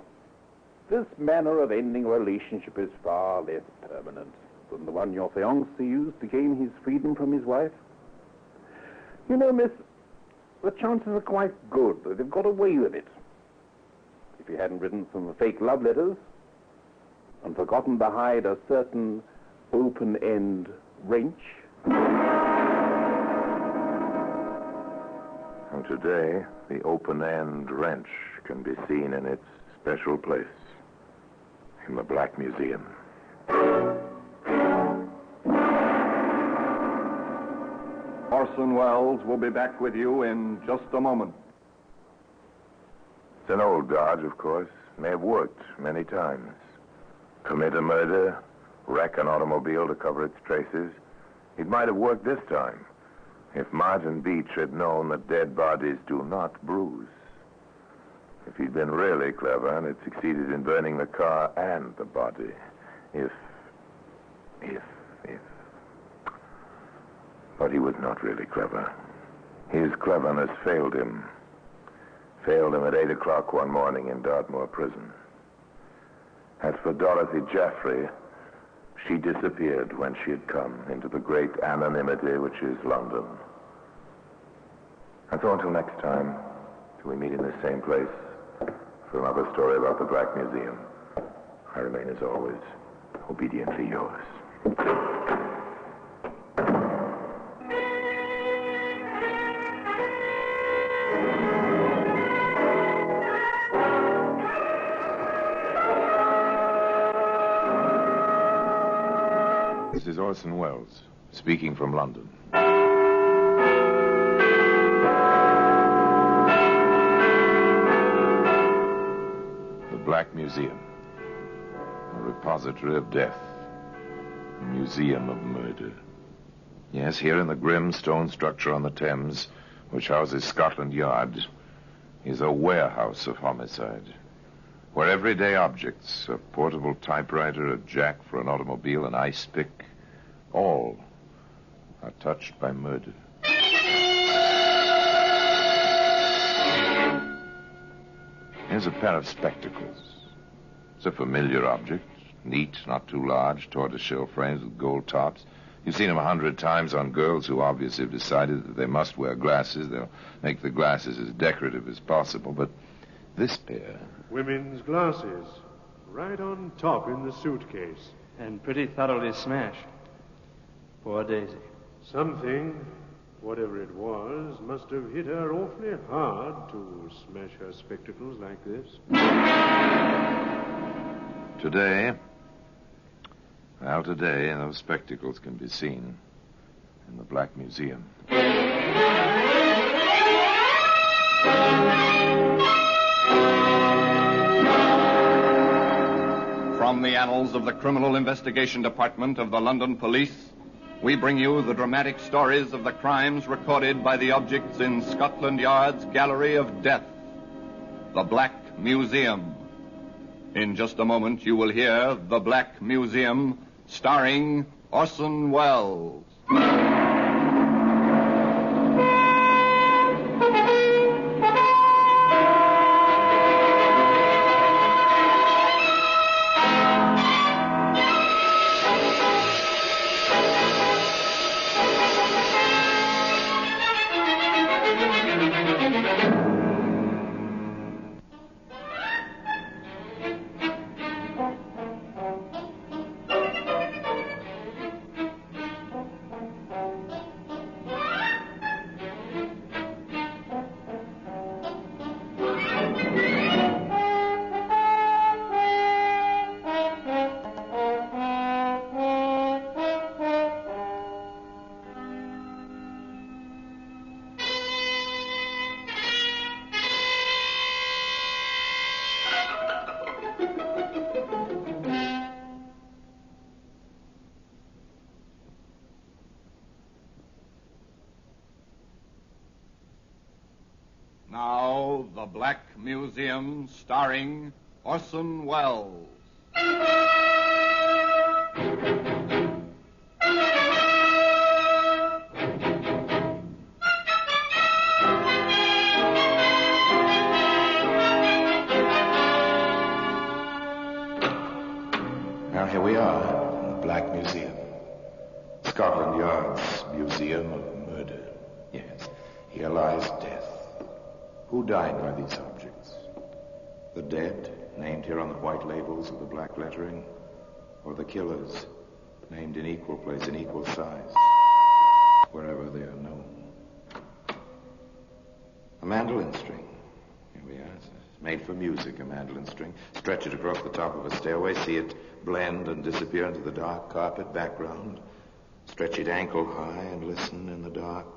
B: This manner of ending a relationship is far less permanent than the one your fiancé used to gain his freedom from his wife. You know, miss, the chances are quite good that they've got away with it. If he hadn't written some fake love letters and forgotten to hide a certain open-end wrench.
H: And today, the open-end wrench can be seen in its special place in the Black Museum.
E: Orson Welles will be back with you in just a moment.
H: It's an old dodge, of course. May have worked many times. Commit a murder, wreck an automobile to cover its traces. It might have worked this time if Martin Beach had known that dead bodies do not bruise. If he'd been really clever and had succeeded in burning the car and the body. If. But he was not really clever. His cleverness failed him. Failed him at 8 o'clock one morning in Dartmoor prison. As for Dorothy Jaffrey, she disappeared when she had come into the great anonymity which is London. And so until next time, till we meet in the same place for another story about the Black Museum, I remain as always, obediently yours. This is Orson Welles, speaking from London. The Black Museum. A repository of death. A museum of murder. Yes, here in the grim stone structure on the Thames, which houses Scotland Yard, is a warehouse of homicide, where everyday objects, a portable typewriter, a jack for an automobile, an ice pick, all are touched by murder. Here's a pair of spectacles. It's a familiar object, neat, not too large, tortoiseshell frames with gold tops. You've seen them 100 times on girls who obviously have decided that they must wear glasses. They'll make the glasses as decorative as possible, but this pair...
O: Women's glasses, right on top in the suitcase.
R: And pretty thoroughly smashed. Poor Daisy.
O: Something, whatever it was, must have hit her awfully hard to smash her spectacles like this.
H: Today, those spectacles can be seen in the Black Museum.
E: From the annals of the Criminal Investigation Department of the London Police, we bring you the dramatic stories of the crimes recorded by the objects in Scotland Yard's Gallery of Death, the Black Museum. In just a moment, you will hear The Black Museum, starring Orson Welles. Now, The Black Museum, starring Orson Welles.
P: Now, here we are in the Black Museum. Scotland Yard's Museum of Murder. Yes, here lies death. Who died by these objects? The dead, named here on the white labels of the black lettering, or the killers, named in equal place, in equal size, wherever they are known. A mandolin string. Here we are. It's made for music, a mandolin string. Stretch it across the top of a stairway, see it blend and disappear into the dark carpet background. Stretch it ankle high and listen in the dark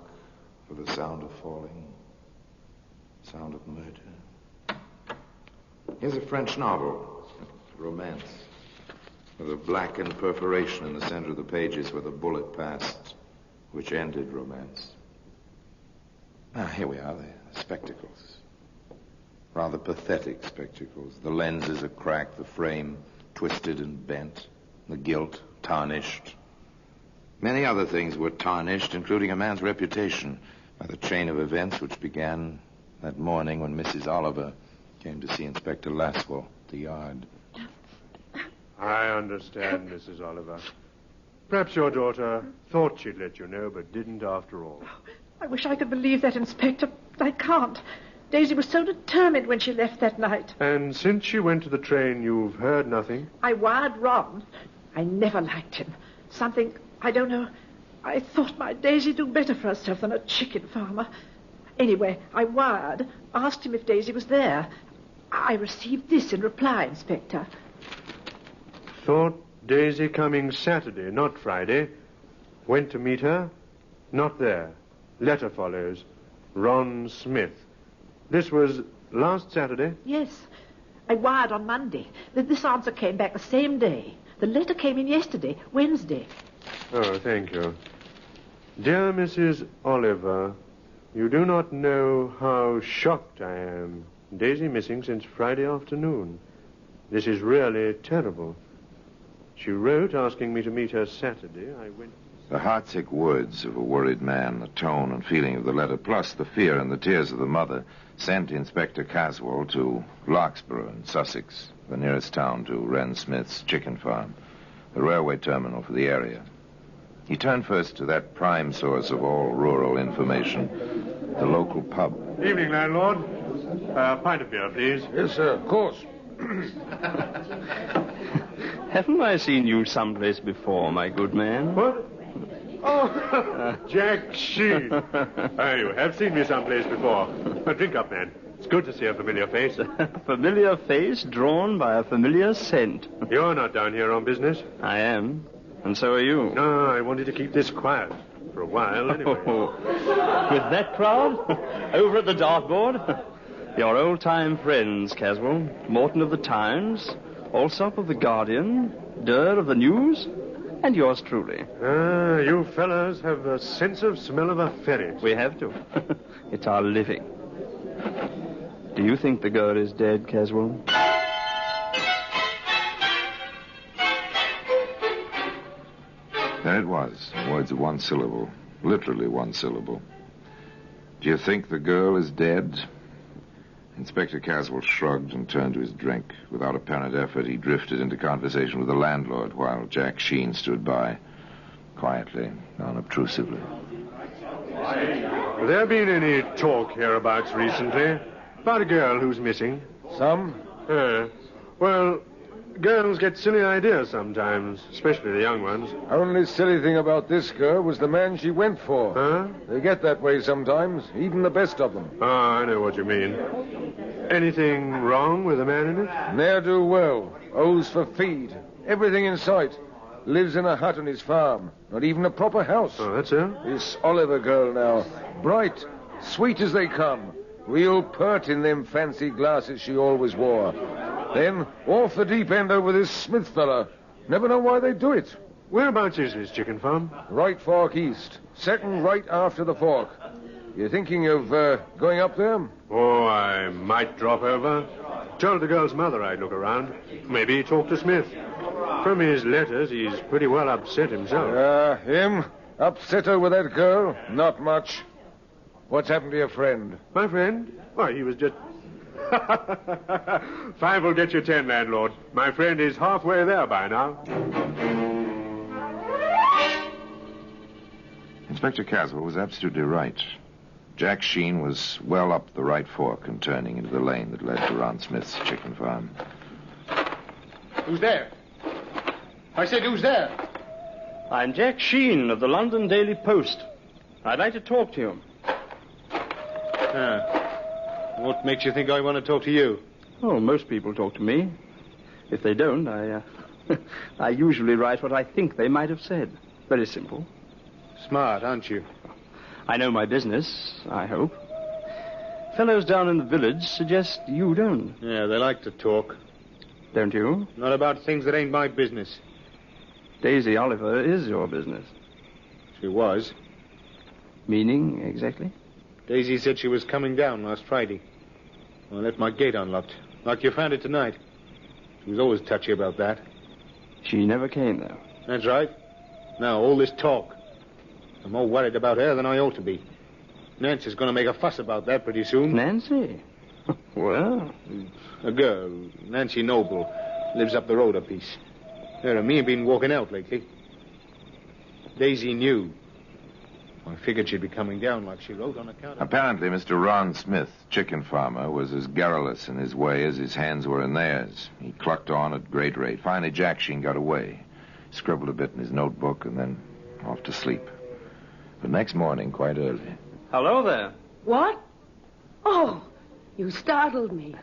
P: for the sound of falling. Sound of murder. Here's a French novel, a romance, with a blackened perforation in the center of the pages where the bullet passed, which ended romance. Ah, here we are, the spectacles. Rather pathetic spectacles. The lenses are cracked, the frame twisted and bent, the gilt tarnished. Many other things were tarnished, including a man's reputation, by the chain of events which began that morning when Mrs. Oliver came to see Inspector Laswell at the yard.
O: I understand, Mrs. Oliver. Perhaps your daughter thought she'd let you know, but didn't after all.
S: I wish I could believe that, Inspector. I can't. Daisy was so determined when she left that night.
O: And since she went to the train, you've heard nothing?
S: I wired Ron. I never liked him. Something, I don't know. I thought my Daisy do better for herself than a chicken farmer. Anyway, I wired, asked him if Daisy was there. I received this in reply, Inspector.
O: Thought Daisy coming Saturday, not Friday. Went to meet her. Not there. Letter follows. Ron Smith. This was last Saturday?
S: Yes. I wired on Monday. This answer came back the same day. The letter came in yesterday, Wednesday.
O: Oh, thank you. Dear Mrs. Oliver, you do not know how shocked I am. Daisy missing since Friday afternoon. This is really terrible. She wrote asking me to meet her Saturday. I went...
I: The heartsick words of a worried man, the tone and feeling of the letter, plus the fear and the tears of the mother, sent Inspector Caswell to Larkspur in Sussex, the nearest town to Wren Smith's chicken farm, the railway terminal for the area. He turned first to that prime source of all rural information, the local pub.
O: Evening, landlord. Pint of beer, please.
A: Yes, sir, of course.
R: Haven't I seen you someplace before, my good man?
O: What? Oh, Jack Sheen. You have seen me someplace before. Drink up, man. It's good to see a familiar face.
R: A familiar face drawn by a familiar scent.
O: You're not down here on business?
R: I am. And so are you.
O: No, I wanted to keep this quiet. For a while, anyway.
R: With that crowd? Over at the dartboard? Your old-time friends, Caswell. Morton of the Times, Alsop of the Guardian, Durr of the News, and yours truly.
O: You fellas have the sense of smell of a ferret.
R: We have to. It's our living. Do you think the girl is dead, Caswell?
I: There it was, words of one syllable, literally one syllable. Do you think the girl is dead? Inspector Caswell shrugged and turned to his drink. Without apparent effort, he drifted into conversation with the landlord while Jack Sheen stood by, quietly, unobtrusively.
O: Have there been any talk hereabouts recently about a girl who's missing?
A: Some?
O: Well, girls get silly ideas sometimes, especially the young ones.
A: Only silly thing about this girl was the man she went for.
O: Huh?
A: They get that way sometimes, even the best of them.
O: Oh, I know what you mean. Anything wrong with the man in it?
A: Ne'er-do-well. Owes for feed. Everything in sight. Lives in a hut on his farm. Not even a proper house.
O: Oh, that's her?
A: This Oliver girl now. Bright. Sweet as they come. Real pert in them fancy glasses she always wore. Then, off the deep end over this Smith fella. Never know why they do it.
O: Whereabouts is this chicken farm?
A: Right fork east. Second right after the fork. You thinking of going up there?
O: Oh, I might drop over. Told the girl's mother I'd look around. Maybe talk to Smith. From his letters, he's pretty well upset himself.
A: Him? Upset over that girl? Not much. What's happened to your friend?
O: My friend? Why, he was just... 5 will get you 10, landlord. My friend is halfway there by now.
I: Inspector Caswell was absolutely right. Jack Sheen was well up the right fork and turning into the lane that led to Ron Smith's chicken farm.
A: Who's there? I said, who's there?
R: I'm Jack Sheen of the London Daily Post. I'd like to talk to you.
A: What makes you think I want to talk to you?
R: Oh, most people talk to me. If they don't, I usually write what I think they might have said. Very simple.
A: Smart, aren't you?
R: I know my business, I hope. Fellows down in the village suggest you don't.
A: Yeah, they like to talk.
R: Don't you?
A: Not about things that ain't my business.
R: Daisy Oliver is your business.
A: She was.
R: Meaning, exactly?
A: Daisy said she was coming down last Friday. I left my gate unlocked, like you found it tonight. She was always touchy about that.
R: She never came, though.
A: That's right. Now, all this talk. I'm more worried about her than I ought to be. Nancy's going to make a fuss about that pretty soon.
R: Nancy? Well?
A: A girl, Nancy Noble, lives up the road a piece. Her and me have been walking out lately. Daisy knew. I figured she'd be coming down like she wrote on account of...
I: Apparently, Mr. Ron Smith, chicken farmer, was as garrulous in his way as his hands were in theirs. He clucked on at great rate. Finally, Jack Sheen got away. Scribbled a bit in his notebook and then off to sleep. But next morning, quite early...
R: Hello there.
D: What? Oh, you startled me.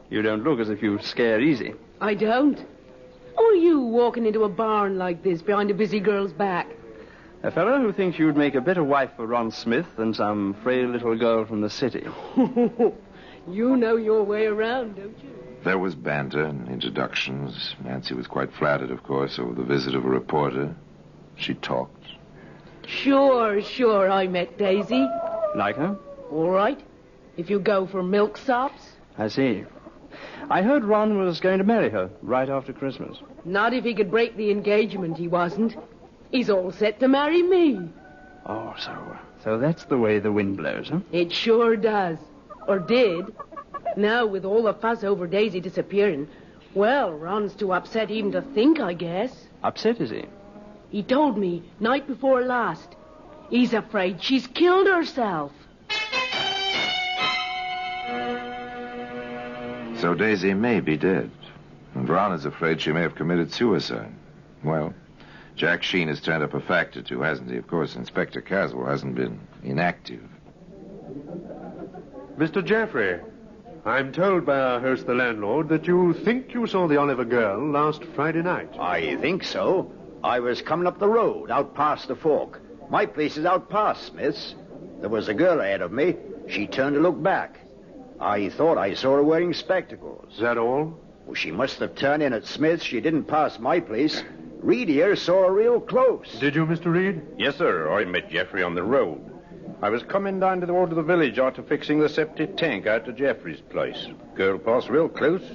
R: You don't look as if you scare easy.
D: I don't. Who are you walking into a barn like this behind a busy girl's back?
R: A fellow who thinks you'd make a better wife for Ron Smith than some frail little girl from the city.
D: You know your way around, don't you?
I: There was banter and introductions. Nancy was quite flattered, of course, over the visit of a reporter. She talked.
D: Sure, I met Daisy.
R: Like her?
D: All right. If you go for milksops.
R: I see. I heard Ron was going to marry her right after Christmas.
D: Not if he could break the engagement, he wasn't. He's all set to marry me.
R: Oh, so that's the way the wind blows, huh?
D: It sure does. Or did. Now, with all the fuss over Daisy disappearing, well, Ron's too upset even to think, I guess.
R: Upset, is he?
D: He told me, night before last. He's afraid she's killed herself.
I: So Daisy may be dead. And Ron is afraid she may have committed suicide. Well, Jack Sheen has turned up a fact or two, hasn't he? Of course, Inspector Caswell hasn't been inactive.
O: Mr. Jeffrey, I'm told by our host, the landlord, that you think you saw the Oliver girl last Friday night.
F: I think so. I was coming up the road, out past the fork. My place is out past Smith's. There was a girl ahead of me. She turned to look back. I thought I saw her wearing spectacles.
O: Is that all?
F: Well, she must have turned in at Smith's. She didn't pass my place. Reed here saw her real close.
O: Did you, Mr. Reed?
Q: Yes, sir. I met Jeffrey on the road. I was coming down to the road of the village after fixing the septic tank out to Jeffrey's place. Girl passed real close.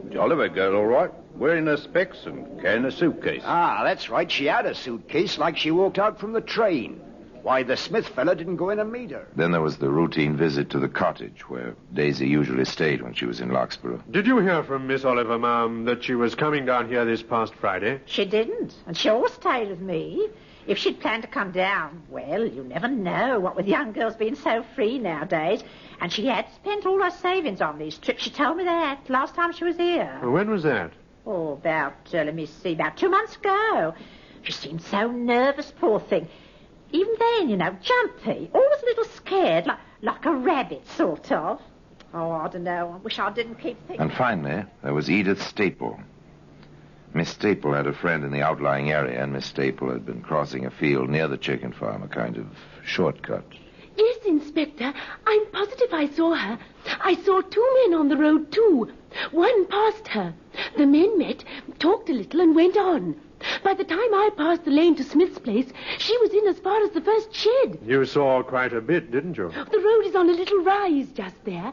Q: The Oliver girl, all right, wearing her specs and carrying a suitcase.
F: Ah, that's right. She had a suitcase like she walked out from the train. Why, the Smith fella didn't go in and meet her.
I: Then there was the routine visit to the cottage where Daisy usually stayed when she was in Larkspur.
O: Did you hear from Miss Oliver, ma'am, that she was coming down here this past Friday?
U: She didn't, and she always stayed with me. If she'd planned to come down, well, you never know, what with young girls being so free nowadays. And she had spent all her savings on these trips. She told me that last time she was here.
O: When was that?
U: Oh, about 2 months ago. She seemed so nervous, poor thing. Even then, jumpy, always a little scared, like a rabbit, sort of. Oh, I don't know. I wish I didn't keep thinking.
I: And finally, there was Edith Staple. Miss Staple had a friend in the outlying area, and Miss Staple had been crossing a field near the chicken farm, a kind of shortcut.
D: Yes, Inspector. I'm positive I saw her. I saw 2 men on the road, too. One passed her. The men met, talked a little, and went on. By the time I passed the lane to Smith's place, she was in as far as the first shed.
O: You saw quite a bit, didn't you?
D: The road is on a little rise just there.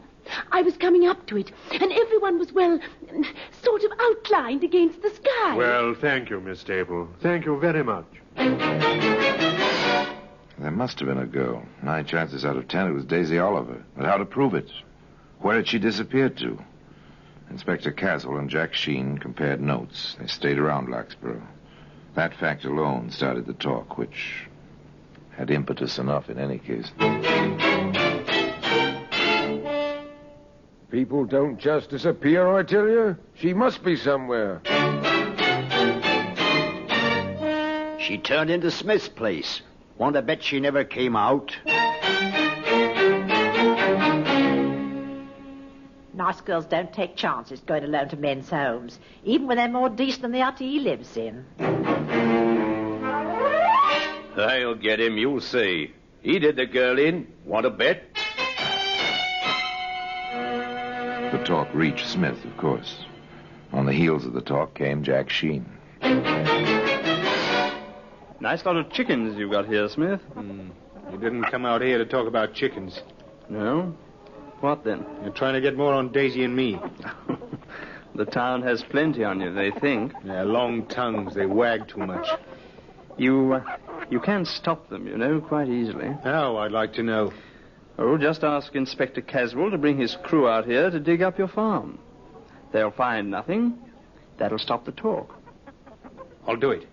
D: I was coming up to it, and everyone was, well, sort of outlined against the sky.
O: Well, thank you, Miss Staple. Thank you very much.
I: There must have been a girl. 9 chances out of 10 it was Daisy Oliver. But how to prove it? Where had she disappeared to? Inspector Caswell and Jack Sheen compared notes. They stayed around Larkspur. That fact alone started the talk, which had impetus enough in any case.
A: People don't just disappear, I tell you. She must be somewhere.
F: She turned into Smith's place. Want to bet she never came out?
U: Nice girls don't take chances going alone to men's homes, even when they're more decent than the hut he lives in.
Q: I'll get him, you'll see. He did the girl in. Want to bet?
I: The talk reached Smith, of course. On the heels of the talk came Jack Sheen.
R: Nice lot of chickens you've got here, Smith.
W: You didn't come out here to talk about chickens.
R: No? What then?
W: You're trying to get more on Daisy and me.
R: The town has plenty on you, they think.
W: Yeah, long tongues. They wag too much.
R: You can stop them, quite easily.
W: How, I'd like to know?
R: Oh, just ask Inspector Caswell to bring his crew out here to dig up your farm. They'll find nothing. That'll stop the talk.
W: I'll do it.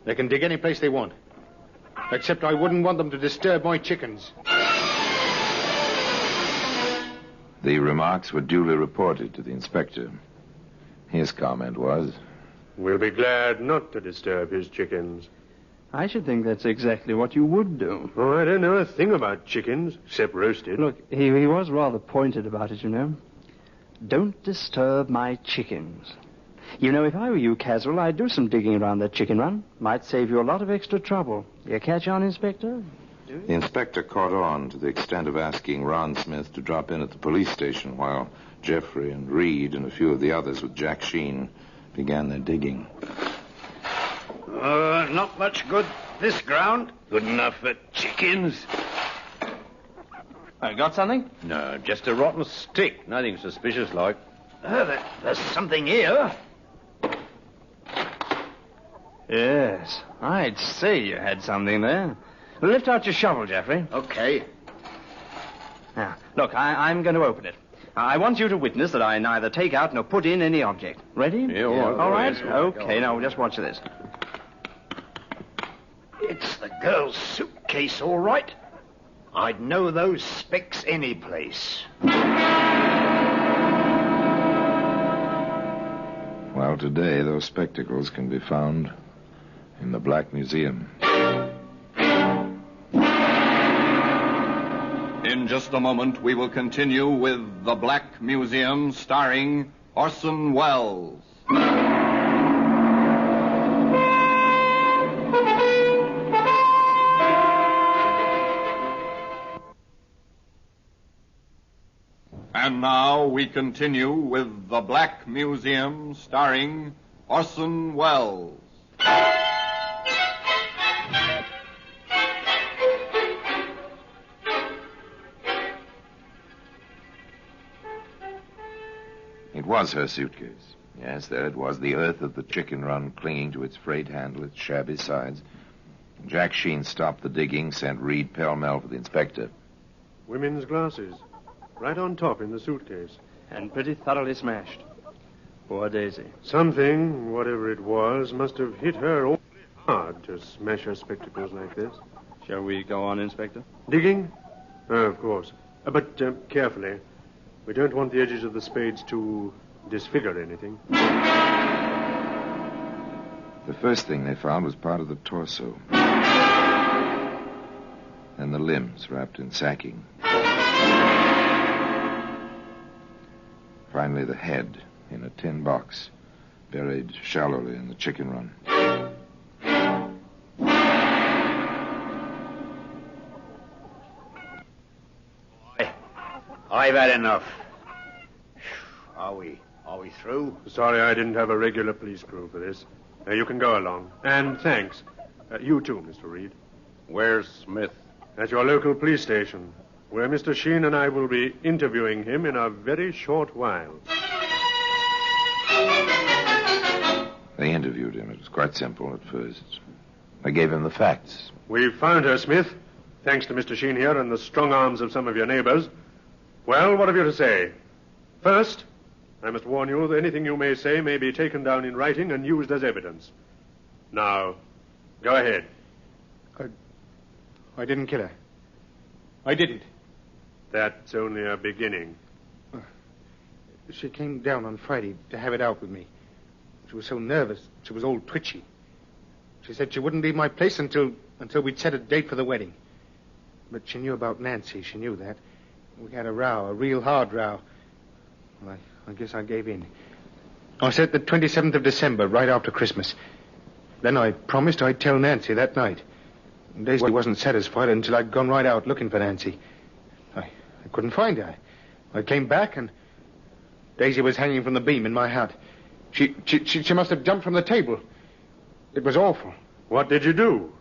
W: They can dig any place they want. Except I wouldn't want them to disturb my chickens.
I: The remarks were duly reported to the inspector. His comment was,
O: "We'll be glad not to disturb his chickens."
R: I should think that's exactly what you would do.
O: Oh, I don't know a thing about chickens, except roasted.
R: Look, he was rather pointed about it, Don't disturb my chickens. You know, if I were you, Caswell, I'd do some digging around that chicken run. Might save you a lot of extra trouble. You catch on, Inspector?
P: The inspector caught on to the extent of asking Ron Smith to drop in at the police station while Jeffrey and Reed and a few of the others with Jack Sheen began their digging.
Q: Not much good this ground. Good enough for chickens.
R: I got something?
Q: No, just a rotten stick. Nothing suspicious like.
F: There's something here.
R: Yes, I'd say you had something there. Lift out your shovel, Jeffrey.
F: Okay.
R: Now, look, I'm going to open it. I want you to witness that I neither take out nor put in any object. Ready?
Q: Yeah, all right.
R: All right? Okay, now just watch this.
F: It's the girl's suitcase, all right. I'd know those specs any place.
P: Well, today those spectacles can be found in the Black Museum.
E: In just a moment, we will continue with The Black Museum, starring Orson Welles. And now we continue with The Black Museum, starring Orson Welles.
P: It was her suitcase. Yes, there it was, the earth of the chicken run clinging to its frayed handle, its shabby sides. Jack Sheen stopped the digging, sent Reed pell-mell for the inspector.
O: Women's glasses. Right on top in the suitcase.
R: And pretty thoroughly smashed. Poor Daisy.
O: Something, whatever it was, must have hit her awfully hard to smash her spectacles like this.
R: Shall we go on, Inspector?
O: Digging? Of course. But carefully. We don't want the edges of the spades to disfigure anything.
P: The first thing they found was part of the torso. Then the limbs wrapped in sacking. Finally, the head in a tin box, buried shallowly in the chicken run.
F: I've had enough. Are we through?
O: Sorry I didn't have a regular police crew for this. You can go along. And thanks. You too, Mr. Reed.
Q: Where's Smith?
O: At your local police station, where Mr. Sheen and I will be interviewing him in a very short while.
P: They interviewed him. It was quite simple at first. They gave him the facts.
O: We've found her, Smith, thanks to Mr. Sheen here and the strong arms of some of your neighbors. Well, what have you to say? First, I must warn you that anything you may say may be taken down in writing and used as evidence. Now, go ahead.
W: I didn't kill her. I didn't.
O: That's only a beginning.
W: She came down on Friday to have it out with me. She was so nervous. She was all twitchy. She said she wouldn't leave my place until we'd set a date for the wedding. But she knew about Nancy. She knew that. We had a row, a real hard row. Well, I guess I gave in. I said the 27th of December, right after Christmas. Then I promised I'd tell Nancy that night. Daisy wasn't satisfied until I'd gone right out looking for Nancy. I couldn't find her. I came back and Daisy was hanging from the beam in my hut. She must have jumped from the table. It was awful.
O: What did you do?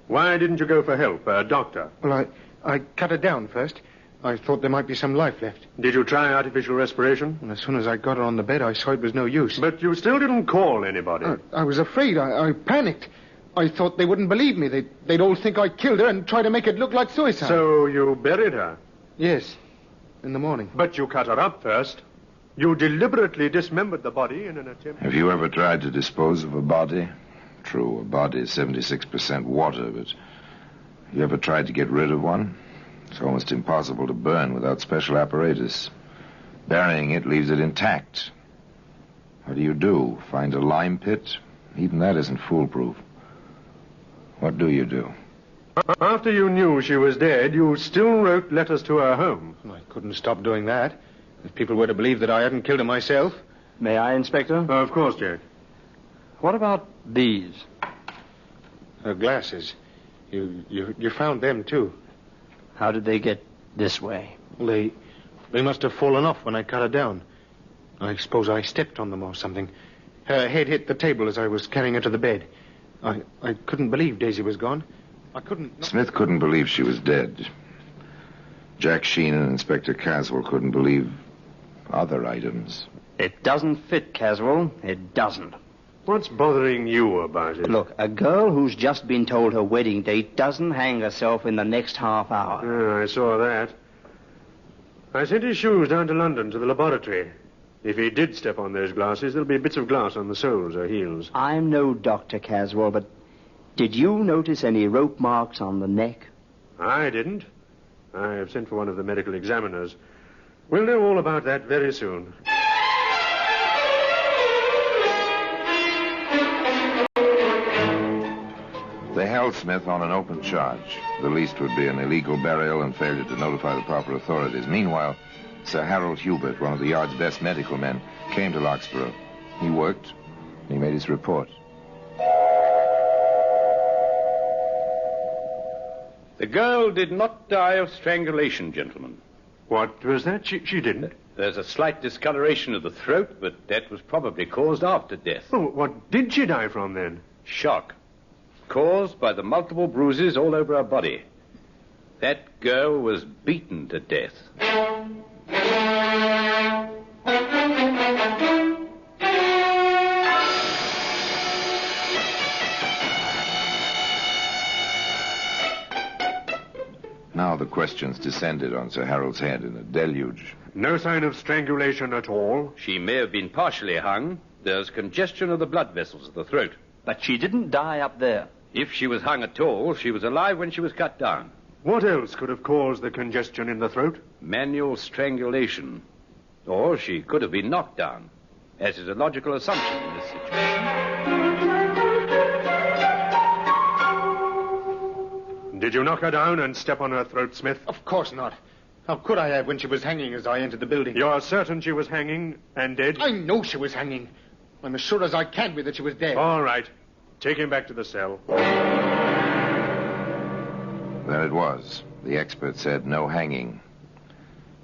O: Why didn't you go for help, a doctor?
W: Well, I cut her down first. I thought there might be some life left.
O: Did you try artificial respiration?
W: And as soon as I got her on the bed, I saw it was no use.
O: But you still didn't call anybody.
W: I was afraid. I panicked. I thought they wouldn't believe me. They'd all think I killed her and try to make it look like suicide.
O: So you buried her?
W: Yes, in the morning.
O: But you cut her up first. You deliberately dismembered the body in an attempt...
P: Have you ever tried to dispose of a body? True, a body is 76% water, but have you ever tried to get rid of one? It's almost impossible to burn without special apparatus. Burying it leaves it intact. What do? Find a lime pit? Even that isn't foolproof. What do you do?
O: After you knew she was dead, you still wrote letters to her home.
W: I couldn't stop doing that. If people were to believe that I hadn't killed her myself.
R: May I, Inspector?
O: Of course, Jack.
R: What about these?
W: Her glasses. You found them, too.
R: How did they get this way?
W: They must have fallen off when I cut her down. I suppose I stepped on them or something. Her head hit the table as I was carrying her to the bed. I couldn't believe Daisy was gone. I couldn't...
I: Smith couldn't believe she was dead. Jack Sheen and Inspector Caswell couldn't believe other items.
R: It doesn't fit, Caswell. It doesn't.
O: What's bothering you about it?
R: Look, a girl who's just been told her wedding date doesn't hang herself in the next half hour.
O: Yeah, I saw that. I sent his shoes down to London to the laboratory. If he did step on those glasses, there'll be bits of glass on the soles or heels.
R: I'm no doctor, Caswell, but did you notice any rope marks on the neck?
O: I didn't. I have sent for one of the medical examiners. We'll know all about that very soon.
I: They held Smith on an open charge. The least would be an illegal burial and failure to notify the proper authorities. Meanwhile, Sir Harold Hubert, one of the Yard's best medical men, came to Larkspur. He worked. He made his report.
Q: The girl did not die of strangulation, gentlemen.
O: What was that? She didn't?
Q: There's a slight discoloration of the throat, but that was probably caused after death.
O: Oh, what did she die from, then?
Q: Shock. Caused by the multiple bruises all over her body. That girl was beaten to death.
I: Now the questions descended on Sir Harold's head in a deluge.
O: No sign of strangulation at all?
Q: She may have been partially hung. There's congestion of the blood vessels of the throat.
R: But she didn't die up there.
Q: If she was hung at all, she was alive when she was cut down.
O: What else could have caused the congestion in the throat?
Q: Manual strangulation. Or she could have been knocked down, as is a logical assumption in this situation.
O: Did you knock her down and step on her throat, Smith?
W: Of course not. How could I have when she was hanging as I entered the building?
O: You're certain she was hanging and dead?
W: I know she was hanging. I'm as sure as I can be that she was dead.
O: All right. Take him back to the cell.
I: There it was. The expert said no hanging.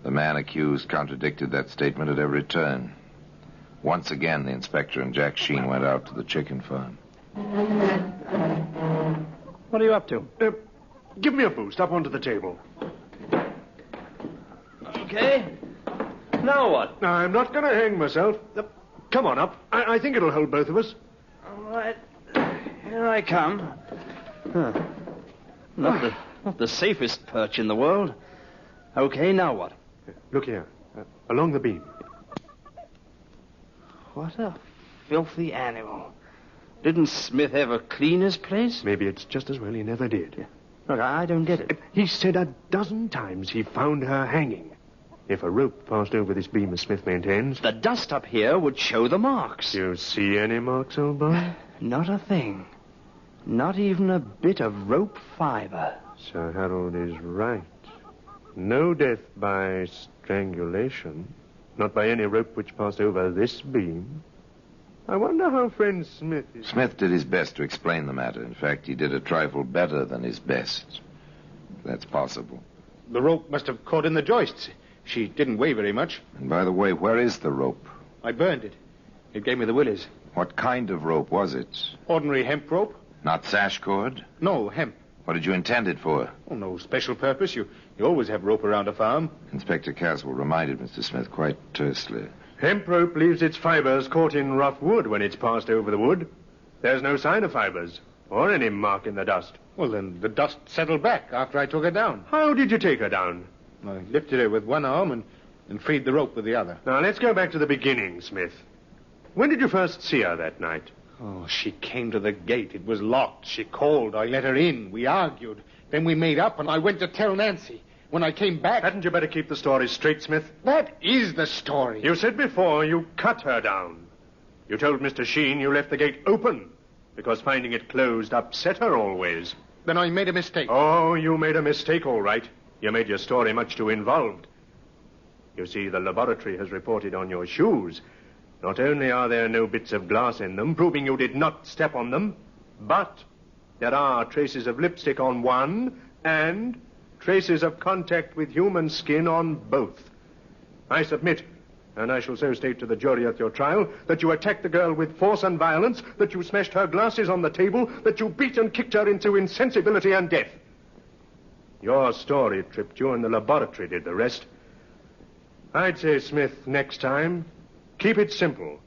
I: The man accused contradicted that statement at every turn. Once again, the inspector and Jack Sheen went out to the chicken farm.
R: What are you up to?
O: Give me a boost up onto the table.
R: Okay. Now what?
O: I'm not going to hang myself. Come on up. I think it'll hold both of us.
R: All right. Here I come. Huh. Not the safest perch in the world. Okay, now what?
O: Look here. Along the beam.
R: What a filthy animal. Didn't Smith ever clean his place?
O: Maybe it's just as well he never did.
R: Look, I don't get it.
O: He said a dozen times he found her hanging. If a rope passed over this beam, as Smith maintains...
R: The dust up here would show the marks.
O: You see any marks, old boy?
R: Not a thing. Not even a bit of rope fiber.
O: Sir Harold is right. No death by strangulation. Not by any rope which passed over this beam. I wonder how friend Smith is...
I: Smith did his best to explain the matter. In fact, he did a trifle better than his best. That's possible.
W: The rope must have caught in the joists. She didn't weigh very much.
I: And by the way, where is the rope?
W: I burned it. It gave me the willies.
I: What kind of rope was it?
W: Ordinary hemp rope.
I: Not sash cord?
W: No, hemp.
I: What did you intend it for?
W: Oh, no special purpose. You always have rope around a farm.
I: Inspector Caswell reminded Mr. Smith quite tersely.
O: Hemp rope leaves its fibers caught in rough wood when it's passed over the wood. There's no sign of fibers, or any mark in the dust.
W: Well, then the dust settled back after I took her down.
O: How did you take her down?
W: I lifted her with one arm and freed the rope with the other.
O: Now, let's go back to the beginning, Smith. When did you first see her that night?
W: Oh, she came to the gate. It was locked. She called. I let her in. We argued. Then we made up, and I went to tell Nancy. When I came back...
O: Hadn't you better keep the story straight, Smith?
W: That is the story.
O: You said before you cut her down. You told Mr. Sheen you left the gate open because finding it closed upset her always.
W: Then I made a mistake.
O: Oh, you made a mistake, all right. You made your story much too involved. You see, the laboratory has reported on your shoes Not only are there no bits of glass in them, proving you did not step on them, but there are traces of lipstick on one and traces of contact with human skin on both. I submit, and I shall so state to the jury at your trial, that you attacked the girl with force and violence, that you smashed her glasses on the table, that you beat and kicked her into insensibility and death. Your story tripped you, and the laboratory did the rest. I'd say, Smith, next time, keep it simple.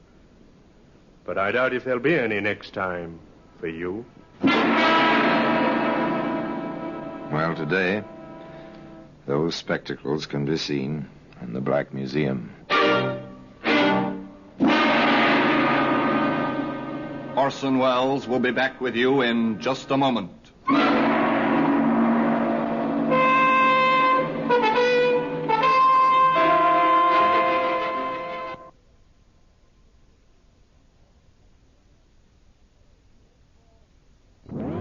O: But I doubt if there'll be any next time for you.
I: Well, today, those spectacles can be seen in the Black Museum.
E: Orson Welles will be back with you in just a moment.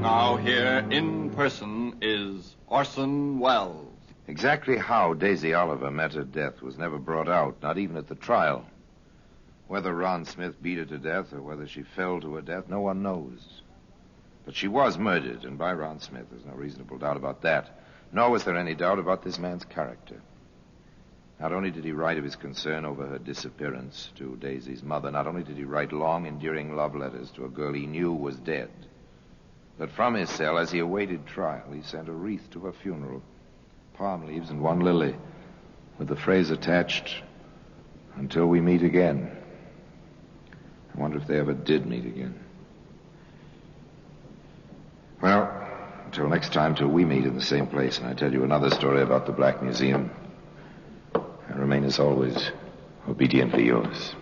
E: Now here in person is Orson Welles.
I: Exactly how Daisy Oliver met her death was never brought out, not even at the trial. Whether Ron Smith beat her to death or whether she fell to her death, no one knows. But she was murdered, and by Ron Smith. There's no reasonable doubt about that. Nor was there any doubt about this man's character. Not only did he write of his concern over her disappearance to Daisy's mother, not only did he write long, endearing love letters to a girl he knew was dead, but from his cell, as he awaited trial, he sent a wreath to her funeral, palm leaves and one lily, with the phrase attached, "Until we meet again." I wonder if they ever did meet again. Well, until next time, till we meet in the same place, and I tell you another story about the Black Museum, I remain, as always, obediently yours.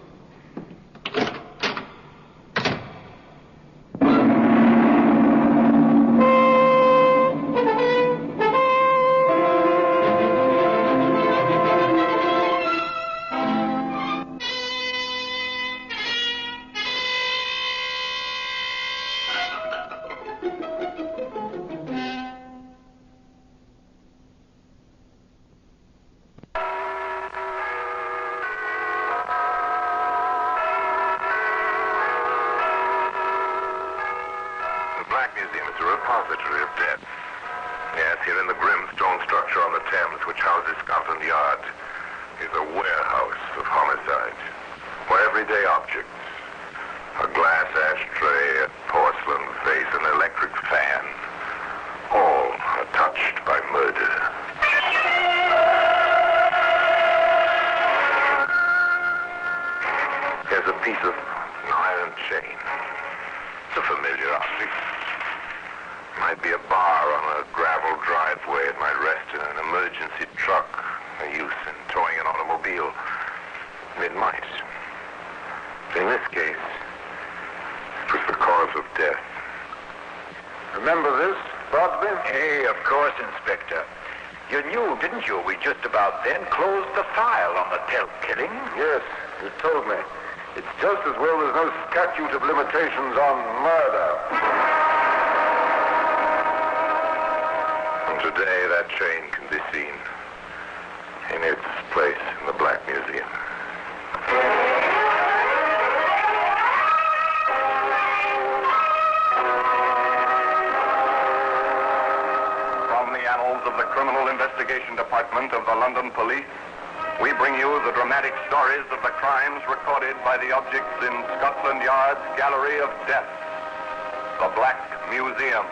I: Today, that chain can be seen in its place in the Black Museum.
E: From the annals of the Criminal Investigation Department of the London Police, we bring you the dramatic stories of the crimes recorded by the objects in Scotland Yard's Gallery of Death, the Black Museum.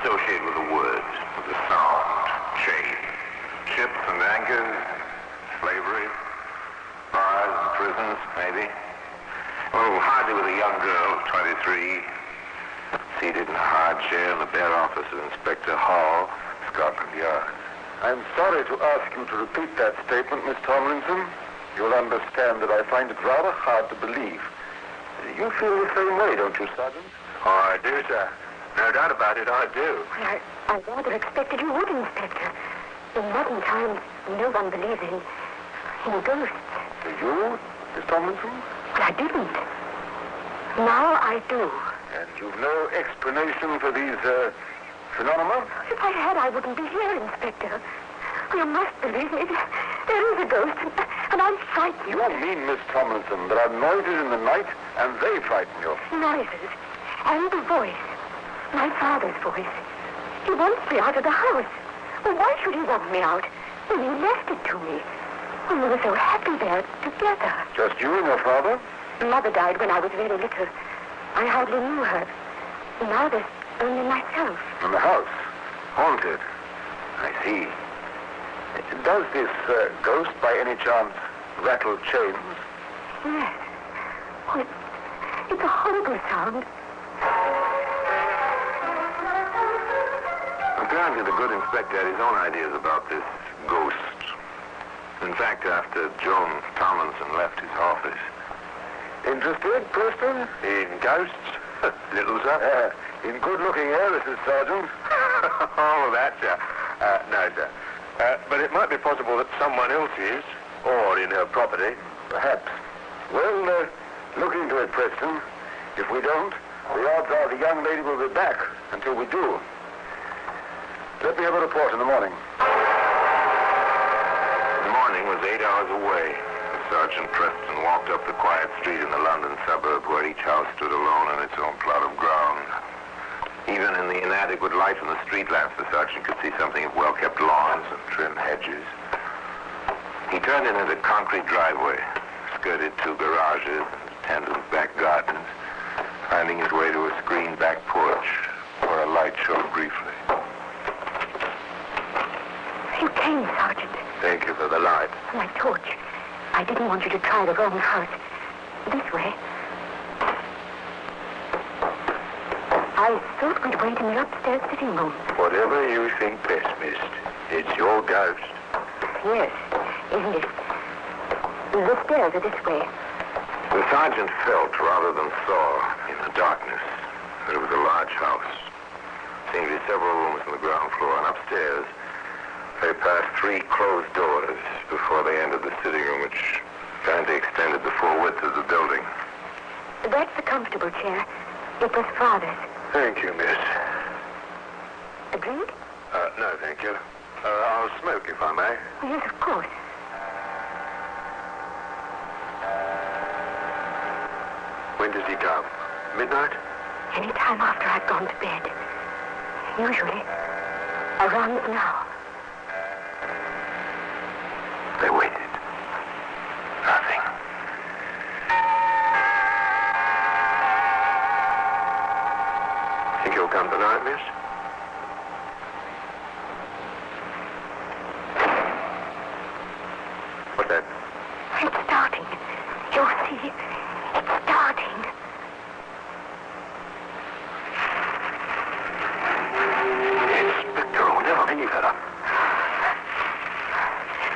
H: Associate with a word, with a sound. maybe. Oh, hardly with a young girl of 23, seated in a hard chair in the bare office of Inspector Hall, Scotland Yard.
C: I'm sorry to ask you to repeat that statement, Miss Tomlinson. You'll understand that I find it rather hard to believe. You feel the same way, don't you, Sergeant?
H: Oh, I do, sir. No doubt about it, I do.
D: I rather expected you would, Inspector. In modern times, no one believes in ghosts.
C: Do you, Miss Tomlinson?
D: But I didn't. Now I do.
C: And you've no explanation for these, phenomena?
D: If I had, I wouldn't be here, Inspector. You must believe me. There is a ghost, and I'm frightened.
C: You mean, Miss Tomlinson, there are noises in the night, and they frighten you?
D: Noises. And the voice. My father's voice. He wants me out of the house. Well, why should he want me out when he left it to me? When we were so happy there together.
C: Just you and your father?
D: Mother died when I was very little. I hardly knew her. Now there's only myself.
C: In the house? Haunted? I see. Does this ghost, by any chance, rattle chains?
D: Yes. Oh, it's a horrible sound.
H: Apparently the good inspector had his own ideas about this ghost. In fact, after Joan Tomlinson left his office.
C: Interested, Preston? In ghosts? Little, sir. In good-looking heiresses, Sergeant.
H: Oh, that, sir. No, sir. But it might be possible that someone else is, or in her property.
C: Perhaps. Well, look into it, Preston. If we don't, the odds are the young lady will be back until we do. Let me have a report in the morning.
H: The morning was 8 hours away. Sergeant Preston walked up the quiet street in the London suburb where each house stood alone on its own plot of ground. Even in the inadequate light from the street lamps, the sergeant could see something of well-kept lawns and trim hedges. He turned into the concrete driveway, skirted two garages and tandem back gardens, finding his way to a screened back porch where a light showed briefly.
D: You came, Sergeant.
H: Thank you for the light.
D: My torch. I didn't want you to try the wrong house. This way. I thought we'd wait in the upstairs sitting room.
H: Whatever you think best, miss. It's your ghost.
D: Yes, isn't it? The stairs are this way.
H: The sergeant felt rather than saw in the darkness that it was a large house. Seemed to be several rooms on the ground floor, and upstairs they passed 3 closed doors before they entered the sitting room, which apparently extended the full width of the building.
D: That's the comfortable chair. It was Father's.
H: Thank you, miss.
D: A drink?
H: No, thank you. I'll smoke, if I may.
D: Yes, of course.
H: When does he come? Midnight?
D: Any time after I've gone to bed. Usually around now.
H: They waited. Nothing. Think you'll come tonight, miss? What's that?
D: It's starting. You'll see. It's starting.
H: Inspector, I'll never leave her.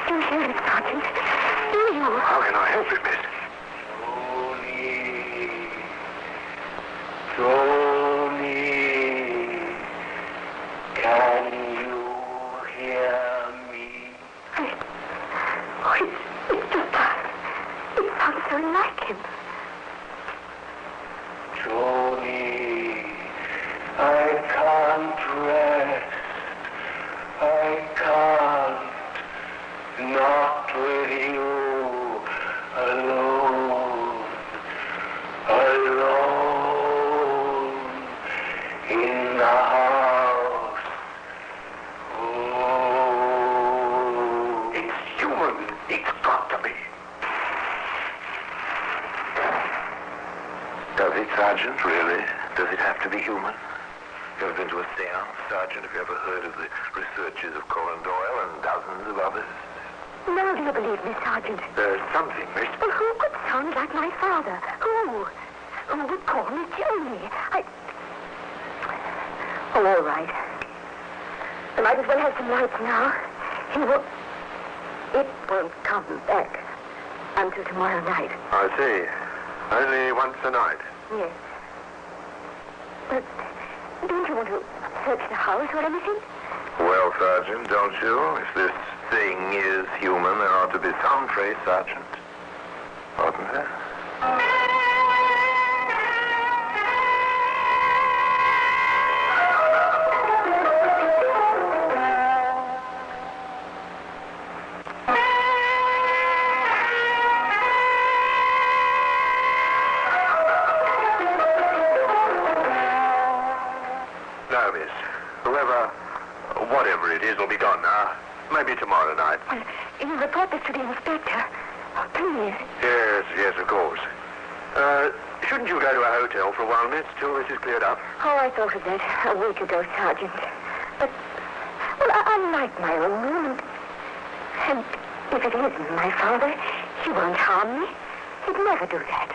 D: Do you hear it, Sergeant? Do you?
H: How can I help it, miss?
M: Tony, can you hear me?
D: Oh, it's just that. It sounds so like him.
M: Tony, I can't rest. I can't. Not with you. Alone. Alone. In the house. Oh.
H: It's human. It's got to be. Does it, Sergeant? Really? Does it have to be human? You ever been to a seance, Sergeant? Have you ever heard of the researches of Conan Doyle and dozens of others?
D: Now do you believe me, Sergeant?
C: There's something, miss.
D: Well, who could sound like my father? Who? Who would call me Janie? Oh, all right. I might as well have some lights now. It won't come back until tomorrow night.
C: I see. Only once a night.
D: Yes. But don't you want to search the house or anything?
H: Well, Sergeant, don't you? If this thing is human, there ought to be some trace, Sergeant. Oughtn't there?
C: No, miss. Whatever it is will be gone now. Maybe tomorrow night.
D: Well, you report this to the inspector. Oh, please.
C: Yes, of course. Shouldn't you go to a hotel for a while, miss, till this is cleared up?
D: Oh, I thought of that a week ago, Sergeant. But, well, I like my own room. And if it isn't my father, he won't harm me. He'd never do that.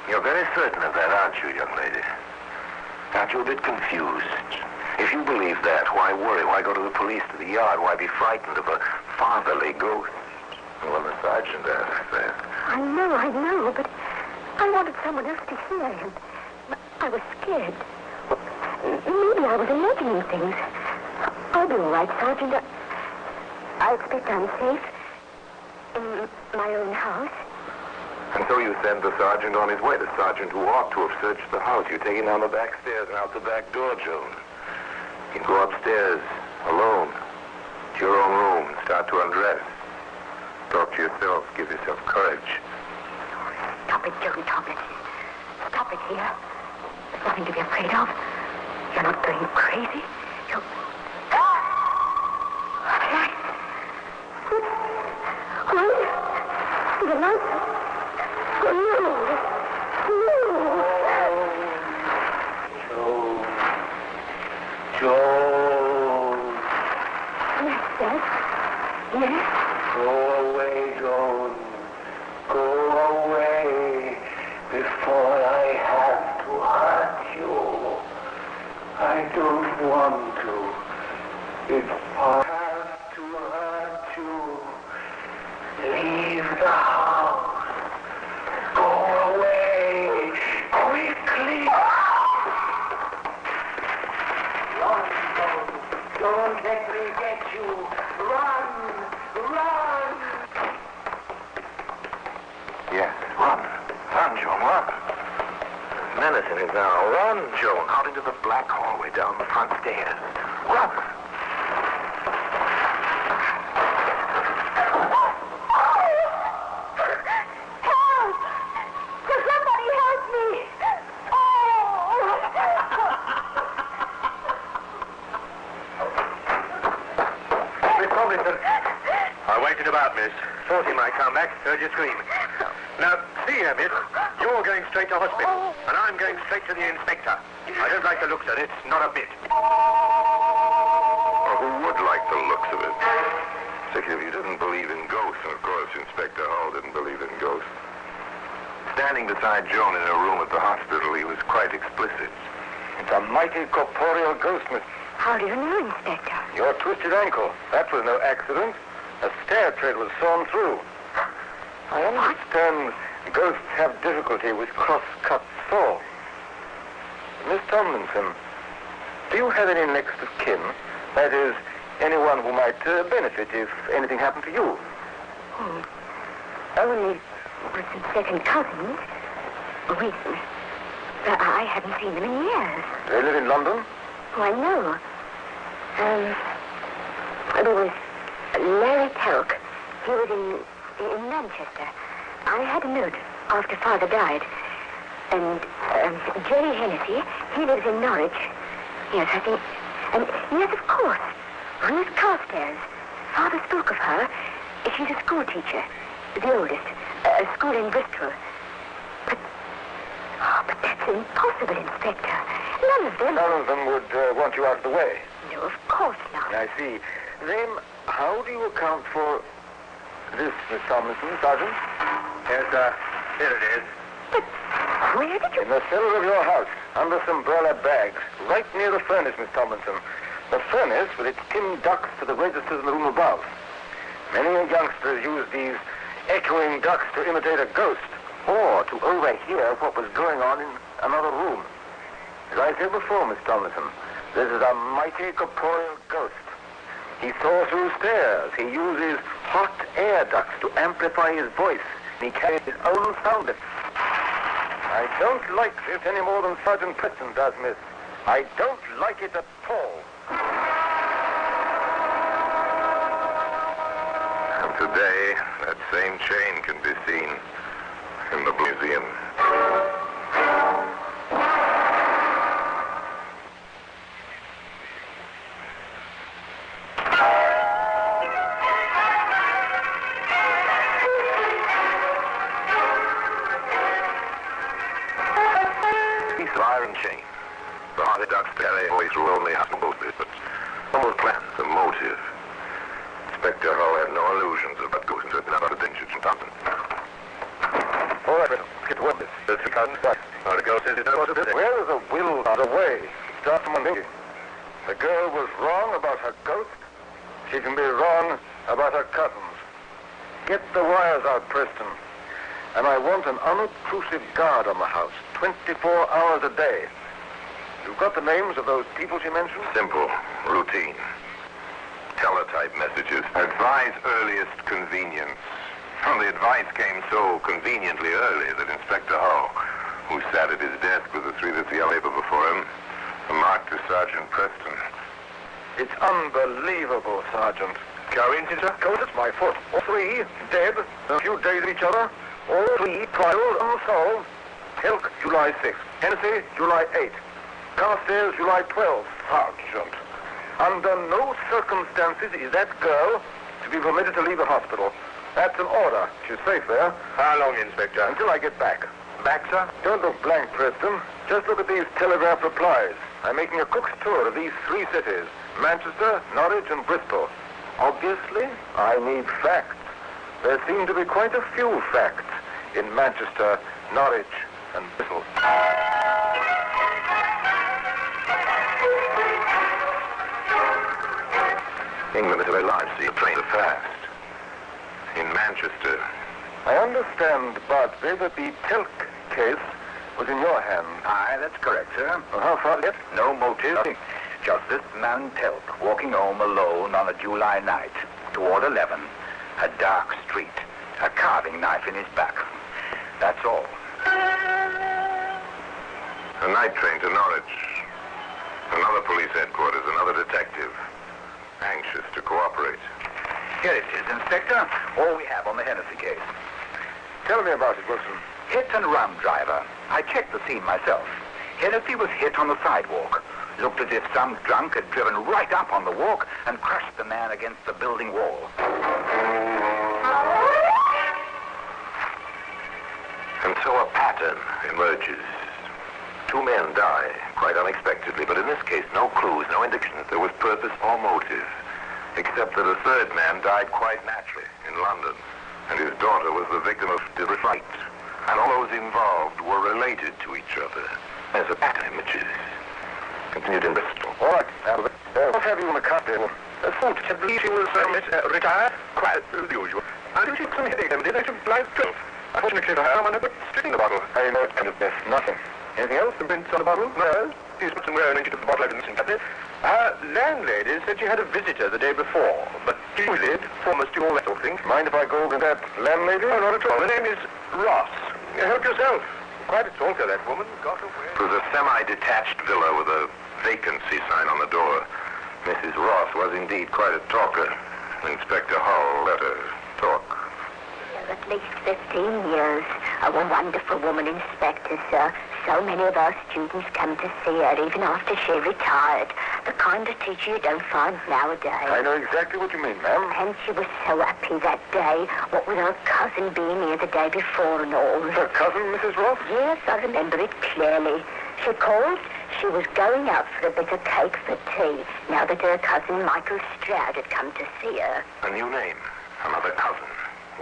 H: You're very certain of that, aren't you, young lady? Aren't you a bit confused? If you believe that, why worry? Why go to the police, to the yard? Why be frightened of a fatherly ghost? Well, the sergeant asked that.
D: I know, but I wanted someone else to hear him. I was scared. Maybe I was imagining things. I'll be all right, Sergeant. I expect I'm safe in my own house.
H: And so you send the sergeant on his way, the sergeant who ought to have searched the house. You take him down the back stairs and out the back door, Joan. You can go upstairs, alone, to your own room, and start to undress. Talk to yourself, give yourself courage.
D: Stop it, Joan, stop it. Stop it here. There's nothing to be afraid of. You're not going crazy. You... Lights. Oh, the lights. Oh, no.
M: Joan.
D: Yes, Dad. Yes?
M: Go away, Joan. Go away before I have to hurt you. I don't want to. If I have to hurt you, leave the house. Go away quickly. Don't let me get you. Run! Run!
H: Yes, run. Run, Joan, run. Menacing is now. Run, Joan, out into the black hallway down the front stairs. Run.
D: Help! Will somebody help me?
C: Miss Tomlinson. I waited about, miss. Thought he might come back. Heard you scream. Now, see here, miss. You're going straight to hospital, and I'm going straight to the inspector. I don't like the looks of it, not a bit.
H: Or who would like the looks of it? Particularly if you didn't believe in ghosts, and of course Inspector Hall didn't believe in ghosts. Standing beside Joan in her room at the hospital, he was quite explicit.
C: It's a mighty corporeal ghost, miss.
D: How do you know, Inspector?
C: Your twisted ankle. That was no accident. A stair tread was sawn through. I understand ghosts have difficulty with cross-cut saws. Miss Tomlinson, do you have any next of kin? That is, anyone who might benefit if anything happened to you?
D: Oh, only some second cousins. Wait, I haven't seen them in years.
C: They live in London?
D: Oh, I know. There was Larry Telk. He was in Manchester. I had a note after Father died. And Jerry Hennessy, he lives in Norwich. Yes, I think. And yes, of course, Ruth Carstairs. Father spoke of her. She's a school teacher, the oldest, a school in Bristol. But
J: But that's impossible, Inspector.
C: None of them would want you out of the way.
J: No, of course not.
C: I see. Then, how do you account for this, Miss Tomlinson, Sergeant? Yes, sir. Here it is.
J: But where did you...
C: In the cellar of your house, under some burlap bags, right near the furnace, Miss Tomlinson. The furnace with its tin ducts to the registers in the room above. Many youngsters use these echoing ducts to imitate a ghost or to overhear what was going on in another room. As I said before, Miss Tomlinson, this is a mighty corporeal ghost. He soars through stairs. He uses hot air ducts to amplify his voice. And he carries his own sound effects. I don't like this any more than Sergeant Preston does, miss. I don't like it at all.
H: And today, that same chain can be seen in the museum.
C: Iron chain. The hot ducts carry away through only half of it, but almost plans a motive. Inspector Hull had no illusions about ghosts and certain about the dangers from Thompson. All right, let's get to work. This is the girl says it's no possibility. Where is a will, not a way? Start someone thinking. The girl was wrong about her ghost. She can be wrong about her cousins. Get the wires out, Preston. And I want an unobtrusive guard on the house, 24 hours a day. You've got the names of those people she mentioned? Simple, routine. Teletype messages. Advise earliest convenience. And the advice came so conveniently early that Inspector Hull, who sat at his desk with the 3:30 paper before him, remarked to Sergeant Preston. It's unbelievable, Sergeant. Coincidence? Coincidence, my foot. All three dead, a few days of each other. All three trials unsolved. Hilk, July 6th. Hennessy, July 8th. Carstairs, July 12th. Sergeant. Under no circumstances is that girl to be permitted to leave the hospital. That's an order. She's safe there. How long, Inspector? Until I get back. Back, sir? Don't look blank, Preston. Just look at these telegraph replies. I'm making a cook's tour of these three cities. Manchester, Norwich, and Bristol. Obviously, I need facts. There seem to be quite a few facts in Manchester, Norwich, and Bristol. England is a very large sea of trains are fast. In Manchester. I understand, Bardsley, that the Telk case was in your hands.
L: Aye, that's correct, sir.
C: Well, how far yet?
L: No motive. Nothing. Just this man Telk walking home alone on a July night. Toward 11. A dark street. A carving knife in his back. That's all.
H: A night train to Norwich. Another police headquarters, another detective. Anxious to cooperate.
L: Here it is, Inspector. All we have on the Hennessy case.
C: Tell me about it, Wilson.
L: Hit and run driver. I checked the scene myself. Hennessy was hit on the sidewalk. Looked as if some drunk had driven right up on the walk and crushed the man against the building wall.
H: And so a pattern emerges. Two men die, quite unexpectedly, but in this case, no clues, no indications there was purpose or motive, except that a third man died quite naturally in London, and his daughter was the victim of fright. And all those involved were related to each other. As a pattern emerges. Continued in Bristol.
C: All right, what have you in the cocktail? I believe she was retired, quite as usual. I think she had some headache and did I should like 12. Unfortunately for her, I'm on a good stick in the bottle. I know it kind of mess. Nothing. Anything else? The prints on the bottle? No. She's put somewhere and she took the bottle out of the cabinet. Her landlady said she had a visitor the day before, but she did, foremost to all that sort of thing. Mind if I go with that landlady? Oh, not at all. Her name is Ross. Help yourself. Quite a talker, that woman. Got away.
H: It was a semi-detached villa with a vacancy sign on the door. Mrs. Ross was indeed quite a talker. Inspector Hull let her talk.
J: At least 15 years. A wonderful woman, Inspector, sir. So many of our students come to see her even after she retired.
G: The kind of teacher you don't find nowadays.
C: I know exactly what you mean, ma'am.
G: And she was so happy that day, what with her cousin being here the day before and all.
C: Her cousin, Mrs. Ross?
G: Yes, I remember it clearly. She called. She was going out for a bit of cake for tea, now that her cousin Michael Stroud had come to see her.
H: A new name. Another cousin.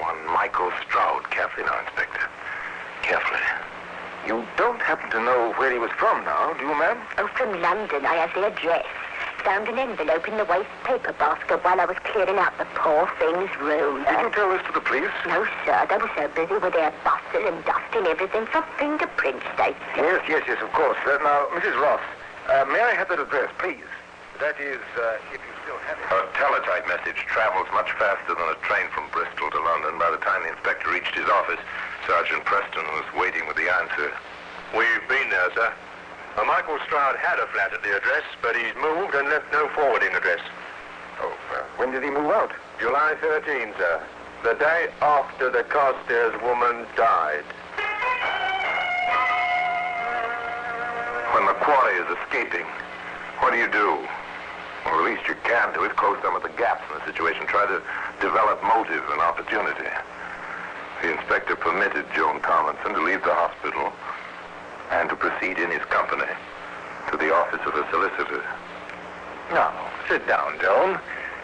H: One Michael Stroud. Carefully now, Inspector. Carefully.
C: You don't happen to know where he was from now, do you, ma'am?
G: Oh, from London. I have the address. Found an envelope in the waste paper basket while I was clearing out the poor thing's room.
C: Did you tell this to the police?
G: No, sir. They were so busy with their bustle and dusting everything for fingerprints, they said.
C: Yes, of course. Now, Mrs. Ross, may I have that address, please? That is, if you still have it.
H: A teletype message travels much faster than a train from Bristol to London. By the time the inspector reached his office, Sergeant Preston was waiting with the answer.
T: We've been there, sir. Michael Stroud had a flat at the address, but he's moved and left no forwarding address.
C: Oh, when did he move out?
T: July 13, sir. The day after the Carstairs woman died.
H: When the quarry is escaping, what do you do? Well, the least you can do is close some of the gaps in the situation. Try to develop motive and opportunity. The inspector permitted Joan Tomlinson to leave the hospital and to proceed in his company to the office of a solicitor.
T: Now, sit down, Joan.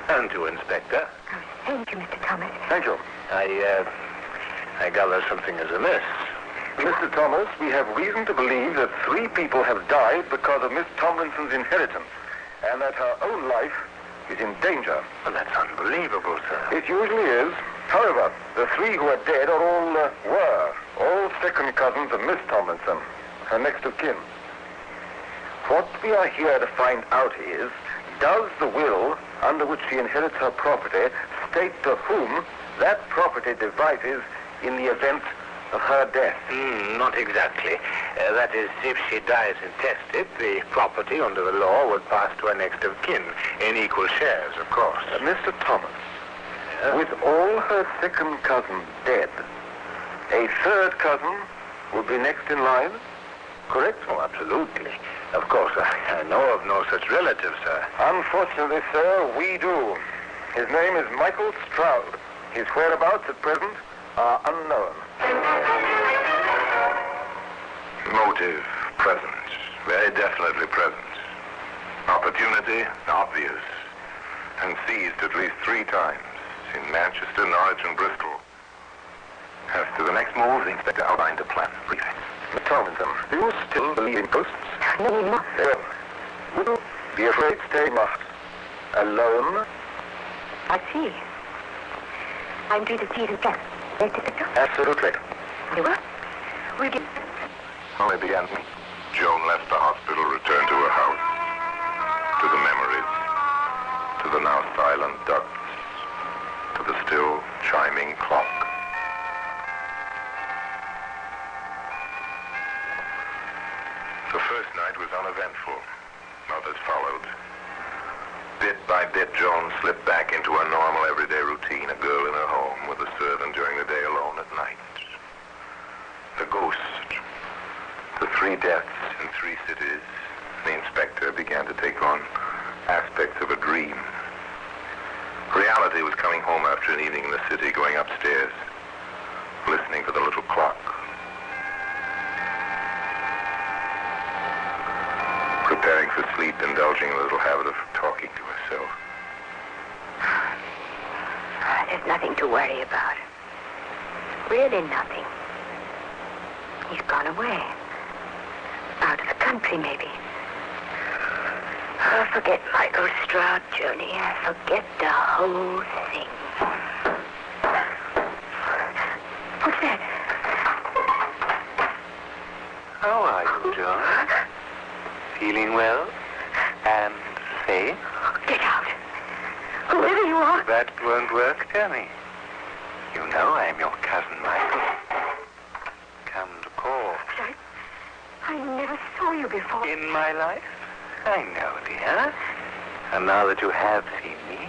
T: And to Inspector.
G: Thank you, Mr. Thomas.
C: Thank you.
T: I gather something is amiss.
C: Mr. Thomas, we have reason to believe that 3 people have died because of Miss Tomlinson's inheritance, and that her own life is in danger.
T: Well, that's unbelievable, sir.
C: It usually is. However, the 3 who are dead are all second cousins of Miss Tomlinson, her next of kin. What we are here to find out is, does the will under which she inherits her property state to whom that property devises in the event of her death?
T: Not exactly. That is, if she dies intestate, the property under the law would pass to her next of kin, in equal shares, of course.
C: Mr. Thomas, with all her second cousins dead, a third cousin would be next in line, correct?
T: Oh, absolutely. Of course, I know of no such relative, sir.
C: Unfortunately, sir, we do. His name is Michael Stroud. His whereabouts at present are unknown.
H: Motive, present. Very definitely present. Opportunity, obvious. And seized at least 3 times. In Manchester, Norwich, and Bristol. As to the next move, the inspector outlined a plan. Briefly.
C: Miss Tomlinson, do you still believe in ghosts? No, not. Would you be afraid to stay alone?
G: I see. I'm due to see the plan.
C: Absolutely.
G: You will? We'll get...
H: Well, they began. Joan left the hospital, returned to her house. To the memories. To the now silent ducks. To the still chiming clock. The first night was uneventful. Others followed. Bit by bit, Joan slipped back into her normal everyday routine, a girl in her home with a servant during the day, alone at night. The ghost. The 3 deaths in 3 cities. The inspector began to take on aspects of a dream. Reality was coming home after an evening in the city, going upstairs, listening to the little clock. Preparing for sleep, indulging in a little habit of talking to herself.
G: There's nothing to worry about. Really nothing. He's gone away. Out of the country, maybe. Oh, forget Michael Stroud, Johnny. Forget the whole thing. What's that?
T: How are you, Joan? Feeling well? And safe?
G: Get out. Whoever you are.
T: That won't work, Johnny. You know I'm your cousin Michael. Come to call.
G: I never saw you before.
T: In my life? I know, dear. And now that you have seen me,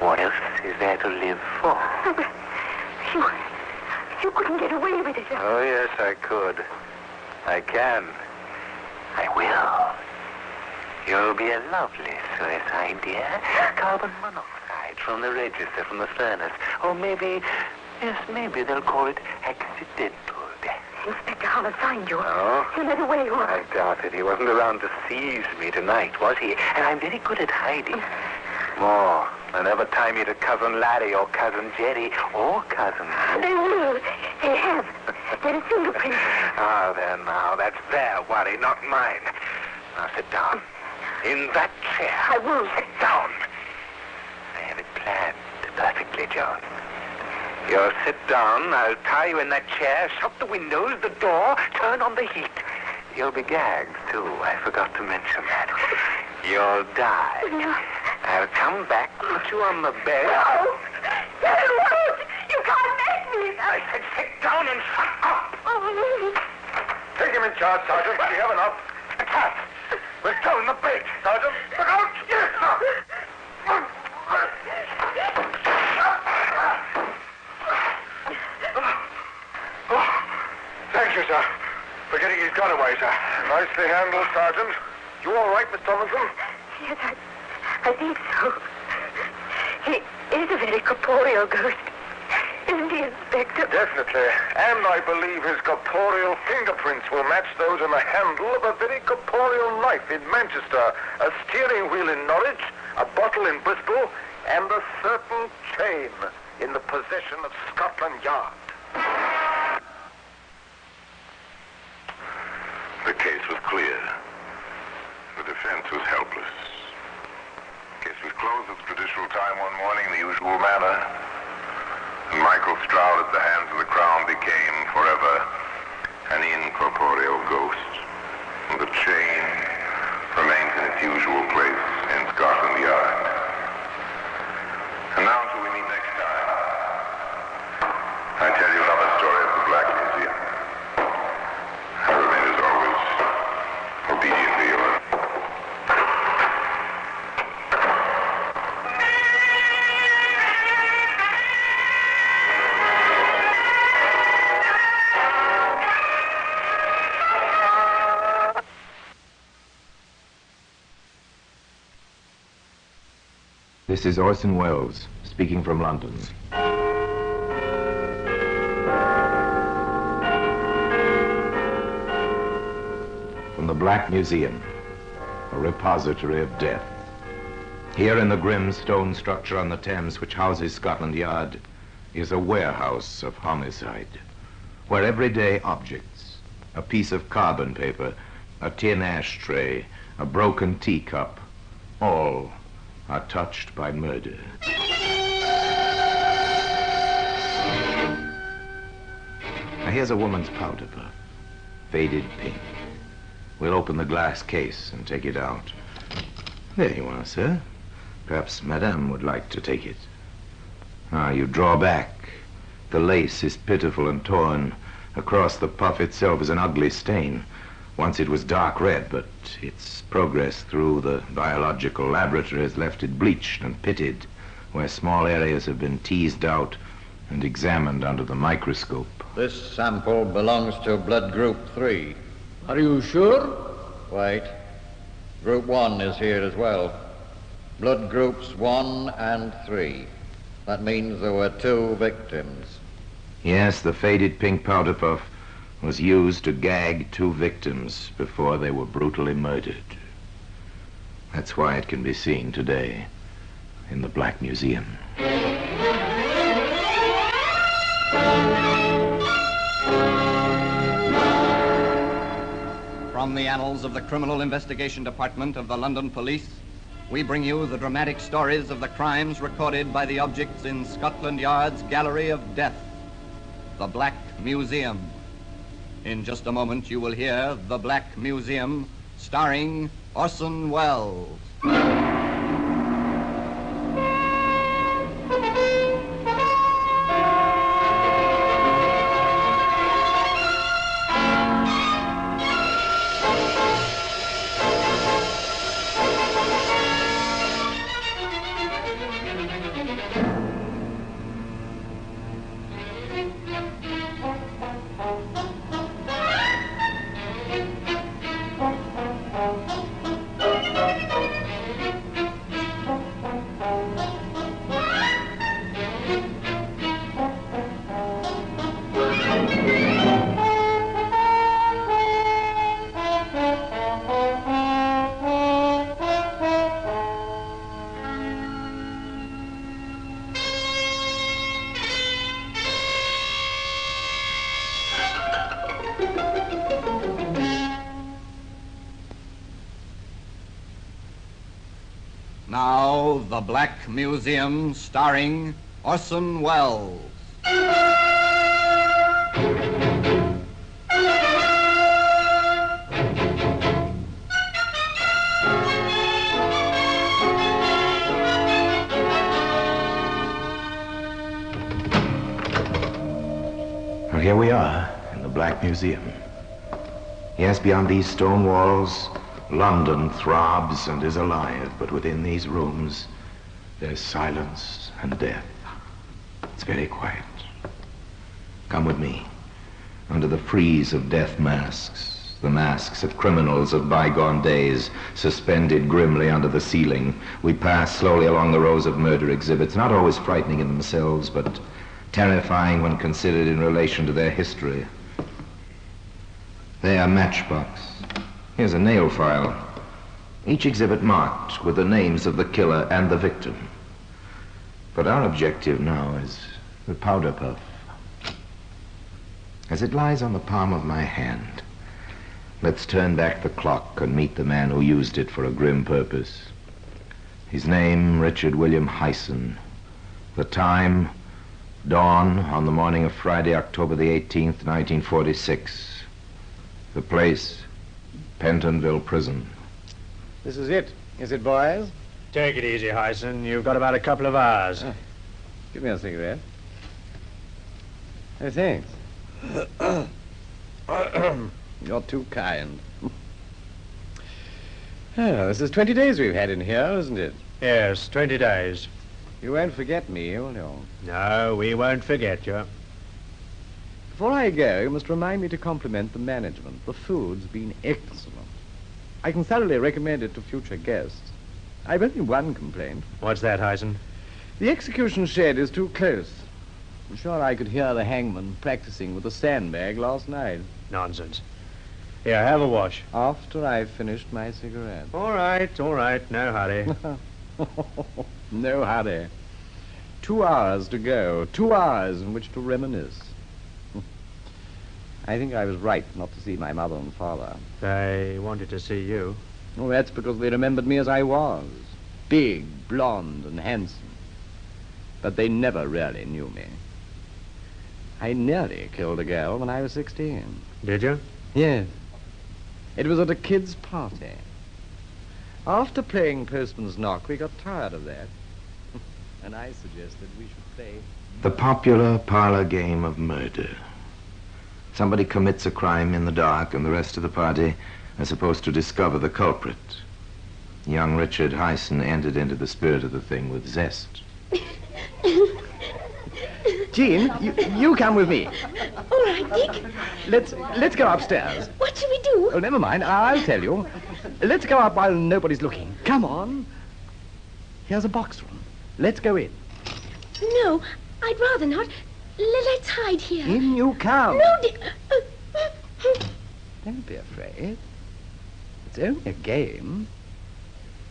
T: what else is there to live for?
G: You couldn't get away with it.
T: Oh, yes, I could. I can. I will.
C: You'll be a lovely suicide, dear. Carbon monoxide from the register from the furnace. Or maybe, yes, maybe they'll call it accidental death.
G: Inspector Holland find you.
C: No?
G: You let away, what?
C: I doubt it. He wasn't around to seize me tonight, was he? And I'm very good at hiding. More. They'll never tie me to Cousin Larry or Cousin Jerry or Cousin...
G: They will. They have. There are fingerprints.
C: Ah, there now. That's their worry, not mine. Now sit down. In that chair.
G: I won't.
C: Sit down. I have it planned perfectly, Joan. You'll sit down, I'll tie you in that chair, shut the windows, the door, turn on the heat. You'll be gagged, too. I forgot to mention that. You'll die.
G: No.
C: I'll come back, put you on the bed.
G: No! You won't! You can't make me!
C: I said sit down and shut up! Take him in charge, Sergeant. We have enough. Attack! We're still in the bridge, Sergeant. Look out! Yes, sir! Thank you, sir, for getting his gun away, sir. Nicely handled, Sergeant. You all right, Miss Tomlinson?
G: Yes, I think so. He is a very corporeal ghost. Isn't he, Inspector?
C: Definitely. And I believe his corporeal fingerprints will match those on the handle of a very corporeal knife in Manchester, a steering wheel in Norwich, a bottle in Bristol, and a certain chain in the possession of Scotland Yard.
H: The case was clear. The defense was helpless. The case was closed at the traditional time one morning in the usual manner. And Michael Stroud at the hands of the Crown became forever an incorporeal ghost. And the chain remains in its usual place in Scotland Yard. And now until we meet next time, I tell you another story of the Black Museum. I remain as always obediently yours.
P: This is Orson Welles, speaking from London. From the Black Museum, a repository of death. Here in the grim stone structure on the Thames which houses Scotland Yard is a warehouse of homicide, where everyday objects, a piece of carbon paper, a tin ashtray, a broken teacup, all are touched by murder. Now here's a woman's powder puff, faded pink. We'll open the glass case and take it out. There you are, sir. Perhaps Madame would like to take it. Ah, you draw back. The lace is pitiful and torn. Across the puff itself is an ugly stain. Once it was dark red, but its progress through the biological laboratory has left it bleached and pitted, where small areas have been teased out and examined under the microscope.
K: This sample belongs to blood group 3.
N: Are you sure?
K: Wait. Group 1 is here as well. Blood groups 1 and 3. That means there were 2 victims.
P: Yes, the faded pink powder puff was used to gag 2 victims before they were brutally murdered. That's why it can be seen today in the Black Museum.
E: From the annals of the Criminal Investigation Department of the London Police, we bring you the dramatic stories of the crimes recorded by the objects in Scotland Yard's Gallery of Death, the Black Museum. In just a moment, you will hear The Black Museum, starring Orson Welles. Now, The Black Museum, starring Orson Welles.
P: Well, here we are in the Black Museum. Yes, beyond these stone walls, London throbs and is alive, but within these rooms, there's silence and death. It's very quiet. Come with me. Under the frieze of death masks, the masks of criminals of bygone days, suspended grimly under the ceiling, we pass slowly along the rows of murder exhibits, not always frightening in themselves, but terrifying when considered in relation to their history. They are matchbox. Here's a nail file. Each exhibit marked with the names of the killer and the victim. But our objective now is the powder puff. As it lies on the palm of my hand, let's turn back the clock and meet the man who used it for a grim purpose. His name, Richard William Hyson. The time, dawn on the morning of Friday, October the 18th, 1946. The place, Pentonville Prison.
B: This is it, boys?
R: Take it easy, Hyson. You've got about a couple of hours.
B: Give me a cigarette. Hey, thanks. You're too kind. This is 20 days we've had in here, isn't it?
R: Yes, 20 days.
B: You won't forget me, will you?
R: No, we won't forget you.
B: Before I go, you must remind me to compliment the management. The food's been excellent. I can thoroughly recommend it to future guests. I've only one complaint.
R: What's that, Hyson?
B: The execution shed is too close. I'm sure I could hear the hangman practicing with a sandbag last night.
R: Nonsense. Here, have a wash.
B: After I've finished my cigarette.
R: All right. No hurry.
B: No hurry. 2 hours to go. 2 hours in which to reminisce. I think I was right not to see my mother and father.
R: They wanted to see you.
B: Oh, that's because they remembered me as I was. Big, blonde, and handsome. But they never really knew me. I nearly killed a girl when I was 16.
R: Did you?
B: Yes. It was at a kid's party. After playing Postman's Knock, we got tired of that. And I suggested we should play
P: The popular parlor game of murder. Somebody commits a crime in the dark, and the rest of the party are supposed to discover the culprit. Young Richard Hyson entered into the spirit of the thing with zest.
B: Jean, you come with me.
D: All right, Dick.
B: Let's go upstairs.
D: What shall we do?
B: Oh, never mind. I'll tell you. Let's go up while nobody's looking. Come on. Here's a box room. Let's go in.
D: No, I'd rather not. Let's hide here.
B: In you come.
D: No, Dick.
B: Don't be afraid. It's only a game.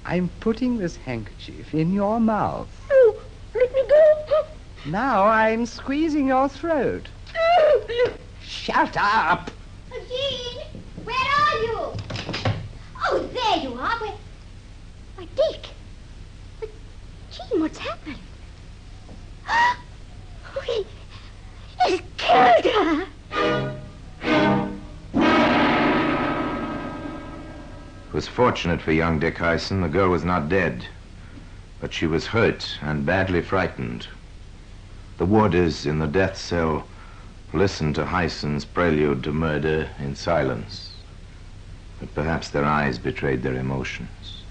B: I'm putting this handkerchief in your mouth.
D: Oh, let me go.
B: Now I'm squeezing your throat. Shut up!
N: Jean, where are you? Oh, there you are.
D: Why, Dick. But, Jean, what's happened? He's killed her.
P: It was fortunate for young Dick Hyson the girl was not dead, but she was hurt and badly frightened. The warders in the death cell listened to Hyson's prelude to murder in silence, but perhaps their eyes betrayed their emotions.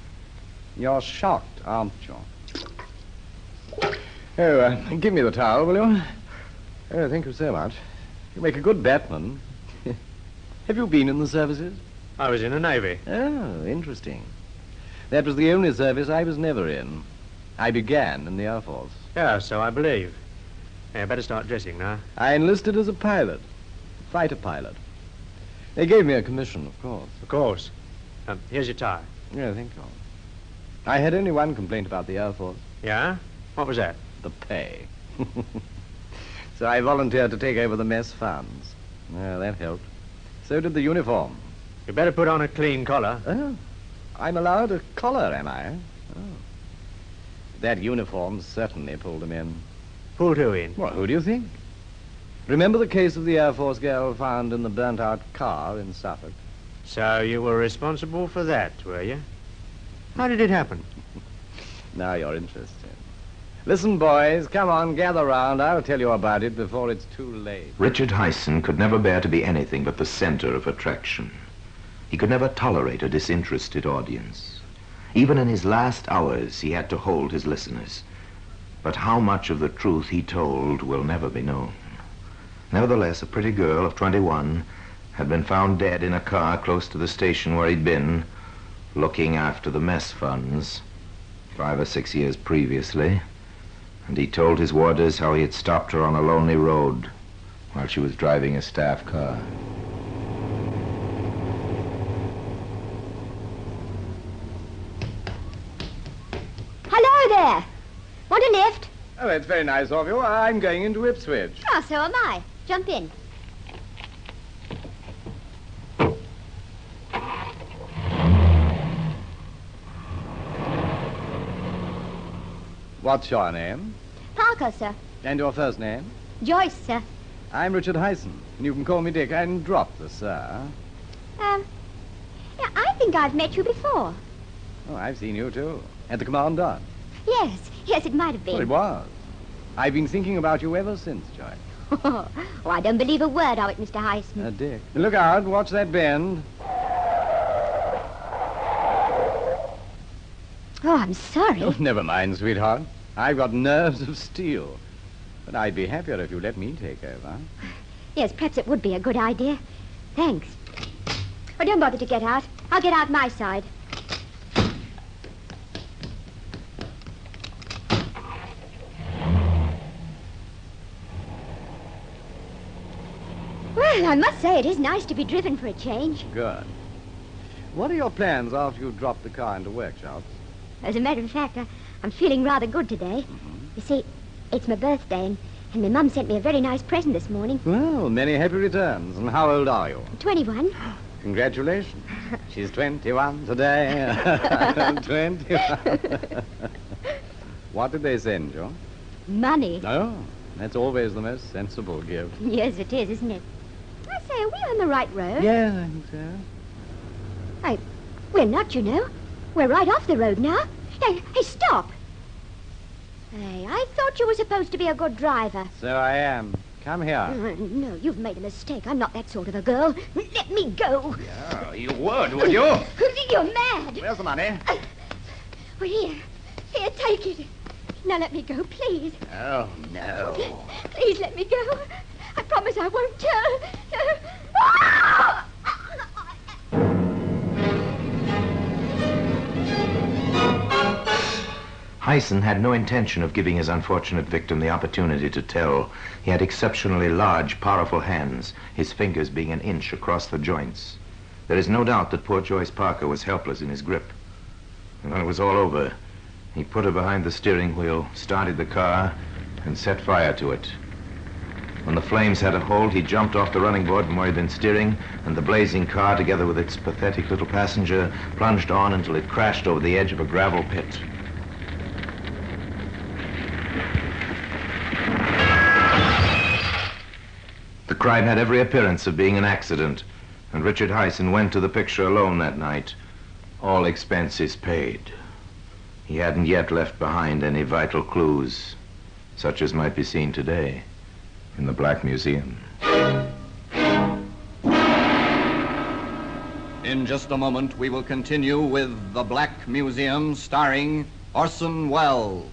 B: You're shocked, aren't you? Oh, give me the towel, will you? Oh, thank you so much. You make a good batman. Have you been in the services?
R: I was in the Navy.
B: Oh, interesting. That was the only service I was never in. I began in the Air Force.
R: Yeah, so I believe. Yeah, better start dressing now.
B: I enlisted as a pilot. Fighter pilot. They gave me a commission, of course.
R: Of course. Here's your tie.
B: Yeah, thank you. I had only one complaint about the Air Force.
R: Yeah? What was that?
B: The pay. So I volunteered to take over the mess funds. Well, that helped. So did the uniform.
R: You better put on a clean collar.
B: Oh, I'm allowed a collar, am I? Oh. That uniform certainly pulled him in.
A: Pulled who in?
B: Well, who do you think? Remember the case of the Air Force girl found in the burnt-out car in Suffolk?
A: So you were responsible for that, were you? How did it happen?
B: Now you're interested. Listen, boys, come on, gather round. I'll tell you about it before it's too late.
P: Richard Hyson could never bear to be anything but the center of attraction. He could never tolerate a disinterested audience. Even in his last hours, he had to hold his listeners. But how much of the truth he told will never be known. Nevertheless, a pretty girl of 21 had been found dead in a car close to the station where he'd been, looking after the mess funds 5 or 6 years previously. And he told his warders how he had stopped her on a lonely road while she was driving a staff car.
N: Hello there. Want a lift?
B: Oh, that's very nice of you. I'm going into Ipswich.
N: Ah, so am I. Jump in.
B: What's your name?
N: Parker, sir.
B: And your first name?
N: Joyce, sir.
B: I'm Richard Hyson. You can call me Dick. And drop the sir.
N: Yeah, I think I've met you before.
B: Oh, I've seen you, too. At the Commandant.
N: Yes, it might have
B: Well, it
N: been.
B: was. I've been thinking about you ever since, Joyce.
N: Oh, I don't believe a word of it, Mr. Hyson.
B: Dick. Look out. Watch that bend.
N: Oh, I'm sorry.
B: Oh, never mind, sweetheart. I've got nerves of steel. But I'd be happier if you let me take over.
N: Yes, perhaps it would be a good idea. Thanks. Oh, don't bother to get out. I'll get out my side. Well, I must say it is nice to be driven for a change.
B: Good. What are your plans after you drop the car into workshops?
N: As a matter of fact, I'm feeling rather good today. You see, it's my birthday, and my mum sent me a very nice present this morning.
B: Well, many happy returns. And how old are you?
N: 21.
B: Congratulations. She's 21 today. 21. What did they send you?
N: Money.
B: Oh, that's always the most sensible gift.
N: Yes, it is, isn't it? I say, are we on the right road?
B: Yeah, I think so.
N: We're not, you know. We're right off the road now. Hey, stop. Hey, I thought you were supposed to be a good driver.
B: So I am. Come here.
N: No, you've made a mistake. I'm not that sort of a girl. Let me go.
B: Yeah, you would you?
N: You're mad.
B: Where's the money?
N: Well, here, take it. Now let me go, please.
B: Oh, no.
N: Please let me go. I promise I won't tell. Ah!
P: Hyson had no intention of giving his unfortunate victim the opportunity to tell. He had exceptionally large, powerful hands, his fingers being an inch across the joints. There is no doubt that poor Joyce Parker was helpless in his grip. And when it was all over, he put her behind the steering wheel, started the car, and set fire to it. When the flames had a hold, he jumped off the running board from where he'd been steering, and the blazing car, together with its pathetic little passenger, plunged on until it crashed over the edge of a gravel pit. The crime had every appearance of being an accident, and Richard Hyson went to the picture alone that night, all expenses paid. He hadn't yet left behind any vital clues, such as might be seen today in the Black Museum.
E: In just a moment, we will continue with The Black Museum, starring Orson Welles.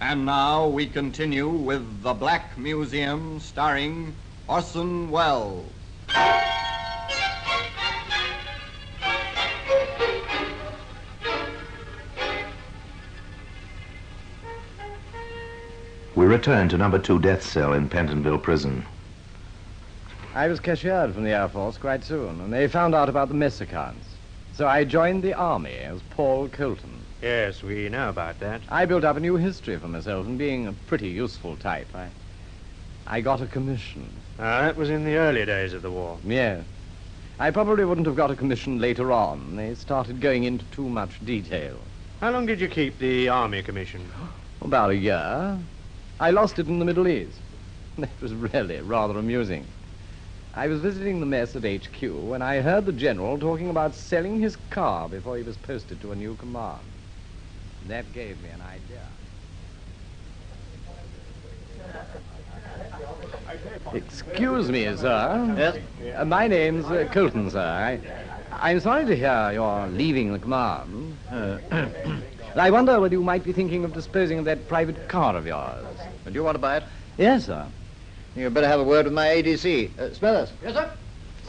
E: And now we continue with The Black Museum, starring Orson Welles.
P: We return to number 2 death cell in Pentonville Prison.
B: I was cashiered from the Air Force quite soon, and they found out about the mess accounts. So I joined the Army as Paul Colton.
A: Yes, we know about that.
B: I built up a new history for myself, and being a pretty useful type, I got a commission.
A: That was in the early days of the war.
B: Yes. I probably wouldn't have got a commission later on. They started going into too much detail.
A: How long did you keep the Army commission?
B: About a year. I lost it in the Middle East. That was really rather amusing. I was visiting the mess at HQ when I heard the general talking about selling his car before he was posted to a new command. That gave me an idea. Excuse me, sir.
K: Yes?
B: My name's Colton, sir. I'm sorry to hear you're leaving the command. I wonder whether you might be thinking of disposing of that private car of yours.
K: Do you want to buy it?
B: Yes, sir.
K: You'd better have a word with my ADC. Smithers. Yes, sir?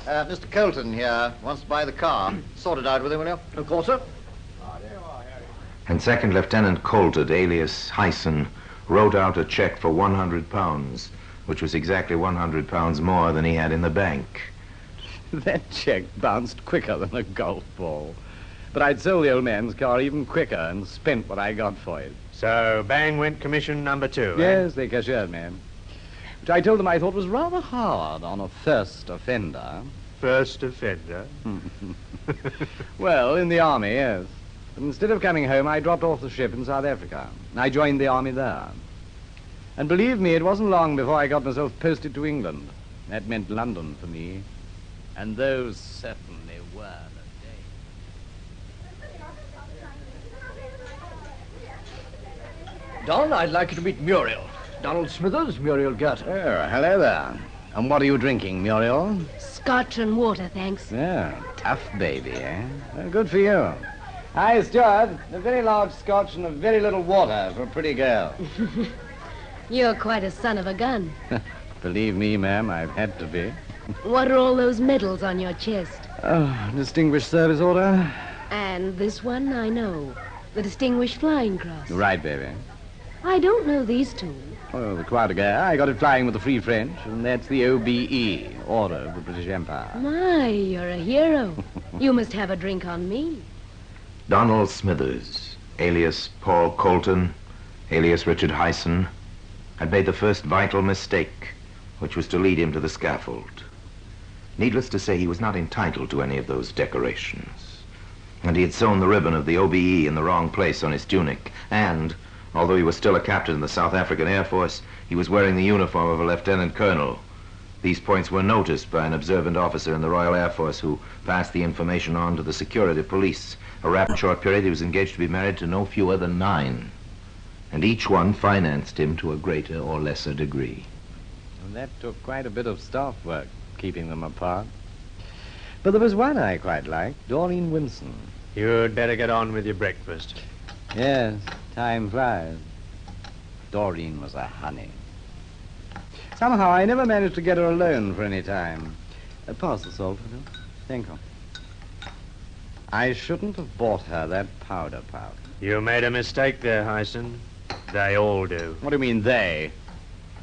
K: Mr. Colton here wants to buy the car. Sort it out with him, will you? Of course, sir.
P: And Second Lieutenant Colton, alias Hyson, wrote out a check for £100, which was exactly £100 more than he had in the bank.
B: That check bounced quicker than a golf ball. But I'd sold the old man's car even quicker and spent what I got for it.
A: So, bang went commission number 2,
B: Yes, they cashiered me. Which I told them I thought was rather hard on a first offender.
A: First offender?
B: Well, in the Army, yes. But instead of coming home, I dropped off the ship in South Africa. I joined the Army there. And believe me, it wasn't long before I got myself posted to England. That meant London for me. And those certainly were the days.
S: Don, I'd like you to meet Muriel. Donald Smithers, Muriel Gerton.
B: Oh, hello there. And what are you drinking, Muriel?
D: Scotch and water, thanks.
B: Yeah, tough baby, eh? Well, good for you. Hi, Stuart. A very large scotch and a very little water for a pretty girl.
D: You're quite a son of a gun.
B: Believe me, ma'am, I've had to be.
D: What are all those medals on your chest?
B: Oh, Distinguished Service Order?
D: And this one, I know. The Distinguished Flying Cross.
B: Right, baby.
D: I don't know these two.
B: Oh, the Croix de Guerre. I got it flying with the Free French, and that's the OBE, Order of the British Empire.
D: My, you're a hero. You must have a drink on me.
P: Donald Smithers, alias Paul Colton, alias Richard Hyson, had made the first vital mistake, which was to lead him to the scaffold. Needless to say, he was not entitled to any of those decorations. And he had sewn the ribbon of the OBE in the wrong place on his tunic, and although he was still a captain in the South African Air Force, he was wearing the uniform of a lieutenant colonel. These points were noticed by an observant officer in the Royal Air Force who passed the information on to the security police. A rapid short period, he was engaged to be married to no fewer than 9. And each one financed him to a greater or lesser degree.
B: And that took quite a bit of staff work, keeping them apart. But there was one I quite liked, Doreen Winston.
A: You'd better get on with your breakfast.
B: Yes, time flies. Doreen was a honey. Somehow I never managed to get her alone for any time. Pass the salt, will you? Thank you. I shouldn't have bought her that powder puff.
A: You made a mistake there, Hyson. They all do.
B: What do you mean, they?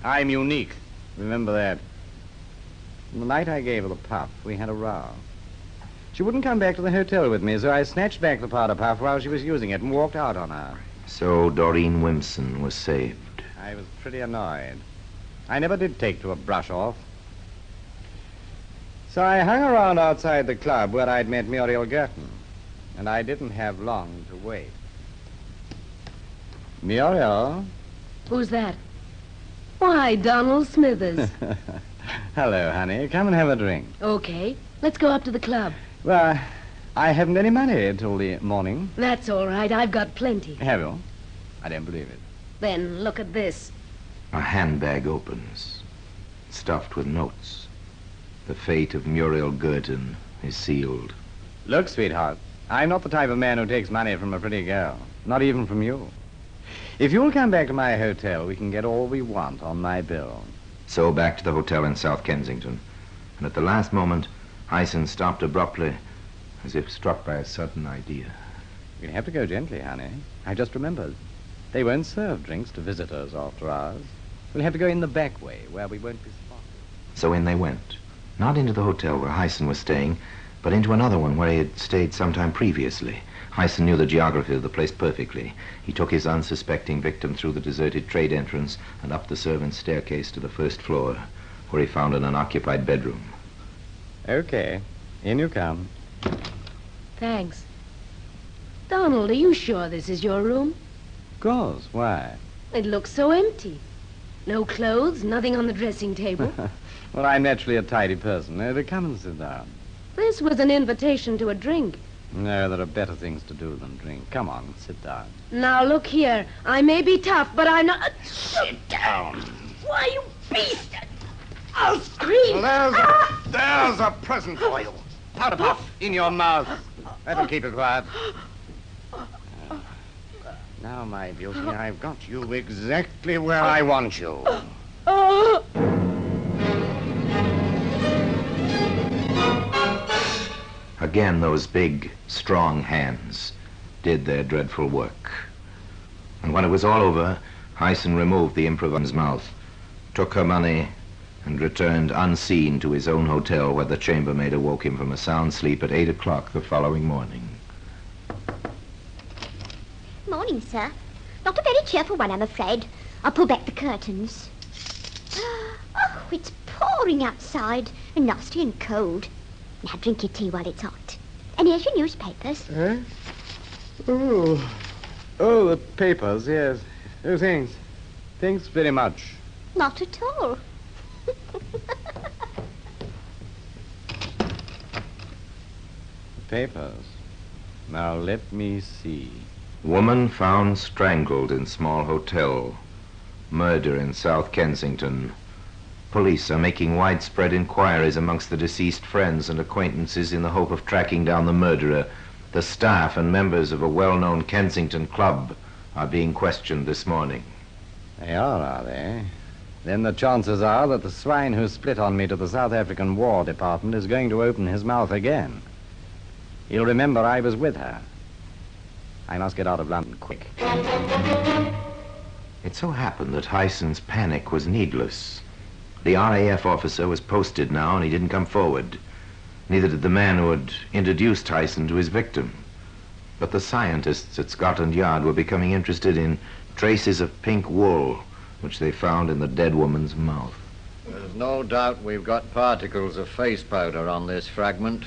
B: I'm unique. Remember that. The night I gave her the puff, we had a row. She wouldn't come back to the hotel with me, so I snatched back the powder puff while she was using it and walked out on her.
P: So Doreen Winston was saved.
B: I was pretty annoyed. I never did take to a brush-off. So I hung around outside the club where I'd met Muriel Gerton, and I didn't have long to wait. Muriel?
D: Who's that? Why, Donald Smithers.
B: Hello, honey. Come and have a drink.
D: Okay, let's go up to the club.
B: Well, I haven't any money till the morning.
D: That's all right. I've got plenty.
B: Have you? I don't believe it.
D: Then look at this.
P: A handbag opens, stuffed with notes. The fate of Muriel Gerton is sealed.
B: Look, sweetheart, I'm not the type of man who takes money from a pretty girl. Not even from you. If you'll come back to my hotel, we can get all we want on my bill.
P: So back to the hotel in South Kensington. And at the last moment, Hyson stopped abruptly, as if struck by a sudden idea.
B: You'll have to go gently, honey. I just remembered. They won't serve drinks to visitors after hours. We'll have to go in the back way, where we won't be spotted.
P: So in they went. Not into the hotel where Hyson was staying, but into another one where he had stayed some time previously. Hyson knew the geography of the place perfectly. He took his unsuspecting victim through the deserted trade entrance and up the servants' staircase to the first floor, where he found an unoccupied bedroom.
B: Okay, in you come.
D: Thanks. Donald, are you sure this is your room?
B: Of course, why?
D: It looks so empty. No clothes, nothing on the dressing table.
B: Well, I'm naturally a tidy person. Come and sit down.
D: This was an invitation to a drink.
B: No, there are better things to do than drink. Come on, sit down.
D: Now, look here. I may be tough, but I'm not... Sit down. Why, you beast! I'll scream.
B: Well, there's a present for you. Powder puff in your mouth. That'll keep it quiet. Now, my beauty, I've got you exactly where I want you.
P: Again, those big, strong hands did their dreadful work. And when it was all over, Hyson removed the improv from his mouth, took her money, and returned unseen to his own hotel, where the chambermaid awoke him from a sound sleep at 8 o'clock the following morning.
N: Morning, sir. Not a very cheerful one, I'm afraid. I'll pull back the curtains. Oh, it's pouring outside, and nasty and cold. Now drink your tea while it's hot. And here's your newspapers.
B: Eh? Oh, the papers, yes. Oh, thanks. Thanks very much.
N: Not at all.
B: Papers. Now let me see.
P: Woman found strangled in small hotel. Murder in South Kensington. Police are making widespread inquiries amongst the deceased friends and acquaintances in the hope of tracking down the murderer. The staff and members of a well-known Kensington club are being questioned this morning.
B: They are they? Then the chances are that the swine who split on me to the South African War Department is going to open his mouth again. He'll remember I was with her. I must get out of London quick.
P: It so happened that Hyson's panic was needless. The RAF officer was posted now, and he didn't come forward. Neither did the man who had introduced Hyson to his victim. But the scientists at Scotland Yard were becoming interested in traces of pink wool, which they found in the dead woman's mouth.
K: There's no doubt we've got particles of face powder on this fragment.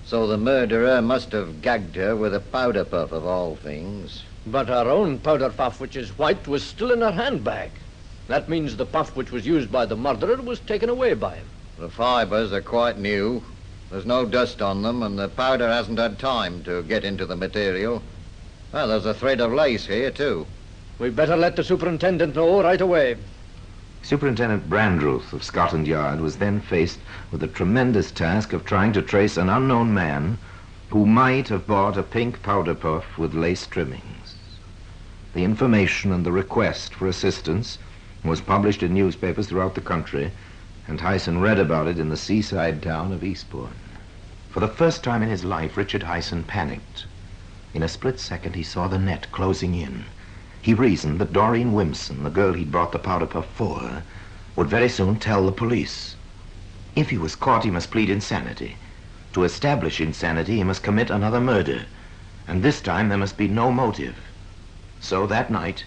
K: So the murderer must have gagged her with a powder puff of all things.
S: But her own powder puff, which is white, was still in her handbag. That means the puff which was used by the murderer was taken away by him.
K: The fibers are quite new. There's no dust on them, and the powder hasn't had time to get into the material. Well, there's a thread of lace here, too.
S: We'd better let the superintendent know right away.
P: Superintendent Brandruth of Scotland Yard was then faced with the tremendous task of trying to trace an unknown man who might have bought a pink powder puff with lace trimmings. The information and the request for assistance was published in newspapers throughout the country, and Hyson read about it in the seaside town of Eastbourne. For the first time in his life, Richard Hyson panicked. In a split second, he saw the net closing in. He reasoned that Doreen Wimpson, the girl he'd brought the powder puff for, would very soon tell the police. If he was caught, he must plead insanity. To establish insanity, he must commit another murder, and this time there must be no motive. So that night,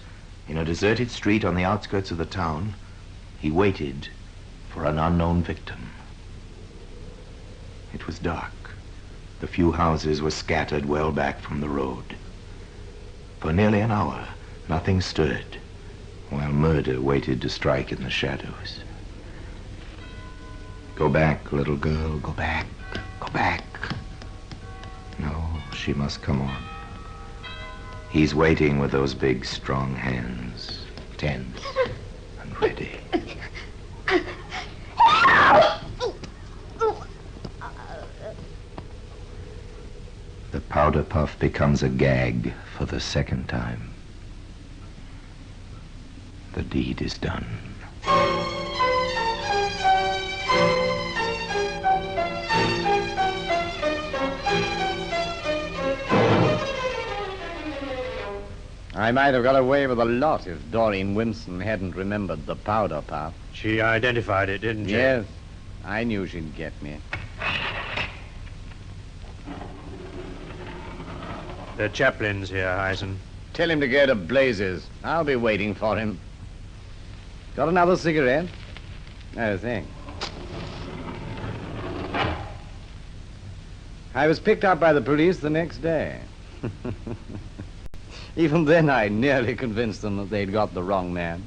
P: in a deserted street on the outskirts of the town, he waited for an unknown victim. It was dark. The few houses were scattered well back from the road. For nearly an hour, nothing stirred, while murder waited to strike in the shadows. Go back, little girl, go back, go back. No, she must come on. He's waiting with those big, strong hands, tense and ready. The powder puff becomes a gag for the second time. the deed is done.
B: I might have got away with a lot if Doreen Winston hadn't remembered the powder puff.
A: She identified it, didn't she?
B: Yes. I knew she'd get me.
A: The chaplain's here, Hyson.
B: Tell him to go to blazes. I'll be waiting for him. Got another cigarette? No, thanks. I was picked up by the police the next day. Even then, I nearly convinced them that they'd got the wrong man.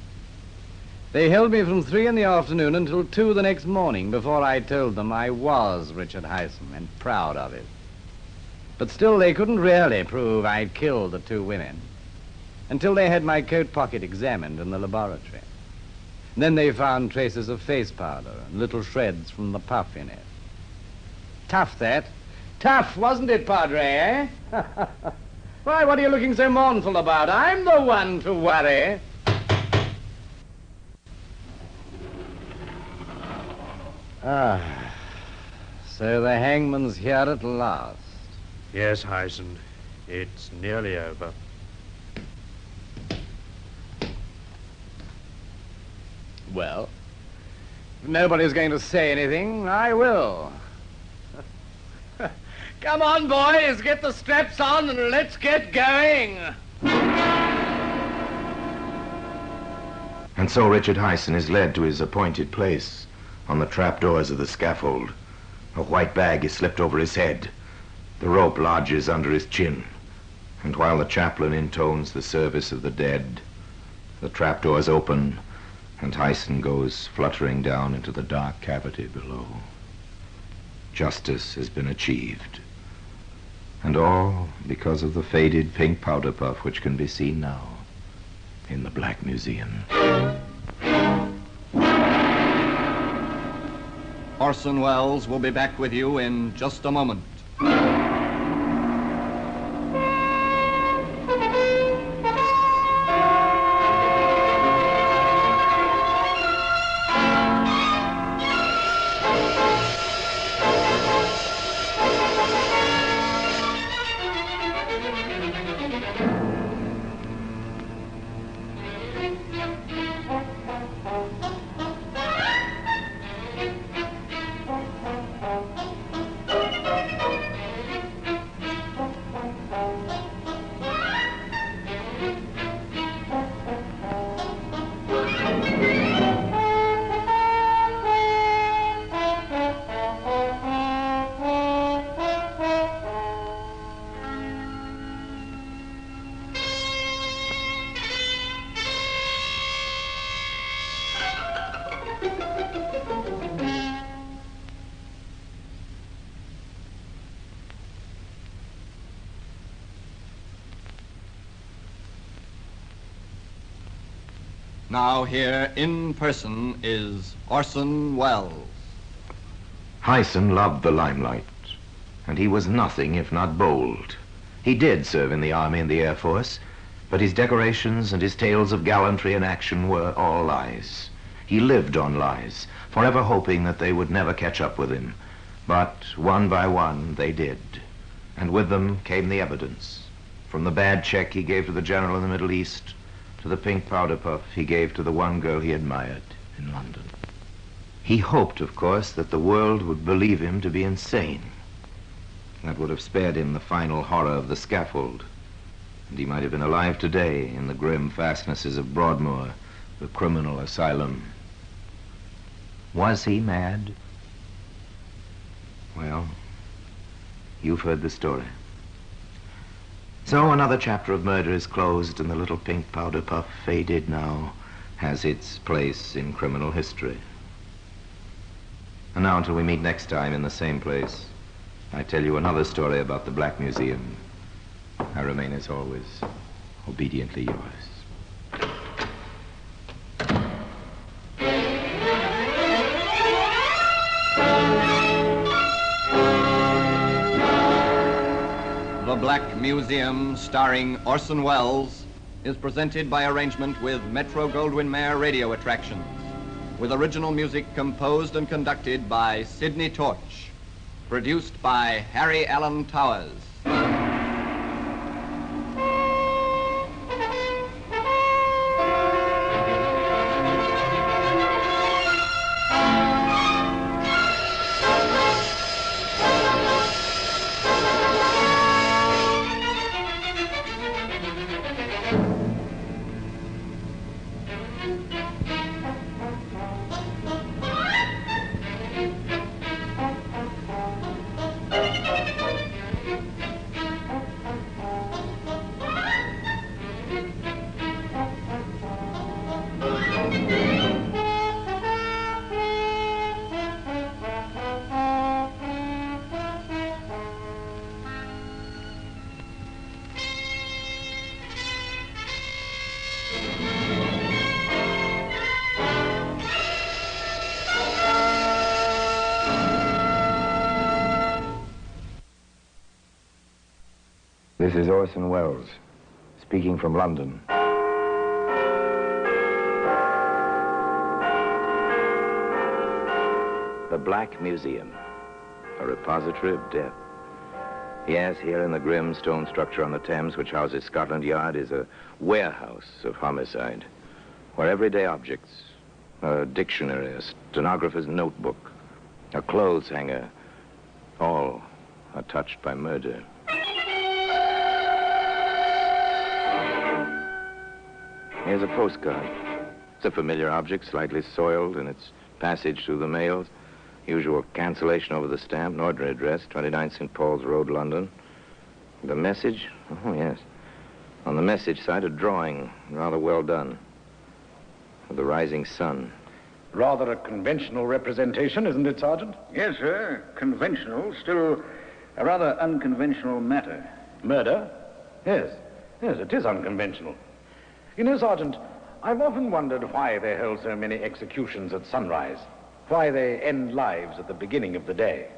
B: They held me from 3 in the afternoon until 2 the next morning before I told them I was Richard Hyson and proud of it. But still, they couldn't really prove I'd killed the 2 women until they had my coat pocket examined in the laboratory. And then they found traces of face powder and little shreds from the puff in it. Tough, that. Tough, wasn't it, Padre, eh? Why, what are you looking so mournful about? I'm the one to worry. Ah, so the hangman's here at last.
A: Yes, Hyson. It's nearly over.
B: Well, if nobody's going to say anything, I will. Come on, boys, get the straps on and let's get going.
P: And so Richard Hyson is led to his appointed place on the trapdoors of the scaffold. A white bag is slipped over his head. The rope lodges under his chin. And while the chaplain intones the service of the dead, the trapdoors open and Hyson goes fluttering down into the dark cavity below. Justice has been achieved. And all because of the faded pink powder puff which can be seen now in the Black Museum.
R: Orson Welles will be back with you in just a moment. Now here in person is Orson Welles.
P: Hyson loved the limelight, and he was nothing if not bold. He did serve in the Army and the Air Force, but his decorations and his tales of gallantry and action were all lies. He lived on lies, forever hoping that they would never catch up with him. But one by one, they did. And with them came the evidence. From the bad check he gave to the general in the Middle East, to the pink powder puff he gave to the one girl he admired in London. He hoped, of course, that the world would believe him to be insane. That would have spared him the final horror of the scaffold, and he might have been alive today in the grim fastnesses of Broadmoor, the criminal asylum. Was he mad? Well, you've heard the story. So another chapter of murder is closed, and the little pink powder puff, faded now, has its place in criminal history. And now, until we meet next time in the same place, I tell you another story about the Black Museum. I remain, as always, obediently yours.
R: The Black Museum, starring Orson Welles,
E: is presented by arrangement with Metro-Goldwyn-Mayer Radio Attractions, with original music composed and conducted by Sidney Torch, produced by Harry Allen Towers.
P: This is Orson Welles, speaking from London. The Black Museum, a repository of death. Yes, here in the grim stone structure on the Thames, which houses Scotland Yard, is a warehouse of homicide, where everyday objects, a dictionary, a stenographer's notebook, a clothes hanger, all are touched by murder. Here's a postcard. It's a familiar object, slightly soiled in its passage through the mails. Usual cancellation over the stamp, an ordinary address, 29 St. Paul's Road, London. The message? Oh, yes. On the message side, a drawing, rather well done, of the rising sun.
F: Rather a conventional representation, isn't it, Sergeant?
U: Yes, sir. Conventional, still a rather unconventional matter.
F: Murder? Yes. Yes, it is unconventional. You know, Sergeant, I've often wondered why they hold so many executions at sunrise. Why they end lives at the beginning of the day.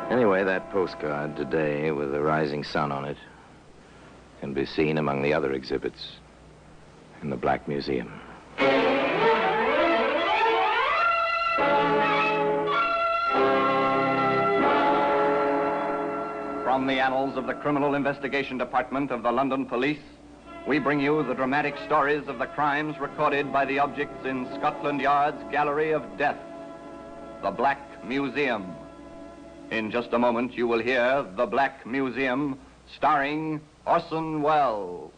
P: Anyway, that postcard today with the rising sun on it can be seen among the other exhibits in the Black Museum.
E: From the annals of the Criminal Investigation Department of the London Police, we bring you the dramatic stories of the crimes recorded by the objects in Scotland Yard's Gallery of Death, the Black Museum. In just a moment, you will hear The Black Museum, starring Orson Welles.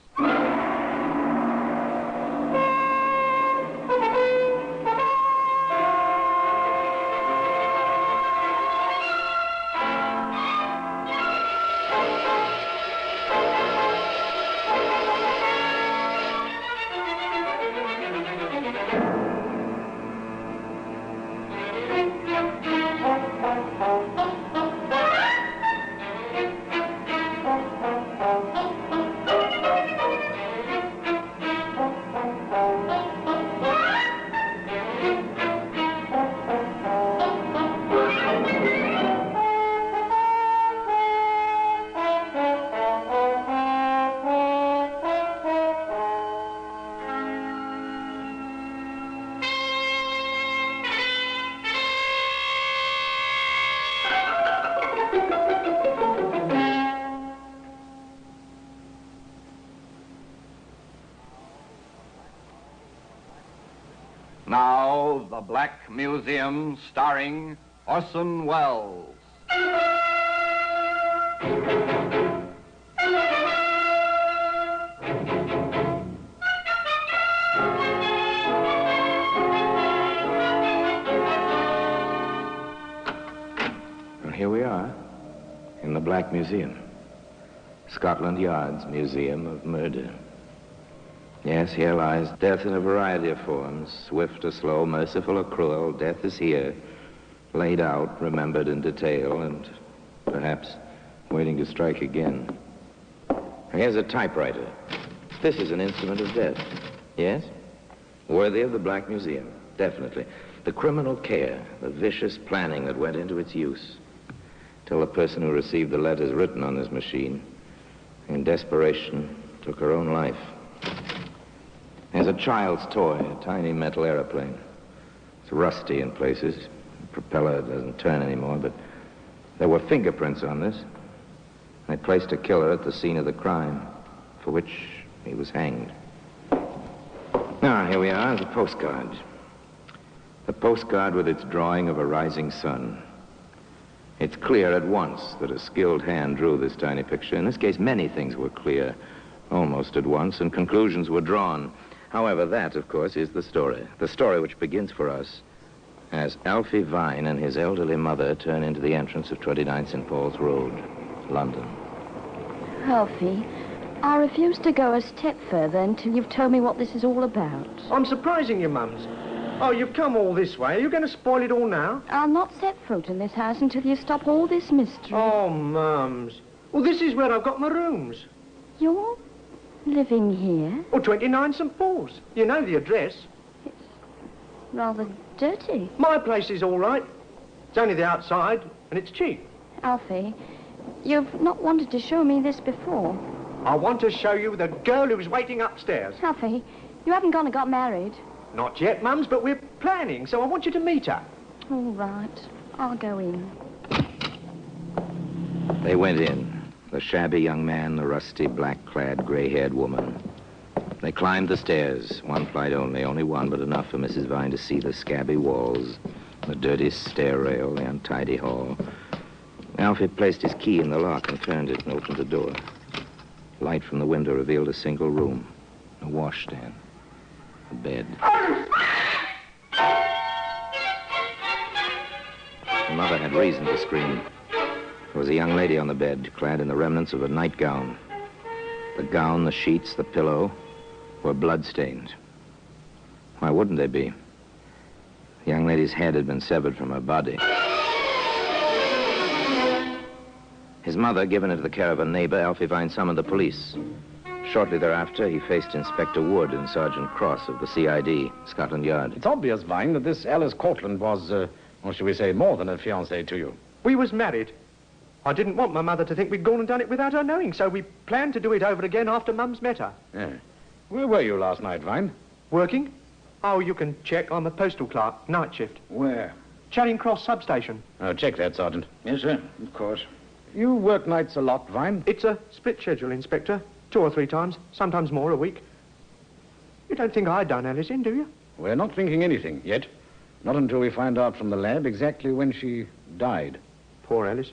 E: Now, The Black Museum, starring Orson Welles.
P: Well, here we are, in the Black Museum. Scotland Yard's Museum of Murder. Yes, here lies death in a variety of forms, swift or slow, merciful or cruel. Death is here, laid out, remembered in detail, and perhaps waiting to strike again. Here's a typewriter. This is an instrument of death. Yes? Worthy of the Black Museum, definitely. The criminal care, the vicious planning that went into its use, till the person who received the letters written on this machine in desperation, took her own life. There's a child's toy, a tiny metal aeroplane. It's rusty in places. The propeller doesn't turn anymore, but there were fingerprints on this. They placed a killer at the scene of the crime, for which he was hanged. Now, here we are, the postcard. The postcard with its drawing of a rising sun. It's clear at once that a skilled hand drew this tiny picture. In this case, many things were clear almost at once, and conclusions were drawn. However, that, of course, is the story which begins for us as Alfie Vine and his elderly mother turn into the entrance of 29 St. Paul's Road, London.
Q: Alfie, I refuse to go a step further until you've told me what this is all about.
V: I'm surprising you, Mums. Oh, you've come all this way. Are you going to spoil it all now?
Q: I'll not set foot in this house until you stop all this mystery.
V: Oh, Mums. Well, this is where I've got my rooms.
Q: You're living here?
V: Oh, 29 St. Paul's. You know the address.
Q: Rather dirty.
V: My place is all right. It's only the outside, and it's cheap.
Q: Alfie, you've not wanted to show me this before.
V: I want to show you the girl who's waiting upstairs.
Q: Alfie, you haven't gone and got married.
V: Not yet, Mums, but we're planning, so I want you to meet her.
Q: All right. I'll go in.
P: They went in. The shabby young man, the rusty, black-clad, gray-haired woman. They climbed the stairs, one flight only one, but enough for Mrs. Vine to see the scabby walls, the dirty stair rail, the untidy hall. Alfie placed his key in the lock and turned it and opened the door. Light from the window revealed a single room, a washstand, a bed. The mother had reason to scream. There was a young lady on the bed, clad in the remnants of a nightgown. The gown, the sheets, the pillow were blood-stained. Why wouldn't they be? The young lady's head had been severed from her body. His mother, given into the care of a neighbor, Alfie Vine summoned the police. Shortly thereafter, he faced Inspector Wood and Sergeant Cross of the CID, Scotland Yard.
F: It's obvious, Vine, that this Alice Cortland was, or should we say, more than a fiancée to you.
V: We was married. I didn't want my mother to think we'd gone and done it without her knowing, so we planned to do it over again after Mum's met her.
F: Yeah. Where were you last night, Vine?
V: Working? Oh, you can check. I'm a postal clerk, night shift.
U: Where?
V: Charing Cross substation.
F: Oh, check that, Sergeant.
U: Yes, sir, of course.
F: You work nights a lot, Vine?
V: It's a split schedule, Inspector. 2 or 3 times, sometimes more a week. You don't think I'd done Alice in, do you?
F: We're not thinking anything yet. Not until we find out from the lab exactly when she died.
V: Poor Alice.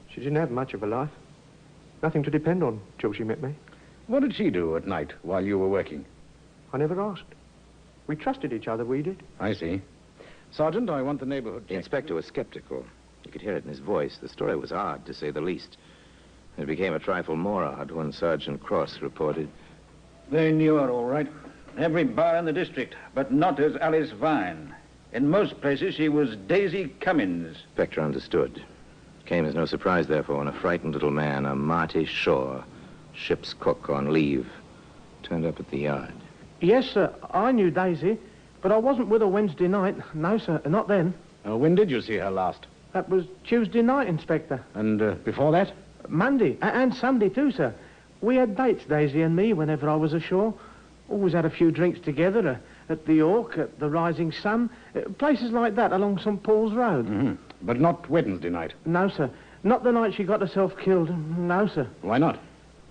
V: She didn't have much of a life. Nothing to depend on till she met me.
F: What did she do at night while you were working?
V: I never asked. We trusted each other, we did.
F: I see. Sergeant, I want the neighborhood...
P: The inspector was skeptical. You could hear it in his voice. The story was odd, to say the least. It became a trifle more odd when Sergeant Cross reported.
U: They knew her all right. Every bar in the district, but not as Alice Vine. In most places, she was Daisy Cummins.
P: Inspector understood. Came as no surprise, therefore, when a frightened little man, a Marty Shaw, ship's cook on leave, turned up at the yard.
V: Yes, sir. I knew Daisy, but I wasn't with her Wednesday night. No, sir, not then.
F: When did you see her last?
V: That was Tuesday night, Inspector.
F: And before that?
V: Monday, and Sunday too, sir. We had dates, Daisy and me, whenever I was ashore. Always had a few drinks together, at the York, at the Rising Sun, places like that along St. Paul's Road.
F: Mm-hmm. But not Wednesday night?
V: No, sir. Not the night she got herself killed. No, sir.
F: Why not?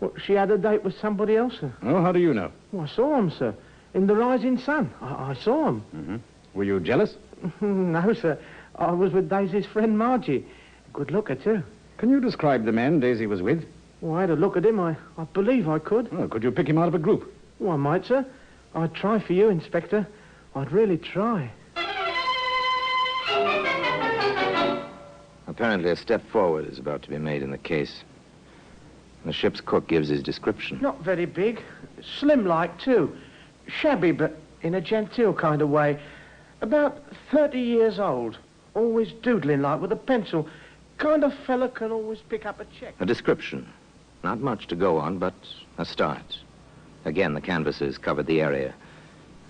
V: Well, she had a date with somebody else, sir.
F: Oh, how do you know?
V: Well, I saw him, sir. In the Rising Sun. I saw him.
F: Mm-hmm. Were you jealous?
V: No, sir. I was with Daisy's friend Margie. Good looker, too.
F: Can you describe the man Daisy was with?
V: Well, I had a look at him. I believe I could.
F: Oh, could you pick him out of a group?
V: Oh, I might, sir. I'd try for you, Inspector. I'd really try.
P: Apparently, a step forward is about to be made in the case. The ship's cook gives his description.
V: Not very big. Slim-like, too. Shabby, but in a genteel kind of way. About 30 years old. Always doodling, like, with a pencil. Kind of fella can always pick up a check.
P: A description. Not much to go on, but a start. Again, the canvassers covered the area.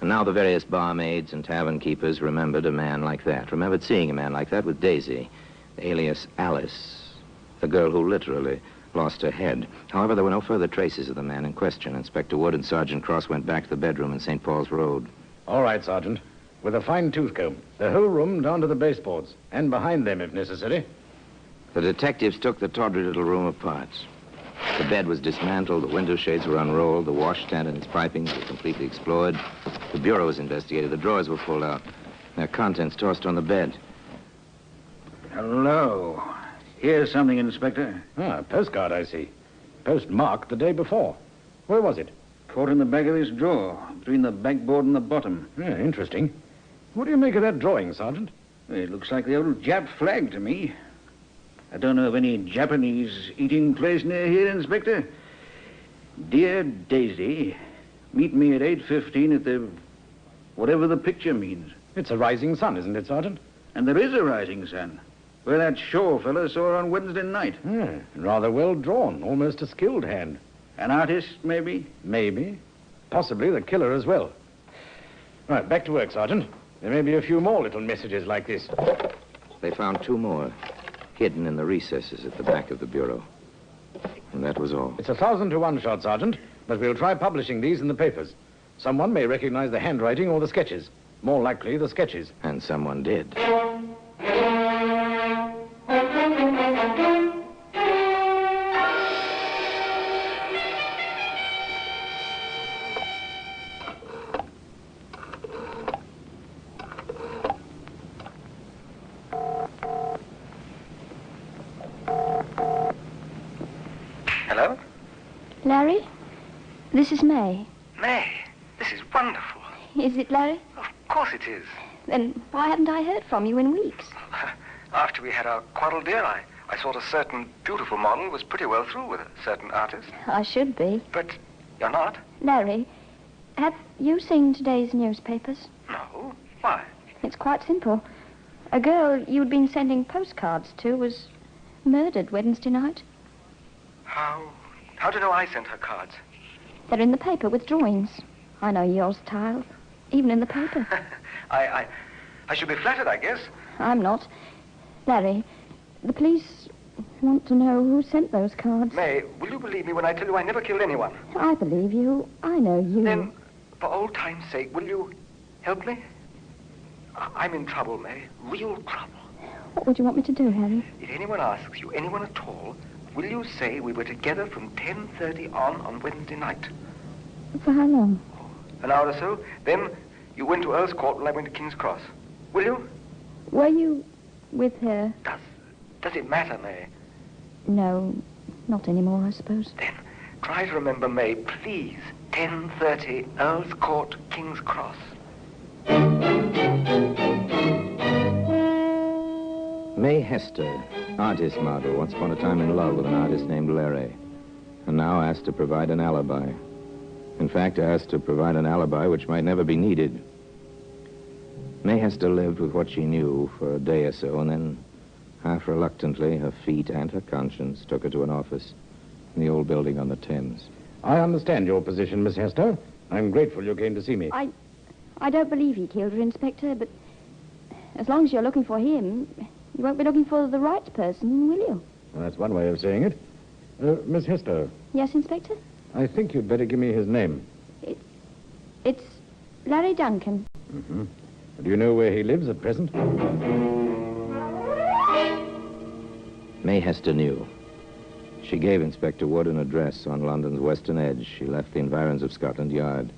P: And now the various barmaids and tavern keepers remembered a man like that. Remembered seeing a man like that with Daisy, alias Alice, the girl who literally lost her head. However, there were no further traces of the man in question. Inspector Wood and Sergeant Cross went back to the bedroom in St. Paul's Road.
F: All right, Sergeant. With a fine tooth comb. The whole room down to the baseboards. And behind them, if necessary.
P: The detectives took the tawdry little room apart. The bed was dismantled, the window shades were unrolled, the washstand and its pipings were completely explored. The bureau was investigated, the drawers were pulled out, their contents tossed on the bed.
U: Hello. Here's something, Inspector.
F: Ah, a postcard, I see. Postmarked the day before. Where was it?
U: Caught in the back of this drawer, between the backboard and the bottom.
F: Yeah, interesting. What do you make of that drawing, Sergeant?
U: It looks like the old Jap flag to me. I don't know of any Japanese eating place near here, Inspector. Dear Daisy, meet me at 8:15 at the... whatever the picture means.
F: It's a rising sun, isn't it, Sergeant?
U: And there is a rising sun. Where that Shaw fellow saw her on Wednesday night.
F: Yeah, rather well drawn. Almost a skilled hand.
U: An artist, maybe?
F: Maybe. Possibly the killer as well. Right, back to work, Sergeant. There may be a few more little messages like this.
P: They found 2 more, hidden in the recesses at the back of the bureau. And that was all.
F: It's 1,000 to 1 shot, Sergeant, but we'll try publishing these in the papers. Someone may recognize the handwriting or the sketches. More likely, the sketches.
P: And someone did.
I: Hello?
Q: Larry? This is May.
I: May, this is wonderful.
Q: Is it, Larry?
I: Of course it is.
Q: Then why haven't I heard from you in weeks?
I: After we had our quarrel, dear, I thought a certain beautiful model was pretty well through with a certain artist.
Q: I should be.
I: But you're not?
Q: Larry, have you seen today's newspapers?
I: No. Why?
Q: It's quite simple. A girl you'd been sending postcards to was murdered Wednesday night.
I: How do you know I sent her cards?
Q: They're in the paper with drawings. I know your style, even in the paper.
I: I should be flattered, I guess.
Q: I'm not. Larry, the police want to know who sent those cards.
I: May, will you believe me when I tell you I never killed anyone?
Q: I believe you. I know you.
I: Then, for old time's sake, will you help me? I'm in trouble, May. Real trouble.
Q: What would you want me to do, Harry?
I: If anyone asks you, anyone at all, will you say we were together from 10:30 on Wednesday night?
Q: For how long?
I: An hour or so. Then you went to Earl's Court and I went to King's Cross. Will you?
Q: Were you with her?
I: Does it matter, May?
Q: No, not anymore, I suppose.
I: Then try to remember, May, please. 10:30, Earl's Court, King's Cross.
P: May Hester, artist model, once upon a time in love with an artist named Larry, and now asked to provide an alibi. In fact, asked to provide an alibi which might never be needed. May Hester lived with what she knew for a day or so, and then, half reluctantly, her feet and her conscience took her to an office in the old building on the Thames.
F: I understand your position, Miss Hester. I'm grateful you came to see me.
Q: I don't believe he killed her, Inspector, but as long as you're looking for him, you won't be looking for the right person, will you?
F: Well, that's one way of saying it. Miss Hester.
Q: Yes, Inspector?
F: I think you'd better give me his name.
Q: It's Larry Duncan.
F: Mm-hmm. Do you know where he lives at present?
P: May Hester knew. She gave Inspector Wood an address on London's western edge. She left the environs of Scotland Yard.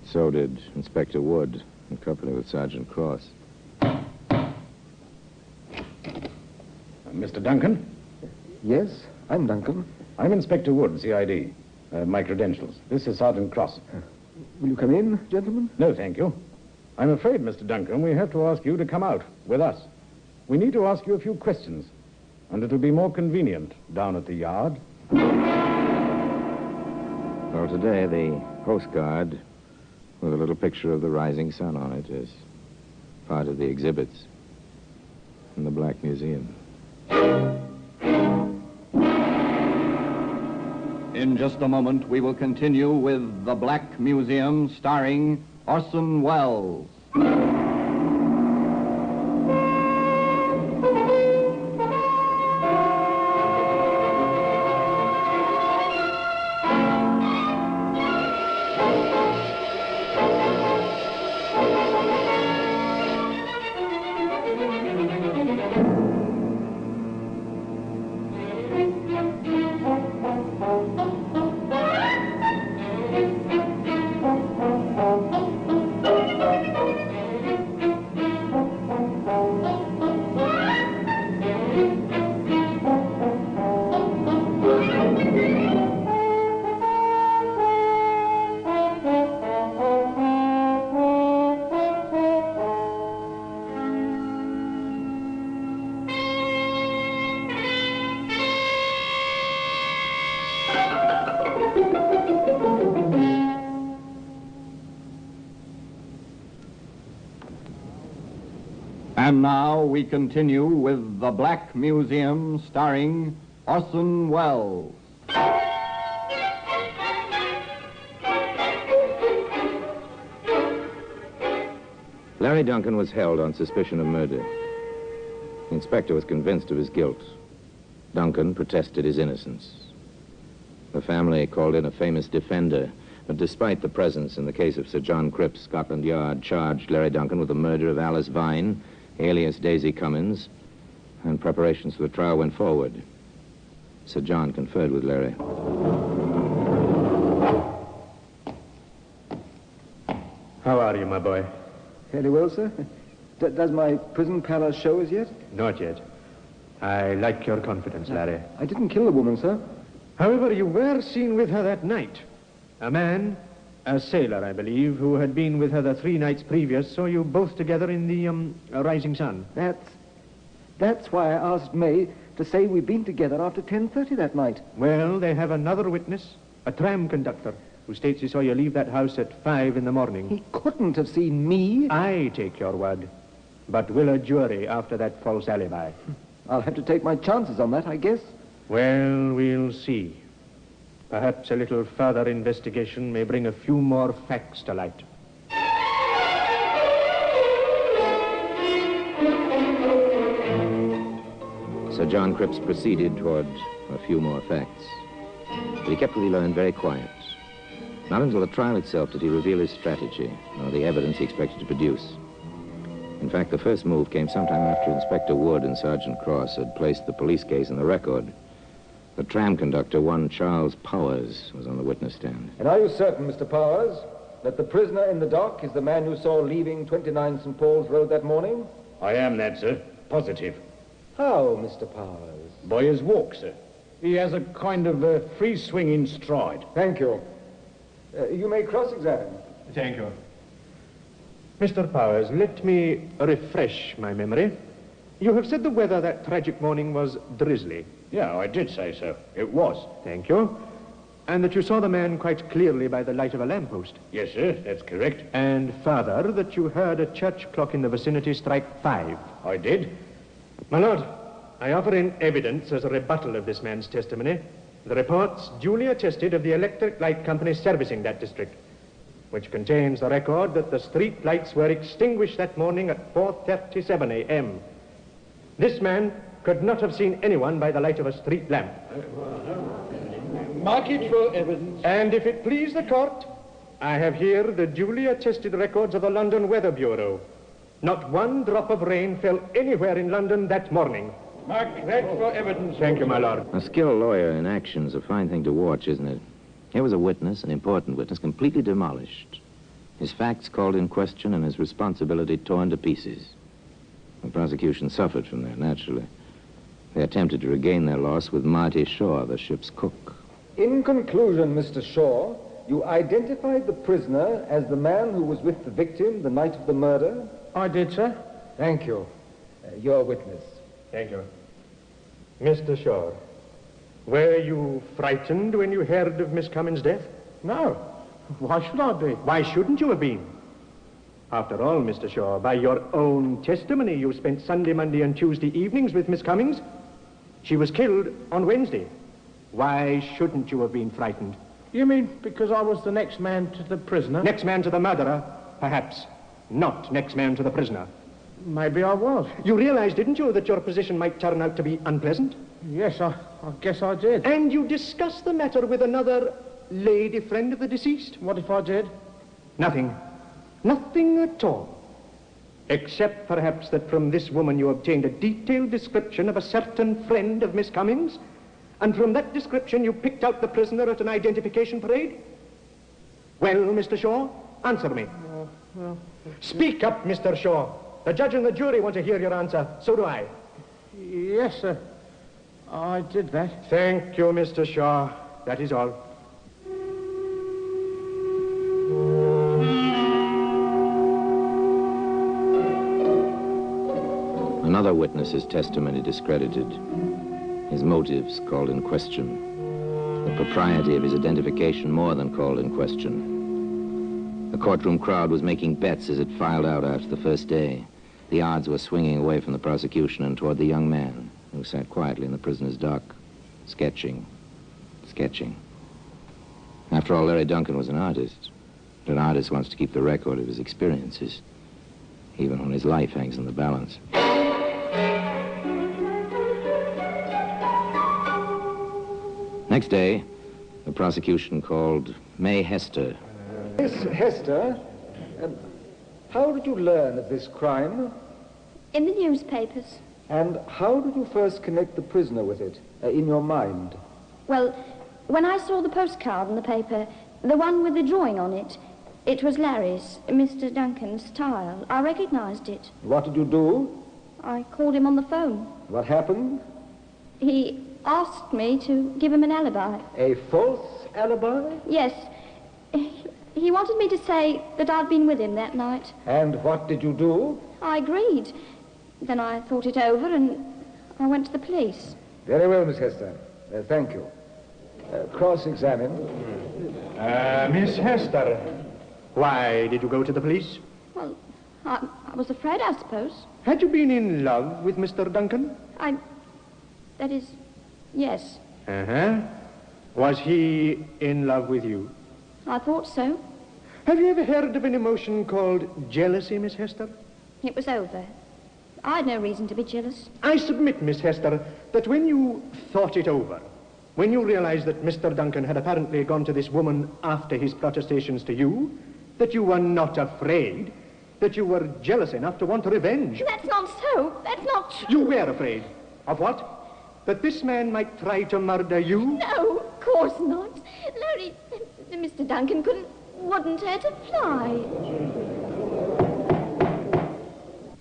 P: So did Inspector Wood, in company with Sergeant Cross.
F: Mr. Duncan?
B: Yes, I'm Duncan.
F: I'm Inspector Wood, CID. My credentials. This is Sergeant Cross.
B: Will you come in, gentlemen?
F: No, thank you. I'm afraid, Mr. Duncan, we have to ask you to come out with us. We need to ask you a few questions, and it'll be more convenient down at the yard.
P: Well, today, the postcard with a little picture of the rising sun on it is part of the exhibits in the Black Museum.
E: In just a moment, we will continue with The Black Museum, starring Orson Welles. And now we continue with The Black Museum, starring Orson Welles.
P: Larry Duncan was held on suspicion of murder. The inspector was convinced of his guilt. Duncan protested his innocence. The family called in a famous defender, but despite the presence in the case of Sir John Cripps, Scotland Yard charged Larry Duncan with the murder of Alice Vine, alias Daisy Cummins, and preparations for the trial went forward. Sir John conferred with Larry.
M: How are you, my boy?
O: Fairly well, sir. Does my prison palace show as yet?
M: Not yet. I like your confidence, Larry.
O: I didn't kill the woman, sir.
M: However, you were seen with her that night. A man, a sailor, I believe, who had been with her the 3 nights previous, saw you both together in the, Rising Sun.
O: That's why I asked May to say we'd been together after 10:30 that night.
M: Well, they have another witness, a tram conductor, who states he saw you leave that house at 5 in the morning.
O: He couldn't have seen me.
M: I take your word. But will a jury after that false alibi?
O: I'll have to take my chances on that, I guess.
M: Well, we'll see. Perhaps a little further investigation may bring a few more facts to light.
P: Sir John Cripps proceeded toward a few more facts. But he kept what he learned very quiet. Not until the trial itself did he reveal his strategy, or the evidence he expected to produce. In fact, the first move came sometime after Inspector Wood and Sergeant Cross had placed the police case in the record. The tram conductor, one Charles Powers, was on the witness stand.
O: And are you certain, Mr. Powers, that the prisoner in the dock is the man you saw leaving 29 St. Paul's Road that morning?
F: I am that, sir. Positive.
O: How, Mr. Powers?
F: By his walk, sir. He has a kind of free-swinging stride.
O: Thank you. You may cross-examine.
M: Thank you. Mr. Powers, let me refresh my memory. You have said the weather that tragic morning was drizzly.
F: Yeah, I did say so. It was.
M: Thank you. And that you saw the man quite clearly by the light of a lamppost.
F: Yes, sir, that's correct.
M: And further, that you heard a church clock in the vicinity strike 5.
F: I did.
M: My lord, I offer in evidence as a rebuttal of this man's testimony the reports duly attested of the Electric Light Company servicing that district, which contains the record that the street lights were extinguished that morning at 4:37 a.m. This man could not have seen anyone by the light of a street lamp.
F: Mark it for evidence.
M: And if it please the court, I have here the duly attested records of the London Weather Bureau. Not one drop of rain fell anywhere in London that morning.
F: Mark that for evidence.
M: Thank you, my lord.
P: A skilled lawyer in action is a fine thing to watch, isn't it? Here was a witness, an important witness, completely demolished. His facts called in question and his responsibility torn to pieces. The prosecution suffered from that, naturally. They attempted to regain their loss with Marty Shaw, the ship's cook.
O: In conclusion, Mr. Shaw, you identified the prisoner as the man who was with the victim the night of the murder?
M: I did, sir.
O: Thank you. Your witness.
M: Thank you. Mr. Shaw, were you frightened when you heard of Miss Cummins' death?
V: No. Why should I be?
M: Why shouldn't you have been? After all, Mr. Shaw, by your own testimony, you spent Sunday, Monday, and Tuesday evenings with Miss Cummins. She was killed on Wednesday. Why shouldn't you have been frightened?
V: You mean because I was the next man to the prisoner?
M: Next man to the murderer, perhaps. Not next man to the prisoner.
V: Maybe I was.
M: You realized, didn't you, that your position might turn out to be unpleasant?
V: Yes, I guess I did.
M: And you discussed the matter with another lady friend of the deceased?
V: What if I did?
M: Nothing. Nothing at all. Except perhaps that from this woman you obtained a detailed description of a certain friend of Miss Cummins, and from that description you picked out the prisoner at an identification parade? Well, Mr. Shaw, answer me. Speak up, Mr. Shaw. The judge and the jury want to hear your answer. So do I.
V: Yes, sir. I did that.
M: Thank you, Mr. Shaw. That is all.
P: Another witness's testimony discredited. His motives called in question.
J: The propriety of his identification more than called in question. The courtroom crowd was making bets as it filed out after the first day. The odds were swinging away from the prosecution and toward the young man who sat quietly in the prisoner's dock, sketching. After all, Larry Duncan was an artist. An artist wants to keep the record of his experiences, even when his life hangs in the balance. Next day, the prosecution called May Hester.
O: Miss Hester, how did you learn of this crime?
Q: In the newspapers.
O: And how did you first connect the prisoner with it, in your mind?
Q: Well, when I saw the postcard in the paper, the one with the drawing on it, it was Larry's, Mr. Duncan's tile. I recognized it.
O: What did you do?
Q: I called him on the phone.
O: What happened?
Q: He asked me to give him an alibi.
O: A false alibi?
Q: Yes. He wanted me to say that I'd been with him that night.
O: And what did you do?
Q: I agreed. Then I thought it over and I went to the police.
O: Very well, Miss Hester. Thank you. Cross-examine.
M: Miss Hester, why did you go to the police?
Q: Well, I was afraid, I suppose.
M: Had you been in love with Mr. Duncan?
Q: That is, yes.
M: Uh-huh. Was he in love with you?
Q: I thought so.
M: Have you ever heard of an emotion called jealousy, Miss Hester?
Q: It was over. I had no reason to be jealous.
M: I submit, Miss Hester, that when you thought it over, when you realized that Mr. Duncan had apparently gone to this woman after his protestations to you, that you were not afraid, that you were jealous enough to want revenge.
Q: That's not so. That's not true.
M: You were afraid. Of what? That this man might try to murder you?
Q: No, of course not. Larry, Mr. Duncan wouldn't hurt a fly.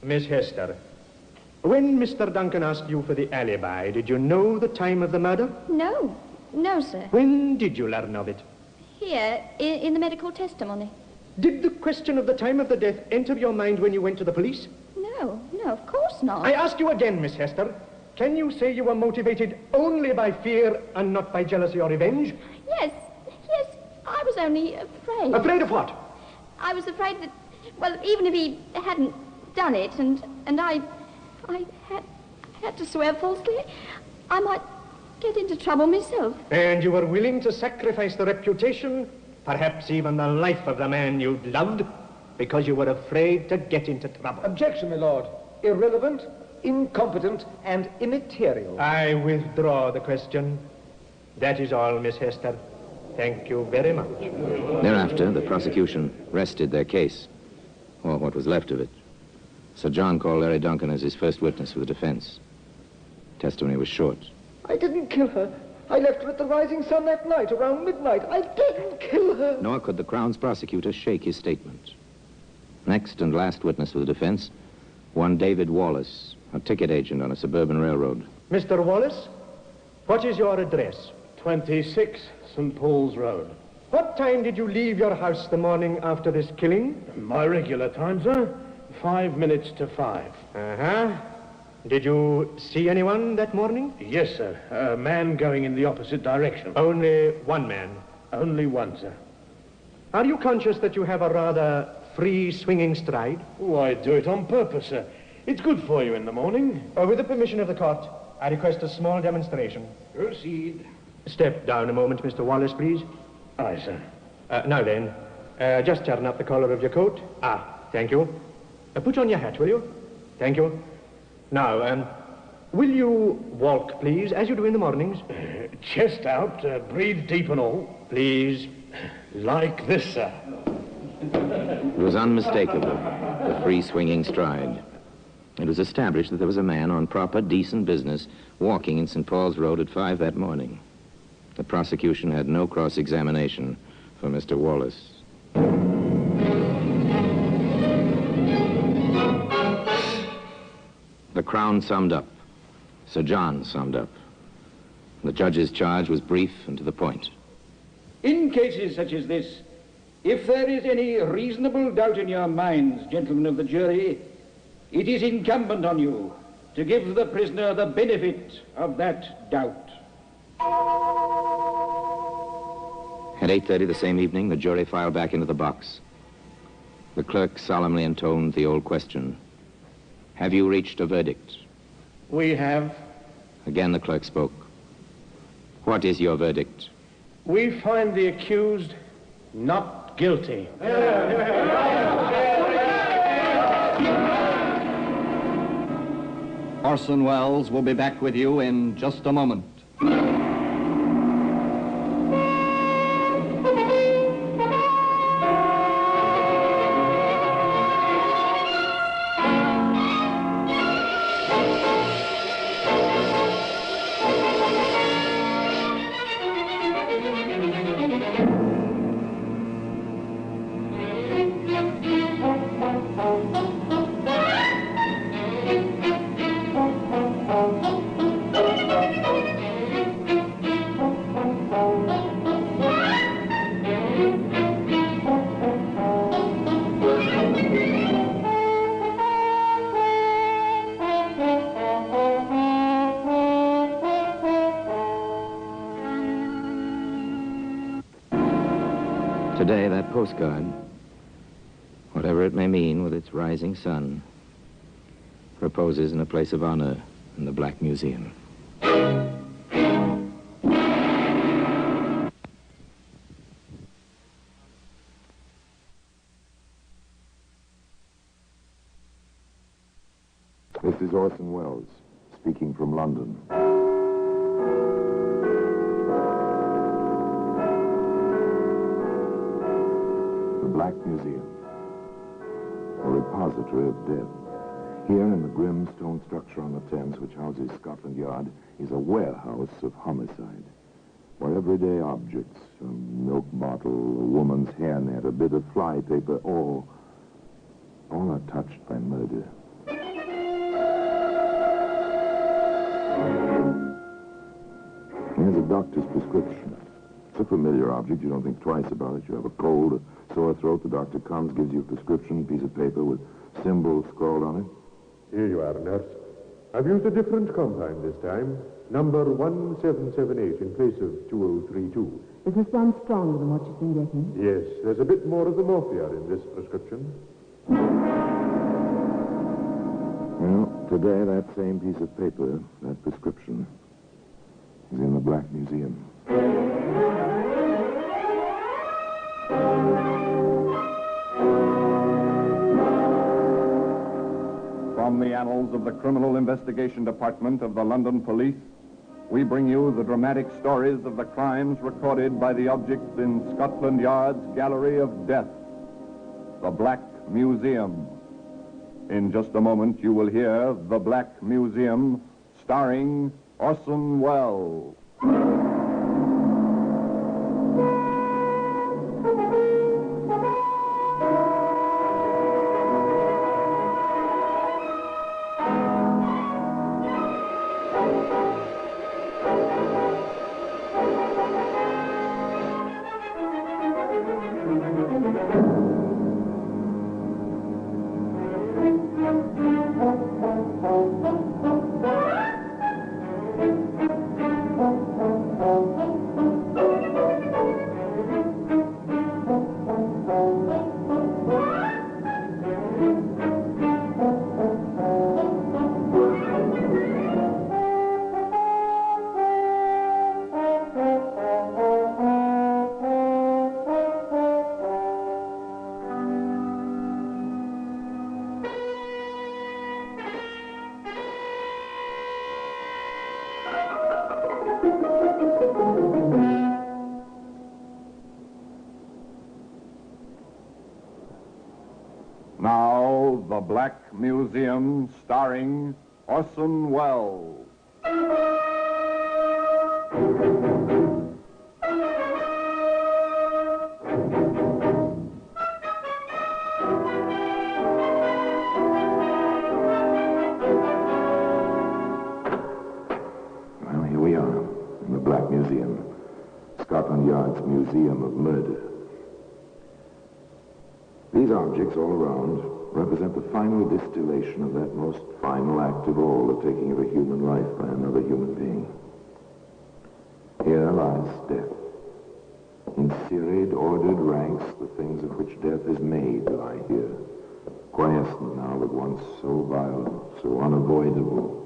M: Miss Hester, when Mr. Duncan asked you for the alibi, did you know the time of the murder?
Q: No. No, sir.
M: When did you learn of it?
Q: Here, in the medical testimony.
M: Did the question of the time of the death enter your mind when you went to the police?
Q: No, of course not.
M: I ask you again, Miss Hester. Can you say you were motivated only by fear and not by jealousy or revenge?
Q: Yes, I was only afraid.
M: Afraid of what?
Q: I was afraid that, well, even if he hadn't done it, and I had to swear falsely, I might get into trouble myself.
M: And you were willing to sacrifice the reputation, perhaps even the life of the man you loved, because you were afraid to get into trouble.
O: Objection, my lord. Irrelevant, incompetent, and immaterial.
M: I withdraw the question. That is all, Miss Hester. Thank you very much.
J: Thereafter, the prosecution rested their case, or what was left of it. Sir John called Larry Duncan as his first witness for the defense. Testimony was short.
O: I didn't kill her. I left her at the Rising Sun that night, around midnight. I didn't kill her.
J: Nor could the Crown's prosecutor shake his statement. Next and last witness for the defense, one David Wallace, a ticket agent on a suburban railroad.
M: Mr. Wallace, what is your address?
V: 26 St. Paul's Road.
M: What time did you leave your house the morning after this killing?
V: My regular time, sir. 5 minutes to 5.
M: Uh-huh. Did you see anyone that morning?
V: Yes, sir. A man going in the opposite direction.
M: Only one man?
V: Only one, sir.
M: Are you conscious that you have a rather free swinging stride?
V: Oh, I do it on purpose, sir. It's good for you in the morning.
M: With the permission of the court, I request a small demonstration.
V: Proceed.
M: Step down a moment, Mr. Wallace, please.
V: Aye, sir.
M: Now then, just turn up the collar of your coat. Thank you. Put on your hat, will you? Thank you. Now, will you walk, please, as you do in the mornings?
V: Chest out, breathe deep and all.
M: Please.
V: Like this, sir.
J: It was unmistakable, the free swinging stride. It was established that there was a man on proper, decent business walking in St. Paul's Road at 5 that morning. The prosecution had no cross-examination for Mr. Wallace. The Crown summed up. Sir John summed up. The judge's charge was brief and to the point.
L: In cases such as this, if there is any reasonable doubt in your minds, gentlemen of the jury, it is incumbent on you to give the prisoner the benefit of that doubt.
J: At 8:30 the same evening, the jury filed back into the box. The clerk solemnly intoned the old question. Have you reached a verdict?
V: We have.
J: Again the clerk spoke. What is your verdict?
V: We find the accused not guilty.
E: Orson Welles will be back with you in just a moment.
J: Today, that postcard, whatever it may mean with its rising sun, reposes in a place of honor in the Black Museum.
H: This is Orson Welles, speaking from London. The Black Museum, a repository of death. Here in the grim stone structure on the Thames, which houses Scotland Yard, is a warehouse of homicide, where everyday objects, a milk bottle, a woman's hairnet, a bit of fly paper, all are touched by murder. Here's a doctor's prescription. It's a familiar object. You don't think twice about it. You have a cold, a sore throat. The doctor comes, gives you a prescription, piece of paper with symbols scrawled on it.
G: Here you are, nurse. I've used a different compound this time. Number 1778 in place of 2032.
T: Is this one stronger than what you've been getting?
G: Yes, there's a bit more of the morphia in this prescription.
H: Well, today that same piece of paper, that prescription, is in the Black Museum.
E: From the annals of the Criminal Investigation Department of the London Police, we bring you the dramatic stories of the crimes recorded by the objects in Scotland Yard's Gallery of Death, the Black Museum. In just a moment, you will hear The Black Museum, starring Orson Welles. Now, The Black Museum, starring Orson Welles.
H: Well, here we are, in the Black Museum, Scotland Yard's Museum of Murder. These objects all around represent the final distillation of that most final act of all, the taking of a human life by another human being. Here lies death, in serious
P: myriad ordered ranks, the things of which death is made lie here, quiescent now, but once so vile, so unavoidable,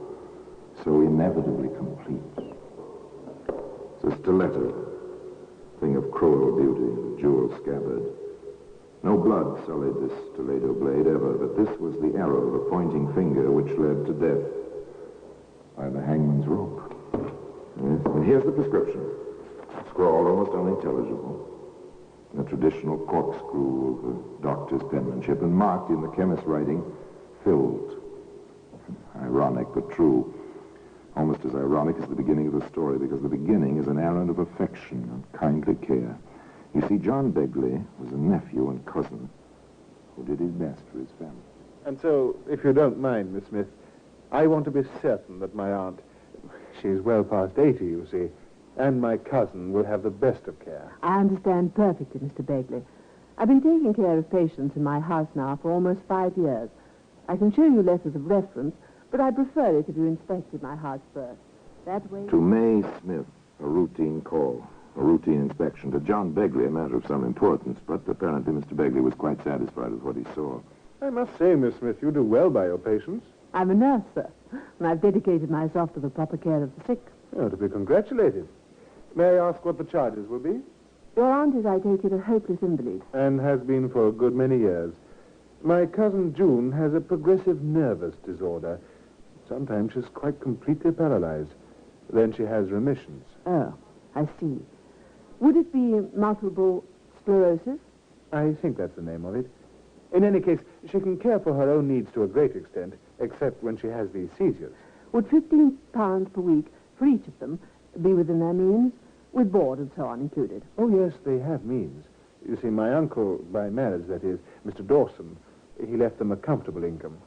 P: so inevitably complete. It's a stiletto, thing of cruel beauty, a jewel scabbard. No blood sullied this stiletto blade ever, but this was the arrow, the pointing finger, which led to death by the hangman's rope. Yes, and here's the prescription, scrawled almost unintelligible, in a traditional corkscrew of a doctor's penmanship, and marked in the chemist's writing, filled. Ironic, but true. Almost as ironic as the beginning of the story, because the beginning is an errand of affection and kindly care. You see, John Begley was a nephew and cousin who did his best for his family.
G: And so, if you don't mind, Miss Smith, I want to be certain that my aunt, she's well past 80, you see, and my cousin will have the best of care.
T: I understand perfectly, Mr. Begley. I've been taking care of patients in my house now for almost 5 years. I can show you letters of reference, but I prefer it if you inspected my house first. That way...
P: To May Smith, a routine call, a routine inspection. To John Begley, a matter of some importance, but apparently Mr. Begley was quite satisfied with what he saw.
G: I must say, Miss Smith, you do well by your patients.
T: I'm a nurse, sir, and I've dedicated myself to the proper care of the sick.
G: Oh, to be congratulated. May I ask what the charges will be?
T: Your aunt is, I take it, a hopeless invalid.
G: And has been for a good many years. My cousin June has a progressive nervous disorder. Sometimes she's quite completely paralyzed. Then she has remissions.
T: Oh, I see. Would it be multiple sclerosis?
G: I think that's the name of it. In any case, she can care for her own needs to a great extent, except when she has these seizures.
T: Would £15 per week for each of them be within their means, with board and so on included?
G: Oh, yes, they have means. You see, my uncle, by marriage, that is, Mr. Dawson, he left them a comfortable income.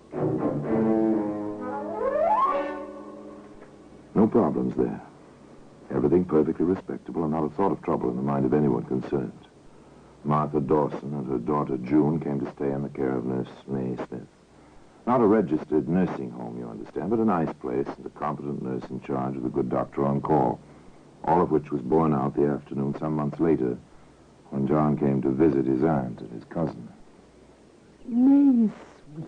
P: No problems there. Everything perfectly respectable and not a thought of trouble in the mind of anyone concerned. Martha Dawson and her daughter June came to stay in the care of Nurse May Smith. Not a registered nursing home, you understand, but a nice place and a competent nurse in charge with a good doctor on call. All of which was borne out the afternoon some months later when John came to visit his aunt and his cousin.
T: May, sweet.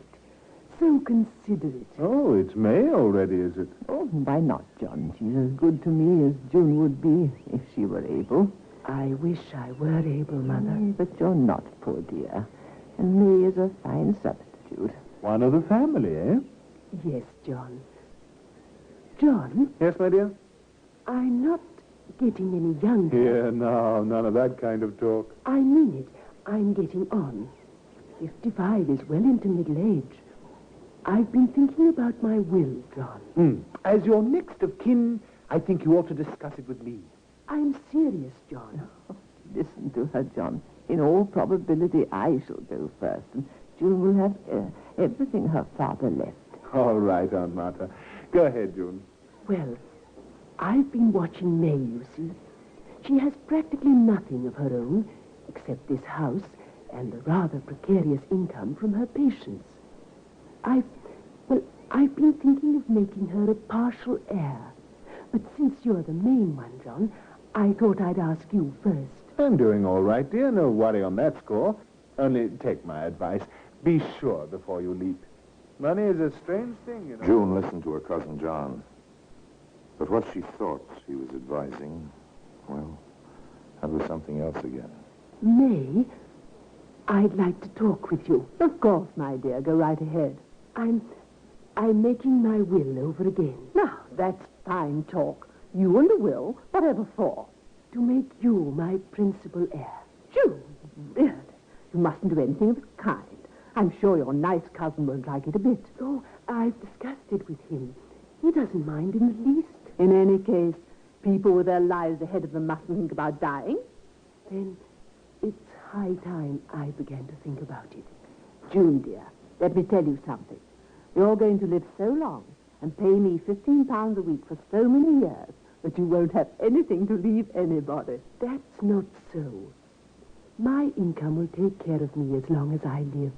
T: So considerate.
G: Oh, it's May already, is it?
T: Oh, why not, John? She's as good to me as June would be if she were able. I wish I were able, Mother. But you're not, poor dear. And May is a fine substitute.
G: One of the family, eh?
T: Yes, John. John?
G: Yes, my dear?
T: I'm not getting any younger.
G: Here, now, none of that kind of talk.
T: I mean it. I'm getting on. 55 is well into middle age. I've been thinking about my will, John.
G: As your next of kin, I think you ought to discuss it with me.
T: I'm serious, John. Listen to her, John. In all probability, I shall go first, and June will have everything her father left.
G: All right, Aunt Martha. Go ahead, June.
T: Well, I've been watching May, you see. She has practically nothing of her own, except this house and the rather precarious income from her patients. I've been thinking of making her a partial heir. But since you're the main one, John, I thought I'd ask you first.
G: I'm doing all right, dear. No worry on that score. Only take my advice. Be sure before you leap. Money is a strange thing, you know.
P: June listened to her cousin John. But what she thought he was advising, well, that was something else again.
T: May, I'd like to talk with you. Of course, my dear. Go right ahead. I'm making my will over again. Now, that's fine talk. You and a will, whatever for? To make you my principal heir. June, really? You mustn't do anything of the kind. I'm sure your nice cousin won't like it a bit. Oh, I've discussed it with him. He doesn't mind in the least. In any case, people with their lives ahead of them mustn't think about dying. Then it's high time I began to think about it. June, dear, let me tell you something. You're going to live so long and pay me £15 a week for so many years that you won't have anything to leave anybody. That's not so. My income will take care of me as long as I live.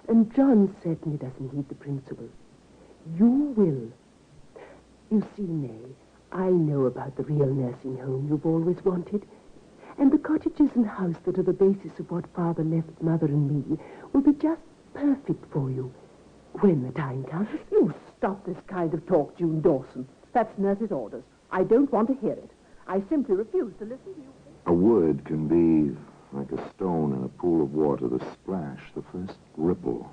T: And John certainly doesn't need the principal. You will. You see, May, I know about the real nursing home you've always wanted. And the cottages and house that are the basis of what Father left Mother and me will be just perfect for you when the time comes.
C: You stop this kind of talk, June Dawson. That's nurse's orders. I don't want to hear it. I simply refuse to listen to you.
P: A word can be like a stone in a pool of water, the splash, the first ripple.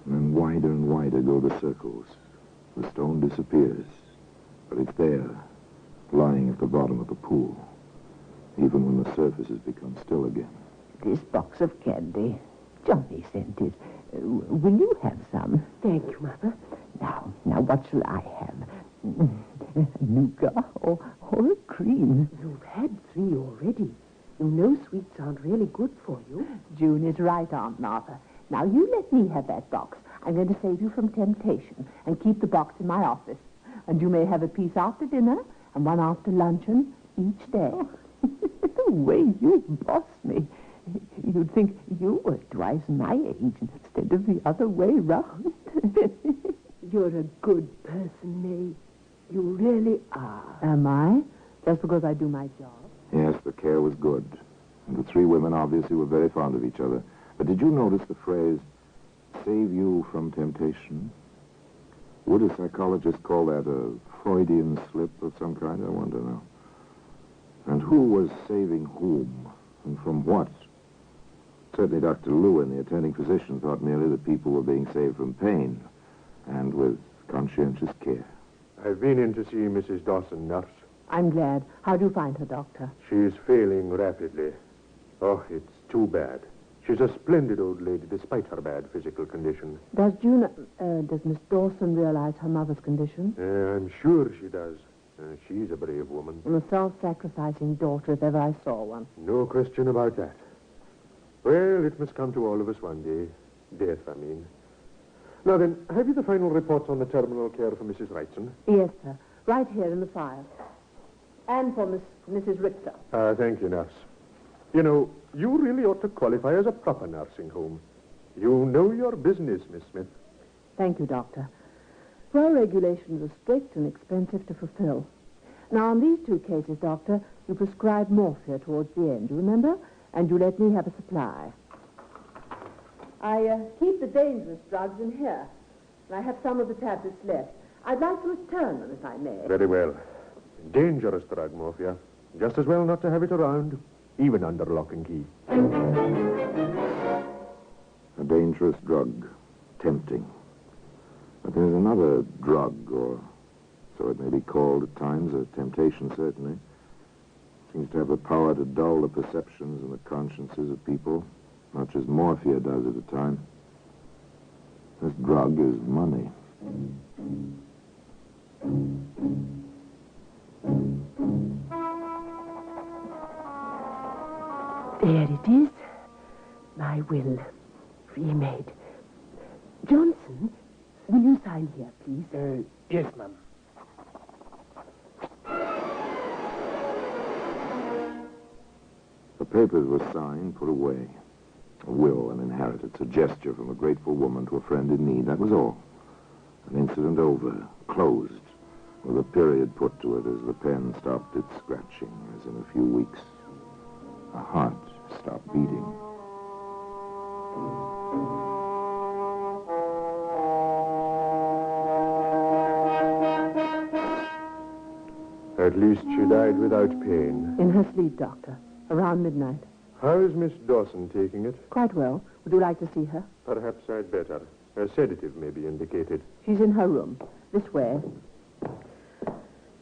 P: And then wider and wider go the circles. The stone disappears, but it's there, lying at the bottom of the pool, even when the surface has become still again.
T: This box of candy. Johnny sent it. Will you have some? Thank you, Mother. Now, what shall I have? Nougat or a cream?
C: You've had 3 already. You know sweets aren't really good for you.
T: June is right, Aunt Martha. Now, you let me have that box. I'm going to save you from temptation and keep the box in my office. And you may have a piece after dinner and one after luncheon each day. The way you boss me. You'd think you were twice my age instead of the other way round.
C: You're a good person, May. You really are.
T: Am I? Just because I do my job?
P: Yes, the care was good. And the 3 women obviously were very fond of each other. But did you notice the phrase, save you from temptation? Would a psychologist call that a Freudian slip of some kind? I wonder now. And who was saving whom? And from what? Certainly Dr. Lewin, the attending physician, thought merely that people were being saved from pain, and with conscientious care.
G: I've been in to see Mrs. Dawson, nurse.
T: I'm glad. How do you find her, Doctor?
G: She's failing rapidly. Oh, it's too bad. She's a splendid old lady, despite her bad physical condition.
T: Does Miss Dawson realize her mother's condition?
G: I'm sure she does. She's a brave woman.
T: And a self-sacrificing daughter, if ever I saw one.
G: No question about that. Well, it must come to all of us one day. Death, I mean. Now then, have you the final reports on the terminal care for Mrs. Wrightson?
T: Yes, sir. Right here in the file. And for Mrs. Richter.
G: Thank you, nurse. You know, you really ought to qualify as a proper nursing home. You know your business, Miss Smith.
T: Thank you, Doctor. Well, regulations are strict and expensive to fulfill. Now, on these 2 cases, Doctor, you prescribed morphia towards the end, you remember? And you let me have a supply. I keep the dangerous drugs in here. And I have some of the tablets left. I'd like to return them, if I may.
G: Very well. Dangerous drug, morphia. Just as well not to have it around, even under lock and key.
P: A dangerous drug. Tempting. But there's another drug, or so it may be called at times, a temptation certainly. Seems to have the power to dull the perceptions and the consciences of people, much as morphia does at a time. This drug is money.
T: There it is. My will. Remade. Johnson, will you sign here, please?
V: Yes, ma'am.
P: The papers were signed, put away. A will, an inheritance, a gesture from a grateful woman to a friend in need. That was all. An incident over, closed, with a period put to it as the pen stopped its scratching, as in a few weeks a heart stopped beating.
G: At least she died without pain.
T: In her sleep, Doctor. Around midnight.
G: How is Miss Dawson taking it?
T: Quite well. Would you like to see her?
G: Perhaps I'd better. A sedative may be indicated.
T: She's in her room. This way.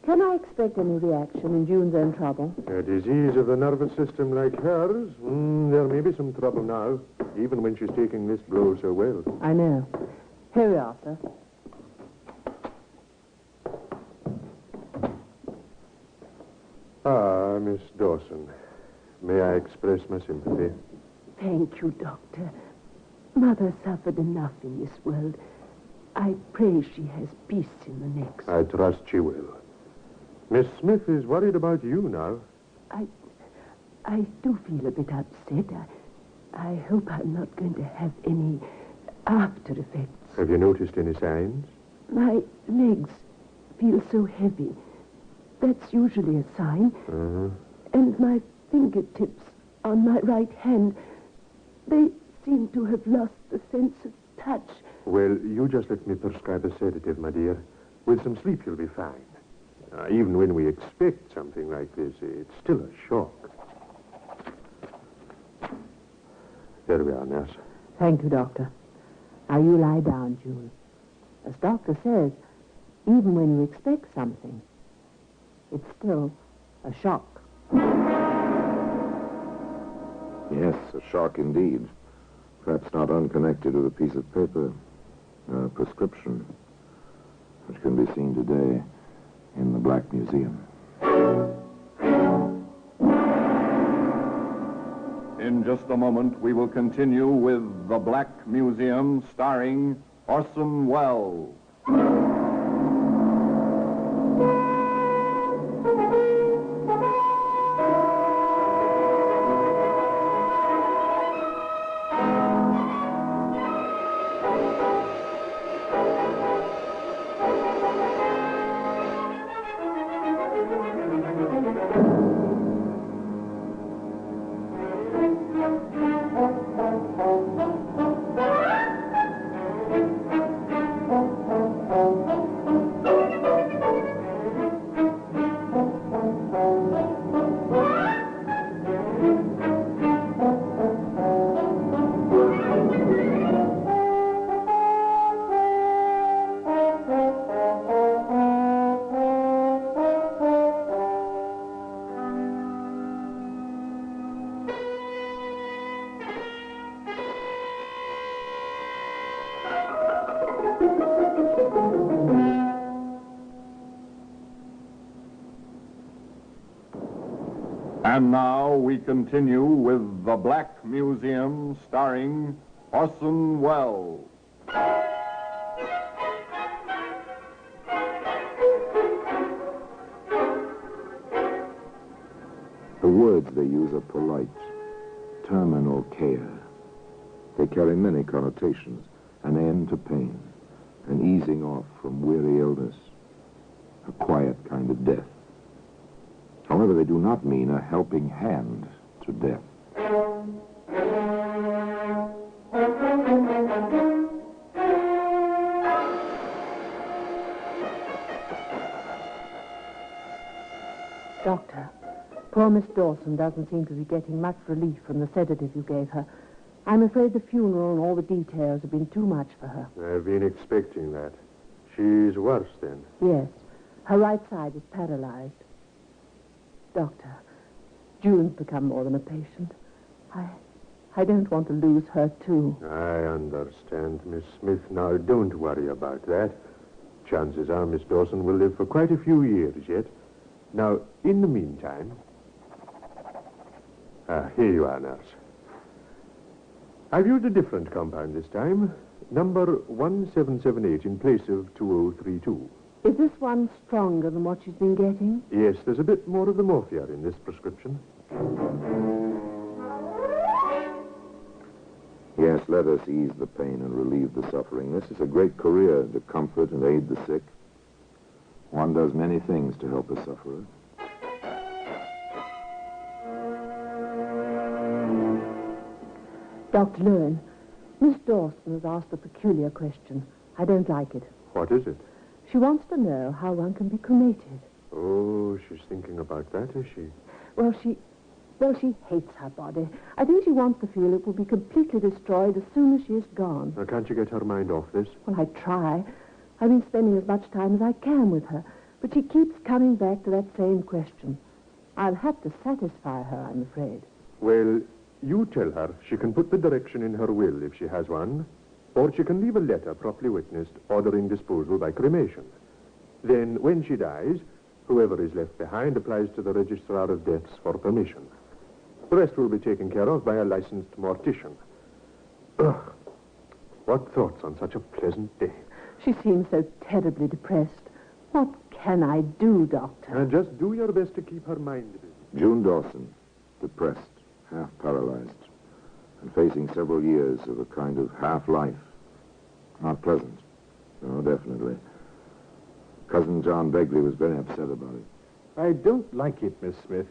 T: Can I expect any reaction in June's own trouble?
G: A disease of the nervous system like hers? There may be some trouble now, even when she's taking this blow so well.
T: I know. Here we are, sir.
G: Ah, Miss Dawson. May I express my sympathy?
T: Thank you, Doctor. Mother suffered enough in this world. I pray she has peace in the next.
G: I trust she will. Miss Smith is worried about you now.
T: I do feel a bit upset. I hope I'm not going to have any after effects.
G: Have you noticed any signs?
T: My legs feel so heavy. That's usually a sign.
G: Uh-huh.
T: And my fingertips on my right hand. They seem to have lost the sense of touch.
G: Well, you just let me prescribe a sedative, my dear. With some sleep, you'll be fine. Even when we expect something like this, it's still a shock. There we are, nurse.
C: Thank you, Doctor. Now you lie down, June. As Doctor says, even when you expect something, it's still a shock.
H: Yes, a shock indeed. Perhaps not unconnected with a piece of paper, a prescription, which can be seen today in the Black Museum.
E: In just a moment, we will continue with The Black Museum, starring Orson Welles. And now we continue with The Black Museum, starring Orson Welles.
H: The words they use are polite. Terminal care. They carry many connotations. An end to pain. An easing off from weary illness. A quiet kind of death. However, they do not mean a helping hand to death.
C: Doctor, poor Miss Dawson doesn't seem to be getting much relief from the sedative you gave her. I'm afraid the funeral and all the details have been too much for her.
G: I've been expecting that. She's worse, then.
C: Yes. Her right side is paralyzed. Doctor, June's become more than a patient. I don't want to lose her, too.
G: I understand, Miss Smith. Now, don't worry about that. Chances are Miss Dawson will live for quite a few years yet. Now, in the meantime... here you are, nurse. I've used a different compound this time. Number 1778 in place of 2032.
C: Is this one stronger than what she's been getting?
G: Yes, there's a bit more of the morphia in this prescription.
H: Yes, let us ease the pain and relieve the suffering. This is a great career to comfort and aid the sick. One does many things to help a sufferer.
C: Dr. Lewin, Miss Dawson has asked a peculiar question. I don't like it.
G: What is it?
C: She wants to know how one can be cremated.
G: Oh, she's thinking about that, is she?
C: Well, she hates her body. I think she wants to feel it will be completely destroyed as soon as she is gone.
G: Now, can't you get her mind off this?
C: Well, I try. I've been spending as much time as I can with her, but she keeps coming back to that same question. I'll have to satisfy her, I'm afraid.
G: Well, you tell her she can put the direction in her will if she has one, or she can leave a letter properly witnessed ordering disposal by cremation. Then, when she dies, whoever is left behind applies to the Registrar of Deaths for permission. The rest will be taken care of by a licensed mortician. Ugh. What thoughts on such a pleasant day?
C: She seems so terribly depressed. What can I do, Doctor?
G: And just do your best to keep her mind busy.
H: June Dawson, depressed, half paralyzed, and facing several years of a kind of half-life. Not pleasant. No, definitely. Cousin John Begley was very upset about it.
G: I don't like it, Miss Smith.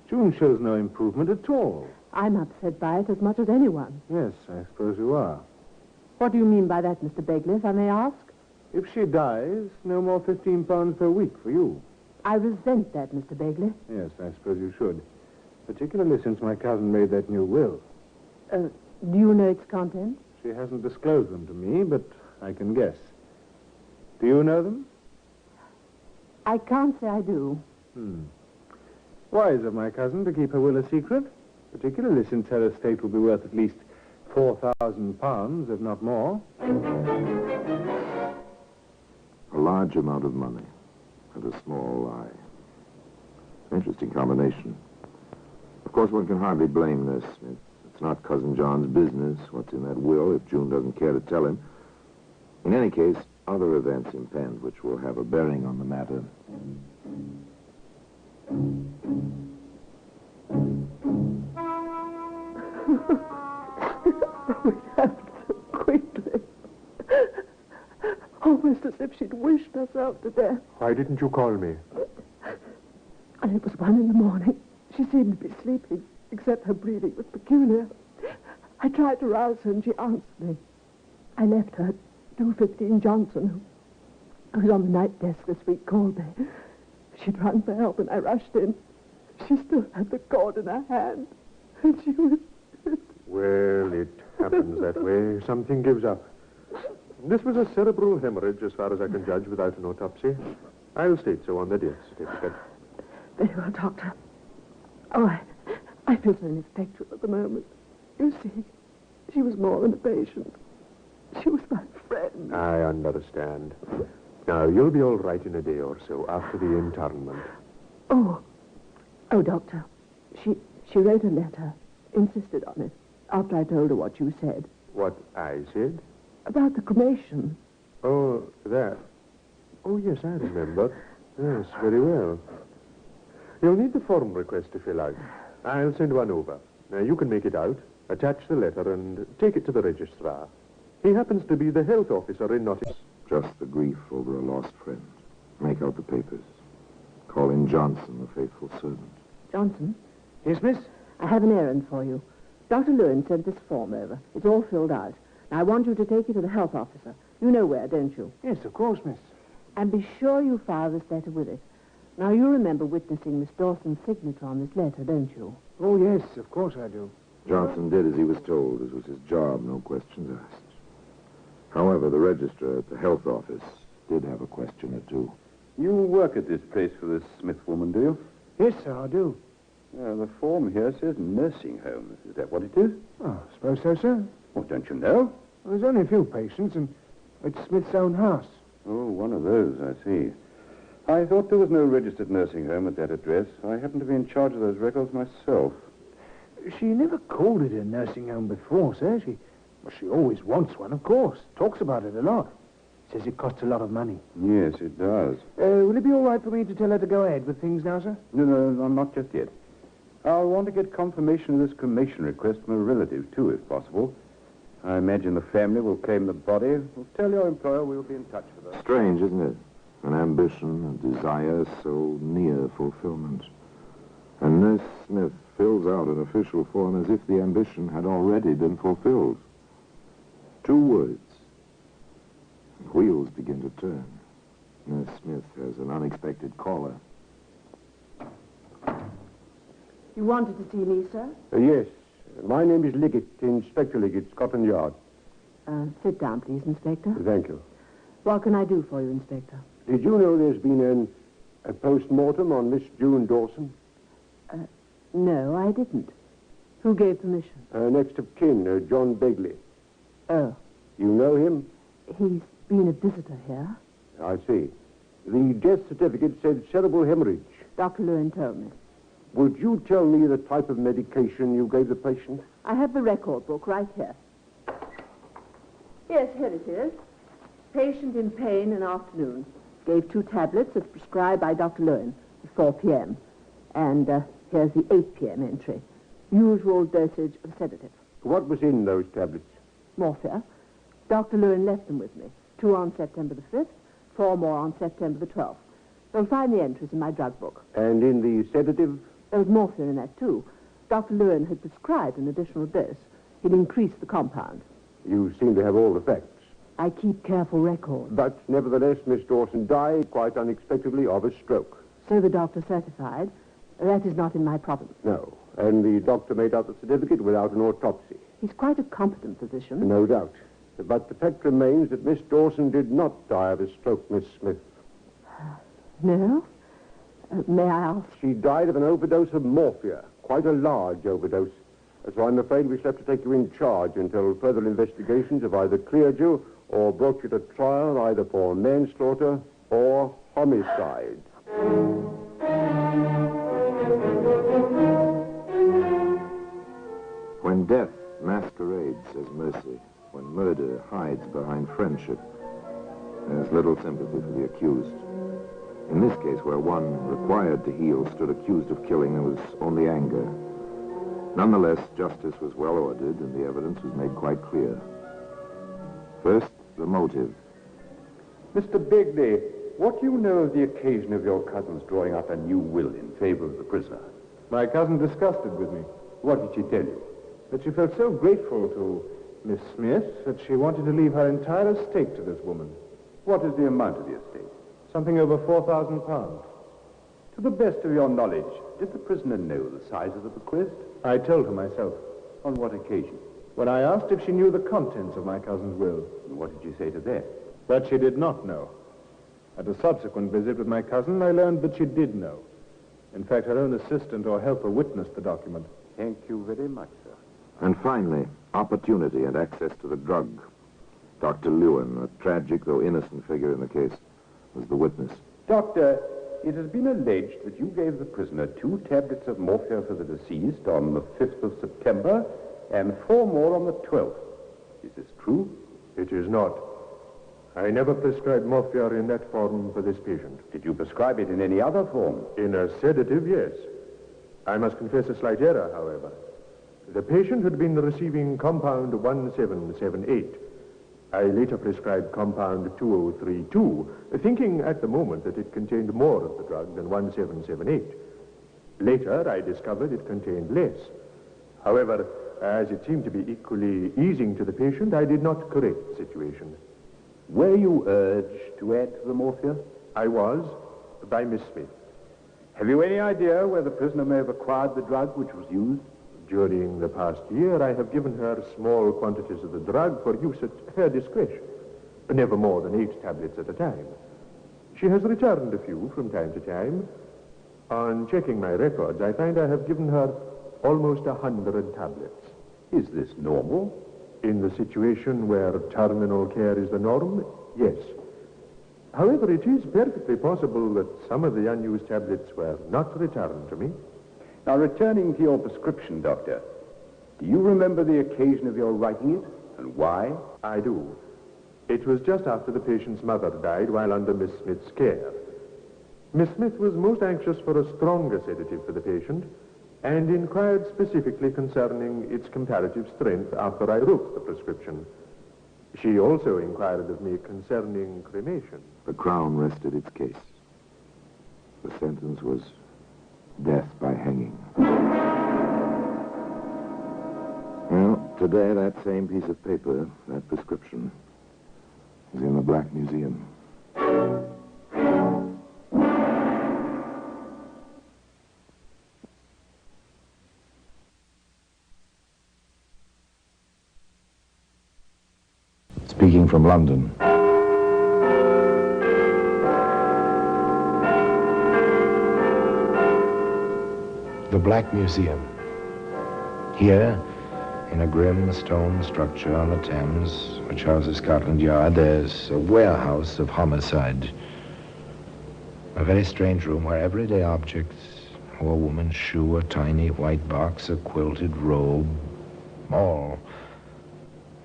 G: June shows no improvement at all.
C: I'm upset by it as much as anyone.
G: Yes, I suppose you are.
C: What do you mean by that, Mr. Begley, if I may ask?
G: If she dies, no more £15 per week for you.
C: I resent that, Mr. Begley.
G: Yes, I suppose you should. Particularly since my cousin made that new will.
C: Do you know its contents?
G: She hasn't disclosed them to me, but I can guess. Do you know them?
C: I can't say I do.
G: Wise of my cousin to keep her will a secret, particularly since her estate will be worth at least £4,000, if not more.
H: A large amount of money and a small lie. Interesting combination. Of course, one can hardly blame Nurse Smith. It's not Cousin John's business what's in that will if June doesn't care to tell him. In any case, other events impend which will have a bearing on the matter.
T: We left so quickly. Almost as if she'd wished herself to death.
G: Why didn't you call me?
T: And it was 1 a.m. She seemed to be sleeping, except her breathing was peculiar. I tried to rouse her, and she answered me. I left her. 215 Johnson, who was on the night desk this week, called me. She'd rung for help, and I rushed in. She still had the cord in her hand, and she was...
G: Well, it happens that way. Something gives up. This was a cerebral hemorrhage, as far as I can judge, without an autopsy. I'll state so on the death certificate.
T: Very well, Doctor. Oh, I feel so ineffectual at the moment. You see, she was more than a patient. She was my friend.
G: I understand. Now, you'll be all right in a day or so after the internment.
T: Oh, Doctor, she wrote a letter, insisted on it, after I told her what you said.
G: What I said?
T: About the cremation.
G: Oh, that. Oh, yes, I remember. Yes, very well. You'll need the form request to fill out. I'll send one over. Now, you can make it out, attach the letter, and take it to the registrar. He happens to be the health officer in Nottingham.
H: Just the grief over a lost friend. Make out the papers. Call in Johnson, the faithful servant.
C: Johnson?
V: Yes, miss?
C: I have an errand for you. Dr. Lewin sent this form over. It's all filled out. Now, I want you to take it to the health officer. You know where, don't you?
V: Yes, of course, miss.
C: And be sure you file this letter with it. Now, you remember witnessing Miss Dawson's signature on this letter, don't you?
V: Oh, yes, of course I do.
H: Johnson did as he was told. This was his job, no questions asked. However, the registrar at the health office did have a question or two.
D: You work at this place for this Smith woman, do you?
V: Yes, sir, I do.
D: The form here says nursing home. Is that what it is?
V: Oh, I suppose so, sir.
D: Well, don't you know?
V: Well, there's only a few patients, and it's Smith's own house.
D: Oh, one of those, I see. I thought there was no registered nursing home at that address. I happen to be in charge of those records myself.
V: She never called it a nursing home before, sir. She always wants one, of course. Talks about it a lot. Says it costs a lot of money.
D: Yes, it does.
V: Will it be all right for me to tell her to go ahead with things now, sir?
D: No, not just yet. I'll want to get confirmation of this cremation request from a relative, too, if possible. I imagine the family will claim the body. We'll tell your employer we'll be in touch with her.
H: Strange, isn't it? An ambition, a desire so near fulfillment. And Nurse Smith fills out an official form as if the ambition had already been fulfilled. 2 words. Wheels begin to turn. Nurse Smith has an unexpected caller.
C: You wanted to see me, sir?
G: Yes. My name is Liggett, Inspector Liggett, Scotland Yard.
C: Sit down, please, Inspector.
G: Thank you.
C: What can I do for you, Inspector?
G: Did you know there's been a post-mortem on Miss June Dawson?
C: No, I didn't. Who gave permission?
G: Next of kin, John Begley.
C: Oh.
G: You know him?
C: He's been a visitor here.
G: I see. The death certificate said cerebral hemorrhage.
C: Dr. Lewin told me.
G: Would you tell me the type of medication you gave the patient?
C: I have the record book right here. Yes, here it is. Patient in pain in afternoon. Gave 2 tablets as prescribed by Dr. Lewin at 4 p.m. And here's the 8 p.m. entry. Usual dosage of sedative.
G: What was in those tablets?
C: Morphia. Dr. Lewin left them with me. 2 on September the 5th, 4 more on September the 12th. You'll find the entries in my drug book.
G: And in the sedative?
C: There was morphine in that, too. Dr. Lewin had prescribed an additional dose. He'd increased the compound.
K: You seem to have all the facts.
C: I keep careful records.
K: But nevertheless, Miss Dawson died quite unexpectedly of a stroke.
C: So the doctor certified. That is not in my province.
K: No. And the doctor made out the certificate without an autopsy.
C: He's quite a competent physician.
K: No doubt. But the fact remains that Miss Dawson did not die of a stroke, Miss Smith.
C: No? May I ask?
K: She died of an overdose of morphia. Quite a large overdose. So I'm afraid we shall have to take you in charge until further investigations have either cleared you or brought you to trial either for manslaughter or homicide.
P: When death masquerades as mercy, when murder hides behind friendship, there's little sympathy for the accused. In this case, where one required to heal stood accused of killing, there was only anger. Nonetheless, justice was well ordered and the evidence was made quite clear. First, the motive.
D: Mr. Begley, what do you know of the occasion of your cousin's drawing up a new will in favor of the prisoner?
G: My cousin discussed it with me.
D: What did she tell you?
G: That she felt so grateful to Miss Smith that she wanted to leave her entire estate to this woman.
D: What is the amount of the estate?
G: Something over £4,000.
D: To the best of your knowledge, did the prisoner know the size of the bequest?
G: I told her myself.
D: On what occasion?
G: When I asked if she knew the contents of my cousin's will.
D: And what did you say to that?
G: That she did not know. At a subsequent visit with my cousin, I learned that she did know. In fact, her own assistant or helper witnessed the document.
D: Thank you very much, sir.
P: And finally, opportunity and access to the drug. Dr. Lewin, a tragic though innocent figure in the case, was the witness.
D: Doctor, it has been alleged that you gave the prisoner 2 tablets of morphia for the deceased on the 5th of September and 4 more on the 12th. Is this true?
G: It is not. I never prescribed morphia in that form for this patient.
D: Did you prescribe it in any other form?
G: In a sedative, yes. I must confess a slight error, however. The patient had been receiving compound 1778. I later prescribed compound 2032, thinking at the moment that it contained more of the drug than 1778. Later, I discovered it contained less. However, as it seemed to be equally easing to the patient, I did not correct the situation.
D: Were you urged to add to the morphia?
G: I was, by Miss Smith.
D: Have you any idea where the prisoner may have acquired the drug which was used?
G: During the past year, I have given her small quantities of the drug for use at her discretion, never more than 8 tablets at a time. She has returned a few from time to time. On checking my records, I find I have given her almost 100 tablets.
D: Is this normal?
G: In the situation where terminal care is the norm, yes. However, it is perfectly possible that some of the unused tablets were not returned to me.
D: Now, returning to your prescription, Doctor, do you remember the occasion of your writing it, and why?
G: I do. It was just after the patient's mother died while under Miss Smith's care. Miss Smith was most anxious for a stronger sedative for the patient, and inquired specifically concerning its comparative strength after I wrote the prescription. She also inquired of me concerning cremation.
P: The Crown rested its case. The sentence was death by hanging. Well, today that same piece of paper, that prescription, is in the Black Museum. Speaking from London. The Black Museum. Here, in a grim stone structure on the Thames, which houses Scotland Yard, there's a warehouse of homicide. A very strange room where everyday objects, a woman's shoe, a tiny white box, a quilted robe, all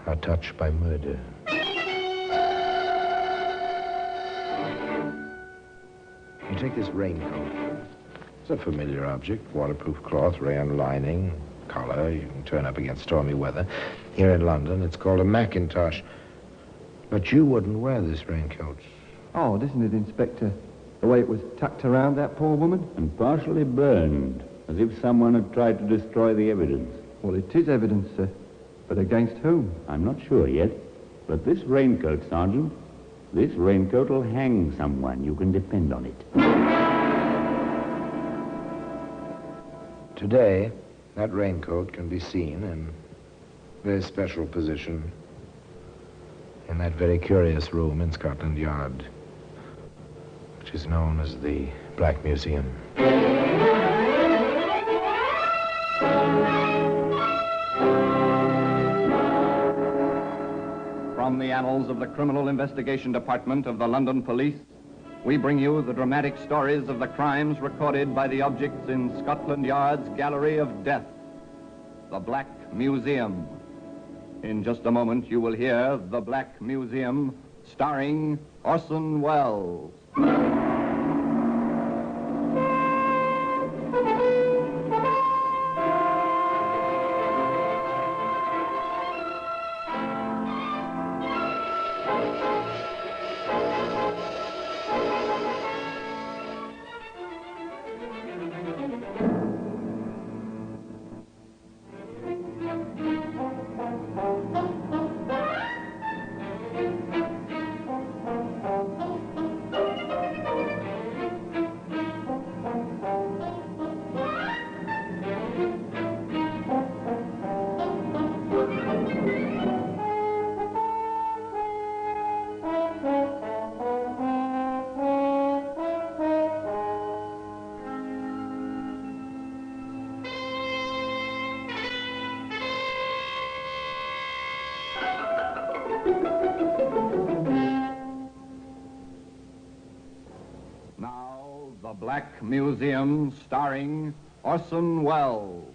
P: are touched by murder. You take this raincoat. It's a familiar object, waterproof cloth, rayon lining, collar. You can turn up against stormy weather. Here in London, it's called a Mackintosh. But you wouldn't wear this raincoat.
N: Odd, isn't it, Inspector? The way it was tucked around that poor woman?
W: And partially burned.
N: As if someone had tried to destroy the evidence.
S: Well, it is evidence, sir. But against whom?
N: I'm not sure yet. But this raincoat, Sergeant, this raincoat will hang someone. You can depend on it.
F: Today, that raincoat can be seen in a very special position in that very curious room in Scotland Yard, which is known as the Black Museum.
E: From the annals of the Criminal Investigation Department of the London Police, we bring you the dramatic stories of the crimes recorded by the objects in Scotland Yard's Gallery of Death, the Black Museum. In just a moment, you will hear The Black Museum, starring Orson Welles. The Black Museum, starring Orson Welles.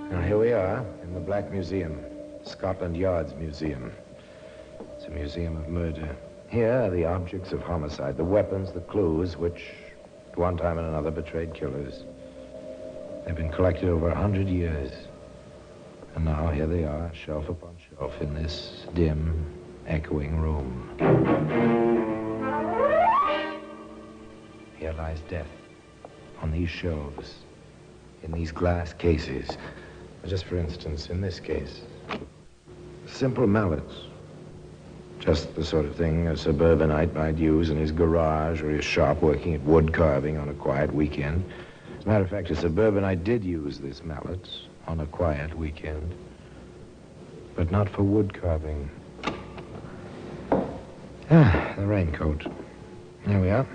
F: Now, here we are in the Black Museum, Scotland Yard's museum. It's a museum of murder. Here are the objects of homicide, the weapons, the clues, which at one time and another betrayed killers. They've been collected over 100 years. And now here they are, shelf upon shelf, in this dim, echoing room. Here lies death, on these shelves, in these glass cases. Just for instance, in this case, simple mallets. Just the sort of thing a suburbanite might use in his garage or his shop working at wood carving on a quiet weekend. As a matter of fact, a suburbanite did use this mallet on a quiet weekend, but not for wood carving. Ah, the raincoat. Here we are.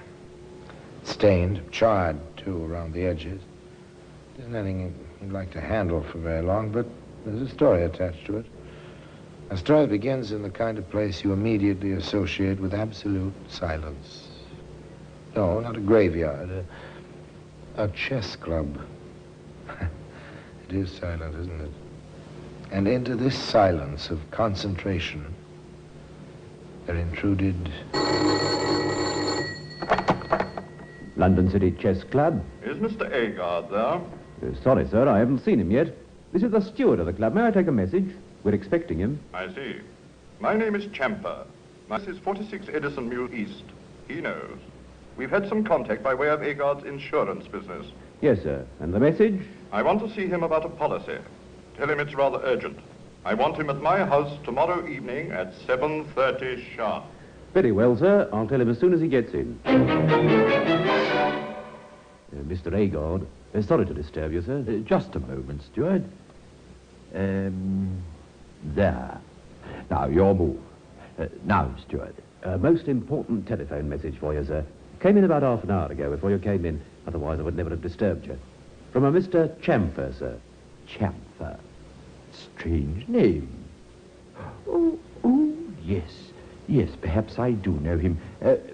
F: Stained, charred, too, around the edges. There's nothing you'd like to handle for very long, but there's a story attached to it. A story that begins in the kind of place you immediately associate with absolute silence. No, not a graveyard, a chess club. It is silent, isn't it? And into this silence of concentration, there intruded...
W: London City Chess Club.
X: Is Mr. Agard there?
W: Sorry, sir, I haven't seen him yet. This is the steward of the club. May I take a message? We're expecting him.
X: I see. My name is Champer. This is 46 Edison Mews East. He knows. We've had some contact by way of Agard's insurance business.
W: Yes, sir. And the message?
X: I want to see him about a policy. Tell him it's rather urgent. I want him at my house tomorrow evening at 7:30 sharp.
W: Very well, sir. I'll tell him as soon as he gets in. Mr. Agard, sorry to disturb you, sir.
Y: Just a moment, steward. There. Now, your move. Now, steward.
W: A most important telephone message for you, sir. Came in about half an hour ago before you came in. Otherwise, I would never have disturbed you. From a Mr. Chamfer, sir.
Y: Chamfer. Strange name. Oh, yes. Yes, perhaps I do know him.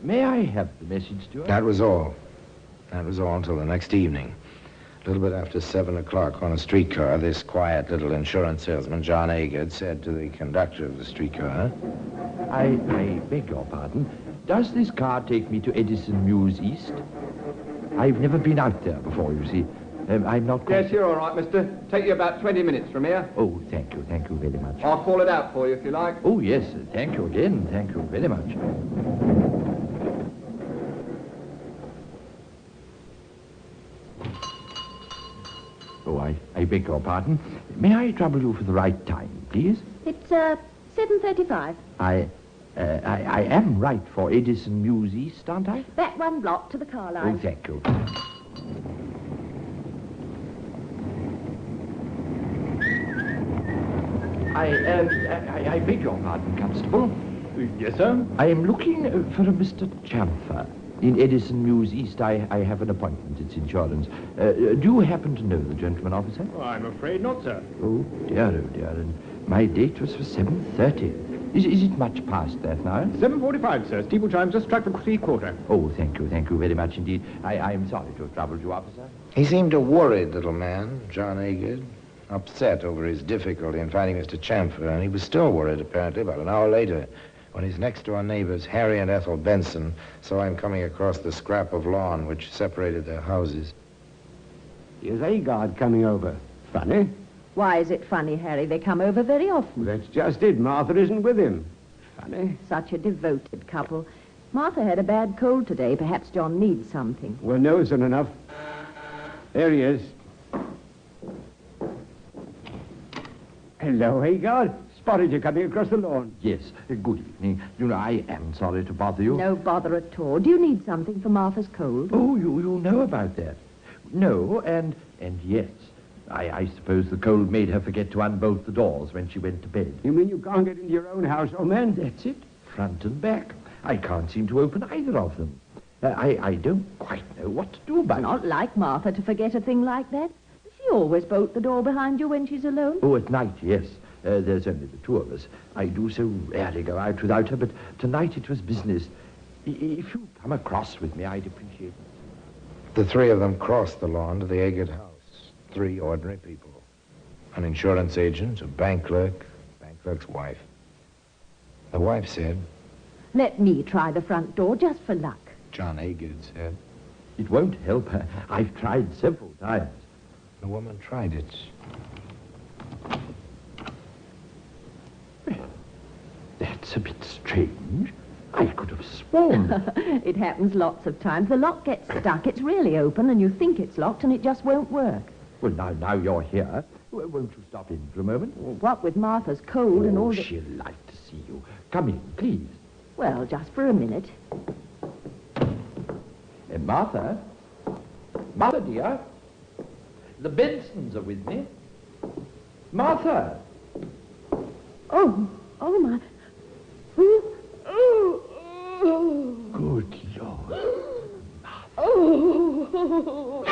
Y: May I have the message, steward?
F: That was all. That was all until the next evening. A little bit after 7 o'clock on a streetcar, this quiet little insurance salesman, John Agard, said to the conductor of the streetcar,
Y: I beg your pardon. Does this car take me to Edison Mews East? I've never been out there before, you see. I'm not...
S: Yes, you're all right, mister. Take you about 20 minutes from here.
Y: Oh, thank you very much.
S: I'll call it out for you if you like.
Y: Oh, yes, thank you again. Thank you very much. Oh, I beg your pardon. May I trouble you for the right time, please?
Q: It's 7:35.
Y: I am right for Edison Mews East, aren't I?
Q: That one block to the car line.
Y: Oh, thank you. I beg your pardon, Constable.
W: Yes, sir?
Y: I am looking for a Mr. Chamfer. In Edison Mews East, I have an appointment. It's insurance. Do you happen to know the gentleman, officer?
W: Oh, I'm afraid not, sir.
Y: Oh, dear. And my date was for 7:30. Is it much past that now?
W: 7:45, sir. Steeple chimes just struck the 3/4.
Y: Oh, thank you very much indeed. I'm sorry to have troubled you, officer.
F: He seemed a worried little man, John Agard, upset over his difficulty in finding Mr. Chamfer, and he was still worried, apparently, about an hour later, when his next-door neighbors, Harry and Ethel Benson, saw him coming across the scrap of lawn which separated their houses.
A: Here's Agard coming over. Funny.
B: Why is it funny, Harry? They come over very often.
A: That's just it. Martha isn't with him. Funny.
B: Such a devoted couple. Martha had a bad cold today. Perhaps John needs something.
A: Well, no, soon enough. There he is. Hello, Agard. Spotted you coming across the lawn.
Y: Yes, good evening. You know, I am sorry to bother you.
B: No bother at all. Do you need something for Martha's cold?
Y: Oh, you know about that. No, and yes. I suppose the cold made her forget to unbolt the doors when she went to bed.
A: You mean you can't get into your own house, old man?
Y: That's it. Front and back. I can't seem to open either of them. I don't quite know what to do about it.
B: Not like Martha to forget a thing like that. Does she always bolt the door behind you when she's alone?
Y: Oh, at night, yes. There's only the two of us. I do so rarely go out without her, but tonight it was business. If you come across with me, I'd appreciate it.
F: The three of them crossed the lawn to the Agard house. 3 ordinary people. An insurance agent, a bank clerk's wife. The wife said...
B: Let me try the front door, just for luck.
F: John Agard said...
Y: It won't help her. I've tried several times.
F: The woman tried it.
Y: Well, that's a bit strange. I could have sworn.
B: It happens lots of times. The lock gets stuck. It's really open, and you think it's locked, and it just won't work.
Y: Well, now you're here. Won't you stop in for a moment?
B: What with Martha's cold and all that...
Y: she'll like to see you. Come in, please.
B: Well, just for a minute.
Y: Martha? Martha, dear? The Bensons are with me. Martha!
B: Oh, my...
Y: Good Lord.
B: Oh!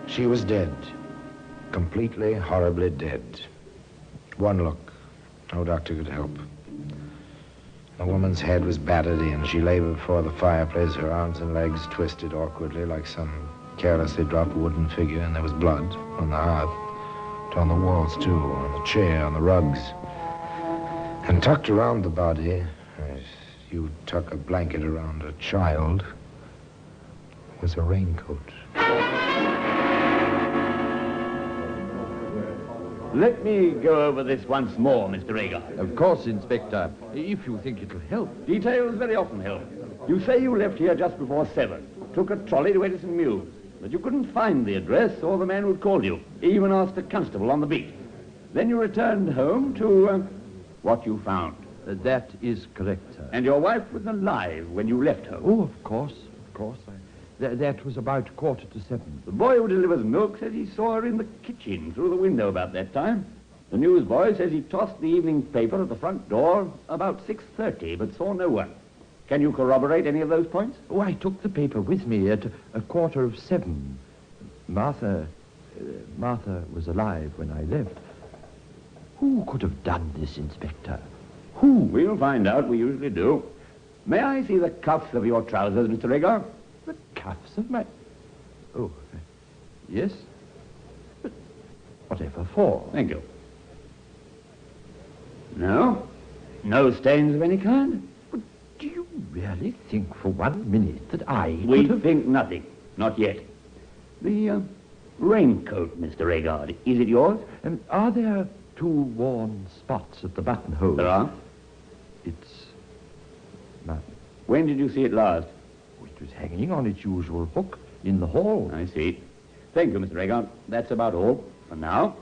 F: She was dead. Completely, horribly dead. One look. No doctor could help. The woman's head was battered in. She lay before the fireplace, her arms and legs twisted awkwardly like some carelessly dropped wooden figure, and there was blood on the hearth. On the walls, too, on the chair, on the rugs. And tucked around the body, as you tuck a blanket around a child, was a raincoat.
N: Let me go over this once more, Mr. Agard.
Y: Of course, Inspector, if you think it'll help.
N: Details very often help. You say you left here just before 7, took a trolley to Edison Mews, but you couldn't find the address or the man who'd called you, even asked a constable on the beat. Then you returned home to what you found.
Y: That is correct, sir.
N: And your wife was alive when you left home?
Y: Oh, of course. That was about 6:45.
N: The boy who delivers milk says he saw her in the kitchen through the window about that time. The newsboy says he tossed the evening paper at the front door about 6:30, but saw no one. Can you corroborate any of those points?
Y: Oh, I took the paper with me at 7:15. Martha was alive when I left. Who could have done this, Inspector?
N: Who? We'll find out. We usually do. May I see the cuffs of your trousers, Mr. Agard?
Y: The cuffs of my... Oh, yes. But whatever for?
N: Thank you. No? No stains of any kind?
Y: But do you really think for 1 minute that I
N: We
Y: could have...
N: think nothing. Not yet. The raincoat, Mr. Agard, is it yours?
Y: Are there 2 worn spots at the buttonhole?
N: There are.
Y: It's...
N: When did you see it last?
Y: It was hanging on its usual hook in the hall.
N: I see. Thank you, Mr. Agard. That's about all for now.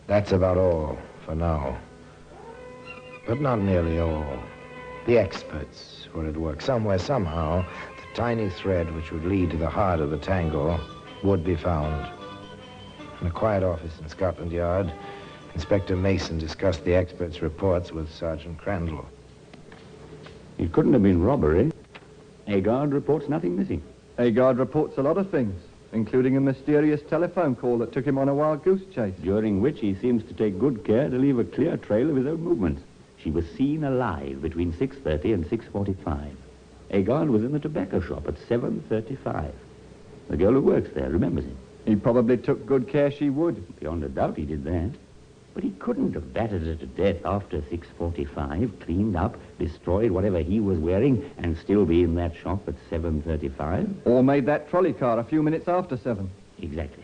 P: That's about all for now. But not nearly all. The experts were at work. Somewhere, somehow, the tiny thread which would lead to the heart of the tangle would be found. In a quiet office in Scotland Yard, Inspector Mason discussed the experts' reports with Sergeant Crandall.
N: It couldn't have been robbery. Agard reports nothing missing.
S: Agard reports a lot of things, including a mysterious telephone call that took him on a wild goose chase.
N: During which he seems to take good care to leave a clear trail of his own movements. She was seen alive between 6:30 and 6:45. Agard was in the tobacco shop at 7:35. The girl who works there remembers him.
S: He probably took good care she would.
N: Beyond a doubt he did that. But he couldn't have battered her to death after 6:45, cleaned up, destroyed whatever he was wearing, and still be in that shop at 7:35.
S: Or made that trolley car a few minutes after 7.
N: Exactly.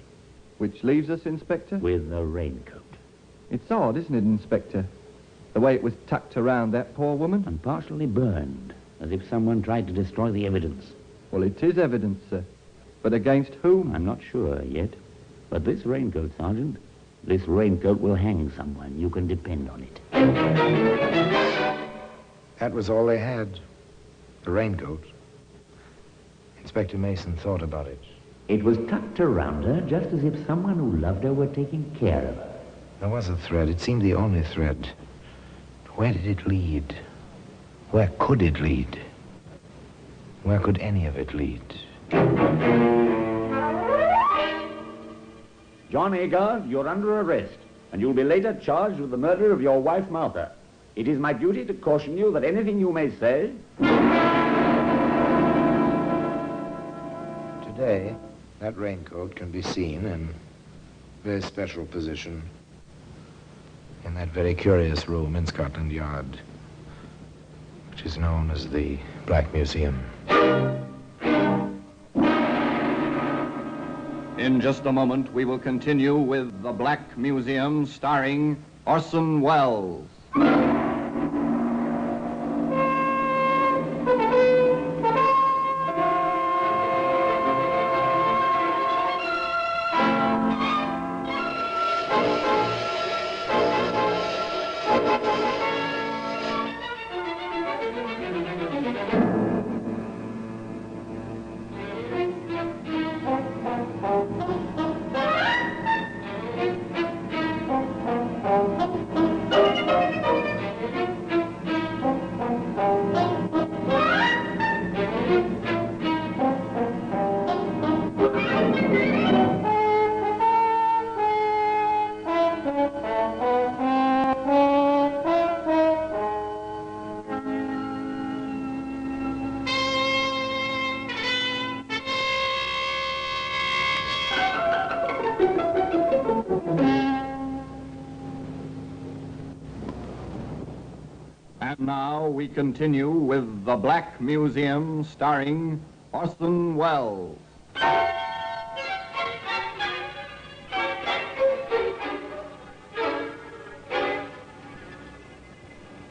S: Which leaves us, Inspector?
N: With a raincoat.
S: It's odd, isn't it, Inspector? The way it was tucked around that poor woman.
N: And partially burned, as if someone tried to destroy the evidence.
S: Well, it is evidence, sir. But against whom?
N: I'm not sure yet. But this raincoat, Sergeant, this raincoat will hang someone. You can depend on it.
P: That was all they had. The raincoat. Inspector Mason thought about it.
N: It was tucked around her just as if someone who loved her were taking care of her.
P: There was a thread. It seemed the only thread. Where did it lead? Where could it lead? Where could any of it lead?
N: John Agard, you're under arrest, and you'll be later charged with the murder of your wife, Martha. It is my duty to caution you that anything you may say...
P: Today, that raincoat can be seen in a very special position in that very curious room in Scotland Yard, which is known as the Black Museum.
E: In just a moment, we will continue with The Black Museum, starring Orson Welles. And now we continue with The Black Museum, starring Orson Welles.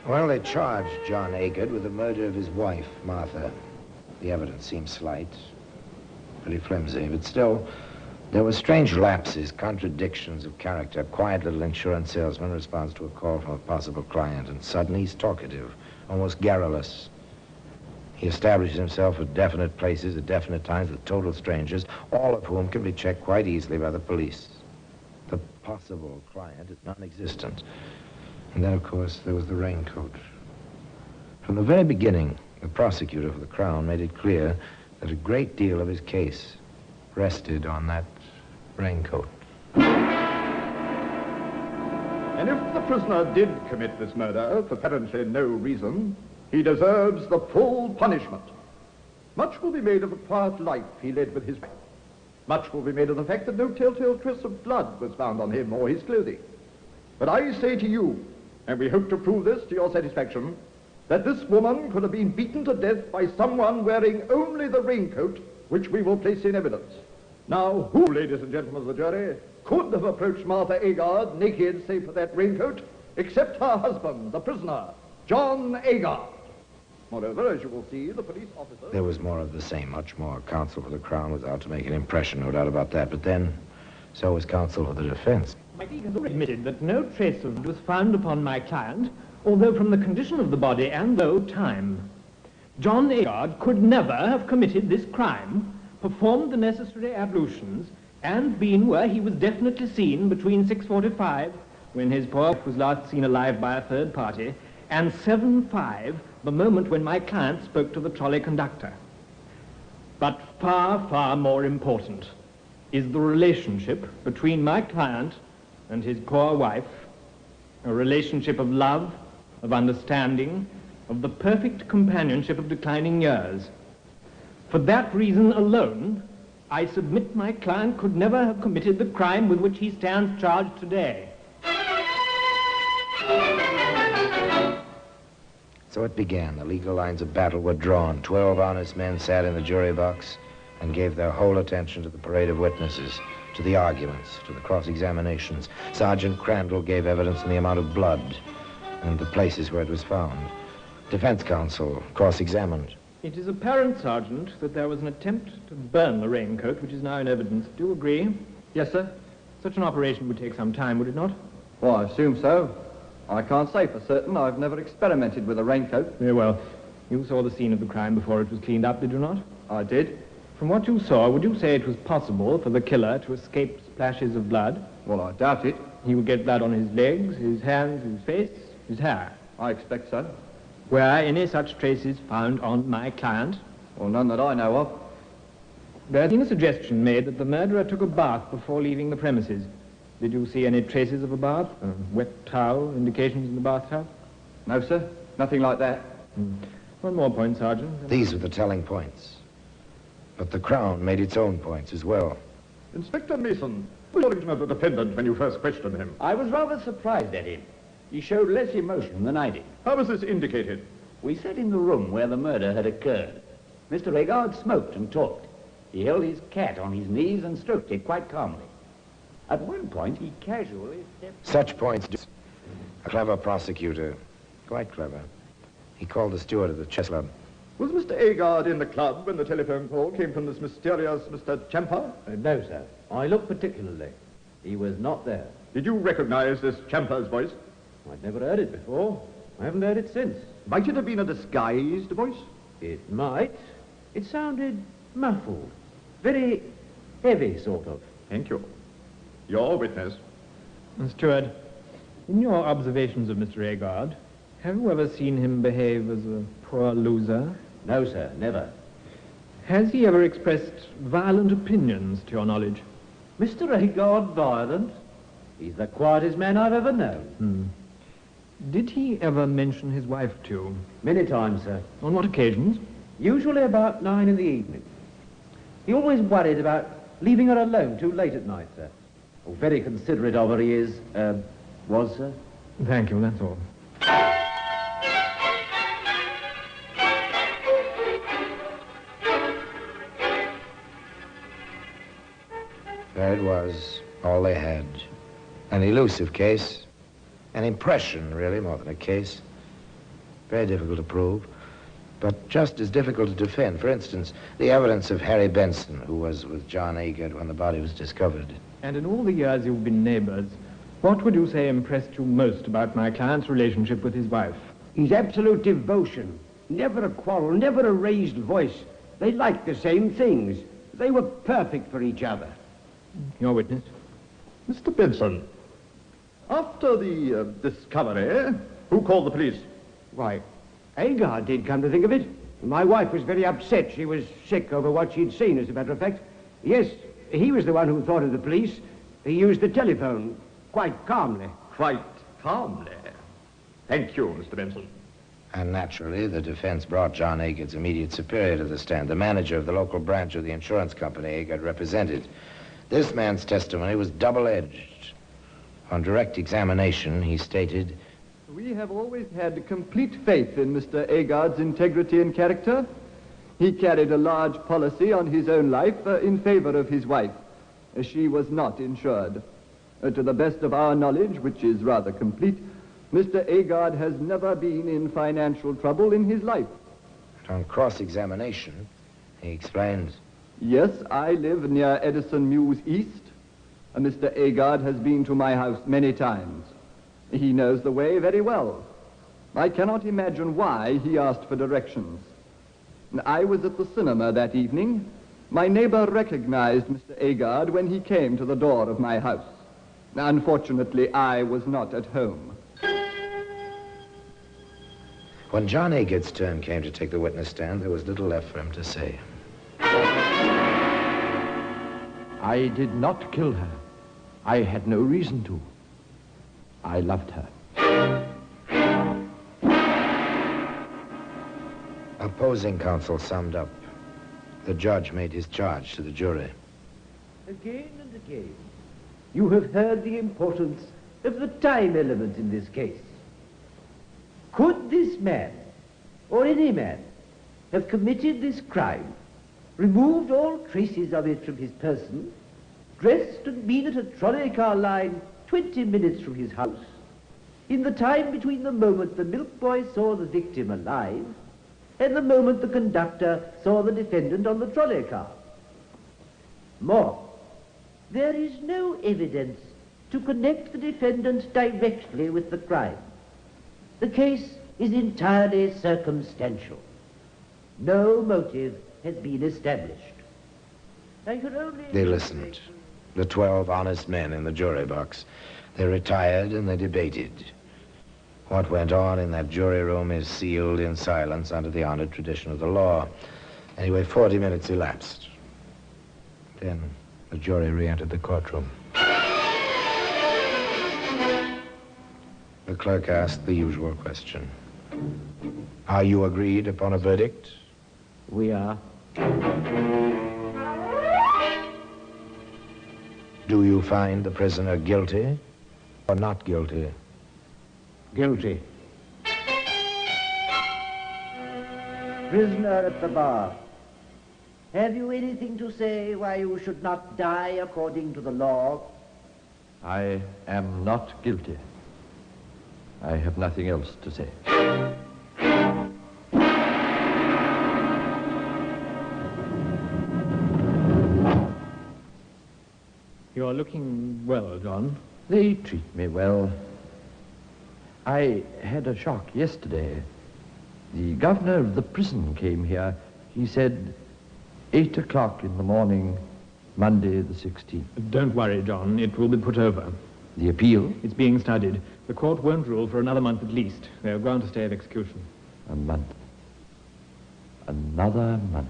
P: Well, they charged John Agard with the murder of his wife, Martha. The evidence seems slight, pretty flimsy, but still, there were strange lapses, contradictions of character. A quiet little insurance salesman responds to a call from a possible client, and suddenly he's talkative, almost garrulous. He establishes himself at definite places, at definite times, with total strangers, all of whom can be checked quite easily by the police. The possible client is non-existent. And then, of course, there was the raincoat. From the very beginning, the prosecutor for the Crown made it clear that a great deal of his case rested on that raincoat.
X: And if the prisoner did commit this murder for apparently no reason, he deserves the full punishment. Much will be made of the quiet life he led with his wife. Much will be made of the fact that no telltale trace of blood was found on him or his clothing. But I say to you, and we hope to prove this to your satisfaction, that this woman could have been beaten to death by someone wearing only the raincoat which we will place in evidence. Now, who, ladies and gentlemen of the jury, could have approached Martha Agard naked save for that raincoat, except her husband, the prisoner, John Agard? Moreover, as you will see, the police officer...
P: There was more of the same, much more. Counsel for the Crown was out to make an impression, no doubt about that. But then, so was counsel for the defense.
I: My colleague has already admitted that no trace of it was found upon my client, although from the condition of the body and though time. John Agard could never have committed this crime, performed the necessary ablutions, and been where he was definitely seen between 6:45, when his poor wife was last seen alive by a third party, and 7:05, the moment when my client spoke to the trolley conductor. But far, far more important is the relationship between my client and his poor wife, a relationship of love, of understanding, of the perfect companionship of declining years. For that reason alone, I submit my client could never have committed the crime with which he stands charged today.
P: So it began. The legal lines of battle were drawn. 12 honest men sat in the jury box and gave their whole attention to the parade of witnesses, to the arguments, to the cross-examinations. Sergeant Crandall gave evidence on the amount of blood and the places where it was found. Defense counsel cross-examined.
I: It is apparent, Sergeant, that there was an attempt to burn the raincoat, which is now in evidence. Do you agree?
S: Yes, sir.
I: Such an operation would take some time, would it not?
S: Well, I assume so. I can't say for certain. I've never experimented with a raincoat.
I: Very well. You saw the scene of the crime before it was cleaned up, did you not?
S: I did.
I: From what you saw, would you say it was possible for the killer to escape splashes of blood?
S: Well, I doubt it.
I: He would get blood on his legs, his hands, his face, his hair.
S: I expect so.
I: Were any such traces found on my client?
S: Well, none that I know of.
I: There has been a suggestion made that the murderer took a bath before leaving the premises. Did you see any traces of a bath? A wet towel, indications in the bathtub?
S: No, sir. Nothing like that.
I: One more point, Sergeant.
P: These were the telling points. But the Crown made its own points as well.
X: Inspector Mason, what was your impression of the defendant when you first questioned him?
N: I was rather surprised at him. He showed less emotion than I did.
X: How was this indicated?
N: We sat in the room where the murder had occurred. Mr. Agard smoked and talked. He held his cat on his knees and stroked it quite calmly. At one point, he casually stepped...
P: Such points do... A clever prosecutor. Quite clever. He called the steward of the chess club.
X: Was Mr. Agard in the club when the telephone call came from this mysterious Mr. Champa?
W: No, sir. I looked particularly. He was not there.
X: Did you recognize this Champa's voice?
W: I'd never heard it before. I haven't heard it since.
X: Might it have been a disguised voice?
W: It might. It sounded muffled. Very heavy, sort of.
X: Thank you. Your witness.
I: Steward, in your observations of Mr. Agard, have you ever seen him behave as a poor loser?
W: No, sir, never.
I: Has he ever expressed violent opinions, to your knowledge?
W: Mr. Agard violent? He's the quietest man I've ever known.
I: Did he ever mention his wife to you?
W: Many times, sir.
I: On what occasions?
W: Usually about 9 in the evening. He always worried about leaving her alone too late at night, sir. Oh, very considerate of her he is, was, sir.
I: Thank you, that's all.
P: There it was, all they had. An elusive case. An impression, really, more than a case. Very difficult to prove, but just as difficult to defend. For instance, the evidence of Harry Benson, who was with John Agard when the body was discovered.
I: And in all the years you've been neighbors, what would you say impressed you most about my client's relationship with his wife?
A: His absolute devotion. Never a quarrel, never a raised voice. They liked the same things. They were perfect for each other.
I: Your witness.
X: Mr. Benson, after the discovery, who called the police?
A: Why, Agard did, come to think of it. My wife was very upset. She was sick over what she'd seen, as a matter of fact. Yes, he was the one who thought of the police. He used the telephone quite calmly.
X: Quite calmly. Thank you, Mr. Benson.
P: And naturally, the defense brought John Agard's immediate superior to the stand, the manager of the local branch of the insurance company Agard represented. This man's testimony was double-edged. On direct examination, he stated...
S: We have always had complete faith in Mr. Agard's integrity and character. He carried a large policy on his own life in favor of his wife. She was not insured. To the best of our knowledge, which is rather complete, Mr. Agard has never been in financial trouble in his life.
L: On cross-examination, he explains.
S: Yes, I live near Edison Mews East. Mr. Agard has been to my house many times. He knows the way very well. I cannot imagine why he asked for directions. I was at the cinema that evening. My neighbor recognized Mr. Agard when he came to the door of my house. Unfortunately, I was not at home.
L: When John Agard's turn came to take the witness stand, there was little left for him to say.
Y: I did not kill her. I had no reason to. I loved her.
L: Opposing counsel summed up. The judge made his charge to the jury.
M: Again and again, you have heard the importance of the time element in this case. Could this man, or any man, have committed this crime, removed all traces of it from his person, dressed and been at a trolley car line 20 minutes from his house, in the time between the moment the milk boy saw the victim alive and the moment the conductor saw the defendant on the trolley car? More, there is no evidence to connect the defendant directly with the crime. The case is entirely circumstantial. No motive has been established. I could only...
L: They listened. The 12 honest men in the jury box. They retired and they debated. What went on in that jury room is sealed in silence under the honored tradition of the law. Anyway, 40 minutes elapsed. Then the jury re-entered the courtroom. The clerk asked the usual question. Are you agreed upon a verdict?
M: We are.
L: Do you find the prisoner guilty or not guilty?
M: Guilty. Prisoner at the bar, have you anything to say why you should not die according to the law?
Y: I am not guilty. I have nothing else to say.
I: You are looking well, John.
Y: They treat me well. I had a shock yesterday. The governor of the prison came here. He said 8 o'clock in the morning, Monday the 16th.
I: Don't worry, John. It will be put over.
Y: The appeal?
I: It's being studied. The court won't rule for another month at least. They'll grant a stay of execution.
Y: A month. Another month.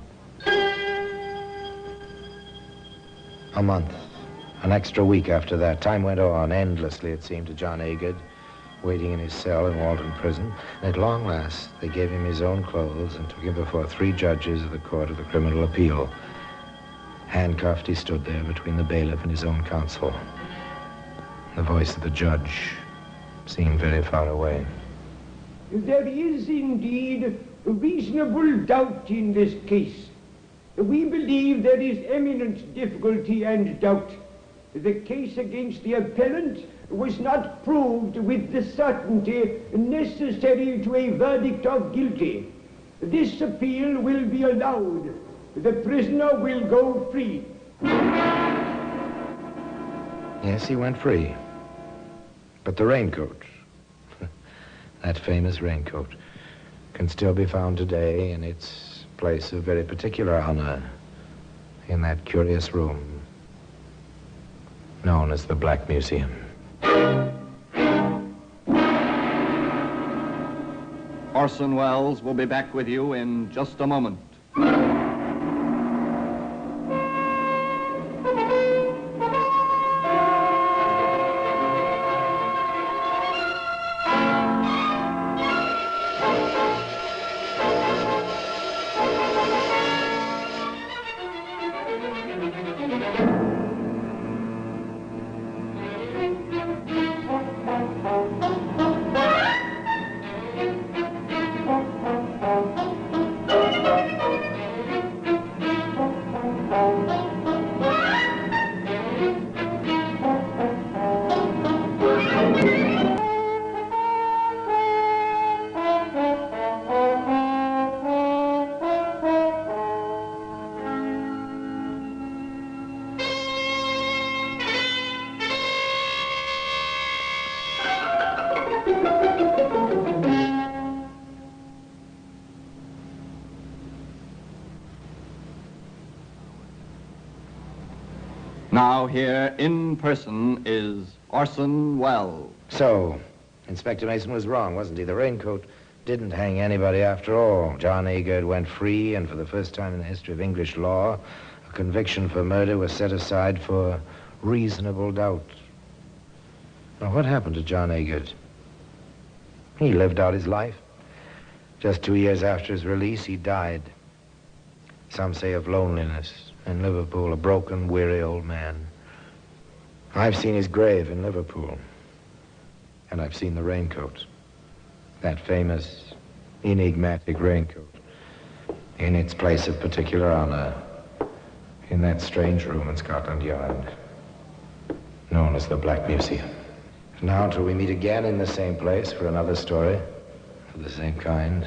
L: A month. An extra week after that. Time went on endlessly, it seemed, to John Agard, waiting in his cell in Walton Prison. And at long last, they gave him his own clothes and took him before 3 judges of the Court of the Criminal Appeal. Handcuffed, he stood there between the bailiff and his own counsel. The voice of the judge seemed very far away.
A: There is indeed reasonable doubt in this case. We believe there is eminent difficulty and doubt. The case against the appellant was not proved with the certainty necessary to a verdict of guilty. This appeal will be allowed. The prisoner will go free.
L: Yes, he went free. But the raincoat, that famous raincoat, can still be found today in its place of very particular honor in that curious room known as the Black Museum.
X: Orson Welles will be back with you in just a moment.
J: Now here in person is Orson Welles.
L: So, Inspector Mason was wrong, wasn't he? The raincoat didn't hang anybody after all. John Agard went free, and for the first time in the history of English law, a conviction for murder was set aside for reasonable doubt. Now, what happened to John Agard? He lived out his life. Just 2 years after his release, he died. Some say of loneliness. In Liverpool, a broken, weary old man. I've seen his grave in Liverpool. And I've seen the raincoat. That famous, enigmatic raincoat. In its place of particular honor. In that strange room in Scotland Yard. Known as the Black Museum. Now, till we meet again in the same place for another story of the same kind,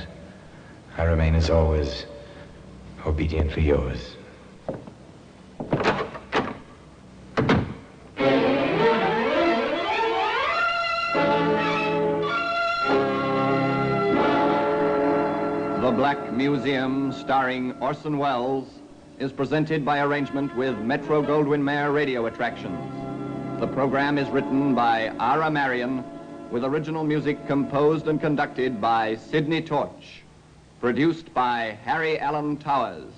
L: I remain as always, obediently yours.
J: The Black Museum, starring Orson Welles, is presented by arrangement with Metro-Goldwyn-Mayer Radio Attractions. The program is written by Ara Marion, with original music composed and conducted by Sidney Torch. Produced by Harry Allen Towers.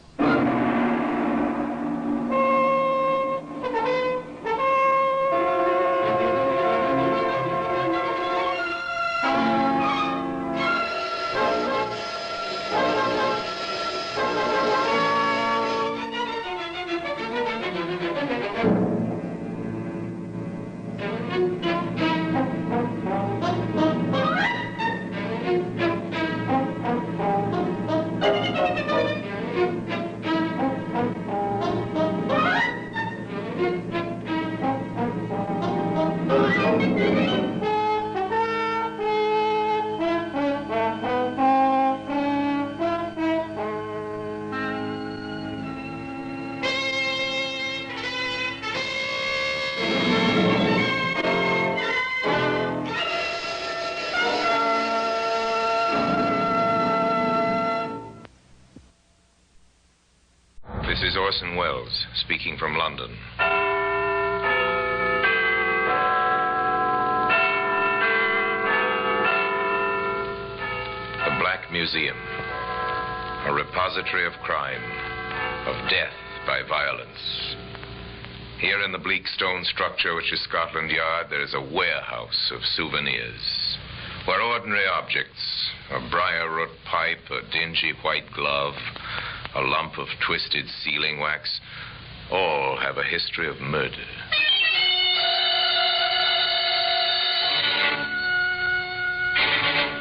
H: This is Orson Welles, speaking from London. The Black Museum, a repository of crime, of death by violence. Here in the bleak stone structure which is Scotland Yard, there is a warehouse of souvenirs, where ordinary objects, a briar-root pipe, a dingy white glove, a lump of twisted sealing wax, all have a history of murder.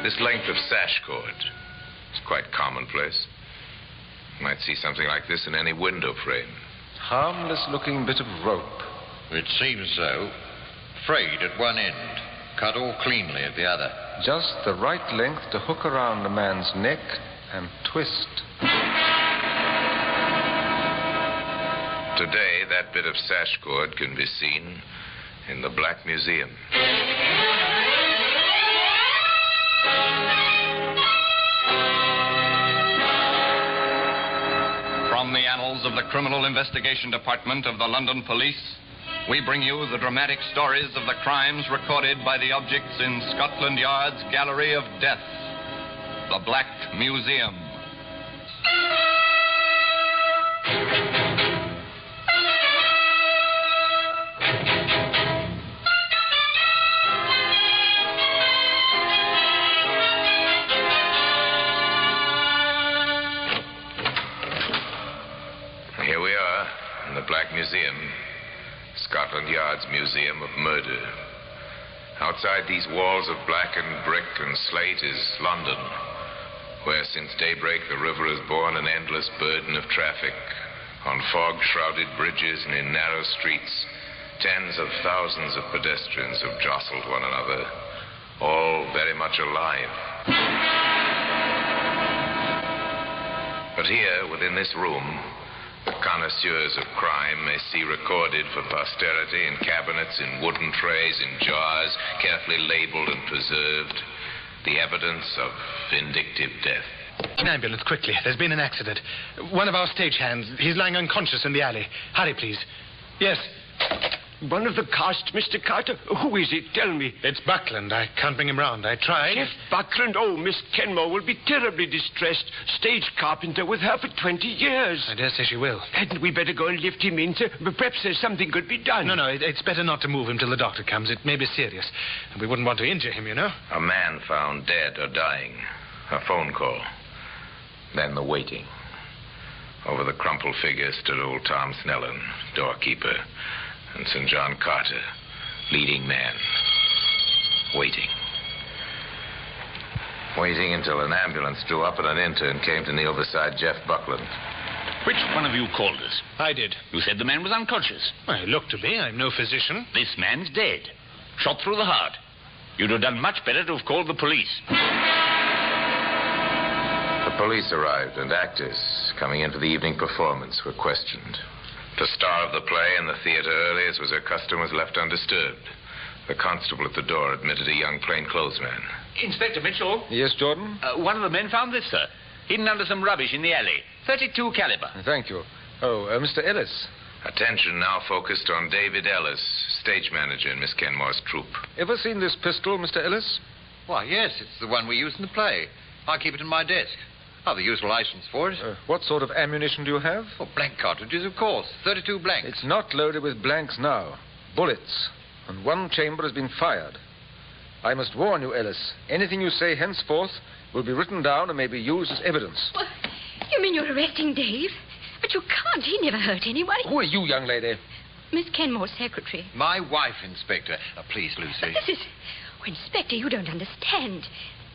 H: This length of sash cord is quite commonplace. You might see something like this in any window frame.
O: Harmless-looking bit of rope. It seems so. Frayed at one end, cut all cleanly at the other.
R: Just the right length to hook around a man's neck and twist.
H: Today, that bit of sash cord can be seen in the Black Museum.
E: From the annals of the Criminal Investigation Department of the London Police, we bring you the dramatic stories of the crimes recorded by the objects in Scotland Yard's Gallery of Death, the Black Museum.
H: Here we are in the Black Museum, Scotland Yard's Museum of Murder. Outside these walls of blackened brick and slate is London, where since daybreak the river has borne an endless burden of traffic,
P: On fog-shrouded bridges and in narrow streets, tens of thousands of pedestrians have jostled one another, all very much alive. But here, within this room, the connoisseurs of crime may see recorded for posterity in cabinets, in wooden trays, in jars, carefully labeled and preserved, the evidence of vindictive death.
C: An ambulance, quickly. There's been an accident. One of our stagehands. He's lying unconscious in the alley. Hurry, please. Yes.
K: One of the cast, Mr. Carter? Who is it? Tell me.
C: It's Buckland. I can't bring him round. I tried.
K: Jeff Buckland? Oh, Miss Kenmore will be terribly distressed. Stage carpenter with her for 20 years.
C: I dare say she will.
K: Hadn't we better go and lift him in, sir? Perhaps there's something could be done.
C: No, it's better not to move him till the doctor comes. It may be serious. And we wouldn't want to injure him, you know.
P: A man found dead or dying. A phone call. Then the waiting. Over the crumpled figure stood old Tom Snellen, doorkeeper, and St. John Carter, leading man. Waiting. Waiting until an ambulance drew up and an intern came to kneel beside Jeff Buckland.
T: Which one of you called us?
C: I did.
T: You said the man was unconscious.
C: Well, he looked to be. I'm no physician.
T: This man's dead. Shot through the heart. You'd have done much better to have called the police.
P: The police arrived, and actors coming in for the evening performance were questioned. The star of the play in the theater early, as was her custom, was left undisturbed. The constable at the door admitted a young plainclothesman.
T: Inspector Mitchell?
U: Yes, Jordan?
T: One of the men found this, sir. Hidden under some rubbish in the alley. .32 caliber.
U: Thank you. Oh, Mr. Ellis.
P: Attention now focused on David Ellis, stage manager in Miss Kenmore's troupe.
U: Ever seen this pistol, Mr. Ellis?
O: Why, yes, it's the one we use in the play. I keep it in my desk. I've the usual license for it.
U: What sort of ammunition do you have?
O: Oh, blank cartridges, of course. 32 blanks.
U: It's not loaded with blanks now. Bullets. And one chamber has been fired. I must warn you, Ellis. Anything you say henceforth will be written down and may be used as evidence.
V: Well, you mean you're arresting Dave? But you can't. He never hurt anyone.
U: Who are you, young lady?
V: Miss Kenmore's secretary.
O: My wife, Inspector. Please, Lucy.
V: But this is... Oh, Inspector, you don't understand.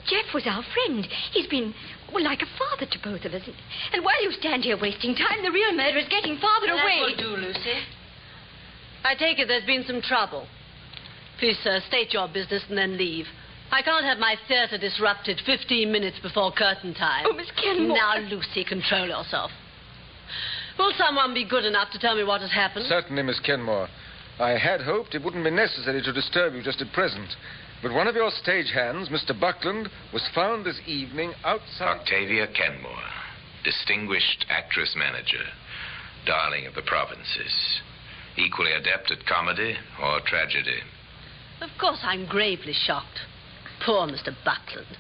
V: Jeff was our friend. He's been, well, like a father to both of us. And while you stand here wasting time, the real murderer's getting farther away.
Z: That will do, Lucy. I take it there's been some trouble. Please, sir, state your business and then leave. I can't have my theater disrupted 15 minutes before curtain time.
V: Oh, Miss Kenmore.
Z: Now, Lucy, control yourself. Will someone be good enough to tell me what has happened?
U: Certainly, Miss Kenmore. I had hoped it wouldn't be necessary to disturb you just at present. But one of your stagehands, Mr. Buckland, was found this evening outside...
P: Octavia Kenmore, distinguished actress-manager, darling of the provinces, equally adept at comedy or tragedy.
Z: Of course, I'm gravely shocked. Poor Mr. Buckland.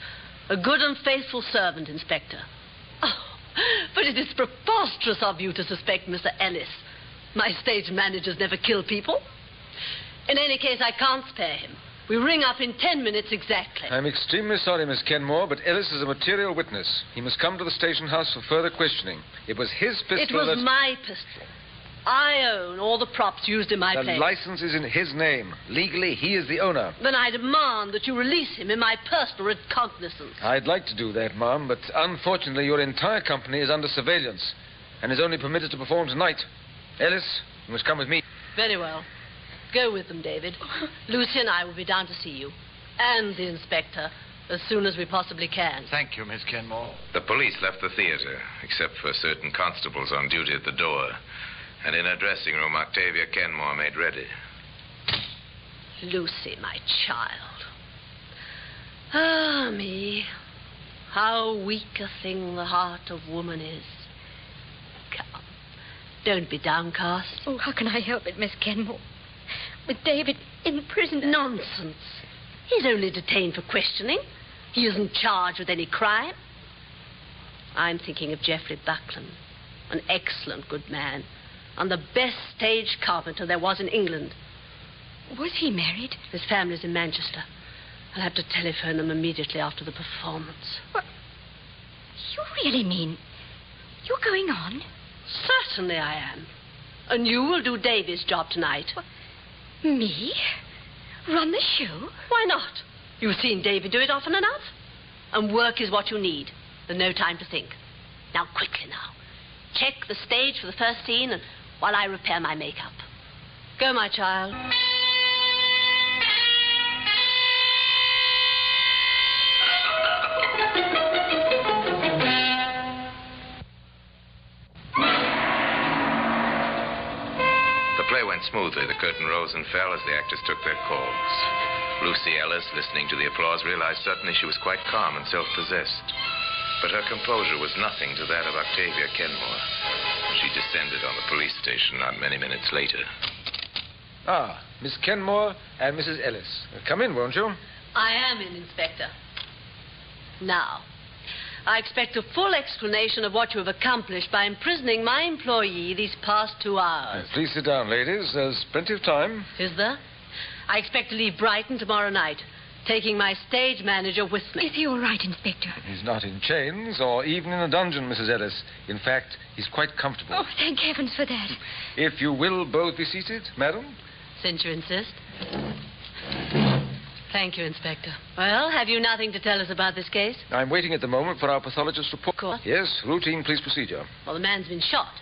Z: A good and faithful servant, Inspector. Oh, but it is preposterous of you to suspect Mr. Ellis. My stage managers never kill people. In any case, I can't spare him. We ring up in 10 minutes exactly.
U: I'm extremely sorry, Miss Kenmore, but Ellis is a material witness. He must come to the station house for further questioning. It was his pistol
Z: It was my pistol. I own all the props used in my play.
U: The license is in his name. Legally, he is the owner.
Z: Then I demand that you release him in my personal recognizance.
U: I'd like to do that, ma'am, but unfortunately your entire company is under surveillance and is only permitted to perform tonight. Ellis, you must come with me.
Z: Very well. Go with them, David. Lucy and I will be down to see you. And the inspector, as soon as we possibly can.
O: Thank you, Miss Kenmore.
P: The police left the theater, except for certain constables on duty at the door. And in her dressing room, Octavia Kenmore made ready.
Z: Lucy, my child. Ah, me. How weak a thing the heart of woman is. Come. Don't be downcast.
V: Oh, how can I help it, Miss Kenmore? With David in the prison.
Z: Nonsense. He's only detained for questioning. He isn't charged with any crime. I'm thinking of Geoffrey Buckland, an excellent good man, and the best stage carpenter there was in England.
V: Was he married?
Z: His family's in Manchester. I'll have to telephone them immediately after the performance.
V: What? You really mean you're going on?
Z: Certainly I am. And you will do Davy's job tonight.
V: What? Me? Run the show?
Z: Why not? You've seen Davy do it often enough. And work is what you need. There's no time to think. Now, quickly now. check the stage for the first scene and while I repair my makeup. Go, my child.
B: The play went smoothly. The curtain rose and fell as the actors took their calls. Lucy Ellis, listening to the applause, realized suddenly she was quite calm and self-possessed. But her composure was nothing to that of Octavia Kenmore. She descended on the police station not many minutes later.
U: Ah, Miss Kenmore and Mrs. Ellis. Come in, won't you?
Z: I am in, Inspector. Now, I expect a full explanation of what you have accomplished by imprisoning my employee these past 2 hours.
U: Please sit down, ladies. There's plenty of time.
Z: Is there? I expect to leave Brighton tomorrow night, taking my stage manager with me.
V: Is he all right, Inspector?
U: He's not in chains or even in a dungeon, Mrs. Ellis. In fact, he's quite comfortable.
V: Oh, thank heavens for that.
U: If you will both be seated, madam.
Z: Since you insist. Thank you, Inspector. Well, have you nothing to tell us about this case?
U: I'm waiting at the moment for our pathologist's report.
Z: Cool.
U: Yes, routine police procedure.
Z: Well, the man's been shot.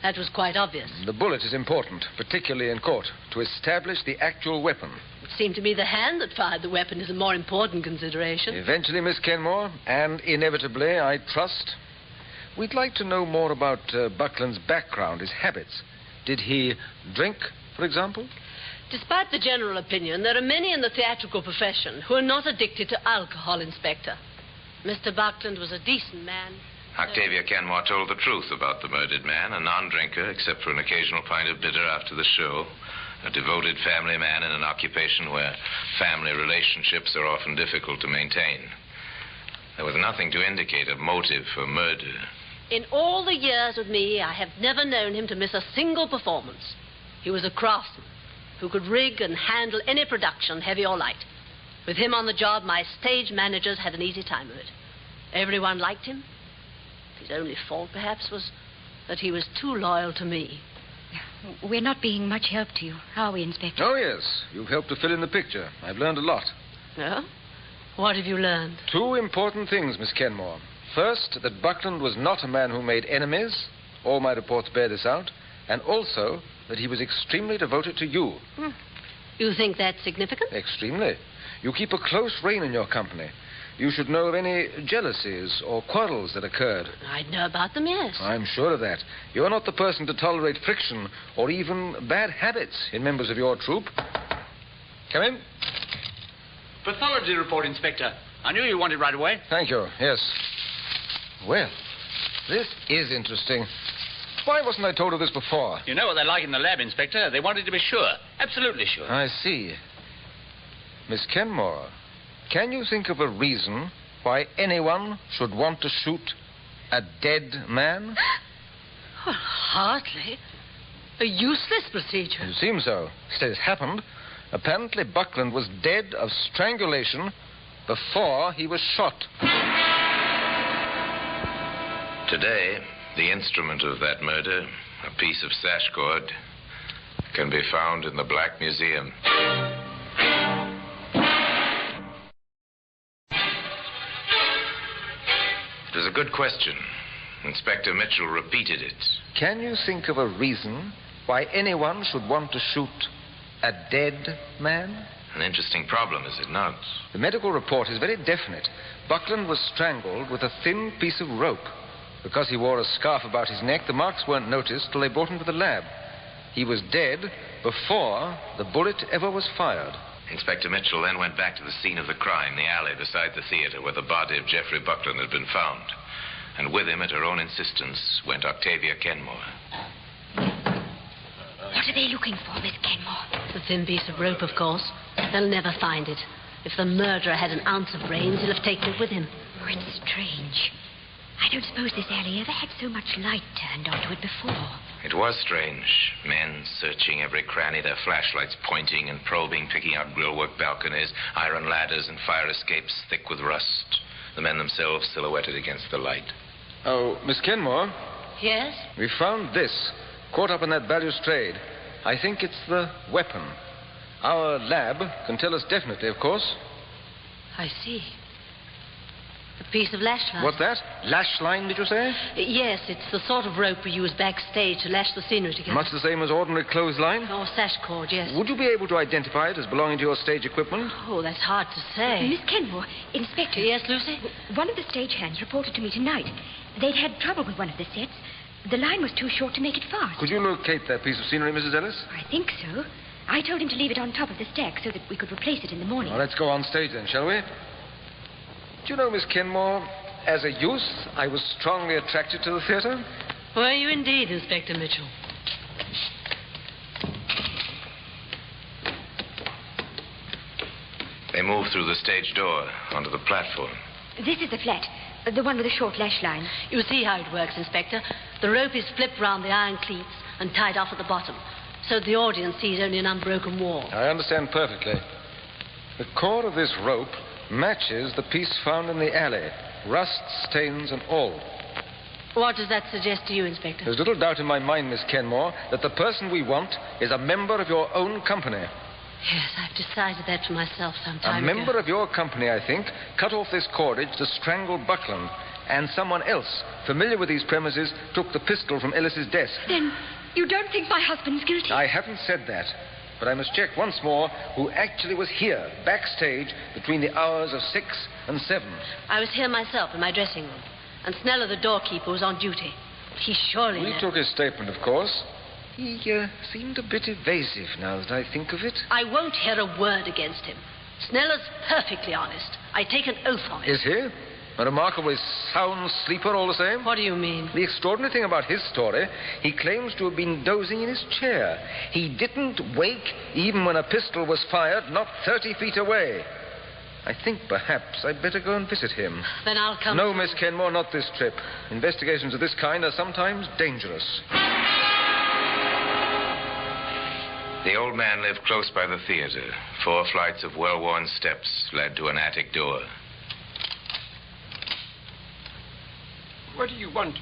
Z: That was quite obvious.
U: The bullet is important, particularly in court, to establish the actual weapon.
Z: It seemed to me the hand that fired the weapon is a more important consideration.
U: Eventually, Miss Kenmore, and inevitably, I trust. We'd like to know more about Buckland's background, his habits. Did he drink, for example?
Z: Despite the general opinion, there are many in the theatrical profession who are not addicted to alcohol, Inspector. Mr. Buckland was a decent man.
B: Octavia Kenmore told the truth about the murdered man, a non-drinker, except for an occasional pint of bitter after the show, a devoted family man in an occupation where family relationships are often difficult to maintain. There was nothing to indicate a motive for murder.
Z: In all the years with me, I have never known him to miss a single performance. He was a craftsman who could rig and handle any production, heavy or light. With him on the job, my stage managers had an easy time of it. Everyone liked him. His only fault, perhaps, was that he was too loyal to me.
V: We're not being much help to you, are we, Inspector?
U: Oh, yes. You've helped to fill in the picture. I've learned a lot.
Z: Oh? What have you learned?
U: 2 important things, Miss Kenmore. First, that Buckland was not a man who made enemies. All my reports bear this out. And also that he was extremely devoted to you.
Z: You think that's significant?
U: Extremely. You keep a close rein in your company. You should know of any jealousies or quarrels that occurred.
Z: I'd know about them, yes.
U: I'm sure of that. You're not the person to tolerate friction or even bad habits in members of your troop. Come in.
D: Pathology report, Inspector. I knew you wanted right away.
U: Thank you. Yes. Well, this is interesting. Why wasn't I told of this before?
D: You know what they're like in the lab, Inspector. They wanted to be sure. Absolutely sure.
U: I see. Miss Kenmore, can you think of a reason why anyone should want to shoot a dead man?
Z: Well, hardly. A useless procedure.
U: It seems so. Instead, it happened. Apparently, Buckland was dead of strangulation before he was shot.
B: Today, the instrument of that murder, a piece of sash cord, can be found in the Black Museum. It was a good question. Inspector Mitchell repeated it.
U: Can you think of a reason why anyone should want to shoot a dead man?
B: An interesting problem, is it not?
U: The medical report is very definite. Buckland was strangled with a thin piece of rope. Because he wore a scarf about his neck, the marks weren't noticed till they brought him to the lab. He was dead before the bullet ever was fired.
B: Inspector Mitchell then went back to the scene of the crime, the alley beside the theater where the body of Jeffrey Buckland had been found. And with him, at her own insistence, went Octavia Kenmore.
V: What are they looking for, Miss Kenmore?
Z: The thin piece of rope, of course. They'll never find it. If the murderer had an ounce of brains, he'll have taken it with him.
V: Oh, it's strange. I don't suppose this alley ever had so much light turned onto it before.
B: It was strange. Men searching every cranny, their flashlights pointing and probing, picking out grillwork balconies, iron ladders and fire escapes thick with rust. The men themselves silhouetted against the light.
U: Oh, Miss Kenmore?
Z: Yes?
U: We found this, caught up in that balustrade. I think it's the weapon. Our lab can tell us definitely, of course.
Z: I see. A piece of lash line.
U: What's that? Lash line, did you say?
Z: Yes, it's the sort of rope we use backstage to lash the scenery together.
U: Much the same as ordinary clothesline?
Z: Or sash cord, yes.
U: Would you be able to identify it as belonging to your stage equipment?
Z: Oh, that's hard to say.
V: Miss Kenmore, Inspector.
Z: Yes, Lucy?
V: One of the stagehands reported to me tonight. They'd had trouble with one of the sets. The line was too short to make it fast.
U: Could you locate that piece of scenery, Mrs. Ellis?
V: I think so. I told him to leave it on top of the stack so that we could replace it in the morning.
U: Well, let's go on stage then, shall we? Do you know, Miss Kenmore, as a youth, I was strongly attracted to the theatre.
Z: Were you indeed, Inspector Mitchell?
B: They moved through the stage door onto the platform.
V: This is the flat, the one with the short lash line.
Z: You see how it works, Inspector. The rope is flipped round the iron cleats and tied off at the bottom, so the audience sees only an unbroken wall.
U: I understand perfectly. The cord of this rope matches the piece found in the alley, rust, stains, and all.
Z: What does that suggest to you, Inspector?
U: There's little doubt in my mind, Miss Kenmore, that the person we want is a member of your own company.
Z: Yes, I've decided that for myself some time
U: ago. A member of your company, I think, cut off this cordage to strangle Buckland, and someone else, familiar with these premises, took the pistol from Ellis's desk.
V: Then you don't think my husband's guilty?
U: I haven't said that. But I must check once more who actually was here, backstage, between the hours of 6 and 7.
Z: I was here myself in my dressing room. And Sneller, the doorkeeper, was on duty. He surely
U: We took his statement, of course. He seemed a bit evasive now that I think of it.
Z: I won't hear a word against him. Sneller's perfectly honest. I take an oath on it.
U: Is he? A remarkably sound sleeper all the same?
Z: What do you mean?
U: The extraordinary thing about his story, he claims to have been dozing in his chair. He didn't wake even when a pistol was fired not 30 feet away. I think perhaps I'd better go and visit him.
Z: Then I'll come...
U: No, Miss Kenmore, not this trip. Investigations of this kind are sometimes dangerous.
B: The old man lived close by the theater. 4 flights of well-worn steps led to an attic door.
K: What do you want?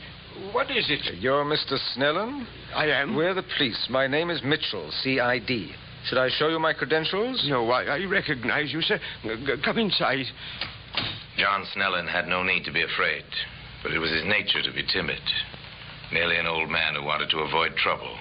K: What is it?
U: You're Mr. Snellen?
K: I am.
U: We're the police. My name is Mitchell, C.I.D. Should I show you my credentials?
K: No, I recognize you, sir. Come inside.
B: John Snellen had no need to be afraid, but it was his nature to be timid. Merely an old man who wanted to avoid trouble.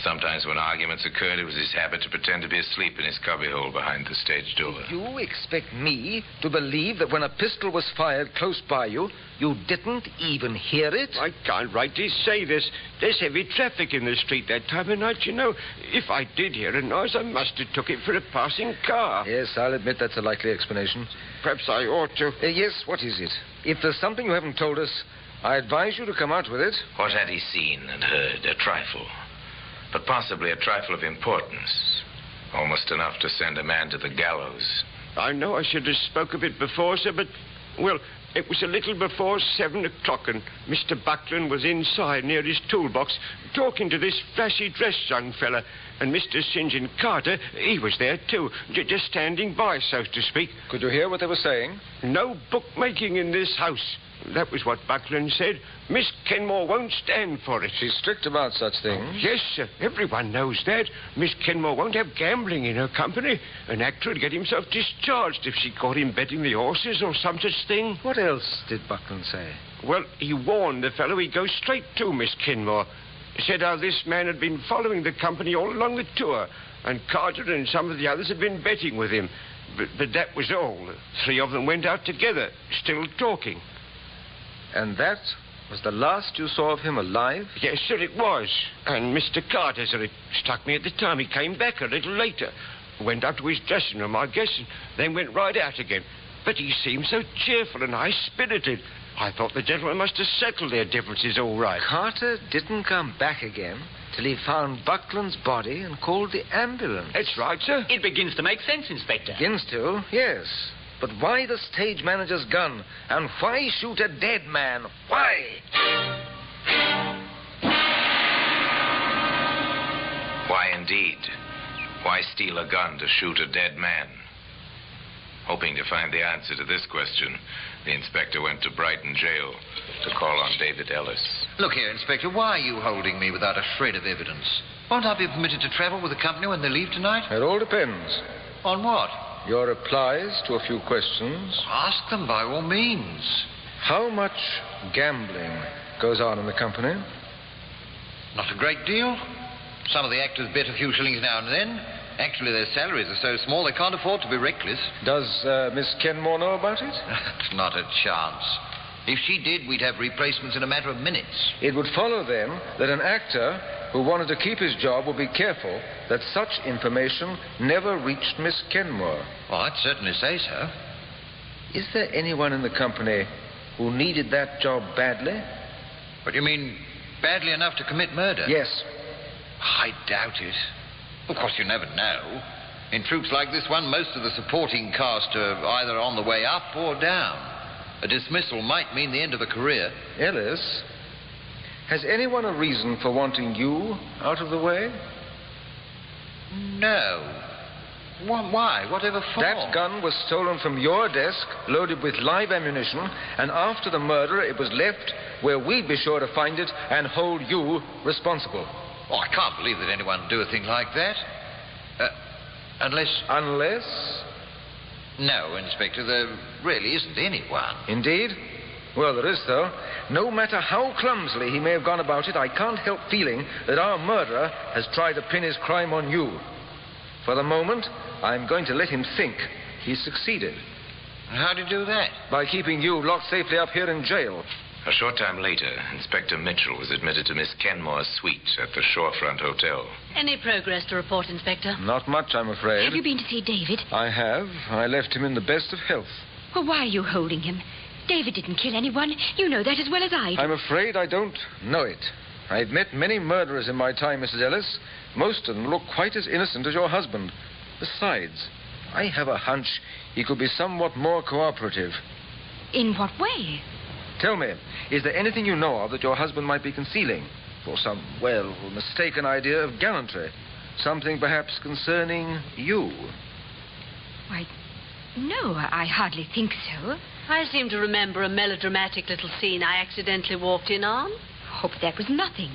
B: Sometimes when arguments occurred, it was his habit to pretend to be asleep in his cubbyhole behind the stage door.
U: You expect me to believe that when a pistol was fired close by you, you didn't even hear it?
K: I can't rightly say this. There's heavy traffic in the street that time of night, you know. If I did hear a noise, I must have took it for a passing car.
U: Yes, I'll admit that's a likely explanation.
K: Perhaps I ought to.
U: Yes, what is it? If there's something you haven't told us, I advise you to come out with it.
B: What had he seen and heard? A trifle. But possibly a trifle of importance. Almost enough to send a man to the gallows.
K: I know I should have spoke of it before, sir, but, well, it was a little before 7 o'clock, and Mr. Buckland was inside near his toolbox talking to this flashy-dressed young fella. And Mr. St. John Carter, he was there, too, just standing by, so to speak.
U: Could you hear what they were saying?
K: No bookmaking in this house. That was what Buckland said. Miss Kenmore won't stand for it.
U: She's strict about such things.
K: Yes, sir. Everyone knows that. Miss Kenmore won't have gambling in her company. An actor would get himself discharged if she caught him betting the horses or some such thing.
U: What else did Buckland say?
K: Well, he warned the fellow he'd go straight to Miss Kenmore. Said how this man had been following the company all along the tour, and Carter and some of the others had been betting with him. But that was all. The 3 of them went out together, still talking.
U: And that was the last you saw of him alive?
K: Yes, sir, it was. And Mr. Carter, sir, it struck me at the time. He came back a little later. Went up to his dressing room, I guess, and then went right out again. But he seemed so cheerful and high-spirited. I thought the gentlemen must have settled their differences all right.
U: Carter didn't come back again till he found Buckland's body and called the ambulance.
K: That's right, sir.
D: It begins to make sense, Inspector.
U: Begins to, yes. But why the stage manager's gun? And why shoot a dead man? Why?
B: Why indeed? Why steal a gun to shoot a dead man? Hoping to find the answer to this question, the inspector went to Brighton jail to call on David Ellis.
O: Look here, Inspector, why are you holding me without a shred of evidence? Won't I be permitted to travel with the company when they leave tonight?
U: It all depends.
O: On what?
U: your replies to a few questions.
O: Ask them by all means.
U: How much gambling goes on in the company?
O: Not a great deal. Some of the actors bet a few shillings now and then. Actually, their salaries are so small they can't afford to be reckless.
U: Does Miss Kenmore know about it?
O: Not a chance. If she did, we'd have replacements in a matter of minutes.
U: It would follow, then, that an actor who wanted to keep his job would be careful that such information never reached Miss Kenmore.
O: Well, I'd certainly say so.
U: Is there anyone in the company who needed that job badly?
O: What do you mean, badly enough to commit murder?
U: Yes.
O: I doubt it. Of course, you never know. In troops like this one, most of the supporting cast are either on the way up or down. A dismissal might mean the end of a career.
U: Ellis, has anyone a reason for wanting you out of the way?
O: No. Why? Whatever for?
U: That gun was stolen from your desk, loaded with live ammunition, and after the murder, it was left where we'd be sure to find it and hold you responsible.
O: Oh, I can't believe that anyone would do a thing like that. Unless...
U: Unless?
O: No, Inspector, there really isn't anyone.
U: Indeed? Well, there is, though. No matter how clumsily he may have gone about it, I can't help feeling that our murderer has tried to pin his crime on you. For the moment, I'm going to let him think he's succeeded.
O: How did he do that?
U: By keeping you locked safely up here in jail.
B: A short time later, Inspector Mitchell was admitted to Miss Kenmore's suite at the Shorefront Hotel.
Z: Any progress to report, Inspector?
U: Not much, I'm afraid.
V: Have you been to see David?
U: I have. I left him in the best of health.
V: Well, why are you holding him? David didn't kill anyone. You know that as well as I do.
U: I'm afraid I don't know it. I've met many murderers in my time, Mrs. Ellis. Most of them look quite as innocent as your husband. Besides, I have a hunch he could be somewhat more cooperative.
V: In what way?
U: Tell me, is there anything you know of that your husband might be concealing? For some, well, mistaken idea of gallantry? Something perhaps concerning you?
V: Why, no, I hardly think so.
Z: I seem to remember a melodramatic little scene I accidentally walked in on.
V: Hope that was nothing.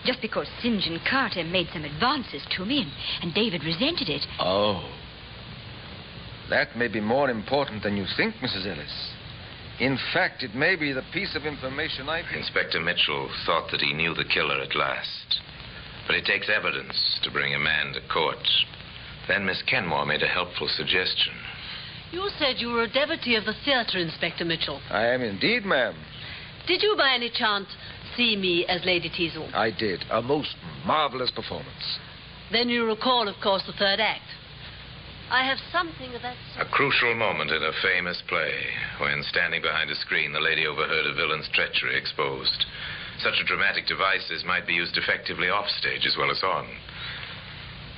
V: Just because St. John Carter made some advances to me and David resented it.
U: Oh. That may be more important than you think, Mrs. Ellis. In fact, it may be the piece of information
B: Inspector Mitchell thought that he knew the killer at last. But it takes evidence to bring a man to court. Then Miss Kenmore made a helpful suggestion.
Z: You said you were a devotee of the theatre, Inspector Mitchell.
U: I am indeed, ma'am.
Z: Did you by any chance see me as Lady Teazle?
U: I did. A most marvelous performance.
Z: Then you recall, of course, the third act. I have something of that sort.
B: A crucial moment in a famous play, when standing behind a screen, the lady overheard a villain's treachery exposed. Such a dramatic device as might be used effectively off stage as well as on.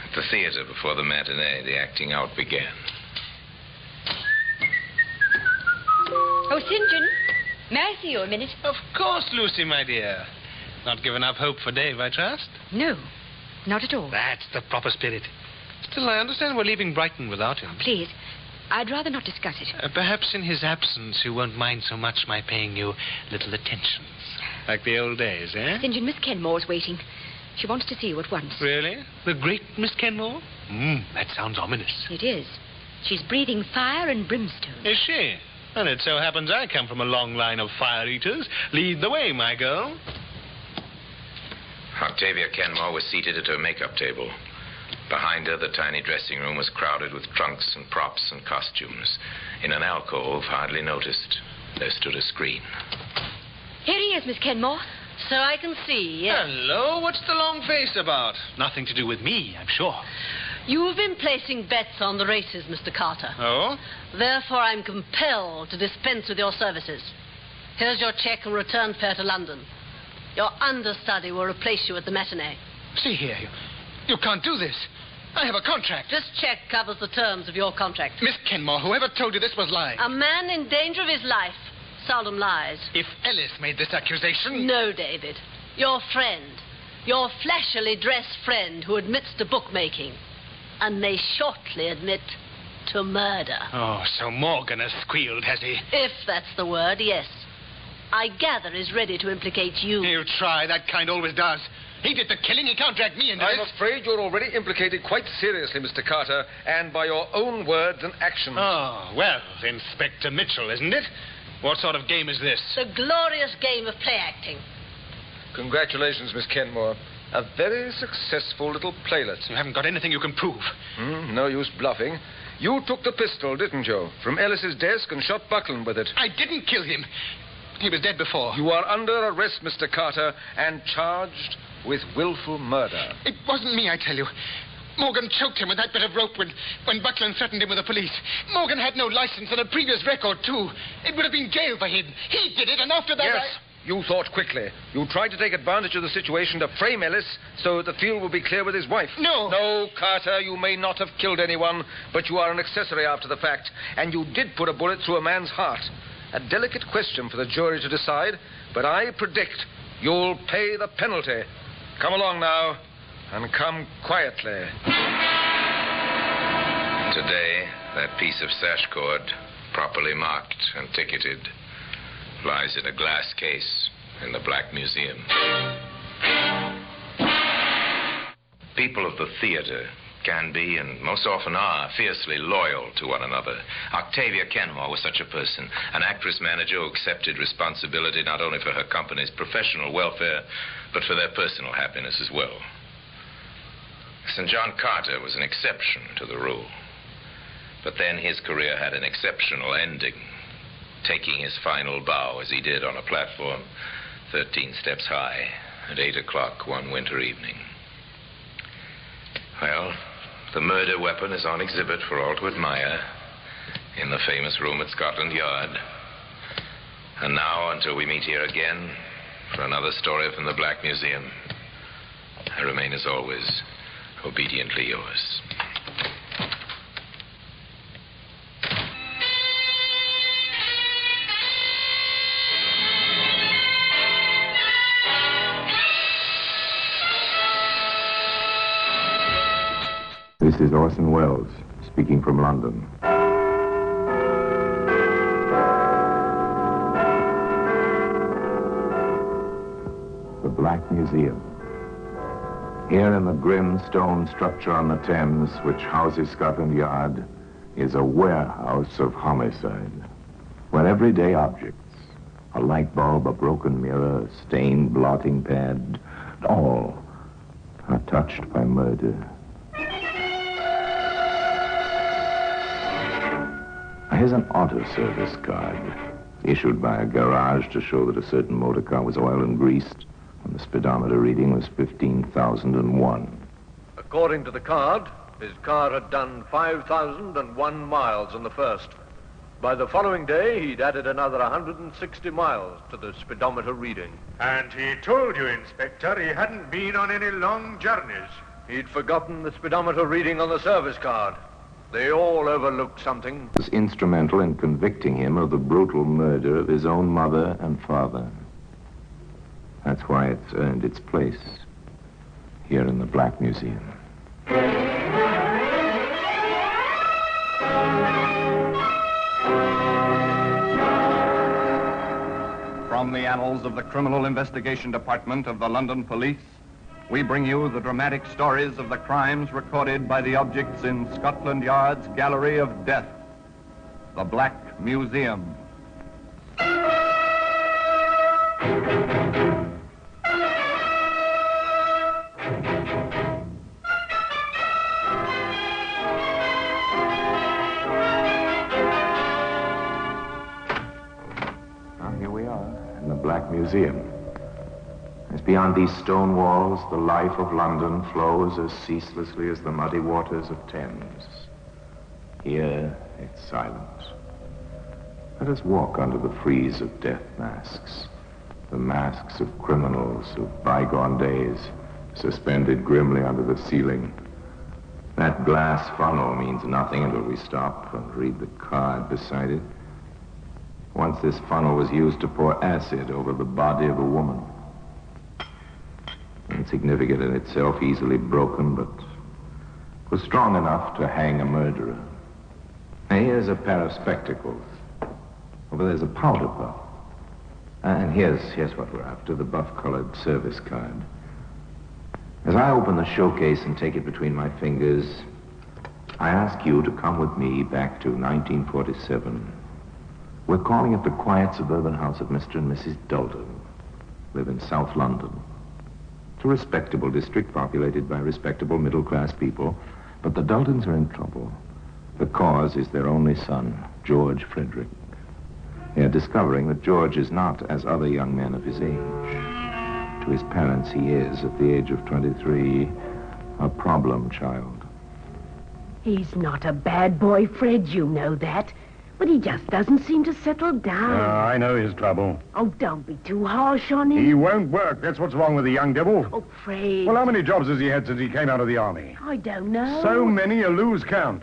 B: At the theater, before the matinee, the acting out began.
V: Oh, St. John, may I see you a minute?
C: Of course, Lucy, my dear. Not given up hope for Dave, I trust?
V: No, not at all.
C: That's the proper spirit. Still, I understand we're leaving Brighton without him.
V: Please, I'd rather not discuss it.
C: Perhaps in his absence you won't mind so much my paying you little attentions. Like the old days, eh?
V: St. John, Miss Kenmore's waiting. She wants to see you at once.
C: Really? The great Miss Kenmore? That sounds ominous.
V: It is. She's breathing fire and brimstone.
C: Is she? And it so happens I come from a long line of fire-eaters. Lead the way, my girl.
B: Octavia Kenmore was seated at her makeup table. Behind her, the tiny dressing room was crowded with trunks and props and costumes. In an alcove, hardly noticed, there stood a screen.
V: Here he is, Miss Kenmore.
Z: So I can see, yes.
C: Hello, what's the long face about? Nothing to do with me, I'm sure.
Z: You've been placing bets on the races, Mr. Carter.
C: Oh?
Z: Therefore, I'm compelled to dispense with your services. Here's your check and return fare to London. Your understudy will replace you at the matinee.
C: See here, you can't do this. I have a contract.
Z: This check covers the terms of your contract.
C: Miss Kenmore, whoever told you this was lying?
Z: A man in danger of his life seldom lies.
C: If Ellis made this accusation...
Z: No, David. Your friend. Your flashily dressed friend who admits to bookmaking. And may shortly admit to murder.
C: Oh, so Morgan has squealed, has he?
Z: If that's the word, yes. I gather is ready to implicate you.
C: You try. That kind always does. He did the killing. He can't drag me into this.
U: I'm afraid you're already implicated quite seriously, Mr. Carter, and by your own words and actions.
C: Oh, well, Inspector Mitchell, isn't it? What sort of game is this?
Z: The glorious game of play acting.
U: Congratulations, Miss Kenmore. A very successful little playlet.
C: You haven't got anything you can prove.
U: No use bluffing. You took the pistol, didn't you, from Ellis's desk and shot Buckland with it.
C: I didn't kill him. He was dead before.
U: You are under arrest, Mr. Carter, and charged with willful murder.
C: It wasn't me, I tell you. Morgan choked him with that bit of rope when Buckland threatened him with the police. Morgan had no license and a previous record, too. It would have been jail for him. He did it, and after that
U: Yes, you thought quickly. You tried to take advantage of the situation to frame Ellis so that the field would be clear with his wife.
C: No.
U: No, Carter, you may not have killed anyone, but you are an accessory after the fact, and you did put a bullet through a man's heart. A delicate question for the jury to decide, but I predict you'll pay the penalty. Come along now, and come quietly.
B: Today, that piece of sash cord, properly marked and ticketed, lies in a glass case in the Black Museum. People of the theater can be, and most often are, fiercely loyal to one another. Octavia Kenmore was such a person, an actress-manager who accepted responsibility not only for her company's professional welfare, but for their personal happiness as well. St. John Carter was an exception to the rule. But then his career had an exceptional ending, taking his final bow as he did on a platform 13 steps high at 8 o'clock one winter evening. Well, the murder weapon is on exhibit for all to admire in the famous room at Scotland Yard. And now, until we meet here again for another story from the Black Museum, I remain, as always, obediently yours.
H: This is Orson Welles, speaking from London. The Black Museum. Here in the grim stone structure on the Thames, which houses Scotland Yard, is a warehouse of homicide, where everyday objects, a light bulb, a broken mirror, a stained blotting pad, all are touched by murder. Here's an auto service card, issued by a garage to show that a certain motor car was oiled and greased, and the speedometer reading was 15,001.
F: According to the card, his car had done 5,001 miles on the first. By the following day, he'd added another 160 miles to the speedometer reading.
G: And he told you, Inspector, he hadn't been on any long journeys.
F: He'd forgotten the speedometer reading on the service card. They all overlooked something.
H: Was instrumental in convicting him of the brutal murder of his own mother and father. That's why it's earned its place here in the Black Museum.
E: From the annals of the Criminal Investigation Department of the London Police, we bring you the dramatic stories of the crimes recorded by the objects in Scotland Yard's Gallery of Death, the Black Museum.
H: Now, here we are in the Black Museum. As beyond these stone walls, the life of London flows as ceaselessly as the muddy waters of Thames. Here, it's silent. Let us walk under the frieze of death masks, the masks of criminals of bygone days, suspended grimly under the ceiling. That glass funnel means nothing until we stop and read the card beside it. Once this funnel was used to pour acid over the body of a woman. Insignificant in itself, easily broken, but was strong enough to hang a murderer. Now, here's a pair of spectacles. Over there's a powder puff. And here's what we're after, the buff-colored service card.
P: As I open the showcase and take it between my fingers, I ask you to come with me back to 1947. We're calling at the quiet suburban house of Mr. and Mrs. Dalton. Live in South London. It's a respectable district populated by respectable middle-class people, but the Daltons are in trouble. The cause is their only son, George Frederick. They are discovering that George is not as other young men of his age. To his parents, he is, at the age of 23, a problem child.
I: He's not a bad boy, Fred, you know that. But he just doesn't seem to settle down.
M: I know his trouble.
I: Oh, don't be too harsh on him.
M: He won't work. That's what's wrong with the young devil.
I: Oh, Fred.
M: Well, how many jobs has he had since he came out of the army?
I: I don't know.
M: So many you lose count.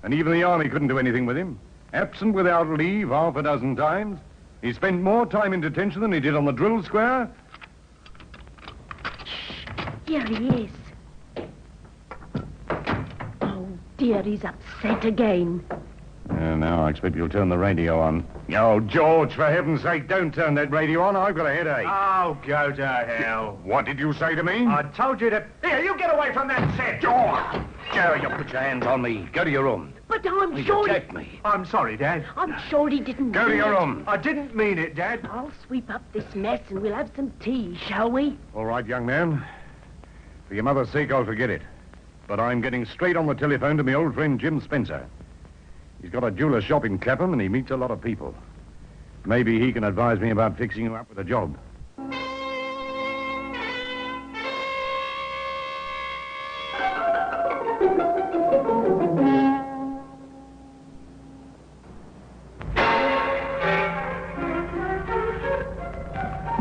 M: And even the army couldn't do anything with him. Absent without leave half a dozen times. He spent more time in detention than he did on the drill square.
I: Here he is. Oh, dear, he's upset again.
M: Now I expect you'll turn the radio on. Oh, George, for heaven's sake, don't turn that radio on. I've got a headache.
G: Oh, go to hell.
M: What did you say to me?
G: I told you to... Here, you get away from that set.
M: George! Joe, you put your hands on me. Go to your room.
I: But I'm sure...
M: Protect me.
G: I'm sorry, Dad.
I: I'm sure he didn't
M: Go to your room.
G: I didn't mean it, Dad.
I: I'll sweep up this mess and we'll have some tea, shall we?
M: All right, young man. For your mother's sake, I'll forget it. But I'm getting straight on the telephone to my old friend Jim Spencer. He's got a jeweler's shop in Clapham, and he meets a lot of people. Maybe he can advise me about fixing you up with a job.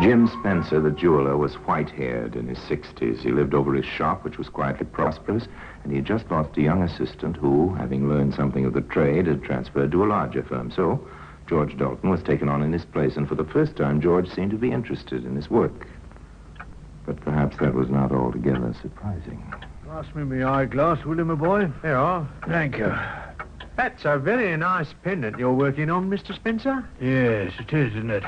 P: Jim Spencer, the jeweler, was white-haired in his 60s. He lived over his shop, which was quietly prosperous, and he had just lost a young assistant who, having learned something of the trade, had transferred to a larger firm. So George Dalton was taken on in his place, and for the first time, George seemed to be interested in his work. But perhaps that was not altogether surprising.
G: Pass me my eyeglass, will you, my boy? Here you are.
X: Thank you.
G: That's a very nice pendant you're working on, Mr. Spencer.
X: Yes, it is, isn't it?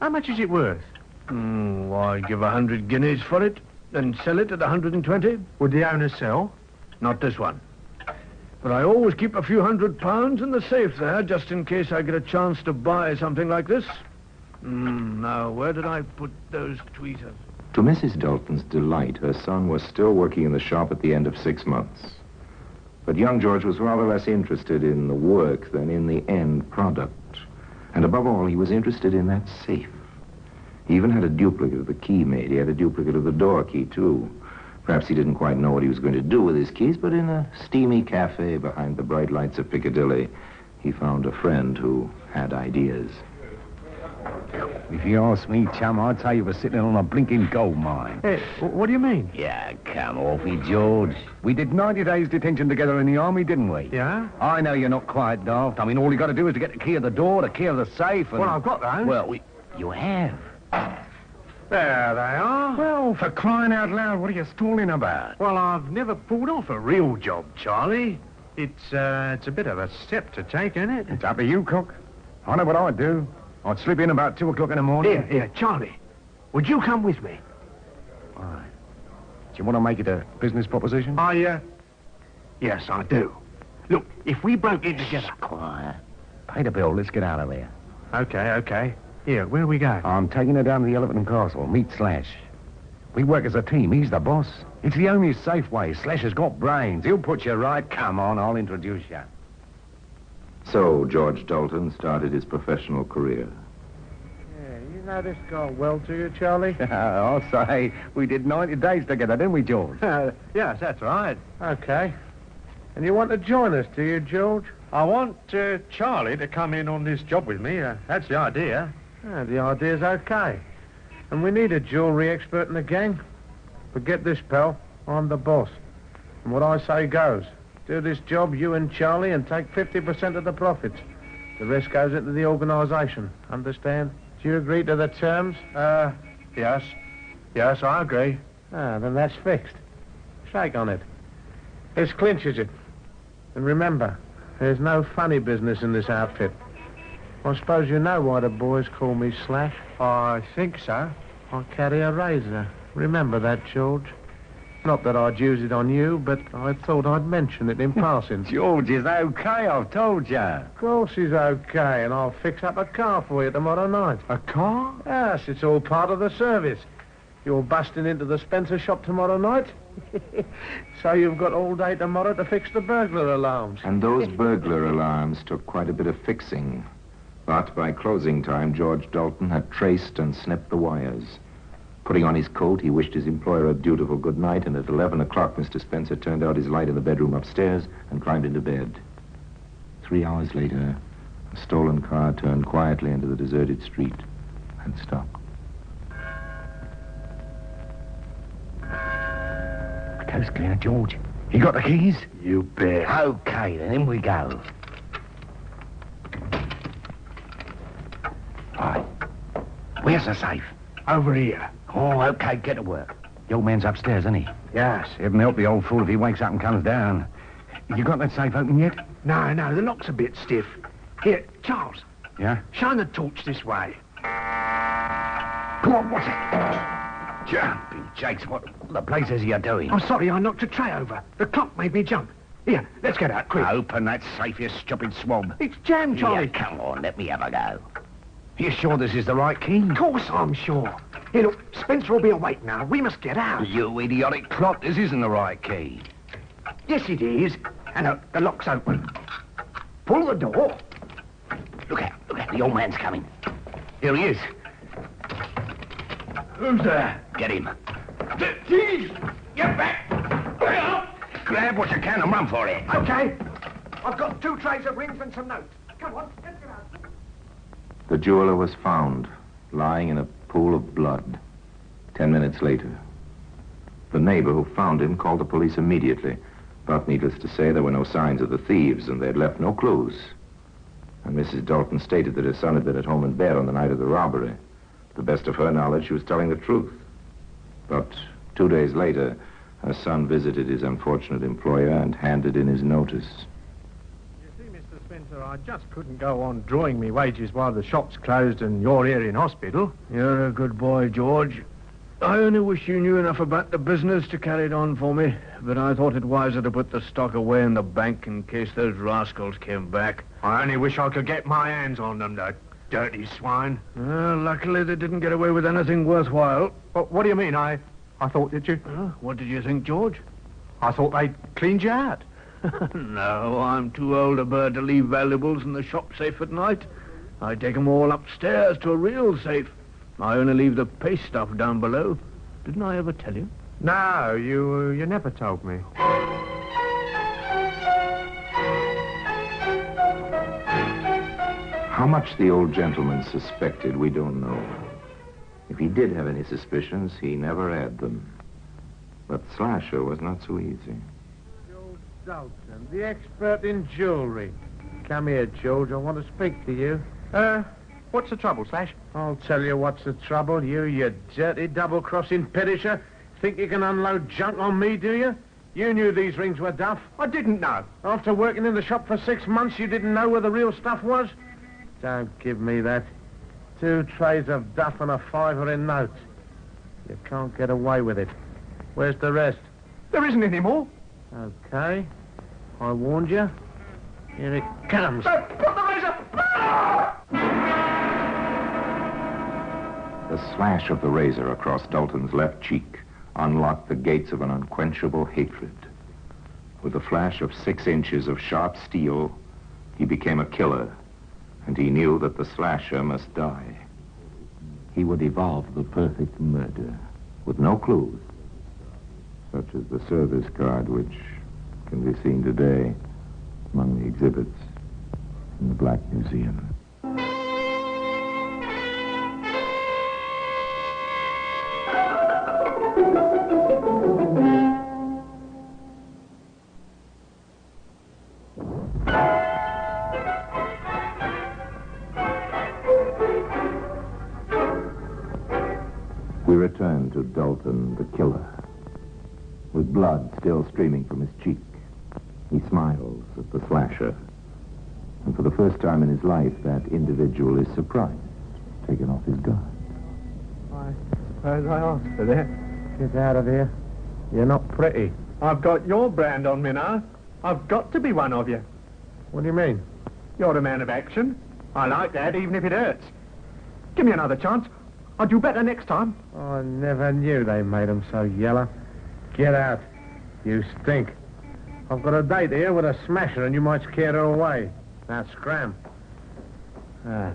G: How much is it worth?
X: I give 100 guineas for it, and sell it at 120.
G: Would the owner sell?
X: Not this one. But I always keep a few £100 in the safe there, just in case I get a chance to buy something like this. Now, where did I put those tweezers?
P: To Mrs. Dalton's delight, her son was still working in the shop at the end of 6 months. But young George was rather less interested in the work than in the end product. And above all, he was interested in that safe. He even had a duplicate of the key made. He had a duplicate of the door key, too. Perhaps he didn't quite know what he was going to do with his keys, but in a steamy cafe behind the bright lights of Piccadilly, he found a friend who had ideas.
M: If you ask me, chum, I'd say you were sitting on a blinking gold mine.
G: Hey, what do you mean?
M: Yeah, come off it, George. We did 90 days detention together in the army, didn't we?
G: Yeah?
M: I know you're not quite daft. I mean, all you got to do is to get the key of the door, the key of the safe, and...
G: Well, I've got those.
M: Well, you have.
G: There they are.
M: Well, for crying out loud, what are you stalling about?
G: Well, I've never pulled off a real job, Charlie. It's a bit of a step to take, isn't it?
M: It's up to you, Cook. I know what I'd do. I'd slip in about 2 o'clock in the morning.
G: Here, Charlie. Would you come with me?
M: All right. Do you want to make it a business proposition?
G: Yes, I do. Look, if we broke in together...
M: Quiet. Pay the bill. Let's get out of here.
G: Okay. Here, where do we go?
M: I'm taking her down to the Elephant and Castle. Meet Slash. We work as a team. He's the boss. It's the only safe way. Slash has got brains. He'll put you right. Come on, I'll introduce you.
P: So George Dalton started his professional career.
G: Yeah, you know this guy well, do you, Charlie?
M: I'll say we did 90 days together, didn't we, George?
G: Yes, that's right. Okay. And you want to join us, do you, George? I want Charlie to come in on this job with me. That's the idea. The idea's okay. And we need a jewellery expert in the gang. But get this, pal. I'm the boss. And what I say goes. Do this job, you and Charlie, and take 50% of the profits. The rest goes into the organisation. Understand? Do you agree to the terms? Yes. Yes, I agree. Then that's fixed. Shake on it. This clinches it. And remember, there's no funny business in this outfit. I suppose you know why the boys call me Slash? I think so. I carry a razor. Remember that, George. Not that I'd use it on you, but I thought I'd mention it in passing.
M: George is okay, I've told you.
G: Of course he's okay, and I'll fix up a car for you tomorrow night.
M: A car?
G: Yes, it's all part of the service. You're busting into the Spencer shop tomorrow night. So you've got all day tomorrow to fix the burglar alarms.
P: And those burglar alarms took quite a bit of fixing. But by closing time, George Dalton had traced and snipped the wires. Putting on his coat, he wished his employer a dutiful good night, and at 11 o'clock, Mr. Spencer turned out his light in the bedroom upstairs and climbed into bed. 3 hours later, a stolen car turned quietly into the deserted street and stopped.
M: The coast clear, George. You got the keys?
L: You bet.
M: Okay, then in we go. Right. Where's the safe?
L: Over here.
M: Oh, okay, get to work. The old man's upstairs, isn't he?
L: Yes.
M: Heaven help the old fool if he wakes up and comes down. You got that safe open yet?
L: No, the lock's a bit stiff. Here, Charles.
M: Yeah?
L: Shine the torch this way.
M: Come on, what's it? Jumping jakes, what the blazes are you doing?
L: I'm sorry, I knocked a tray over. The clock made me jump. Here, let's get out, quick.
M: Open that safe, you stupid swab.
L: It's jammed, Charlie.
M: Yeah, come on, let me have a go. You sure this is the right key?
L: Of course I'm sure. Here, look, Spencer will be awake now. We must get out.
M: You idiotic clot, this isn't the right key.
L: Yes, it is. And look, the lock's open. Pull the door.
M: Look out, the old man's coming. Here he is.
L: Who's there?
M: Get him.
L: Jeez! Get back!
M: Grab what you can and run for it.
L: Okay. I've got 2 trays of rings and some notes. Come on, let's get out.
P: The jeweler was found, lying in a pool of blood. 10 minutes later. The neighbor who found him called the police immediately. But needless to say, there were no signs of the thieves, and they had left no clues. And Mrs. Dalton stated that her son had been at home in bed on the night of the robbery. To the best of her knowledge, she was telling the truth. But 2 days later, her son visited his unfortunate employer and handed in his notice.
G: You see, Mr. Spencer, I just couldn't go on drawing me wages while the shop's closed and you're here in hospital.
A: You're a good boy, George. I only wish you knew enough about the business to carry it on for me, but I thought it wiser to put the stock away in the bank in case those rascals came back.
G: I only wish I could get my hands on them, the dirty swine.
A: Well, luckily they didn't get away with anything worthwhile.
G: What do you mean? I thought that you...
A: What did you think, George?
G: I thought they'd cleaned you out.
A: No, I'm too old a bird to leave valuables in the shop safe at night. I take 'em all upstairs to a real safe. I only leave the paste stuff down below. Didn't I ever tell you?
G: No, you never told me.
P: How much the old gentleman suspected, we don't know. If he did have any suspicions, he never had them. But Slasher was not so easy.
G: George Dalton, the expert in jewelry. Come here, George. I want to speak to you. What's the trouble, Slash? I'll tell you what's the trouble. You dirty double-crossing perisher. Think you can unload junk on me, do you? You knew these rings were duff. I didn't know. After working in the shop for 6 months, you didn't know where the real stuff was? Don't give me that. 2 trays of duff and a $5 in notes. You can't get away with it. Where's the rest? There isn't any more. Okay. I warned you. Here it comes.
L: Put the razor!
P: The slash of the razor across Dalton's left cheek unlocked the gates of an unquenchable hatred. With a flash of 6 inches of sharp steel, he became a killer, and he knew that the slasher must die. He would evolve the perfect murder with no clues, such as the service card which can be seen today among the exhibits in the Black Museum. We return to Dalton, the killer. With blood still streaming from his cheek, he smiles at the slasher. And for the first time in his life, that individual is surprised, taken off his guard.
G: I suppose I asked for that. Get out of here. You're not pretty.
J: I've got your brand on me now. I've got to be one of you.
G: What do you mean?
J: You're a man of action. I like that, even if it hurts. Give me another chance. I'll do better next time.
G: I never knew they made them so yellow. Get out. You stink. I've got a date here with a smasher and you might scare her away. Now scram. Ah,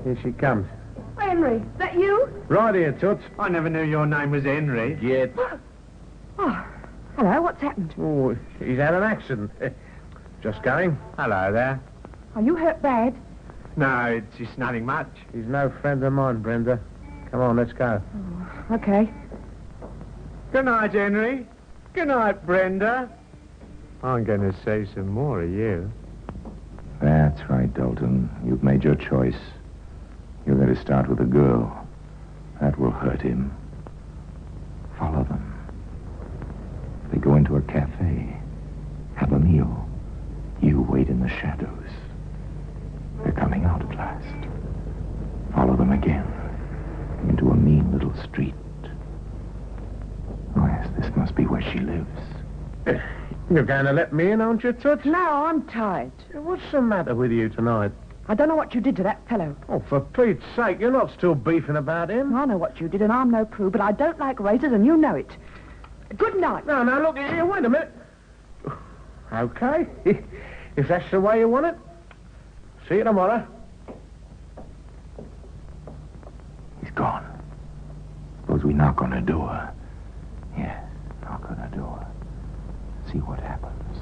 G: here she comes.
I: Henry, is that you?
G: Right here, Toots.
J: I never knew your name was Henry.
G: Get.
I: Oh, hello, what's happened?
G: Oh, he's had an accident. Just going. Hello there.
I: Are you hurt bad?
J: No, it's just nothing much.
G: He's no friend of mine, Brenda. Come on, let's go.
I: Oh, okay.
J: Good night, Henry. Good night, Brenda. I'm going to say some more of you.
P: That's right, Dalton. You've made your choice. You're going to start with a girl. That will hurt him. Follow them. They go into a cafe. Have a meal. You wait in the shadows. They're coming out at last. Follow them again. Into a mean little street. Oh, yes, this must be where she lives.
G: You're going to let me in, aren't you, Toots?
I: No, I'm tired.
G: What's the matter with you tonight?
I: I don't know what you did to that fellow.
G: Oh, for Pete's sake, you're not still beefing about him.
I: I know what you did, and I'm no prude, but I don't like razors, and you know it. Good night.
G: No, look here, wait a minute. Okay, if that's the way you want it. See you tomorrow.
P: He's gone. Suppose we knock on her door. Yes, knock on her door. See what happens.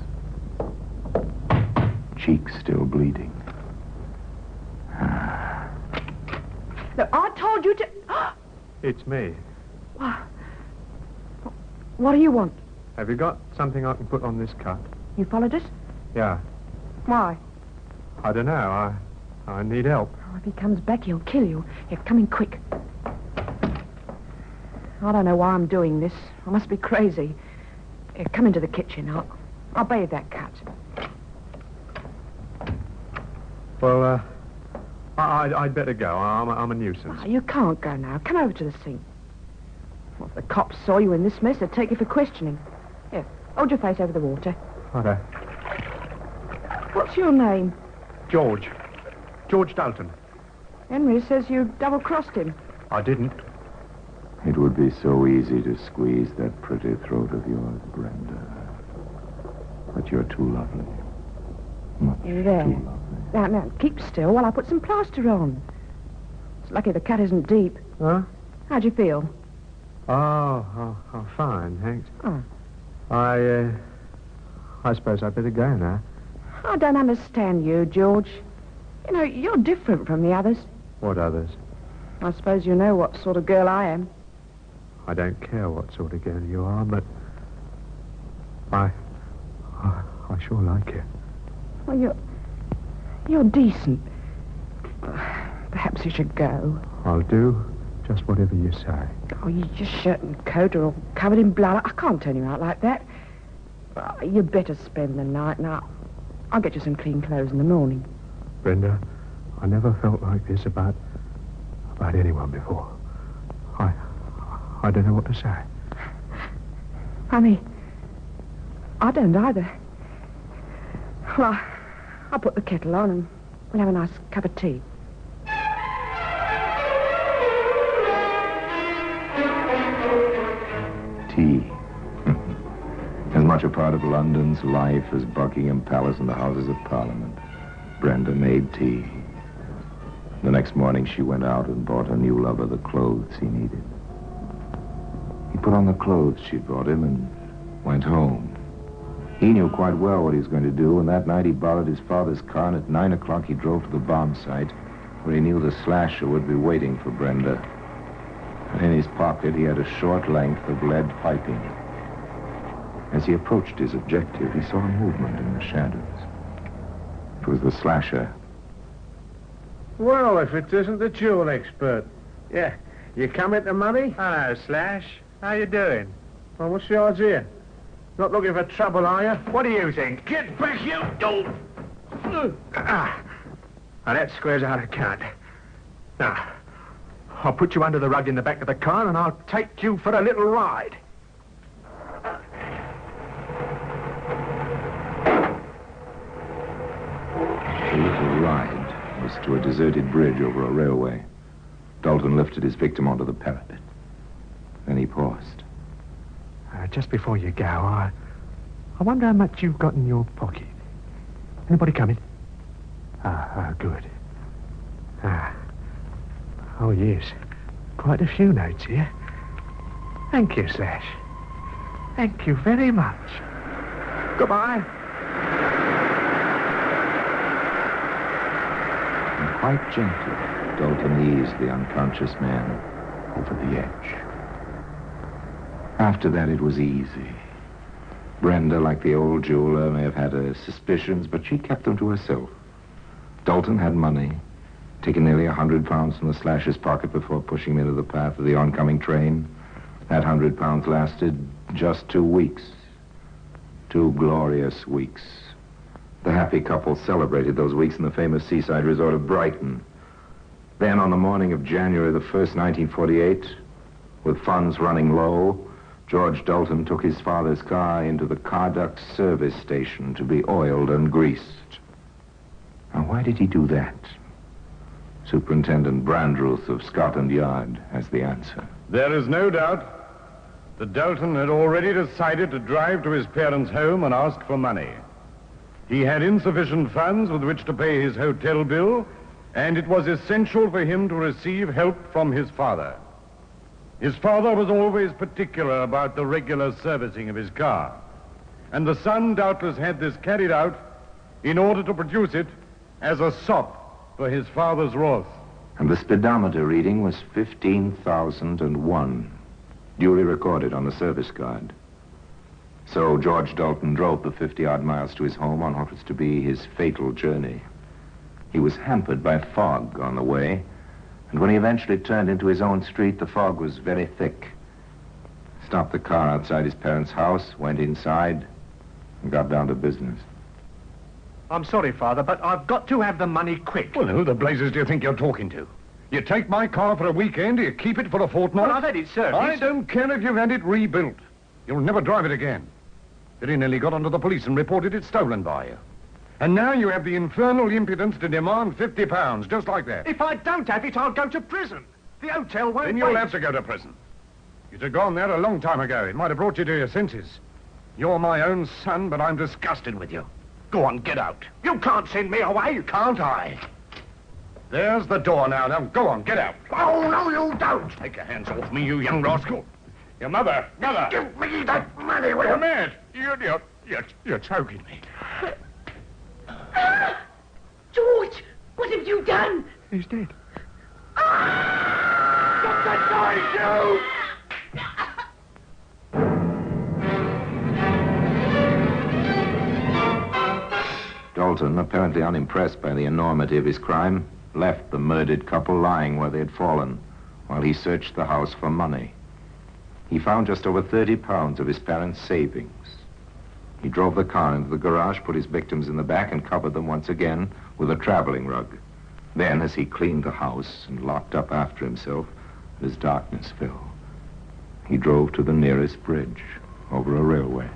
P: Cheeks still bleeding.
I: Look, I told you to...
J: It's me.
I: What do you want?
J: Have you got something I can put on this cut?
I: You followed us?
J: Yeah.
I: Why?
J: I don't know. I need help.
I: Oh, if he comes back, he'll kill you. Here, come in quick. I don't know why I'm doing this. I must be crazy. Here, come into the kitchen. I'll bathe that cut.
J: Well, I'd better go. I'm a nuisance.
I: Oh, you can't go now. Come over to the sink. Well, if the cops saw you in this mess, they'd take you for questioning. Here, hold your face over the water.
J: Okay.
I: What's your name?
J: George. George Dalton.
I: Henry says you double-crossed him.
J: I didn't.
P: It would be so easy to squeeze that pretty throat of yours, Brenda. But you're too lovely. Much
I: You there.
P: too lovely.
I: Now, keep still while I put some plaster on. It's lucky the cut isn't deep.
J: Huh?
I: How'd you feel?
J: Oh, fine, thanks.
I: Oh.
J: I suppose I'd better go now.
I: I don't understand you, George. You know, you're different from the others.
J: What others?
I: I suppose you know what sort of girl I am.
J: I don't care what sort of girl you are, but I sure like you.
I: Well, you're decent. Perhaps you should go.
J: I'll do just whatever you say.
I: Oh, your shirt and coat are all covered in blood. I can't turn you out like that. Oh, you better spend the night. Now, I'll get you some clean clothes in the morning.
J: Brenda, I never felt like this about anyone before. I don't know what to say.
I: Honey, I don't either. Well, I'll put the kettle on and we'll have a nice cup of tea.
P: Tea. As much a part of London's life as Buckingham Palace and the Houses of Parliament. Brenda made tea. The next morning she went out and bought her new lover the clothes he needed. He put on the clothes she'd brought him and went home. He knew quite well what he was going to do, and that night he borrowed his father's car, and at 9 o'clock he drove to the bomb site, where he knew the slasher would be waiting for Brenda. And in his pocket he had a short length of lead piping. As he approached his objective, he saw a movement in the shadows. It was the slasher.
G: Well, if it isn't the jewel expert. Yeah, you come into money?
J: Hello, Slash. How you doing?
G: Well, what's the odds here? Not looking for trouble, are you?
J: What do you think?
G: Get back, you dope!
J: Now, that squares out a cut. Now, I'll put you under the rug in the back of the car and I'll take you for a little ride.
P: The little ride was to a deserted bridge over a railway. Dalton lifted his victim onto the parapet. Then he paused.
J: Just before you go, I wonder how much you've got in your pocket. Anybody coming? Good. Oh, yes. Quite a few notes here. Thank you, Slash. Thank you very much. Goodbye.
P: And quite gently, Dalton eased the unconscious man over the edge. After that, it was easy. Brenda, like the old jeweler, may have had her suspicions, but she kept them to herself. Dalton had money, taken nearly £100 from the Slash's pocket before pushing him into the path of the oncoming train. That £100 lasted just 2 weeks. 2 glorious weeks. The happy couple celebrated those weeks in the famous seaside resort of Brighton. Then, on the morning of January the 1st, 1948, with funds running low, George Dalton took his father's car into the Carduck service station to be oiled and greased. Now, why did he do that? Superintendent Brandruth of Scotland Yard has the answer.
M: There is no doubt that Dalton had already decided to drive to his parents' home and ask for money. He had insufficient funds with which to pay his hotel bill, and it was essential for him to receive help from his father. His father was always particular about the regular servicing of his car, and the son doubtless had this carried out in order to produce it as a sop for his father's wrath.
P: And the speedometer reading was 15,001, duly recorded on the service card. So George Dalton drove the 50-odd miles to his home on what was to be his fatal journey. He was hampered by fog on the way, and when he eventually turned into his own street, the fog was very thick. Stopped the car outside his parents' house, went inside, and got down to business.
J: I'm sorry, Father, but I've got to have the money quick.
M: Well, who the blazes do you think you're talking to? You take my car for a weekend, you keep it for a fortnight?
J: Well, I've had it serviced.
M: I don't care if you've had it rebuilt. You'll never drive it again. Billy nearly got onto the police and reported it stolen by you. And now you have the infernal impudence to demand £50, just like that.
J: If I don't have it, I'll go to prison. The hotel won't
M: Then you'll
J: wait.
M: have to go to prison. You'd have gone there a long time ago. It might have brought you to your senses. You're my own son, but I'm disgusted with you. Go on, get out.
J: You can't send me away.
M: Can't I? There's the door now. Now, go on, get out.
J: Oh, no, you don't.
M: Take your hands off me, you young rascal. Your mother.
J: Give me that money, will
M: You're
J: you?
M: mad. You're choking me.
N: George, what have you done?
J: He's dead.
N: Stop that noise,
P: Dalton, apparently unimpressed by the enormity of his crime, left the murdered couple lying where they had fallen while he searched the house for money. He found just over £30 of his parents' savings. He drove the car into the garage, put his victims in the back, and covered them once again with a traveling rug. Then, as he cleaned the house and locked up after himself, as darkness fell, he drove to the nearest bridge over a railway.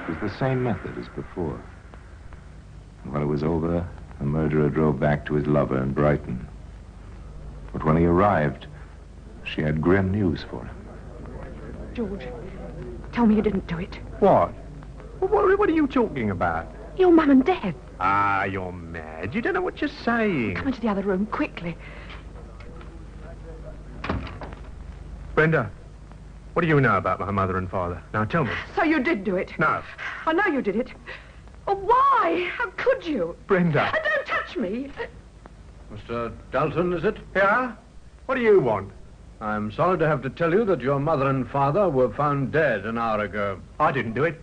P: It was the same method as before. And when it was over, the murderer drove back to his lover in Brighton. But when he arrived, she had grim news for him.
I: George, tell me you didn't do it.
J: What? What are you talking about?
I: Your mum and dad.
J: Ah, you're mad. You don't know what you're saying.
I: Come into the other room, quickly.
J: Brenda, what do you know about my mother and father? Now, tell me.
I: So you did do it?
J: No.
I: I know you did it. Oh, why? How could you?
J: Brenda.
I: And don't touch me.
F: Mr. Dalton, is it?
J: Yeah? What do you want?
F: I'm sorry to have to tell you that your mother and father were found dead an hour ago.
J: I didn't do it.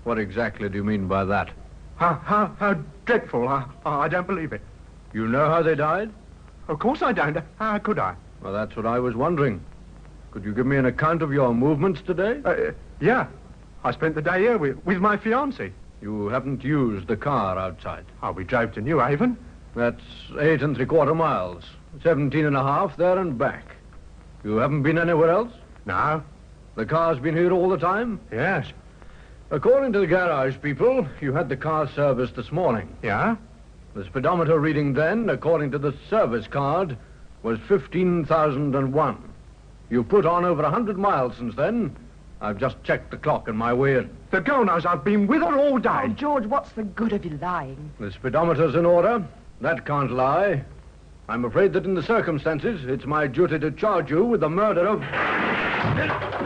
F: What exactly do you mean by that?
J: How dreadful. I don't believe it.
F: You know how they died?
J: Of course I don't. How could I?
F: Well, that's what I was wondering. Could you give me an account of your movements today?
J: Yeah. I spent the day here with my fiancée.
F: You haven't used the car outside.
G: Oh, we drove to New Haven.
F: That's 8 3/4 miles. 17 and a half there and back. You haven't been anywhere else?
G: No.
F: The car's been here all the time?
G: Yes.
F: According to the garage people, you had the car serviced this morning.
G: Yeah?
F: The speedometer reading then, according to the service card, was 15,001. You've put on over 100 miles since then. I've just checked the clock on my way in.
G: The girl knows I've been with her all day.
I: Oh, George, what's the good of you lying?
F: The speedometer's in order. That can't lie. I'm afraid that in the circumstances, it's my duty to charge you with the murder of...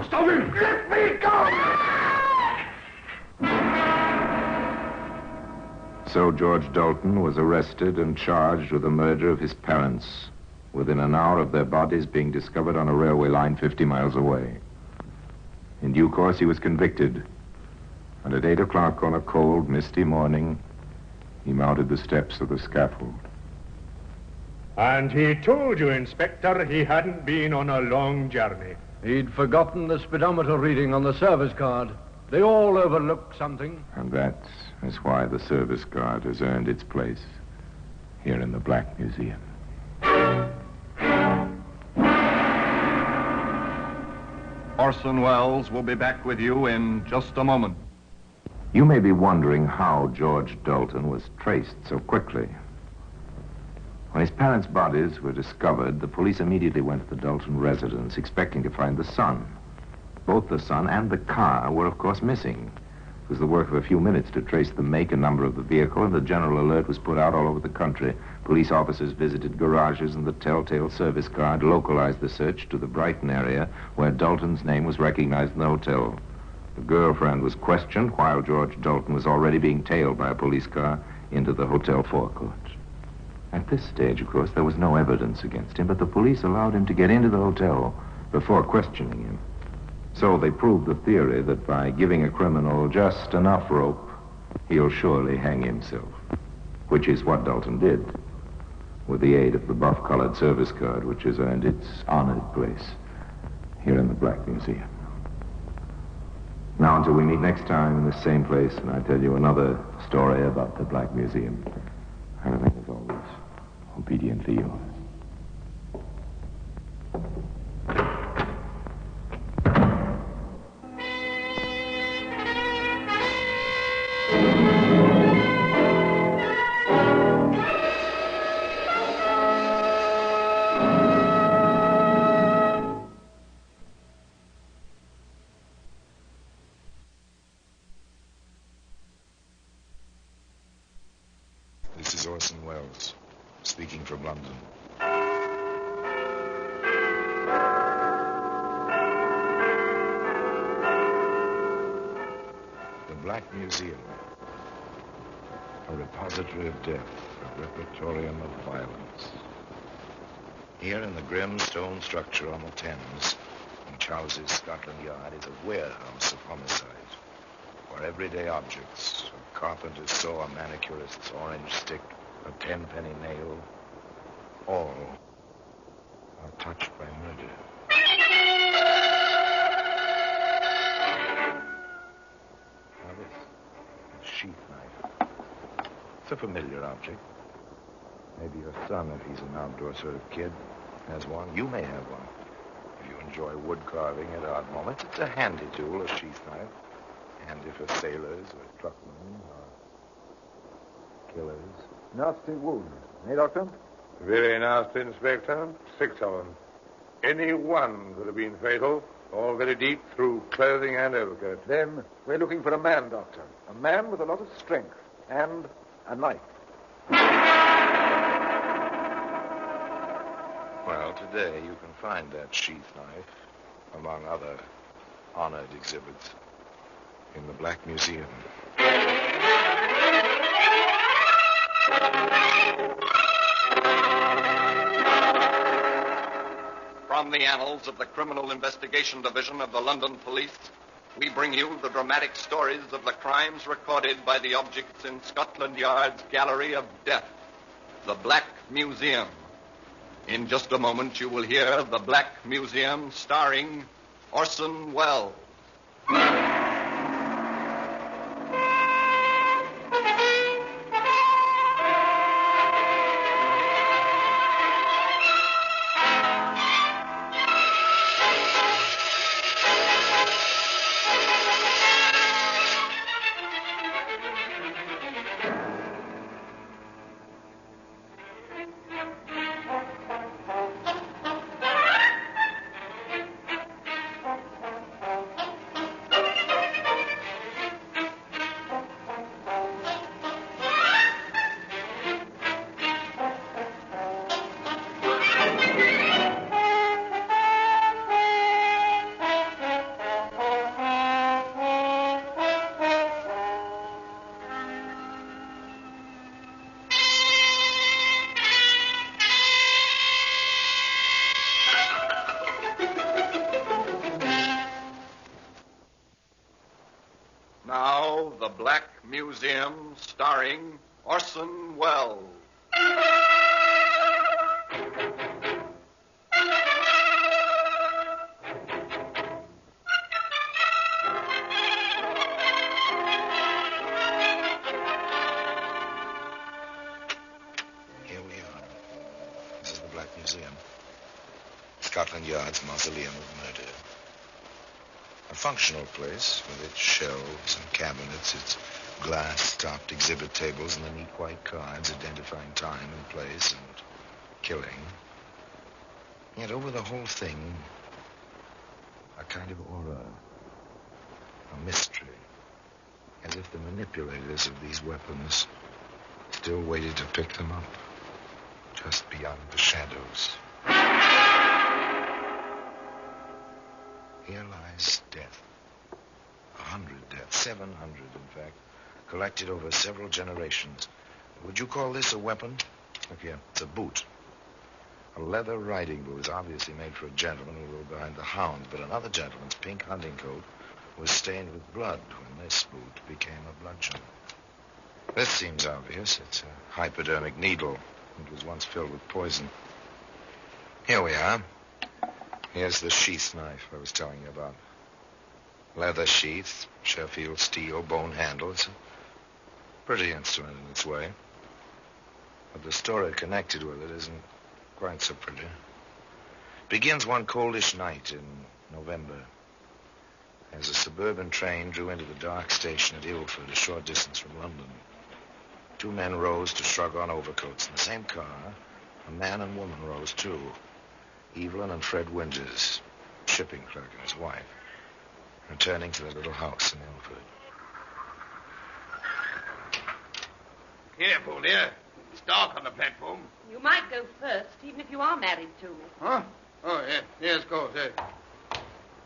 N: Stop him! Let me go!
P: So George Dalton was arrested and charged with the murder of his parents, within an hour of their bodies being discovered on a railway line 50 miles away. In due course, he was convicted, and at 8 o'clock on a cold, misty morning, he mounted the steps of the scaffold.
G: And he told you, Inspector, he hadn't been on a long journey.
F: He'd forgotten the speedometer reading on the service card. They all overlook something.
P: And that is why the service card has earned its place here in the Black Museum.
E: Orson Welles will be back with you in just a moment.
P: You may be wondering how George Dalton was traced so quickly. When his parents' bodies were discovered, the police immediately went to the Dalton residence, expecting to find the son. Both the son and the car were, of course, missing. It was the work of a few minutes to trace the make and number of the vehicle, and the general alert was put out all over the country. Police officers visited garages, and the telltale service card localized the search to the Brighton area, where Dalton's name was recognized in the hotel. The girlfriend was questioned while George Dalton was already being tailed by a police car into the hotel forecourt. At this stage, of course, there was no evidence against him, but the police allowed him to get into the hotel before questioning him. So they proved the theory that by giving a criminal just enough rope, he'll surely hang himself, which is what Dalton did, with the aid of the buff-colored service card, which has earned its honored place here in the Black Museum. Now, until we meet next time in the same place, and I tell you another story about the Black Museum, I remain, as always, obediently yours. This is Orson Welles, speaking from London. The Black Museum, a repository of death, a repertorium of violence. Here in the grim stone structure on the Thames, which houses Scotland Yard, is a warehouse of homicide, where everyday objects, a carpenter's saw, a manicurist's orange stick, a 10-penny nail, all are touched by murder. Now this sheath knife. It's a familiar object. Maybe your son, if he's an outdoor sort of kid, has one. You may have one. If you enjoy wood carving at odd moments, it's a handy tool, a sheath knife. Handy for sailors or truckmen or killers.
X: Nasty wound. Eh, Doctor?
H: Very nasty, Inspector. 6 of them. Any one could have been fatal. All very deep through clothing and overcoat.
X: Then we're looking for a man, Doctor. A man with a lot of strength and a knife.
P: Well, today you can find that sheath knife, among other honored exhibits, in the Black Museum.
E: From the annals of the Criminal Investigation Division of the London Police, we bring you the dramatic stories of the crimes recorded by the objects in Scotland Yard's Gallery of Death, the Black Museum. In just a moment, you will hear The Black Museum starring Orson Welles.
X: Black Museum, starring Orson Welles.
L: Here we are. This is the Black Museum. Scotland Yard's mausoleum of murder. A functional place with its shelves and cabinets, its glass-topped exhibit tables, and the neat white cards identifying time and place and killing. Yet over the whole thing, a kind of aura, a mystery, as if the manipulators of these weapons still waited to pick them up, just beyond the shadows. Here lies death. 100 deaths, 700 in fact, collected over several generations. Would you call this a weapon? Look here, it's a boot. A leather riding boot is obviously made for a gentleman who rode behind the hound, but another gentleman's pink hunting coat was stained with blood when this boot became a bludgeon. This seems obvious. It's a hypodermic needle. It was once filled with poison. Here we are. Here's the sheath knife I was telling you about. Leather sheath, Sheffield steel, bone handle. It's a pretty instrument in its way. But the story connected with it isn't quite so pretty. It begins one coldish night in November, as a suburban train drew into the dark station at Ilford, a short distance from London. Two men rose to shrug on overcoats. In the same car, a man and woman rose too. Evelyn and Fred Winters, shipping clerk and his wife, returning to their little house in Ilford.
X: Careful, dear. It's dark on the platform.
Q: You might go first, even if you are married to me.
X: Huh? Oh, yeah. Yes, of course, yeah.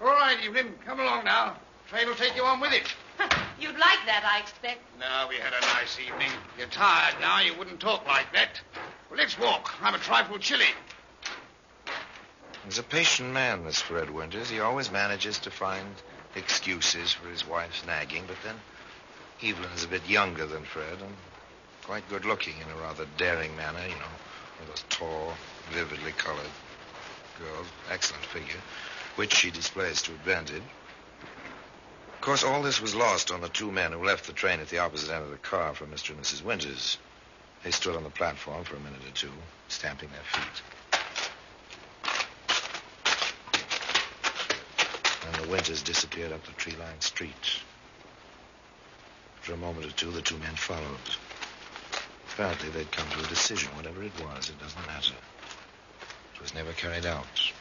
X: All right, Evelyn, come along now. Train will take you on with it.
Q: You'd like that, I expect.
X: No, we had a nice evening. You're tired now. You wouldn't talk like that. Well, let's walk. I'm a trifle chilly.
L: He's a patient man, this Fred Winters. He always manages to find excuses for his wife's nagging, but then Evelyn is a bit younger than Fred and quite good-looking in a rather daring manner, you know, with those tall, vividly colored girls, excellent figure, which she displays to advantage. Of course, all this was lost on the two men who left the train at the opposite end of the car from Mr. and Mrs. Winters. They stood on the platform for a minute or two, stamping their feet. And the Winters disappeared up the tree-lined street. For a moment or two, the two men followed. Apparently, they'd come to a decision. Whatever it was, it doesn't matter. It was never carried out.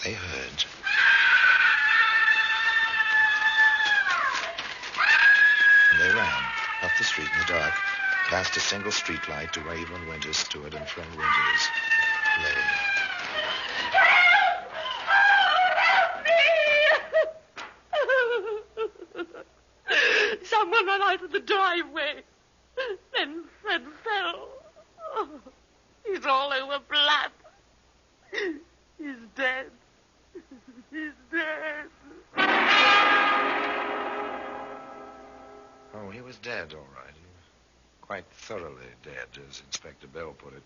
L: They heard. And they ran up the street in the dark, past a single streetlight to where Evelyn Winters stood and Fred Winters lay.
Q: Someone ran out of the driveway. Then Fred fell. Oh, he's all over blood. He's dead. He's dead.
L: Oh, he was dead, all right. He was quite thoroughly dead, as Inspector Bell put it.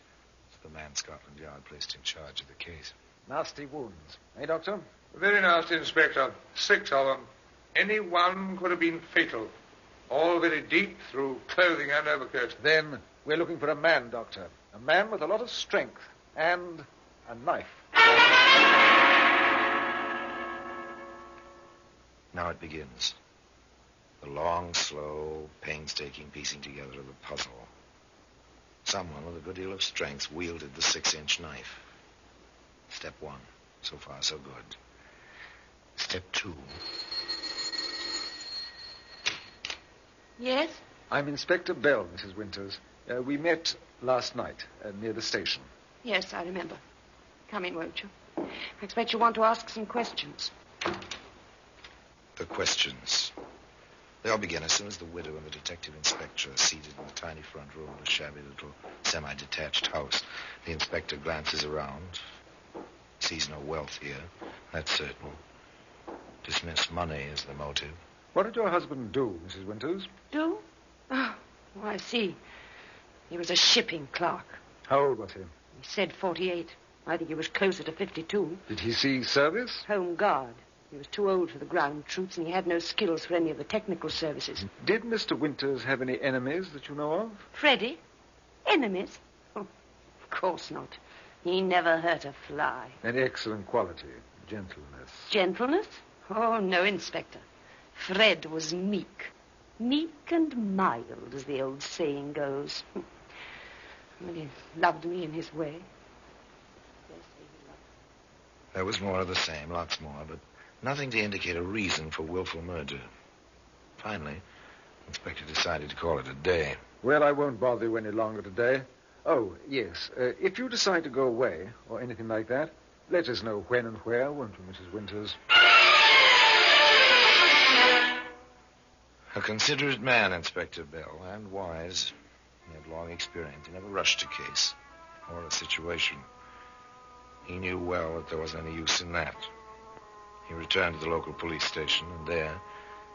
L: It's the man Scotland Yard placed in charge of the case.
X: Nasty wounds. Eh, Doctor? Very nasty, Inspector. 6 of them. Any one could have been fatal. All very deep through clothing and overcoat.
R: Then we're looking for a man, Doctor. A man with a lot of strength and a knife.
L: Now it begins. The long, slow, painstaking piecing together of the puzzle. Someone with a good deal of strength wielded the 6-inch knife. Step 1. So far, so good. Step 2.
Q: Yes?
R: I'm Inspector Bell, Mrs. Winters. We met last night near the station.
I: Yes, I remember. Come in, won't you? I expect you want to ask some questions.
L: The questions. They all begin as soon as the widow and the detective inspector are seated in the tiny front room of a shabby little semi-detached house. The inspector glances around, sees no wealth here, that's certain. Dismissed money is the motive.
R: What did your husband do, Mrs. Winters?
I: Do? Oh, I see. He was a shipping clerk.
R: How old was he?
I: He said 48. I think he was closer to 52.
R: Did he see service?
I: Home guard. He was too old for the ground troops, and he had no skills for any of the technical services.
R: Did Mr. Winters have any enemies that you know of?
I: Freddie? Enemies? Oh, of course not. He never hurt a fly.
R: An excellent quality, gentleness.
I: Gentleness? Oh, no, Inspector. Fred was meek. Meek and mild, as the old saying goes. But he loved me in his way.
L: There was more of the same, lots more, but nothing to indicate a reason for willful murder. Finally, the inspector decided to call it a day.
R: Well, I won't bother you any longer today. Oh, yes. If you decide to go away, or anything like that, let us know when and where, won't you, Mrs. Winters?
L: A considerate man, Inspector Bell, and wise. He had long experience. He never rushed a case or a situation. He knew well that there wasn't any use in that. He returned to the local police station, and there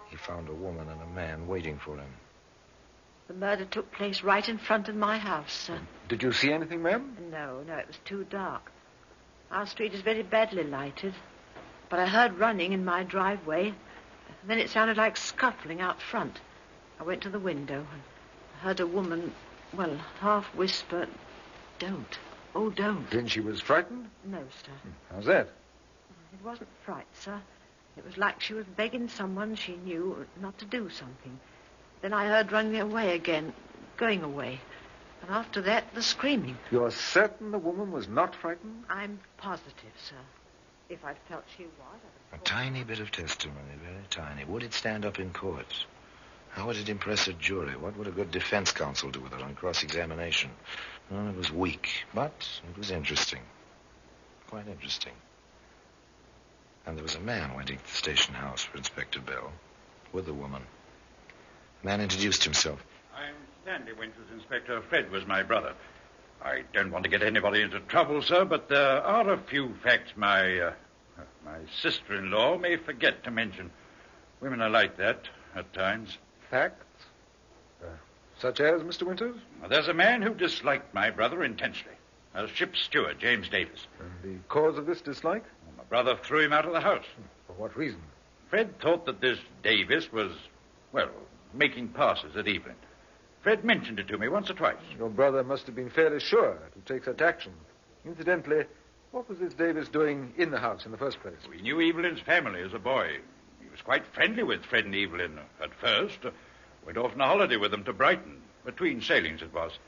L: he found a woman and a man waiting for him.
I: The murder took place right in front of my house, sir.
R: Did you see anything, ma'am?
I: No, it was too dark. Our street is very badly lighted. But I heard running in my driveway. Then it sounded like scuffling out front. I went to the window and heard a woman, well, half whisper, "Don't. Oh, don't."
R: Then she was frightened?
I: No, sir.
R: How's that?
I: It wasn't fright, sir. It was like she was begging someone she knew not to do something. Then I heard running away again, going away. And after that, the screaming.
R: You're certain the woman was not frightened?
I: I'm positive, sir. If I'd felt she was.
L: A tiny bit of testimony, very tiny. Would it stand up in court? How would it impress a jury? What would a good defense counsel do with it on cross-examination? Well, it was weak, but it was interesting. Quite interesting. And there was a man waiting at the station house for Inspector Bell with the woman. The man introduced himself.
D: I'm Stanley Winters, Inspector. Fred was my brother. I don't want to get anybody into trouble, sir, but there are a few facts my sister-in-law may forget to mention. Women are like that at times.
R: Facts? Such as, Mr. Winters?
D: There's a man who disliked my brother intensely. A ship's steward, James Davis.
R: And the cause of this dislike?
D: My brother threw him out of the house.
R: For what reason?
D: Fred thought that this Davis was, well, making passes at Evelyn. Fred mentioned it to me once or twice.
R: Your brother must have been fairly sure to take such action. Incidentally, what was this Davis doing in the house in the first place?
D: We knew Evelyn's family as a boy. He was quite friendly with Fred and Evelyn at first. Went off on a holiday with them to Brighton. Between sailings it was.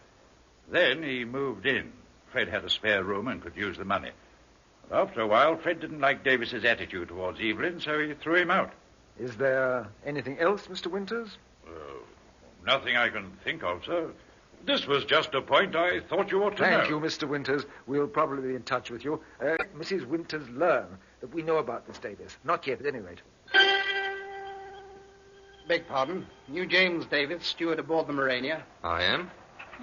D: Then he moved in. Fred had a spare room and could use the money. But after a while, Fred didn't like Davis's attitude towards Evelyn, so he threw him out.
R: Is there anything else, Mr. Winters?
D: Nothing I can think of, sir. This was just a point I thought you ought to know.
R: Thank you, Mr. Winters. We'll probably be in touch with you. Mrs. Winters learn that we know about this Davis. Not yet, at any rate.
K: Beg pardon. You James Davis, steward aboard the Morania?
S: I am.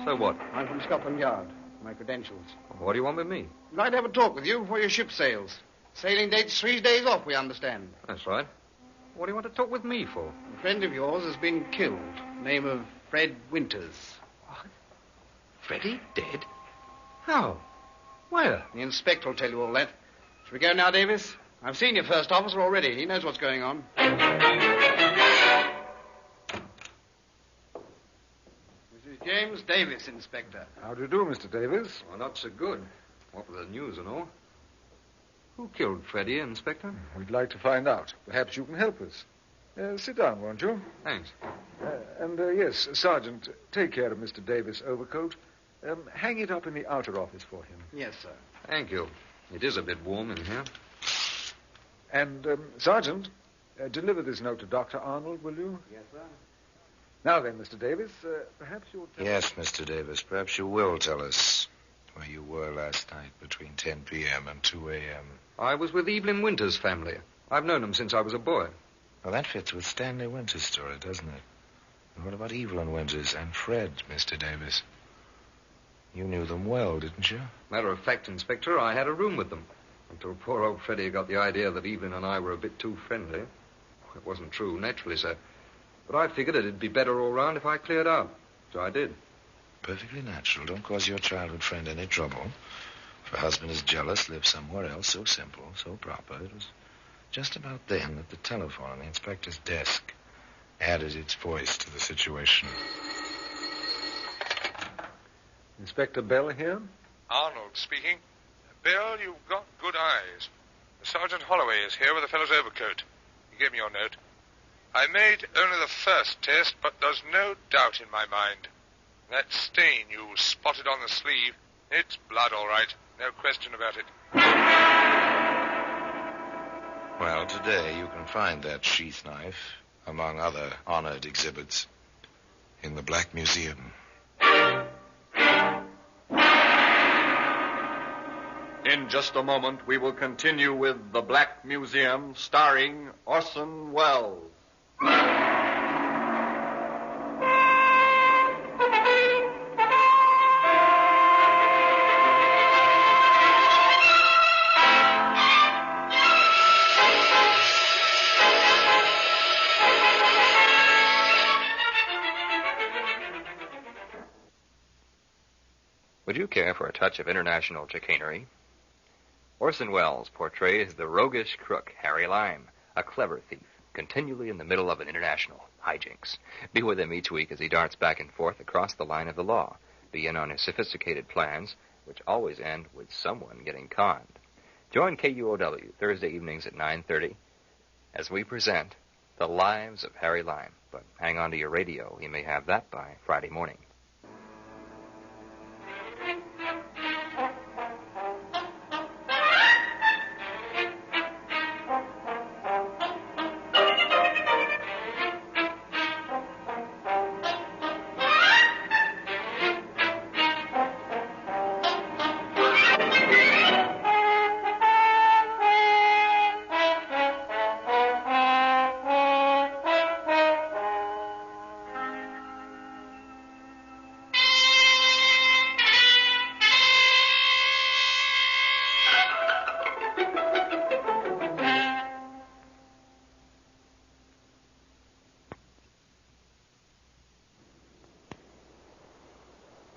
S: So what?
K: I'm from Scotland Yard. My credentials.
S: What do you want with me?
K: I'd like to have a talk with you before your ship sails. Sailing date's 3 days off, we understand.
S: That's right. What do you want to talk with me for?
K: A friend of yours has been killed. Name of Fred Winters.
S: What? Freddie dead? How? Where?
K: The inspector will tell you all that. Shall we go now, Davis? I've seen your first officer already. He knows what's going on. This is James Davis, Inspector.
R: How do you do, Mr. Davis?
S: Well, not so good. What with the news and all. Who killed Freddie, Inspector?
R: We'd like to find out. Perhaps you can help us. Sit down, won't you?
S: Thanks.
R: Yes, Sergeant, take care of Mr. Davis' overcoat. Hang it up in the outer office for him.
K: Yes, sir.
S: Thank you. It is a bit warm in here.
R: And, Sergeant, deliver this note to Dr. Arnold, will you?
K: Yes, sir.
R: Now then, Mr. Davis, perhaps you'll tell
L: Yes, Mr. Davis, perhaps you will tell us where you were last night between 10 p.m. and 2 a.m.
S: I was with Evelyn Winters' family. I've known them since I was a boy.
L: Well, that fits with Stanley Winters' story, doesn't it? And what about Evelyn Winters and Fred, Mr. Davis? You knew them well, didn't you?
S: Matter of fact, Inspector, I had a room with them. Until poor old Freddie got the idea that Evelyn and I were a bit too friendly. it wasn't true, naturally, sir. But I figured it'd be better all round if I cleared out. So I did.
L: Perfectly natural. Don't cause your childhood friend any trouble. If her husband is jealous, live somewhere else. So simple, so proper. It was just about then that the telephone on the inspector's desk added its voice to the situation.
R: Inspector Bell here?
O: Arnold speaking. Bill, you've got good eyes. Sergeant Holloway is here with a fellow's overcoat. He gave me your note. I made only the first test, but there's no doubt in my mind. That stain you spotted on the sleeve, it's blood, all right. No question about it.
L: Well, today you can find that sheath knife, among other honored exhibits, in the Black Museum.
E: In just a moment, we will continue with The Black Museum, starring Orson Welles.
T: Would you care for a touch of international chicanery? Orson Welles portrays the roguish crook Harry Lime, a clever thief, continually in the middle of an international hijinks. Be with him each week as he darts back and forth across the line of the law. Be in on his sophisticated plans, which always end with someone getting conned. Join KUOW Thursday evenings at 9:30 as we present The Lives of Harry Lime. But hang on to your radio. You may have that by Friday morning.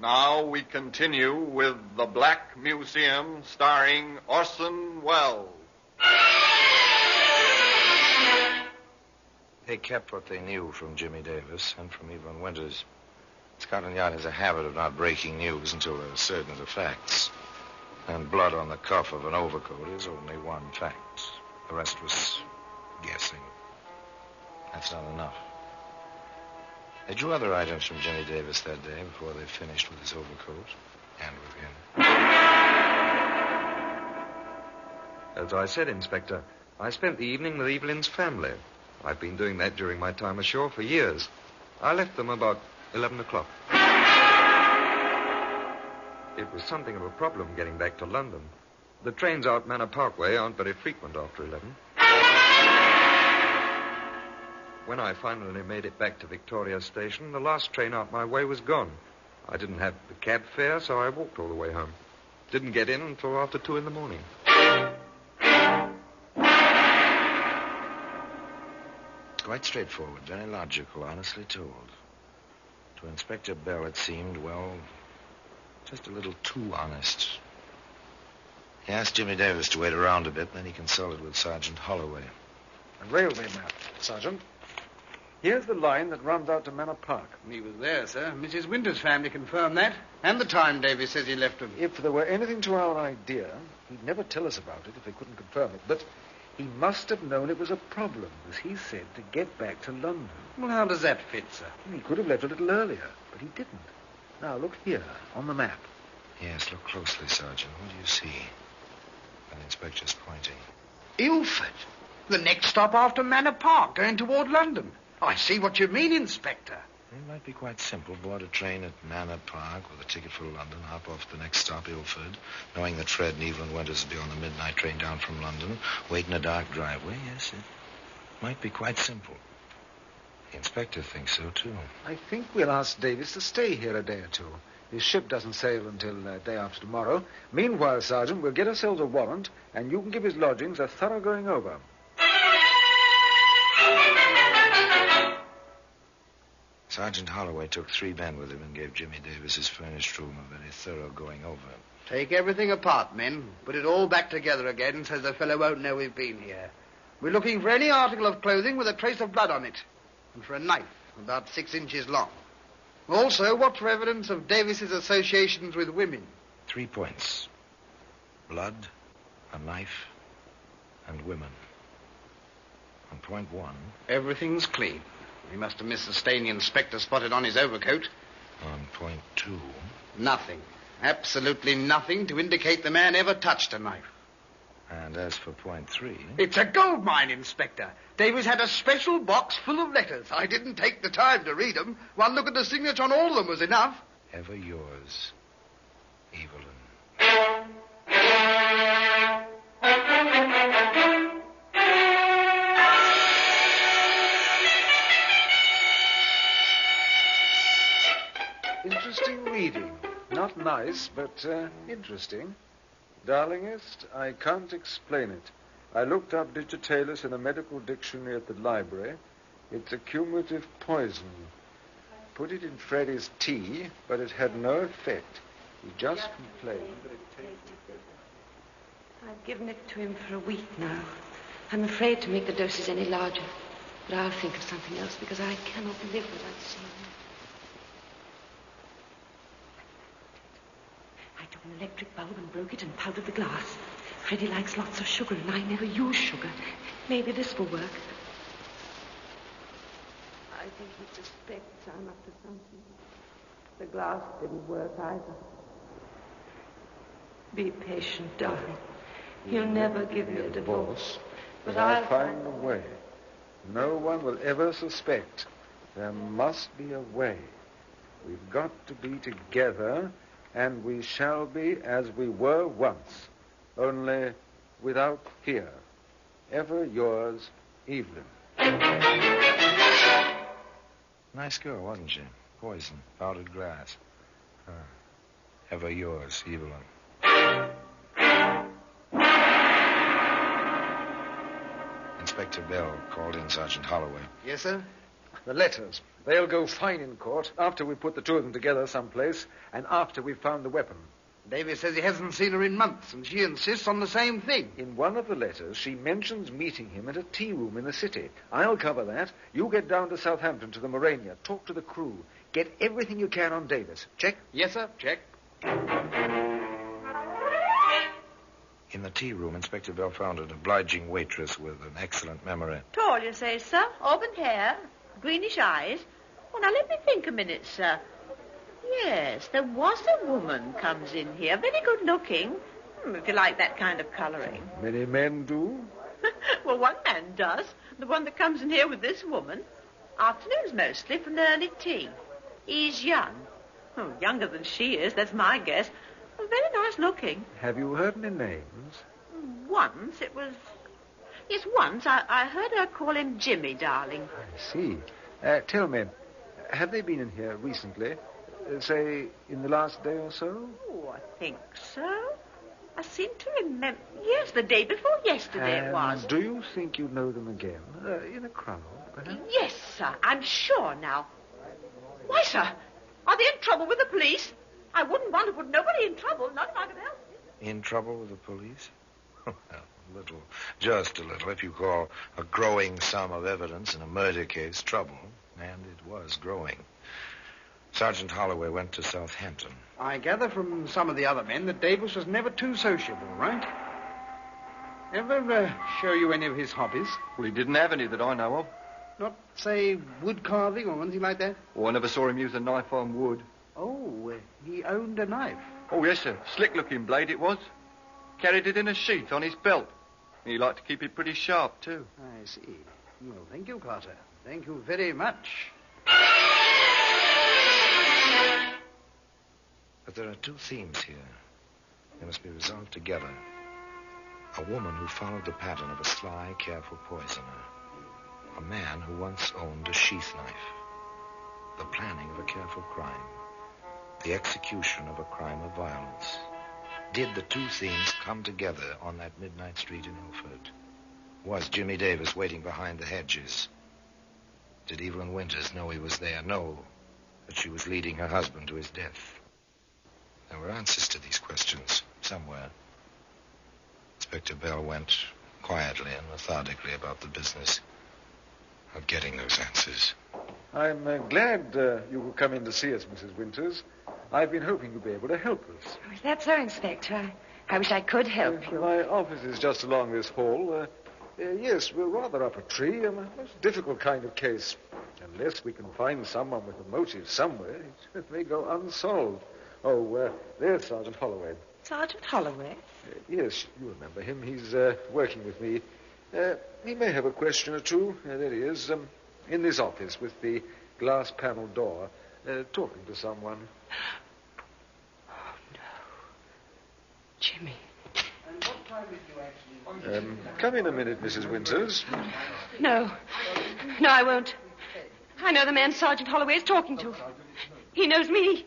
E: Now we continue with The Black Museum, starring Orson Welles.
L: They kept what they knew from Jimmy Davis and from Evelyn Winters. Scotland Yard has a habit of not breaking news until they're certain of the facts. And blood on the cuff of an overcoat is only one fact. The rest was guessing. That's not enough. They drew other items from Jimmy Davis that day before they finished with his overcoat and with him.
S: As I said, Inspector, I spent the evening with Evelyn's family. I've been doing that during my time ashore for years. I left them about 11 o'clock. It was something of a problem getting back to London. The trains out Manor Parkway aren't very frequent after 11. When I finally made it back to Victoria Station, the last train out my way was gone. I didn't have the cab fare, so I walked all the way home. Didn't get in until after 2 in the morning.
L: Quite straightforward, very logical, honestly told. To Inspector Bell, it seemed, well, just a little too honest. He asked Jimmy Davis to wait around a bit, and then he consulted with Sergeant Holloway.
R: A railway map, Sergeant. Here's the line that runs out to Manor Park.
K: He was there, sir. Mrs. Winter's family confirmed that. And the time Davies says he left them.
R: If there were anything to our idea, he'd never tell us about it if they couldn't confirm it. But he must have known it was a problem, as he said, to get back to London.
K: Well, how does that fit, sir?
R: He could have left a little earlier, but he didn't. Now, look here, on the map.
L: Yes, look closely, Sergeant. What do you see? The inspector's pointing.
K: Ilford. The next stop after Manor Park, going toward London. I see what you mean, Inspector.
L: It might be quite simple. Board a train at Manor Park with a ticket for London, hop off the next stop, Ilford, knowing that Fred and Evelyn Winters will be on the midnight train down from London, wait in a dark driveway. Yes, it might be quite simple. The inspector thinks so, too.
R: I think we'll ask Davis to stay here a day or two. His ship doesn't sail until day after tomorrow. Meanwhile, Sergeant, we'll get ourselves a warrant, and you can give his lodgings a thorough going over.
L: Sergeant Holloway took 3 men with him and gave Jimmy Davis his furnished room a very thorough going over.
K: Take everything apart, men. Put it all back together again so the fellow won't know we've been here. We're looking for any article of clothing with a trace of blood on it. And for a knife about 6 inches long. Also, watch for evidence of Davis's associations with women.
L: 3 points. Blood, a knife, and women. On point 1.
K: Everything's clean. We must have missed the stain the inspector spotted on his overcoat.
L: On point 2.
K: Nothing. Absolutely nothing to indicate the man ever touched a knife.
L: And as for point 3...
K: It's a gold mine, Inspector. Davis had a special box full of letters. I didn't take the time to read them. One look at the signature on all of them was enough.
L: Ever yours, Evelyn.
R: Interesting reading. Not nice, but interesting. Darlingest, I can't explain it. I looked up digitalis in a medical dictionary at the library. It's a cumulative poison. Put it in Freddy's tea, but it had no effect. He just complained that it tasted.
I: I've given it to him for a week now. I'm afraid to make the doses any larger. But I'll think of something else because I cannot live without seeing him. I took an electric bulb and broke it and powdered the glass. Freddie likes lots of sugar, and I never use sugar. Maybe this will work. I think he suspects I'm up to something. The glass didn't work either. Be patient, darling. He'll never give me a divorce.
R: But I'll find a way. No one will ever suspect. There must be a way. We've got to be together, and we shall be as we were once. Only without fear. Ever yours, Evelyn.
L: Nice girl, wasn't she? Poison, powdered glass. Ever yours, Evelyn. Inspector Bell called in Sergeant Holloway.
K: Yes, sir?
R: The letters. They'll go fine in court after we put the 2 of them together someplace and after we've found the weapon.
K: Davis says he hasn't seen her in months, and she insists on the same thing.
R: In one of the letters, she mentions meeting him at a tea room in the city. I'll cover that. You get down to Southampton to the Morania. Talk to the crew. Get everything you can on Davis. Check?
K: Yes, sir. Check.
L: In the tea room, Inspector Bell found an obliging waitress with an excellent memory.
I: Tall, you say, sir? Auburn hair? Greenish eyes? Oh, now let me think a minute, sir. Yes, there was a woman comes in here, very good looking, if you like that kind of colouring.
R: Many men do?
I: Well, one man does. The one that comes in here with this woman. Afternoons mostly, from early tea. He's young. Oh, younger than she is, that's my guess. Oh, very nice looking.
R: Have you heard any names?
I: Once, it was... Yes, once I heard her call him Jimmy, darling.
R: I see. Tell me, have they been in here recently? Say, in the last day or so?
I: Oh, I think so. I seem to remember... Yes, the day before yesterday it was.
R: Do you think you'd know them again? In a crowd, perhaps?
I: Yes, sir. I'm sure now. Why, sir? Are they in trouble with the police? I wouldn't want to put nobody in trouble, not if I could help it.
L: In trouble with the police? Well, a little. Just a little. If you call a growing sum of evidence in a murder case trouble. And it was growing. Sergeant Holloway went to Southampton.
K: I gather from some of the other men that Davis was never too sociable, right? Ever show you any of his hobbies?
S: Well, he didn't have any that I know of.
K: Not, say, wood carving or anything like that?
S: Oh, I never saw him use a knife on wood.
K: Oh, he owned a knife.
S: Oh, yes, sir. Slick-looking blade it was. Carried it in a sheath on his belt. He liked to keep it pretty sharp, too.
K: I see. Well, thank you, Carter. Thank you very much.
L: But there are 2 themes here. They must be resolved together. A woman who followed the pattern of a sly, careful poisoner. A man who once owned a sheath knife. The planning of a careful crime. The execution of a crime of violence. Did the 2 themes come together on that midnight street in Ilford? Was Jimmy Davis waiting behind the hedges? Did Evelyn Winters know he was there? Know that she was leading her husband to his death? There were answers to these questions somewhere. Inspector Bell went quietly and methodically about the business of getting those answers.
R: I'm glad you could come in to see us, Mrs. Winters. I've been hoping you'd be able to help us.
C: Oh, is that so, Inspector? I wish I could help you.
R: My office is just along this hall. Yes, we're rather up a tree. A most difficult kind of case. Unless we can find someone with a motive somewhere, it may go unsolved. Oh, there's Sergeant Holloway.
C: Sergeant Holloway?
R: Yes, you remember him. He's working with me. He may have a question or two. There he is, in this office with the glass panel door, talking to someone.
C: Oh, no. Jimmy.
K: And what time did you actually...
R: Come in a minute, Mrs. Winters.
C: No. No, I won't. I know the man Sergeant Holloway is talking to. He knows me.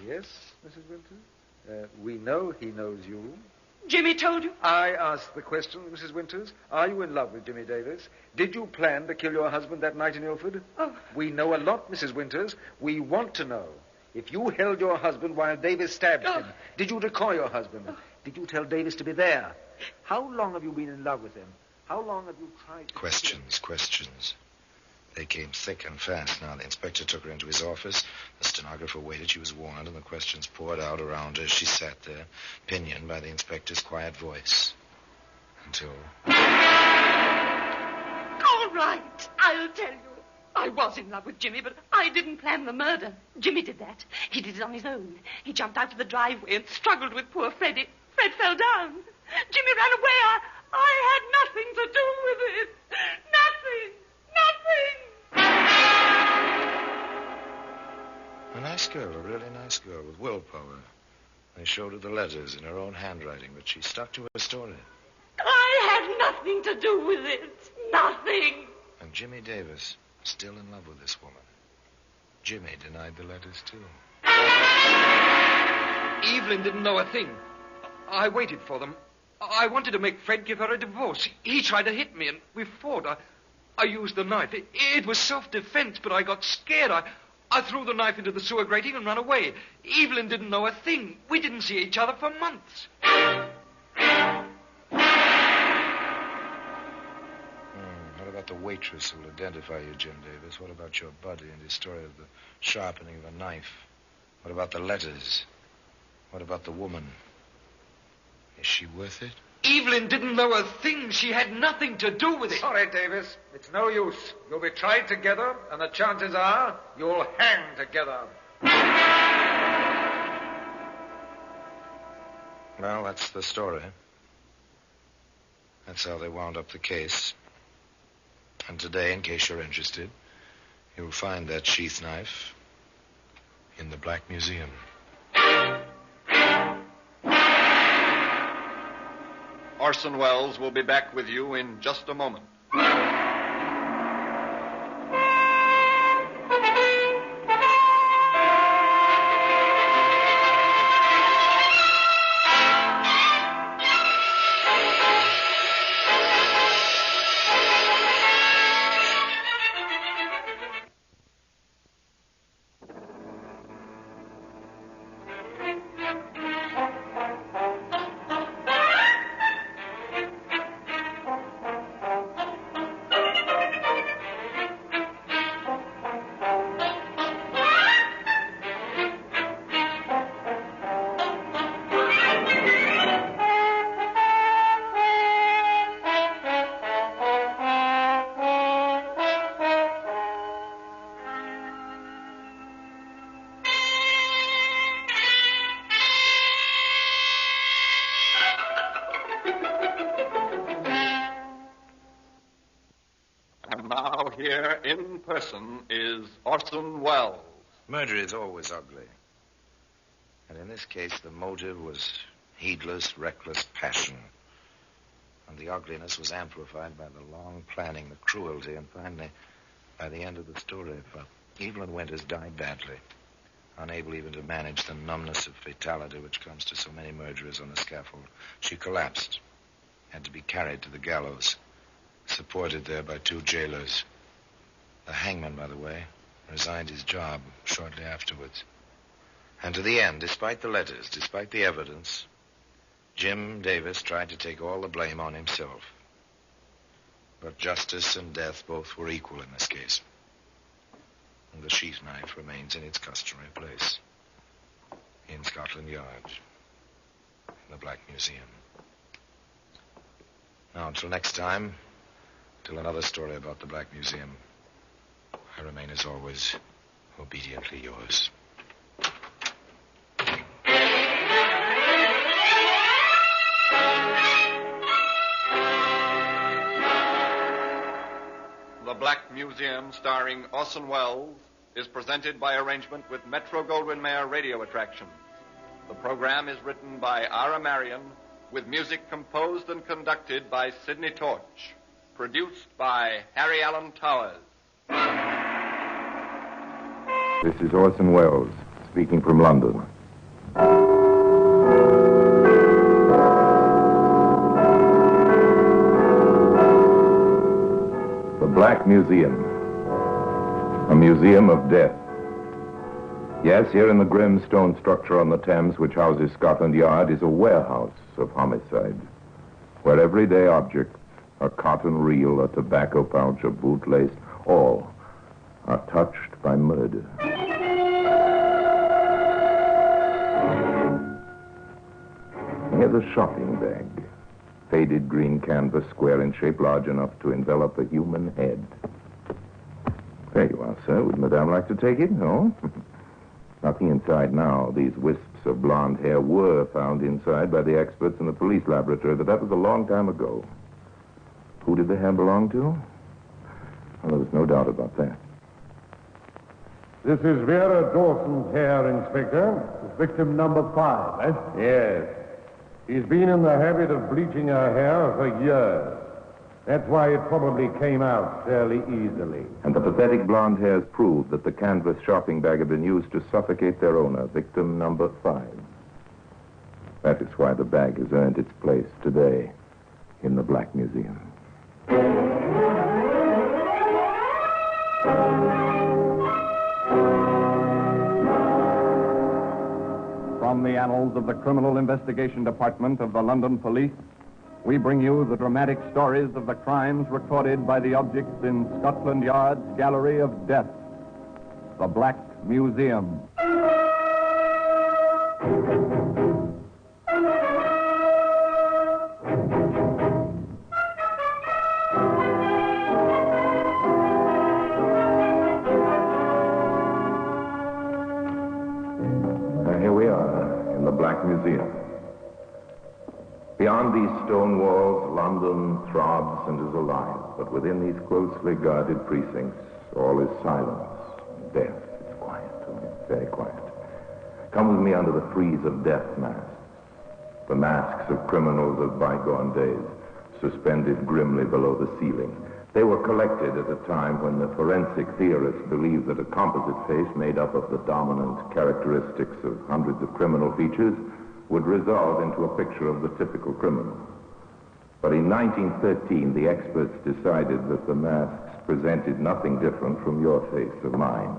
R: Yes, Mrs. Winters? We know he knows you.
C: Jimmy told you?
R: I asked the question, Mrs. Winters. Are you in love with Jimmy Davis? Did you plan to kill your husband that night in Ilford?
C: Oh.
R: We know a lot, Mrs. Winters. We want to know. If you held your husband while Davis stabbed him, did you decoy your husband? Did you tell Davis to be there? How long have you been in love with him? How long have you tried to...
L: Questions. They came thick and fast. Now, the inspector took her into his office. The stenographer waited. She was warned, and the questions poured out around her. She sat there, pinioned by the inspector's quiet voice. Until...
Q: All right, I'll tell you. I was in love with Jimmy, but I didn't plan the murder. Jimmy did that. He did it on his own. He jumped out to the driveway and struggled with poor Freddie. Fred fell down. Jimmy ran away. I had nothing to do with it. Nothing.
L: A nice girl, a really nice girl with willpower. They showed her the letters in her own handwriting, but she stuck to her story.
Q: I had nothing to do with it. Nothing.
L: And Jimmy Davis, still in love with this woman. Jimmy denied the letters, too.
S: Evelyn didn't know a thing. I waited for them. I wanted to make Fred give her a divorce. He tried to hit me, and we fought. I used the knife. It was self-defense, but I got scared. I threw the knife into the sewer grating and ran away. Evelyn didn't know a thing. We didn't see each other for months.
L: What about the waitress who'll identify you, Jim Davis? What about your buddy and his story of the sharpening of a knife? What about the letters? What about the woman? Is she worth it?
S: Evelyn didn't know a thing. She had nothing to do with it.
R: Sorry, Davis. It's no use. You'll be tried together, and the chances are you'll hang together.
L: Well, that's the story. That's how they wound up the case. And today, in case you're interested, you'll find that sheath knife in the Black Museum.
E: Orson Welles will be back with you in just a moment. Here in person is Orson Welles.
L: Murder is always ugly. And in this case, the motive was heedless, reckless passion. And the ugliness was amplified by the long planning, the cruelty, and finally, by the end of the story, Evelyn Winters died badly, unable even to manage the numbness of fatality which comes to so many murderers on the scaffold. She collapsed, had to be carried to the gallows, supported there by two jailers. The hangman, by the way, resigned his job shortly afterwards. And to the end, despite the letters, despite the evidence, Jim Davis tried to take all the blame on himself. But justice and death both were equal in this case. And the sheath knife remains in its customary place. In Scotland Yard. In the Black Museum. Now, until next time, till another story about the Black Museum, I remain, as always, obediently yours.
E: The Black Museum, starring Orson Welles, is presented by arrangement with Metro-Goldwyn-Mayer Radio Attractions. The program is written by Ira Marion, with music composed and conducted by Sidney Torch. Produced by Harry Allen Towers.
H: This is Orson Welles, speaking from London. The Black Museum. A museum of death. Yes, here in the grim stone structure on the Thames, which houses Scotland Yard, is a warehouse of homicide, where everyday objects, a cotton reel, a tobacco pouch, a bootlace, all are touched by murder. Here's a shopping bag. Faded green canvas, square in shape, large enough to envelop a human head. There you are, sir. Would Madame like to take it? No? Nothing inside now. These wisps of blonde hair were found inside by the experts in the police laboratory, but that was a long time ago. Who did the hair belong to? Well, there was no doubt about that.
G: This is Vera Dawson's hair, Inspector. Victim number 5, eh? Yes. She's been in the habit of bleaching her hair for years. That's why it probably came out fairly easily.
H: And the pathetic blonde hairs proved that the canvas shopping bag had been used to suffocate their owner, victim number 5. That is why the bag has earned its place today in the Black Museum.
E: From the annals of the Criminal Investigation Department of the London Police, we bring you the dramatic stories of the crimes recorded by the objects in Scotland Yard's Gallery of Death, the Black Museum.
H: Here we are in the Black Museum. Beyond these stone walls, London throbs and is alive. But within these closely guarded precincts, all is silence and death. It's quiet, very quiet. Come with me under the frieze of death masks. The masks of criminals of bygone days, suspended grimly below the ceiling. They were collected at a time when the forensic theorists believed that a composite face made up of the dominant characteristics of hundreds of criminal features would resolve into a picture of the typical criminal. But in 1913, the experts decided that the masks presented nothing different from your face or mine,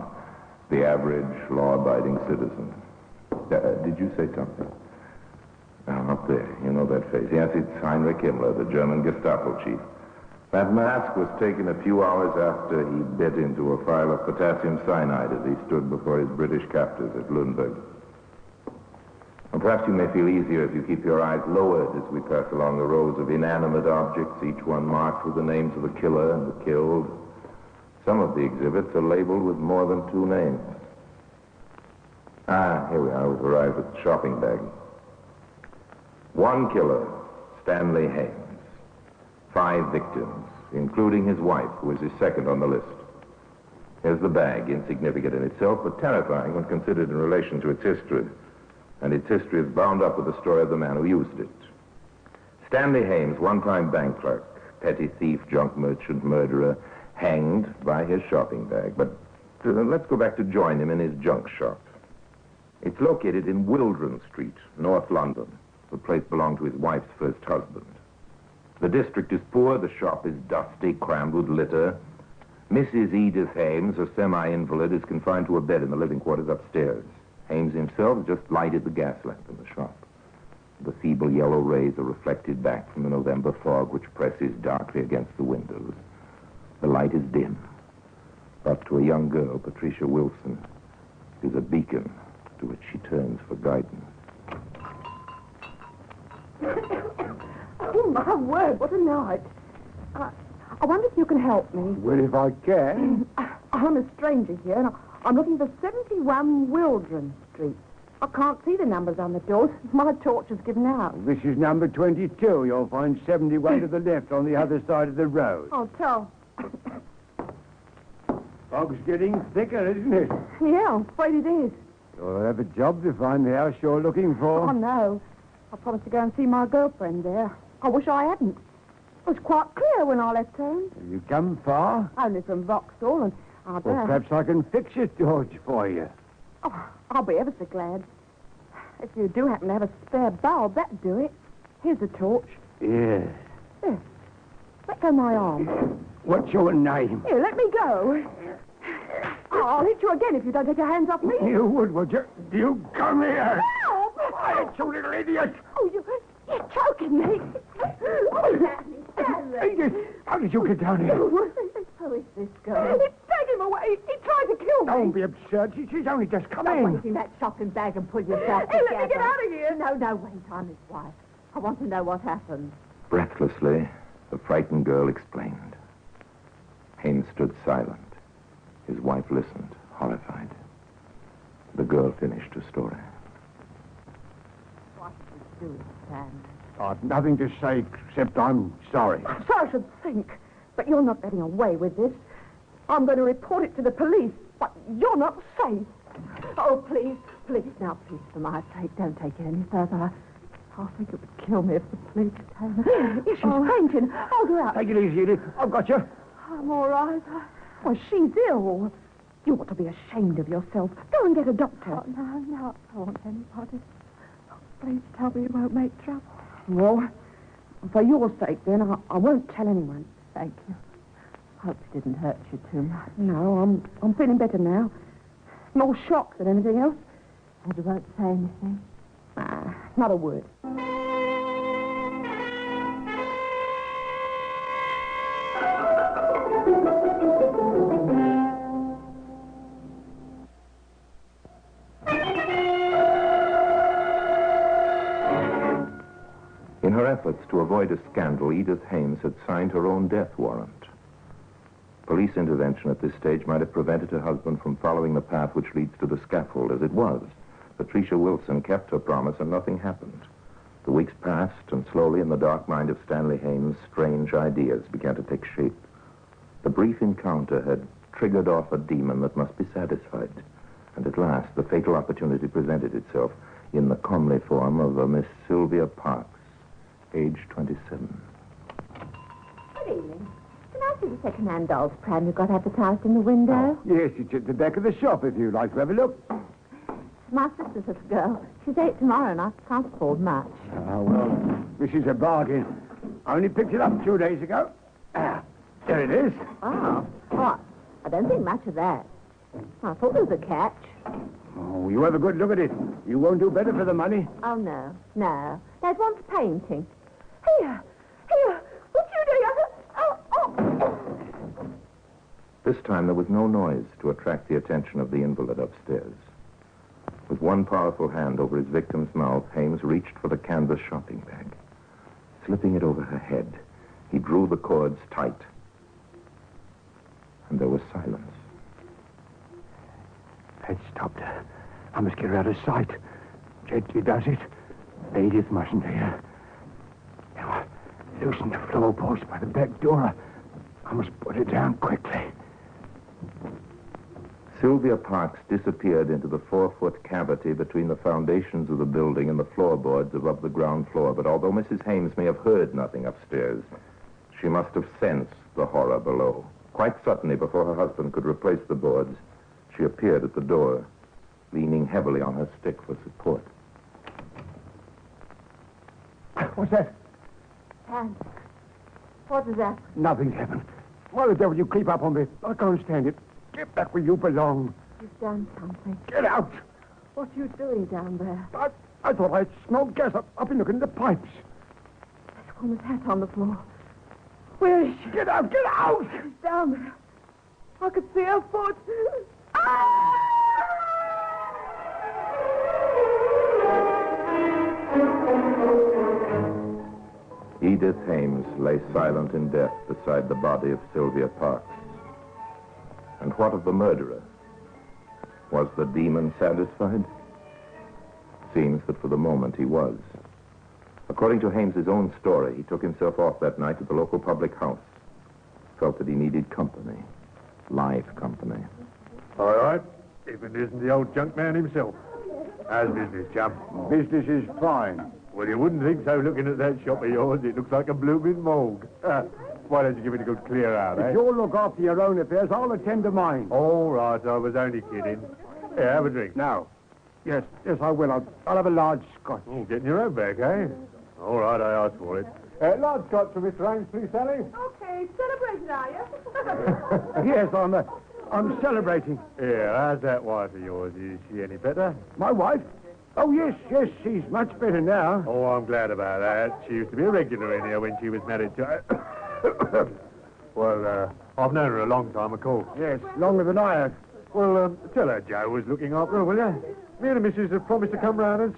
H: the average law-abiding citizen. Did you say something? Up there, you know that face. Yes, it's Heinrich Himmler, the German Gestapo chief. That mask was taken a few hours after he bit into a phial of potassium cyanide as he stood before his British captors at Lüneburg. And perhaps you may feel easier if you keep your eyes lowered as we pass along the rows of inanimate objects, each one marked with the names of the killer and the killed. Some of the exhibits are labeled with more than 2 names. Here we are. We've arrived at the shopping bag. 1 killer, Stanley Hames. 5 victims, including his wife, who is his second on the list. Here's the bag, insignificant in itself, but terrifying when considered in relation to its history. And its history is bound up with the story of the man who used it. Stanley Hames, one-time bank clerk, petty thief, junk merchant, murderer, hanged by his shopping bag. But let's go back to join him in his junk shop. It's located in Wildron Street, North London. The place belonged to his wife's first husband. The district is poor, the shop is dusty, crammed with litter. Mrs. Edith Hames, a semi-invalid, is confined to a bed in the living quarters upstairs. Hames himself just lighted the gas lamp in the shop. The feeble yellow rays are reflected back from the November fog which presses darkly against the windows. The light is dim, but to a young girl, Patricia Wilson, is a beacon to which she turns for guidance.
B: Oh, my word, what a night. I wonder if you can help me.
X: Well, if I can.
B: I'm a stranger here, and I'm looking for 71 Wildron Street. I can't see the numbers on the doors. My torch has given out.
X: This is number 22. You'll find 71 to the left on the other side of the road.
B: I'll tell.
X: Fog's getting thicker, isn't it?
B: Yeah, I'm afraid it is.
X: You'll have a job to find the house you're looking for.
B: Oh, no. I promised to go and see my girlfriend there. I wish I hadn't. It was quite clear when I left home.
X: Have you come far?
B: Only from Vauxhall, and I'd...
X: Well, perhaps I can fix it, George, for you.
B: Oh, I'll be ever so glad. If you do happen to have a spare bulb, that'd do it. Here's a torch.
X: Yes.
B: There. Let go my arm.
X: What's your name?
B: Here, let me go. I'll hit you again if you don't take your hands off me.
X: You would you? You come here.
B: Help!
X: Quiet, you little idiot.
B: Oh, you're choking me.
X: Edith, how did you get down here?
B: Who is this girl? Take him away. He tried to kill me.
X: Don't be absurd. She's only just come in.
B: Wait in that shopping bag and pull yourself together. Let me get out of here. No, wait. I'm his wife. I want to know what happened.
H: Breathlessly, the frightened girl explained. Haines stood silent. His wife listened, horrified. The girl finished her story.
B: What did you do, Sam?
X: I've nothing to say except I'm sorry.
B: So I should think. But you're not getting away with this. I'm going to report it to the police. But you're not safe. Oh, please. Now, please, for my sake, don't take it any further. I think it would kill me if the police came. Yes, she's fainting. Hold her up.
X: Take it easy, Edith. I've got you.
B: I'm all right. Well, she's ill. You ought to be ashamed of yourself. Go and get a doctor. Oh, no, I don't want anybody. Oh, please tell me you won't make trouble. Well, for your sake, then, I won't tell anyone. Thank you. Hope it didn't hurt you too much. No, I'm feeling better now. More shock than anything else. And you won't say anything? Not a word.
H: In her efforts to avoid a scandal, Edith Hames had signed her own death warrant. Police intervention at this stage might have prevented her husband from following the path which leads to the scaffold. As it was, Patricia Wilson kept her promise and nothing happened. The weeks passed, and slowly in the dark mind of Stanley Hames, strange ideas began to take shape. The brief encounter had triggered off a demon that must be satisfied. And at last, the fatal opportunity presented itself in the comely form of a Miss Sylvia Parks, age 27.
B: Good evening. Can I see the second-hand doll's pram you got advertised in the window?
X: Yes, it's at the back of the shop if you'd like to have a look.
B: My sister's little girl. She's 8 tomorrow, and I can't afford much.
X: Well, this is a bargain. I only picked it up 2 days ago. There it is.
B: Oh, I don't think much of that. I thought there was a catch.
X: Oh, you have a good look at it. You won't do better for the money.
B: Oh, no. That wants painting. Here. What you doing? Oh.
H: This time there was no noise to attract the attention of the invalid upstairs. With one powerful hand over his victim's mouth, Hames reached for the canvas shopping bag. Slipping it over her head, he drew the cords tight. And there was silence.
X: That stopped her. I must get her out of sight. Gently does it. Edith mustn't hear. Now, I loosen the floorboards by the back door. I must put it down quickly.
H: Sylvia Parks disappeared into the 4-foot cavity between the foundations of the building and the floorboards above the ground floor. But although Mrs. Hames may have heard nothing upstairs, she must have sensed the horror below. Quite suddenly, before her husband could replace the boards, she appeared at the door, leaning heavily on her stick for support.
X: What's that?
B: And what is that?
X: Nothing's happened.
G: Why the devil you creep up on me? I can't stand it. Get back where you belong.
B: You've done something.
G: Get out!
B: What are you doing down there?
G: I thought I'd smelled gas. I've been looking at the pipes.
B: That woman's hat on the floor. Where is she?
G: Get out! Get out!
B: She's down there. I could see her foot. Ah!
H: Edith Hames lay silent in death beside the body of Sylvia Parks. And what of the murderer? Was the demon satisfied? Seems that for the moment he was. According to Hames's own story, he took himself off that night to the local public house. Felt that he needed company. Live company.
G: All right. If it isn't the old junk man himself. How's business, chum? Business is fine. Well, you wouldn't think so looking at that shop of yours. It looks like a blooming morgue. Why don't you give it a good clear out, eh? If you'll look after your own affairs, I'll attend to mine. All right, I was only kidding. Here, have a drink. No. Yes, I will. I'll have a large scotch. Oh, getting your own back, eh? All right, I asked for it. Large scotch for Mr. Hames, please, Sally.
B: Okay, celebrating, are you?
G: Yes, I'm celebrating. Yeah, how's that wife of yours? Is she any better? My wife? Oh, yes, she's much better now. Oh, I'm glad about that. She used to be a regular in here when she was married to... Well, I've known her a long time, of course. Yes, longer than I have. Well, tell her Joe was looking after her, will you? Me and the missus have promised to come round and see